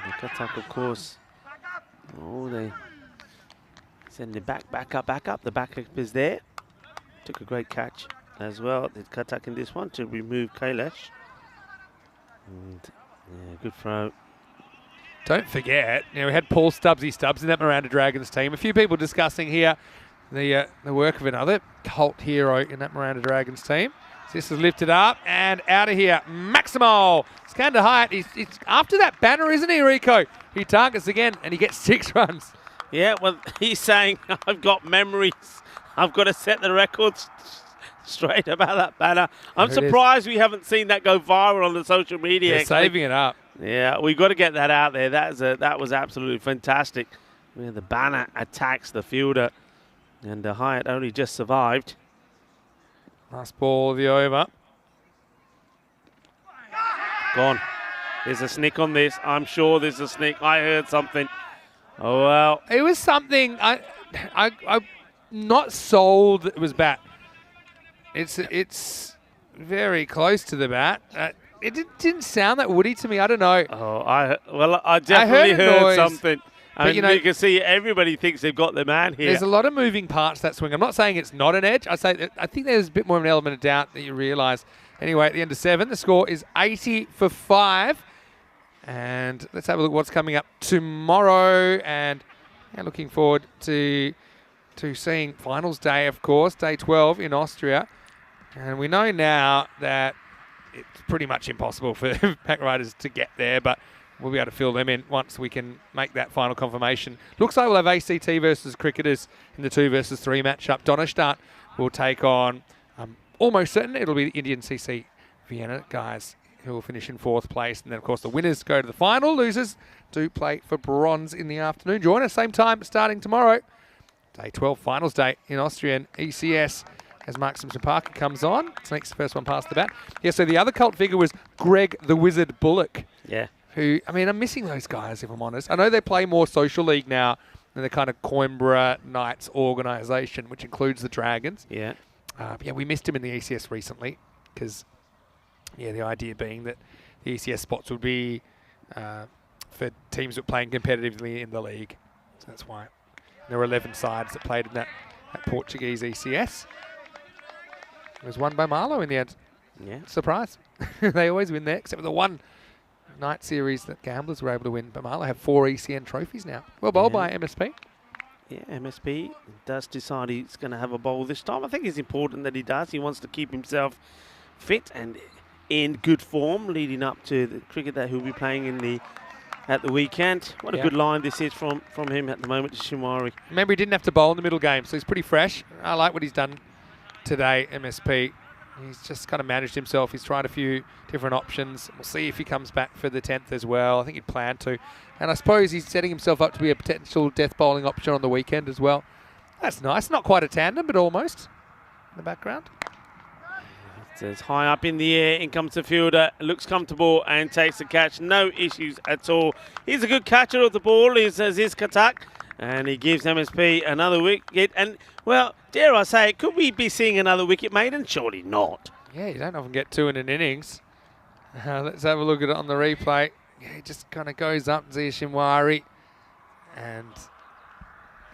And Katak, of course, they send it back up. The backup is there. Took a great catch as well. Did Katak in this one to remove Kailash. And yeah, good throw. Don't forget, we had Paul Stubbs in that Miranda Dragons team. A few people discussing here the work of another cult hero in that Miranda Dragons team. So this is lifted up and out of here. Maximo Skandar Hyatt. He's after that banner, isn't he, Rico? He targets again and he gets 6 runs. Yeah, well, he's saying, I've got memories. I've got to set the records straight about that banner. I'm There it is. surprised we haven't seen that go viral on the social media. They're actually. saving it up. Yeah, we've got to get that out there. That was absolutely fantastic. Where the banner attacks the fielder. And Hyatt only just survived. Last ball of the over. Gone. There's a snick on this. I'm sure there's a snick. I heard something. Oh, well. It was something I'm not sold that it was bat. It's very close to the bat. It didn't sound that woody to me. I don't know. Oh, I definitely heard a noise, something. but And you can see everybody thinks they've got the man here. There's a lot of moving parts to that swing. I'm not saying it's not an edge. I think there's a bit more of an element of doubt that you realise. Anyway, at the end of 7, the score is 80 for 5. And let's have a look at what's coming up tomorrow. And looking forward to seeing finals day, of course, day 12 in Austria. And we know now that it's pretty much impossible for pack riders to get there, but we'll be able to fill them in once we can make that final confirmation. Looks like we'll have ACT versus cricketers in the 2 versus 3 matchup. Donnerstadt will take on, almost certain, it'll be the Indian CC Vienna guys who will finish in 4th place. And then, of course, the winners go to the final. Losers do play for bronze in the afternoon. Join us same time starting tomorrow. Day 12, finals day in Austrian ECS. As Mark Simpson-Parker comes on. Sneaks the first one past the bat. Yeah, so the other cult figure was Greg the Wizard Bullock. Yeah. Who, I mean, I'm missing those guys, if I'm honest. I know they play more social league now than the kind of Coimbra Knights organisation, which includes the Dragons. Yeah. But yeah, we missed him in the ECS recently because, yeah, the idea being that the ECS spots would be for teams that were playing competitively in the league. So that's why. There were 11 sides that played in that Portuguese ECS. It was won by Marlow in the end. Yeah. Surprise. They always win there, except for the one night series that Gamblers were able to win. But Marlow have 4 ECN trophies now. Well bowled by MSP. Yeah, MSP does decide he's going to have a bowl this time. I think it's important that he does. He wants to keep himself fit and in good form leading up to the cricket that he'll be playing at the weekend. What a good line this is from him at the moment to Shimari. Remember, he didn't have to bowl in the middle game, so he's pretty fresh. I like what he's done today, MSP. He's just kind of managed himself. He's tried a few different options. We'll see if he comes back for the 10th as well. I think he'd planned to. And I suppose he's setting himself up to be a potential death bowling option on the weekend as well. That's nice. Not quite a tandem, but almost in the background. It's high up in the air. In comes the fielder. Looks comfortable and takes the catch. No issues at all. He's a good catcher of the ball. He's Aziz Katak. And he gives MSP another wicket. And, well, dare I say, could we be seeing another wicket maiden? Surely not. Yeah, you don't often get 2 in an innings. Let's have a look at it on the replay. Yeah, he just kind of goes up, Zia Shimwari. And,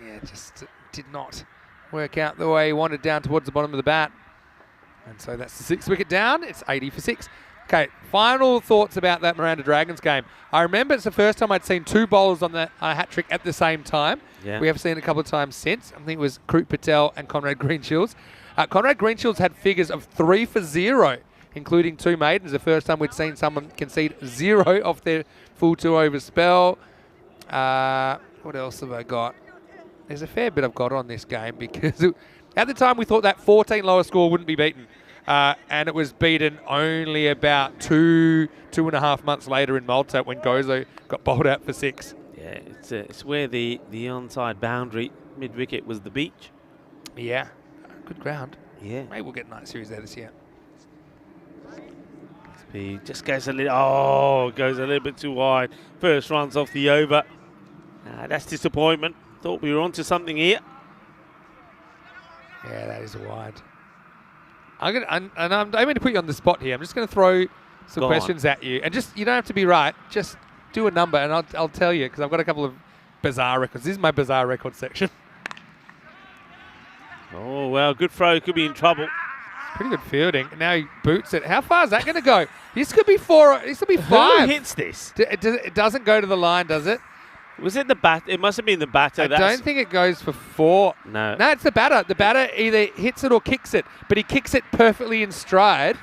yeah, just did not work out the way he wanted down towards the bottom of the bat. And so that's the 6th wicket down. It's 80 for 6. Okay, final thoughts about that Miranda Dragons game. I remember it's the first time I'd seen 2 bowlers on the hat-trick at the same time. Yeah. We have seen it a couple of times since. I think it was Krut Patel and Conrad Greenshields. Conrad Greenshields had figures of 3 for 0, including 2 maidens. The first time we'd seen someone concede 0 off their full 2-over spell. What else have I got? There's a fair bit I've got on this game because at the time we thought that 14 lower score wouldn't be beaten. And it was beaten only about 2.5 months later in Malta when Gozo got bowled out for 6. Yeah, it's where the onside boundary mid-wicket was the beach. Yeah, good ground. Yeah. Maybe we'll get a night series there this year. He just goes a little bit too wide. First runs off the over. That's disappointment. Thought we were onto something here. Yeah, that is wide. I'm aiming to put you on the spot here. I'm just going to throw some questions at you, and you don't have to be right. Just do a number, and I'll tell you because I've got a couple of bizarre records. This is my bizarre record section. Oh well, good throw. Could be in trouble. Pretty good fielding. Now he boots it. How far is that going to go? This could be 4. This could be 5. Who hits this? It doesn't go to the line, does it? Was it the bat? It must have been the batter. I don't think it goes for 4. No. No, it's the batter. The batter either hits it or kicks it, but he kicks it perfectly in stride,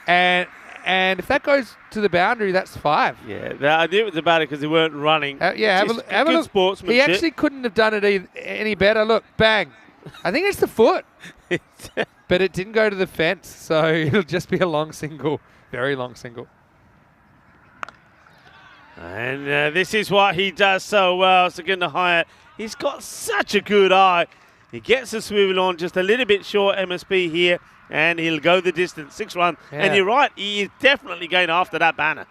and And if that goes to the boundary, that's 5. Yeah, the idea was about it because they weren't running. Yeah, have Just a good look. sportsmanship. He actually couldn't have done it any better. Look, bang. I think it's the foot. But it didn't go to the fence, so it'll just be a long single. Very long single. And this is what he does so well. Segundo Hyatt, he's got such a good eye. He gets the swivel on just a little bit short MSP here, and he'll go the distance, 6 runs. Yeah. And you're right, he is definitely going after that banner.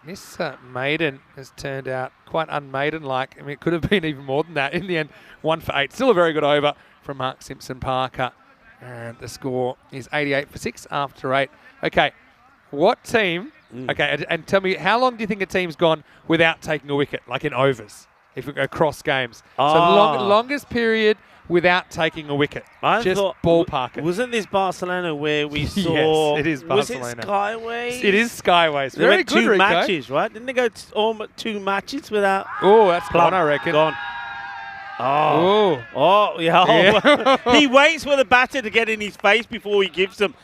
This maiden has turned out quite unmaiden-like. I mean, it could have been even more than that. In the end, 1 for 8. Still a very good over from Mark Simpson-Parker. And the score is 88 for 6 after 8. Okay, what team... Okay, and tell me, how long do you think a team's gone without taking a wicket, like in overs, if we go cross games? So the longest period without taking a wicket. Just ballpark it. Wasn't this Barcelona where we saw... Yes, it is Barcelona. Was it Skyways? It is Skyways. They Very went good, 2 Rico. matches, right? Didn't they go almost 2 matches without... Oh, that's gone, I reckon. Gone. Oh. Oh, yeah. He waits for the batter to get in his face before he gives them.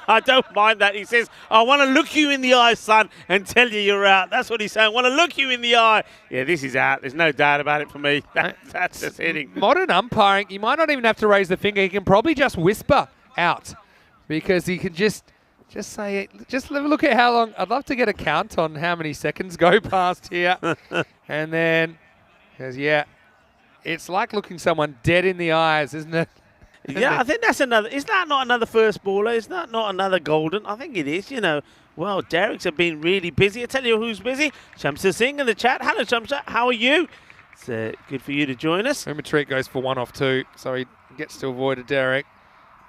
I don't mind that. He says, I want to look you in the eye, son, and tell you you're out. That's what he's saying. I want to look you in the eye. Yeah, this is out. There's no doubt about it for me. That's just hitting. Modern umpiring, you might not even have to raise the finger. He can probably just whisper out because he can just say, just look at how long. I'd love to get a count on how many seconds go past here. And then, yeah, it's like looking someone dead in the eyes, isn't it? Yeah, I think that's another. Is that not another first baller? Is that not another golden? I think it is, you know. Well, Derek's have been really busy. I tell you who's busy. Shamsa Singh in the chat. Hello, Shamsa. How are you? It's good for you to join us. Umatreat goes for 1 off 2, so he gets to avoid a Derek.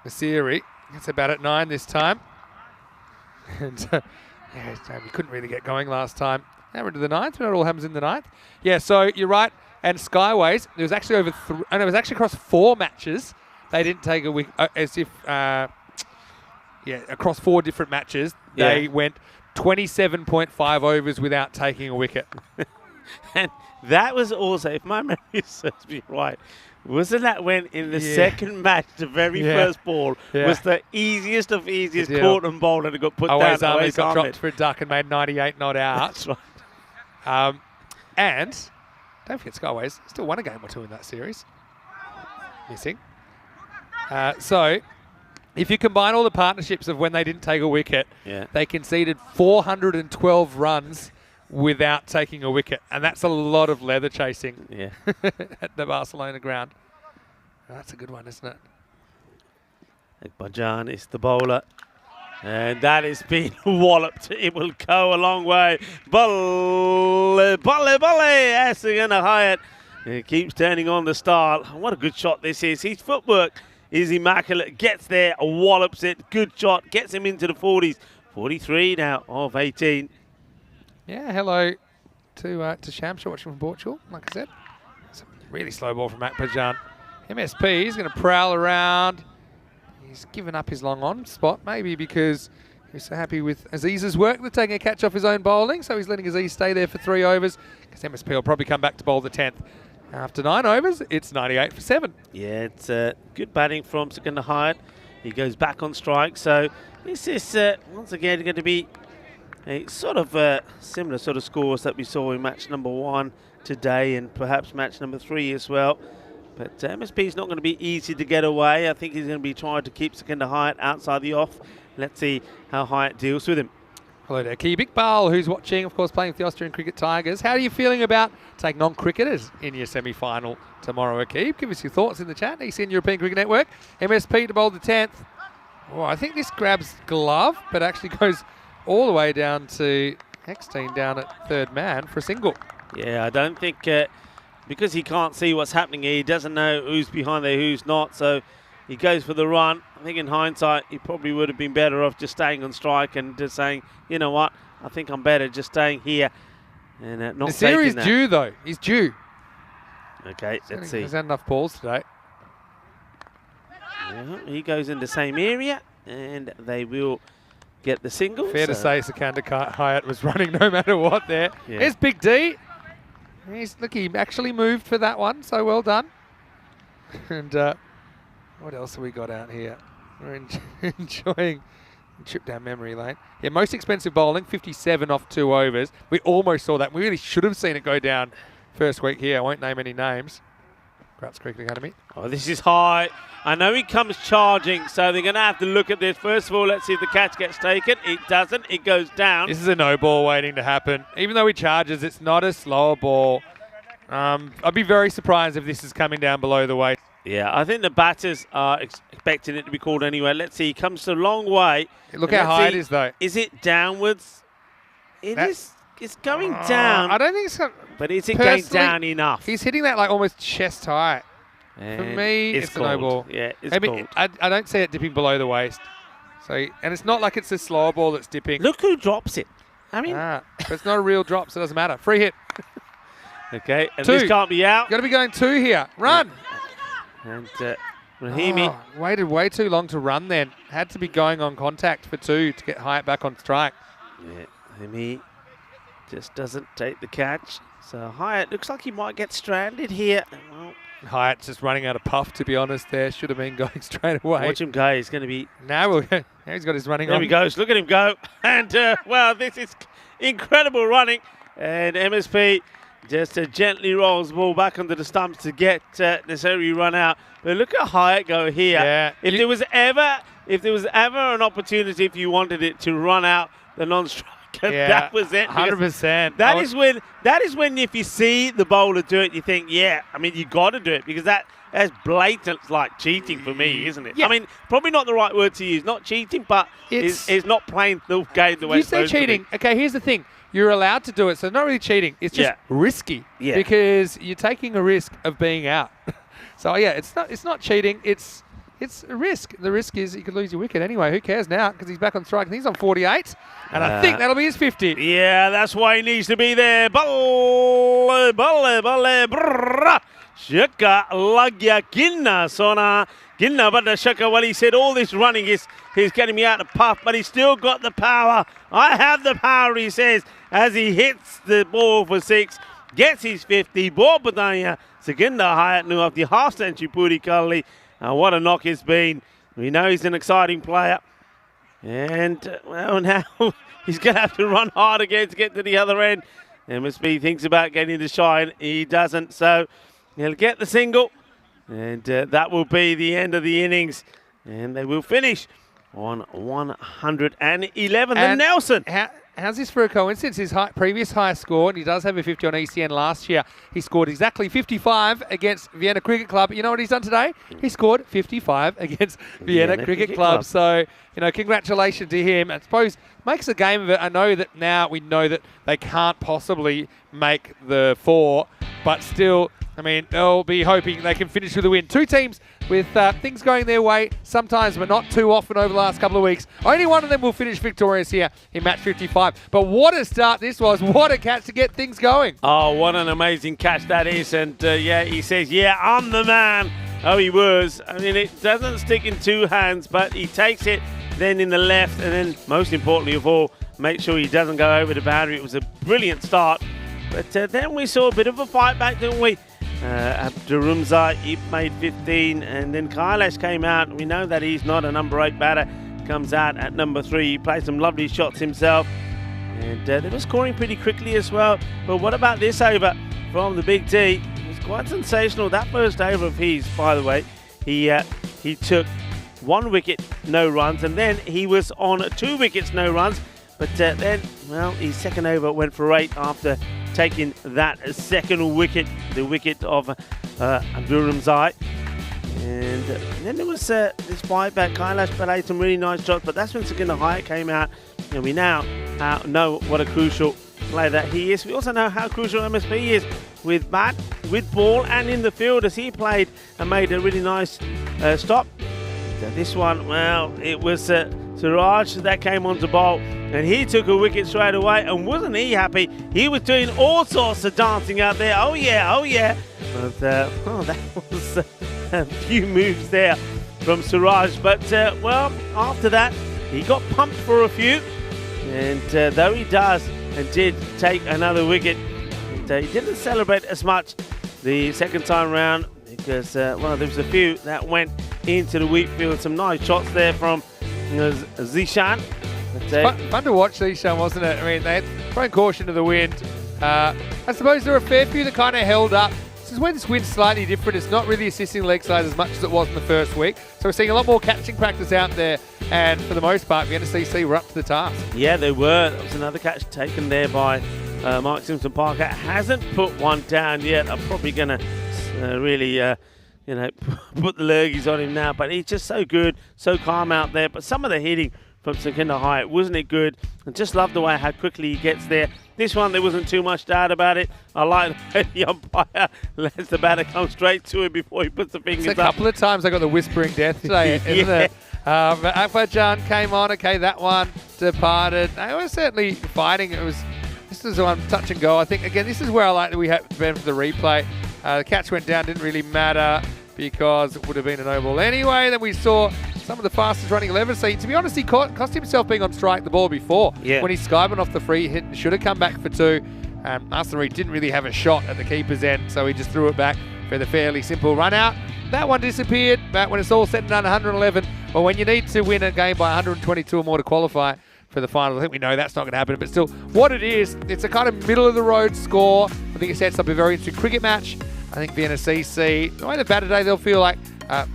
Nasiri gets about at 9 this time. And we couldn't really get going last time. Now we're into the 9th. It all happens in the 9th. Yeah, so you're right. And Skyways, it was actually it was actually across 4 matches. They didn't take a wicket, across 4 different matches, they went 27.5 overs without taking a wicket. And that was also, if my memory serves me right, wasn't that when in the second match, the very first ball was the easiest of easiest caught and bowled and it got put Always down. Army got dropped for a duck and made 98 not out. That's right. And don't forget Skyways still won a game or 2 in that series. Missing. So, if you combine all the partnerships of when they didn't take a wicket, they conceded 412 runs without taking a wicket. And that's a lot of leather chasing at the Barcelona ground. That's a good one, isn't it? Akbarjan is the bowler. And that has been walloped. It will go a long way. Balle, Segundo Hyatt. He keeps turning on the style. What a good shot this is. His footwork is immaculate. Gets there, wallops it. Good shot. Gets him into the 40s. 43 now of 18. Yeah, hello to Shamsa watching from Portugal. Like I said, it's a really slow ball from Akbarjan. MSP, he's going to prowl around. He's given up his long on spot, maybe because he's so happy with Aziz's work. They're taking a catch off his own bowling, so he's letting Aziz stay there for 3 overs because MSP will probably come back to bowl the 10th. After 9 overs, it's 98 for 7. Yeah, it's good batting from Segundo Hyatt. He goes back on strike, so this is once again going to be a sort of similar sort of scores that we saw in match number 1 today and perhaps match number 3 as well. But MSP is not going to be easy to get away. I think he's going to be trying to keep Segundo Hyatt outside the off. Let's see how Hyatt deals with him. Hello there, Ki Iqbal, who's watching, of course, playing with the Austrian Cricket Tigers. How are you feeling about taking on cricketers in your semi-final tomorrow, Akib? Give us your thoughts in the chat. ECN European Cricket Network. MSP to bowl the 10th. Oh, I think this grabs glove, but actually goes all the way down to Eckstein down at 3rd man for a single. Yeah, I don't think, because he can't see what's happening here, he doesn't know who's behind there, who's not, so he goes for the run. I think in hindsight, he probably would have been better off just staying on strike and just saying, you know what, I think I'm better just staying here and not taking that. Nasiri's due, though. He's due. Okay, let's see. He's had enough balls today. Yeah, he goes in the same area, and they will get the single. Fair to say, Segundo Hyatt was running no matter what there. Yeah. There's Big D. Look, he actually moved for that one, so well done. And what else have we got out here? We're enjoying Trip down memory lane. Yeah, most expensive bowling, 57 off 2 overs. We almost saw that. We really should have seen it go down first week here. I won't name any names. Gratz Cricket Academy. Oh, this is high. I know he comes charging, so they're going to have to look at this. First of all, let's see if the catch gets taken. It doesn't. It goes down. This is a no ball waiting to happen. Even though he charges, it's not a slower ball. I'd be very surprised if this is coming down below the waist. Yeah, I think the batters are expecting it to be called anyway. Let's see. He comes a long way. Look how high it is, though. Is it downwards? It is. It's going down. I don't think it's... But is it going down enough? He's hitting that like almost chest high. And for me, it's a no ball. Yeah, it's called. I don't see it dipping below the waist. So, and it's not like it's a slower ball that's dipping. Look who drops it. I mean... but it's not a real drop, so it doesn't matter. Free hit. Okay, and 2. this can't be out. Got to be going 2 here. Run! And Rahimi. Waited way too long to run then. Had to be going on contact for 2 to get Hyatt back on strike. Yeah, Rahimi just doesn't take the catch. So Hyatt looks like he might get stranded here. Well, Hyatt's just running out of puff, to be honest there. Should have been going straight away. watch him go. He's going to be... Now he's got his running on. There he goes. Look at him go. And, well, this is incredible running. And MSP just gently rolls the ball back onto the stumps to get necessary run out. But look at Hyatt go here. Yeah. If there was ever an opportunity, if you wanted it to run out the non-striker, that was it. 100%. That is when if you see the bowler do it, you think, yeah, I mean, you got to do it because that's blatant like cheating for me, isn't it? Yeah. I mean, probably not the right word to use, not cheating, but it's not playing the game the way it's supposed to be. You say cheating. Okay, here's the thing. You're allowed to do it, so it's not really cheating. It's just risky because you're taking a risk of being out. So yeah, it's not cheating. It's a risk. The risk is you could lose your wicket anyway. Who cares now? Because he's back on strike. I think he's on 48, and I think that'll be his 50. Yeah, that's why he needs to be there. Balle, brrrr. Shaka lagya ginna sona. Ginna but the Shaka, well, he said all this running he's getting me out of puff, but he's still got the power. I have the power, he says, as he hits the ball for 6, gets his 50. Ball badanya. Saginda Hyatt nu of the half century Puri Cully. What a knock it's been. We know he's an exciting player. And, well, now he's going to have to run hard again to get to the other end. MSP thinks about getting the shine. He doesn't, so he'll get the single. And that will be the end of the innings. And they will finish on 111. And Nelson. How's this for a coincidence? His previous high score, and he does have a 50 on ECN last year. He scored exactly 55 against Vienna Cricket Club. You know what he's done today? He scored 55 against Vienna Cricket Club. So, congratulations to him. I suppose makes a game of it. I know that now we know that they can't possibly make the 4, but still, I mean, they'll be hoping they can finish with a win. 2 teams with things going their way sometimes, but not too often over the last couple of weeks. Only one of them will finish victorious here in match 55. But what a start this was. What a catch to get things going. Oh, what an amazing catch that is. And, he says, I'm the man. Oh, he was. I mean, it doesn't stick in 2 hands, but he takes it then in the left. And then, most importantly of all, make sure he doesn't go over the boundary. It was a brilliant start. But then we saw a bit of a fight back, didn't we? Abdurumza, he made 15, and then Kailash came out. We know that he's not a number 8 batter. Comes out at number 3. He played some lovely shots himself, and they were scoring pretty quickly as well. But what about this over from the Big T? It was quite sensational. That first over of his, by the way, he took 1 wicket, no runs, and then he was on 2 wickets, no runs. But then, well, his second over went for 8 after taking that second wicket, the wicket of Abdurumzai. And then there was this fight back. Kailash played some really nice shots, but that's when Saginda Hyatt came out. And we now know what a crucial player that he is. We also know how crucial MSP is with bat, with ball, and in the field, as he played and made a really nice stop. So this one, well, it was Siraj that came on to bowl, and he took a wicket straight away, and wasn't he happy? He was doing all sorts of dancing out there. Oh yeah. But, that was a few moves there from Siraj. But, well, after that, he got pumped for a few, and though he does and did take another wicket, he didn't celebrate as much the second time round because, well, there was a few that went into the wheat field. Some nice shots there from Zishan. Fun to watch Zishan, wasn't it? I mean, they had thrown caution to the wind. I suppose there were a fair few that kind of held up. This is where this wind's slightly different. It's not really assisting leg side as much as it was in the first week. So we're seeing a lot more catching practice out there. And for the most part, Vienna CC were up to the task. Yeah, they were. That was another catch taken there by Mark Simpson Parker. Hasn't put one down yet. I'm probably going to really, put the lurgies on him now. But he's just so good, so calm out there. But some of the hitting from Sakina High, wasn't it good? I just love the way how quickly he gets there. This one, there wasn't too much doubt about it. I like the umpire lets the batter come straight to him before he puts the fingers up. A couple of times I got the whispering death today, isn't it? But Akbarjan came on. Okay, that one departed. They were certainly fighting. This was one touch and go. I think, again, this is where I like that we have been for the replay. The catch went down, didn't really matter because it would have been a no ball anyway. Then we saw some of the fastest running 11. So, to be honest, he cost himself being on strike the ball before. Yeah. When he skywent off the free hit, should have come back for two. Aston Reed didn't really have a shot at the keeper's end, so he just threw it back for the fairly simple run out. That one disappeared, but when it's all said and done, 111. Well, when you need to win a game by 122 or more to qualify for the final, I think we know that's not going to happen. But still, what it is, it's a kind of middle-of-the-road score. I think it sets up a very interesting cricket match. I think Vienna CC, the way they bat today, they'll feel like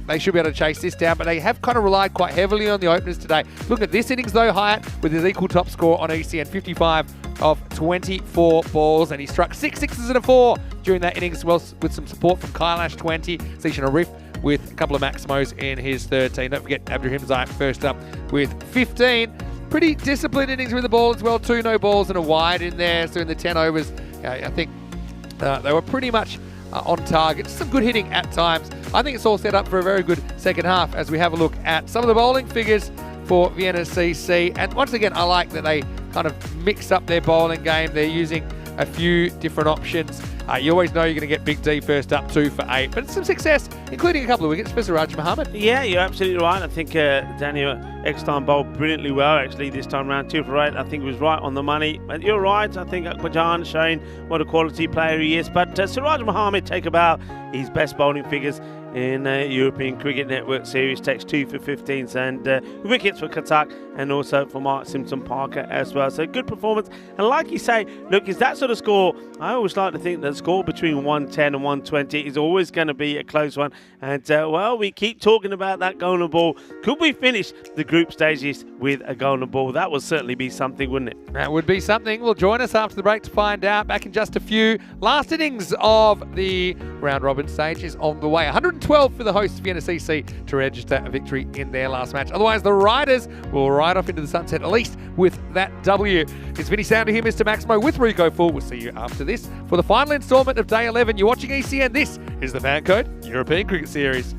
they should be able to chase this down, but they have kind of relied quite heavily on the openers today. Look at this innings, though, Hyatt, with his equal top score on ECN, 55 of 24 balls, and he struck 6 sixes and a 4 during that innings, well, with some support from Kailash, 20, Sishan Arif with a couple of Maximos in his 13. Don't forget Abdurrahim Zayat first up with 15. Pretty disciplined innings with the ball as well, 2 no balls and a wide in there. So in the 10 overs, I think they were pretty much on target. Some good hitting at times. I think it's all set up for a very good second half as we have a look at some of the bowling figures for Vienna CC. And once again, I like that they kind of mix up their bowling game. They're using a few different options. You always know you're going to get Big D first up, 2 for 8. But some success, including a couple of wickets for Siraj Mohammed. Yeah, you're absolutely right. I think Daniel Eckstein bowled brilliantly well, actually, this time around, 2 for 8. I think he was right on the money. But you're right. I think Akbarjan showing what a quality player he is. But Siraj Mohammed take about his best bowling figures in European Cricket Network Series. Takes 2 for 15s and wickets for Katak and also for Mark Simpson Parker as well. So good performance. And like you say, look, is that sort of score, I always like to think that score between 110 and 120 is always going to be a close one. And well, we keep talking about that golden ball. Could we finish the group stages with a golden ball? That would certainly be something, wouldn't it? That would be something. Well, join us after the break to find out. Back in just a few. Last innings of the round robin stage is on the way. 112 for the hosts Vienna CC to register a victory in their last match. Otherwise, the Riders will ride off into the sunset, at least with that W. It's Vinny Sounder here, Mr. Maximo, with Rico Full. We'll see you after this for the final instalment of Day 11. You're watching ECN. This is the FanCode European Cricket Series.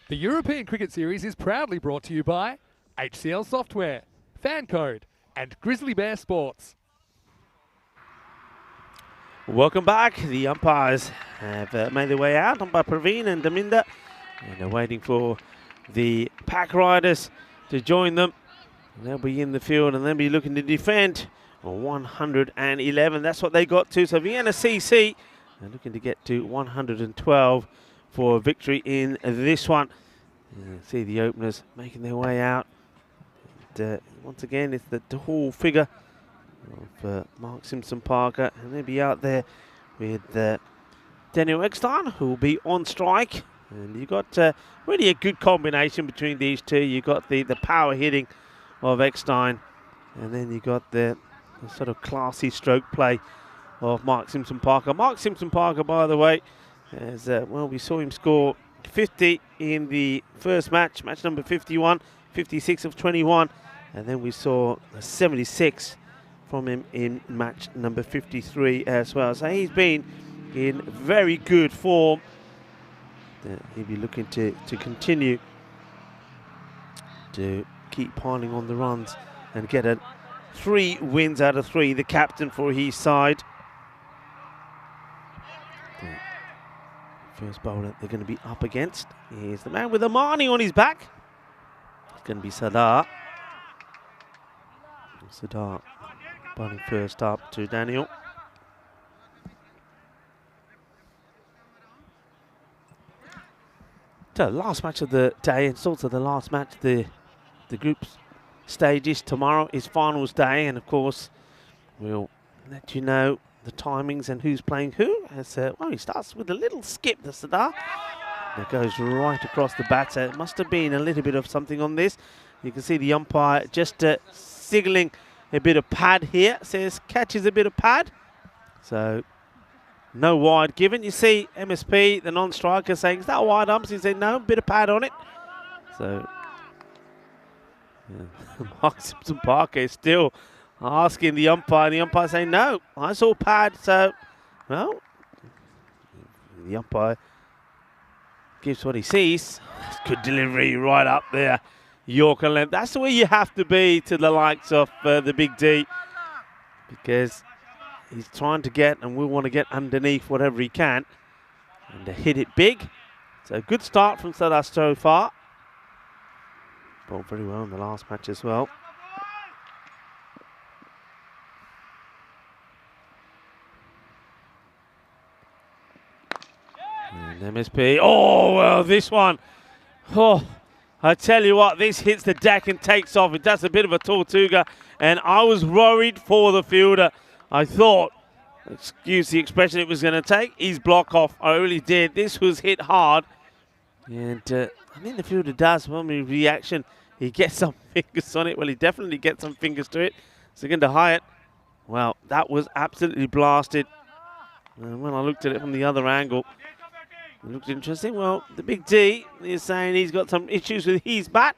The European Cricket Series is proudly brought to you by HCL Software, FanCode, and Grizzly Bear Sports. Welcome back. The umpires have made their way out. Umpire Praveen and Daminda, and they're waiting for the pack riders to join them. And they'll be in the field and they'll be looking to defend 111. That's what they got to. So Vienna CC are looking to get to 112 for a victory in this one. See the openers making their way out. And, once again, it's the tall figure of Mark Simpson-Parker, and they'll be out there with Daniel Eckstein, who will be on strike. And you've got really a good combination between these two. You've got the power hitting of Eckstein, and then you've got the sort of classy stroke play of Mark Simpson-Parker. Mark Simpson-Parker, by the way, as well, we saw him score 50 in the first match, match number 51, 56 of 21, and then we saw a 76 from him in match number 53 as well. So he's been in very good form. He'll be looking to continue to keep piling on the runs and get 3 wins out of 3, the captain for his side. First bowler they're going to be up against is the man with Amani on his back. It's going to be Sadar. Sadar bowling first up to Daniel. So last match of the day, and it's also the last match the group's stages. Tomorrow is finals day, and of course we'll let you know the timings and who's playing who. As well, he starts with a little skip, the Sadar. It goes right across the batter. It must have been a little bit of something on this. You can see the umpire just signalling a bit of pad here. Says catches a bit of pad. So no wide given. You see MSP, the non-striker, saying, is that a wide ump? He said, no, a bit of pad on it. So yeah. Mark Simpson-Parker is still asking the umpire, and the umpire saying, no, I saw pad. So, well, the umpire gives what he sees. Good delivery right up there. Yorker length. That's the way you have to be to the likes of the Big D, because he's trying to get, and will want to get underneath whatever he can and to hit it big. So good start from Sadar so far. Bowled very well in the last match as well. And MSP, oh, well, this one, oh, I tell you what, this hits the deck and takes off. It does a bit of a Tortuga, and I was worried for the fielder. I thought, excuse the expression, it was going to take his block off. I really did. This was hit hard, and I think the fielder does, well, his reaction, he gets some fingers on it. Well, he definitely gets some fingers to it. So going to Hyatt. Well, that was absolutely blasted. And when I looked at it from the other angle, it looked interesting. Well, the Big D is saying he's got some issues with his bat.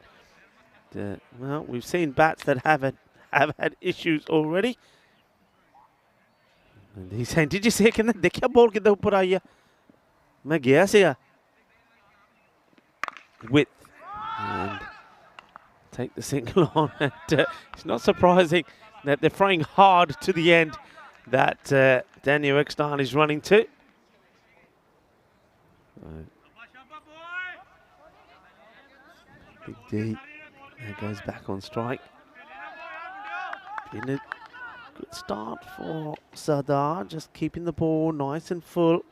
Well, we've seen bats that have had issues already. And he's saying, did you see कि देखिए ball किधर ऊपर आई है? मैं गया सीगा. Width. And take the single on. And it's not surprising that they're throwing hard to the end that Daniel Eckstein is running to. Big D goes back on strike. Been a good start for Sadar, just keeping the ball nice and full.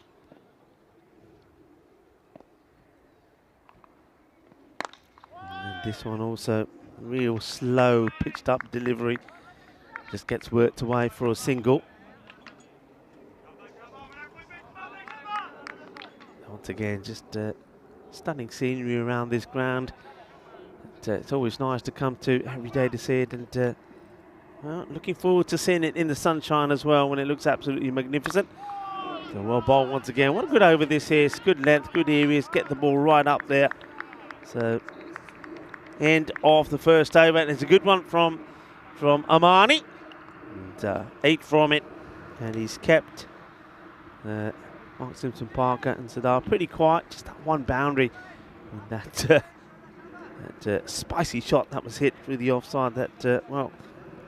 And this one also real slow, pitched up delivery. Just gets worked away for a single. Once again, just stunning scenery around this ground. It's always nice to come to every day to see it, and well, looking forward to seeing it in the sunshine as well when it looks absolutely magnificent. So well bowled once again. What a good over this here. It's good length, good areas, get the ball right up there. So end of the first over, and it's a good one from Amani. And 8 from it, and he's kept Mark Simpson-Parker and Sadar pretty quiet. Just that one boundary That spicy shot that was hit through the offside that, well,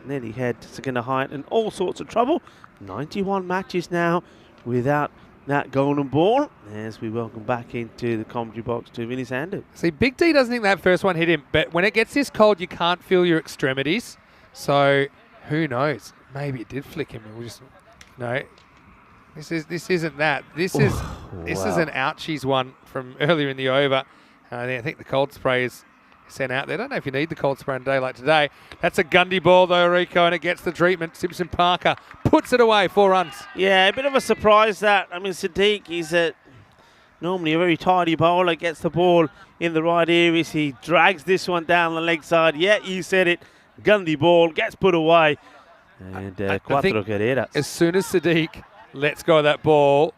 nearly had Saginaw Hyatt in all sorts of trouble. 91 matches now without that golden ball, as we welcome back into the commentary box to Vinny Sandu. See, Big D doesn't think that first one hit him, but when it gets this cold, you can't feel your extremities. So who knows?Maybe it did flick him. We'll just no. This isn't that. This is an ouchies one from earlier in the over. I think the cold spray is sent out there. I don't know if you need the cold spray on a day like today. That's a Gundy ball though, Rico, and it gets the treatment. Simpson Parker puts it away, 4 runs. Yeah, a bit of a surprise that. I mean, Sadiq is normally a very tidy bowler. Gets the ball in the right areas. He drags this one down the leg side. Yeah, you said it. Gundy ball gets put away. And I Cuatro think carreras. as soon as Sadiq lets go of that ball,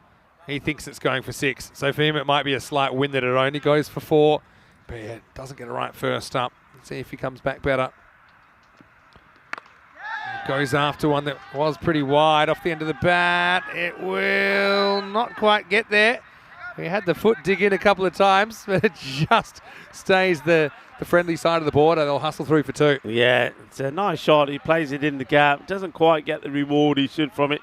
he thinks it's going for 6. So for him, it might be a slight win that it only goes for 4. But yeah, doesn't get it right first up. Let's see if he comes back better. Goes after one that was pretty wide off the end of the bat. It will not quite get there. He had the foot dig in a couple of times, but it just stays the friendly side of the border. They'll hustle through for 2. Yeah, it's a nice shot. He plays it in the gap. Doesn't quite get the reward he should from it.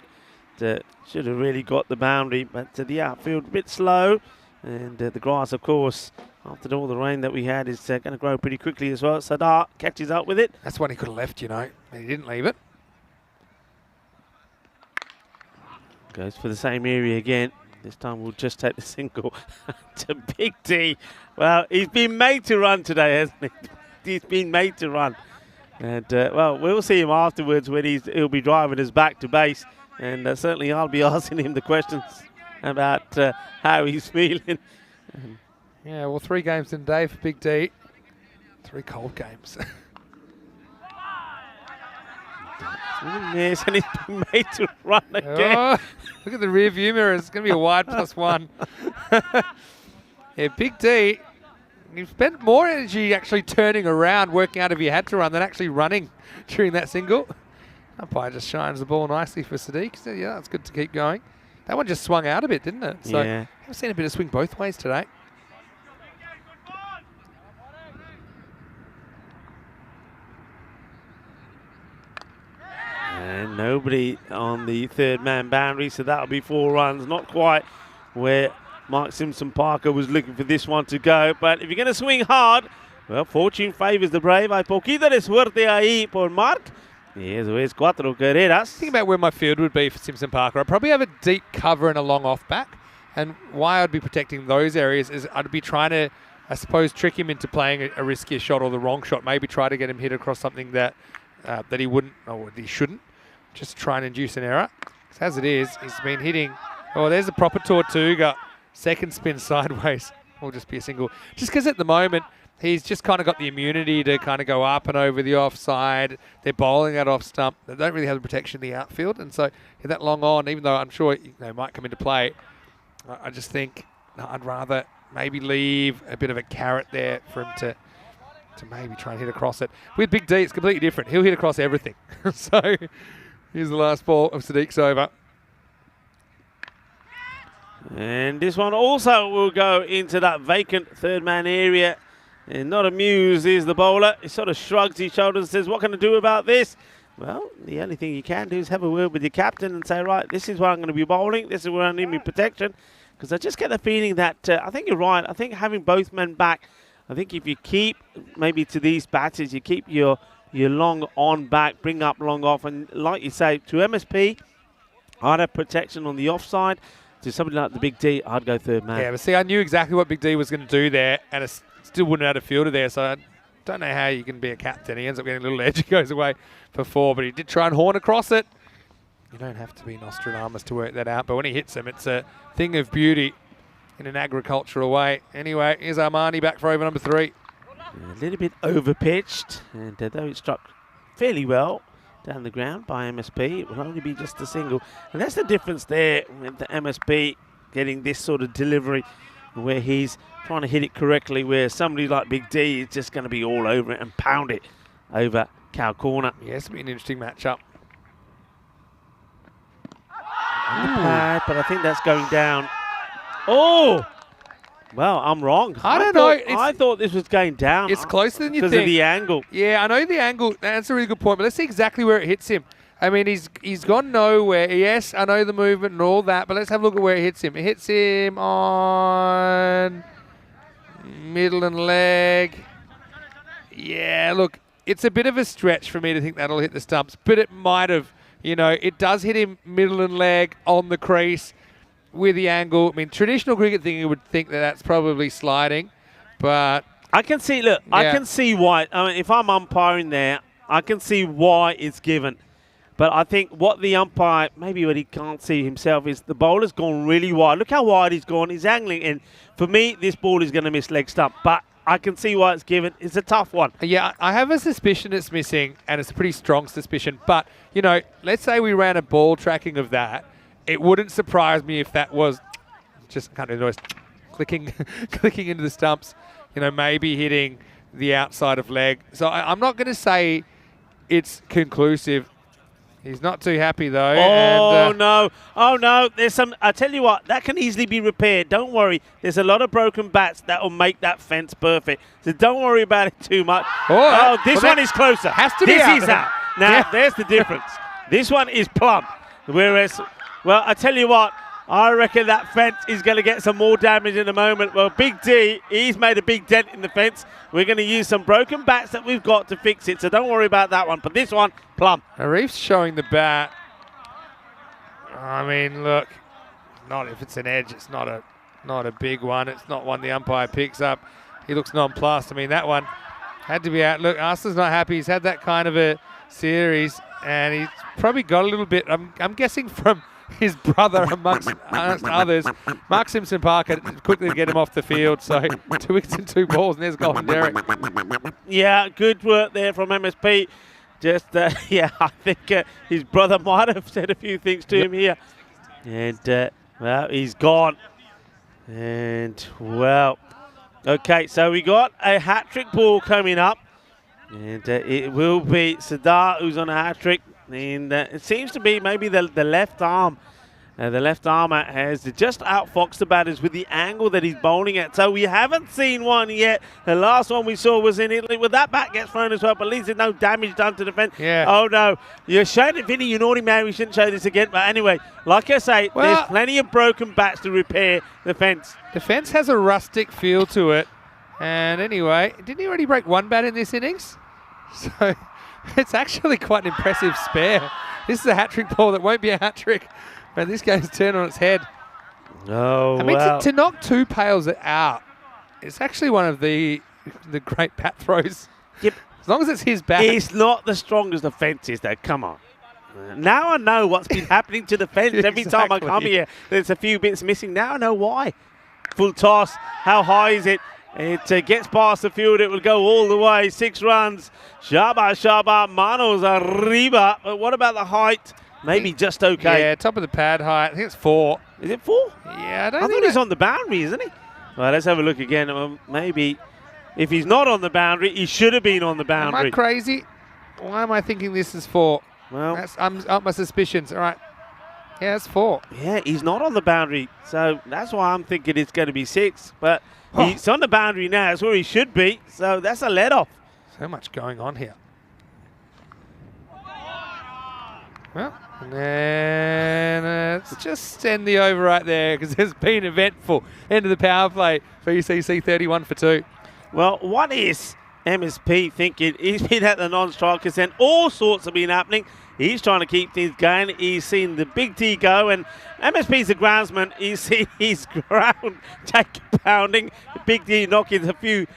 Should have really got the boundary, but the outfield a bit slow. And the grass, of course, after all the rain that we had, is going to grow pretty quickly as well. Sadar catches up with it. That's one he could have left, you know, but he didn't leave it. Goes for the same area again. This time we'll just take the single to Big D. Well, he's been made to run today, hasn't he? He's been made to run. And, well, we'll see him afterwards when he'll be driving us back to base. And certainly I'll be asking him the questions about how he's feeling. Yeah, well, 3 games in a day for Big D. 3 cold games. Yes, and he's been made to run again. Oh, look at the rear view mirror. It's going to be a wide +1. Yeah, Big D, you've spent more energy actually turning around, working out if you had to run, than actually running during that single. Umpire just shines the ball nicely for Sadiq. So, yeah, that's good to keep going. That one just swung out a bit, didn't it? So, yeah. I've seen a bit of swing both ways today. And nobody on the 3rd man boundary, so that'll be 4 runs. Not quite where Mark Simpson Parker was looking for this one to go. But if you're going to swing hard, well, fortune favours the brave. Hay poquito de suerte ahí por Mark. Y eso es 4 carreras. Think about where my field would be for Simpson Parker. I'd probably have a deep cover and a long off back. And why I'd be protecting those areas is I'd be trying to, I suppose, trick him into playing a riskier shot or the wrong shot. Maybe try to get him hit across something that that he wouldn't or he shouldn't. Just try and induce an error. As it is, he's been hitting. Oh, there's a proper Tortuga. 2nd spin sideways. Will just be a single. Just because at the moment, he's just kind of got the immunity to kind of go up and over the offside. They're bowling that off stump. They don't really have the protection in the outfield. And so that long on, even though I'm sure it might come into play, I just think I'd rather maybe leave a bit of a carrot there for him to maybe try and hit across it. With Big D, it's completely different. He'll hit across everything. So here's the last ball of Sadiq's over. And this one also will go into that vacant 3rd man area. And not amused is the bowler. He sort of shrugs his shoulders and says, what can I do about this? Well, the only thing you can do is have a word with your captain and say, right, this is where I'm going to be bowling. This is where I need my protection. Because I just get the feeling that, I think you're right. I think having both men back, I think if you keep maybe to these batters, you keep your long on back, bring up long off. And like you say, to MSP, I'd have protection on the offside. To somebody like the Big D, I'd go 3rd man. Yeah, but see, I knew exactly what Big D was going to do there, and it still wouldn't have had a fielder there, so I don't know how you can be a captain. He ends up getting a little edge. He goes away for 4, but he did try and horn across it. You don't have to be Nostradamus to work that out, but when he hits him, it's a thing of beauty in an agricultural way. Anyway, here's Armani back for over number 3. A little bit over-pitched, and though it struck fairly well down the ground by MSP, it will only be just a single. And that's the difference there with the MSP getting this sort of delivery where he's trying to hit it correctly, where somebody like Big D is just going to be all over it and pound it over cow corner. Yeah, it's going to be an interesting matchup. On the pad, but I think that's going down. Oh! Well, I'm wrong. I don't know. I thought this was going down. It's closer than you think. Because of the angle. Yeah, I know the angle. That's a really good point. But let's see exactly where it hits him. I mean, he's gone nowhere. Yes, I know the movement and all that, but let's have a look at where it hits him. It hits him on middle and leg. Yeah, look, it's a bit of a stretch for me to think that'll hit the stumps, but it might have. You know, it does hit him middle and leg on the crease with the angle. I mean, traditional cricket thing, you would think that that's probably sliding, but... I can see, look, yeah. I can see why. I mean, if I'm umpiring there, I can see why it's given. But I think what the umpire, maybe what he can't see himself, is the bowler's gone really wide. Look how wide he's gone. He's angling. And for me, this ball is going to miss leg stump. But I can see why it's given. It's a tough one. Yeah, I have a suspicion it's missing, and it's a pretty strong suspicion. But, you know, let's say we ran a ball tracking of that. It wouldn't surprise me if that was just kind of noise clicking into the stumps, you know, maybe hitting the outside of leg. So I'm not going to say it's conclusive. He's not too happy, though. Oh, and, no. Oh, no. There's some... I tell you what, that can easily be repaired. Don't worry. There's a lot of broken bats that will make that fence perfect. So don't worry about it too much. Oh, this one is closer. Has to be this out. Is out. Now, there's the difference. This one is plumb. Whereas, well, I tell you what, I reckon that fence is going to get some more damage in a moment. Well, Big D, he's made a big dent in the fence. We're going to use some broken bats that we've got to fix it, so don't worry about that one. But this one, plumb. Arif's showing the bat. I mean, look, not if it's an edge. It's not a big one. It's not one the umpire picks up. He looks nonplussed. I mean, that one had to be out. Look, Arsenal's not happy. He's had that kind of a series, and he's probably got a little bit. I'm guessing from his brother amongst others. Mark Simpson Parker quickly to get him off the field. So 2 wickets and 2 balls, and there's Golden Derek. Yeah, good work there from MSP. Just, yeah, I think his brother might have said a few things to him here. And, well, he's gone. And, well, okay, so we got a hat-trick ball coming up. And it will be Sadar who's on a hat-trick. And it seems to be maybe the left arm. The left armer has just outfoxed the batters with the angle that he's bowling at. So we haven't seen one yet. The last one we saw was in Italy. Well, that bat gets thrown as well, but at least there's no damage done to the fence. Yeah. Oh, no. You're showing it, Vinny. You naughty man. We shouldn't show this again. But anyway, like I say, there's plenty of broken bats to repair the fence. The fence has a rustic feel to it. And anyway, didn't he already break one bat in this innings? So it's actually quite an impressive spare. This is a hat-trick ball that won't be a hat-trick. But this game's turned on its head. Oh, I mean, to knock 2 pails out, it's actually one of the great bat throws. Yep. As long as it's his bat. It's not the strongest of fences, though. Come on. Now I know what's been happening to the fence. Every time I come here, there's a few bits missing. Now I know why. Full toss. How high is it? It gets past the field. It will go all the way. 6 runs. Shaba, manos arriba. But what about the height? Maybe just okay. Yeah, top of the pad height. I think it's 4. Is it 4? Yeah, I thought he's on the boundary, isn't he? Well, let's have a look again. Maybe if he's not on the boundary, he should have been on the boundary. Am I crazy? Why am I thinking this is 4? Well, I'm up my suspicions. All right. Yeah, it's 4. Yeah, he's not on the boundary. So that's why I'm thinking it's going to be 6. But he's on the boundary now. That's where he should be. So that's a let-off. So much going on here. Well, and then let's just end the over right there because it's been eventful. End of the power play for ECC 31 for 2. Well, what is MSP thinking? He's been at the non-strikers and all sorts have been happening. He's trying to keep things going. He's seen the Big T go, and MSP's a groundsman. He's seen his ground take a pounding. Big D knocking a few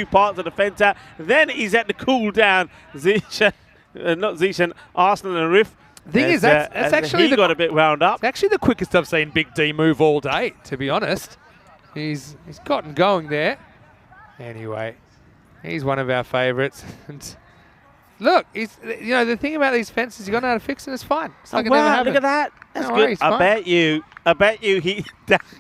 parts of the fence out. Then he's at the cool down. Arsenal and Riff. Thing is, that's actually he got a bit wound up. It's actually the quickest I've seen Big D move all day, to be honest. He's gotten going there. Anyway, he's one of our favourites. And look, the thing about these fences, you got to know how to fix it. It's fine. It's like Wow, look at that. That's No good. worries, I bet you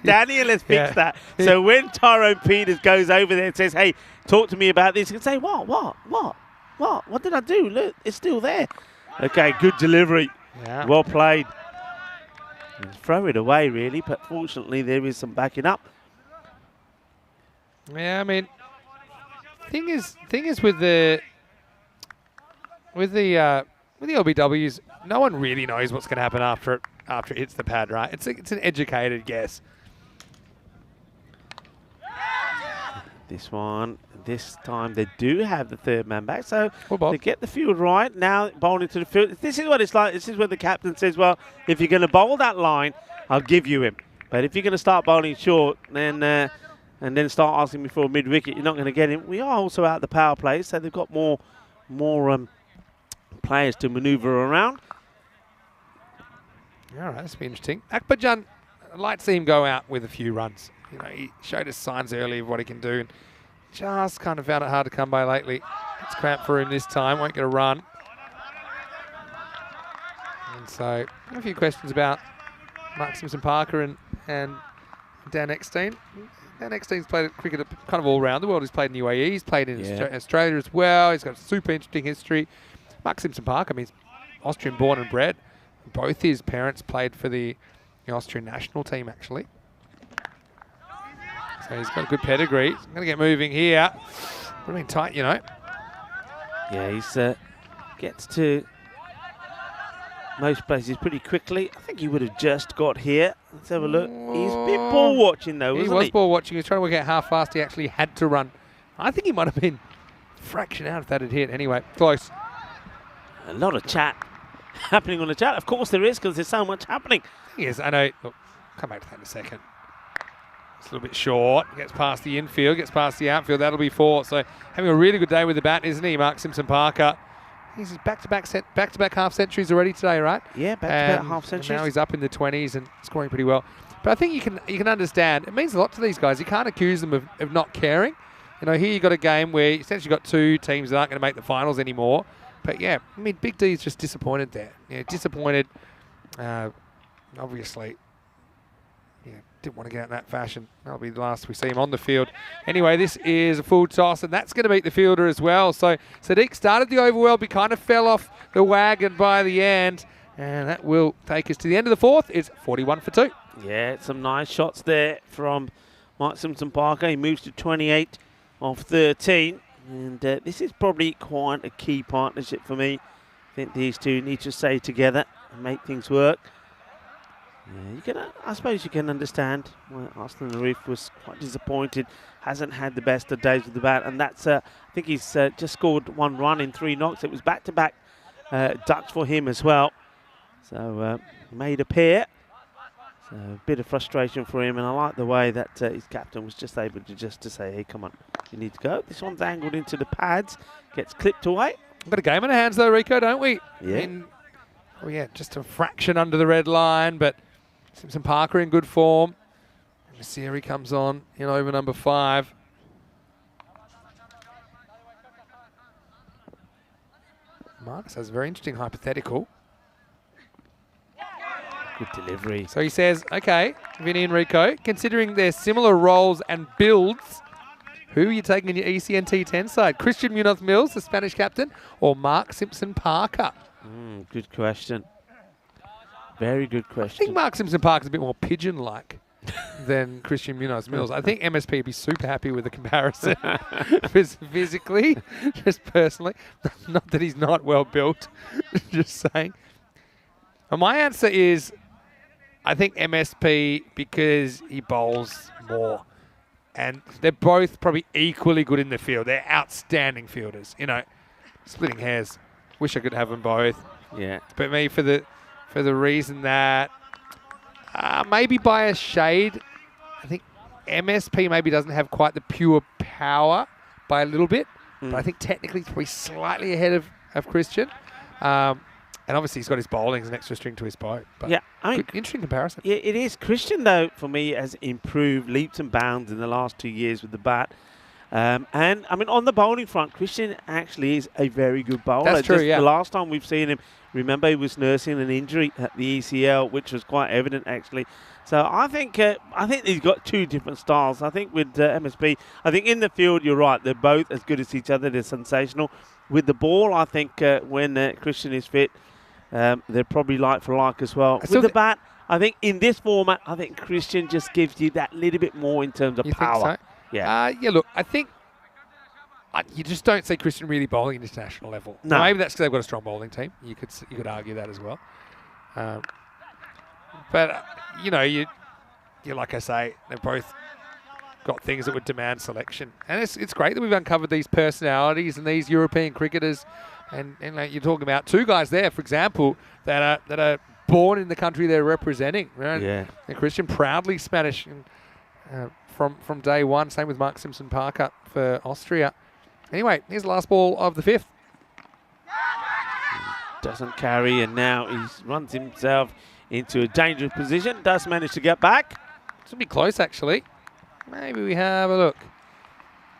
Daniel has fixed that. So when Tyrone Peters goes over there and says, "Hey, talk to me about this," he can say, "What? What did I do? Look, it's still there." Okay, good delivery. Yeah. Well played. Throw it away, really, but fortunately there is some backing up. Yeah, I mean, thing is with the LBWs, no one really knows what's going to happen after it hits the pad, right? It's an educated guess. This time they do have the third man back, so Well, they get the field right. Now bowling to the field. This is what it's like. This is where the captain says, well, if you're going to bowl that line, I'll give you him. But if you're going to start bowling short, then and then start asking me for a mid-wicket, you're not going to get him. We are also out the power play, so they've got more players to manoeuvre around. All right, that's be interesting. Akbarjan, I'd like to see him go out with a few runs. You know, he showed us signs early of what he can do, and just kind of found it hard to come by lately. It's cramped for him this time, won't get a run. And so, a few questions about Mark Simpson-Parker and Dan Eckstein. Dan Eckstein's played cricket kind of all around the world. He's played in the UAE, he's played in Australia as well. He's got a super interesting history. Mark Simpson-Parker, I mean, he's Austrian born and bred. Both his parents played for the Austrian national team, actually. So he's got a good pedigree. He's going to get moving here. Would have been tight, you know. Yeah, he's gets to most places pretty quickly. I think he would have just got here. Let's have a look. He's a bit ball watching though, wasn't he? He was ball watching. He was trying to work out how fast he actually had to run. I think he might have been a fraction out if that had hit. Anyway, close. A lot of chat happening on the chat. Of course there is, because there's so much happening. Yes, I know. Look, come back to that in a second. It's a little bit short. Gets past the infield, gets past the outfield. That'll be 4. So having a really good day with the bat, isn't he, Mark Simpson-Parker? He's back-to-back half centuries already today, right? Yeah, back-to-back half centuries. Now he's up in the 20s and scoring pretty well. But I think you can understand. It means a lot to these guys. You can't accuse them of not caring. You know, here you got a game where you essentially got 2 teams that aren't going to make the finals anymore. But yeah, I mean, Big D's just disappointed there. Yeah, disappointed. Obviously, yeah, didn't want to get out in that fashion. That'll be the last we see him on the field. Anyway, this is a full toss, and that's going to beat the fielder as well. So Sadiq started the over well, but kind of fell off the wagon by the end. And that will take us to the end of the 4th. It's 41 for 2. Yeah, some nice shots there from Mark Simpson-Parker. He moves to 28 of 13. And this is probably quite a key partnership for me. I think these two need to stay together and make things work. Yeah, I suppose you can understand why Arslan Arif was quite disappointed. Hasn't had the best of days with the bat. And that's, I think he's just scored 1 run in 3 knocks. It was back-to-back ducks for him as well. So made a pair. So a bit of frustration for him, and I like the way that his captain was just able to say, hey, come on, you need to go. This one's angled into the pads, gets clipped away. We've got a game in our hands though, Rico, don't we? Yeah. Just a fraction under the red line, but Simpson-Parker in good form. Masiri comes on in over number 5. Marcus has a very interesting hypothetical. Good delivery. So he says, okay, Vinny and Rico, considering their similar roles and builds, who are you taking in your ECN T10 side? Christian Munoz-Mills, the Spanish captain, or Mark Simpson-Parker? Good question. Very good question. I think Mark Simpson-Parker's a bit more pigeon-like than Christian Munoz-Mills. I think MSP would be super happy with the comparison physically, just personally. Not that he's not well built, just saying. And my answer is, I think MSP because he bowls more. And they're both probably equally good in the field. They're outstanding fielders. You know, splitting hairs. Wish I could have them both. Yeah. But me, for the reason that maybe by a shade, I think MSP maybe doesn't have quite the pure power by a little bit. But I think technically it's probably slightly ahead of Christian. And obviously he's got his bowling as an extra string to his bow. But yeah, I mean, interesting comparison. Yeah, it is. Christian, though, for me, has improved leaps and bounds in the last 2 years with the bat. And, I mean, on the bowling front, Christian actually is a very good bowler. That's true, yeah. The last time we've seen him, remember, he was nursing an injury at the ECL, which was quite evident, actually. So I think he's got 2 different styles. I think with MSP, I think in the field, you're right, they're both as good as each other. They're sensational. With the ball, I think when Christian is fit, they're probably like for like as well. With the bat, I think in this format, I think Christian just gives you that little bit more in terms of power. Think so? Yeah. Yeah, look, I think you just don't see Christian really bowling at international level. No. Now, maybe that's because they've got a strong bowling team. You could argue that as well. But you know, you like I say, they've both got things that would demand selection, and it's great that we've uncovered these personalities and these European cricketers, and like you're talking about two guys there, for example, that are born in the country they're representing. Right? Yeah. And Christian proudly Spanish, and, from day one. Same with Mark Simpson-Parker for Austria. Anyway, here's the last ball of the 5th. Doesn't carry, and now he runs himself into a dangerous position. Does manage to get back. This will be close, actually. Maybe we have a look.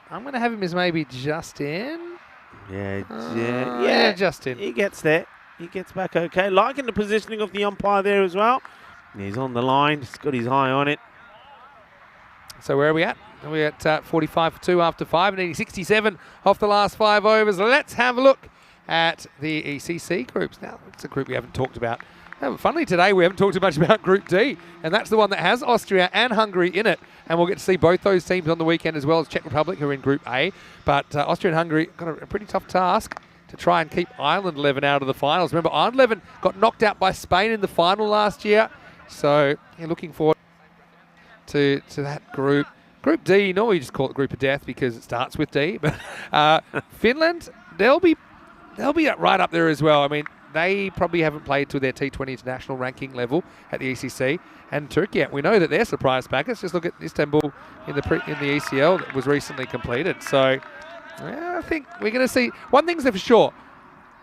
I'm going to have him as maybe just in. Yeah, just in. He gets there. He gets back okay. Liking the positioning of the umpire there as well. He's on the line. He's got his eye on it. So where are we at? We're at 45 for 2 after 5, needing 67 off the last 5 overs. Let's have a look at the ECC groups. Now, it's a group we haven't talked about. Funnily today, we haven't talked much about Group D, and that's the one that has Austria and Hungary in it. And we'll get to see both those teams on the weekend, as well as Czech Republic, who are in Group A. But Austria and Hungary got a pretty tough task to try and keep Ireland 11 out of the finals. Remember, Ireland 11 got knocked out by Spain in the final last year. So you're looking forward to that group. Group D, normally you just call it Group of Death because it starts with D. But Finland, they'll be right up there as well. I mean, they probably haven't played to their T20 international ranking level at the ECC. And Turkey, we know that they're surprise packets. Just look at Istanbul in the ECL that was recently completed. So I think we're going to see, one thing's for sure,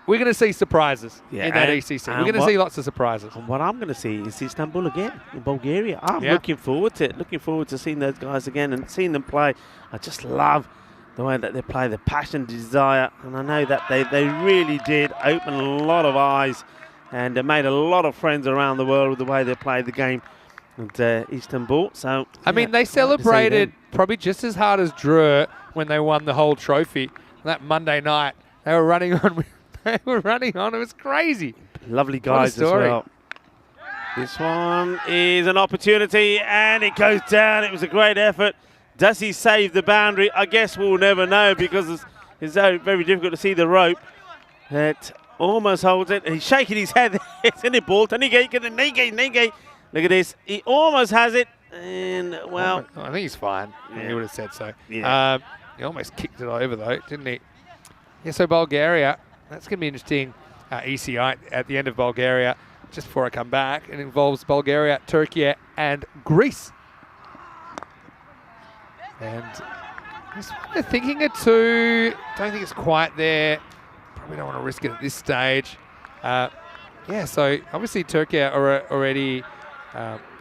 we're going to see surprises in that ECC. We're going to see lots of surprises. And what I'm going to see is Istanbul again in Bulgaria. I'm Yeah. looking forward to it. Looking forward to seeing those guys again and seeing them play. I just love the way that they play, the passion, desire. And I know that they really did open a lot of eyes and made a lot of friends around the world with the way they played the game at Istanbul. So I mean, they celebrated probably just as hard as Drew when they won the whole trophy that Monday night. They were running on. They were running on. It was crazy. Lovely guys as well. This one is an opportunity, and it goes down. It was a great effort. Does he save the boundary? I guess we'll never know because it's very difficult to see the rope. It almost holds it. He's shaking his head. It's in the ball. Nige. Look at this. He almost has it. And, well. I think he's fine. Yeah. He would have said so. Yeah. He almost kicked it over, though, didn't he? Yeah, so Bulgaria. That's going to be interesting. ECI at the end of Bulgaria. Just before I come back, it involves Bulgaria, Turkey, and Greece. And they're thinking it too. Don't think it's quite there. Probably don't want to risk it at this stage. Yeah, so obviously Turkey are already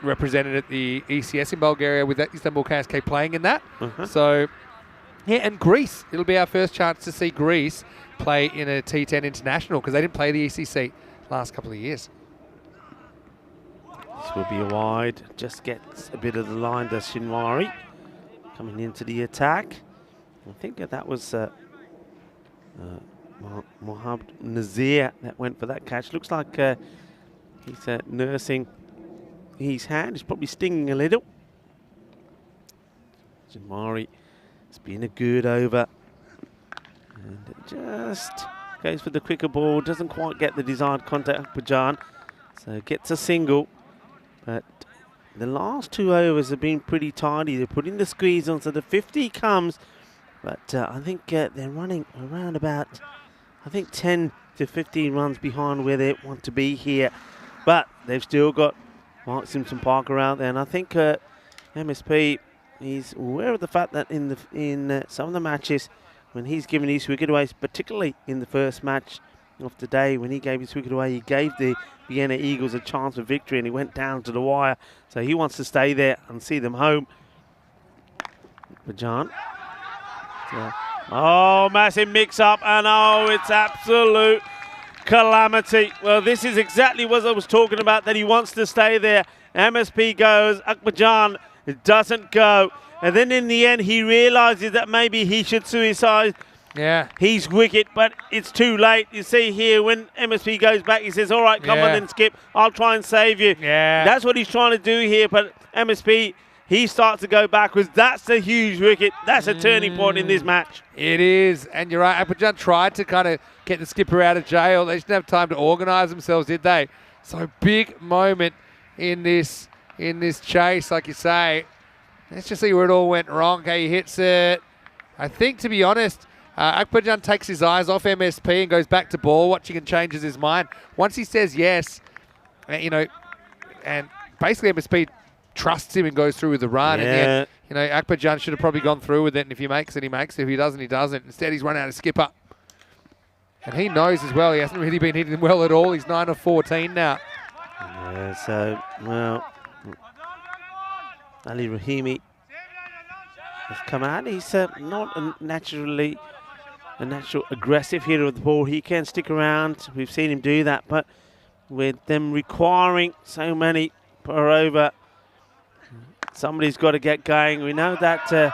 represented at the ECS in Bulgaria with that Istanbul KSK playing in that. So, yeah, and Greece. It'll be our first chance to see Greece play in a T10 international because they didn't play the ECC last couple of years. This will be a wide. Just gets a bit of the line, does Shinwari. Coming into the attack. I think that was Mohammad Nazir that went for that catch. Looks like he's nursing his hand. He's probably stinging a little. Shinwari, it's been a good over. And it just goes for the quicker ball. Doesn't quite get the desired contact, Bajan. So gets a single. But the last 2 overs have been pretty tidy. They're putting the squeeze on, so the 50 comes. But I think they're running around about, 10 to 15 runs behind where they want to be here. But they've still got Mark Simpson-Parker out there. And I think MSP is aware of the fact that in some of the matches, when he's given his wicket away, particularly in the first match of the day, when he gave his wicket away, he gave the Vienna Eagles a chance of victory and he went down to the wire. So he wants to stay there and see them home. Bajan. Oh, massive mix-up, and oh, it's absolute calamity. Well, this is exactly what I was talking about, that he wants to stay there. MSP goes, Akbajan doesn't go. And then in the end, he realizes that maybe he should suicide. Yeah. He's wicket, but it's too late. You see here, when MSP goes back, he says, all right, come on then, Skip. I'll try and save you. Yeah. That's what he's trying to do here, but MSP he starts to go backwards. That's a huge wicket. That's a turning point in this match. It is, and you're right. Akbarjan tried to kind of get the skipper out of jail. They didn't have time to organise themselves, did they? So big moment in this chase, like you say. Let's just see where it all went wrong. Okay, he hits it. I think, to be honest, Akbarjan takes his eyes off MSP and goes back to ball watching and changes his mind. Once he says yes, you know, and basically MSP trusts him and goes through with the run. Yeah. And then, you know, Akbarjan should have probably gone through with it. And if he makes it, he makes it. If he doesn't, he doesn't. Instead, he's run out of skipper. And he knows as well. He hasn't really been hitting well at all. He's 9 of 14 now. Yeah, so, well, Ali Rahimi has come out. He's not a natural aggressive hitter of the ball. He can stick around. We've seen him do that. But with them requiring so many per over, somebody's got to get going. We know that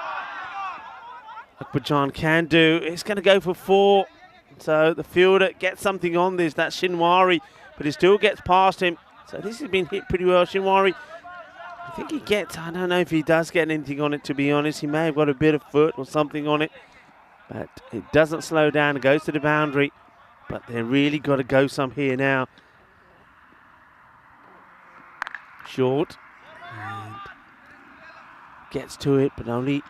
Akbarjan can do. It's going to go for 4. So the fielder gets something on this. That's Shinwari, but he still gets past him. So this has been hit pretty well. Shinwari, I think he gets, I don't know if he does get anything on it, to be honest. He may have got a bit of foot or something on it, but it doesn't slow down. It goes to the boundary, but they really got to go some here now. Short. And gets to it, but only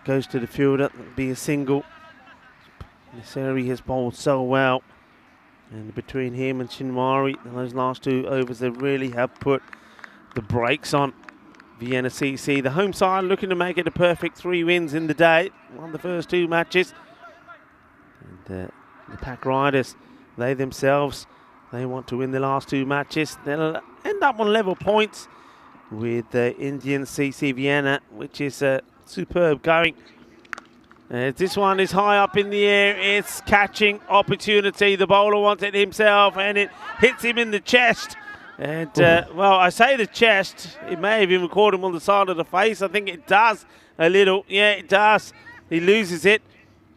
goes to the fielder. That'll be a single. Nisari has bowled so well. And between him and Shinwari, those last 2 overs, they really have put the brakes on Vienna CC. The home side looking to make it a perfect 3 wins in the day. Won the first 2 matches. And the Pack Riders, they themselves, they want to win the last 2 matches. They'll end up on level points with Indian CC Vienna, which is superb going. This one is high up in the air. It's catching opportunity. The bowler wants it himself, and it hits him in the chest. And, well, I say the chest. It may have even caught him on the side of the face. I think it does a little. Yeah, it does. He loses it.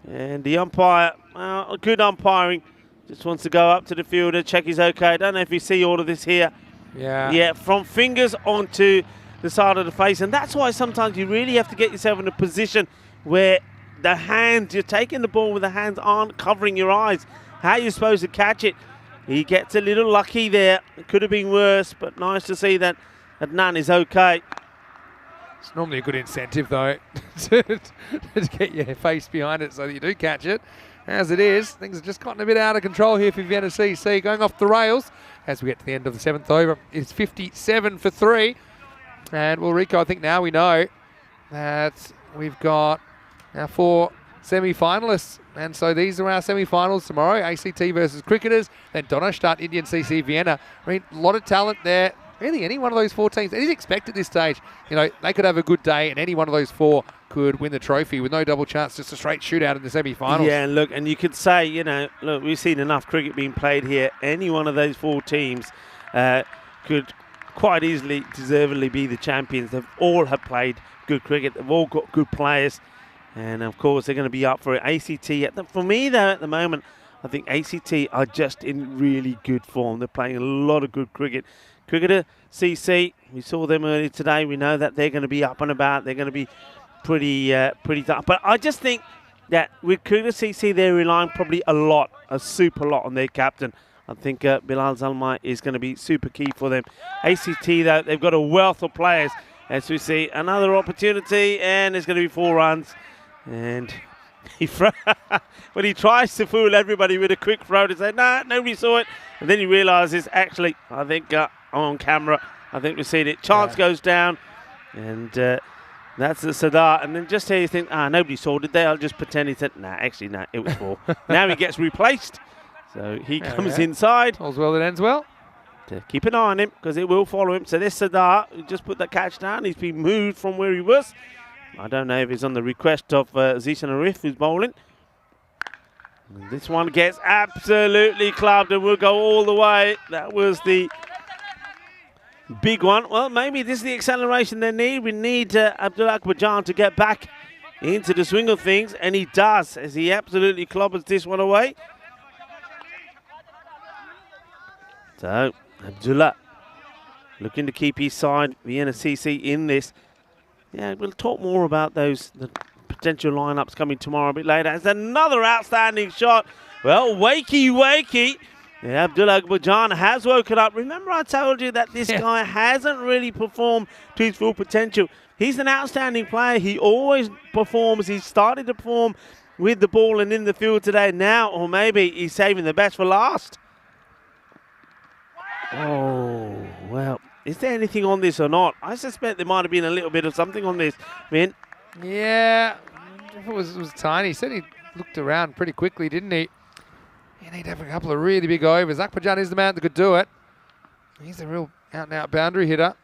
And the umpire, well, good umpiring. Just wants to go up to the fielder, check he's okay. I don't know if you see all of this here. Yeah. Yeah, from fingers onto the side of the face. And that's why sometimes you really have to get yourself in a position where the hands, you're taking the ball with the hands aren't covering your eyes. How are you supposed to catch it? He gets a little lucky there. It could have been worse, but nice to see that none is okay. It's normally a good incentive, though, to get your face behind it so that you do catch it. As it is, things have just gotten a bit out of control here for Vienna CC, going off the rails as we get to the end of the 7th over. It's 57 for 3. And, well, Rico, I think now we know that we've got our 4 semi-finalists. And so these are our semi-finals tomorrow, ACT versus Cricketers, then Donnerstadt, Indian CC Vienna. I mean, a lot of talent there. Really, any one of those 4 teams, it is expected at this stage, you know, they could have a good day and any one of those 4 could win the trophy with no double chance, just a straight shootout in the semi-finals. Yeah, and look, and you could say, you know, look, we've seen enough cricket being played here. Any one of those 4 teams could quite easily, deservedly be the champions. They've all have played good cricket. They've all got good players. And, of course, they're going to be up for it. ACT, for me, though, at the moment, I think ACT are just in really good form. They're playing a lot of good cricket. Cricketer CC, we saw them earlier today. We know that they're going to be up and about. They're going to be pretty tough. But I just think that with Cricketer CC, they're relying probably a super lot on their captain. I think Bilal Zalmai is going to be super key for them. ACT, though, they've got a wealth of players. As we see, another opportunity, and there's going to be 4 runs. And when he tries to fool everybody with a quick throw to say, nah, nobody saw it. And then he realises, actually, I think I'm on camera. I think we've seen it. Chance goes down. And that's the Sadar. And then just here you think, nobody saw, did they? I'll just pretend he said, nah, actually, no, it was 4. Now he gets replaced. So he comes inside. All's well that ends well. To keep an eye on him, because it will follow him. So this Sadar, who just put that catch down, he's been moved from where he was. I don't know if it's on the request of Zishan Arif, who's bowling. And this one gets absolutely clubbed and will go all the way. That was the big one. Well, maybe this is the acceleration they need. We need Abdullah Akbarjan to get back into the swing of things, and he does, as he absolutely clobbers this one away. So, Abdullah looking to keep his side, Vienna CC, in this. Yeah, we'll talk more about the potential lineups coming tomorrow a bit later. It's another outstanding shot. Well, wakey. Yeah, Abdullah Akbarjan has woken up. Remember I told you that this guy hasn't really performed to his full potential. He's an outstanding player. He always performs. He's started to perform with the ball and in the field today now, or maybe he's saving the best for last. Oh, well, is there anything on this or not? I suspect there might have been a little bit of something on this, Vin. Yeah, it was tiny. He said he looked around pretty quickly, didn't he? You need to have a couple of really big overs. Akbarjan is the man that could do it. He's a real out-and-out boundary hitter.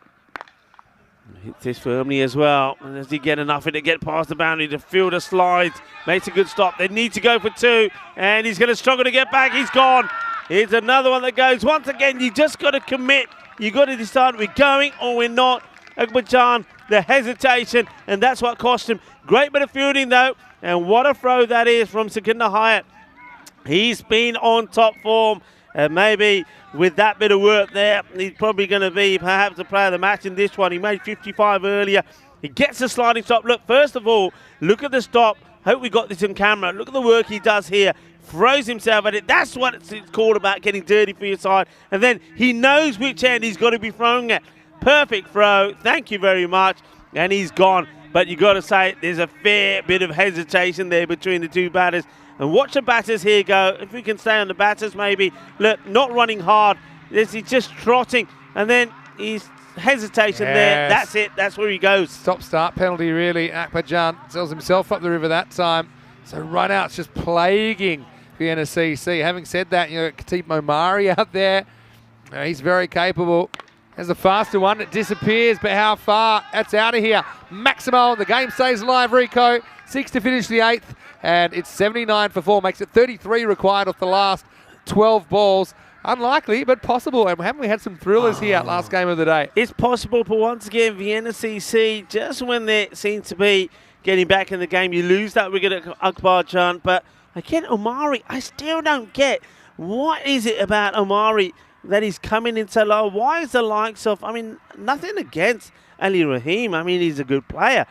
Hits this firmly as well. And does he get enough in to get past the boundary? The fielder slides, makes a good stop. They need to go for two, and he's going to struggle to get back. He's gone. Here's another one that goes. Once again, you just got to commit. You got to decide we're going or we're not. Akbarjan, the hesitation, and that's what cost him. Great bit of fielding, though, and what a throw that is from Sukhinder Hyatt. He's been on top form, and maybe with that bit of work there, he's probably going to be perhaps the player of the match in this one. He made 55 earlier. He gets a sliding stop. Look, first of all, look at the stop. Hope we got this on camera. Look at the work he does here. Throws himself at it. That's what it's called about getting dirty for your side. And then he knows which end he's got to be throwing at. Perfect throw. Thank you very much. And he's gone. But you got to say there's a fair bit of hesitation there between the two batters. And watch the batters here go. If we can stay on the batters, maybe. Look, not running hard. He's just trotting. And then he's hesitation there. That's it. That's where he goes. Stop-start penalty, really. Akbarjan sells himself up the river that time. So run-out's just plaguing Vienna CC. Having said that, you know, Khatib Omari out there. He's very capable. There's a faster one. It disappears, but how far? That's out of here. Maximo, the game stays alive, Rico. 6 to finish the 8th, and it's 79 for 4. Makes it 33 required off the last 12 balls. Unlikely, but possible. And haven't we had some thrillers here last game of the day? It's possible, but once again, Vienna CC, just when they seem to be getting back in the game, you lose that wicket at Akbarjan. But again, Omari, I still don't get what is it about Omari that he's coming in so low. Why is the likes of, I mean, nothing against Ali Rahim. I mean, he's a good player.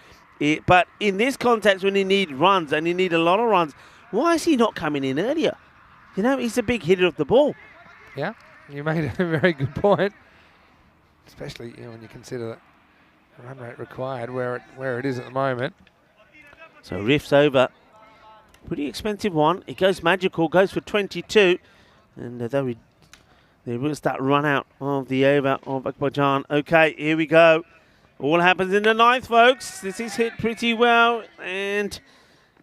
But in this context, when you need runs, and you need a lot of runs, why is he not coming in earlier? You know, he's a big hitter of the ball. Yeah, you made a very good point. Especially when you consider the run rate required, where it is at the moment. So Riff's over. Pretty expensive one. It goes magical, goes for 22. And there was that run out of the over of Akbarjan. Okay, here we go. All happens in the 9th, folks. This is hit pretty well, and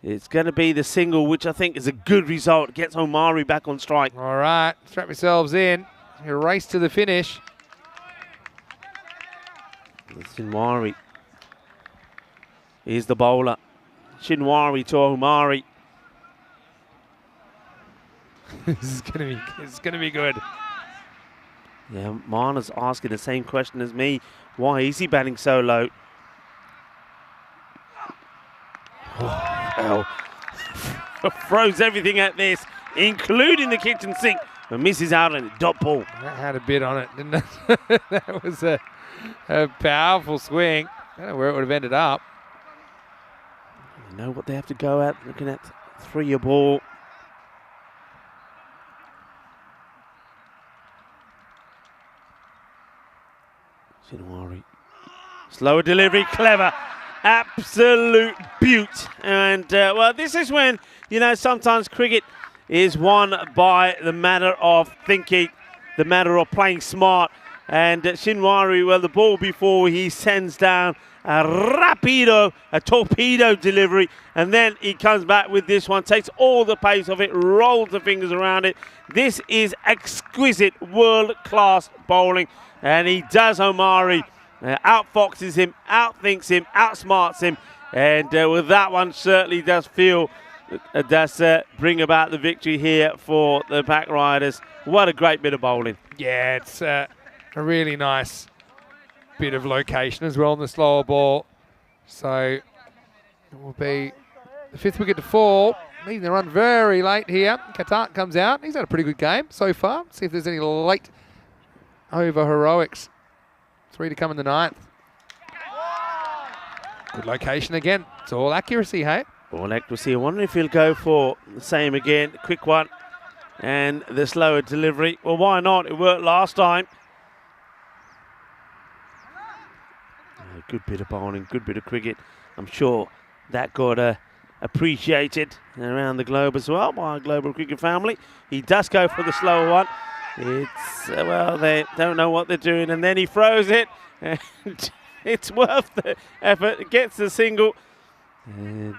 it's going to be the single, which I think is a good result. Gets Omari back on strike. All right, strap yourselves in. A race to the finish. Shinwari. Here's the bowler. Shinwari to Omari. It's gonna be good. Yeah, Mana's asking the same question as me. Why is he batting so low? Oh, throws everything at this, including the kitchen sink, but misses out on a dot ball. That had a bit on it, didn't it? That was a powerful swing. I don't know where it would have ended up. You know what they have to go at, looking at 3-year ball. Shinwari. Slower delivery, clever. Absolute beaut. And, well, this is when, sometimes cricket is won by the matter of thinking, the matter of playing smart. And Shinwari, well, the ball before he sends down a torpedo delivery. And then he comes back with this one, takes all the pace of it, rolls the fingers around it. This is exquisite, world-class bowling. And he does Omari, outfoxes him, outthinks him, outsmarts him. And with that one, certainly does bring about the victory here for the Pack Riders. What a great bit of bowling. Yeah, it's a really nice bit of location as well on the slower ball. So it will be the 5th wicket to fall. Leaving the run very late here. Qatar comes out. He's had a pretty good game so far. See if there's any late over heroics. 3 to come in the 9th. Good location again. It's all accuracy, hey? All accuracy. I wonder if he'll go for the same again. Quick one. And the slower delivery. Well, why not? It worked last time. A good bit of bowling, good bit of cricket. I'm sure that got appreciated around the globe as well by our global cricket family. He does go for the slower one. It's, well, they don't know what they're doing. And then he throws it. And it's worth the effort. It gets a single. And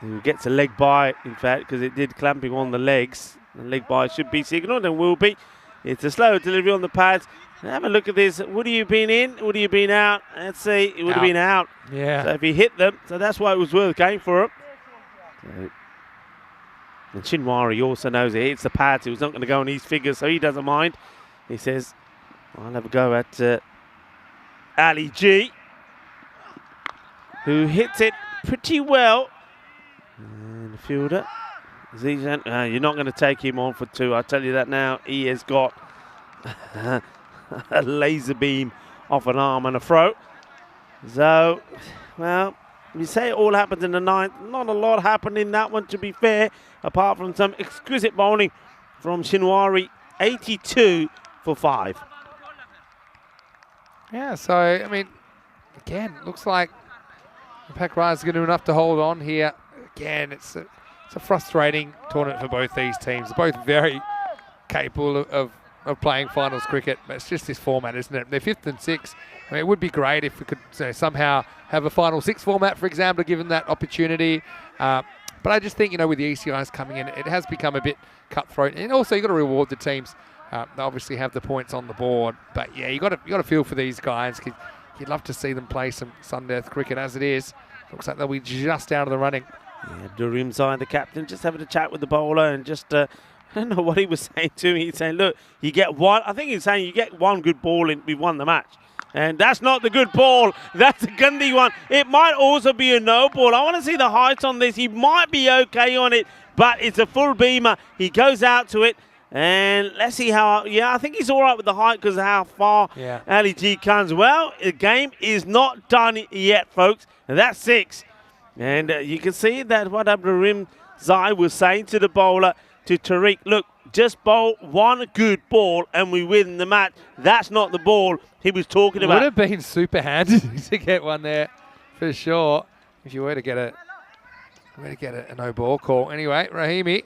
he gets a leg by, in fact, because it did clamping on the legs. The leg by should be signalled and will be. It's a slow delivery on the pads. Have a look at this. Would he have been in? Would he have been out? Let's see. It would have been out. Yeah. So if he hit them, so that's why it was worth going for him. So, and Shinwari also knows it hits the pads. He was not going to go on his figures, so he doesn't mind. He says, I'll have a go at Ali G, who hits it pretty well. And the fielder, Zizan, you're not going to take him on for two. I'll tell you that now. He has got a laser beam off an arm and a throw. So, well, you say it all happened in the ninth. Not a lot happened in that one, to be fair, apart from some exquisite bowling from Shinwari. 82 for 5. Yeah, so, I mean, again, looks like the Pack Riders are going to do enough to hold on here. Again, it's a frustrating tournament for both these teams. They're both very capable of playing finals cricket, but it's just this format, isn't it? They're 5th and 6th. I mean, it would be great if we could somehow have a final 6 format, for example, given that opportunity. But I just think, with the ECIs coming in, it has become a bit cutthroat. And also, you've got to reward the teams. They obviously have the points on the board. But, yeah, you got to feel for these guys. You'd love to see them play some Sundeath cricket as it is. Looks like they'll be just out of the running. Yeah, Durim Zai, the captain, just having a chat with the bowler and just... I don't know what he was saying to me. He's saying, look, you get one. I think he's saying you get one good ball and we've won the match. And that's not the good ball. That's a Gundy one. It might also be a no ball. I want to see the height on this. He might be okay on it, but it's a full beamer. He goes out to it. And let's see how, I think he's all right with the height because of how far Ali G comes. Well, the game is not done yet, folks. And that's 6. And you can see that what Abdurim Zai was saying to the bowler, to Tariq, look, just bowl one good ball and we win the match. That's not the ball he was talking about. Would have been super handy to get one there for sure if you were to get a no ball call. Anyway, Rahimi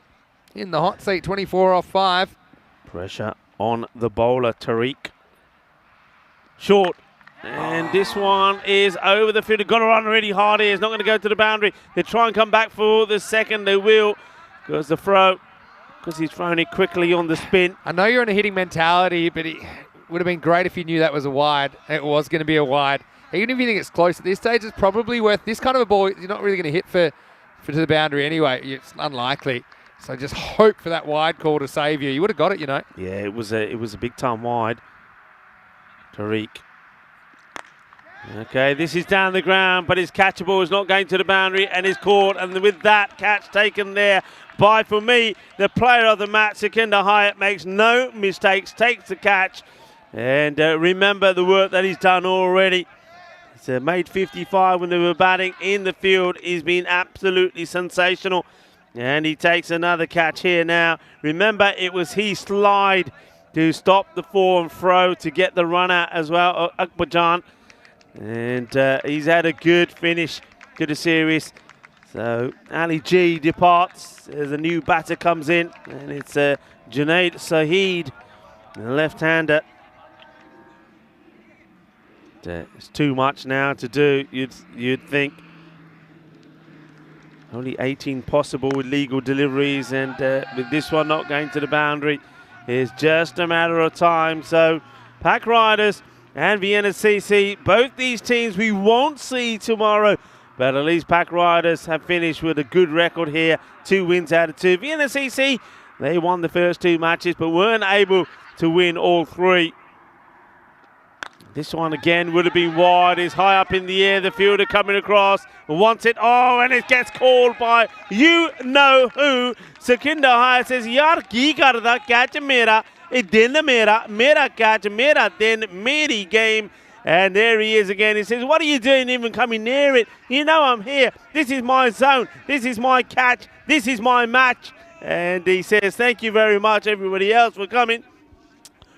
in the hot seat, 24 off 5. Pressure on the bowler, Tariq. Short. And this one is over the field. Got to run really hard here. It's not going to go to the boundary. They try and come back for the second. They will. Goes the throw. Because he's thrown it quickly on the spin. I know you're in a hitting mentality, but it would have been great if you knew that was a wide. It was going to be a wide. Even if you think it's close at this stage, it's probably worth this kind of a ball. You're not really going to hit for to the boundary anyway. It's unlikely. So just hope for that wide call to save you. You would have got it, Yeah, it was a big time wide. Tariq. Okay, this is down the ground, but it's catchable. It's not going to the boundary and is caught. And with that catch taken there by, for me, the player of the match, Sukhinder Hyatt, makes no mistakes, takes the catch. And remember the work that he's done already. He's made 55 when they were batting in the field. He's been absolutely sensational. And he takes another catch here now. Remember, it was his slide to stop the form throw to get the run out as well, Akbarjan. And he's had a good finish to the series. So Ali G departs as a new batter comes in. And it's Junaid Saheed, the left-hander. It's too much now to do, you'd think. Only 18 possible with legal deliveries. And with this one not going to the boundary, it's just a matter of time. So Pack Riders and Vienna CC, both these teams we won't see tomorrow, but at least Pack Riders have finished with a good record here, 2 wins out of 2. Vienna CC, they won the first 2 matches, but weren't able to win all 3. This one again would have been wide. It's high up in the air. The fielder coming across, wants it. Oh, and it gets called by you know who. Sukhinder Hyatt says, "Yaar ki karda, catch mera. Din mera catch, mera din, meri game." And there he is again. He says, what are you doing even coming near it? You know I'm here. This is my zone. This is my catch. This is my match. And he says, thank you very much, everybody else, for coming.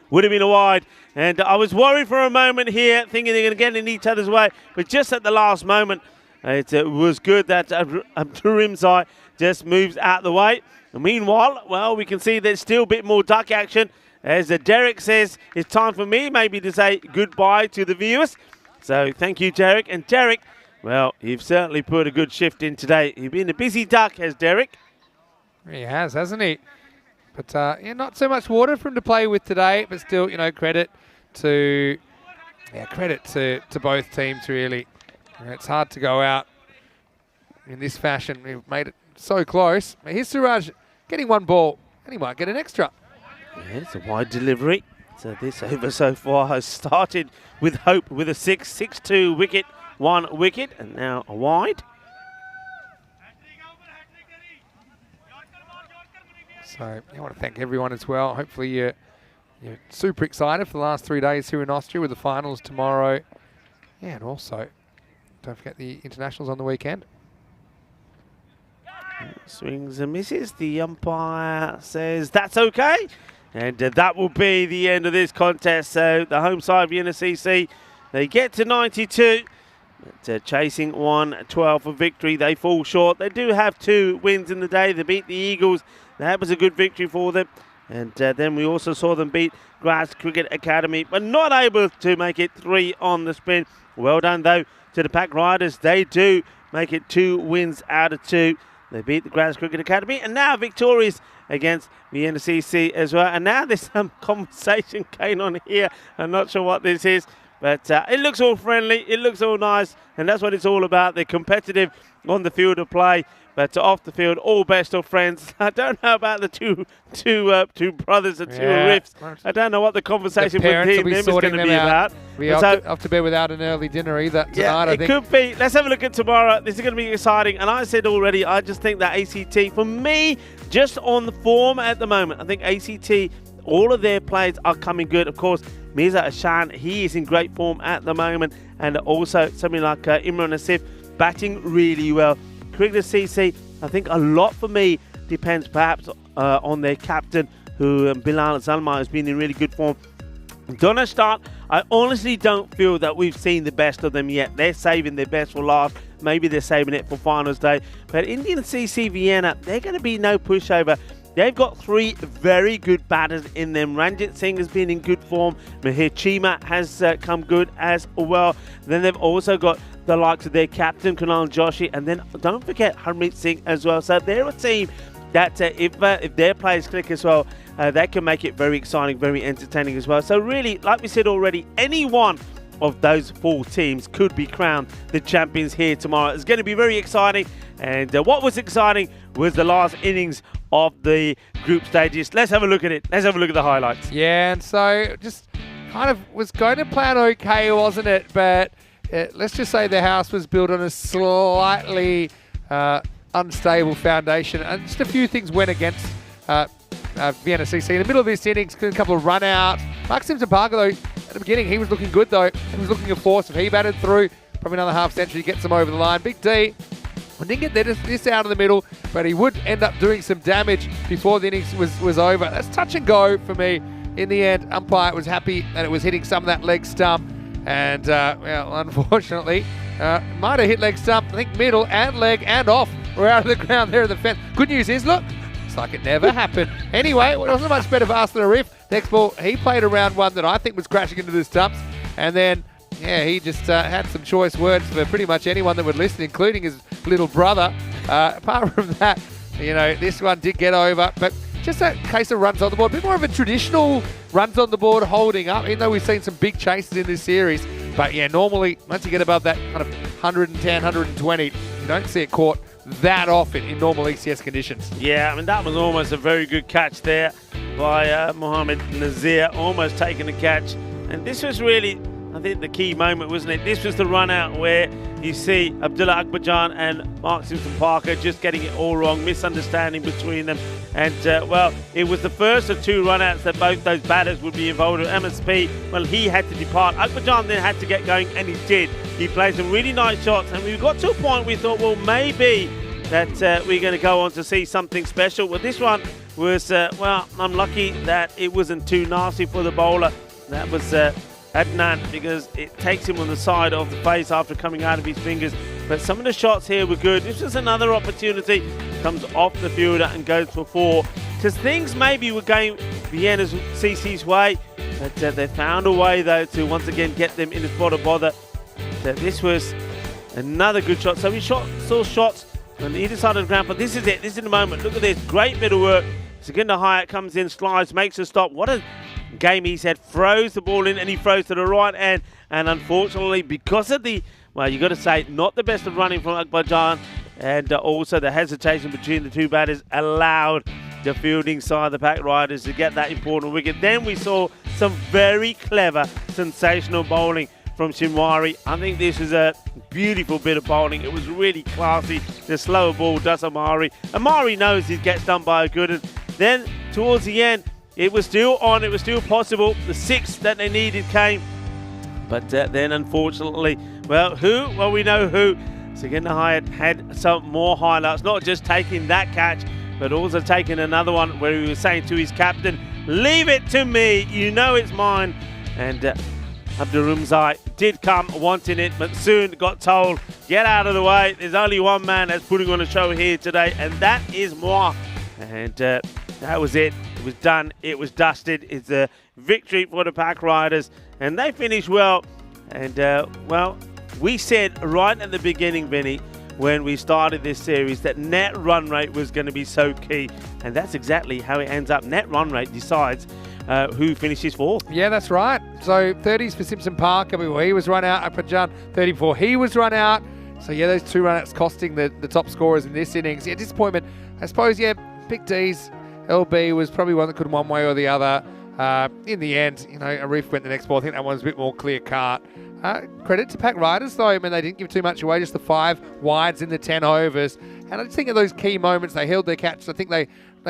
Would have been a wide. And I was worried for a moment here, thinking they're going to get in each other's way. But just at the last moment, it was good that Rimzai just moves out the way. And meanwhile, well, we can see there's still a bit more duck action. As Derek says, it's time for me maybe to say goodbye to the viewers. So thank you, Derek. And Derek, well, you've certainly put a good shift in today. You've been a busy duck, has Derek. He has, hasn't he? But yeah, not so much water for him to play with today, but still, you know, credit to both teams, really. It's hard to go out in this fashion. We've made it so close. Here's Suraj getting one ball, and he might get an extra. Yeah, it's a wide delivery. So this over so far has started with hope with a 6-2 wicket, 1 wicket, and now a wide. So I want to thank everyone as well. Hopefully you're super excited for the last 3 days here in Austria with the finals tomorrow. Yeah, and also don't forget the internationals on the weekend. Swings and misses. The umpire says that's okay. And that will be the end of this contest. So the home side, Vienna CC, they get to 92. But chasing 112 for victory. They fall short. They do have 2 wins in the day. They beat the Eagles. That was a good victory for them. And then we also saw them beat Grass Cricket Academy, but not able to make it 3 on the spin. Well done, though, to the Pack Riders. They do make it 2 wins out of 2. They beat the Grass Cricket Academy, and now victorious against Vienna CC as well. And now there's some conversation going on here. I'm not sure what this is, but it looks all friendly. It looks all nice, and that's what it's all about. They're competitive on the field of play, but off the field, all best of friends. I don't know about the two brothers, the 2 riffs. I don't know what the conversation between them is going to be about. We off to bed without an early dinner either tonight, I think. It could be. Let's have a look at tomorrow. This is going to be exciting. And I said already, I just think that ACT, for me, just on the form at the moment, I think ACT, all of their players are coming good. Of course, Mirza Ashan, he is in great form at the moment. And also something like Imran Asif, batting really well. Cricket CC, I think a lot for me depends perhaps on their captain, who Bilal Zalma has been in really good form. Donnerstadt, I honestly don't feel that we've seen the best of them yet. They're saving their best for last. Maybe they're saving it for finals day. But Indian CC Vienna, they're going to be no pushover. They've got 3 very good batters in them. Ranjit Singh has been in good form. Mahir Chima has come good as well. Then they've also got the likes of their captain, Kunal Joshi. And then don't forget Harmeet Singh as well. So they're a team that if their players click as well, they can make it very exciting, very entertaining as well. So really, like we said already, any one of those 4 teams could be crowned the champions here tomorrow. It's going to be very exciting. And what was exciting was the last innings of the group stages. Let's have a look at it. Let's have a look at the highlights. Yeah, and so just kind of was going to plan okay, wasn't it? But let's just say the house was built on a slightly unstable foundation. And just a few things went against Vienna CC. In the middle of this innings, a couple of run-outs. Maxim Zapaga, though, at the beginning, he was looking good, though. He was looking a force. If he batted through, probably another half century, gets him over the line. Big D, I didn't get this out of the middle, but he would end up doing some damage before the innings was over. That's touch and go for me. In the end, umpire was happy that it was hitting some of that leg stump. And, well, unfortunately, might have hit leg stump. I think middle and leg and off. We're out of the ground there at the fence. Good news is, look, looks like it never happened. Anyway, it wasn't much better for us than a riff. Next ball, he played around one that I think was crashing into the stumps. And then, yeah, he just had some choice words for pretty much anyone that would listen, including his little brother. Apart from that, you know, this one did get over. But just a case of runs on the board. A bit more of a traditional runs on the board holding up, even though we've seen some big chases in this series. But, yeah, normally, once you get above that kind of 110, 120, you don't see it caught that often in normal ECS conditions. Yeah, I mean, that was almost a very good catch there by Mohamed Nazir, almost taking the catch. And this was really, I think, the key moment, wasn't it? This was the run out where you see Abdullah Akbarjan and Mark Simpson Parker just getting it all wrong, misunderstanding between them. And, well, it was the first of 2 run outs that both those batters would be involved with. MSP, well, he had to depart. Akbarjan then had to get going, and he did. He played some really nice shots, and we got to a point we thought, well, maybe that we're going to go on to see something special. Well, this one was, well, I'm lucky that it wasn't too nasty for the bowler. That was Adnan, because it takes him on the side of the face after coming out of his fingers. But some of the shots here were good. This was another opportunity. Comes off the fielder and goes for 4. Because things maybe were going Vienna's CC's way. But they found a way, though, to once again get them in the spot of bother. So this was another good shot. So we saw shots on either side of the ground. But this is it. This is the moment. Look at this. Great bit of work. Segundo Hyatt comes in, slides, makes a stop. What a game he's had. Throws the ball in, and he throws to the right end. And unfortunately, because of the, well, you got to say, not the best of running from Akbarjan, and also the hesitation between the 2 batters allowed the fielding side of the Pack Riders to get that important wicket. Then we saw some very clever, sensational bowling from Shinwari. I think this was a beautiful bit of bowling. It was really classy. The slower ball does Amari. Amari knows he gets done by a good. And then towards the end, it was still on. It was still possible. The 6 that they needed came. But then, unfortunately, well, who? Well, we know who. Segundo Hyatt had some more highlights, not just taking that catch, but also taking another one where he was saying to his captain, leave it to me, you know it's mine. And Abdurumzai did come wanting it, but soon got told, get out of the way. There's only one man that's putting on a show here today, and that is moi. And that was it. It was done. It was dusted. It's a victory for the Pack Riders, and they finished well. And, well, we said right at the beginning, Vinny, when we started this series, that net run rate was going to be so key. And that's exactly how it ends up. Net run rate decides who finishes 4th. Yeah, that's right. So 30s for Simpson Parker. He was run out. Akbarjan, 34. He was run out. So, yeah, those 2 run-outs costing the top scorers in this innings. Yeah, disappointment. I suppose, yeah, Big D's LB was probably one that could one way or the other. In the end, you know, Arif went the next ball. I think that one was a bit more clear-cut. Credit to Pack Riders, though. I mean, they didn't give too much away, just the 5 wides in the 10 overs. And I just think of those key moments, they held their catch. I think they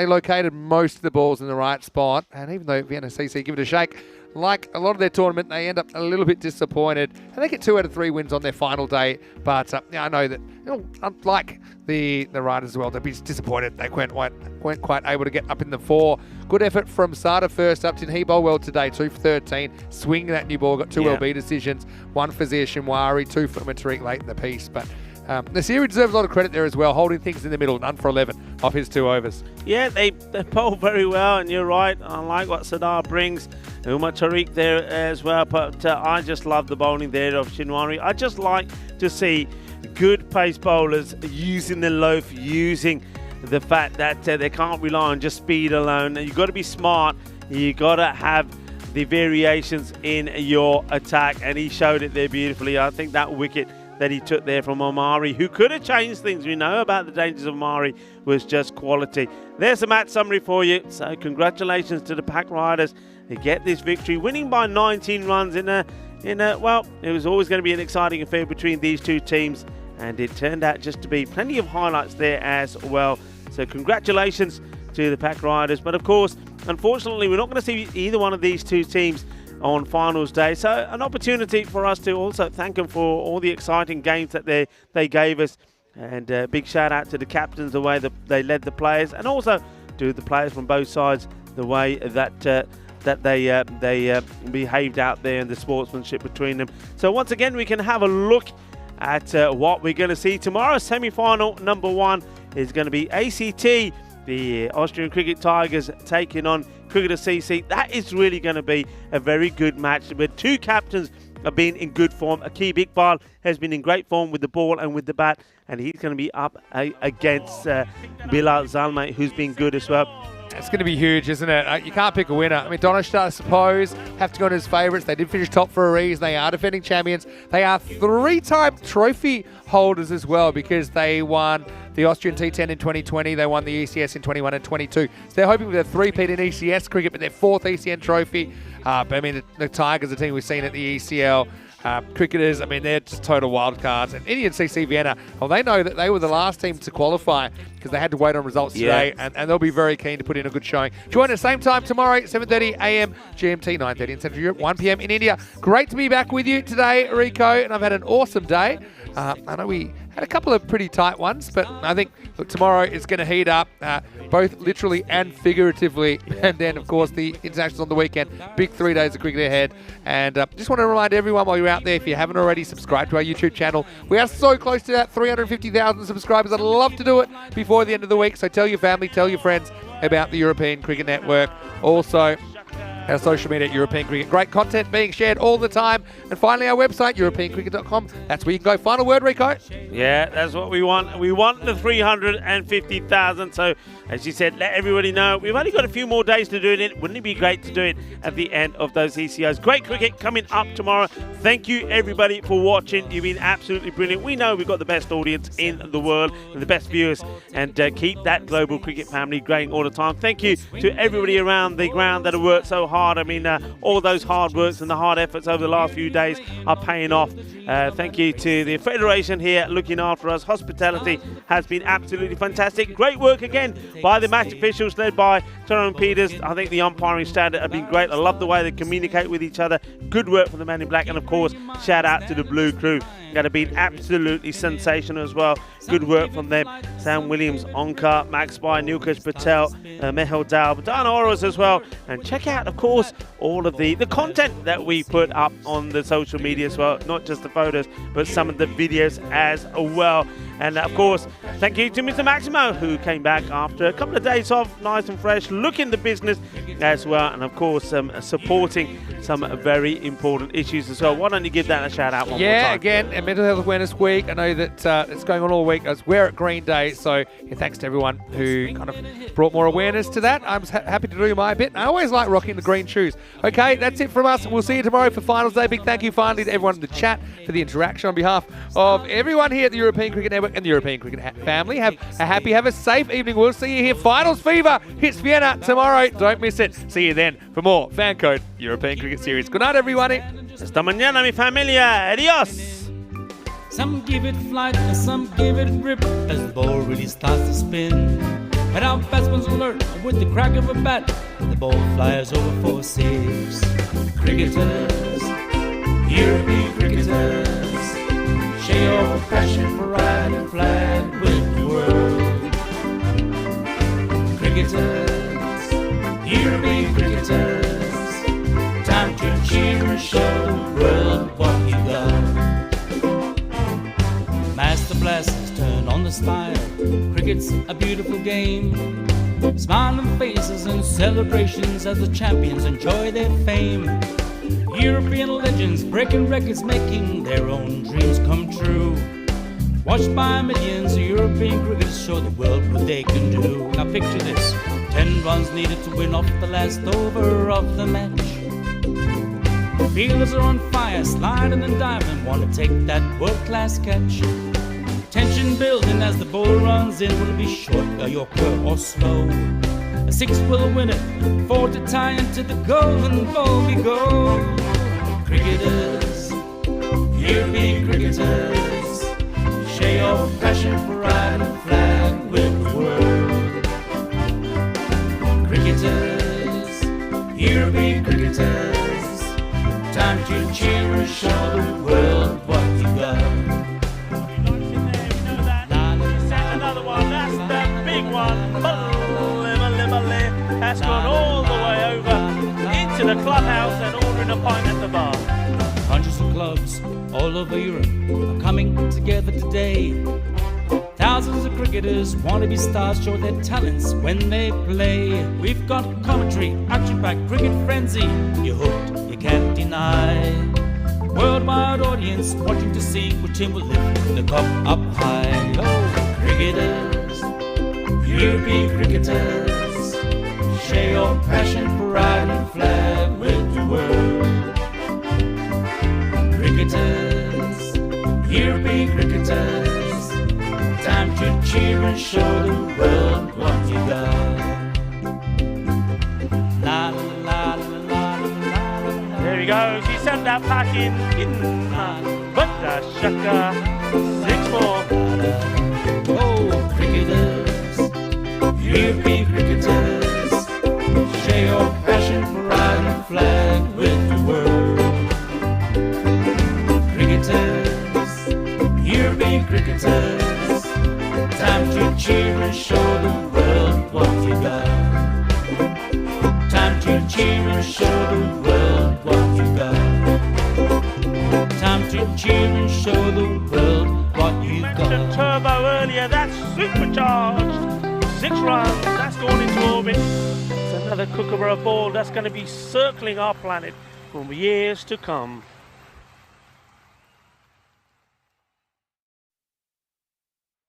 located most of the balls in the right spot. And even though Vienna CC give it a shake, like a lot of their tournament, they end up a little bit disappointed. And they get 2 out of 3 wins on their final day. But yeah, I know that, you know, unlike the Riders as well, they'd be disappointed. They weren't quite able to get up in the 4. Good effort from Sada first up. Did he bowl well today? 2 for 13. Swinging that new ball. Got 2 LB decisions. 1 for Zia Shinwari. 2 for Matariq late in the piece. But the series deserves a lot of credit there as well, holding things in the middle. None for 11 off his 2 overs. Yeah, they bowled very well, and you're right. I like what Sadar brings. Umar Tariq there as well, but I just love the bowling there of Shinwari. I just like to see good pace bowlers using the loaf, using the fact that they can't rely on just speed alone. You've got to be smart. You've got to have the variations in your attack, and he showed it there beautifully. I think that wicket that he took there from Omari, who could have changed things. We know about the dangers of Omari, was just quality. There's a match summary for you. So congratulations to the Pack Riders. They get this victory, winning by 19 runs in a well, it was always going to be an exciting affair between these 2 teams, and it turned out just to be plenty of highlights there as well. So congratulations to the Pack Riders. But of course, unfortunately, we're not going to see either one of these 2 teams on finals day. So an opportunity for us to also thank them for all the exciting games that they gave us. And big shout out to the captains, the way that they led the players, and also to the players from both sides, the way that they behaved out there and the sportsmanship between them. So once again, we can have a look at what we're going to see tomorrow. Semi-final number 1 is going to be ACT, the Austrian Cricket Tigers, taking on Cricketer CC. That is really going to be a very good match where 2 captains have been in good form. Akib Iqbal has been in great form with the ball and with the bat, and he's going to be up against Bilal Zalmay, who's been good as well. It's going to be huge, isn't it? You can't pick a winner. I mean, Donishta, I suppose, have to go on his favourites. They did finish top for a reason. They are defending champions. They are 3-time trophy holders as well, because they won the Austrian T10 in 2020. They won the ECS in 21 and 22. So they're hoping for their 3-peat in ECS cricket, but their 4th ECN trophy. But I mean, the Tigers, the team we've seen at the ECL, cricketers, I mean, they're just total wild cards. And Indian CC Vienna, well, they know that they were the last team to qualify because they had to wait on results today, and they'll be very keen to put in a good showing. Join at the same time tomorrow, 7:30 a.m. GMT, 9:30 in Central Europe, 1 p.m. in India. Great to be back with you today, Rico, and I've had an awesome day. I know we had a couple of pretty tight ones, but I think tomorrow is going to heat up, both literally and figuratively. And then, of course, the internationals on the weekend. Big 3 days of cricket ahead. And just want to remind everyone while you're out there, if you haven't already, subscribe to our YouTube channel. We are so close to that 350,000 subscribers. I'd love to do it before the end of the week. So tell your family, tell your friends about the European Cricket Network. Also, our social media at European Cricket. Great content being shared all the time. And finally, our website, europeancricket.com. That's where you can go. Final word, Rico. Yeah, that's what we want. We want the 350,000. So, as you said, let everybody know. We've only got a few more days to do it. Wouldn't it be great to do it at the end of those ECOs? Great cricket coming up tomorrow. Thank you, everybody, for watching. You've been absolutely brilliant. We know we've got the best audience in the world and the best viewers. And keep that global cricket family growing all the time. Thank you to everybody around the ground that have worked so hard. I mean, all those hard works and the hard efforts over the last few days are paying off. Thank you to the Federation here looking after us. Hospitality has been absolutely fantastic. Great work again by the match officials led by Tyrone Peters. I think the umpiring standard have been great. I love the way they communicate with each other. Good work from the man in black. And of course, shout out to the blue crew. That have been absolutely sensational as well. Good work from them. Sam Williams, Onkar, Max By, Nilkesh Patel, Mehul Dal, Dana Oros as well. And check out, of course, all of the content that we put up on the social media as well. Not just the photos, but some of the videos as well. And of course, thank you to Mr. Maximo, who came back after a couple of days off, nice and fresh, looking the business as well. And of course, supporting some very important issues as well. Why don't you give that a shout out one more time? Yeah, again, Mental Health Awareness Week. I know that it's going on all week as we're at Green Day. So thanks to everyone who kind of brought more awareness to that. I'm happy to do my bit. I always like rocking the green shoes. Okay, that's it from us. We'll see you tomorrow for Finals Day. Big thank you finally to everyone in the chat for the interaction on behalf of everyone here at the European Cricket Network and the European Cricket family. Have a safe evening. We'll see you here. Finals Fever hits Vienna tomorrow. Don't miss it. See you then for more FanCode European Cricket Series. Good night, everybody. Hasta mañana, mi familia. Adios. Some give it flight and some give it rip as the ball really starts to spin. And our batsman's alert with the crack of a bat. The ball flies over for 6. Cricketers, European cricketers, share your passion for riding flag with the world. Cricketers, European cricketers, time to cheer and show the world what you got. Master blasters turn on the style. Cricket's a beautiful game. Smiling faces and celebrations as the champions enjoy their fame. European legends breaking records, making their own dreams come true. Watched by millions, European cricketers show the world what they can do. Now picture this, 10 runs needed to win off the last over of the match. Fielders are on fire, sliding and diving, want to take that world-class catch. Tension building as the ball runs in. Will it be short, a yorker or slow? A 6 will win it, 4 to tie into the golden ball we go. Cricketers, European cricketers, share your passion for riding flag with the world. Cricketers, European cricketers, time to cheer and show the world what you got. That's gone all the way over into the clubhouse and ordering a pint at the bar. Hundreds of clubs all over Europe are coming together today. Thousands of cricketers want to be stars, show their talents when they play. We've got commentary, action-packed cricket frenzy. You're hooked, you can't deny. Worldwide audience watching to see which team will lift the cup up high. Oh, cricketers, European cricketers, share your passion for riding flag with the world. Cricketers, European cricketers, time to cheer and show the world what you got. La la la la la la. goes. He sent that pack in. But the shaka. 6-4. Oh, cricketers, European cricketers, share your passion for riding a flag with the world. Cricketers, European cricketers, time to cheer and show the world what you got. Time to cheer and show the world what you got. Time to cheer and show the world what you Mentioned got. turbo earlier, that's supercharged. 6 runs, that's gone into orbit. It's another Kookaburra ball that's going to be circling our planet for years to come.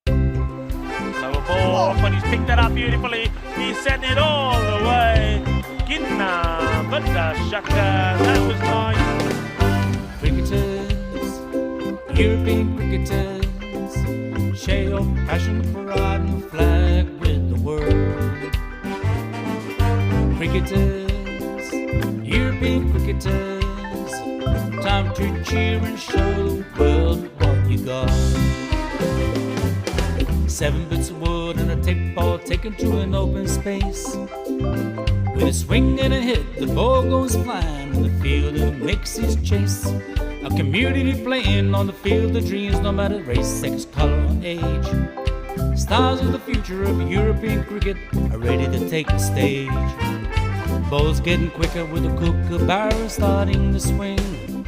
Lower ball, but he's picked that up beautifully. He sent it all the way. Ginna, but the shaka, that was nice. Cricketers, European cricketers, share your passion for riding the flag with the world. Cricketers, European cricketers, time to cheer and show the world what you got. 7 bits of wood and a tick ball taken to an open space. With a swing and a hit, the ball goes flying in the field and makes his chase. A community playing on the field of dreams, no matter race, sex, color, or age. Stars of the future of European cricket are ready to take the stage. Ball's getting quicker with the Kookaburra starting to swing.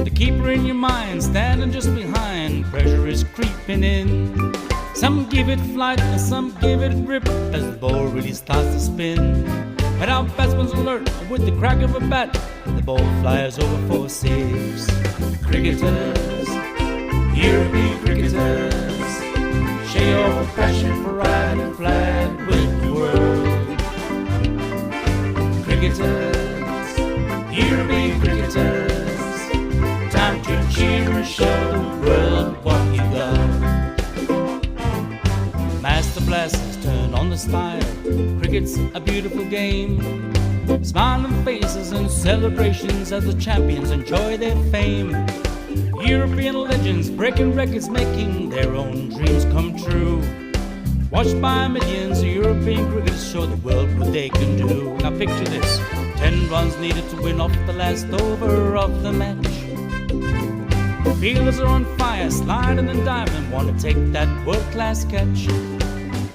The keeper in your mind standing just behind, pressure is creeping in. Some give it flight and some give it grip as the ball really starts to spin. But our batsman's alert with the crack of a bat, the ball flies over for 6. Cricketers, European cricketers, share your passion for riding a flag with the world. Cricketers, European cricketers, time to cheer and show the world what you got. Master blasters turn on the style. Cricket's a beautiful game. Smiling faces and celebrations as the champions enjoy their fame. European legends breaking records, making their own dreams come true. Watched by millions, European cricketers show the world what they can do. Now picture this, 10 runs needed to win off the last over of the match. Fielders are on fire, sliding and diving, want to take that world-class catch.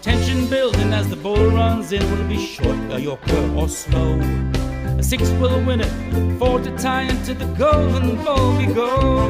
Tension building as the ball runs in. Will it be short, a yorker or slow? A 6 will win it, 4 to tie into the golden ball we go.